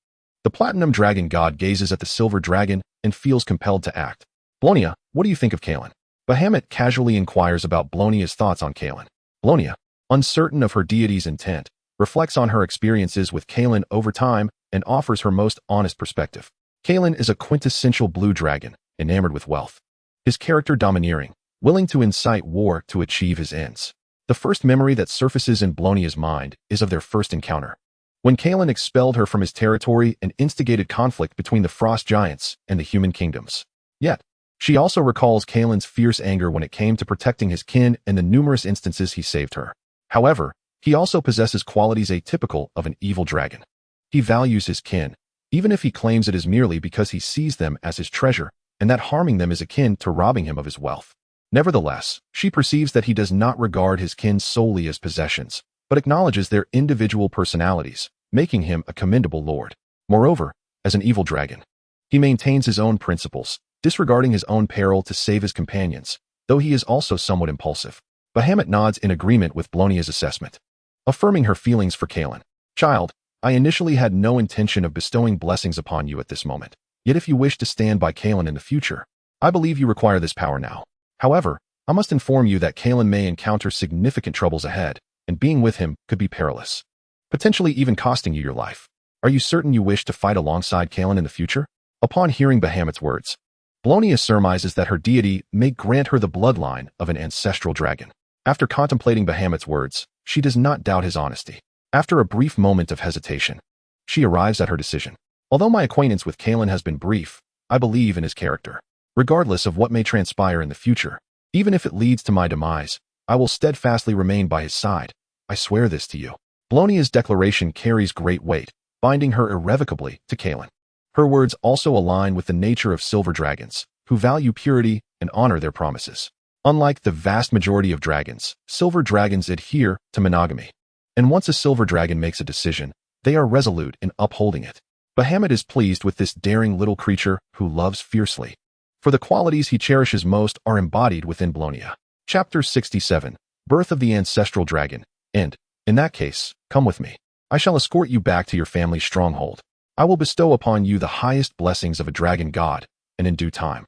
the platinum dragon god gazes at the silver dragon and feels compelled to act. Blonia, what do you think of Kalen? Bahamut casually inquires about Blonia's thoughts on Kalen. Blonia, uncertain of her deity's intent, reflects on her experiences with Kalen over time and offers her most honest perspective. Kalen is a quintessential blue dragon, enamored with wealth. His character domineering, willing to incite war to achieve his ends. The first memory that surfaces in Blonia's mind is of their first encounter, when Kalen expelled her from his territory and instigated conflict between the frost giants and the human kingdoms. Yet, she also recalls Kalen's fierce anger when it came to protecting his kin and the numerous instances he saved her. However, he also possesses qualities atypical of an evil dragon. He values his kin, even if he claims it is merely because he sees them as his treasure, and that harming them is akin to robbing him of his wealth. Nevertheless, she perceives that he does not regard his kin solely as possessions, but acknowledges their individual personalities, making him a commendable lord. Moreover, as an evil dragon, he maintains his own principles, disregarding his own peril to save his companions, though he is also somewhat impulsive. Bahamut nods in agreement with Blonia's assessment, affirming her feelings for Kalen. Child, I initially had no intention of bestowing blessings upon you at this moment. Yet if you wish to stand by Kalen in the future, I believe you require this power now. However, I must inform you that Kalen may encounter significant troubles ahead, and being with him could be perilous, potentially even costing you your life. Are you certain you wish to fight alongside Kalen in the future? Upon hearing Bahamut's words, Blonia surmises that her deity may grant her the bloodline of an ancestral dragon. After contemplating Bahamut's words, she does not doubt his honesty. After a brief moment of hesitation, she arrives at her decision. Although my acquaintance with Kalen has been brief, I believe in his character. Regardless of what may transpire in the future, even if it leads to my demise, I will steadfastly remain by his side. I swear this to you. Blonia's declaration carries great weight, binding her irrevocably to Kalen. Her words also align with the nature of silver dragons, who value purity and honor their promises. Unlike the vast majority of dragons, silver dragons adhere to monogamy. And once a silver dragon makes a decision, they are resolute in upholding it. Bahamut is pleased with this daring little creature who loves fiercely. For the qualities he cherishes most are embodied within Blonia. Chapter 67, Birth of the Ancestral Dragon. And, in that case, come with me. I shall escort you back to your family's stronghold. I will bestow upon you the highest blessings of a dragon god, and in due time,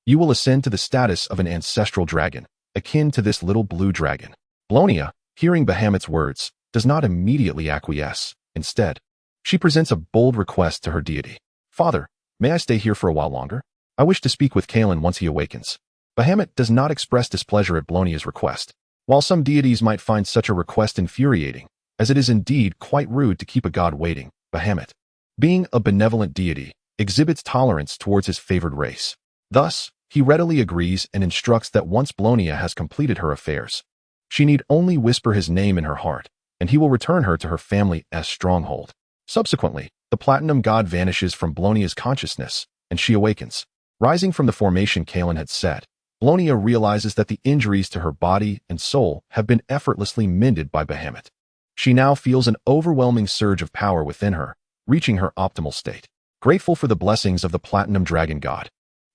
you will ascend to the status of an ancestral dragon, akin to this little blue dragon. Blonia, hearing Bahamut's words, does not immediately acquiesce. Instead, she presents a bold request to her deity. Father, may I stay here for a while longer? I wish to speak with Kalen once he awakens. Bahamut does not express displeasure at Blonia's request. While some deities might find such a request infuriating, as it is indeed quite rude to keep a god waiting, Bahamut, being a benevolent deity, exhibits tolerance towards his favored race. Thus, he readily agrees and instructs that once Blonia has completed her affairs, she need only whisper his name in her heart, and he will return her to her family as stronghold. Subsequently, the platinum god vanishes from Blonia's consciousness, and she awakens. Rising from the formation Kalen had set, Blonia realizes that the injuries to her body and soul have been effortlessly mended by Bahamut. She now feels an overwhelming surge of power within her, reaching her optimal state. Grateful for the blessings of the platinum dragon god,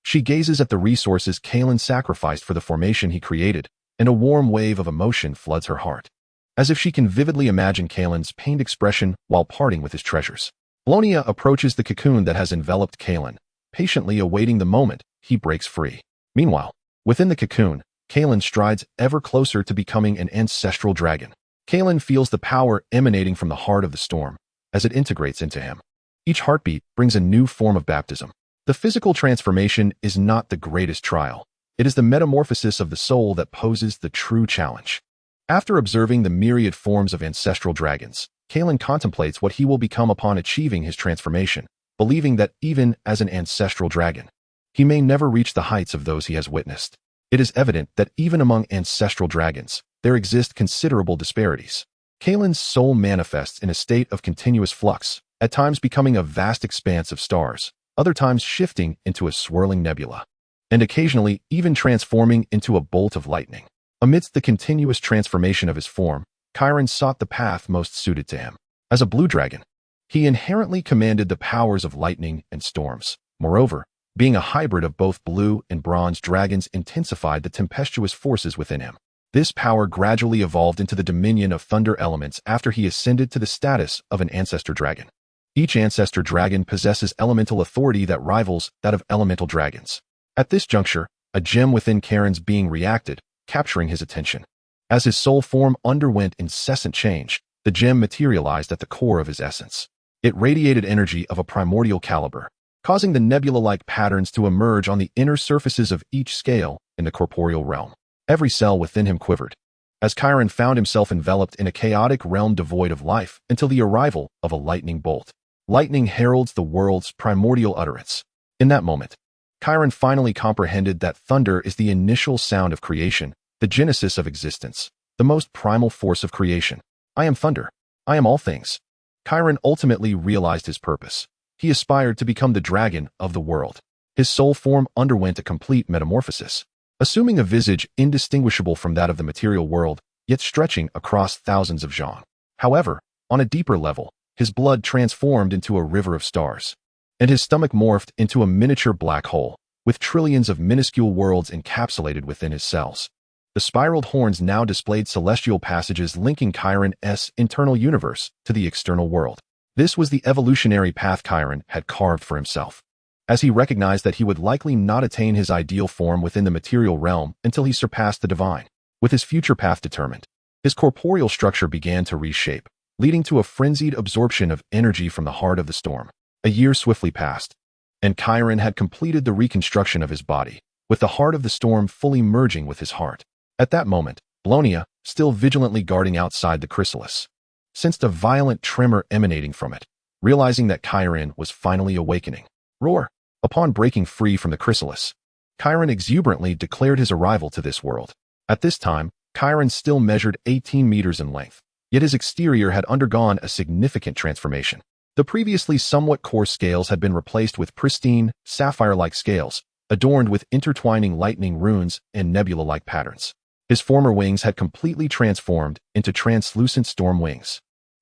she gazes at the resources Kalen sacrificed for the formation he created, and a warm wave of emotion floods her heart, as if she can vividly imagine Kalen's pained expression while parting with his treasures. Blonia approaches the cocoon that has enveloped Kalen, patiently awaiting the moment he breaks free. Meanwhile, within the cocoon, Kalen strides ever closer to becoming an ancestral dragon. Kalen feels the power emanating from the heart of the storm as it integrates into him. Each heartbeat brings a new form of baptism. The physical transformation is not the greatest trial. It is the metamorphosis of the soul that poses the true challenge. After observing the myriad forms of ancestral dragons, Kalen contemplates what he will become upon achieving his transformation, believing that even as an ancestral dragon, he may never reach the heights of those he has witnessed. It is evident that even among ancestral dragons, there exist considerable disparities. Kalen's soul manifests in a state of continuous flux, at times becoming a vast expanse of stars, other times shifting into a swirling nebula, and occasionally even transforming into a bolt of lightning. Amidst the continuous transformation of his form, Kairen sought the path most suited to him. As a blue dragon, he inherently commanded the powers of lightning and storms. Moreover, being a hybrid of both blue and bronze dragons intensified the tempestuous forces within him. This power gradually evolved into the dominion of thunder elements after he ascended to the status of an ancestor dragon. Each ancestor dragon possesses elemental authority that rivals that of elemental dragons. At this juncture, a gem within Kairen's being reacted, capturing his attention. As his soul form underwent incessant change, the gem materialized at the core of his essence. It radiated energy of a primordial caliber, causing the nebula-like patterns to emerge on the inner surfaces of each scale in the corporeal realm. Every cell within him quivered, as Kairen found himself enveloped in a chaotic realm devoid of life until the arrival of a lightning bolt. Lightning heralds the world's primordial utterance. In that moment, Kairen finally comprehended that thunder is the initial sound of creation, the genesis of existence. the most primal force of creation. I am thunder. I am all things. Chiron ultimately realized his purpose. He aspired to become the dragon of the world. His soul form underwent a complete metamorphosis, assuming a visage indistinguishable from that of the material world, yet stretching across thousands of zhang. However, on a deeper level, his blood transformed into a river of stars, and his stomach morphed into a miniature black hole, with trillions of minuscule worlds encapsulated within his cells. The spiraled horns now displayed celestial passages linking Chiron's internal universe to the external world. This was the evolutionary path Chiron had carved for himself, as he recognized that he would likely not attain his ideal form within the material realm until he surpassed the divine. With his future path determined, his corporeal structure began to reshape, leading to a frenzied absorption of energy from the heart of the storm. A year swiftly passed, and Chiron had completed the reconstruction of his body, with the heart of the storm fully merging with his heart. At that moment, Blonia, still vigilantly guarding outside the chrysalis, sensed a violent tremor emanating from it, realizing that Chiron was finally awakening. Roar! Upon breaking free from the chrysalis, Chiron exuberantly declared his arrival to this world. At this time, Chiron still measured 18 meters in length, yet his exterior had undergone a significant transformation. The previously somewhat coarse scales had been replaced with pristine, sapphire-like scales, adorned with intertwining lightning runes and nebula-like patterns. His former wings had completely transformed into translucent storm wings.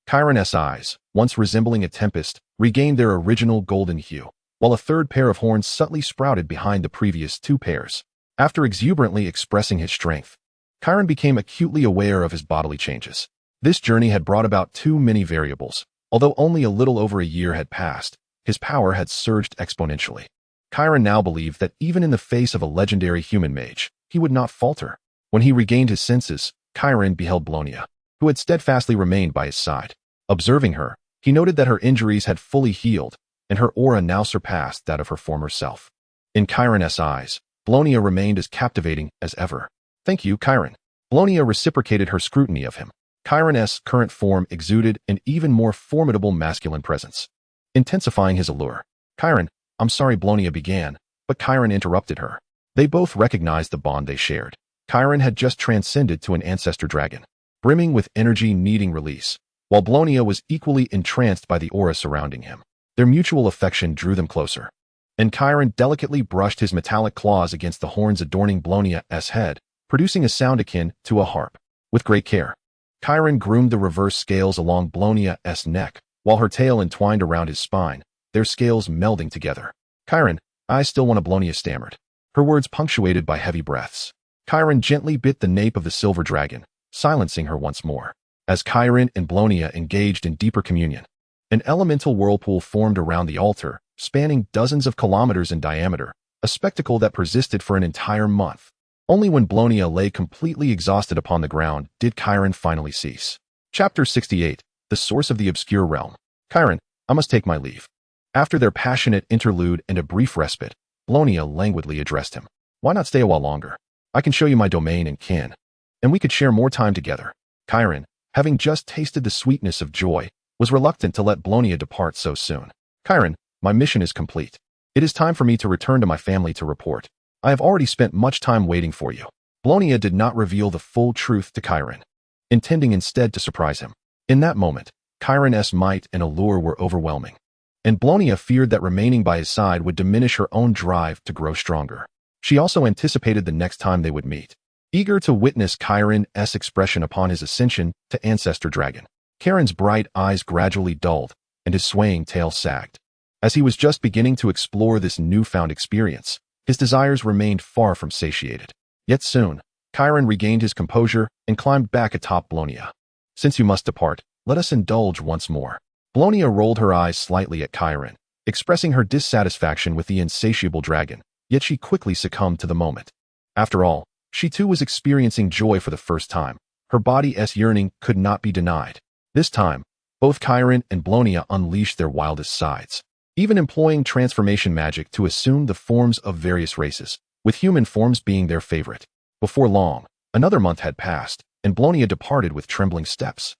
Chiron's eyes, once resembling a tempest, regained their original golden hue, while a third pair of horns subtly sprouted behind the previous two pairs. After exuberantly expressing his strength, Chiron became acutely aware of his bodily changes. This journey had brought about too many variables. Although only a little over a year had passed, his power had surged exponentially. Chiron now believed that even in the face of a legendary human mage, he would not falter. When he regained his senses, Chiron beheld Blonia, who had steadfastly remained by his side. Observing her, he noted that her injuries had fully healed, and her aura now surpassed that of her former self. In Chiron's eyes, Blonia remained as captivating as ever. "Thank you, Chiron." Blonia reciprocated her scrutiny of him. Chiron's current form exuded an even more formidable masculine presence, intensifying his allure. "Chiron, I'm sorry," Blonia began, but Chiron interrupted her. They both recognized the bond they shared. Chiron had just transcended to an Ancestor Dragon, brimming with energy needing release, while Blonia was equally entranced by the aura surrounding him. Their mutual affection drew them closer, and Chiron delicately brushed his metallic claws against the horns adorning Blonia's head, producing a sound akin to a harp. With great care, Chiron groomed the reverse scales along Blonia's neck, while her tail entwined around his spine, their scales melding together. "Chiron, I still want to," Blonia stammered, her words punctuated by heavy breaths. Chiron gently bit the nape of the silver dragon, silencing her once more. As Chiron and Blonia engaged in deeper communion, an elemental whirlpool formed around the altar, spanning dozens of kilometers in diameter, a spectacle that persisted for an entire month. Only when Blonia lay completely exhausted upon the ground did Chiron finally cease. Chapter 68, The Source of the Obscure Realm. "Chiron, I must take my leave." After their passionate interlude and a brief respite, Blonia languidly addressed him. "Why not stay a while longer? I can show you my domain and kin, and we could share more time together." Chiron, having just tasted the sweetness of joy, was reluctant to let Blonia depart so soon. "Chiron, my mission is complete. It is time for me to return to my family to report. I have already spent much time waiting for you." Blonia did not reveal the full truth to Chiron, intending instead to surprise him. In that moment, Chiron's might and allure were overwhelming, and Blonia feared that remaining by his side would diminish her own drive to grow stronger. She also anticipated the next time they would meet, eager to witness Chiron's expression upon his ascension to Ancestor Dragon. Chiron's bright eyes gradually dulled, and his swaying tail sagged. As he was just beginning to explore this newfound experience, his desires remained far from satiated. Yet soon, Chiron regained his composure and climbed back atop Blonia. "Since you must depart, let us indulge once more." Blonia rolled her eyes slightly at Chiron, expressing her dissatisfaction with the insatiable dragon, yet she quickly succumbed to the moment. After all, she too was experiencing joy for the first time. Her body's yearning could not be denied. This time, both Chiron and Blonia unleashed their wildest sides, even employing transformation magic to assume the forms of various races, with human forms being their favorite. Before long, another month had passed, and Blonia departed with trembling steps.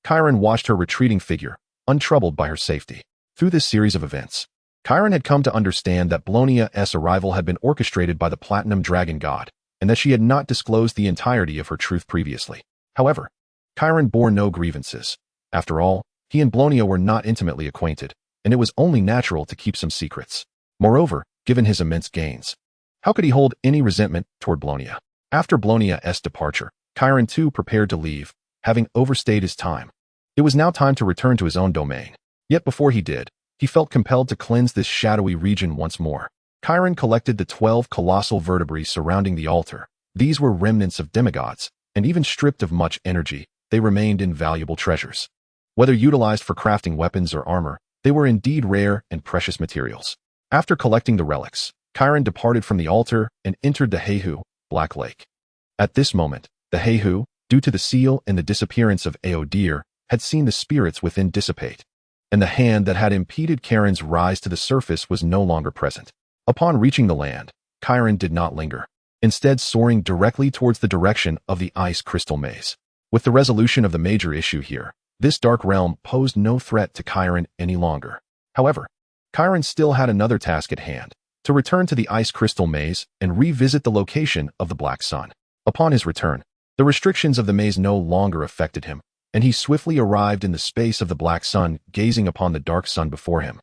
Chiron watched her retreating figure, untroubled by her safety. Through this series of events, Chiron had come to understand that Blonia's arrival had been orchestrated by the Platinum Dragon God, and that she had not disclosed the entirety of her truth previously. However, Chiron bore no grievances. After all, he and Blonia were not intimately acquainted, and it was only natural to keep some secrets. Moreover, given his immense gains, how could he hold any resentment toward Blonia? After Blonia's departure, Chiron too prepared to leave, having overstayed his time. It was now time to return to his own domain. Yet before he did, he felt compelled to cleanse this shadowy region once more. Chiron collected the 12 colossal vertebrae surrounding the altar. These were remnants of demigods, and even stripped of much energy, they remained invaluable treasures. Whether utilized for crafting weapons or armor, they were indeed rare and precious materials. After collecting the relics, Chiron departed from the altar and entered the Heihu, Black Lake. At this moment, the Heihu, due to the seal and the disappearance of Aodir, had seen the spirits within dissipate, and the hand that had impeded Charon's rise to the surface was no longer present. Upon reaching the land, Chiron did not linger, instead soaring directly towards the direction of the ice crystal maze. With the resolution of the major issue here, this dark realm posed no threat to Chiron any longer. However, Chiron still had another task at hand, to return to the ice crystal maze and revisit the location of the Black Sun. Upon his return, the restrictions of the maze no longer affected him, and he swiftly arrived in the space of the Black Sun, gazing upon the dark sun before him.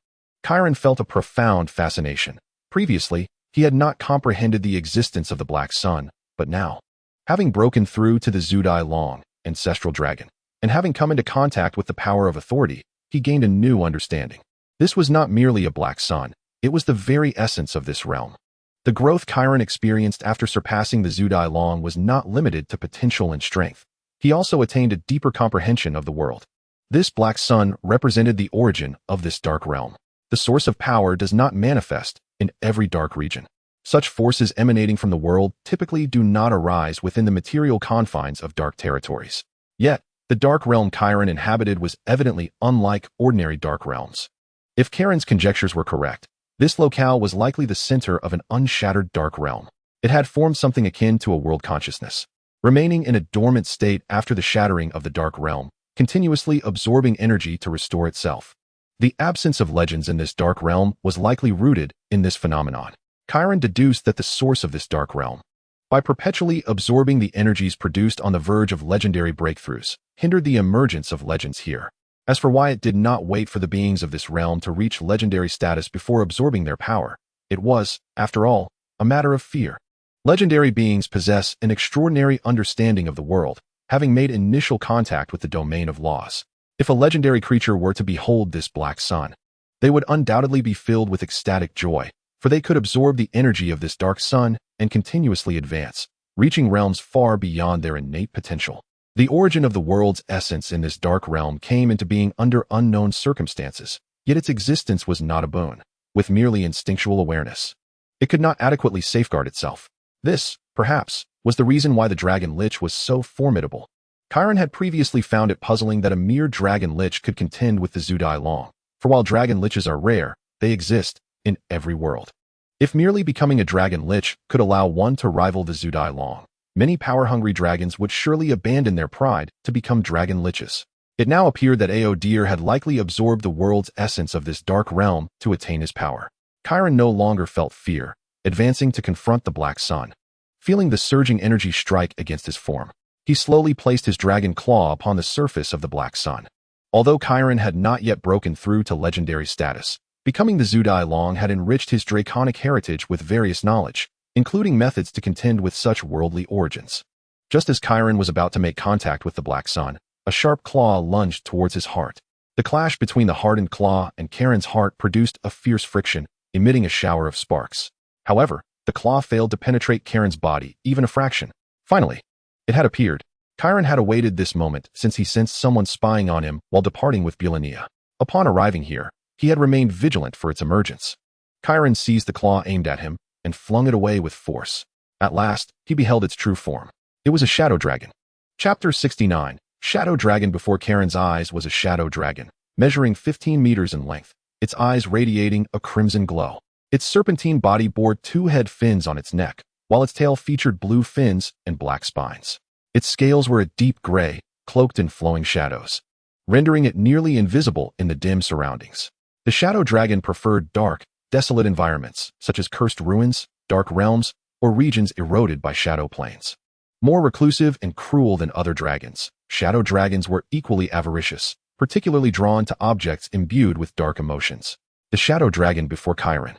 Chiron felt a profound fascination. Previously, he had not comprehended the existence of the Black Sun, but now, having broken through to the Zudai Long, Ancestral Dragon, and having come into contact with the power of authority, he gained a new understanding. This was not merely a Black Sun, it was the very essence of this realm. The growth Chiron experienced after surpassing the Zudai Long was not limited to potential and strength. He also attained a deeper comprehension of the world. This Black Sun represented the origin of this dark realm. The source of power does not manifest in every dark region. Such forces emanating from the world typically do not arise within the material confines of dark territories. Yet, the dark realm Chiron inhabited was evidently unlike ordinary dark realms. If Charon's conjectures were correct, this locale was likely the center of an unshattered dark realm. It had formed something akin to a world consciousness, remaining in a dormant state after the shattering of the dark realm, continuously absorbing energy to restore itself. The absence of legends in this dark realm was likely rooted in this phenomenon. Chiron deduced that the source of this dark realm, by perpetually absorbing the energies produced on the verge of legendary breakthroughs, hindered the emergence of legends here. As for why it did not wait for the beings of this realm to reach legendary status before absorbing their power, it was, after all, a matter of fear. Legendary beings possess an extraordinary understanding of the world, having made initial contact with the domain of laws. If a legendary creature were to behold this Black Sun, they would undoubtedly be filled with ecstatic joy, for they could absorb the energy of this dark sun and continuously advance, reaching realms far beyond their innate potential. The origin of the world's essence in this dark realm came into being under unknown circumstances, yet its existence was not a boon, with merely instinctual awareness. It could not adequately safeguard itself. This, perhaps, was the reason why the Dragon Lich was so formidable. Chiron had previously found it puzzling that a mere Dragon Lich could contend with the Zudai Long, for while Dragon Liches are rare, they exist in every world. If merely becoming a Dragon Lich could allow one to rival the Zudai Long, many power-hungry dragons would surely abandon their pride to become Dragon Liches. It now appeared that Aodir had likely absorbed the world's essence of this dark realm to attain his power. Chiron no longer felt fear, advancing to confront the Black Sun. Feeling the surging energy strike against his form, he slowly placed his dragon claw upon the surface of the Black Sun. Although Chiron had not yet broken through to legendary status, becoming the Zudai Long had enriched his draconic heritage with various knowledge, including methods to contend with such worldly origins. Just as Chiron was about to make contact with the Black Sun, a sharp claw lunged towards his heart. The clash between the hardened claw and Chiron's heart produced a fierce friction, emitting a shower of sparks. However, the claw failed to penetrate Chiron's body, even a fraction. Finally, it had appeared. Chiron had awaited this moment since he sensed someone spying on him while departing with Bulania. Upon arriving here, he had remained vigilant for its emergence. Chiron seized the claw aimed at him and flung it away with force. At last, he beheld its true form. It was a shadow dragon. Chapter 69. Shadow Dragon. Before Chiron's eyes was a shadow dragon, measuring 15 meters in length, its eyes radiating a crimson glow. Its serpentine body bore 2 head fins on its neck, while its tail featured blue fins and black spines. Its scales were a deep gray, cloaked in flowing shadows, rendering it nearly invisible in the dim surroundings. The shadow dragon preferred dark, desolate environments, such as cursed ruins, dark realms, or regions eroded by shadow plains. More reclusive and cruel than other dragons, shadow dragons were equally avaricious, particularly drawn to objects imbued with dark emotions. The shadow dragon before Kairen,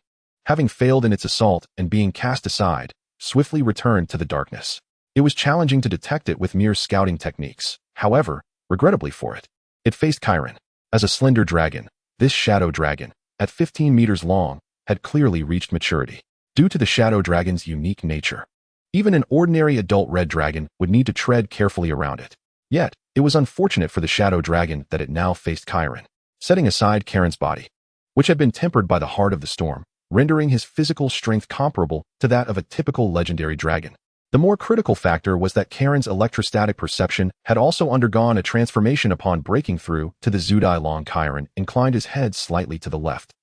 having failed in its assault and being cast aside, swiftly returned to the darkness. It was challenging to detect it with mere scouting techniques. However, regrettably for it, it faced Kairen. As a slender dragon, this shadow dragon, at 15 meters long, had clearly reached maturity. Due to the shadow dragon's unique nature, even an ordinary adult red dragon would need to tread carefully around it. Yet, it was unfortunate for the shadow dragon that it now faced Kairen, setting aside Kairen's body, which had been tempered by the heart of the storm, rendering his physical strength comparable to that of a typical legendary dragon. The more critical factor was that Kairen's electrostatic perception had also undergone a transformation upon breaking through to the Zudai Long. Kairen inclined his head slightly to the left,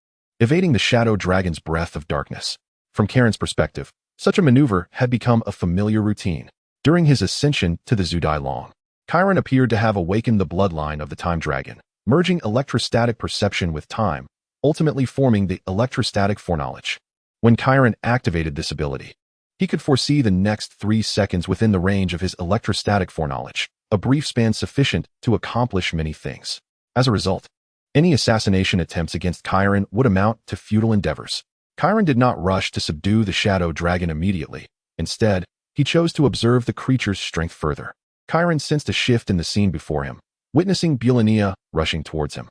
evading the shadow dragon's breath of darkness. From Kairen's perspective, such a maneuver had become a familiar routine. During his ascension to the Zudai Long, Kairen appeared to have awakened the bloodline of the time dragon, merging electrostatic perception with time, ultimately forming the electrostatic foreknowledge. When Kairen activated this ability, he could foresee the next 3 seconds within the range of his electrostatic foreknowledge, a brief span sufficient to accomplish many things. As a result, any assassination attempts against Kairen would amount to futile endeavors. Kairen did not rush to subdue the shadow dragon immediately. Instead, he chose to observe the creature's strength further. Kairen sensed a shift in the scene before him, witnessing Bulania rushing towards him.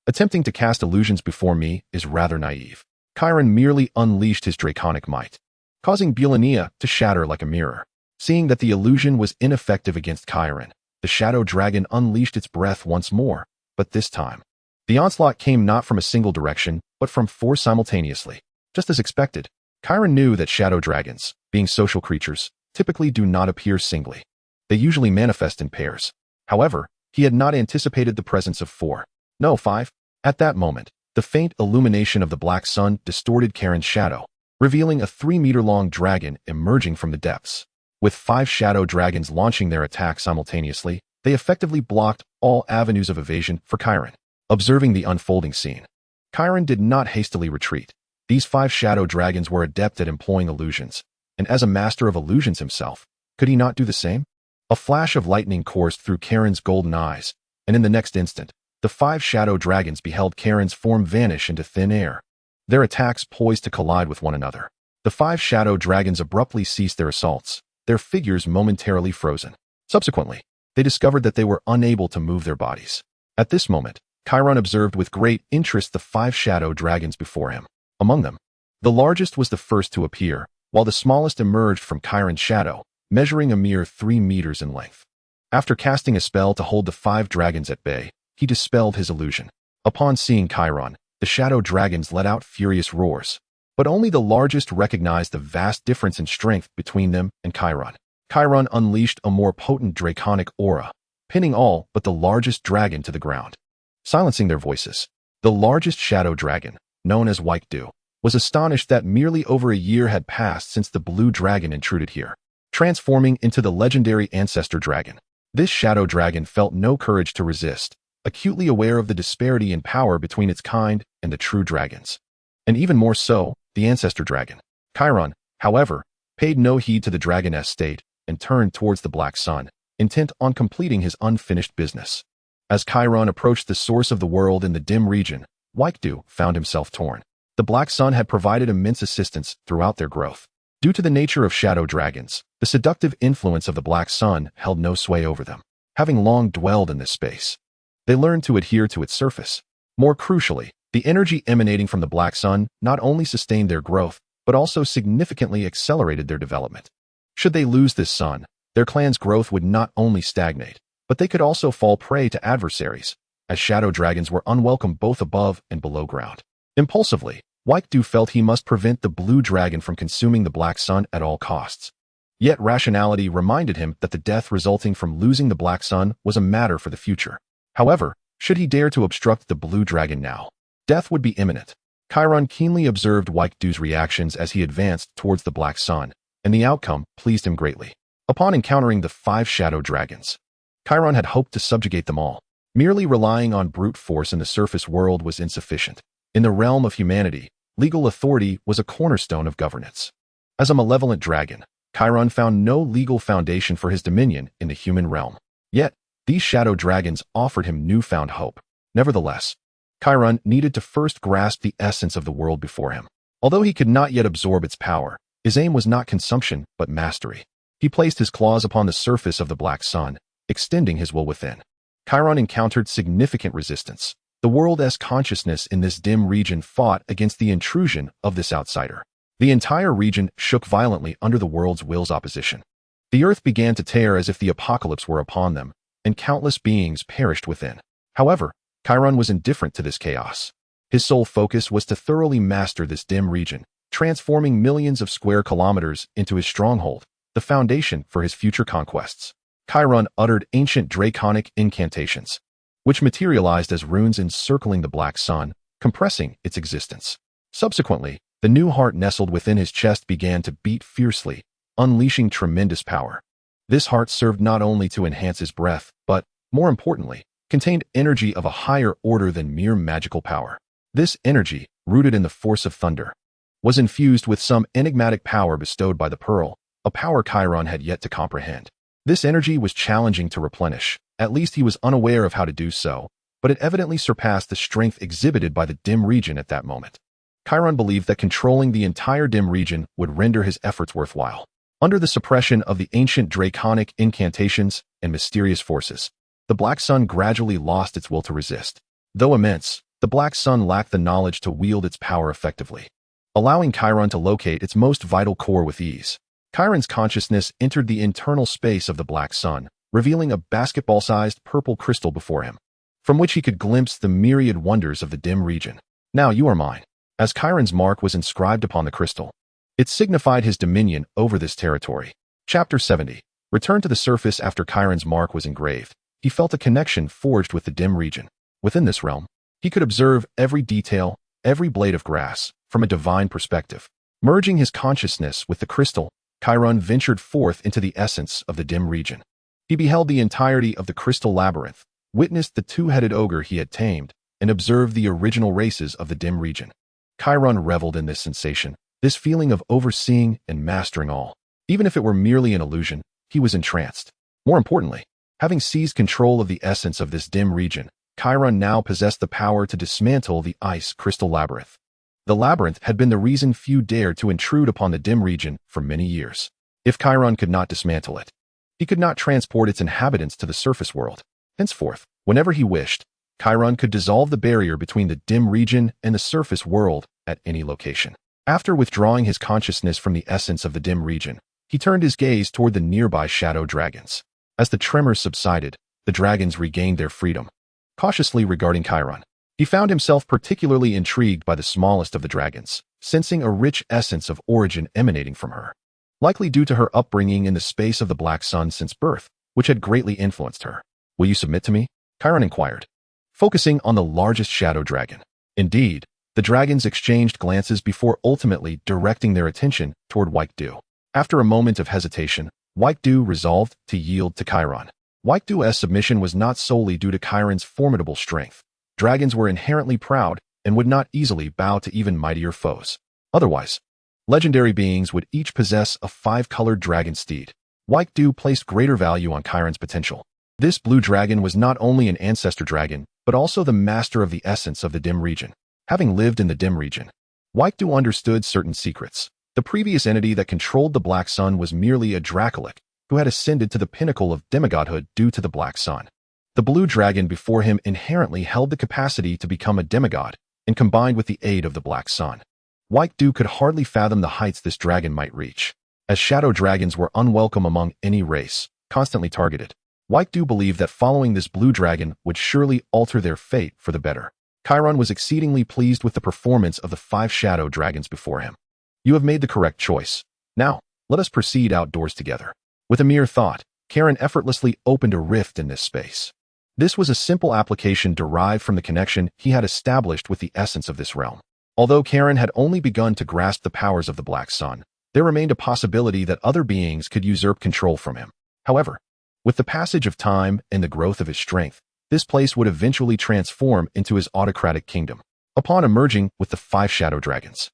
Attempting to cast illusions before me is rather naive. Kairen merely unleashed his draconic might, causing Bulania to shatter like a mirror. Seeing that the illusion was ineffective against Kairen, the shadow dragon unleashed its breath once more, but this time, the onslaught came not from a single direction, but from 4 simultaneously. Just as expected, Kairen knew that shadow dragons, being social creatures, typically do not appear singly. They usually manifest in pairs. However, he had not anticipated the presence of 5. At that moment, the faint illumination of the black sun distorted Kairen's shadow, revealing a 3-meter-long dragon emerging from the depths. With 5 shadow dragons launching their attack simultaneously, they effectively blocked all avenues of evasion for Kairen. Observing the unfolding scene, Kairen did not hastily retreat. These 5 shadow dragons were adept at employing illusions, and as a master of illusions himself, could he not do the same? A flash of lightning coursed through Kairen's golden eyes, and in the next instant, the 5 shadow dragons beheld Kairen's form vanish into thin air, their attacks poised to collide with one another. The 5 shadow dragons abruptly ceased their assaults, their figures momentarily frozen. Subsequently, they discovered that they were unable to move their bodies. At this moment, Kairen observed with great interest the 5 shadow dragons before him. Among them, the largest was the first to appear, while the smallest emerged from Kairen's shadow, measuring a mere 3 meters in length. After casting a spell to hold the 5 dragons at bay, he dispelled his illusion. Upon seeing Kairen, the shadow dragons let out furious roars, but only the largest recognized the vast difference in strength between them and Kairen. Kairen unleashed a more potent draconic aura, pinning all but the largest dragon to the ground, silencing their voices. The largest shadow dragon, known as Waikdu, was astonished that merely over a year had passed since the blue dragon intruded here, transforming into the legendary Ancestor Dragon. This shadow dragon felt no courage to resist, acutely aware of the disparity in power between its kind and the true dragons, and even more so, the Ancestor Dragon. Kairen, however, paid no heed to the dragoness state and turned towards the black sun, intent on completing his unfinished business. As Kairen approached the source of the world in the dim region, Waikdu found himself torn. The black sun had provided immense assistance throughout their growth. Due to the nature of shadow dragons, the seductive influence of the black sun held no sway over them. Having long dwelled in this space, they learned to adhere to its surface. More crucially, the energy emanating from the black sun not only sustained their growth, but also significantly accelerated their development. Should they lose this sun, their clan's growth would not only stagnate, but they could also fall prey to adversaries, as shadow dragons were unwelcome both above and below ground. Impulsively, Waikdu felt he must prevent the blue dragon from consuming the black sun at all costs. Yet rationality reminded him that the death resulting from losing the black sun was a matter for the future. However, should he dare to obstruct the blue dragon now, death would be imminent. Kairen keenly observed Waikdu's reactions as he advanced towards the black sun, and the outcome pleased him greatly. Upon encountering the 5 shadow dragons, Kairen had hoped to subjugate them all. Merely relying on brute force in the surface world was insufficient. In the realm of humanity, legal authority was a cornerstone of governance. As a malevolent dragon, Chiron found no legal foundation for his dominion in the human realm. Yet, these shadow dragons offered him newfound hope. Nevertheless, Chiron needed to first grasp the essence of the world before him. Although he could not yet absorb its power, his aim was not consumption but mastery. He placed his claws upon the surface of the black sun, extending his will within. Chiron encountered significant resistance. The world's consciousness in this dim region fought against the intrusion of this outsider. The entire region shook violently under the world's will's opposition. The earth began to tear as if the apocalypse were upon them, and countless beings perished within. However, Chiron was indifferent to this chaos. His sole focus was to thoroughly master this dim region, transforming millions of square kilometers into his stronghold, the foundation for his future conquests. Chiron uttered ancient draconic incantations, which materialized as runes encircling the black sun, compressing its existence. Subsequently, the new heart nestled within his chest began to beat fiercely, unleashing tremendous power. This heart served not only to enhance his breath, but, more importantly, contained energy of a higher order than mere magical power. This energy, rooted in the force of thunder, was infused with some enigmatic power bestowed by the pearl, a power Chiron had yet to comprehend. This energy was challenging to replenish. At least he was unaware of how to do so, but it evidently surpassed the strength exhibited by the dim region at that moment. Chiron believed that controlling the entire dim region would render his efforts worthwhile. Under the suppression of the ancient draconic incantations and mysterious forces, the black sun gradually lost its will to resist. Though immense, the black sun lacked the knowledge to wield its power effectively, allowing Chiron to locate its most vital core with ease. Chiron's consciousness entered the internal space of the black sun, revealing a basketball-sized purple crystal before him, from which he could glimpse the myriad wonders of the dim region. Now you are mine. As Chiron's mark was inscribed upon the crystal, it signified his dominion over this territory. Chapter 70. Returned to the surface after Chiron's mark was engraved, he felt a connection forged with the dim region. Within this realm, he could observe every detail, every blade of grass, from a divine perspective. Merging his consciousness with the crystal, Chiron ventured forth into the essence of the dim region. He beheld the entirety of the crystal labyrinth, witnessed the two-headed ogre he had tamed, and observed the original races of the dim region. Chiron reveled in this sensation, this feeling of overseeing and mastering all. Even if it were merely an illusion, he was entranced. More importantly, having seized control of the essence of this dim region, Chiron now possessed the power to dismantle the ice crystal labyrinth. The labyrinth had been the reason few dared to intrude upon the dim region for many years. If Chiron could not dismantle it, he could not transport its inhabitants to the surface world. Henceforth, whenever he wished, Chiron could dissolve the barrier between the dim region and the surface world at any location. After withdrawing his consciousness from the essence of the dim region, he turned his gaze toward the nearby shadow dragons. As the tremors subsided, the dragons regained their freedom. Cautiously regarding Chiron, he found himself particularly intrigued by the smallest of the dragons, sensing a rich essence of origin emanating from her. Likely due to her upbringing in the space of the black sun since birth, which had greatly influenced her. "Will you submit to me?" Chiron inquired, focusing on the largest shadow dragon. Indeed, the dragons exchanged glances before ultimately directing their attention toward Waikdu. After a moment of hesitation, Waikdu resolved to yield to Chiron. Waikdu's submission was not solely due to Chiron's formidable strength. Dragons were inherently proud and would not easily bow to even mightier foes. Otherwise, legendary beings would each possess a 5-colored dragon steed. Waikdu placed greater value on Chiron's potential. This blue dragon was not only an ancestor dragon, but also the master of the essence of the dim region. Having lived in the dim region, Waikdu understood certain secrets. The previous entity that controlled the black sun was merely a dracolic who had ascended to the pinnacle of demigodhood due to the black sun. The blue dragon before him inherently held the capacity to become a demigod, and combined with the aid of the black sun, Waikdu could hardly fathom the heights this dragon might reach. As shadow dragons were unwelcome among any race, constantly targeted, Waikdu believed that following this blue dragon would surely alter their fate for the better. Chiron was exceedingly pleased with the performance of the 5 shadow dragons before him. "You have made the correct choice. Now, let us proceed outdoors together." With a mere thought, Chiron effortlessly opened a rift in this space. This was a simple application derived from the connection he had established with the essence of this realm. Although Chiron had only begun to grasp the powers of the black sun, there remained a possibility that other beings could usurp control from him. However, with the passage of time and the growth of his strength, this place would eventually transform into his autocratic kingdom. Upon emerging with the 5 shadow dragons,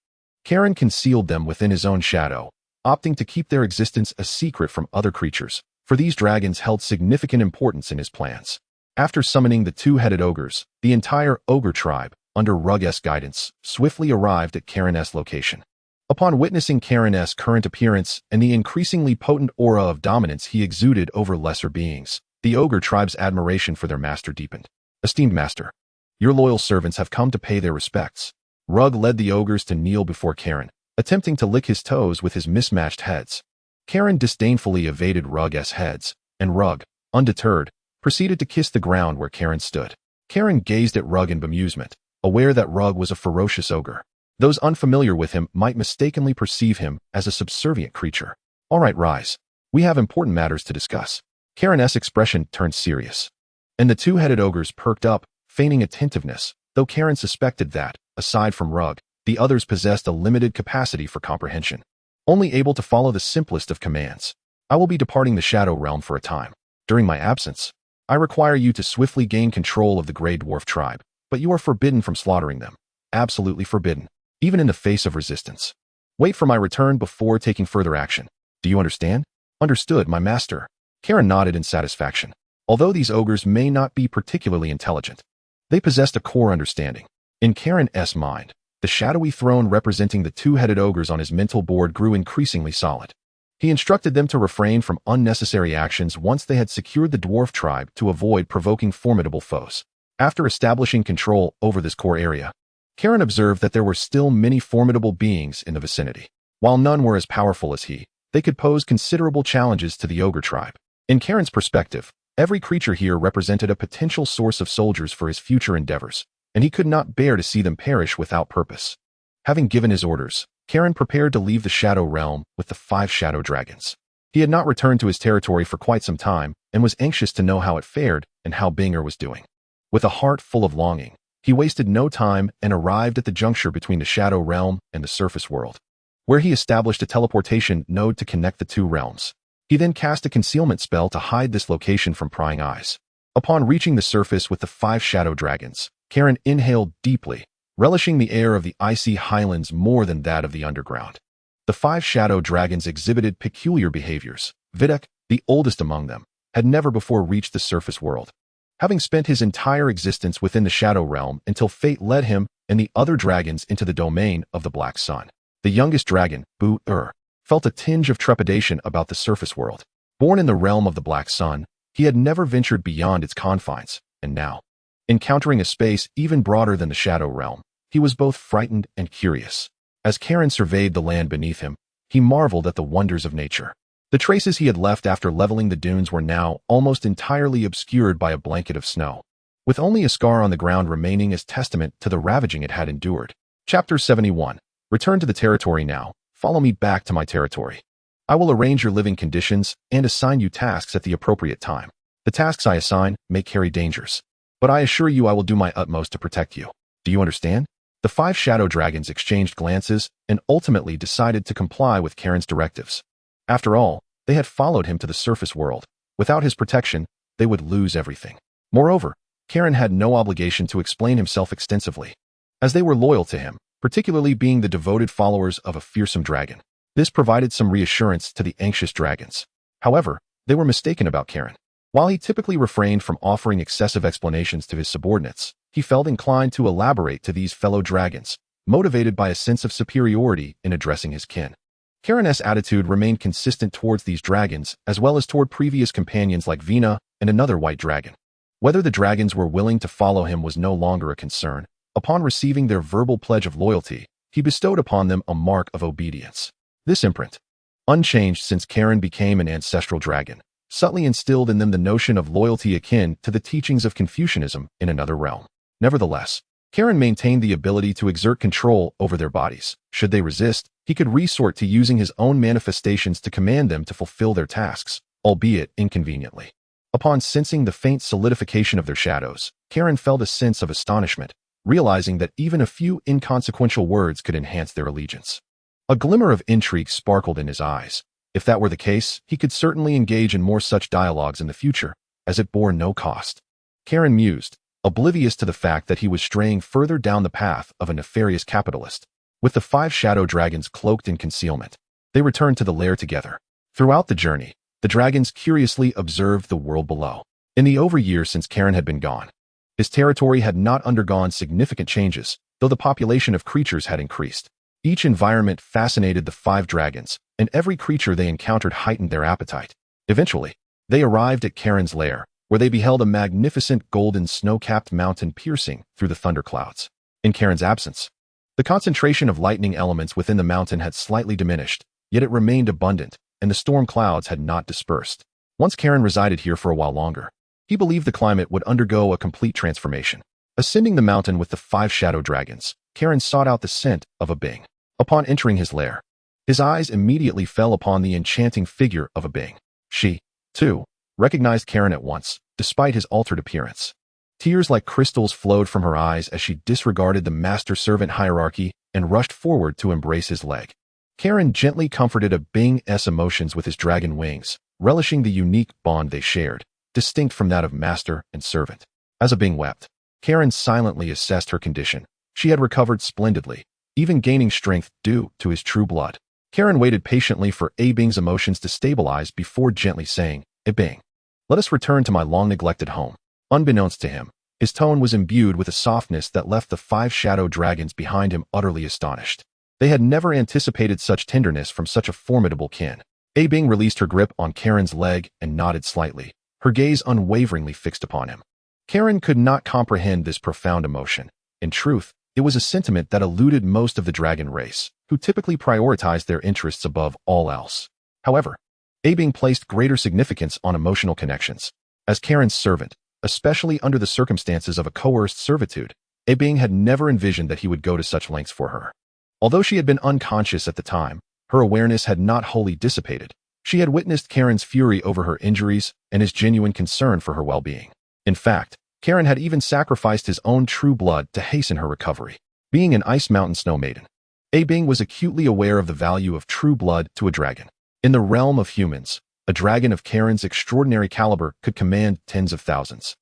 Chiron concealed them within his own shadow, opting to keep their existence a secret from other creatures, for these dragons held significant importance in his plans. After summoning the two-headed ogres, the entire ogre tribe, under Rug's guidance, swiftly arrived at Kairensos' location. Upon witnessing Kairensos' current appearance and the increasingly potent aura of dominance he exuded over lesser beings, the ogre tribe's admiration for their master deepened. Esteemed master, your loyal servants have come to pay their respects. Rug led the ogres to kneel before Kairen, attempting to lick his toes with his mismatched heads. Kairen disdainfully evaded Rug's heads, and Rug, undeterred, proceeded to kiss the ground where Kairen stood. Kairen gazed at Rug in bemusement, aware that Rug was a ferocious ogre. Those unfamiliar with him might mistakenly perceive him as a subservient creature. All right, rise. We have important matters to discuss. Kairen's expression turned serious, and the two-headed ogres perked up, feigning attentiveness, though Kairen suspected that, aside from Rug, the others possessed a limited capacity for comprehension, only able to follow the simplest of commands. I will be departing the Shadow Realm for a time. During my absence, I require you to swiftly gain control of the Grey Dwarf tribe, but you are forbidden from slaughtering them. Absolutely forbidden, even in the face of resistance. Wait for my return before taking further action. Do you understand? Understood, my master. Kairen nodded in satisfaction. Although these ogres may not be particularly intelligent, they possessed a core understanding. In Kairen's mind, the shadowy throne representing the two-headed ogres on his mental board grew increasingly solid. He instructed them to refrain from unnecessary actions once they had secured the dwarf tribe to avoid provoking formidable foes. After establishing control over this core area, Kairen observed that there were still many formidable beings in the vicinity. While none were as powerful as he, they could pose considerable challenges to the ogre tribe. In Kairen's perspective, every creature here represented a potential source of soldiers for his future endeavors, and he could not bear to see them perish without purpose. Having given his orders, Kairen prepared to leave the Shadow Realm with the 5 shadow dragons. He had not returned to his territory for quite some time and was anxious to know how it fared and how Binger was doing. With a heart full of longing, he wasted no time and arrived at the juncture between the Shadow Realm and the surface world, where he established a teleportation node to connect the two realms. He then cast a concealment spell to hide this location from prying eyes. Upon reaching the surface with the 5 shadow dragons, Kairen inhaled deeply, relishing the air of the icy highlands more than that of the underground. The 5 shadow dragons exhibited peculiar behaviors. Vitek, the oldest among them, had never before reached the surface world, having spent his entire existence within the Shadow Realm until fate led him and the other dragons into the domain of the Black Sun. The youngest dragon, Bu-ur, felt a tinge of trepidation about the surface world. Born in the realm of the Black Sun, he had never ventured beyond its confines, and now, encountering a space even broader than the Shadow Realm, he was both frightened and curious. As Kairen surveyed the land beneath him, he marveled at the wonders of nature. The traces he had left after leveling the dunes were now almost entirely obscured by a blanket of snow, with only a scar on the ground remaining as testament to the ravaging it had endured. Chapter 71. Return to the territory now. Follow me back to my territory. I will arrange your living conditions and assign you tasks at the appropriate time. The tasks I assign may carry dangers, but I assure you I will do my utmost to protect you. Do you understand? The 5 shadow dragons exchanged glances and ultimately decided to comply with Kairen's directives. After all, they had followed him to the surface world. Without his protection, they would lose everything. Moreover, Kairen had no obligation to explain himself extensively, as they were loyal to him, particularly being the devoted followers of a fearsome dragon. This provided some reassurance to the anxious dragons. However, they were mistaken about Kairen. While he typically refrained from offering excessive explanations to his subordinates, he felt inclined to elaborate to these fellow dragons, motivated by a sense of superiority in addressing his kin. Kairen's attitude remained consistent towards these dragons as well as toward previous companions like Vina and another white dragon. Whether the dragons were willing to follow him was no longer a concern. Upon receiving their verbal pledge of loyalty, he bestowed upon them a mark of obedience. This imprint, unchanged since Kairen became an ancestral dragon, subtly instilled in them the notion of loyalty akin to the teachings of Confucianism in another realm. Nevertheless, Kairen maintained the ability to exert control over their bodies. Should they resist, he could resort to using his own manifestations to command them to fulfill their tasks, albeit inconveniently. Upon sensing the faint solidification of their shadows, Kairen felt a sense of astonishment, realizing that even a few inconsequential words could enhance their allegiance. A glimmer of intrigue sparkled in his eyes. If that were the case, he could certainly engage in more such dialogues in the future, as it bore no cost. Kairen mused, oblivious to the fact that he was straying further down the path of a nefarious capitalist. With the 5 shadow dragons cloaked in concealment, They returned to the lair together. Throughout the journey, the dragons curiously observed the world below. In the over years since Karen had been gone, his territory had not undergone significant changes, though the population of creatures had increased. Each environment fascinated the 5 dragons, and every creature they encountered heightened their appetite. Eventually, they arrived at Karen's lair, where they beheld a magnificent golden snow-capped mountain piercing through the thunderclouds. In Karen's absence, the concentration of lightning elements within the mountain had slightly diminished, yet it remained abundant, and the storm clouds had not dispersed. Once Karen resided here for a while longer, he believed the climate would undergo a complete transformation. Ascending the mountain with the 5 shadow dragons, Karen sought out the scent of a being. Upon entering his lair, his eyes immediately fell upon the enchanting figure of a being. She, too, recognized Karen at once, despite his altered appearance. Tears like crystals flowed from her eyes as she disregarded the master-servant hierarchy and rushed forward to embrace his leg. Karen gently comforted a being's emotions with his dragon wings, relishing the unique bond they shared, distinct from that of master and servant. As a being wept, Karen silently assessed her condition. She had recovered splendidly, even gaining strength due to his true blood. Karen waited patiently for A Bing's emotions to stabilize before gently saying, "A Bing, let us return to my long-neglected home." Unbeknownst to him, his tone was imbued with a softness that left the 5 shadow dragons behind him utterly astonished. They had never anticipated such tenderness from such a formidable kin. A Bing released her grip on Karen's leg and nodded slightly, her gaze unwaveringly fixed upon him. Karen could not comprehend this profound emotion. In truth, it was a sentiment that eluded most of the dragon race, who typically prioritized their interests above all else. However, A Bing placed greater significance on emotional connections. As Karen's servant, especially under the circumstances of a coerced servitude, A Bing had never envisioned that he would go to such lengths for her. Although she had been unconscious at the time, her awareness had not wholly dissipated. She had witnessed Karen's fury over her injuries and his genuine concern for her well-being. In fact, Karen had even sacrificed his own true blood to hasten her recovery. Being an Ice Mountain Snow Maiden, A Bing was acutely aware of the value of true blood to a dragon. In the realm of humans, a dragon of Karen's extraordinary caliber could command tens of thousands,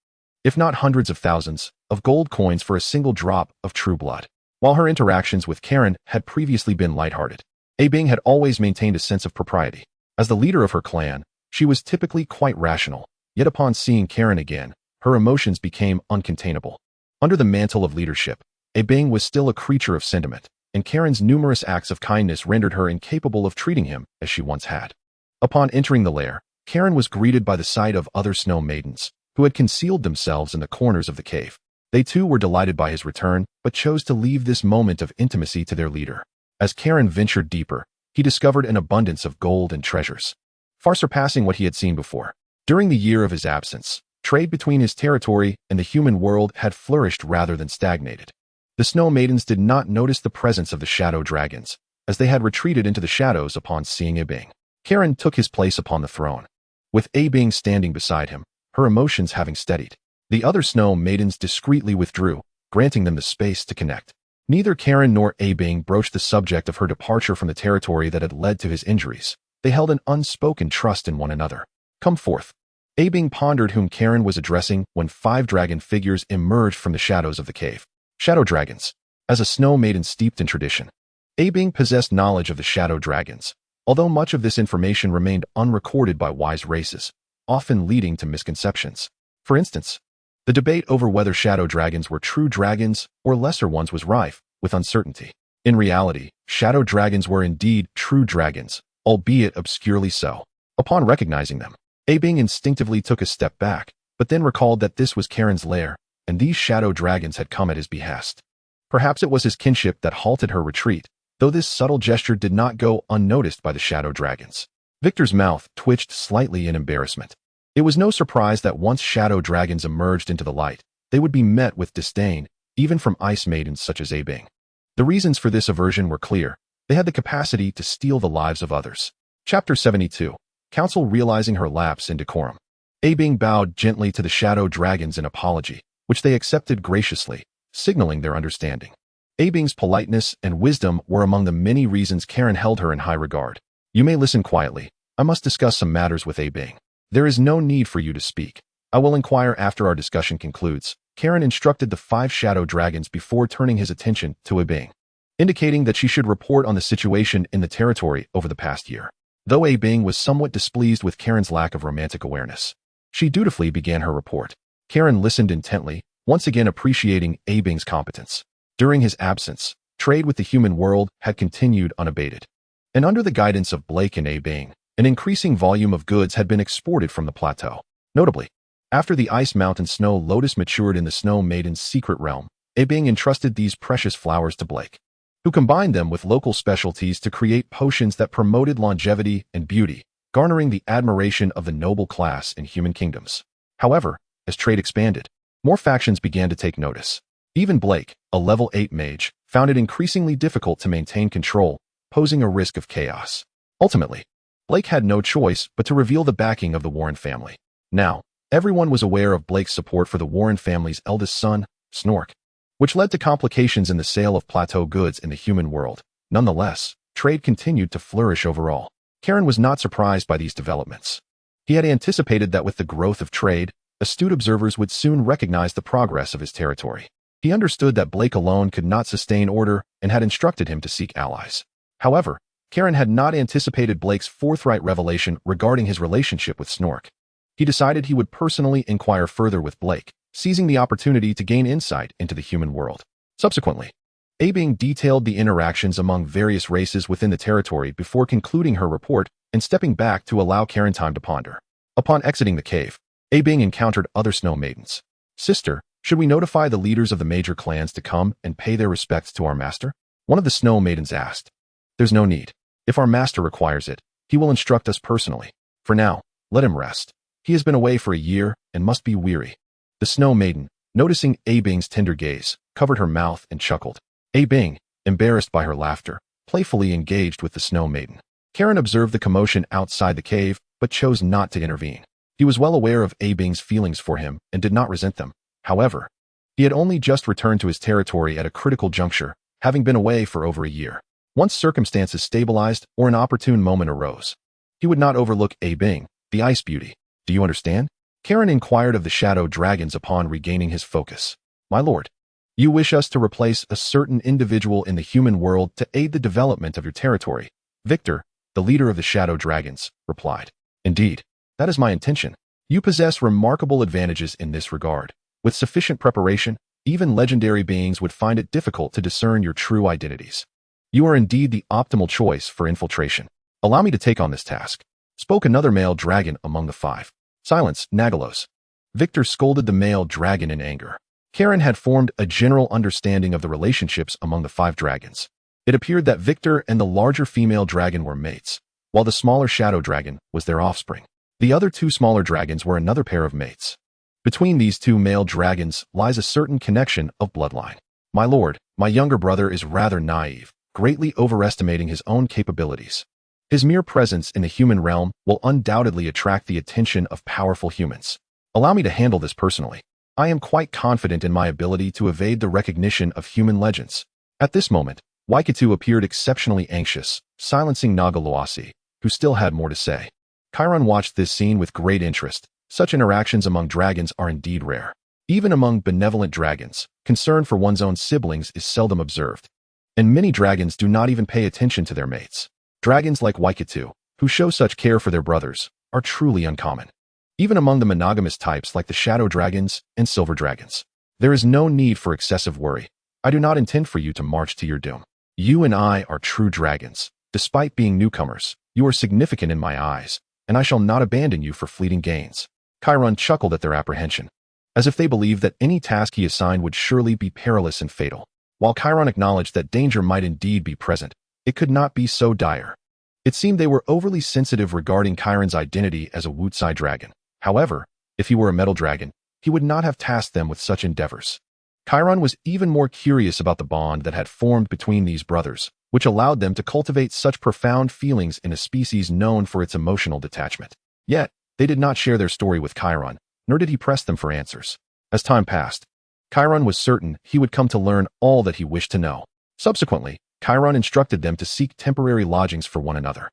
if not hundreds of thousands, of gold coins for a single drop of true blood. While her interactions with Karen had previously been lighthearted, A Bing had always maintained a sense of propriety. As the leader of her clan, she was typically quite rational, yet upon seeing Karen again, her emotions became uncontainable. Under the mantle of leadership, A Bing was still a creature of sentiment, and Karen's numerous acts of kindness rendered her incapable of treating him as she once had. Upon entering the lair, Karen was greeted by the sight of other snow maidens, who had concealed themselves in the corners of the cave. They too were delighted by his return, but chose to leave this moment of intimacy to their leader. As Karen ventured deeper, he discovered an abundance of gold and treasures, far surpassing what he had seen before. During the year of his absence, trade between his territory and the human world had flourished rather than stagnated. The snow maidens did not notice the presence of the shadow dragons, as they had retreated into the shadows upon seeing A Bing. Karen took his place upon the throne. With A Bing standing beside him, her emotions having steadied, the other snow maidens discreetly withdrew, granting them the space to connect. Neither Karen nor A Bing broached the subject of her departure from the territory that had led to his injuries. They held an unspoken trust in one another. "Come forth." A Bing pondered whom Karen was addressing when 5 dragon figures emerged from the shadows of the cave. Shadow dragons. As a snow maiden steeped in tradition, A Bing possessed knowledge of the shadow dragons, although much of this information remained unrecorded by wise races, often leading to misconceptions. For instance, the debate over whether shadow dragons were true dragons or lesser ones was rife with uncertainty. In reality, shadow dragons were indeed true dragons, albeit obscurely so. Upon recognizing them, A Bing instinctively took a step back, but then recalled that this was Karen's lair, and these shadow dragons had come at his behest. Perhaps it was his kinship that halted her retreat, though this subtle gesture did not go unnoticed by the shadow dragons. Victor's mouth twitched slightly in embarrassment. It was no surprise that once shadow dragons emerged into the light, they would be met with disdain, even from ice maidens such as A Bing. The reasons for this aversion were clear. They had the capacity to steal the lives of others. Chapter 72. Council realizing her lapse in decorum. A Bing bowed gently to the shadow dragons in apology, which they accepted graciously, signaling their understanding. A Bing's politeness and wisdom were among the many reasons Karen held her in high regard. "You may listen quietly. I must discuss some matters with A Bing. There is no need for you to speak. I will inquire after our discussion concludes." Karen instructed the 5 shadow dragons before turning his attention to A Bing. indicating that she should report on the situation in the territory over the past year. Though A Bing was somewhat displeased with Karen's lack of romantic awareness, she dutifully began her report. Karen listened intently, once again appreciating A Bing's competence. During his absence, trade with the human world had continued unabated. And under the guidance of Blake and A Bing, an increasing volume of goods had been exported from the plateau. Notably, after the Ice Mountain Snow Lotus matured in the Snow Maiden's secret realm, A Bing entrusted these precious flowers to Blake, who combined them with local specialties to create potions that promoted longevity and beauty, garnering the admiration of the noble class in human kingdoms. However, as trade expanded, more factions began to take notice. Even Blake, a level 8 mage, found it increasingly difficult to maintain control, posing a risk of chaos. Ultimately, Blake had no choice but to reveal the backing of the Warren family. Now, everyone was aware of Blake's support for the Warren family's eldest son, Snork, which led to complications in the sale of plateau goods in the human world. Nonetheless, trade continued to flourish overall. Karen was not surprised by these developments. He had anticipated that with the growth of trade, astute observers would soon recognize the progress of his territory. He understood that Blake alone could not sustain order and had instructed him to seek allies. However, Karen had not anticipated Blake's forthright revelation regarding his relationship with Snork. He decided he would personally inquire further with Blake, seizing the opportunity to gain insight into the human world. Subsequently, A Bing detailed the interactions among various races within the territory before concluding her report and stepping back to allow Karen time to ponder. Upon exiting the cave, A Bing encountered other Snow Maidens. "Sister, should we notify the leaders of the major clans to come and pay their respects to our master?" One of the Snow Maidens asked. "There's no need. If our master requires it, he will instruct us personally. For now, let him rest. He has been away for a year and must be weary." The Snow Maiden, noticing A Bing's tender gaze, covered her mouth and chuckled. A Bing, embarrassed by her laughter, playfully engaged with the Snow Maiden. Karen observed the commotion outside the cave, but chose not to intervene. He was well aware of A Bing's feelings for him and did not resent them. However, he had only just returned to his territory at a critical juncture, having been away for over a year. Once circumstances stabilized or an opportune moment arose, he would not overlook A Bing, the Ice Beauty. "Do you understand?" Karen inquired of the Shadow Dragons upon regaining his focus. "My lord, you wish us to replace a certain individual in the human world to aid the development of your territory," Victor, the leader of the Shadow Dragons, replied. "Indeed, that is my intention. You possess remarkable advantages in this regard. With sufficient preparation, even legendary beings would find it difficult to discern your true identities. You are indeed the optimal choice for infiltration. Allow me to take on this task," spoke another male dragon among the five. "Silence, Nagalos." Victor scolded the male dragon in anger. Karen had formed a general understanding of the relationships among the five dragons. It appeared that Victor and the larger female dragon were mates, while the smaller shadow dragon was their offspring. The other two smaller dragons were another pair of mates. Between these two male dragons lies a certain connection of bloodline. "My lord, my younger brother is rather naive, greatly overestimating his own capabilities. His mere presence in the human realm will undoubtedly attract the attention of powerful humans. Allow me to handle this personally. I am quite confident in my ability to evade the recognition of human legends." At this moment, Waikatu appeared exceptionally anxious, silencing Nagaloasi, who still had more to say. Chiron watched this scene with great interest. Such interactions among dragons are indeed rare. Even among benevolent dragons, concern for one's own siblings is seldom observed. And many dragons do not even pay attention to their mates. Dragons like Waikatu, who show such care for their brothers, are truly uncommon. Even among the monogamous types like the shadow dragons and silver dragons, there is no need for excessive worry. I do not intend for you to march to your doom. You and I are true dragons. Despite being newcomers, you are significant in my eyes, and I shall not abandon you for fleeting gains. Chiron chuckled at their apprehension, as if they believed that any task he assigned would surely be perilous and fatal. While Chiron acknowledged that danger might indeed be present, it could not be so dire. It seemed they were overly sensitive regarding Chiron's identity as a Wutsai dragon. However, if he were a metal dragon, he would not have tasked them with such endeavors. Chiron was even more curious about the bond that had formed between these brothers, which allowed them to cultivate such profound feelings in a species known for its emotional detachment. Yet, they did not share their story with Chiron, nor did he press them for answers. As time passed, Chiron was certain he would come to learn all that he wished to know. Subsequently, Chiron instructed them to seek temporary lodgings for one another.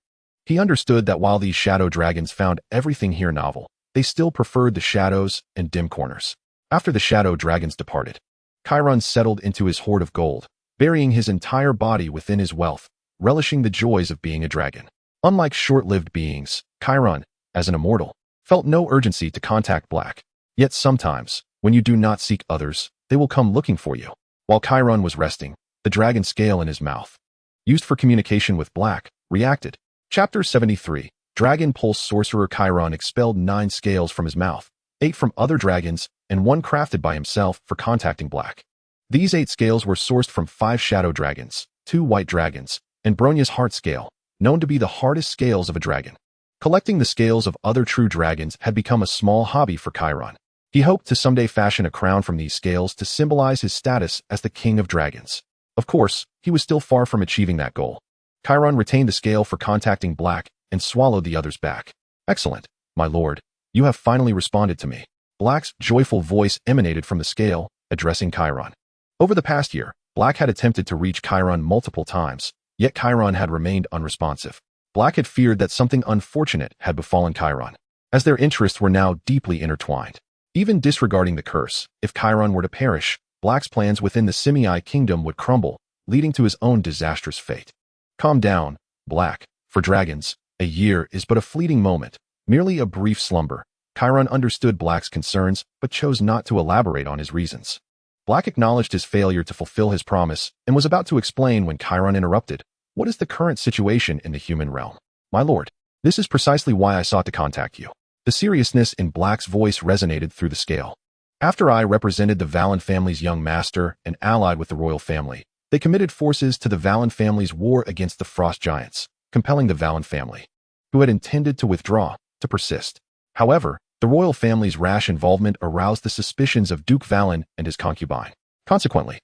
He understood that while these shadow dragons found everything here novel, they still preferred the shadows and dim corners. After the shadow dragons departed, Chiron settled into his hoard of gold, burying his entire body within his wealth, relishing the joys of being a dragon. Unlike short-lived beings, Chiron, as an immortal, felt no urgency to contact Black. Yet sometimes, when you do not seek others, they will come looking for you. While Chiron was resting, the dragon scale in his mouth, used for communication with Black, reacted. Chapter 73. Dragon Pulse Sorcerer Chiron expelled 9 scales from his mouth, 8 from other dragons, and 1 crafted by himself for contacting Black. These 8 scales were sourced from 5 shadow dragons, 2 white dragons, and Bronya's heart scale, known to be the hardest scales of a dragon. Collecting the scales of other true dragons had become a small hobby for Chiron. He hoped to someday fashion a crown from these scales to symbolize his status as the king of dragons. Of course, he was still far from achieving that goal. Chiron retained the scale for contacting Black and swallowed the others back. Excellent, my lord. You have finally responded to me. Black's joyful voice emanated from the scale, addressing Chiron. Over the past year, Black had attempted to reach Chiron multiple times, yet Chiron had remained unresponsive. Black had feared that something unfortunate had befallen Chiron, as their interests were now deeply intertwined. Even disregarding the curse, if Chiron were to perish, Black's plans within the Semi kingdom would crumble, leading to his own disastrous fate. Calm down, Black. For dragons, a year is but a fleeting moment, merely a brief slumber. Chiron understood Black's concerns, but chose not to elaborate on his reasons. Black acknowledged his failure to fulfill his promise and was about to explain when Chiron interrupted. What is the current situation in the human realm? My lord, this is precisely why I sought to contact you. The seriousness in Black's voice resonated through the scale. After I represented the Valen family's young master and allied with the royal family, they committed forces to the Valen family's war against the frost giants, compelling the Valen family, who had intended to withdraw, to persist. However, the royal family's rash involvement aroused the suspicions of Duke Valen and his concubine. Consequently,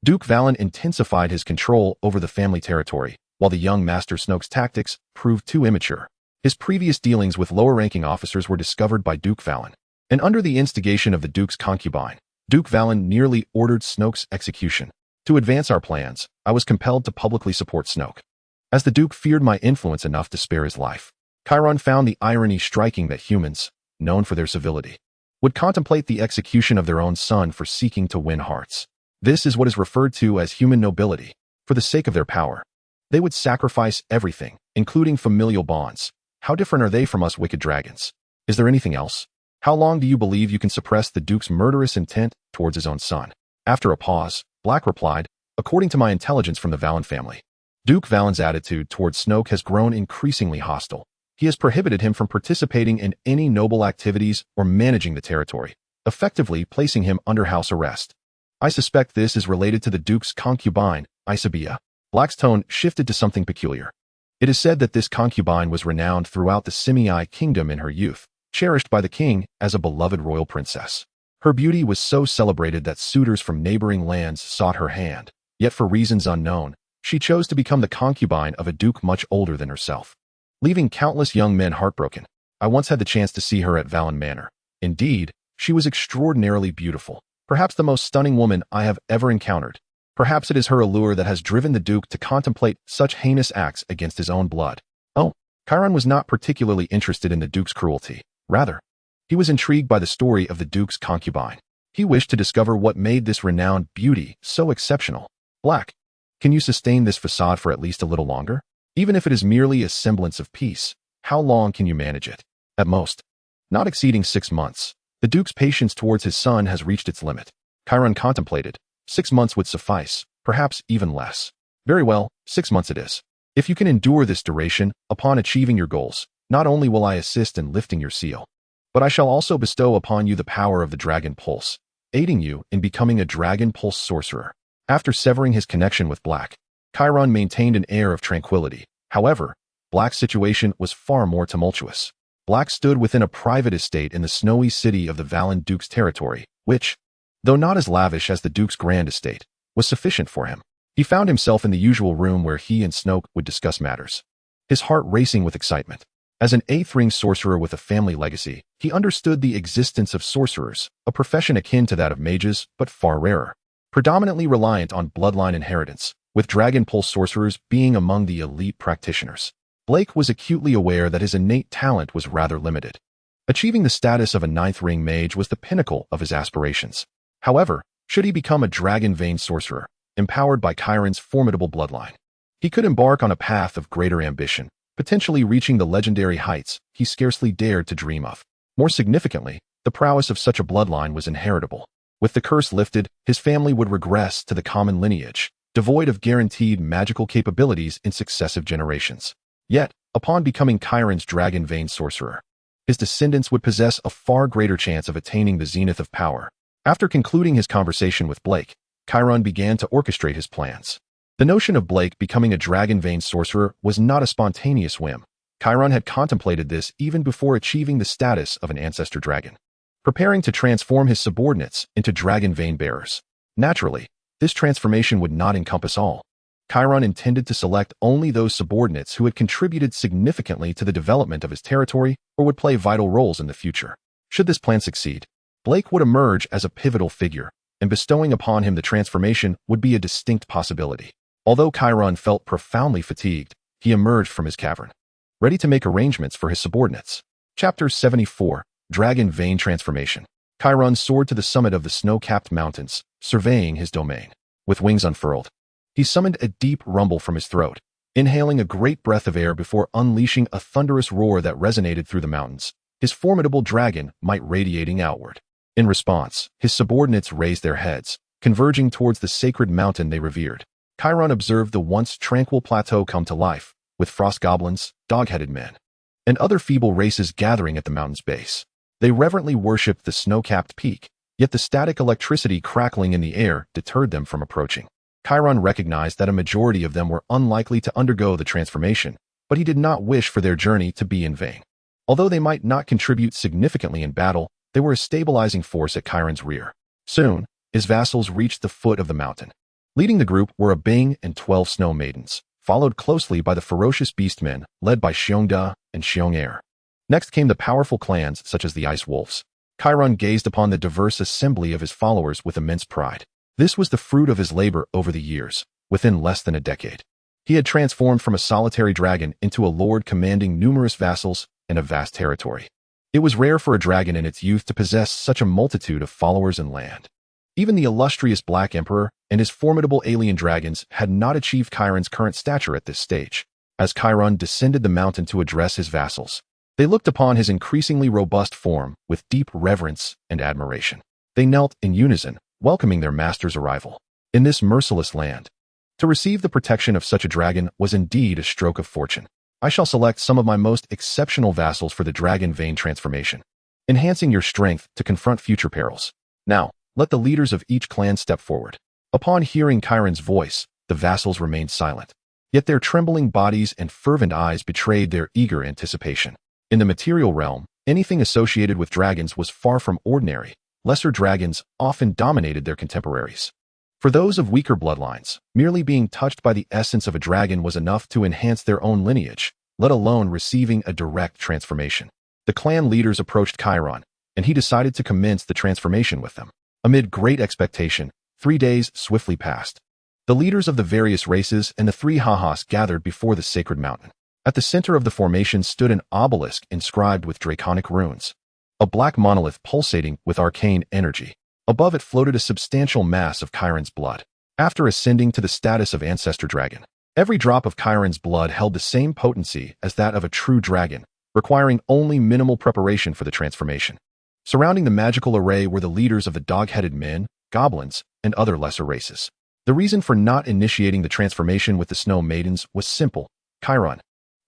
Duke Valen intensified his control over the family territory, while the young Master Snoke's tactics proved too immature. His previous dealings with lower-ranking officers were discovered by Duke Valen, and under the instigation of the Duke's concubine, Duke Valen nearly ordered Snoke's execution. To advance our plans, I was compelled to publicly support Snoke, as the Duke feared my influence enough to spare his life. Chiron found the irony striking that humans, known for their civility, would contemplate the execution of their own son for seeking to win hearts. This is what is referred to as human nobility. For the sake of their power, they would sacrifice everything, including familial bonds. How different are they from us wicked dragons? Is there anything else? How long do you believe you can suppress the Duke's murderous intent towards his own son? After a pause, Black replied, according to my intelligence from the Valen family, Duke Valen's attitude towards Snoke has grown increasingly hostile. He has prohibited him from participating in any noble activities or managing the territory, effectively placing him under house arrest. I suspect this is related to the Duke's concubine, Isabella. Black's tone shifted to something peculiar. It is said that this concubine was renowned throughout the Semi kingdom in her youth, cherished by the king as a beloved royal princess. Her beauty was so celebrated that suitors from neighboring lands sought her hand, yet for reasons unknown, she chose to become the concubine of a duke much older than herself, leaving countless young men heartbroken. I once had the chance to see her at Valen Manor. Indeed, she was extraordinarily beautiful, perhaps the most stunning woman I have ever encountered. Perhaps it is her allure that has driven the Duke to contemplate such heinous acts against his own blood. Oh, Chiron was not particularly interested in the Duke's cruelty. Rather, he was intrigued by the story of the Duke's concubine. He wished to discover what made this renowned beauty so exceptional. Black, can you sustain this facade for at least a little longer? Even if it is merely a semblance of peace, how long can you manage it? At most, not exceeding 6 months. The Duke's patience towards his son has reached its limit. Chiron contemplated. 6 months would suffice, perhaps even less. Very well, 6 months it is. If you can endure this duration, upon achieving your goals, not only will I assist in lifting your seal, but I shall also bestow upon you the power of the Dragon Pulse, aiding you in becoming a Dragon Pulse sorcerer. After severing his connection with Black, Chiron maintained an air of tranquility. However, Black's situation was far more tumultuous. Black stood within a private estate in the snowy city of the Valen Duke's territory, which, though not as lavish as the Duke's grand estate, was sufficient for him. He found himself in the usual room where he and Snoke would discuss matters, his heart racing with excitement. As an 8th ring sorcerer with a family legacy, he understood the existence of sorcerers, a profession akin to that of mages, but far rarer, predominantly reliant on bloodline inheritance, with Dragon Pulse sorcerers being among the elite practitioners. Blake was acutely aware that his innate talent was rather limited. Achieving the status of a 9th ring mage was the pinnacle of his aspirations. However, should he become a dragon vein sorcerer, empowered by Kairen's formidable bloodline. He could embark on a path of greater ambition, potentially reaching the legendary heights he scarcely dared to dream of. More significantly, the prowess of such a bloodline was inheritable. With the curse lifted, his family would regress to the common lineage, devoid of guaranteed magical capabilities in successive generations. Yet, upon becoming Kairen's dragon vein sorcerer, his descendants would possess a far greater chance of attaining the zenith of power. After concluding his conversation with Blake, Kairen began to orchestrate his plans. The notion of Blake becoming a dragon vein sorcerer was not a spontaneous whim. Kairen had contemplated this even before achieving the status of an Ancestor Dragon, preparing to transform his subordinates into dragon vein bearers. Naturally, this transformation would not encompass all. Kairen intended to select only those subordinates who had contributed significantly to the development of his territory or would play vital roles in the future. Should this plan succeed, Blake would emerge as a pivotal figure, and bestowing upon him the transformation would be a distinct possibility. Although Kairen felt profoundly fatigued, he emerged from his cavern, ready to make arrangements for his subordinates. Chapter 74, Dragon Vein Transformation. Kairen soared to the summit of the snow-capped mountains, surveying his domain. With wings unfurled, he summoned a deep rumble from his throat, inhaling a great breath of air before unleashing a thunderous roar that resonated through the mountains, his formidable dragon might radiating outward. In response, his subordinates raised their heads, converging towards the sacred mountain they revered. Kairen observed the once tranquil plateau come to life, with frost goblins, dog-headed men, and other feeble races gathering at the mountain's base. They reverently worshipped the snow-capped peak, yet the static electricity crackling in the air deterred them from approaching. Kairen recognized that a majority of them were unlikely to undergo the transformation, but he did not wish for their journey to be in vain. Although they might not contribute significantly in battle, they were a stabilizing force at Kairen's rear. Soon, his vassals reached the foot of the mountain. Leading the group were a Bing and 12 snow maidens, followed closely by the ferocious beastmen led by Xiongda and Xiong'er. Next came the powerful clans such as the Ice Wolves. Kairen gazed upon the diverse assembly of his followers with immense pride. This was the fruit of his labor over the years. Within less than a decade, he had transformed from a solitary dragon into a lord commanding numerous vassals and a vast territory. It was rare for a dragon in its youth to possess such a multitude of followers and land. Even the illustrious Black Emperor and his formidable alien dragons had not achieved Kairen's current stature at this stage. As Kairen descended the mountain to address his vassals, they looked upon his increasingly robust form with deep reverence and admiration. They knelt in unison, welcoming their master's arrival. In this merciless land, to receive the protection of such a dragon was indeed a stroke of fortune. I shall select some of my most exceptional vassals for the dragon vein transformation, enhancing your strength to confront future perils. Now, let the leaders of each clan step forward. Upon hearing Kairen's voice, the vassals remained silent. Yet their trembling bodies and fervent eyes betrayed their eager anticipation. In the material realm, anything associated with dragons was far from ordinary. Lesser dragons often dominated their contemporaries. For those of weaker bloodlines, merely being touched by the essence of a dragon was enough to enhance their own lineage, let alone receiving a direct transformation. The clan leaders approached Kairen, and he decided to commence the transformation with them. Amid great expectation, 3 days swiftly passed. The leaders of the various races and the 3 Hahas gathered before the sacred mountain. At the center of the formation stood an obelisk inscribed with draconic runes, a black monolith pulsating with arcane energy. Above it floated a substantial mass of Kairen's blood. After ascending to the status of Ancestor Dragon, every drop of Kairen's blood held the same potency as that of a true dragon, requiring only minimal preparation for the transformation. Surrounding the magical array were the leaders of the dog-headed men, goblins, and other lesser races. The reason for not initiating the transformation with the Snow Maidens was simple. Kairen,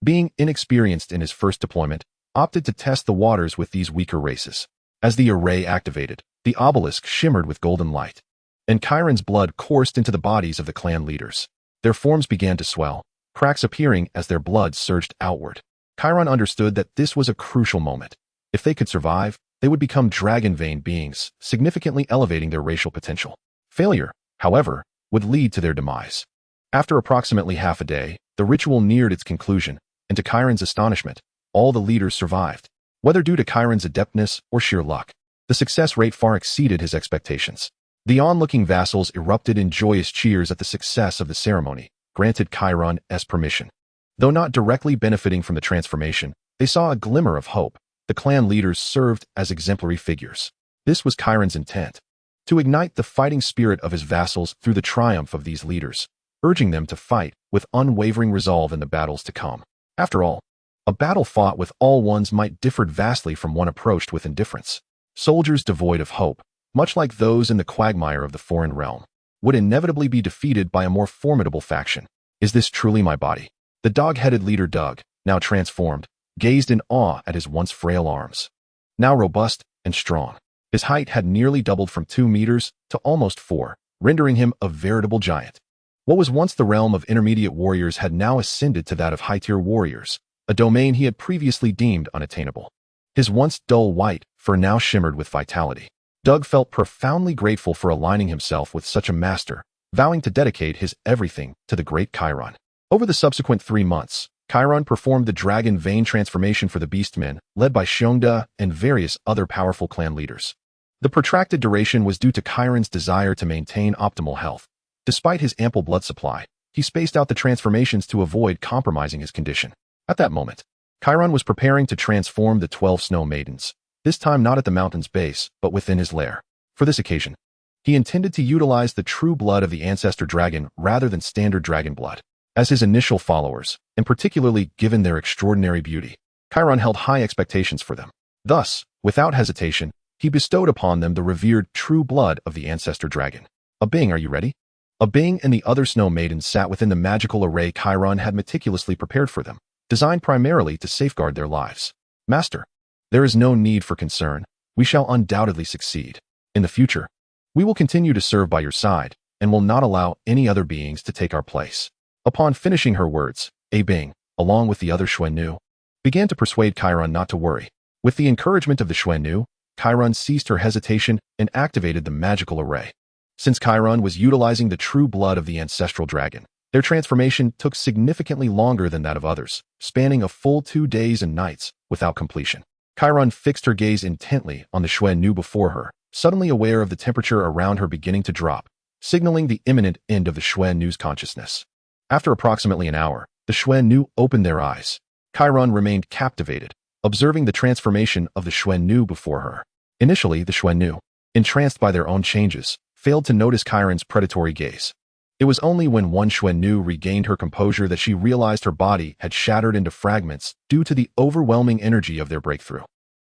being inexperienced in his first deployment, opted to test the waters with these weaker races. As the array activated, the obelisk shimmered with golden light, and Kairen's blood coursed into the bodies of the clan leaders. Their forms began to swell, cracks appearing as their blood surged outward. Kairen understood that this was a crucial moment. If they could survive, they would become dragon vein beings, significantly elevating their racial potential. Failure, however, would lead to their demise. After approximately half a day, the ritual neared its conclusion, and to Kairen's astonishment, all the leaders survived. Whether due to Kairen's adeptness or sheer luck, the success rate far exceeded his expectations. The onlooking vassals erupted in joyous cheers at the success of the ceremony, granted Kairen's permission. Though not directly benefiting from the transformation, they saw a glimmer of hope. The clan leaders served as exemplary figures. This was Kairen's intent. to ignite the fighting spirit of his vassals through the triumph of these leaders, urging them to fight with unwavering resolve in the battles to come. After all, a battle fought with all ones might differ vastly from one approached with indifference. Soldiers devoid of hope, much like those in the quagmire of the foreign realm, would inevitably be defeated by a more formidable faction. Is this truly my body? The dog-headed leader Doug, now transformed, gazed in awe at his once frail arms. Now robust and strong, his height had nearly doubled from 2 meters to almost 4, rendering him a veritable giant. What was once the realm of intermediate warriors had now ascended to that of high-tier warriors, a domain he had previously deemed unattainable. His once dull white fur now shimmered with vitality. Doug felt profoundly grateful for aligning himself with such a master, vowing to dedicate his everything to the great Chiron. Over the subsequent 3 months, Chiron performed the dragon vein transformation for the Beastmen, led by Xiongda and various other powerful clan leaders. The protracted duration was due to Chiron's desire to maintain optimal health. Despite his ample blood supply, he spaced out the transformations to avoid compromising his condition. At that moment, Chiron was preparing to transform the 12 snow maidens, this time not at the mountain's base, but within his lair. For this occasion, he intended to utilize the true blood of the Ancestor Dragon rather than standard dragon blood. As his initial followers, and particularly given their extraordinary beauty, Chiron held high expectations for them. Thus, without hesitation, he bestowed upon them the revered true blood of the Ancestor Dragon. Abing, are you ready? Abing and the other snow maidens sat within the magical array Chiron had meticulously prepared for them, designed primarily to safeguard their lives. Master, there is no need for concern. We shall undoubtedly succeed. In the future, we will continue to serve by your side and will not allow any other beings to take our place. Upon finishing her words, Abing, along with the other Xuannu, began to persuade Chiron not to worry. With the encouragement of the Xuannu, Chiron ceased her hesitation and activated the magical array. Since Chiron was utilizing the true blood of the Ancestral Dragon, their transformation took significantly longer than that of others, spanning a full 2 days and nights without completion. Chiron fixed her gaze intently on the Xuannu before her, suddenly aware of the temperature around her beginning to drop, signaling the imminent end of the Xuannu's consciousness. After approximately an hour, the Xuannu opened their eyes. Chiron remained captivated, observing the transformation of the Xuannu before her. Initially, the Xuannu, entranced by their own changes, failed to notice Chiron's predatory gaze. It was only when one Xuannu regained her composure that she realized her body had shattered into fragments due to the overwhelming energy of their breakthrough,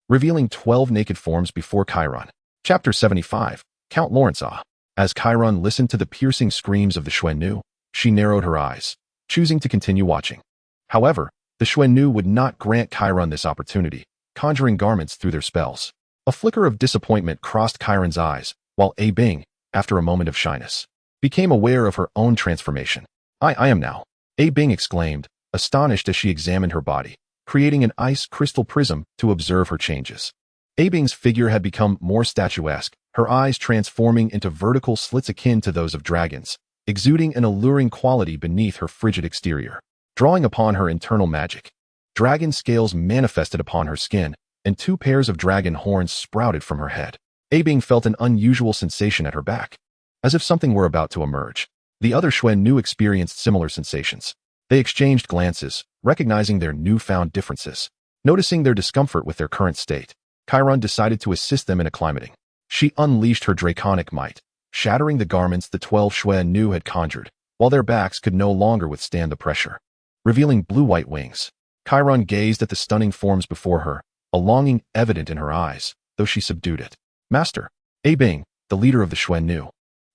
revealing 12 naked forms before Chiron. Chapter 75, Count Lawrence. As Chiron listened to the piercing screams of the Xuannu, she narrowed her eyes, choosing to continue watching. However, the Xuannu would not grant Chiron this opportunity, conjuring garments through their spells. A flicker of disappointment crossed Chiron's eyes, while Abing, after a moment of shyness, became aware of her own transformation. I am now, Abing exclaimed, astonished as she examined her body, creating an ice crystal prism to observe her changes. Abing's figure had become more statuesque, her eyes transforming into vertical slits akin to those of dragons, exuding an alluring quality beneath her frigid exterior. Drawing upon her internal magic, dragon scales manifested upon her skin, and 2 pairs of dragon horns sprouted from her head. Abing felt an unusual sensation at her back, as if something were about to emerge. The other Xuannu experienced similar sensations. They exchanged glances, recognizing their newfound differences. Noticing their discomfort with their current state, Chiron decided to assist them in acclimating. She unleashed her draconic might, shattering the garments the 12 Xuannu had conjured, while their backs could no longer withstand the pressure. Revealing blue-white wings, Chiron gazed at the stunning forms before her, a longing evident in her eyes, though she subdued it. Master, Abing, the leader of the Xuannu,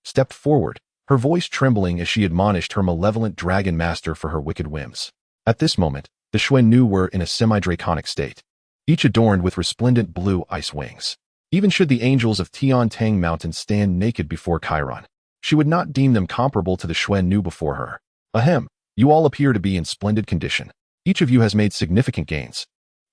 stepped forward, her voice trembling as she admonished her malevolent dragon master for her wicked whims. At this moment, the Xuannu were in a semi-draconic state, each adorned with resplendent blue ice wings. Even should the angels of Tiantang Mountain stand naked before Chiron, she would not deem them comparable to the Xuannu before her. Ahem, you all appear to be in splendid condition. Each of you has made significant gains.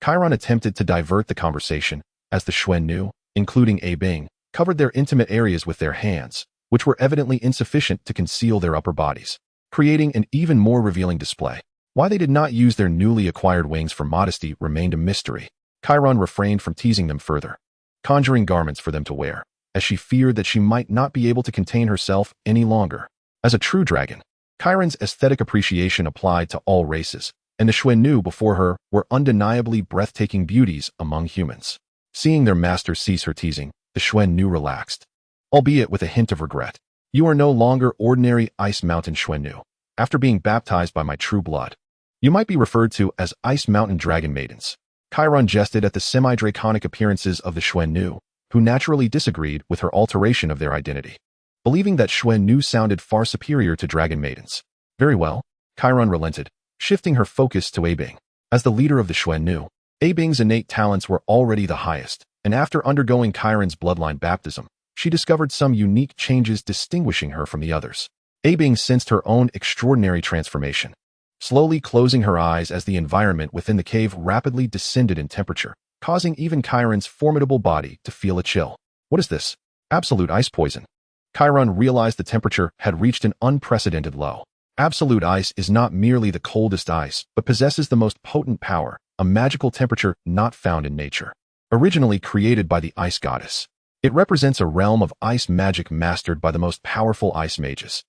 Chiron attempted to divert the conversation, as the Xuannu, including Abing, covered their intimate areas with their hands, which were evidently insufficient to conceal their upper bodies, creating an even more revealing display. Why they did not use their newly acquired wings for modesty remained a mystery. Chiron refrained from teasing them further, conjuring garments for them to wear, as she feared that she might not be able to contain herself any longer. As a true dragon, Chiron's aesthetic appreciation applied to all races, and the Xuannu before her were undeniably breathtaking beauties among humans. Seeing their master cease her teasing, the Xuannu relaxed. albeit with a hint of regret. You are no longer ordinary Ice Mountain Xuannu. After being baptized by my true blood, you might be referred to as Ice Mountain Dragon Maidens. Chiron jested at the semi-draconic appearances of the Xuannu, who naturally disagreed with her alteration of their identity, believing that Xuannu sounded far superior to Dragon Maidens. Very well, Chiron relented, shifting her focus to Abing. As the leader of the Xuannu, Abing's innate talents were already the highest, and after undergoing Chiron's bloodline baptism, she discovered some unique changes distinguishing her from the others. Abing sensed her own extraordinary transformation, slowly closing her eyes as the environment within the cave rapidly descended in temperature, causing even Chiron's formidable body to feel a chill. What is this? Absolute ice poison. Chiron realized the temperature had reached an unprecedented low. Absolute ice is not merely the coldest ice, but possesses the most potent power, a magical temperature not found in nature. Originally created by the ice goddess, it represents a realm of ice magic mastered by the most powerful ice mages.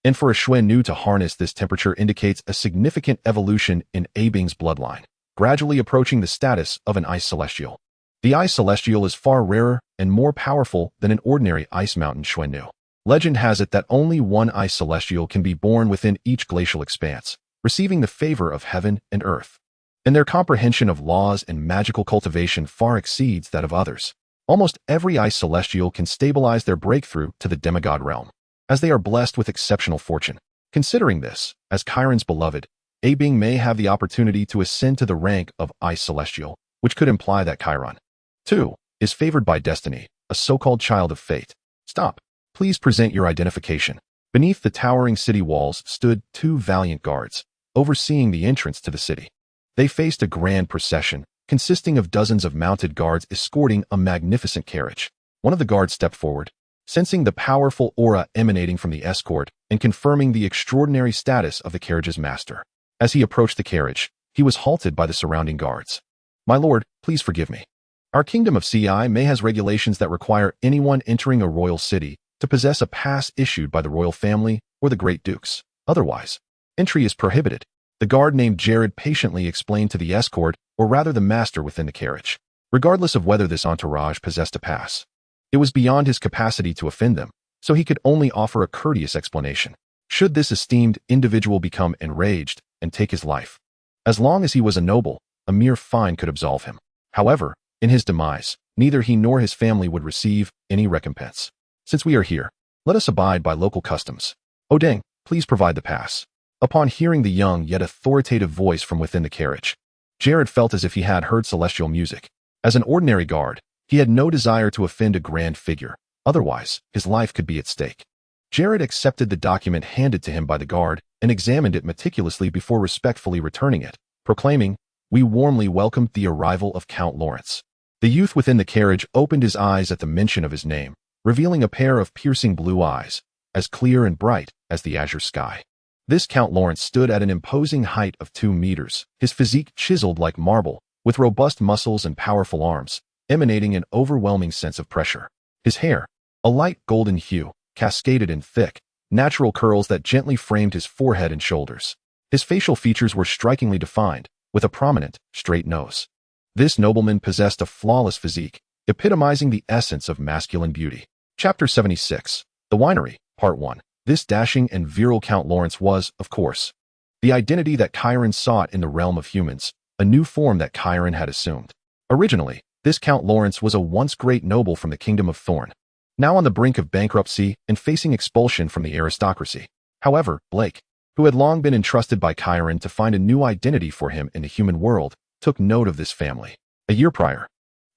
And for a Xuannu to harness this temperature indicates a significant evolution in Abing's bloodline, gradually approaching the status of an ice celestial. The ice celestial is far rarer and more powerful than an ordinary ice mountain Xuannu. Legend has it that only one ice celestial can be born within each glacial expanse, receiving the favor of heaven and earth. And their comprehension of laws and magical cultivation far exceeds that of others. Almost every ice celestial can stabilize their breakthrough to the demigod realm, as they are blessed with exceptional fortune. Considering this, as Chiron's beloved, Abing may have the opportunity to ascend to the rank of ice celestial, which could imply that Chiron, too, is favored by destiny, a so-called child of fate. Stop. Please present your identification. Beneath the towering city walls stood two valiant guards, overseeing the entrance to the city. They faced a grand procession, consisting of dozens of mounted guards escorting a magnificent carriage. One of the guards stepped forward, sensing the powerful aura emanating from the escort and confirming the extraordinary status of the carriage's master. As he approached the carriage, he was halted by the surrounding guards. My lord, please forgive me. Our kingdom of Ci may has regulations that require anyone entering a royal city to possess a pass issued by the royal family or the great dukes. Otherwise, entry is prohibited. The guard named Jared patiently explained to the escort, or rather the master within the carriage, regardless of whether this entourage possessed a pass. It was beyond his capacity to offend them, so he could only offer a courteous explanation. Should this esteemed individual become enraged and take his life, as long as he was a noble, a mere fine could absolve him. However, in his demise, neither he nor his family would receive any recompense. Since we are here, let us abide by local customs. Odeng, please provide the pass. Upon hearing the young yet authoritative voice from within the carriage, Jared felt as if he had heard celestial music. As an ordinary guard, he had no desire to offend a grand figure, otherwise his life could be at stake. Jared accepted the document handed to him by the guard and examined it meticulously before respectfully returning it, proclaiming, "We warmly welcome the arrival of Count Lawrence." The youth within the carriage opened his eyes at the mention of his name, revealing a pair of piercing blue eyes, as clear and bright as the azure sky. This Count Lawrence stood at an imposing height of 2 meters, his physique chiseled like marble, with robust muscles and powerful arms, emanating an overwhelming sense of pressure. His hair, a light golden hue, cascaded in thick, natural curls that gently framed his forehead and shoulders. His facial features were strikingly defined, with a prominent, straight nose. This nobleman possessed a flawless physique, epitomizing the essence of masculine beauty. Chapter 76. The Winery, Part 1. This dashing and virile Count Lawrence was, of course, the identity that Chiron sought in the realm of humans, a new form that Chiron had assumed. Originally, this Count Lawrence was a once great noble from the kingdom of Thorn, now on the brink of bankruptcy and facing expulsion from the aristocracy. However, Blake, who had long been entrusted by Chiron to find a new identity for him in the human world, took note of this family. A year prior,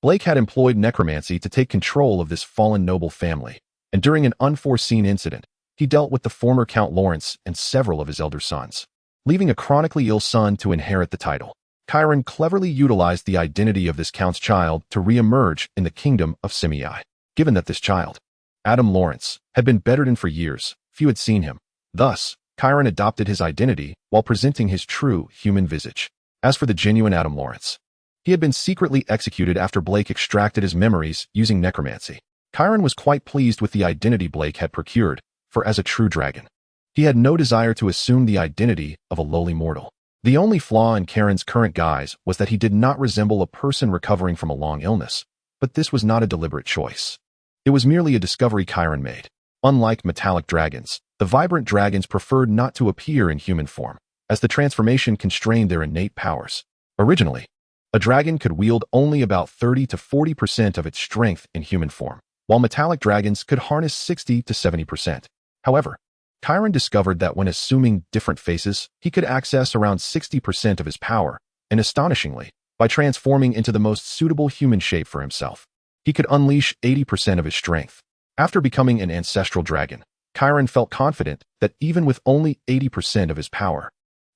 Blake had employed necromancy to take control of this fallen noble family, and during an unforeseen incident, he dealt with the former Count Lawrence and several of his elder sons, leaving a chronically ill son to inherit the title. Chiron cleverly utilized the identity of this count's child to re-emerge in the kingdom of Simei. Given that this child, Adam Lawrence, had been bedridden for years, few had seen him. Thus, Chiron adopted his identity while presenting his true human visage. As for the genuine Adam Lawrence, he had been secretly executed after Blake extracted his memories using necromancy. Chiron was quite pleased with the identity Blake had procured, for as a true dragon, he had no desire to assume the identity of a lowly mortal. The only flaw in Chiron's current guise was that he did not resemble a person recovering from a long illness, but this was not a deliberate choice. It was merely a discovery Kairen made. Unlike metallic dragons, the vibrant dragons preferred not to appear in human form, as the transformation constrained their innate powers. Originally, a dragon could wield only about 30 to 40% of its strength in human form, while metallic dragons could harness 60 to 70%. However, Kairen discovered that when assuming different faces, he could access around 60% of his power, and astonishingly, by transforming into the most suitable human shape for himself, he could unleash 80% of his strength. After becoming an ancestral dragon, Kairen felt confident that even with only 80% of his power,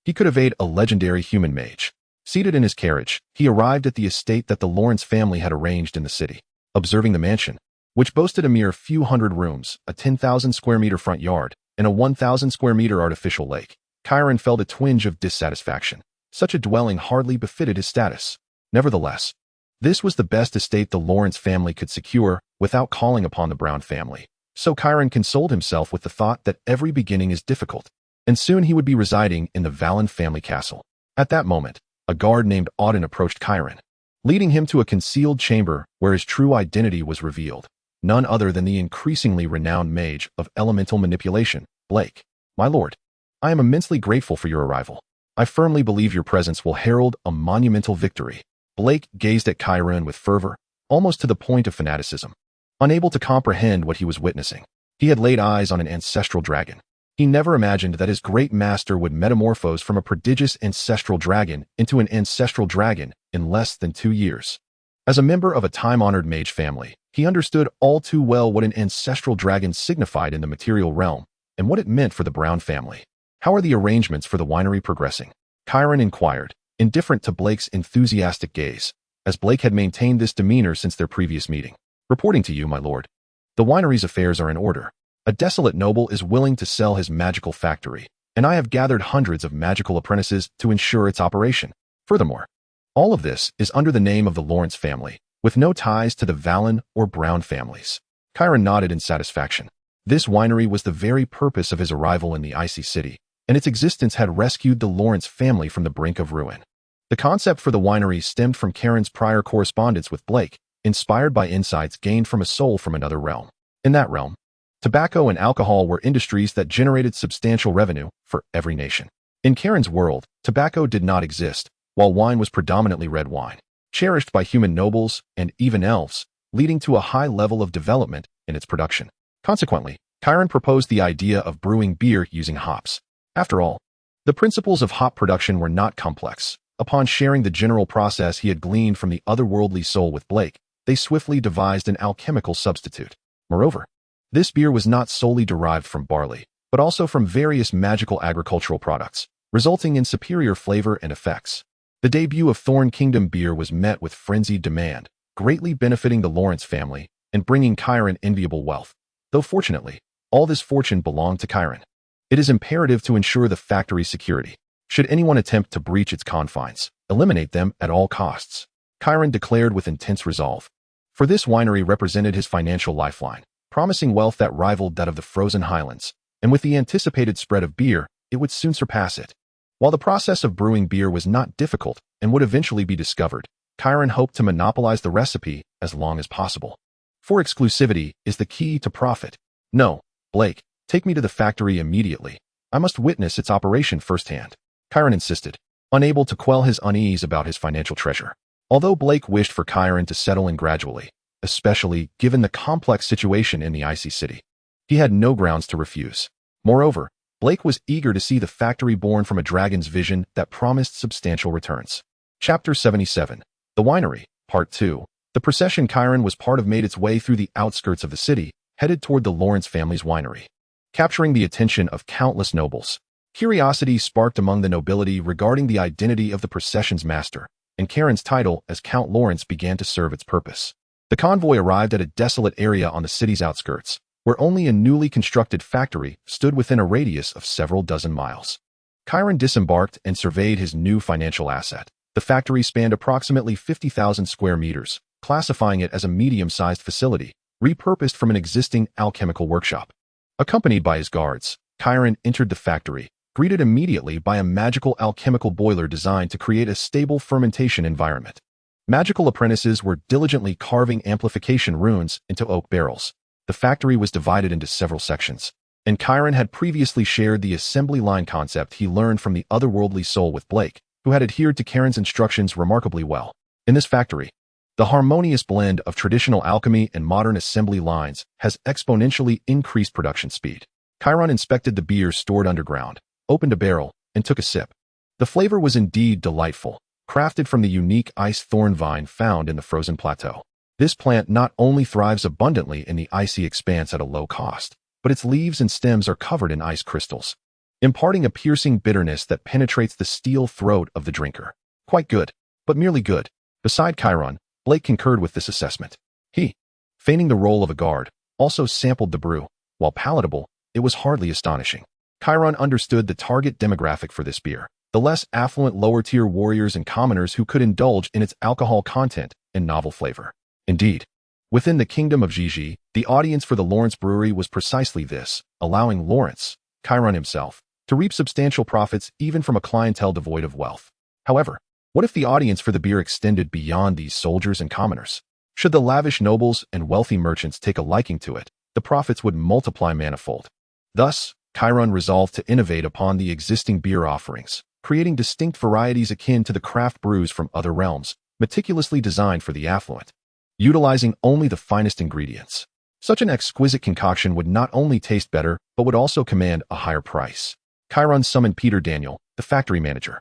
he could evade a legendary human mage. Seated in his carriage, he arrived at the estate that the Lawrence family had arranged in the city. Observing the mansion, which boasted a mere few hundred rooms, a 10,000 square meter front yard, and a 1,000 square meter artificial lake, Kairen felt a twinge of dissatisfaction. Such a dwelling hardly befitted his status. Nevertheless, this was the best estate the Lawrence family could secure without calling upon the Brown family. So Kairen consoled himself with the thought that every beginning is difficult, and soon he would be residing in the Valen family castle. At that moment, a guard named Auden approached Kairen, leading him to a concealed chamber where his true identity was revealed. None other than the increasingly renowned mage of elemental manipulation, Blake. My lord, I am immensely grateful for your arrival. I firmly believe your presence will herald a monumental victory. Blake gazed at Kairen with fervor, almost to the point of fanaticism. Unable to comprehend what he was witnessing, he had laid eyes on an ancestral dragon. He never imagined that his great master would metamorphose from a prodigious ancestral dragon into an ancestral dragon in less than 2 years. As a member of a time-honored mage family, he understood all too well what an ancestral dragon signified in the material realm and what it meant for the Brown family. How are the arrangements for the winery progressing? Kairen inquired, indifferent to Blake's enthusiastic gaze, as Blake had maintained this demeanor since their previous meeting. Reporting to you, my lord. The winery's affairs are in order. A desolate noble is willing to sell his magical factory, and I have gathered hundreds of magical apprentices to ensure its operation. Furthermore, all of this is under the name of the Lawrence family, with no ties to the Valen or Brown families. Kairen nodded in satisfaction. This winery was the very purpose of his arrival in the icy city, and its existence had rescued the Lawrence family from the brink of ruin. The concept for the winery stemmed from Karen's prior correspondence with Blake, inspired by insights gained from a soul from another realm. In that realm, tobacco and alcohol were industries that generated substantial revenue for every nation. In Karen's world, tobacco did not exist, while wine was predominantly red wine, cherished by human nobles and even elves, leading to a high level of development in its production. Consequently, Kairen proposed the idea of brewing beer using hops. After all, the principles of hop production were not complex. Upon sharing the general process he had gleaned from the otherworldly soul with Blake, they swiftly devised an alchemical substitute. Moreover, this beer was not solely derived from barley, but also from various magical agricultural products, resulting in superior flavor and effects. The debut of Thorn Kingdom beer was met with frenzied demand, greatly benefiting the Lawrence family and bringing Kairen enviable wealth. Though fortunately, all this fortune belonged to Kairen. It is imperative to ensure the factory's security. Should anyone attempt to breach its confines, eliminate them at all costs, Kairen declared with intense resolve. For this winery represented his financial lifeline, promising wealth that rivaled that of the frozen highlands, and with the anticipated spread of beer, it would soon surpass it. While the process of brewing beer was not difficult and would eventually be discovered, Kairen hoped to monopolize the recipe as long as possible. For exclusivity is the key to profit. No, Blake, take me to the factory immediately. I must witness its operation firsthand. Kairen insisted, unable to quell his unease about his financial treasure. Although Blake wished for Kairen to settle in gradually, especially given the complex situation in the icy city, he had no grounds to refuse. Moreover, Blake was eager to see the factory born from a dragon's vision that promised substantial returns. Chapter 77. The Winery, Part 2. The procession Kairen was part of made its way through the outskirts of the city, headed toward the Lawrence family's winery. Capturing the attention of countless nobles, curiosity sparked among the nobility regarding the identity of the procession's master, and Karen's title as Count Lawrence began to serve its purpose. The convoy arrived at a desolate area on the city's outskirts, where only a newly constructed factory stood within a radius of several dozen miles. Kairen disembarked and surveyed his new financial asset. The factory spanned approximately 50,000 square meters, classifying it as a medium-sized facility, repurposed from an existing alchemical workshop. Accompanied by his guards, Kairen entered the factory, greeted immediately by a magical alchemical boiler designed to create a stable fermentation environment. Magical apprentices were diligently carving amplification runes into oak barrels, the factory was divided into several sections, and Kairen had previously shared the assembly line concept he learned from the otherworldly soul with Blake, who had adhered to Karen's instructions remarkably well. In this factory, the harmonious blend of traditional alchemy and modern assembly lines has exponentially increased production speed. Kairen inspected the beer stored underground, opened a barrel, and took a sip. The flavor was indeed delightful, crafted from the unique ice thorn vine found in the frozen plateau. This plant not only thrives abundantly in the icy expanse at a low cost, but its leaves and stems are covered in ice crystals, imparting a piercing bitterness that penetrates the steel throat of the drinker. Quite good, but merely good. Beside Kairen, Blake concurred with this assessment. He, feigning the role of a guard, also sampled the brew. While palatable, it was hardly astonishing. Kairen understood the target demographic for this beer, the less affluent lower-tier warriors and commoners who could indulge in its alcohol content and novel flavor. Indeed, within the kingdom of Gigi, the audience for the Lawrence Brewery was precisely this, allowing Lawrence, Kairen himself, to reap substantial profits even from a clientele devoid of wealth. However, what if the audience for the beer extended beyond these soldiers and commoners? Should the lavish nobles and wealthy merchants take a liking to it, the profits would multiply manifold. Thus, Kairen resolved to innovate upon the existing beer offerings, creating distinct varieties akin to the craft brews from other realms, meticulously designed for the affluent. Utilizing only the finest ingredients, such an exquisite concoction would not only taste better, but would also command a higher price. Kairen summoned Peter Daniel, the factory manager,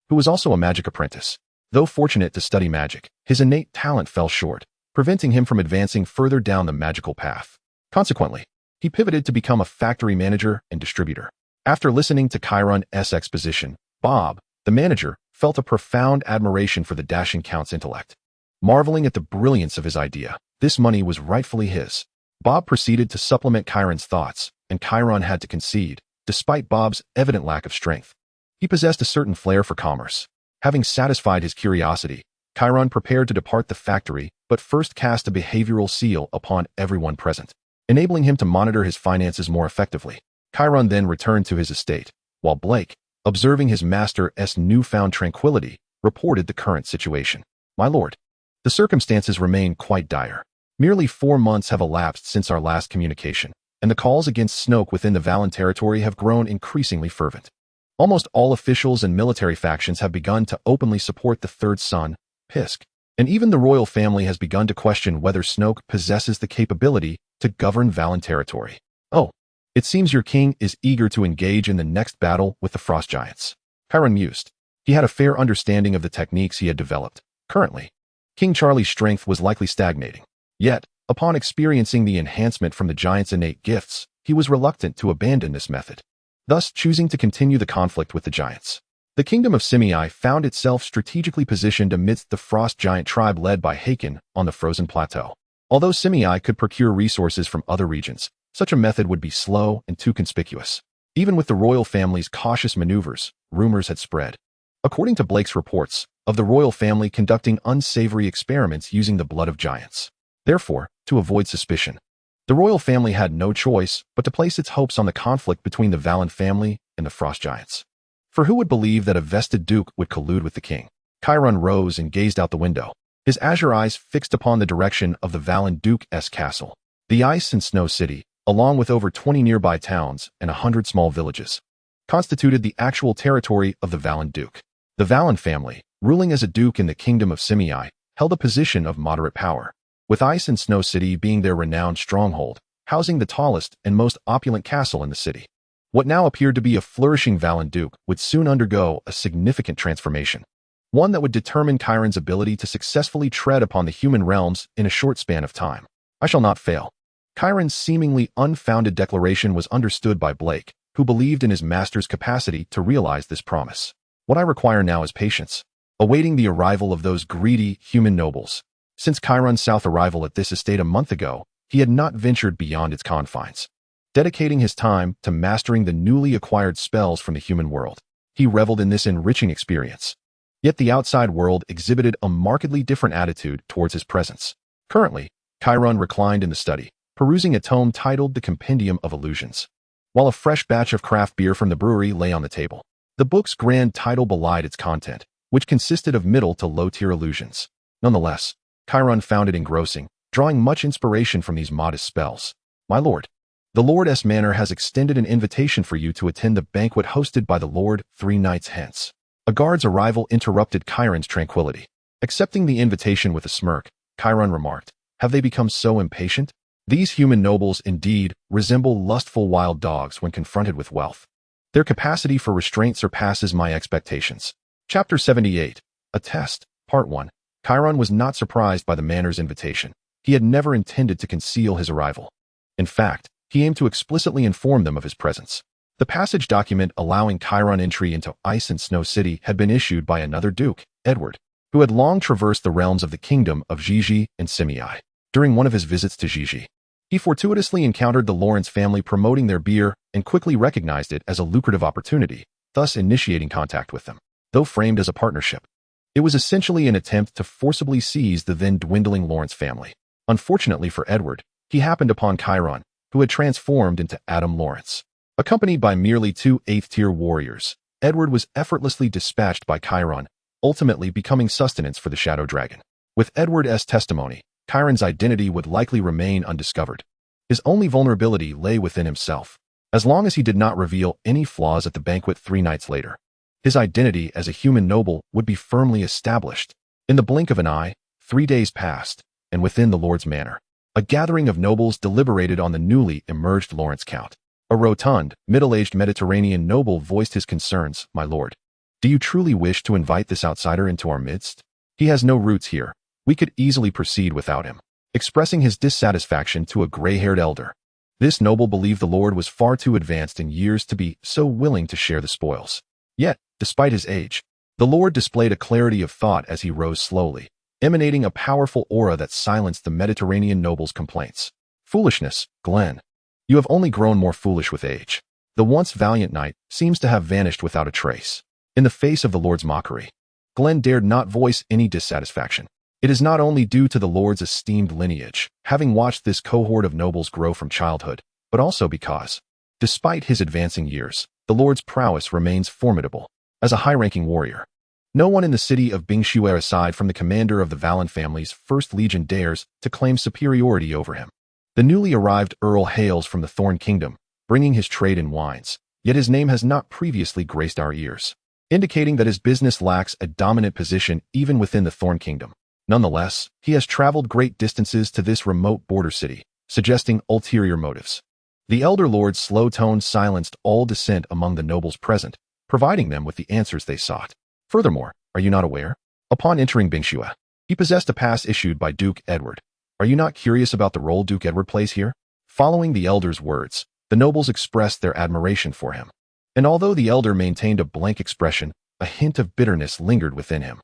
who was also a magic apprentice. Though fortunate to study magic, his innate talent fell short, preventing him from advancing further down the magical path. Consequently, he pivoted to become a factory manager and distributor. After listening to Kairen's exposition, Bob, the manager, felt a profound admiration for the dashing count's intellect. Marveling at the brilliance of his idea, this money was rightfully his. Bob proceeded to supplement Kairen's thoughts, and Kairen had to concede, despite Bob's evident lack of strength. He possessed a certain flair for commerce. Having satisfied his curiosity, Kairen prepared to depart the factory, but first cast a behavioral seal upon everyone present, enabling him to monitor his finances more effectively. Kairen then returned to his estate, while Blake, observing his master's newfound tranquility, reported the current situation. "My lord, the circumstances remain quite dire. Merely 4 months have elapsed since our last communication, and the calls against Snoke within the Valen territory have grown increasingly fervent. Almost all officials and military factions have begun to openly support the third son, Pisk, and even the royal family has begun to question whether Snoke possesses the capability to govern Valen territory. Oh, it seems your king is eager to engage in the next battle with the Frost Giants." Kairen mused. He had a fair understanding of the techniques he had developed. Currently, King Charlie's strength was likely stagnating. Yet, upon experiencing the enhancement from the giant's innate gifts, he was reluctant to abandon this method, thus choosing to continue the conflict with the giants. The kingdom of Simei found itself strategically positioned amidst the frost giant tribe led by Haken on the frozen plateau. Although Simei could procure resources from other regions, such a method would be slow and too conspicuous. Even with the royal family's cautious maneuvers, rumors had spread, according to Blake's reports, of the royal family conducting unsavory experiments using the blood of giants. Therefore, to avoid suspicion, the royal family had no choice but to place its hopes on the conflict between the Valen family and the Frost Giants. For who would believe that a vested duke would collude with the king? Kairen rose and gazed out the window, his azure eyes fixed upon the direction of the Valen Duke's castle. The ice and snow city, along with over 20 nearby towns and 100 small villages, constituted the actual territory of the Valen Duke. The Valen family, ruling as a duke in the kingdom of Simei, held a position of moderate power, with Ice and Snow City being their renowned stronghold, housing the tallest and most opulent castle in the city. What now appeared to be a flourishing Valen Duke would soon undergo a significant transformation, one that would determine Kairen's ability to successfully tread upon the human realms in a short span of time. "I shall not fail." Kairen's seemingly unfounded declaration was understood by Blake, who believed in his master's capacity to realize this promise. "What I require now is patience, awaiting the arrival of those greedy human nobles." Since Kairen's south arrival at this estate a month ago, he had not ventured beyond its confines, dedicating his time to mastering the newly acquired spells from the human world. He reveled in this enriching experience. Yet the outside world exhibited a markedly different attitude towards his presence. Currently, Kairen reclined in the study, perusing a tome titled The Compendium of Illusions, while a fresh batch of craft beer from the brewery lay on the table. The book's grand title belied its content, which consisted of middle to low-tier illusions. Nonetheless, Kairen found it engrossing, drawing much inspiration from these modest spells. My lord, the Lord's manor has extended an invitation for you to attend the banquet hosted by the Lord 3 nights hence. A guard's arrival interrupted Chiron's tranquility. Accepting the invitation with a smirk, Chiron remarked, "Have they become so impatient? These human nobles indeed resemble lustful wild dogs when confronted with wealth. Their capacity for restraint surpasses my expectations." Chapter 78. A Test, Part 1. Chiron was not surprised by the manor's invitation. He had never intended to conceal his arrival. In fact, he aimed to explicitly inform them of his presence. The passage document allowing Chiron entry into Ice and Snow City had been issued by another duke, Edward, who had long traversed the realms of the kingdom of Gigi and Simei. During one of his visits to Gigi, he fortuitously encountered the Lawrence family promoting their beer and quickly recognized it as a lucrative opportunity, thus initiating contact with them. Though framed as a partnership, it was essentially an attempt to forcibly seize the then dwindling Lawrence family. Unfortunately for Edward, he happened upon Chiron, who had transformed into Adam Lawrence. Accompanied by merely 2 8th-tier warriors, Edward was effortlessly dispatched by Chiron, ultimately becoming sustenance for the Shadow Dragon. With Edward's testimony, Chiron's identity would likely remain undiscovered. His only vulnerability lay within himself. As long as he did not reveal any flaws at the banquet 3 nights later, his identity as a human noble would be firmly established. In the blink of an eye, 3 days passed, and within the Lord's manor, a gathering of nobles deliberated on the newly emerged Lawrence Count. A rotund, middle-aged Mediterranean noble voiced his concerns. "My lord, do you truly wish to invite this outsider into our midst? He has no roots here. We could easily proceed without him." Expressing his dissatisfaction to a gray-haired elder, this noble believed the Lord was far too advanced in years to be so willing to share the spoils. Yet, despite his age, the Lord displayed a clarity of thought as he rose slowly, emanating a powerful aura that silenced the Mediterranean noble's complaints. "Foolishness, Glenn. You have only grown more foolish with age. The once valiant knight seems to have vanished without a trace." In the face of the Lord's mockery, Glenn dared not voice any dissatisfaction. It is not only due to the Lord's esteemed lineage, having watched this cohort of nobles grow from childhood, but also because, despite his advancing years, the Lord's prowess remains formidable. As a high-ranking warrior, no one in the city of Bingshui aside from the commander of the Valen family's 1st Legion dares to claim superiority over him. The newly arrived Earl hails from the Thorn Kingdom, bringing his trade in wines, yet his name has not previously graced our ears, indicating that his business lacks a dominant position even within the Thorn Kingdom. Nonetheless, he has traveled great distances to this remote border city, suggesting ulterior motives. The elder lord's slow tone silenced all dissent among the nobles present, providing them with the answers they sought. "Furthermore, are you not aware? Upon entering Bingshui, he possessed a pass issued by Duke Edward. Are you not curious about the role Duke Edward plays here?" Following the elder's words, the nobles expressed their admiration for him. And although the elder maintained a blank expression, a hint of bitterness lingered within him.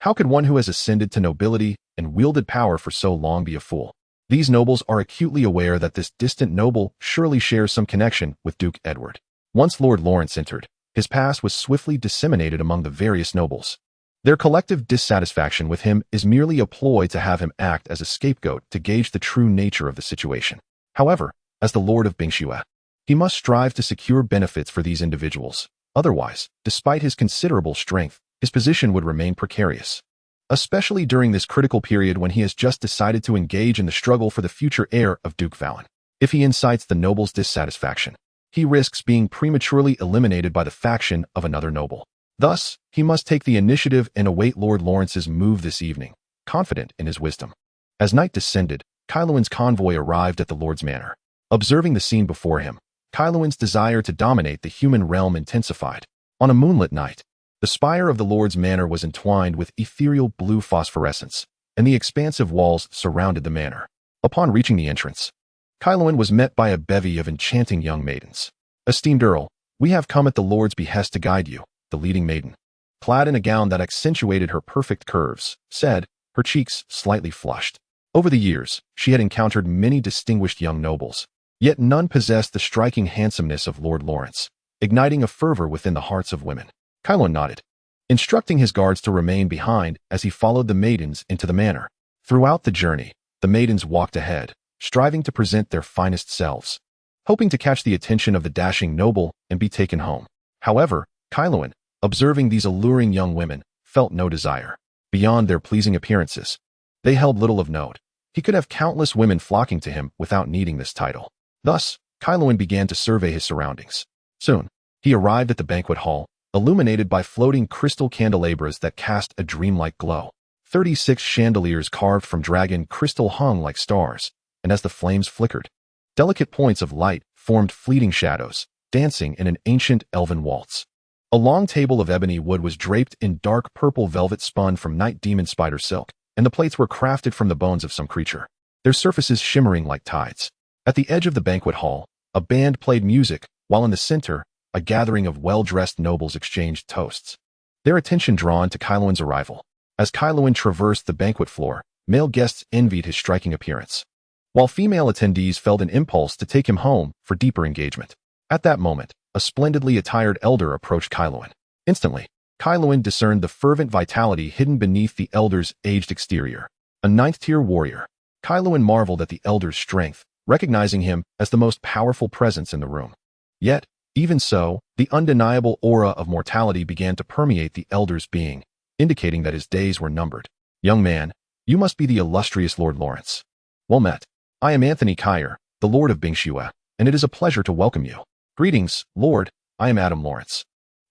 How could one who has ascended to nobility and wielded power for so long be a fool? These nobles are acutely aware that this distant noble surely shares some connection with Duke Edward. Once Lord Lawrence entered, his past was swiftly disseminated among the various nobles. Their collective dissatisfaction with him is merely a ploy to have him act as a scapegoat to gauge the true nature of the situation. However, as the Lord of Bingshui, he must strive to secure benefits for these individuals. Otherwise, despite his considerable strength, his position would remain precarious. Especially during this critical period when he has just decided to engage in the struggle for the future heir of Duke Valen. If he incites the noble's dissatisfaction, he risks being prematurely eliminated by the faction of another noble. Thus, he must take the initiative and await Lord Lawrence's move this evening, confident in his wisdom. As night descended, Kailuan's convoy arrived at the Lord's manor. Observing the scene before him, Kailuan's desire to dominate the human realm intensified. On a moonlit night, the spire of the Lord's manor was entwined with ethereal blue phosphorescence, and the expansive walls surrounded the manor. Upon reaching the entrance, Kailuan was met by a bevy of enchanting young maidens. "Esteemed Earl, we have come at the Lord's behest to guide you," the leading maiden, clad in a gown that accentuated her perfect curves, said, her cheeks slightly flushed. Over the years, she had encountered many distinguished young nobles, yet none possessed the striking handsomeness of Lord Lawrence, igniting a fervor within the hearts of women. Kailuan nodded, instructing his guards to remain behind as he followed the maidens into the manor. Throughout the journey, the maidens walked ahead, striving to present their finest selves, hoping to catch the attention of the dashing noble and be taken home. However, Kailuan, observing these alluring young women, felt no desire. Beyond their pleasing appearances, they held little of note. He could have countless women flocking to him without needing this title. Thus, Kailoan began to survey his surroundings. Soon, he arrived at the banquet hall, illuminated by floating crystal candelabras that cast a dreamlike glow. 36 chandeliers carved from dragon crystal hung like stars, and as the flames flickered, delicate points of light formed fleeting shadows, dancing in an ancient elven waltz. A long table of ebony wood was draped in dark purple velvet spun from night demon spider silk, and the plates were crafted from the bones of some creature, their surfaces shimmering like tides. At the edge of the banquet hall, a band played music, while in the center, a gathering of well-dressed nobles exchanged toasts, their attention drawn to Kailoan's arrival. As Kailoan traversed the banquet floor, male guests envied his striking appearance, while female attendees felt an impulse to take him home for deeper engagement. At that moment, a splendidly attired elder approached Kailoan. Instantly, Kailoan discerned the fervent vitality hidden beneath the elder's aged exterior. A ninth-tier warrior. Kailoan marveled at the elder's strength, recognizing him as the most powerful presence in the room. Yet, even so, the undeniable aura of mortality began to permeate the elder's being, indicating that his days were numbered. Young man, you must be the illustrious Lord Lawrence. Well met. I am Anthony Kair, the Lord of Bingxue, and it is a pleasure to welcome you. Greetings, Lord, I am Adam Lawrence,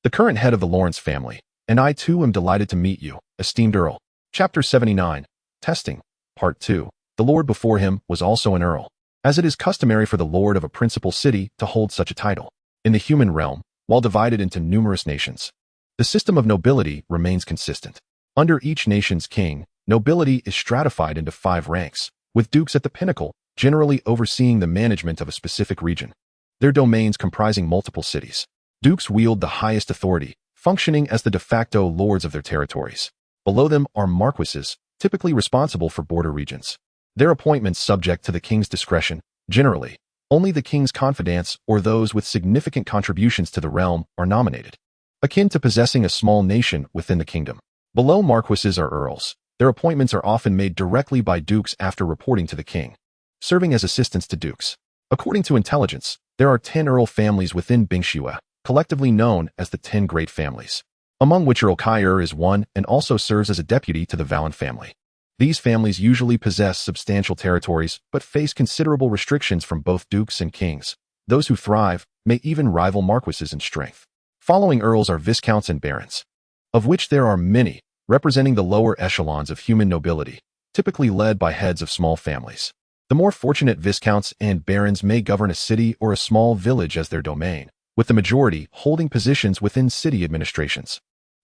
the current head of the Lawrence family, and I too am delighted to meet you, esteemed Earl. Chapter 79, Testing, Part 2. The Lord before him was also an Earl, as it is customary for the Lord of a principal city to hold such a title. In the human realm, while divided into numerous nations, the system of nobility remains consistent. Under each nation's king, nobility is stratified into 5 ranks, with dukes at the pinnacle, generally overseeing the management of a specific region, their domains comprising multiple cities. Dukes wield the highest authority, functioning as the de facto lords of their territories. Below them are marquises, typically responsible for border regions. Their appointments subject to the king's discretion. Generally, only the king's confidants or those with significant contributions to the realm are nominated, akin to possessing a small nation within the kingdom. Below marquises are earls. Their appointments are often made directly by dukes after reporting to the king, serving as assistants to dukes. According to intelligence, there are 10 earl families within Bingxue, collectively known as the 10 Great Families, among which Earl Kair is one and also serves as a deputy to the Valen family. These families usually possess substantial territories but face considerable restrictions from both dukes and kings. Those who thrive may even rival marquises in strength. Following earls are viscounts and barons, of which there are many, representing the lower echelons of human nobility, typically led by heads of small families. The more fortunate viscounts and barons may govern a city or a small village as their domain, with the majority holding positions within city administrations.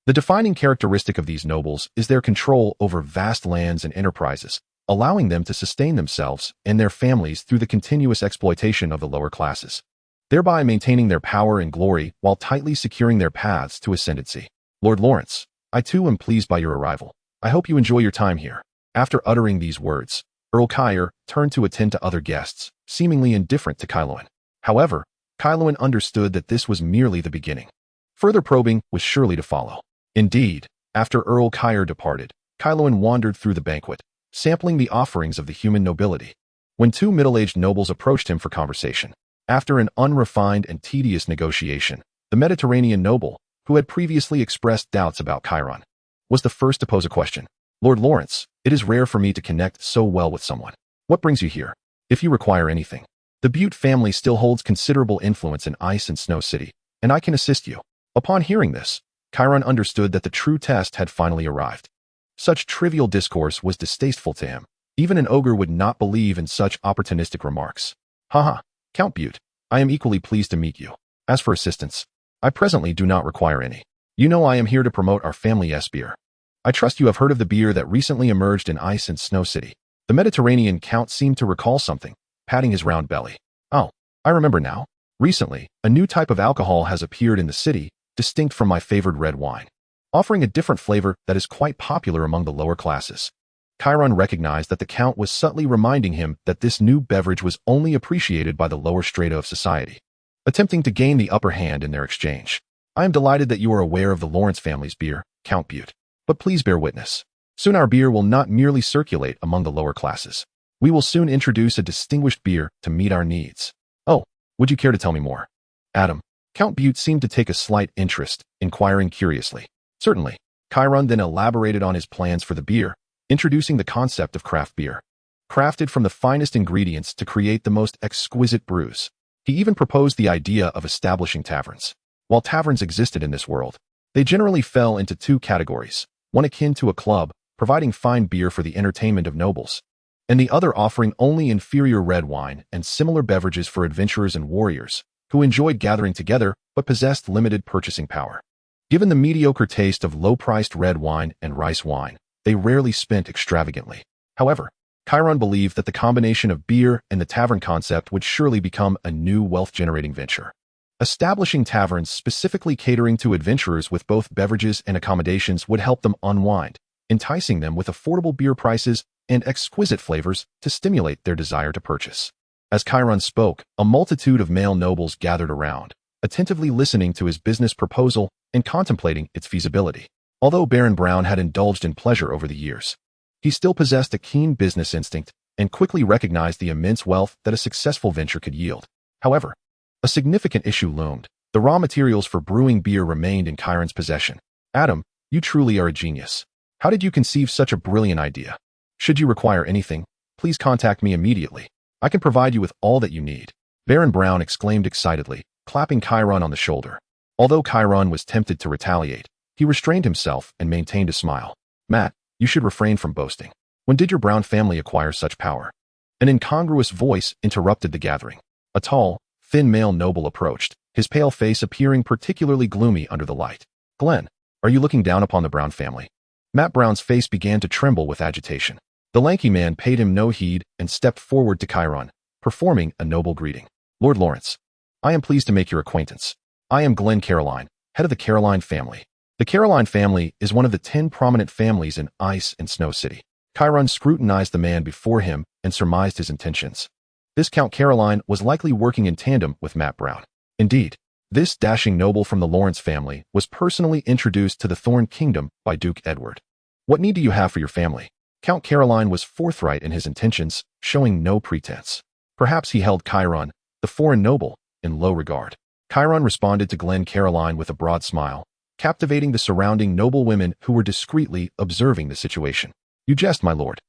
The defining characteristic of these nobles is their control over vast lands and enterprises, allowing them to sustain themselves and their families through the continuous exploitation of the lower classes, thereby maintaining their power and glory while tightly securing their paths to ascendancy. Lord Lawrence, I too am pleased by your arrival. I hope you enjoy your time here. After uttering these words, Earl Kair turned to attend to other guests, seemingly indifferent to Kailoan. However, Kailoan understood that this was merely the beginning. Further probing was surely to follow. Indeed, after Earl Kair departed, Kailoan wandered through the banquet, sampling the offerings of the human nobility, when 2 middle-aged nobles approached him for conversation. After an unrefined and tedious negotiation, the Mediterranean noble, who had previously expressed doubts about Chiron, was the first to pose a question. Lord Lawrence, it is rare for me to connect so well with someone. What brings you here? If you require anything, the Butte family still holds considerable influence in Ice and Snow City, and I can assist you. Upon hearing this, Chiron understood that the true test had finally arrived. Such trivial discourse was distasteful to him. Even an ogre would not believe in such opportunistic remarks. Haha, Count Butte, I am equally pleased to meet you. As for assistance, I presently do not require any. You know I am here to promote our family beer. I trust you have heard of the beer that recently emerged in Ice and Snow City. The Mediterranean Count seemed to recall something, patting his round belly. Oh, I remember now. Recently, a new type of alcohol has appeared in the city, distinct from my favored red wine, offering a different flavor that is quite popular among the lower classes. Chiron recognized that the Count was subtly reminding him that this new beverage was only appreciated by the lower strata of society, attempting to gain the upper hand in their exchange. I am delighted that you are aware of the Lawrence family's beer, Count Butte. But please bear witness. Soon our beer will not merely circulate among the lower classes. We will soon introduce a distinguished beer to meet our needs. Oh, would you care to tell me more? Adam, Count Butte seemed to take a slight interest, inquiring curiously. Certainly. Chiron then elaborated on his plans for the beer, introducing the concept of craft beer. crafted from the finest ingredients to create the most exquisite brews. He even proposed the idea of establishing taverns. While taverns existed in this world, they generally fell into two categories, one akin to a club, providing fine beer for the entertainment of nobles, and the other offering only inferior red wine and similar beverages for adventurers and warriors who enjoyed gathering together but possessed limited purchasing power. Given the mediocre taste of low-priced red wine and rice wine, they rarely spent extravagantly. However, Chiron believed that the combination of beer and the tavern concept would surely become a new wealth-generating venture. Establishing taverns specifically catering to adventurers with both beverages and accommodations would help them unwind, enticing them with affordable beer prices and exquisite flavors to stimulate their desire to purchase. As Chiron spoke, a multitude of male nobles gathered around, attentively listening to his business proposal and contemplating its feasibility. Although Baron Brown had indulged in pleasure over the years, he still possessed a keen business instinct and quickly recognized the immense wealth that a successful venture could yield. However, a significant issue loomed. The raw materials for brewing beer remained in Chiron's possession. Adam, you truly are a genius. How did you conceive such a brilliant idea? Should you require anything, please contact me immediately. I can provide you with all that you need. Baron Brown exclaimed excitedly, clapping Chiron on the shoulder. Although Chiron was tempted to retaliate, he restrained himself and maintained a smile. Matt, you should refrain from boasting. When did your Brown family acquire such power? An incongruous voice interrupted the gathering. A tall, thin male noble approached, his pale face appearing particularly gloomy under the light. Glenn, are you looking down upon the Brown family? Matt Brown's face began to tremble with agitation. The lanky man paid him no heed and stepped forward to Chiron, performing a noble greeting. Lord Lawrence, I am pleased to make your acquaintance. I am Glenn Caroline, head of the Caroline family. The Caroline family is one of the 10 prominent families in Ice and Snow City. Chiron scrutinized the man before him and surmised his intentions. This Count Caroline was likely working in tandem with Matt Brown. Indeed, this dashing noble from the Lawrence family was personally introduced to the Thorn Kingdom by Duke Edward. What need do you have for your family? Count Caroline was forthright in his intentions, showing no pretense. Perhaps he held Chiron, the foreign noble, in low regard. Chiron responded to Glenn Caroline with a broad smile, captivating the surrounding noble women who were discreetly observing the situation. You jest, my lord.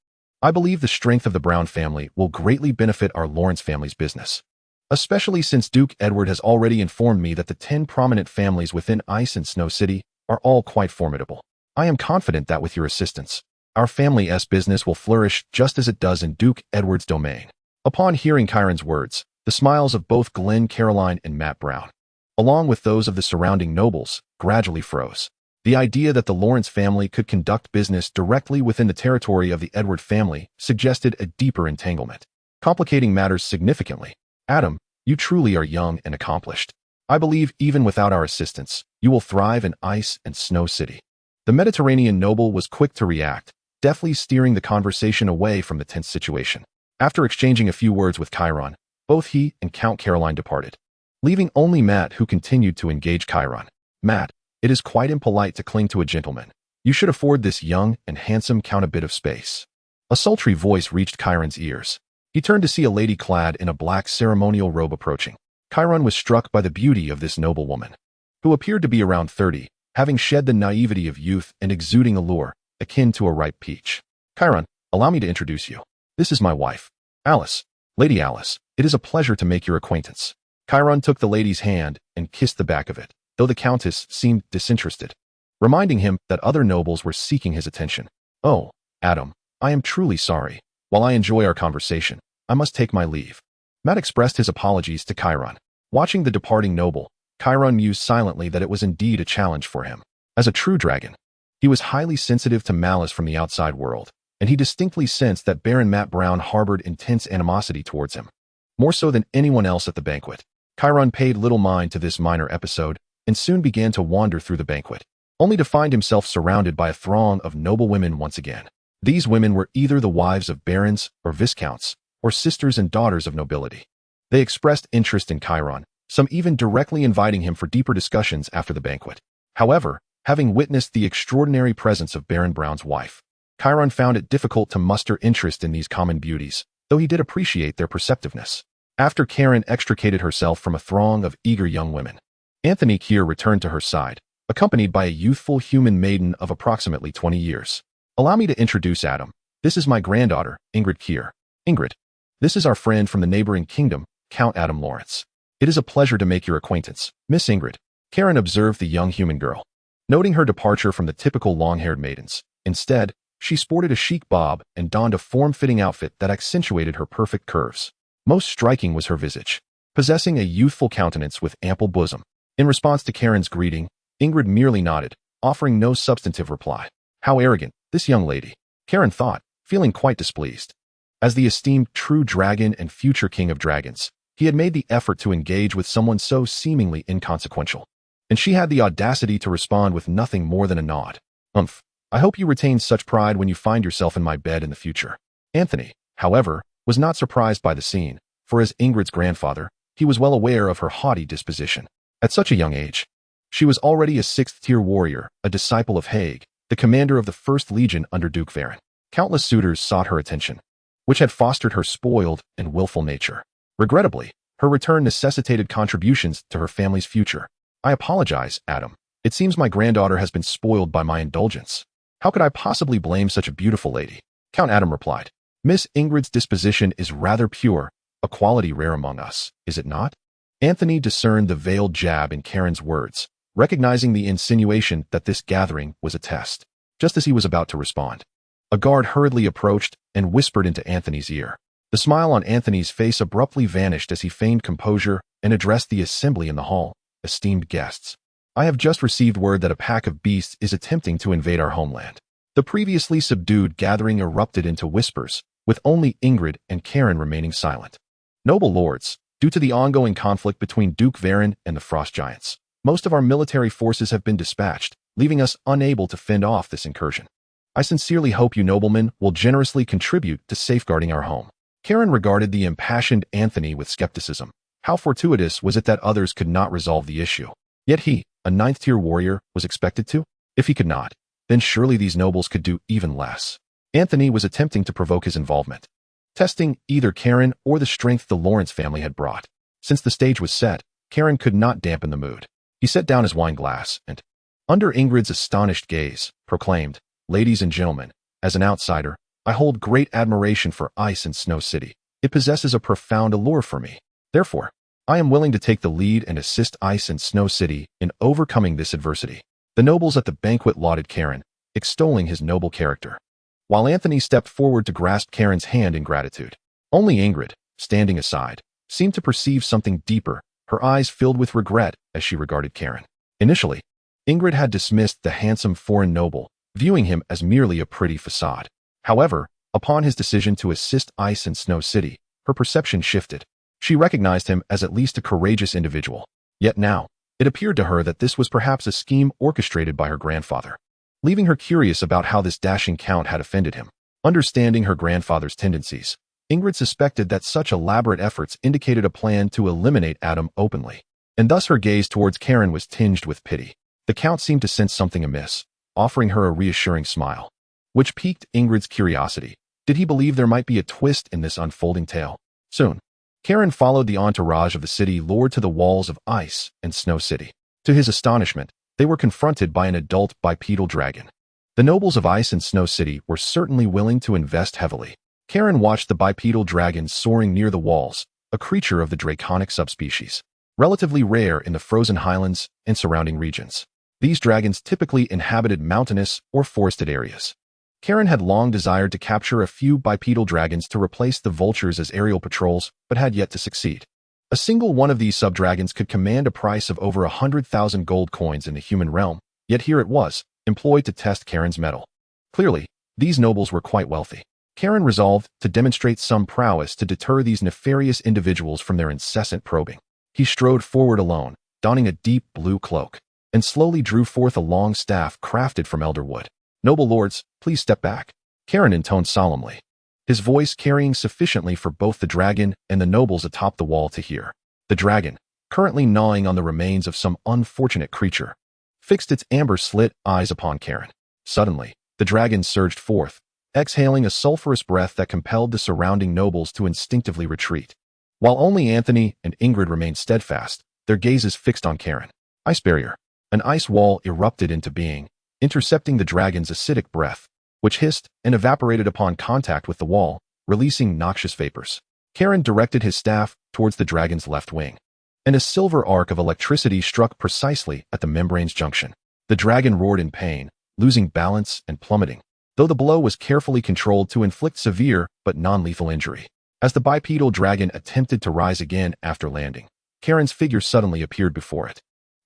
I believe the strength of the Brown family will greatly benefit our Lawrence family's business, especially since Duke Edward has already informed me that the 10 prominent families within Ice and Snow City are all quite formidable. I am confident that with your assistance, our family's business will flourish just as it does in Duke Edward's domain. Upon hearing Chiron's words, the smiles of both Glenn Caroline and Matt Brown, along with those of the surrounding nobles, gradually froze. The idea that the Lawrence family could conduct business directly within the territory of the Edward family suggested a deeper entanglement, complicating matters significantly. Adam, you truly are young and accomplished. I believe even without our assistance, you will thrive in Ice and Snow City. The Mediterranean noble was quick to react, deftly steering the conversation away from the tense situation. After exchanging a few words with Chiron, both he and Count Caroline departed, leaving only Matt, who continued to engage Chiron. Matt, it is quite impolite to cling to a gentleman. You should afford this young and handsome count a bit of space. A sultry voice reached Chiron's ears. He turned to see a lady clad in a black ceremonial robe approaching. Chiron was struck by the beauty of this noble woman, who appeared to be around 30, having shed the naivety of youth and exuding allure, akin to a ripe peach. Chiron, allow me to introduce you. This is my wife, Alice. Lady Alice, it is a pleasure to make your acquaintance. Chiron took the lady's hand and kissed the back of it, though the countess seemed disinterested, reminding him that other nobles were seeking his attention. Oh, Adam, I am truly sorry. While I enjoy our conversation, I must take my leave. Matt expressed his apologies to Chiron. Watching the departing noble, Chiron mused silently that it was indeed a challenge for him. As a true dragon, he was highly sensitive to malice from the outside world, and he distinctly sensed that Baron Matt Brown harbored intense animosity towards him. More so than anyone else at the banquet, Chiron paid little mind to this minor episode and soon began to wander through the banquet, only to find himself surrounded by a throng of noble women once again. These women were either the wives of barons or viscounts, or sisters and daughters of nobility. They expressed interest in Chiron, some even directly inviting him for deeper discussions after the banquet. However, having witnessed the extraordinary presence of Baron Brown's wife, Chiron found it difficult to muster interest in these common beauties, though he did appreciate their perceptiveness. After Karen extricated herself from a throng of eager young women, Anthony Kier returned to her side, accompanied by a youthful human maiden of approximately 20 years. Allow me to introduce Adam. This is my granddaughter, Ingrid Kier. Ingrid. This is our friend from the neighboring kingdom, Count Adam Lawrence. It is a pleasure to make your acquaintance, Miss Ingrid. Karen observed the young human girl, noting her departure from the typical long-haired maidens. Instead, she sported a chic bob and donned a form-fitting outfit that accentuated her perfect curves. Most striking was her visage, possessing a youthful countenance with ample bosom. In response to Karen's greeting, Ingrid merely nodded, offering no substantive reply. How arrogant, this young lady, Karen thought, feeling quite displeased. As the esteemed true dragon and future king of dragons, he had made the effort to engage with someone so seemingly inconsequential. And she had the audacity to respond with nothing more than a nod. I hope you retain such pride when you find yourself in my bed in the future. Anthony, however, was not surprised by the scene, for as Ingrid's grandfather, he was well aware of her haughty disposition. At such a young age, she was already a 6th-tier warrior, a disciple of Hague, the commander of the 1st Legion under Duke Varen. Countless suitors sought her attention, which had fostered her spoiled and willful nature. Regrettably, her return necessitated contributions to her family's future. I apologize, Adam. It seems my granddaughter has been spoiled by my indulgence. How could I possibly blame such a beautiful lady? Count Adam replied. Miss Ingrid's disposition is rather pure, a quality rare among us, is it not? Anthony discerned the veiled jab in Karen's words, recognizing the insinuation that this gathering was a test. Just as he was about to respond, a guard hurriedly approached and whispered into Anthony's ear. The smile on Anthony's face abruptly vanished as he feigned composure and addressed the assembly in the hall. Esteemed guests, I have just received word that a pack of beasts is attempting to invade our homeland. The previously subdued gathering erupted into whispers, with only Ingrid and Karen remaining silent. Noble lords, due to the ongoing conflict between Duke Varen and the Frost Giants, most of our military forces have been dispatched, leaving us unable to fend off this incursion. I sincerely hope you noblemen will generously contribute to safeguarding our home. Karen regarded the impassioned Anthony with skepticism. How fortuitous was it that others could not resolve the issue? Yet he, a 9th-tier warrior, was expected to? If he could not, then surely these nobles could do even less. Anthony was attempting to provoke his involvement, testing either Karen or the strength the Lawrence family had brought. Since the stage was set, Karen could not dampen the mood. He set down his wine glass and, under Ingrid's astonished gaze, proclaimed, Ladies and gentlemen, as an outsider, I hold great admiration for Ice and Snow City. It possesses a profound allure for me. Therefore, I am willing to take the lead and assist Ice and Snow City in overcoming this adversity. The nobles at the banquet lauded Karen, extolling his noble character, while Anthony stepped forward to grasp Karen's hand in gratitude. Only Ingrid, standing aside, seemed to perceive something deeper, her eyes filled with regret as she regarded Karen. Initially, Ingrid had dismissed the handsome foreign noble, viewing him as merely a pretty facade. However, upon his decision to assist Ice and Snow City, her perception shifted. She recognized him as at least a courageous individual. Yet now, it appeared to her that this was perhaps a scheme orchestrated by her grandfather, leaving her curious about how this dashing count had offended him. Understanding her grandfather's tendencies, Ingrid suspected that such elaborate efforts indicated a plan to eliminate Adam openly, and thus her gaze towards Karen was tinged with pity. The count seemed to sense something amiss, offering her a reassuring smile, which piqued Ingrid's curiosity. Did he believe there might be a twist in this unfolding tale? Soon, Karen followed the entourage of the city lord to the walls of Ice and Snow City. To his astonishment, they were confronted by an adult bipedal dragon. The nobles of Ice and Snow City were certainly willing to invest heavily. Karen watched the bipedal dragon soaring near the walls, a creature of the draconic subspecies, relatively rare in the frozen highlands and surrounding regions. These dragons typically inhabited mountainous or forested areas. Karen had long desired to capture a few bipedal dragons to replace the vultures as aerial patrols, but had yet to succeed. A single one of these sub-dragons could command a price of over 100,000 gold coins in the human realm, yet here it was, employed to test Karen's mettle. Clearly, these nobles were quite wealthy. Karen resolved to demonstrate some prowess to deter these nefarious individuals from their incessant probing. He strode forward alone, donning a deep blue cloak, and slowly drew forth a long staff crafted from elder wood. Noble lords, please step back, Karen intoned solemnly, his voice carrying sufficiently for both the dragon and the nobles atop the wall to hear. The dragon, currently gnawing on the remains of some unfortunate creature, fixed its amber-slit eyes upon Karen. Suddenly, the dragon surged forth, exhaling a sulphurous breath that compelled the surrounding nobles to instinctively retreat. While only Anthony and Ingrid remained steadfast, their gazes fixed on Karen. Ice barrier. An ice wall erupted into being, intercepting the dragon's acidic breath, which hissed and evaporated upon contact with the wall, releasing noxious vapors. Kairen directed his staff towards the dragon's left wing, and a silver arc of electricity struck precisely at the membrane's junction. The dragon roared in pain, losing balance and plummeting, though the blow was carefully controlled to inflict severe but non-lethal injury. As the bipedal dragon attempted to rise again after landing, Kairen's figure suddenly appeared before it.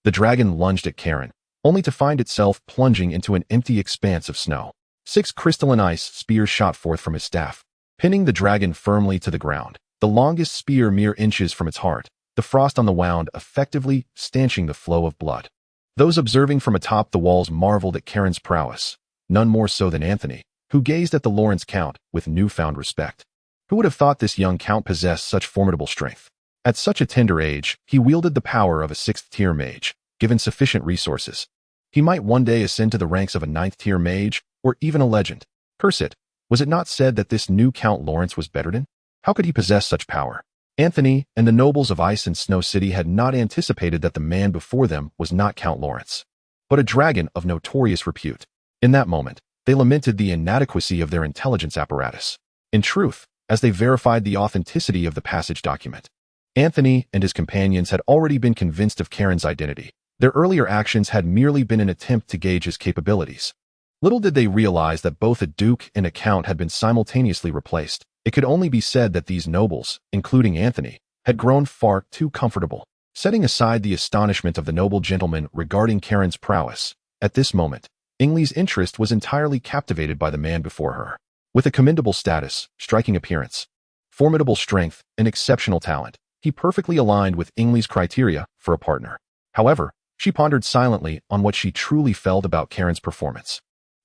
The dragon lunged at Kairen, only to find itself plunging into an empty expanse of snow. 6 crystalline ice spears shot forth from his staff, pinning the dragon firmly to the ground, the longest spear mere inches from its heart, the frost on the wound effectively stanching the flow of blood. Those observing from atop the walls marveled at Kairen's prowess, none more so than Anthony, who gazed at the Lawrence Count with newfound respect. Who would have thought this young count possessed such formidable strength? At such a tender age, he wielded the power of a 6th-tier mage, given sufficient resources. He might one day ascend to the ranks of a 9th-tier mage, or even a legend. Curse it, was it not said that this new Count Lawrence was better than? How could he possess such power? Anthony and the nobles of Ice and Snow City had not anticipated that the man before them was not Count Lawrence, but a dragon of notorious repute. In that moment, they lamented the inadequacy of their intelligence apparatus. In truth, as they verified the authenticity of the passage document, Anthony and his companions had already been convinced of Kairen's identity. Their earlier actions had merely been an attempt to gauge his capabilities. Little did they realize that both a duke and a count had been simultaneously replaced. It could only be said that these nobles, including Anthony, had grown far too comfortable. Setting aside the astonishment of the noble gentleman regarding Kairen's prowess, at this moment, Ingley's interest was entirely captivated by the man before her. With a commendable status, striking appearance, formidable strength, and exceptional talent, he perfectly aligned with Ingley's criteria for a partner. However, she pondered silently on what she truly felt about Kairen's performance.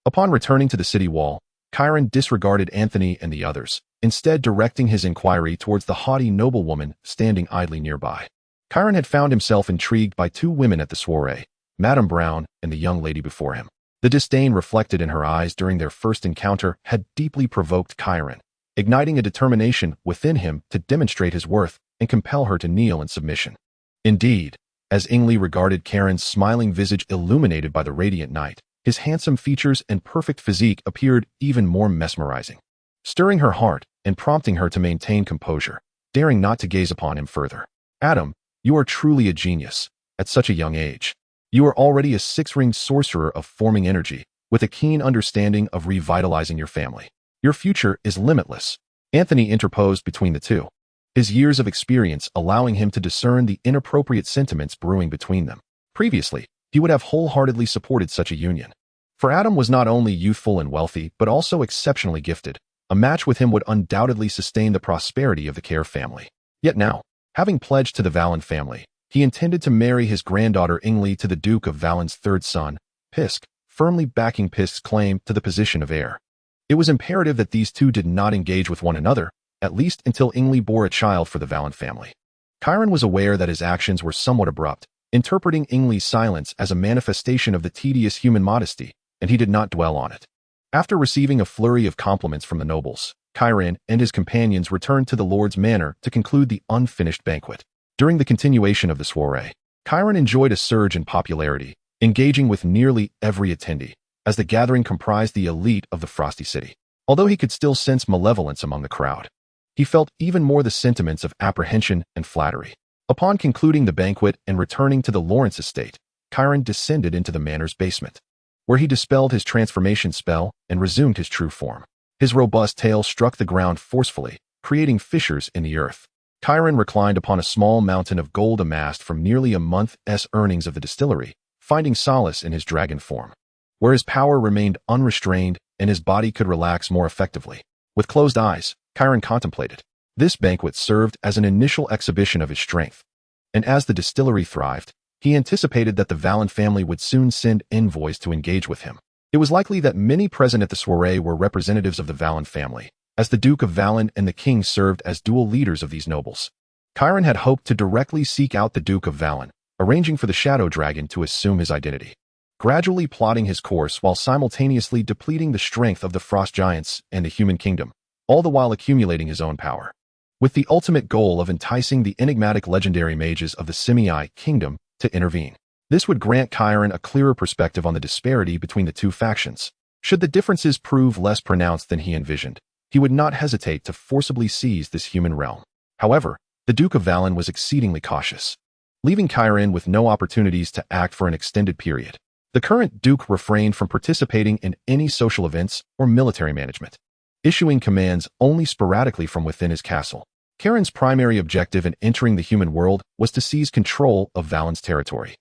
Upon returning to the city wall, Kairen disregarded Anthony and the others, instead directing his inquiry towards the haughty noblewoman standing idly nearby. Kairen had found himself intrigued by 2 women at the soiree, Madame Brown and the young lady before him. The disdain reflected in her eyes during their first encounter had deeply provoked Kairen, igniting a determination within him to demonstrate his worth and compel her to kneel in submission. Indeed, as Ingley regarded Kairen's smiling visage illuminated by the radiant night, his handsome features and perfect physique appeared even more mesmerizing, stirring her heart and prompting her to maintain composure, daring not to gaze upon him further. Adam, you are truly a genius. At such a young age, you are already a 6-ringed sorcerer of forming energy, with a keen understanding of revitalizing your family. Your future is limitless. Anthony interposed between the two, his years of experience allowing him to discern the inappropriate sentiments brewing between them. Previously, he would have wholeheartedly supported such a union. For Adam was not only youthful and wealthy, but also exceptionally gifted. A match with him would undoubtedly sustain the prosperity of the Care family. Yet now, having pledged to the Valen family, he intended to marry his granddaughter Ingley to the Duke of Valen's 3rd son, Pisk, firmly backing Pisk's claim to the position of heir. It was imperative that these two did not engage with one another, at least until Ingley bore a child for the Valen family. Kairen was aware that his actions were somewhat abrupt, interpreting Ingley's silence as a manifestation of the tedious human modesty, and he did not dwell on it. After receiving a flurry of compliments from the nobles, Kairen and his companions returned to the Lord's Manor to conclude the unfinished banquet. During the continuation of the soiree, Kairen enjoyed a surge in popularity, engaging with nearly every attendee, as the gathering comprised the elite of the Frosty City. Although he could still sense malevolence among the crowd, he felt even more the sentiments of apprehension and flattery. Upon concluding the banquet and returning to the Lawrence estate, Kairen descended into the manor's basement, where he dispelled his transformation spell and resumed his true form. His robust tail struck the ground forcefully, creating fissures in the earth. Kairen reclined upon a small mountain of gold amassed from nearly a month's earnings of the distillery, finding solace in his dragon form, where his power remained unrestrained and his body could relax more effectively. With closed eyes, Kairen contemplated. This banquet served as an initial exhibition of his strength, and as the distillery thrived, he anticipated that the Valen family would soon send envoys to engage with him. It was likely that many present at the soiree were representatives of the Valen family, as the Duke of Valen and the King served as dual leaders of these nobles. Kairen had hoped to directly seek out the Duke of Valen, arranging for the Shadow Dragon to assume his identity, gradually plotting his course while simultaneously depleting the strength of the Frost Giants and the human kingdom, all the while accumulating his own power, with the ultimate goal of enticing the enigmatic legendary mages of the Simei Kingdom to intervene. This would grant Kairen a clearer perspective on the disparity between the two factions. Should the differences prove less pronounced than he envisioned, he would not hesitate to forcibly seize this human realm. However, the Duke of Valen was exceedingly cautious, leaving Kairen with no opportunities to act for an extended period. The current Duke refrained from participating in any social events or military management, issuing commands only sporadically from within his castle. Kairen's primary objective in entering the human world was to seize control of Valen's territory,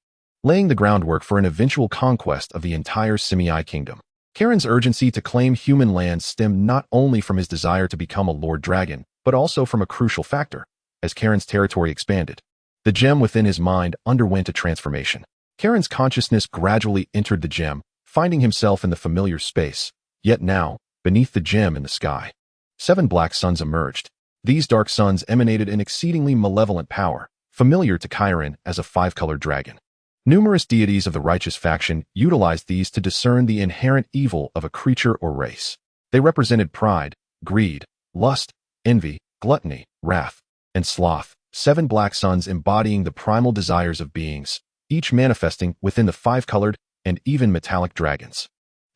laying the groundwork for an eventual conquest of the entire Simei kingdom. Kairen's urgency to claim human lands stemmed not only from his desire to become a Lord Dragon, but also from a crucial factor. As Kairen's territory expanded, the gem within his mind underwent a transformation. Kairen's consciousness gradually entered the gem, finding himself in the familiar space. Yet now, beneath the gem in the sky, 7 black suns emerged. These dark suns emanated an exceedingly malevolent power, familiar to Kairen as a 5-colored dragon. Numerous deities of the righteous faction utilized these to discern the inherent evil of a creature or race. They represented pride, greed, lust, envy, gluttony, wrath, and sloth, 7 black suns embodying the primal desires of beings, each manifesting within the 5-colored and even metallic dragons.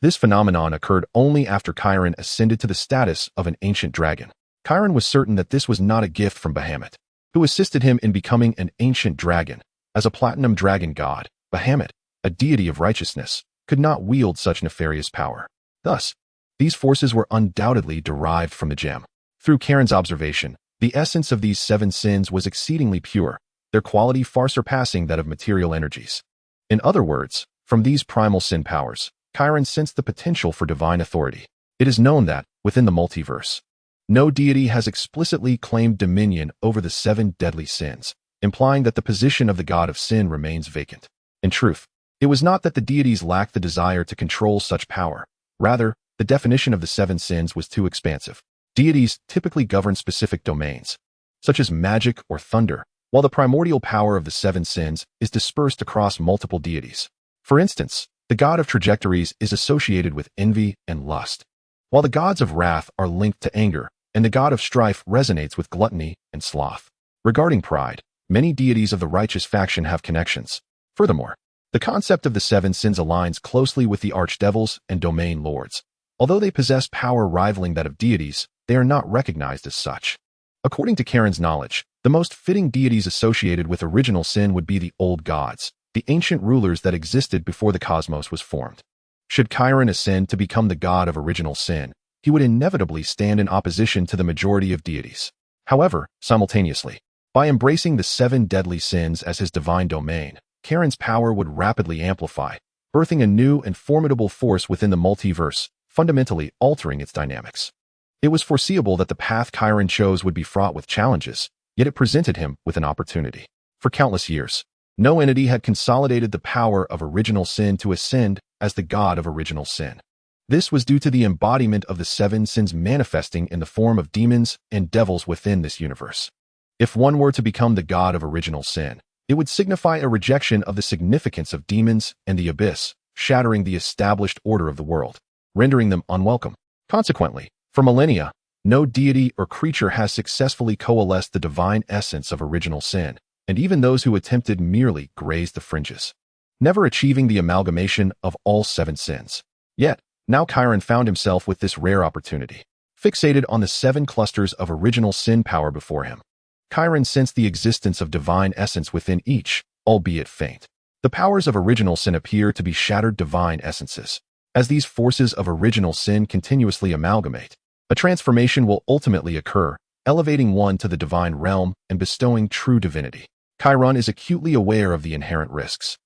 This phenomenon occurred only after Kairen ascended to the status of an ancient dragon. Kairen was certain that this was not a gift from Bahamut, who assisted him in becoming an ancient dragon. As a platinum dragon god, Bahamut, a deity of righteousness, could not wield such nefarious power. Thus, these forces were undoubtedly derived from the gem. Through Kairen's observation, the essence of these 7 sins was exceedingly pure, their quality far surpassing that of material energies. In other words, from these primal sin powers, Kairen sensed the potential for divine authority. It is known that, within the multiverse, no deity has explicitly claimed dominion over the 7 deadly sins, implying that the position of the god of sin remains vacant. In truth, it was not that the deities lacked the desire to control such power. Rather, the definition of the 7 sins was too expansive. Deities typically govern specific domains, such as magic or thunder, while the primordial power of the 7 sins is dispersed across multiple deities. For instance, the god of trajectories is associated with envy and lust, while the gods of wrath are linked to anger, and the god of strife resonates with gluttony and sloth. Regarding pride, many deities of the righteous faction have connections. Furthermore, the concept of the 7 sins aligns closely with the archdevils and domain lords. Although they possess power rivaling that of deities, they are not recognized as such. According to Kairen's knowledge, the most fitting deities associated with original sin would be the old gods, the ancient rulers that existed before the cosmos was formed. Should Kairen ascend to become the god of original sin, he would inevitably stand in opposition to the majority of deities. However, simultaneously, by embracing the 7 deadly sins as his divine domain, Kairen's power would rapidly amplify, birthing a new and formidable force within the multiverse, fundamentally altering its dynamics. It was foreseeable that the path Kairen chose would be fraught with challenges, yet it presented him with an opportunity. For countless years, no entity had consolidated the power of original sin to ascend as the god of original sin. This was due to the embodiment of the 7 sins manifesting in the form of demons and devils within this universe. If one were to become the god of original sin, it would signify a rejection of the significance of demons and the abyss, shattering the established order of the world, rendering them unwelcome. Consequently, for millennia, no deity or creature has successfully coalesced the divine essence of original sin, and even those who attempted merely grazed the fringes, never achieving the amalgamation of all 7 sins. Yet, now Kairen found himself with this rare opportunity. Fixated on the 7 clusters of original sin power before him, Kairen sensed the existence of divine essence within each, albeit faint. The powers of original sin appear to be shattered divine essences. As these forces of original sin continuously amalgamate, a transformation will ultimately occur, elevating one to the divine realm and bestowing true divinity. Kairen is acutely aware of the inherent risks.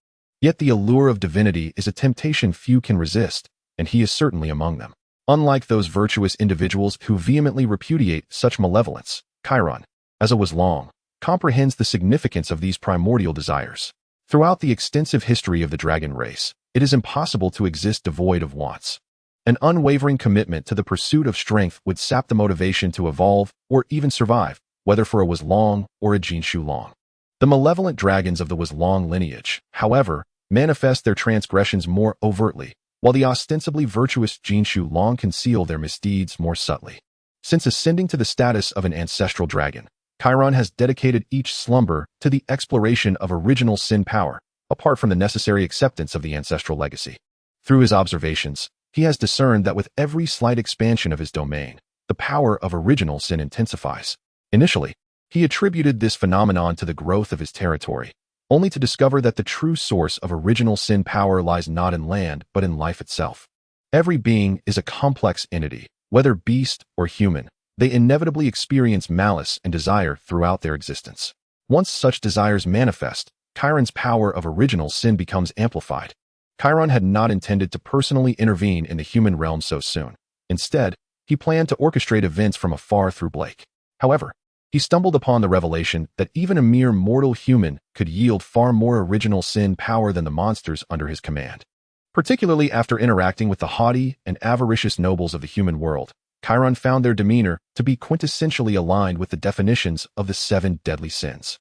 Yet the allure of divinity is a temptation few can resist, and he is certainly among them. Unlike those virtuous individuals who vehemently repudiate such malevolence, Kairen, as was long, comprehends the significance of these primordial desires. Throughout the extensive history of the dragon race, it is impossible to exist devoid of wants. An unwavering commitment to the pursuit of strength would sap the motivation to evolve or even survive, whether for a Wuzlong or a Jinshu Long. The malevolent dragons of the Wuzlong lineage, however, manifest their transgressions more overtly, while the ostensibly virtuous Jinshu Long conceal their misdeeds more subtly. Since ascending to the status of an ancestral dragon, Kairen has dedicated each slumber to the exploration of original sin power, apart from the necessary acceptance of the ancestral legacy. Through his observations, he has discerned that with every slight expansion of his domain, the power of original sin intensifies. Initially, he attributed this phenomenon to the growth of his territory, only to discover that the true source of original sin power lies not in land but in life itself. Every being is a complex entity, whether beast or human. They inevitably experience malice and desire throughout their existence. Once such desires manifest, Kairon's power of original sin becomes amplified. Kairon had not intended to personally intervene in the human realm so soon. Instead, he planned to orchestrate events from afar through Blake. However, he stumbled upon the revelation that even a mere mortal human could yield far more original sin power than the monsters under his command. Particularly after interacting with the haughty and avaricious nobles of the human world, Kairon found their demeanor to be quintessentially aligned with the definitions of the 7 deadly sins.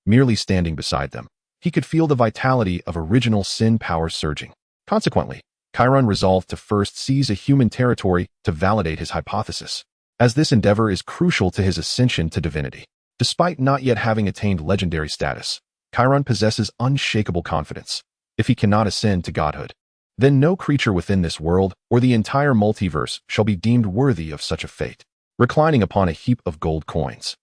Merely standing beside them, he could feel the vitality of original sin power surging. Consequently, Kairon resolved to first seize a human territory to validate his hypothesis, as this endeavor is crucial to his ascension to divinity. Despite not yet having attained legendary status, Kairon possesses unshakable confidence. If he cannot ascend to godhood, then no creature within this world or the entire multiverse shall be deemed worthy of such a fate. Reclining upon a heap of gold coins,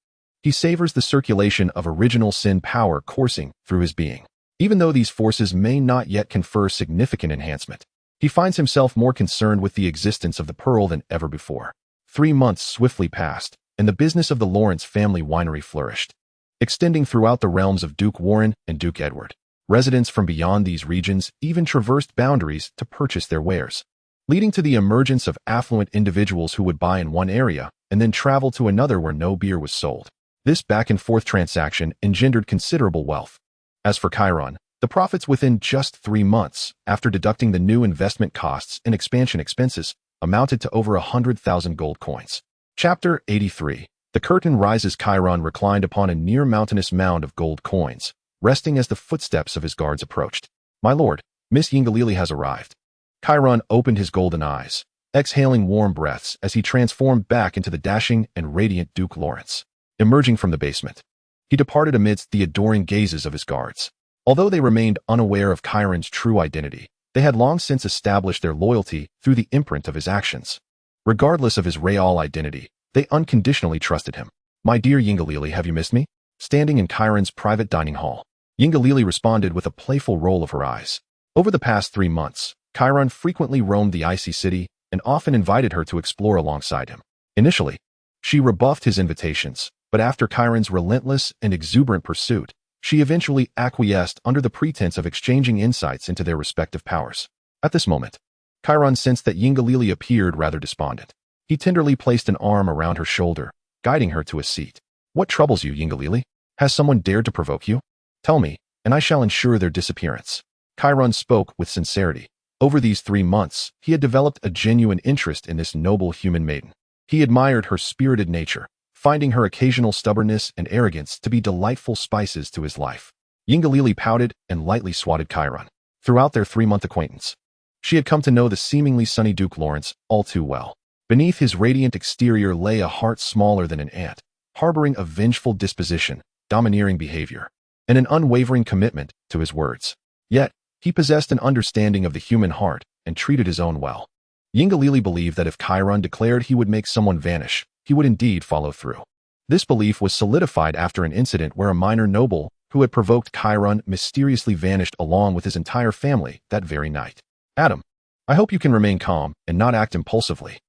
he savors the circulation of original sin power coursing through his being. Even though these forces may not yet confer significant enhancement, he finds himself more concerned with the existence of the pearl than ever before. 3 months swiftly passed, and the business of the Lawrence family winery flourished, extending throughout the realms of Duke Warren and Duke Edward. Residents from beyond these regions even traversed boundaries to purchase their wares, leading to the emergence of affluent individuals who would buy in one area and then travel to another where no beer was sold. This back-and-forth transaction engendered considerable wealth. As for Kairon, the profits within just 3 months, after deducting the new investment costs and expansion expenses, amounted to over 100,000 gold coins. Chapter 83. The curtain rises. Kairon reclined upon a near-mountainous mound of gold coins, resting as the footsteps of his guards approached. "My lord, Miss Yingalili has arrived." Kairon opened his golden eyes, exhaling warm breaths as he transformed back into the dashing and radiant Duke Lawrence. Emerging from the basement, he departed amidst the adoring gazes of his guards. Although they remained unaware of Kairon's true identity, they had long since established their loyalty through the imprint of his actions. Regardless of his real identity, they unconditionally trusted him. "My dear Yingalili, have you missed me?" Standing in Kairon's private dining hall, Yingalili responded with a playful roll of her eyes. Over the past 3 months, Kairon frequently roamed the icy city and often invited her to explore alongside him. Initially, she rebuffed his invitations, but after Kairon's relentless and exuberant pursuit, she eventually acquiesced under the pretense of exchanging insights into their respective powers. At this moment, Kairon sensed that Yingalili appeared rather despondent. He tenderly placed an arm around her shoulder, guiding her to a seat. "What troubles you, Yingalili? Has someone dared to provoke you? Tell me, and I shall ensure their disappearance." Kairon spoke with sincerity. Over these 3 months, he had developed a genuine interest in this noble human maiden. He admired her spirited nature, finding her occasional stubbornness and arrogance to be delightful spices to his life. Yingalili pouted and lightly swatted Kairon. Throughout their 3-month acquaintance, she had come to know the seemingly sunny Duke Lawrence all too well. Beneath his radiant exterior lay a heart smaller than an ant, harboring a vengeful disposition, domineering behavior, and an unwavering commitment to his words. Yet, he possessed an understanding of the human heart and treated his own well. Yingalili believed that if Kairon declared he would make someone vanish, he would indeed follow through. This belief was solidified after an incident where a minor noble who had provoked Kairon mysteriously vanished along with his entire family that very night. "Adam, I hope you can remain calm and not act impulsively.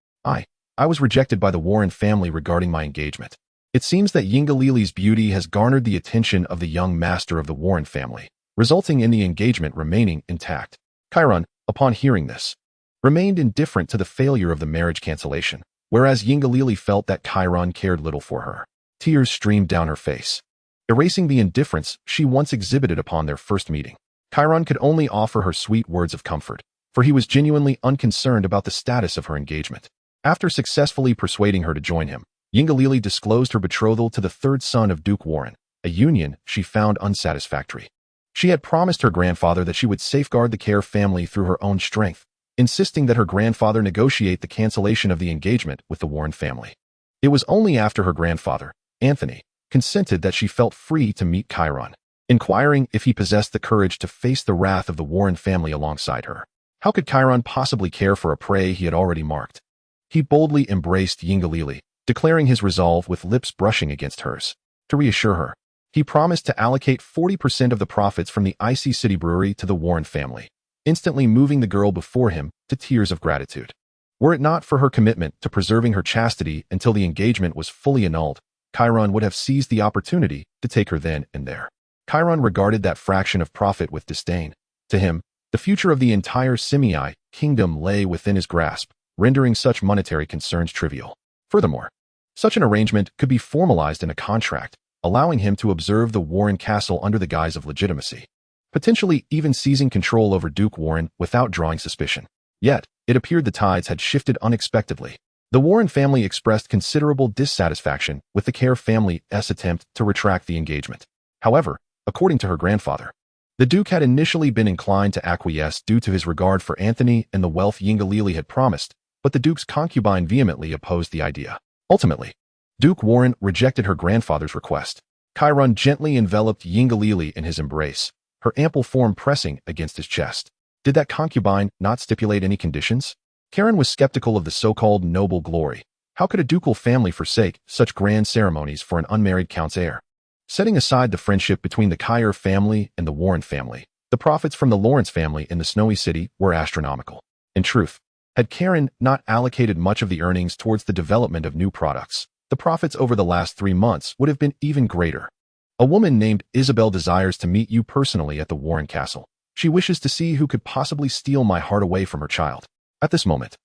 I was rejected by the Warren family regarding my engagement. It seems that Yingalili's beauty has garnered the attention of the young master of the Warren family, resulting in the engagement remaining intact." Kairon, upon hearing this, remained indifferent to the failure of the marriage cancellation, whereas Yingalili felt that Kairon cared little for her. Tears streamed down her face, erasing the indifference she once exhibited upon their first meeting. Kairon could only offer her sweet words of comfort, for he was genuinely unconcerned about the status of her engagement. After successfully persuading her to join him, Yingalili disclosed her betrothal to the 3rd son of Duke Warren, a union she found unsatisfactory. She had promised her grandfather that she would safeguard the Care family through her own strength, insisting that her grandfather negotiate the cancellation of the engagement with the Warren family. It was only after her grandfather, Anthony, consented that she felt free to meet Kairon, inquiring if he possessed the courage to face the wrath of the Warren family alongside her. How could Kairon possibly care for a prey he had already marked? He boldly embraced Yingalili, declaring his resolve with lips brushing against hers. To reassure her, he promised to allocate 40% of the profits from the Icy City Brewery to the Warren family, instantly moving the girl before him to tears of gratitude. Were it not for her commitment to preserving her chastity until the engagement was fully annulled, Chiron would have seized the opportunity to take her then and there. Chiron regarded that fraction of profit with disdain. To him, the future of the entire Simei kingdom lay within his grasp, rendering such monetary concerns trivial. Furthermore, such an arrangement could be formalized in a contract, allowing him to observe the Warren castle under the guise of legitimacy, potentially even seizing control over Duke Warren without drawing suspicion. Yet, it appeared the tides had shifted unexpectedly. The Warren family expressed considerable dissatisfaction with the Kerr family's attempt to retract the engagement. However, according to her grandfather, the Duke had initially been inclined to acquiesce due to his regard for Anthony and the wealth Yingalili had promised, but the Duke's concubine vehemently opposed the idea. Ultimately, Duke Warren rejected her grandfather's request. Chiron gently enveloped Yingalili in his embrace, her ample form pressing against his chest. Did that concubine not stipulate any conditions? Karen was skeptical of the so-called noble glory. How could a ducal family forsake such grand ceremonies for an unmarried count's heir? Setting aside the friendship between the Kairer family and the Warren family, the profits from the Lawrence family in the Snowy City were astronomical. In truth, had Karen not allocated much of the earnings towards the development of new products, the profits over the last 3 months would have been even greater. A woman named Isabel desires to meet you personally at the Warren Castle. She wishes to see who could possibly steal my heart away from her child. At this moment,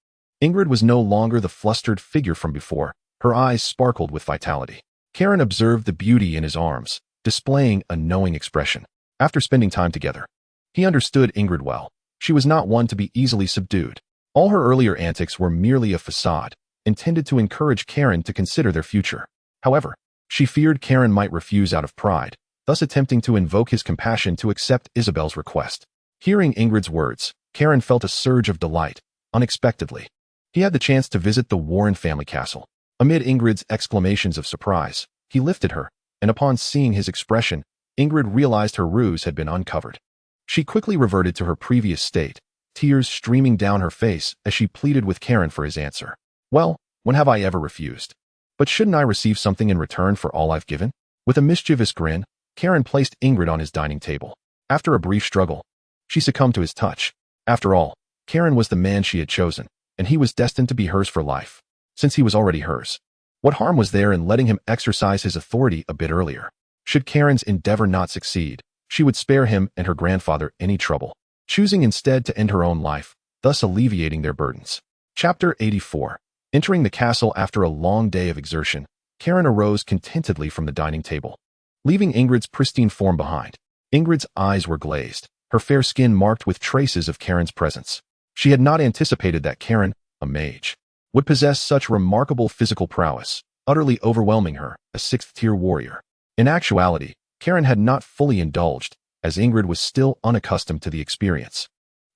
Ingrid was no longer the flustered figure from before. Her eyes sparkled with vitality. Karen observed the beauty in his arms, displaying a knowing expression. After spending time together, he understood Ingrid well. She was not one to be easily subdued. All her earlier antics were merely a facade, intended to encourage Karen to consider their future. However, she feared Karen might refuse out of pride, thus attempting to invoke his compassion to accept Isabel's request. Hearing Ingrid's words, Karen felt a surge of delight, unexpectedly. He had the chance to visit the Warren family castle. Amid Ingrid's exclamations of surprise, he lifted her, and upon seeing his expression, Ingrid realized her ruse had been uncovered. She quickly reverted to her previous state, tears streaming down her face as she pleaded with Karen for his answer. Well, when have I ever refused? But shouldn't I receive something in return for all I've given? With a mischievous grin, Karen placed Ingrid on his dining table. After a brief struggle, she succumbed to his touch. After all, Karen was the man she had chosen, and he was destined to be hers for life, since he was already hers. What harm was there in letting him exercise his authority a bit earlier? Should Karen's endeavor not succeed, she would spare him and her grandfather any trouble, choosing instead to end her own life, thus alleviating their burdens. Chapter 84. Entering the castle after a long day of exertion, Karen arose contentedly from the dining table, leaving Ingrid's pristine form behind. Ingrid's eyes were glazed, her fair skin marked with traces of Karen's presence. She had not anticipated that Karen, a mage, would possess such remarkable physical prowess, utterly overwhelming her, a 6th-tier warrior. In actuality, Karen had not fully indulged, as Ingrid was still unaccustomed to the experience,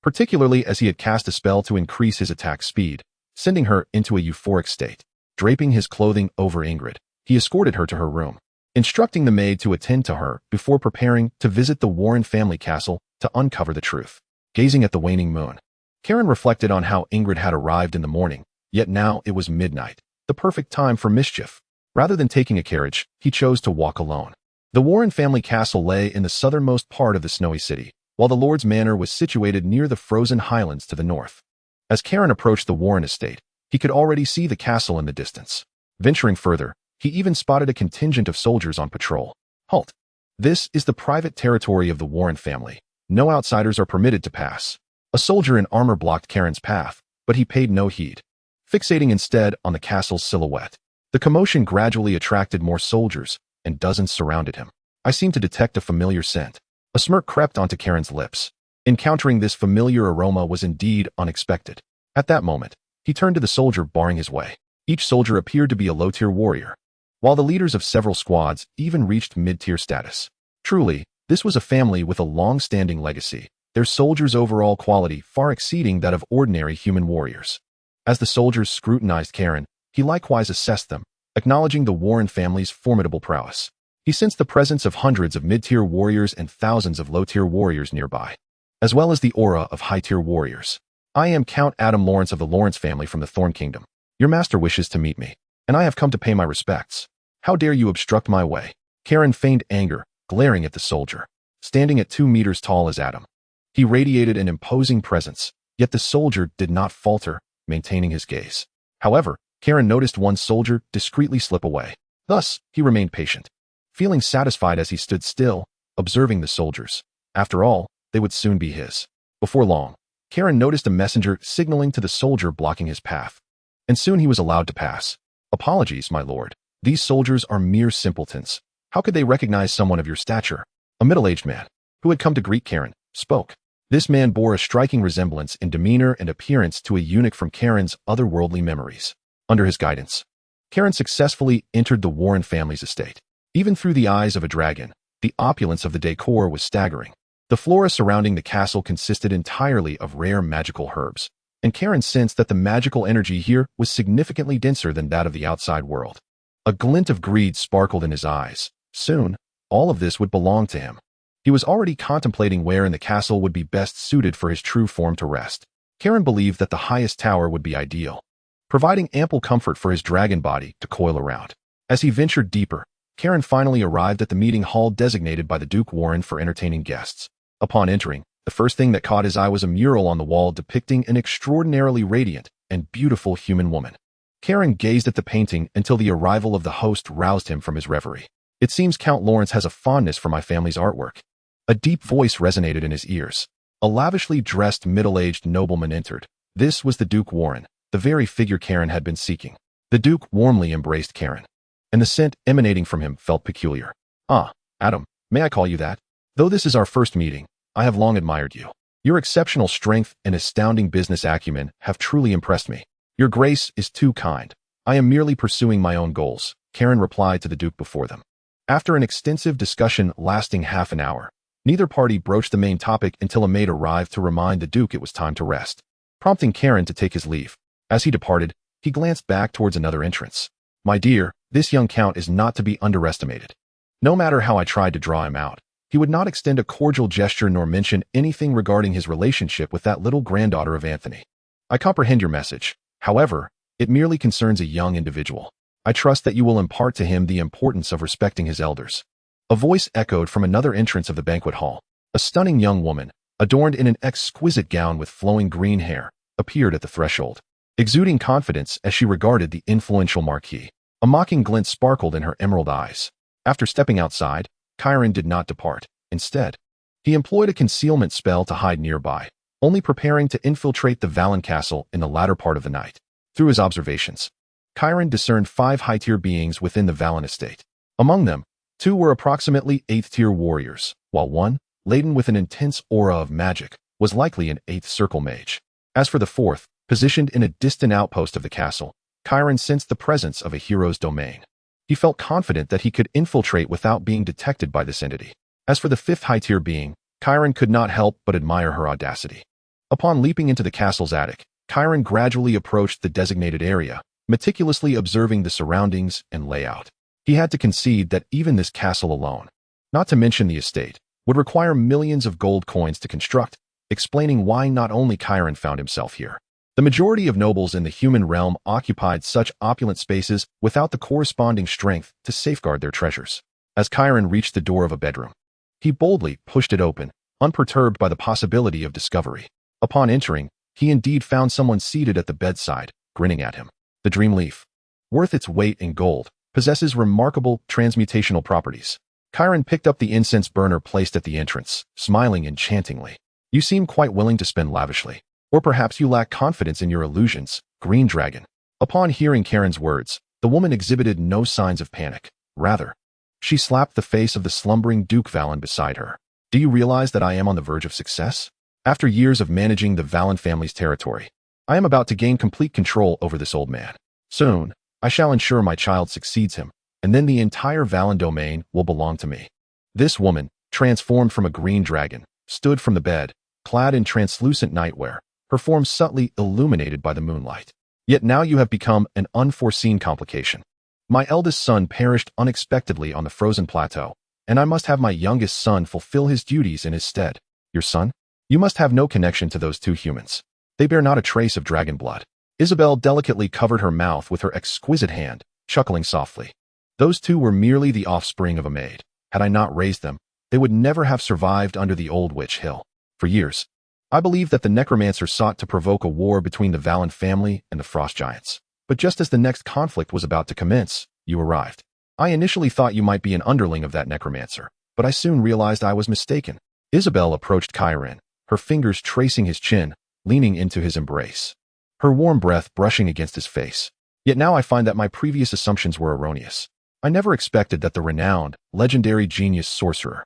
particularly as he had cast a spell to increase his attack speed, sending her into a euphoric state. Draping his clothing over Ingrid, he escorted her to her room, instructing the maid to attend to her before preparing to visit the Warren family castle to uncover the truth. Gazing at the waning moon, Karen reflected on how Ingrid had arrived in the morning, yet now it was midnight, the perfect time for mischief. Rather than taking a carriage, he chose to walk alone. The Warren family castle lay in the southernmost part of the Snowy City, while the Lord's Manor was situated near the frozen highlands to the north. As Karen approached the Warren estate, he could already see the castle in the distance. Venturing further, he even spotted a contingent of soldiers on patrol. Halt! This is the private territory of the Warren family. No outsiders are permitted to pass. A soldier in armor blocked Karen's path, but he paid no heed, fixating instead on the castle's silhouette. The commotion gradually attracted more soldiers, and dozens surrounded him. I seem to detect a familiar scent. A smirk crept onto Karen's lips. Encountering this familiar aroma was indeed unexpected. At that moment, he turned to the soldier barring his way. Each soldier appeared to be a low-tier warrior, while the leaders of several squads even reached mid-tier status. Truly, this was a family with a long-standing legacy, their soldiers' overall quality far exceeding that of ordinary human warriors. As the soldiers scrutinized Karen, he likewise assessed them, acknowledging the Warren family's formidable prowess. He sensed the presence of hundreds of mid-tier warriors and thousands of low-tier warriors nearby, as well as the aura of high-tier warriors. I am Count Adam Lawrence of the Lawrence family from the Thorn Kingdom. Your master wishes to meet me. and I have come to pay my respects. How dare you obstruct my way? Karen feigned anger, glaring at the soldier, standing at 2 meters tall as Adam. He radiated an imposing presence, yet the soldier did not falter, maintaining his gaze. However, Karen noticed one soldier discreetly slip away. Thus, he remained patient, feeling satisfied as he stood still, observing the soldiers. After all, they would soon be his. Before long, Karen noticed a messenger signaling to the soldier blocking his path, and soon he was allowed to pass. Apologies, my lord. These soldiers are mere simpletons. How could they recognize someone of your stature? A middle-aged man, who had come to greet Karen, spoke. This man bore a striking resemblance in demeanor and appearance to a eunuch from Karen's otherworldly memories. Under his guidance, Karen successfully entered the Warren family's estate. Even through the eyes of a dragon, the opulence of the decor was staggering. The flora surrounding the castle consisted entirely of rare magical herbs, and Karen sensed that the magical energy here was significantly denser than that of the outside world. A glint of greed sparkled in his eyes. Soon, all of this would belong to him. He was already contemplating where in the castle would be best suited for his true form to rest. Karen believed that the highest tower would be ideal, providing ample comfort for his dragon body to coil around. As he ventured deeper, Karen finally arrived at the meeting hall designated by the Duke Warren for entertaining guests. Upon entering, the first thing that caught his eye was a mural on the wall depicting an extraordinarily radiant and beautiful human woman. Karen gazed at the painting until the arrival of the host roused him from his reverie. It seems Count Lawrence has a fondness for my family's artwork. A deep voice resonated in his ears. A lavishly dressed middle-aged nobleman entered. This was the Duke Warren, the very figure Karen had been seeking. The Duke warmly embraced Karen, and the scent emanating from him felt peculiar. Ah, Adam, may I call you that? Though this is our first meeting, I have long admired you. Your exceptional strength and astounding business acumen have truly impressed me. Your grace is too kind. I am merely pursuing my own goals, Karen replied to the Duke before them. After an extensive discussion lasting half an hour, neither party broached the main topic until a maid arrived to remind the Duke it was time to rest, prompting Karen to take his leave. As he departed, he glanced back towards another entrance. My dear, this young count is not to be underestimated. No matter how I tried to draw him out, he would not extend a cordial gesture nor mention anything regarding his relationship with that little granddaughter of Anthony. I comprehend your message. However, it merely concerns a young individual. I trust that you will impart to him the importance of respecting his elders. A voice echoed from another entrance of the banquet hall. A stunning young woman, adorned in an exquisite gown with flowing green hair, appeared at the threshold, exuding confidence as she regarded the influential marquis. A mocking glint sparkled in her emerald eyes. After stepping outside, Kairen did not depart. Instead, he employed a concealment spell to hide nearby, only preparing to infiltrate the Valen castle in the latter part of the night. Through his observations, Kairen discerned 5 high-tier beings within the Valen estate. Among them, 2 were approximately 8th-tier warriors, while one, laden with an intense aura of magic, was likely an 8th circle mage. As for the 4th, positioned in a distant outpost of the castle, Kairen sensed the presence of a hero's domain. He felt confident that he could infiltrate without being detected by this entity. As for the 5th high-tier being, Kairen could not help but admire her audacity. Upon leaping into the castle's attic, Kairen gradually approached the designated area, meticulously observing the surroundings and layout. He had to concede that even this castle alone, not to mention the estate, would require millions of gold coins to construct, explaining why not only Kairen found himself here. The majority of nobles in the human realm occupied such opulent spaces without the corresponding strength to safeguard their treasures. As Kairen reached the door of a bedroom, he boldly pushed it open, unperturbed by the possibility of discovery. Upon entering, he indeed found someone seated at the bedside, grinning at him. The dream leaf, worth its weight in gold, possesses remarkable transmutational properties. Kairen picked up the incense burner placed at the entrance, smiling enchantingly. You seem quite willing to spend lavishly. Or perhaps you lack confidence in your illusions, Green Dragon. Upon hearing Karen's words, the woman exhibited no signs of panic. Rather, she slapped the face of the slumbering Duke Valen beside her. Do you realize that I am on the verge of success? After years of managing the Valen family's territory, I am about to gain complete control over this old man. Soon, I shall ensure my child succeeds him, and then the entire Valen domain will belong to me. This woman, transformed from a green dragon, stood from the bed, clad in translucent nightwear, her form subtly illuminated by the moonlight. Yet now you have become an unforeseen complication. My eldest son perished unexpectedly on the frozen plateau, and I must have my youngest son fulfill his duties in his stead. Your son? You must have no connection to those 2 humans. They bear not a trace of dragon blood. Isabel delicately covered her mouth with her exquisite hand, chuckling softly. Those two were merely the offspring of a maid. Had I not raised them, they would never have survived under the old witch hill. For years, I believed that the necromancer sought to provoke a war between the Valen family and the frost giants. But just as the next conflict was about to commence, you arrived. I initially thought you might be an underling of that necromancer, but I soon realized I was mistaken. Isabel approached Kairen, her fingers tracing his chin, leaning into his embrace, her warm breath brushing against his face. Yet now I find that my previous assumptions were erroneous. I never expected that the renowned, legendary genius sorcerer,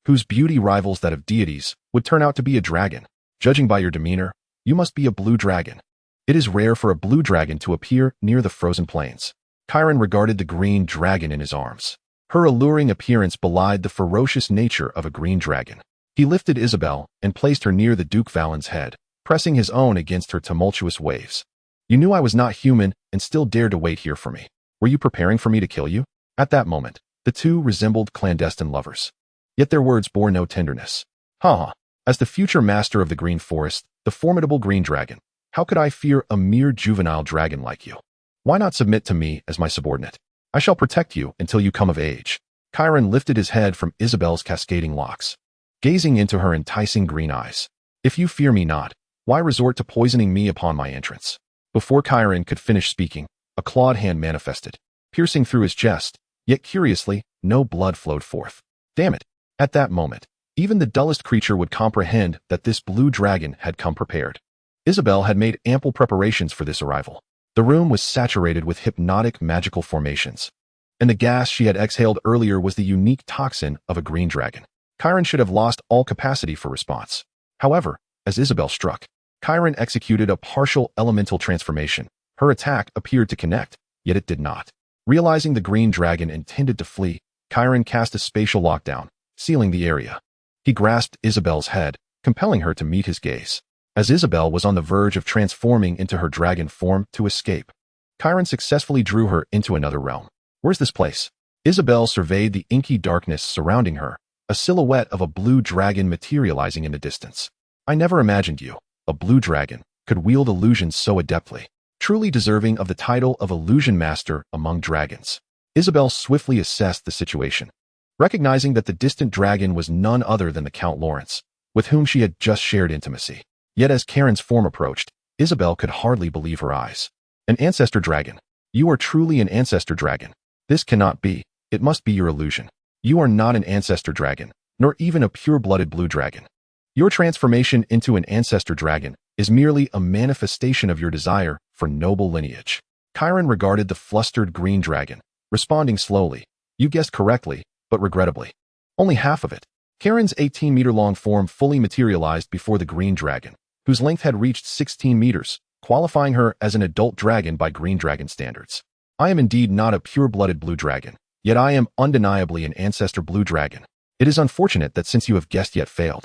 whose beauty rivals that of deities, would turn out to be a dragon. Judging by your demeanor, you must be a blue dragon. It is rare for a blue dragon to appear near the frozen plains. Kairen regarded the green dragon in his arms. Her alluring appearance belied the ferocious nature of a green dragon. He lifted Isabel and placed her near the Duke Valen's head, pressing his own against her tumultuous waves. You knew I was not human and still dared to wait here for me. Were you preparing for me to kill you? At that moment, the two resembled clandestine lovers. Yet their words bore no tenderness. Ha! As the future master of the Green Forest, the formidable green dragon, how could I fear a mere juvenile dragon like you? Why not submit to me as my subordinate? I shall protect you until you come of age. Kairen lifted his head from Isabel's cascading locks, gazing into her enticing green eyes. If you fear me not, why resort to poisoning me upon my entrance? Before Kairen could finish speaking, a clawed hand manifested, piercing through his chest, yet curiously, no blood flowed forth. Damn it! At that moment, even the dullest creature would comprehend that this blue dragon had come prepared. Isabel had made ample preparations for this arrival. The room was saturated with hypnotic magical formations, and the gas she had exhaled earlier was the unique toxin of a green dragon. Kairen should have lost all capacity for response. However, as Isabel struck, Kairen executed a partial elemental transformation. Her attack appeared to connect, yet it did not. Realizing the green dragon intended to flee, Kairen cast a spatial lockdown, sealing the area. He grasped Isabel's head, compelling her to meet his gaze. As Isabel was on the verge of transforming into her dragon form to escape, Kairen successfully drew her into another realm. Where's this place? Isabel surveyed the inky darkness surrounding her, a silhouette of a blue dragon materializing in the distance. I never imagined you, a blue dragon, could wield illusions so adeptly, truly deserving of the title of illusion master among dragons. Isabel swiftly assessed the situation, recognizing that the distant dragon was none other than the Count Lawrence, with whom she had just shared intimacy. Yet as Karen's form approached, Isabel could hardly believe her eyes. An Ancestor Dragon. You are truly an Ancestor Dragon. This cannot be. It must be your illusion. You are not an Ancestor Dragon, nor even a pure-blooded blue dragon. Your transformation into an Ancestor Dragon is merely a manifestation of your desire for noble lineage. Kairen regarded the flustered green dragon, responding slowly. You guessed correctly, but regrettably. Only half of it. Karen's 18-meter-long form fully materialized before the green dragon, whose length had reached 16 meters, qualifying her as an adult dragon by green dragon standards. I am indeed not a pure-blooded blue dragon, yet I am undeniably an ancestor blue dragon. It is unfortunate that since you have guessed yet failed,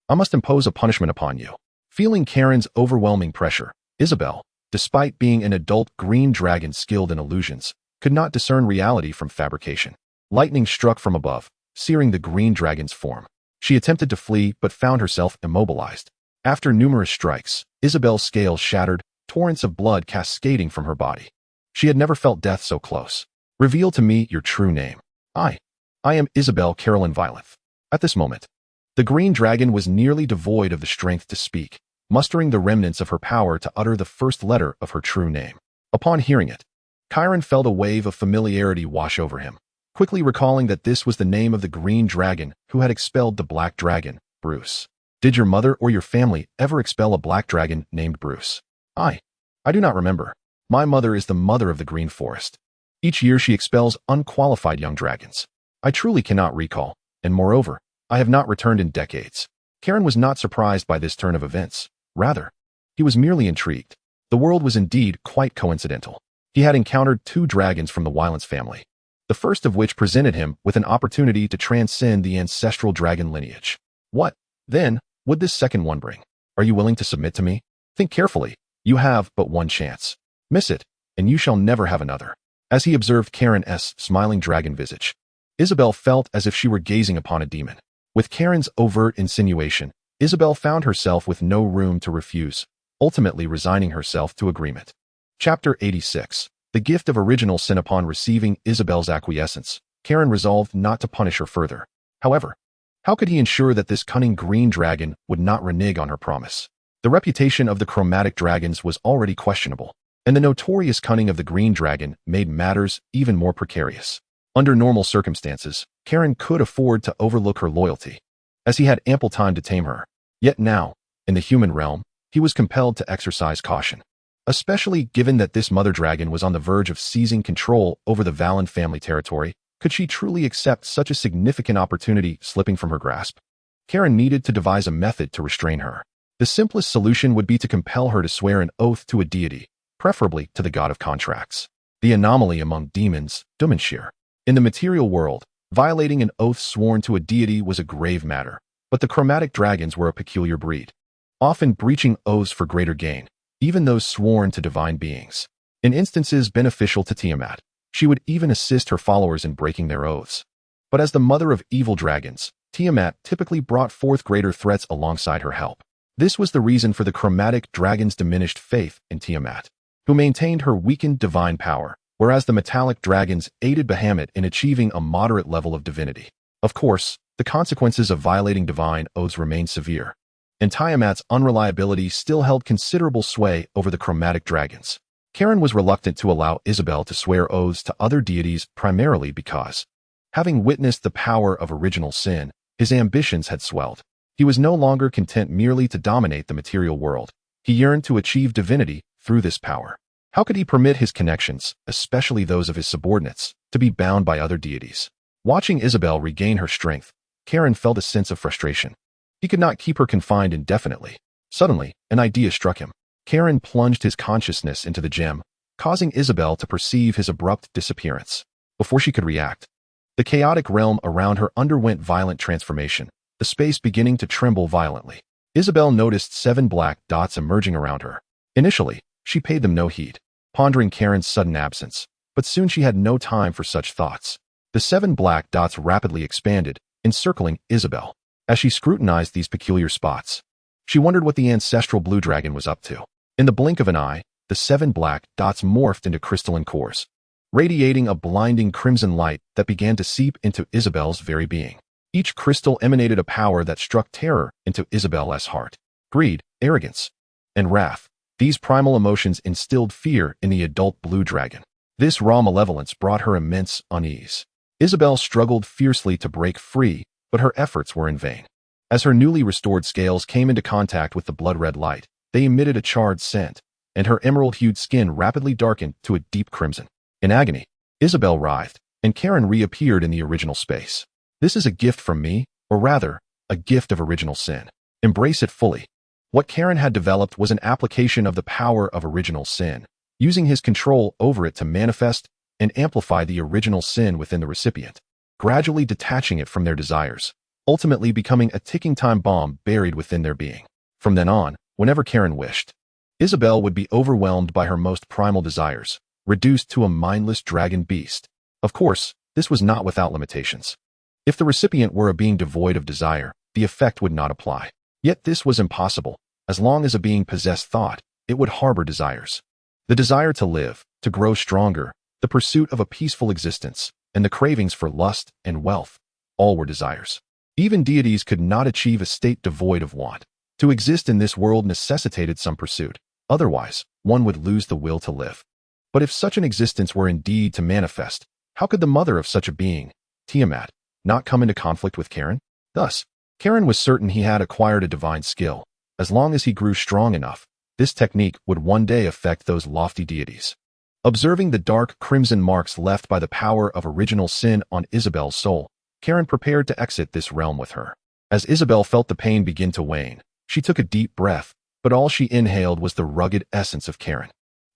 I must impose a punishment upon you. Feeling Karen's overwhelming pressure, Isabel, despite being an adult green dragon skilled in illusions, could not discern reality from fabrication. Lightning struck from above, searing the green dragon's form. She attempted to flee but found herself immobilized. After numerous strikes, Isabel's scales shattered, torrents of blood cascading from her body. She had never felt death so close. Reveal to me your true name. I am Isabel Carolyn Violet. At this moment, the green dragon was nearly devoid of the strength to speak, mustering the remnants of her power to utter the first letter of her true name. Upon hearing it, Kairen felt a wave of familiarity wash over him, quickly recalling that this was the name of the green dragon who had expelled the black dragon, Bruce. Did your mother or your family ever expel a black dragon named Bruce? I do not remember. My mother is the mother of the Green Forest. Each year she expels unqualified young dragons. I truly cannot recall, and moreover, I have not returned in decades. Kairen was not surprised by this turn of events. Rather, he was merely intrigued. The world was indeed quite coincidental. He had encountered two dragons from the Wylance family, the first of which presented him with an opportunity to transcend the ancestral dragon lineage. What, then, would this second one bring? Are you willing to submit to me? Think carefully. You have but one chance. Miss it, and you shall never have another. As he observed Karen's smiling dragon visage, Isabel felt as if she were gazing upon a demon. With Karen's overt insinuation, Isabel found herself with no room to refuse, ultimately resigning herself to agreement. Chapter 86. the gift of original sin. Upon receiving Isabel's acquiescence, Karen resolved not to punish her further. However, how could he ensure that this cunning green dragon would not renege on her promise? The reputation of the chromatic dragons was already questionable, and the notorious cunning of the green dragon made matters even more precarious. Under normal circumstances, Karen could afford to overlook her loyalty, as he had ample time to tame her. Yet now, in the human realm, he was compelled to exercise caution, especially given that this mother dragon was on the verge of seizing control over the Valen family territory. Could she truly accept such a significant opportunity slipping from her grasp? Karen needed to devise a method to restrain her. The simplest solution would be to compel her to swear an oath to a deity, preferably to the god of contracts. The anomaly among demons, Dumenshir. In the material world, violating an oath sworn to a deity was a grave matter, but the chromatic dragons were a peculiar breed, often breaching oaths for greater gain, even those sworn to divine beings. In instances beneficial to Tiamat, she would even assist her followers in breaking their oaths. But as the mother of evil dragons, Tiamat typically brought forth greater threats alongside her help. This was the reason for the chromatic dragon's diminished faith in Tiamat, who maintained her weakened divine power, whereas the metallic dragons aided Bahamut in achieving a moderate level of divinity. Of course, the consequences of violating divine oaths remained severe, and Tiamat's unreliability still held considerable sway over the chromatic dragons. Karen was reluctant to allow Isabel to swear oaths to other deities primarily because, having witnessed the power of original sin, his ambitions had swelled. He was no longer content merely to dominate the material world. He yearned to achieve divinity through this power. How could he permit his connections, especially those of his subordinates, to be bound by other deities? Watching Isabel regain her strength, Karen felt a sense of frustration. He could not keep her confined indefinitely. Suddenly, an idea struck him. Karen plunged his consciousness into the gem, causing Isabel to perceive his abrupt disappearance. Before she could react, the chaotic realm around her underwent violent transformation, the space beginning to tremble violently. Isabel noticed 7 black dots emerging around her. Initially, she paid them no heed, pondering Karen's sudden absence, but soon she had no time for such thoughts. The 7 black dots rapidly expanded, encircling Isabel. As she scrutinized these peculiar spots, she wondered what the ancestral blue dragon was up to. In the blink of an eye, the 7 black dots morphed into crystalline cores, radiating a blinding crimson light that began to seep into Isabel's very being. Each crystal emanated a power that struck terror into Isabel's heart. Greed, arrogance, and wrath. These primal emotions instilled fear in the adult blue dragon. This raw malevolence brought her immense unease. Isabel struggled fiercely to break free, but her efforts were in vain. As her newly restored scales came into contact with the blood-red light, they emitted a charred scent, and her emerald-hued skin rapidly darkened to a deep crimson. In agony, Isabel writhed, and Karen reappeared in the original space. This is a gift from me, or rather, a gift of original sin. Embrace it fully. What Karen had developed was an application of the power of original sin, using his control over it to manifest and amplify the original sin within the recipient, gradually detaching it from their desires, ultimately becoming a ticking time bomb buried within their being. From then on, whenever Karen wished, Isabel would be overwhelmed by her most primal desires, reduced to a mindless dragon beast. Of course, this was not without limitations. If the recipient were a being devoid of desire, the effect would not apply. Yet this was impossible. As long as a being possessed thought, it would harbor desires. The desire to live, to grow stronger, the pursuit of a peaceful existence, and the cravings for lust and wealth, all were desires. Even deities could not achieve a state devoid of want. To exist in this world necessitated some pursuit, otherwise, one would lose the will to live. But if such an existence were indeed to manifest, how could the mother of such a being, Tiamat, not come into conflict with Karen? Thus, Karen was certain he had acquired a divine skill. As long as he grew strong enough, this technique would one day affect those lofty deities. Observing the dark crimson marks left by the power of original sin on Isabel's soul, Karen prepared to exit this realm with her. As Isabel felt the pain begin to wane, she took a deep breath, but all she inhaled was the rugged essence of Karen.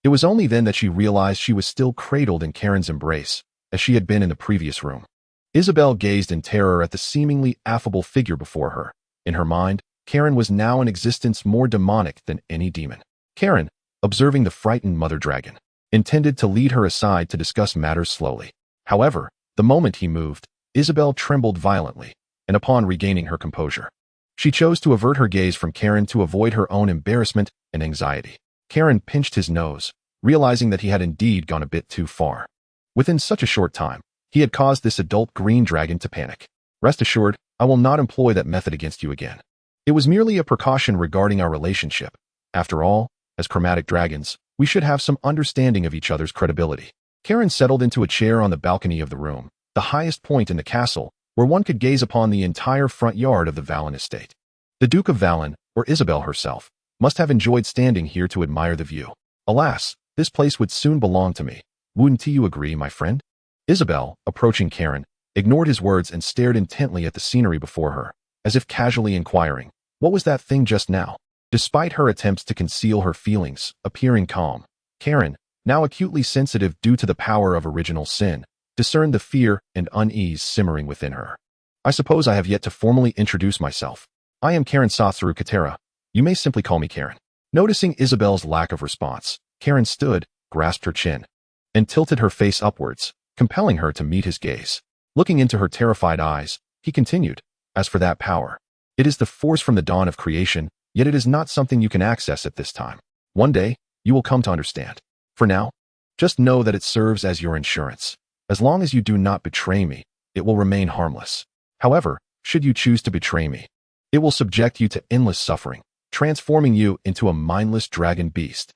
It was only then that she realized she was still cradled in Karen's embrace, as she had been in the previous room. Isabel gazed in terror at the seemingly affable figure before her. In her mind, Karen was now an existence more demonic than any demon. Karen, observing the frightened mother dragon, intended to lead her aside to discuss matters slowly. However, the moment he moved, Isabel trembled violently, and upon regaining her composure, she chose to avert her gaze from Karen to avoid her own embarrassment and anxiety. Karen pinched his nose, realizing that he had indeed gone a bit too far. Within such a short time, he had caused this adult green dragon to panic. Rest assured, I will not employ that method against you again. It was merely a precaution regarding our relationship. After all, as chromatic dragons, we should have some understanding of each other's credibility. Karen settled into a chair on the balcony of the room, the highest point in the castle, where one could gaze upon the entire front yard of the Vallon estate. The Duke of Vallon, or Isabel herself, must have enjoyed standing here to admire the view. Alas, this place would soon belong to me. Wouldn't you agree, my friend? Isabel, approaching Karen, ignored his words and stared intently at the scenery before her, as if casually inquiring, what was that thing just now? Despite her attempts to conceal her feelings, appearing calm, Karen, now acutely sensitive due to the power of original sin, discerned the fear and unease simmering within her. I suppose I have yet to formally introduce myself. I am Kairensos through Katera. You may simply call me Karen. Noticing Isabel's lack of response, Karen stood, grasped her chin, and tilted her face upwards, compelling her to meet his gaze. Looking into her terrified eyes, he continued, as for that power, it is the force from the dawn of creation, yet it is not something you can access at this time. One day, you will come to understand. For now, just know that it serves as your insurance. As long as you do not betray me, it will remain harmless. However, should you choose to betray me, it will subject you to endless suffering, transforming you into a mindless dragon beast.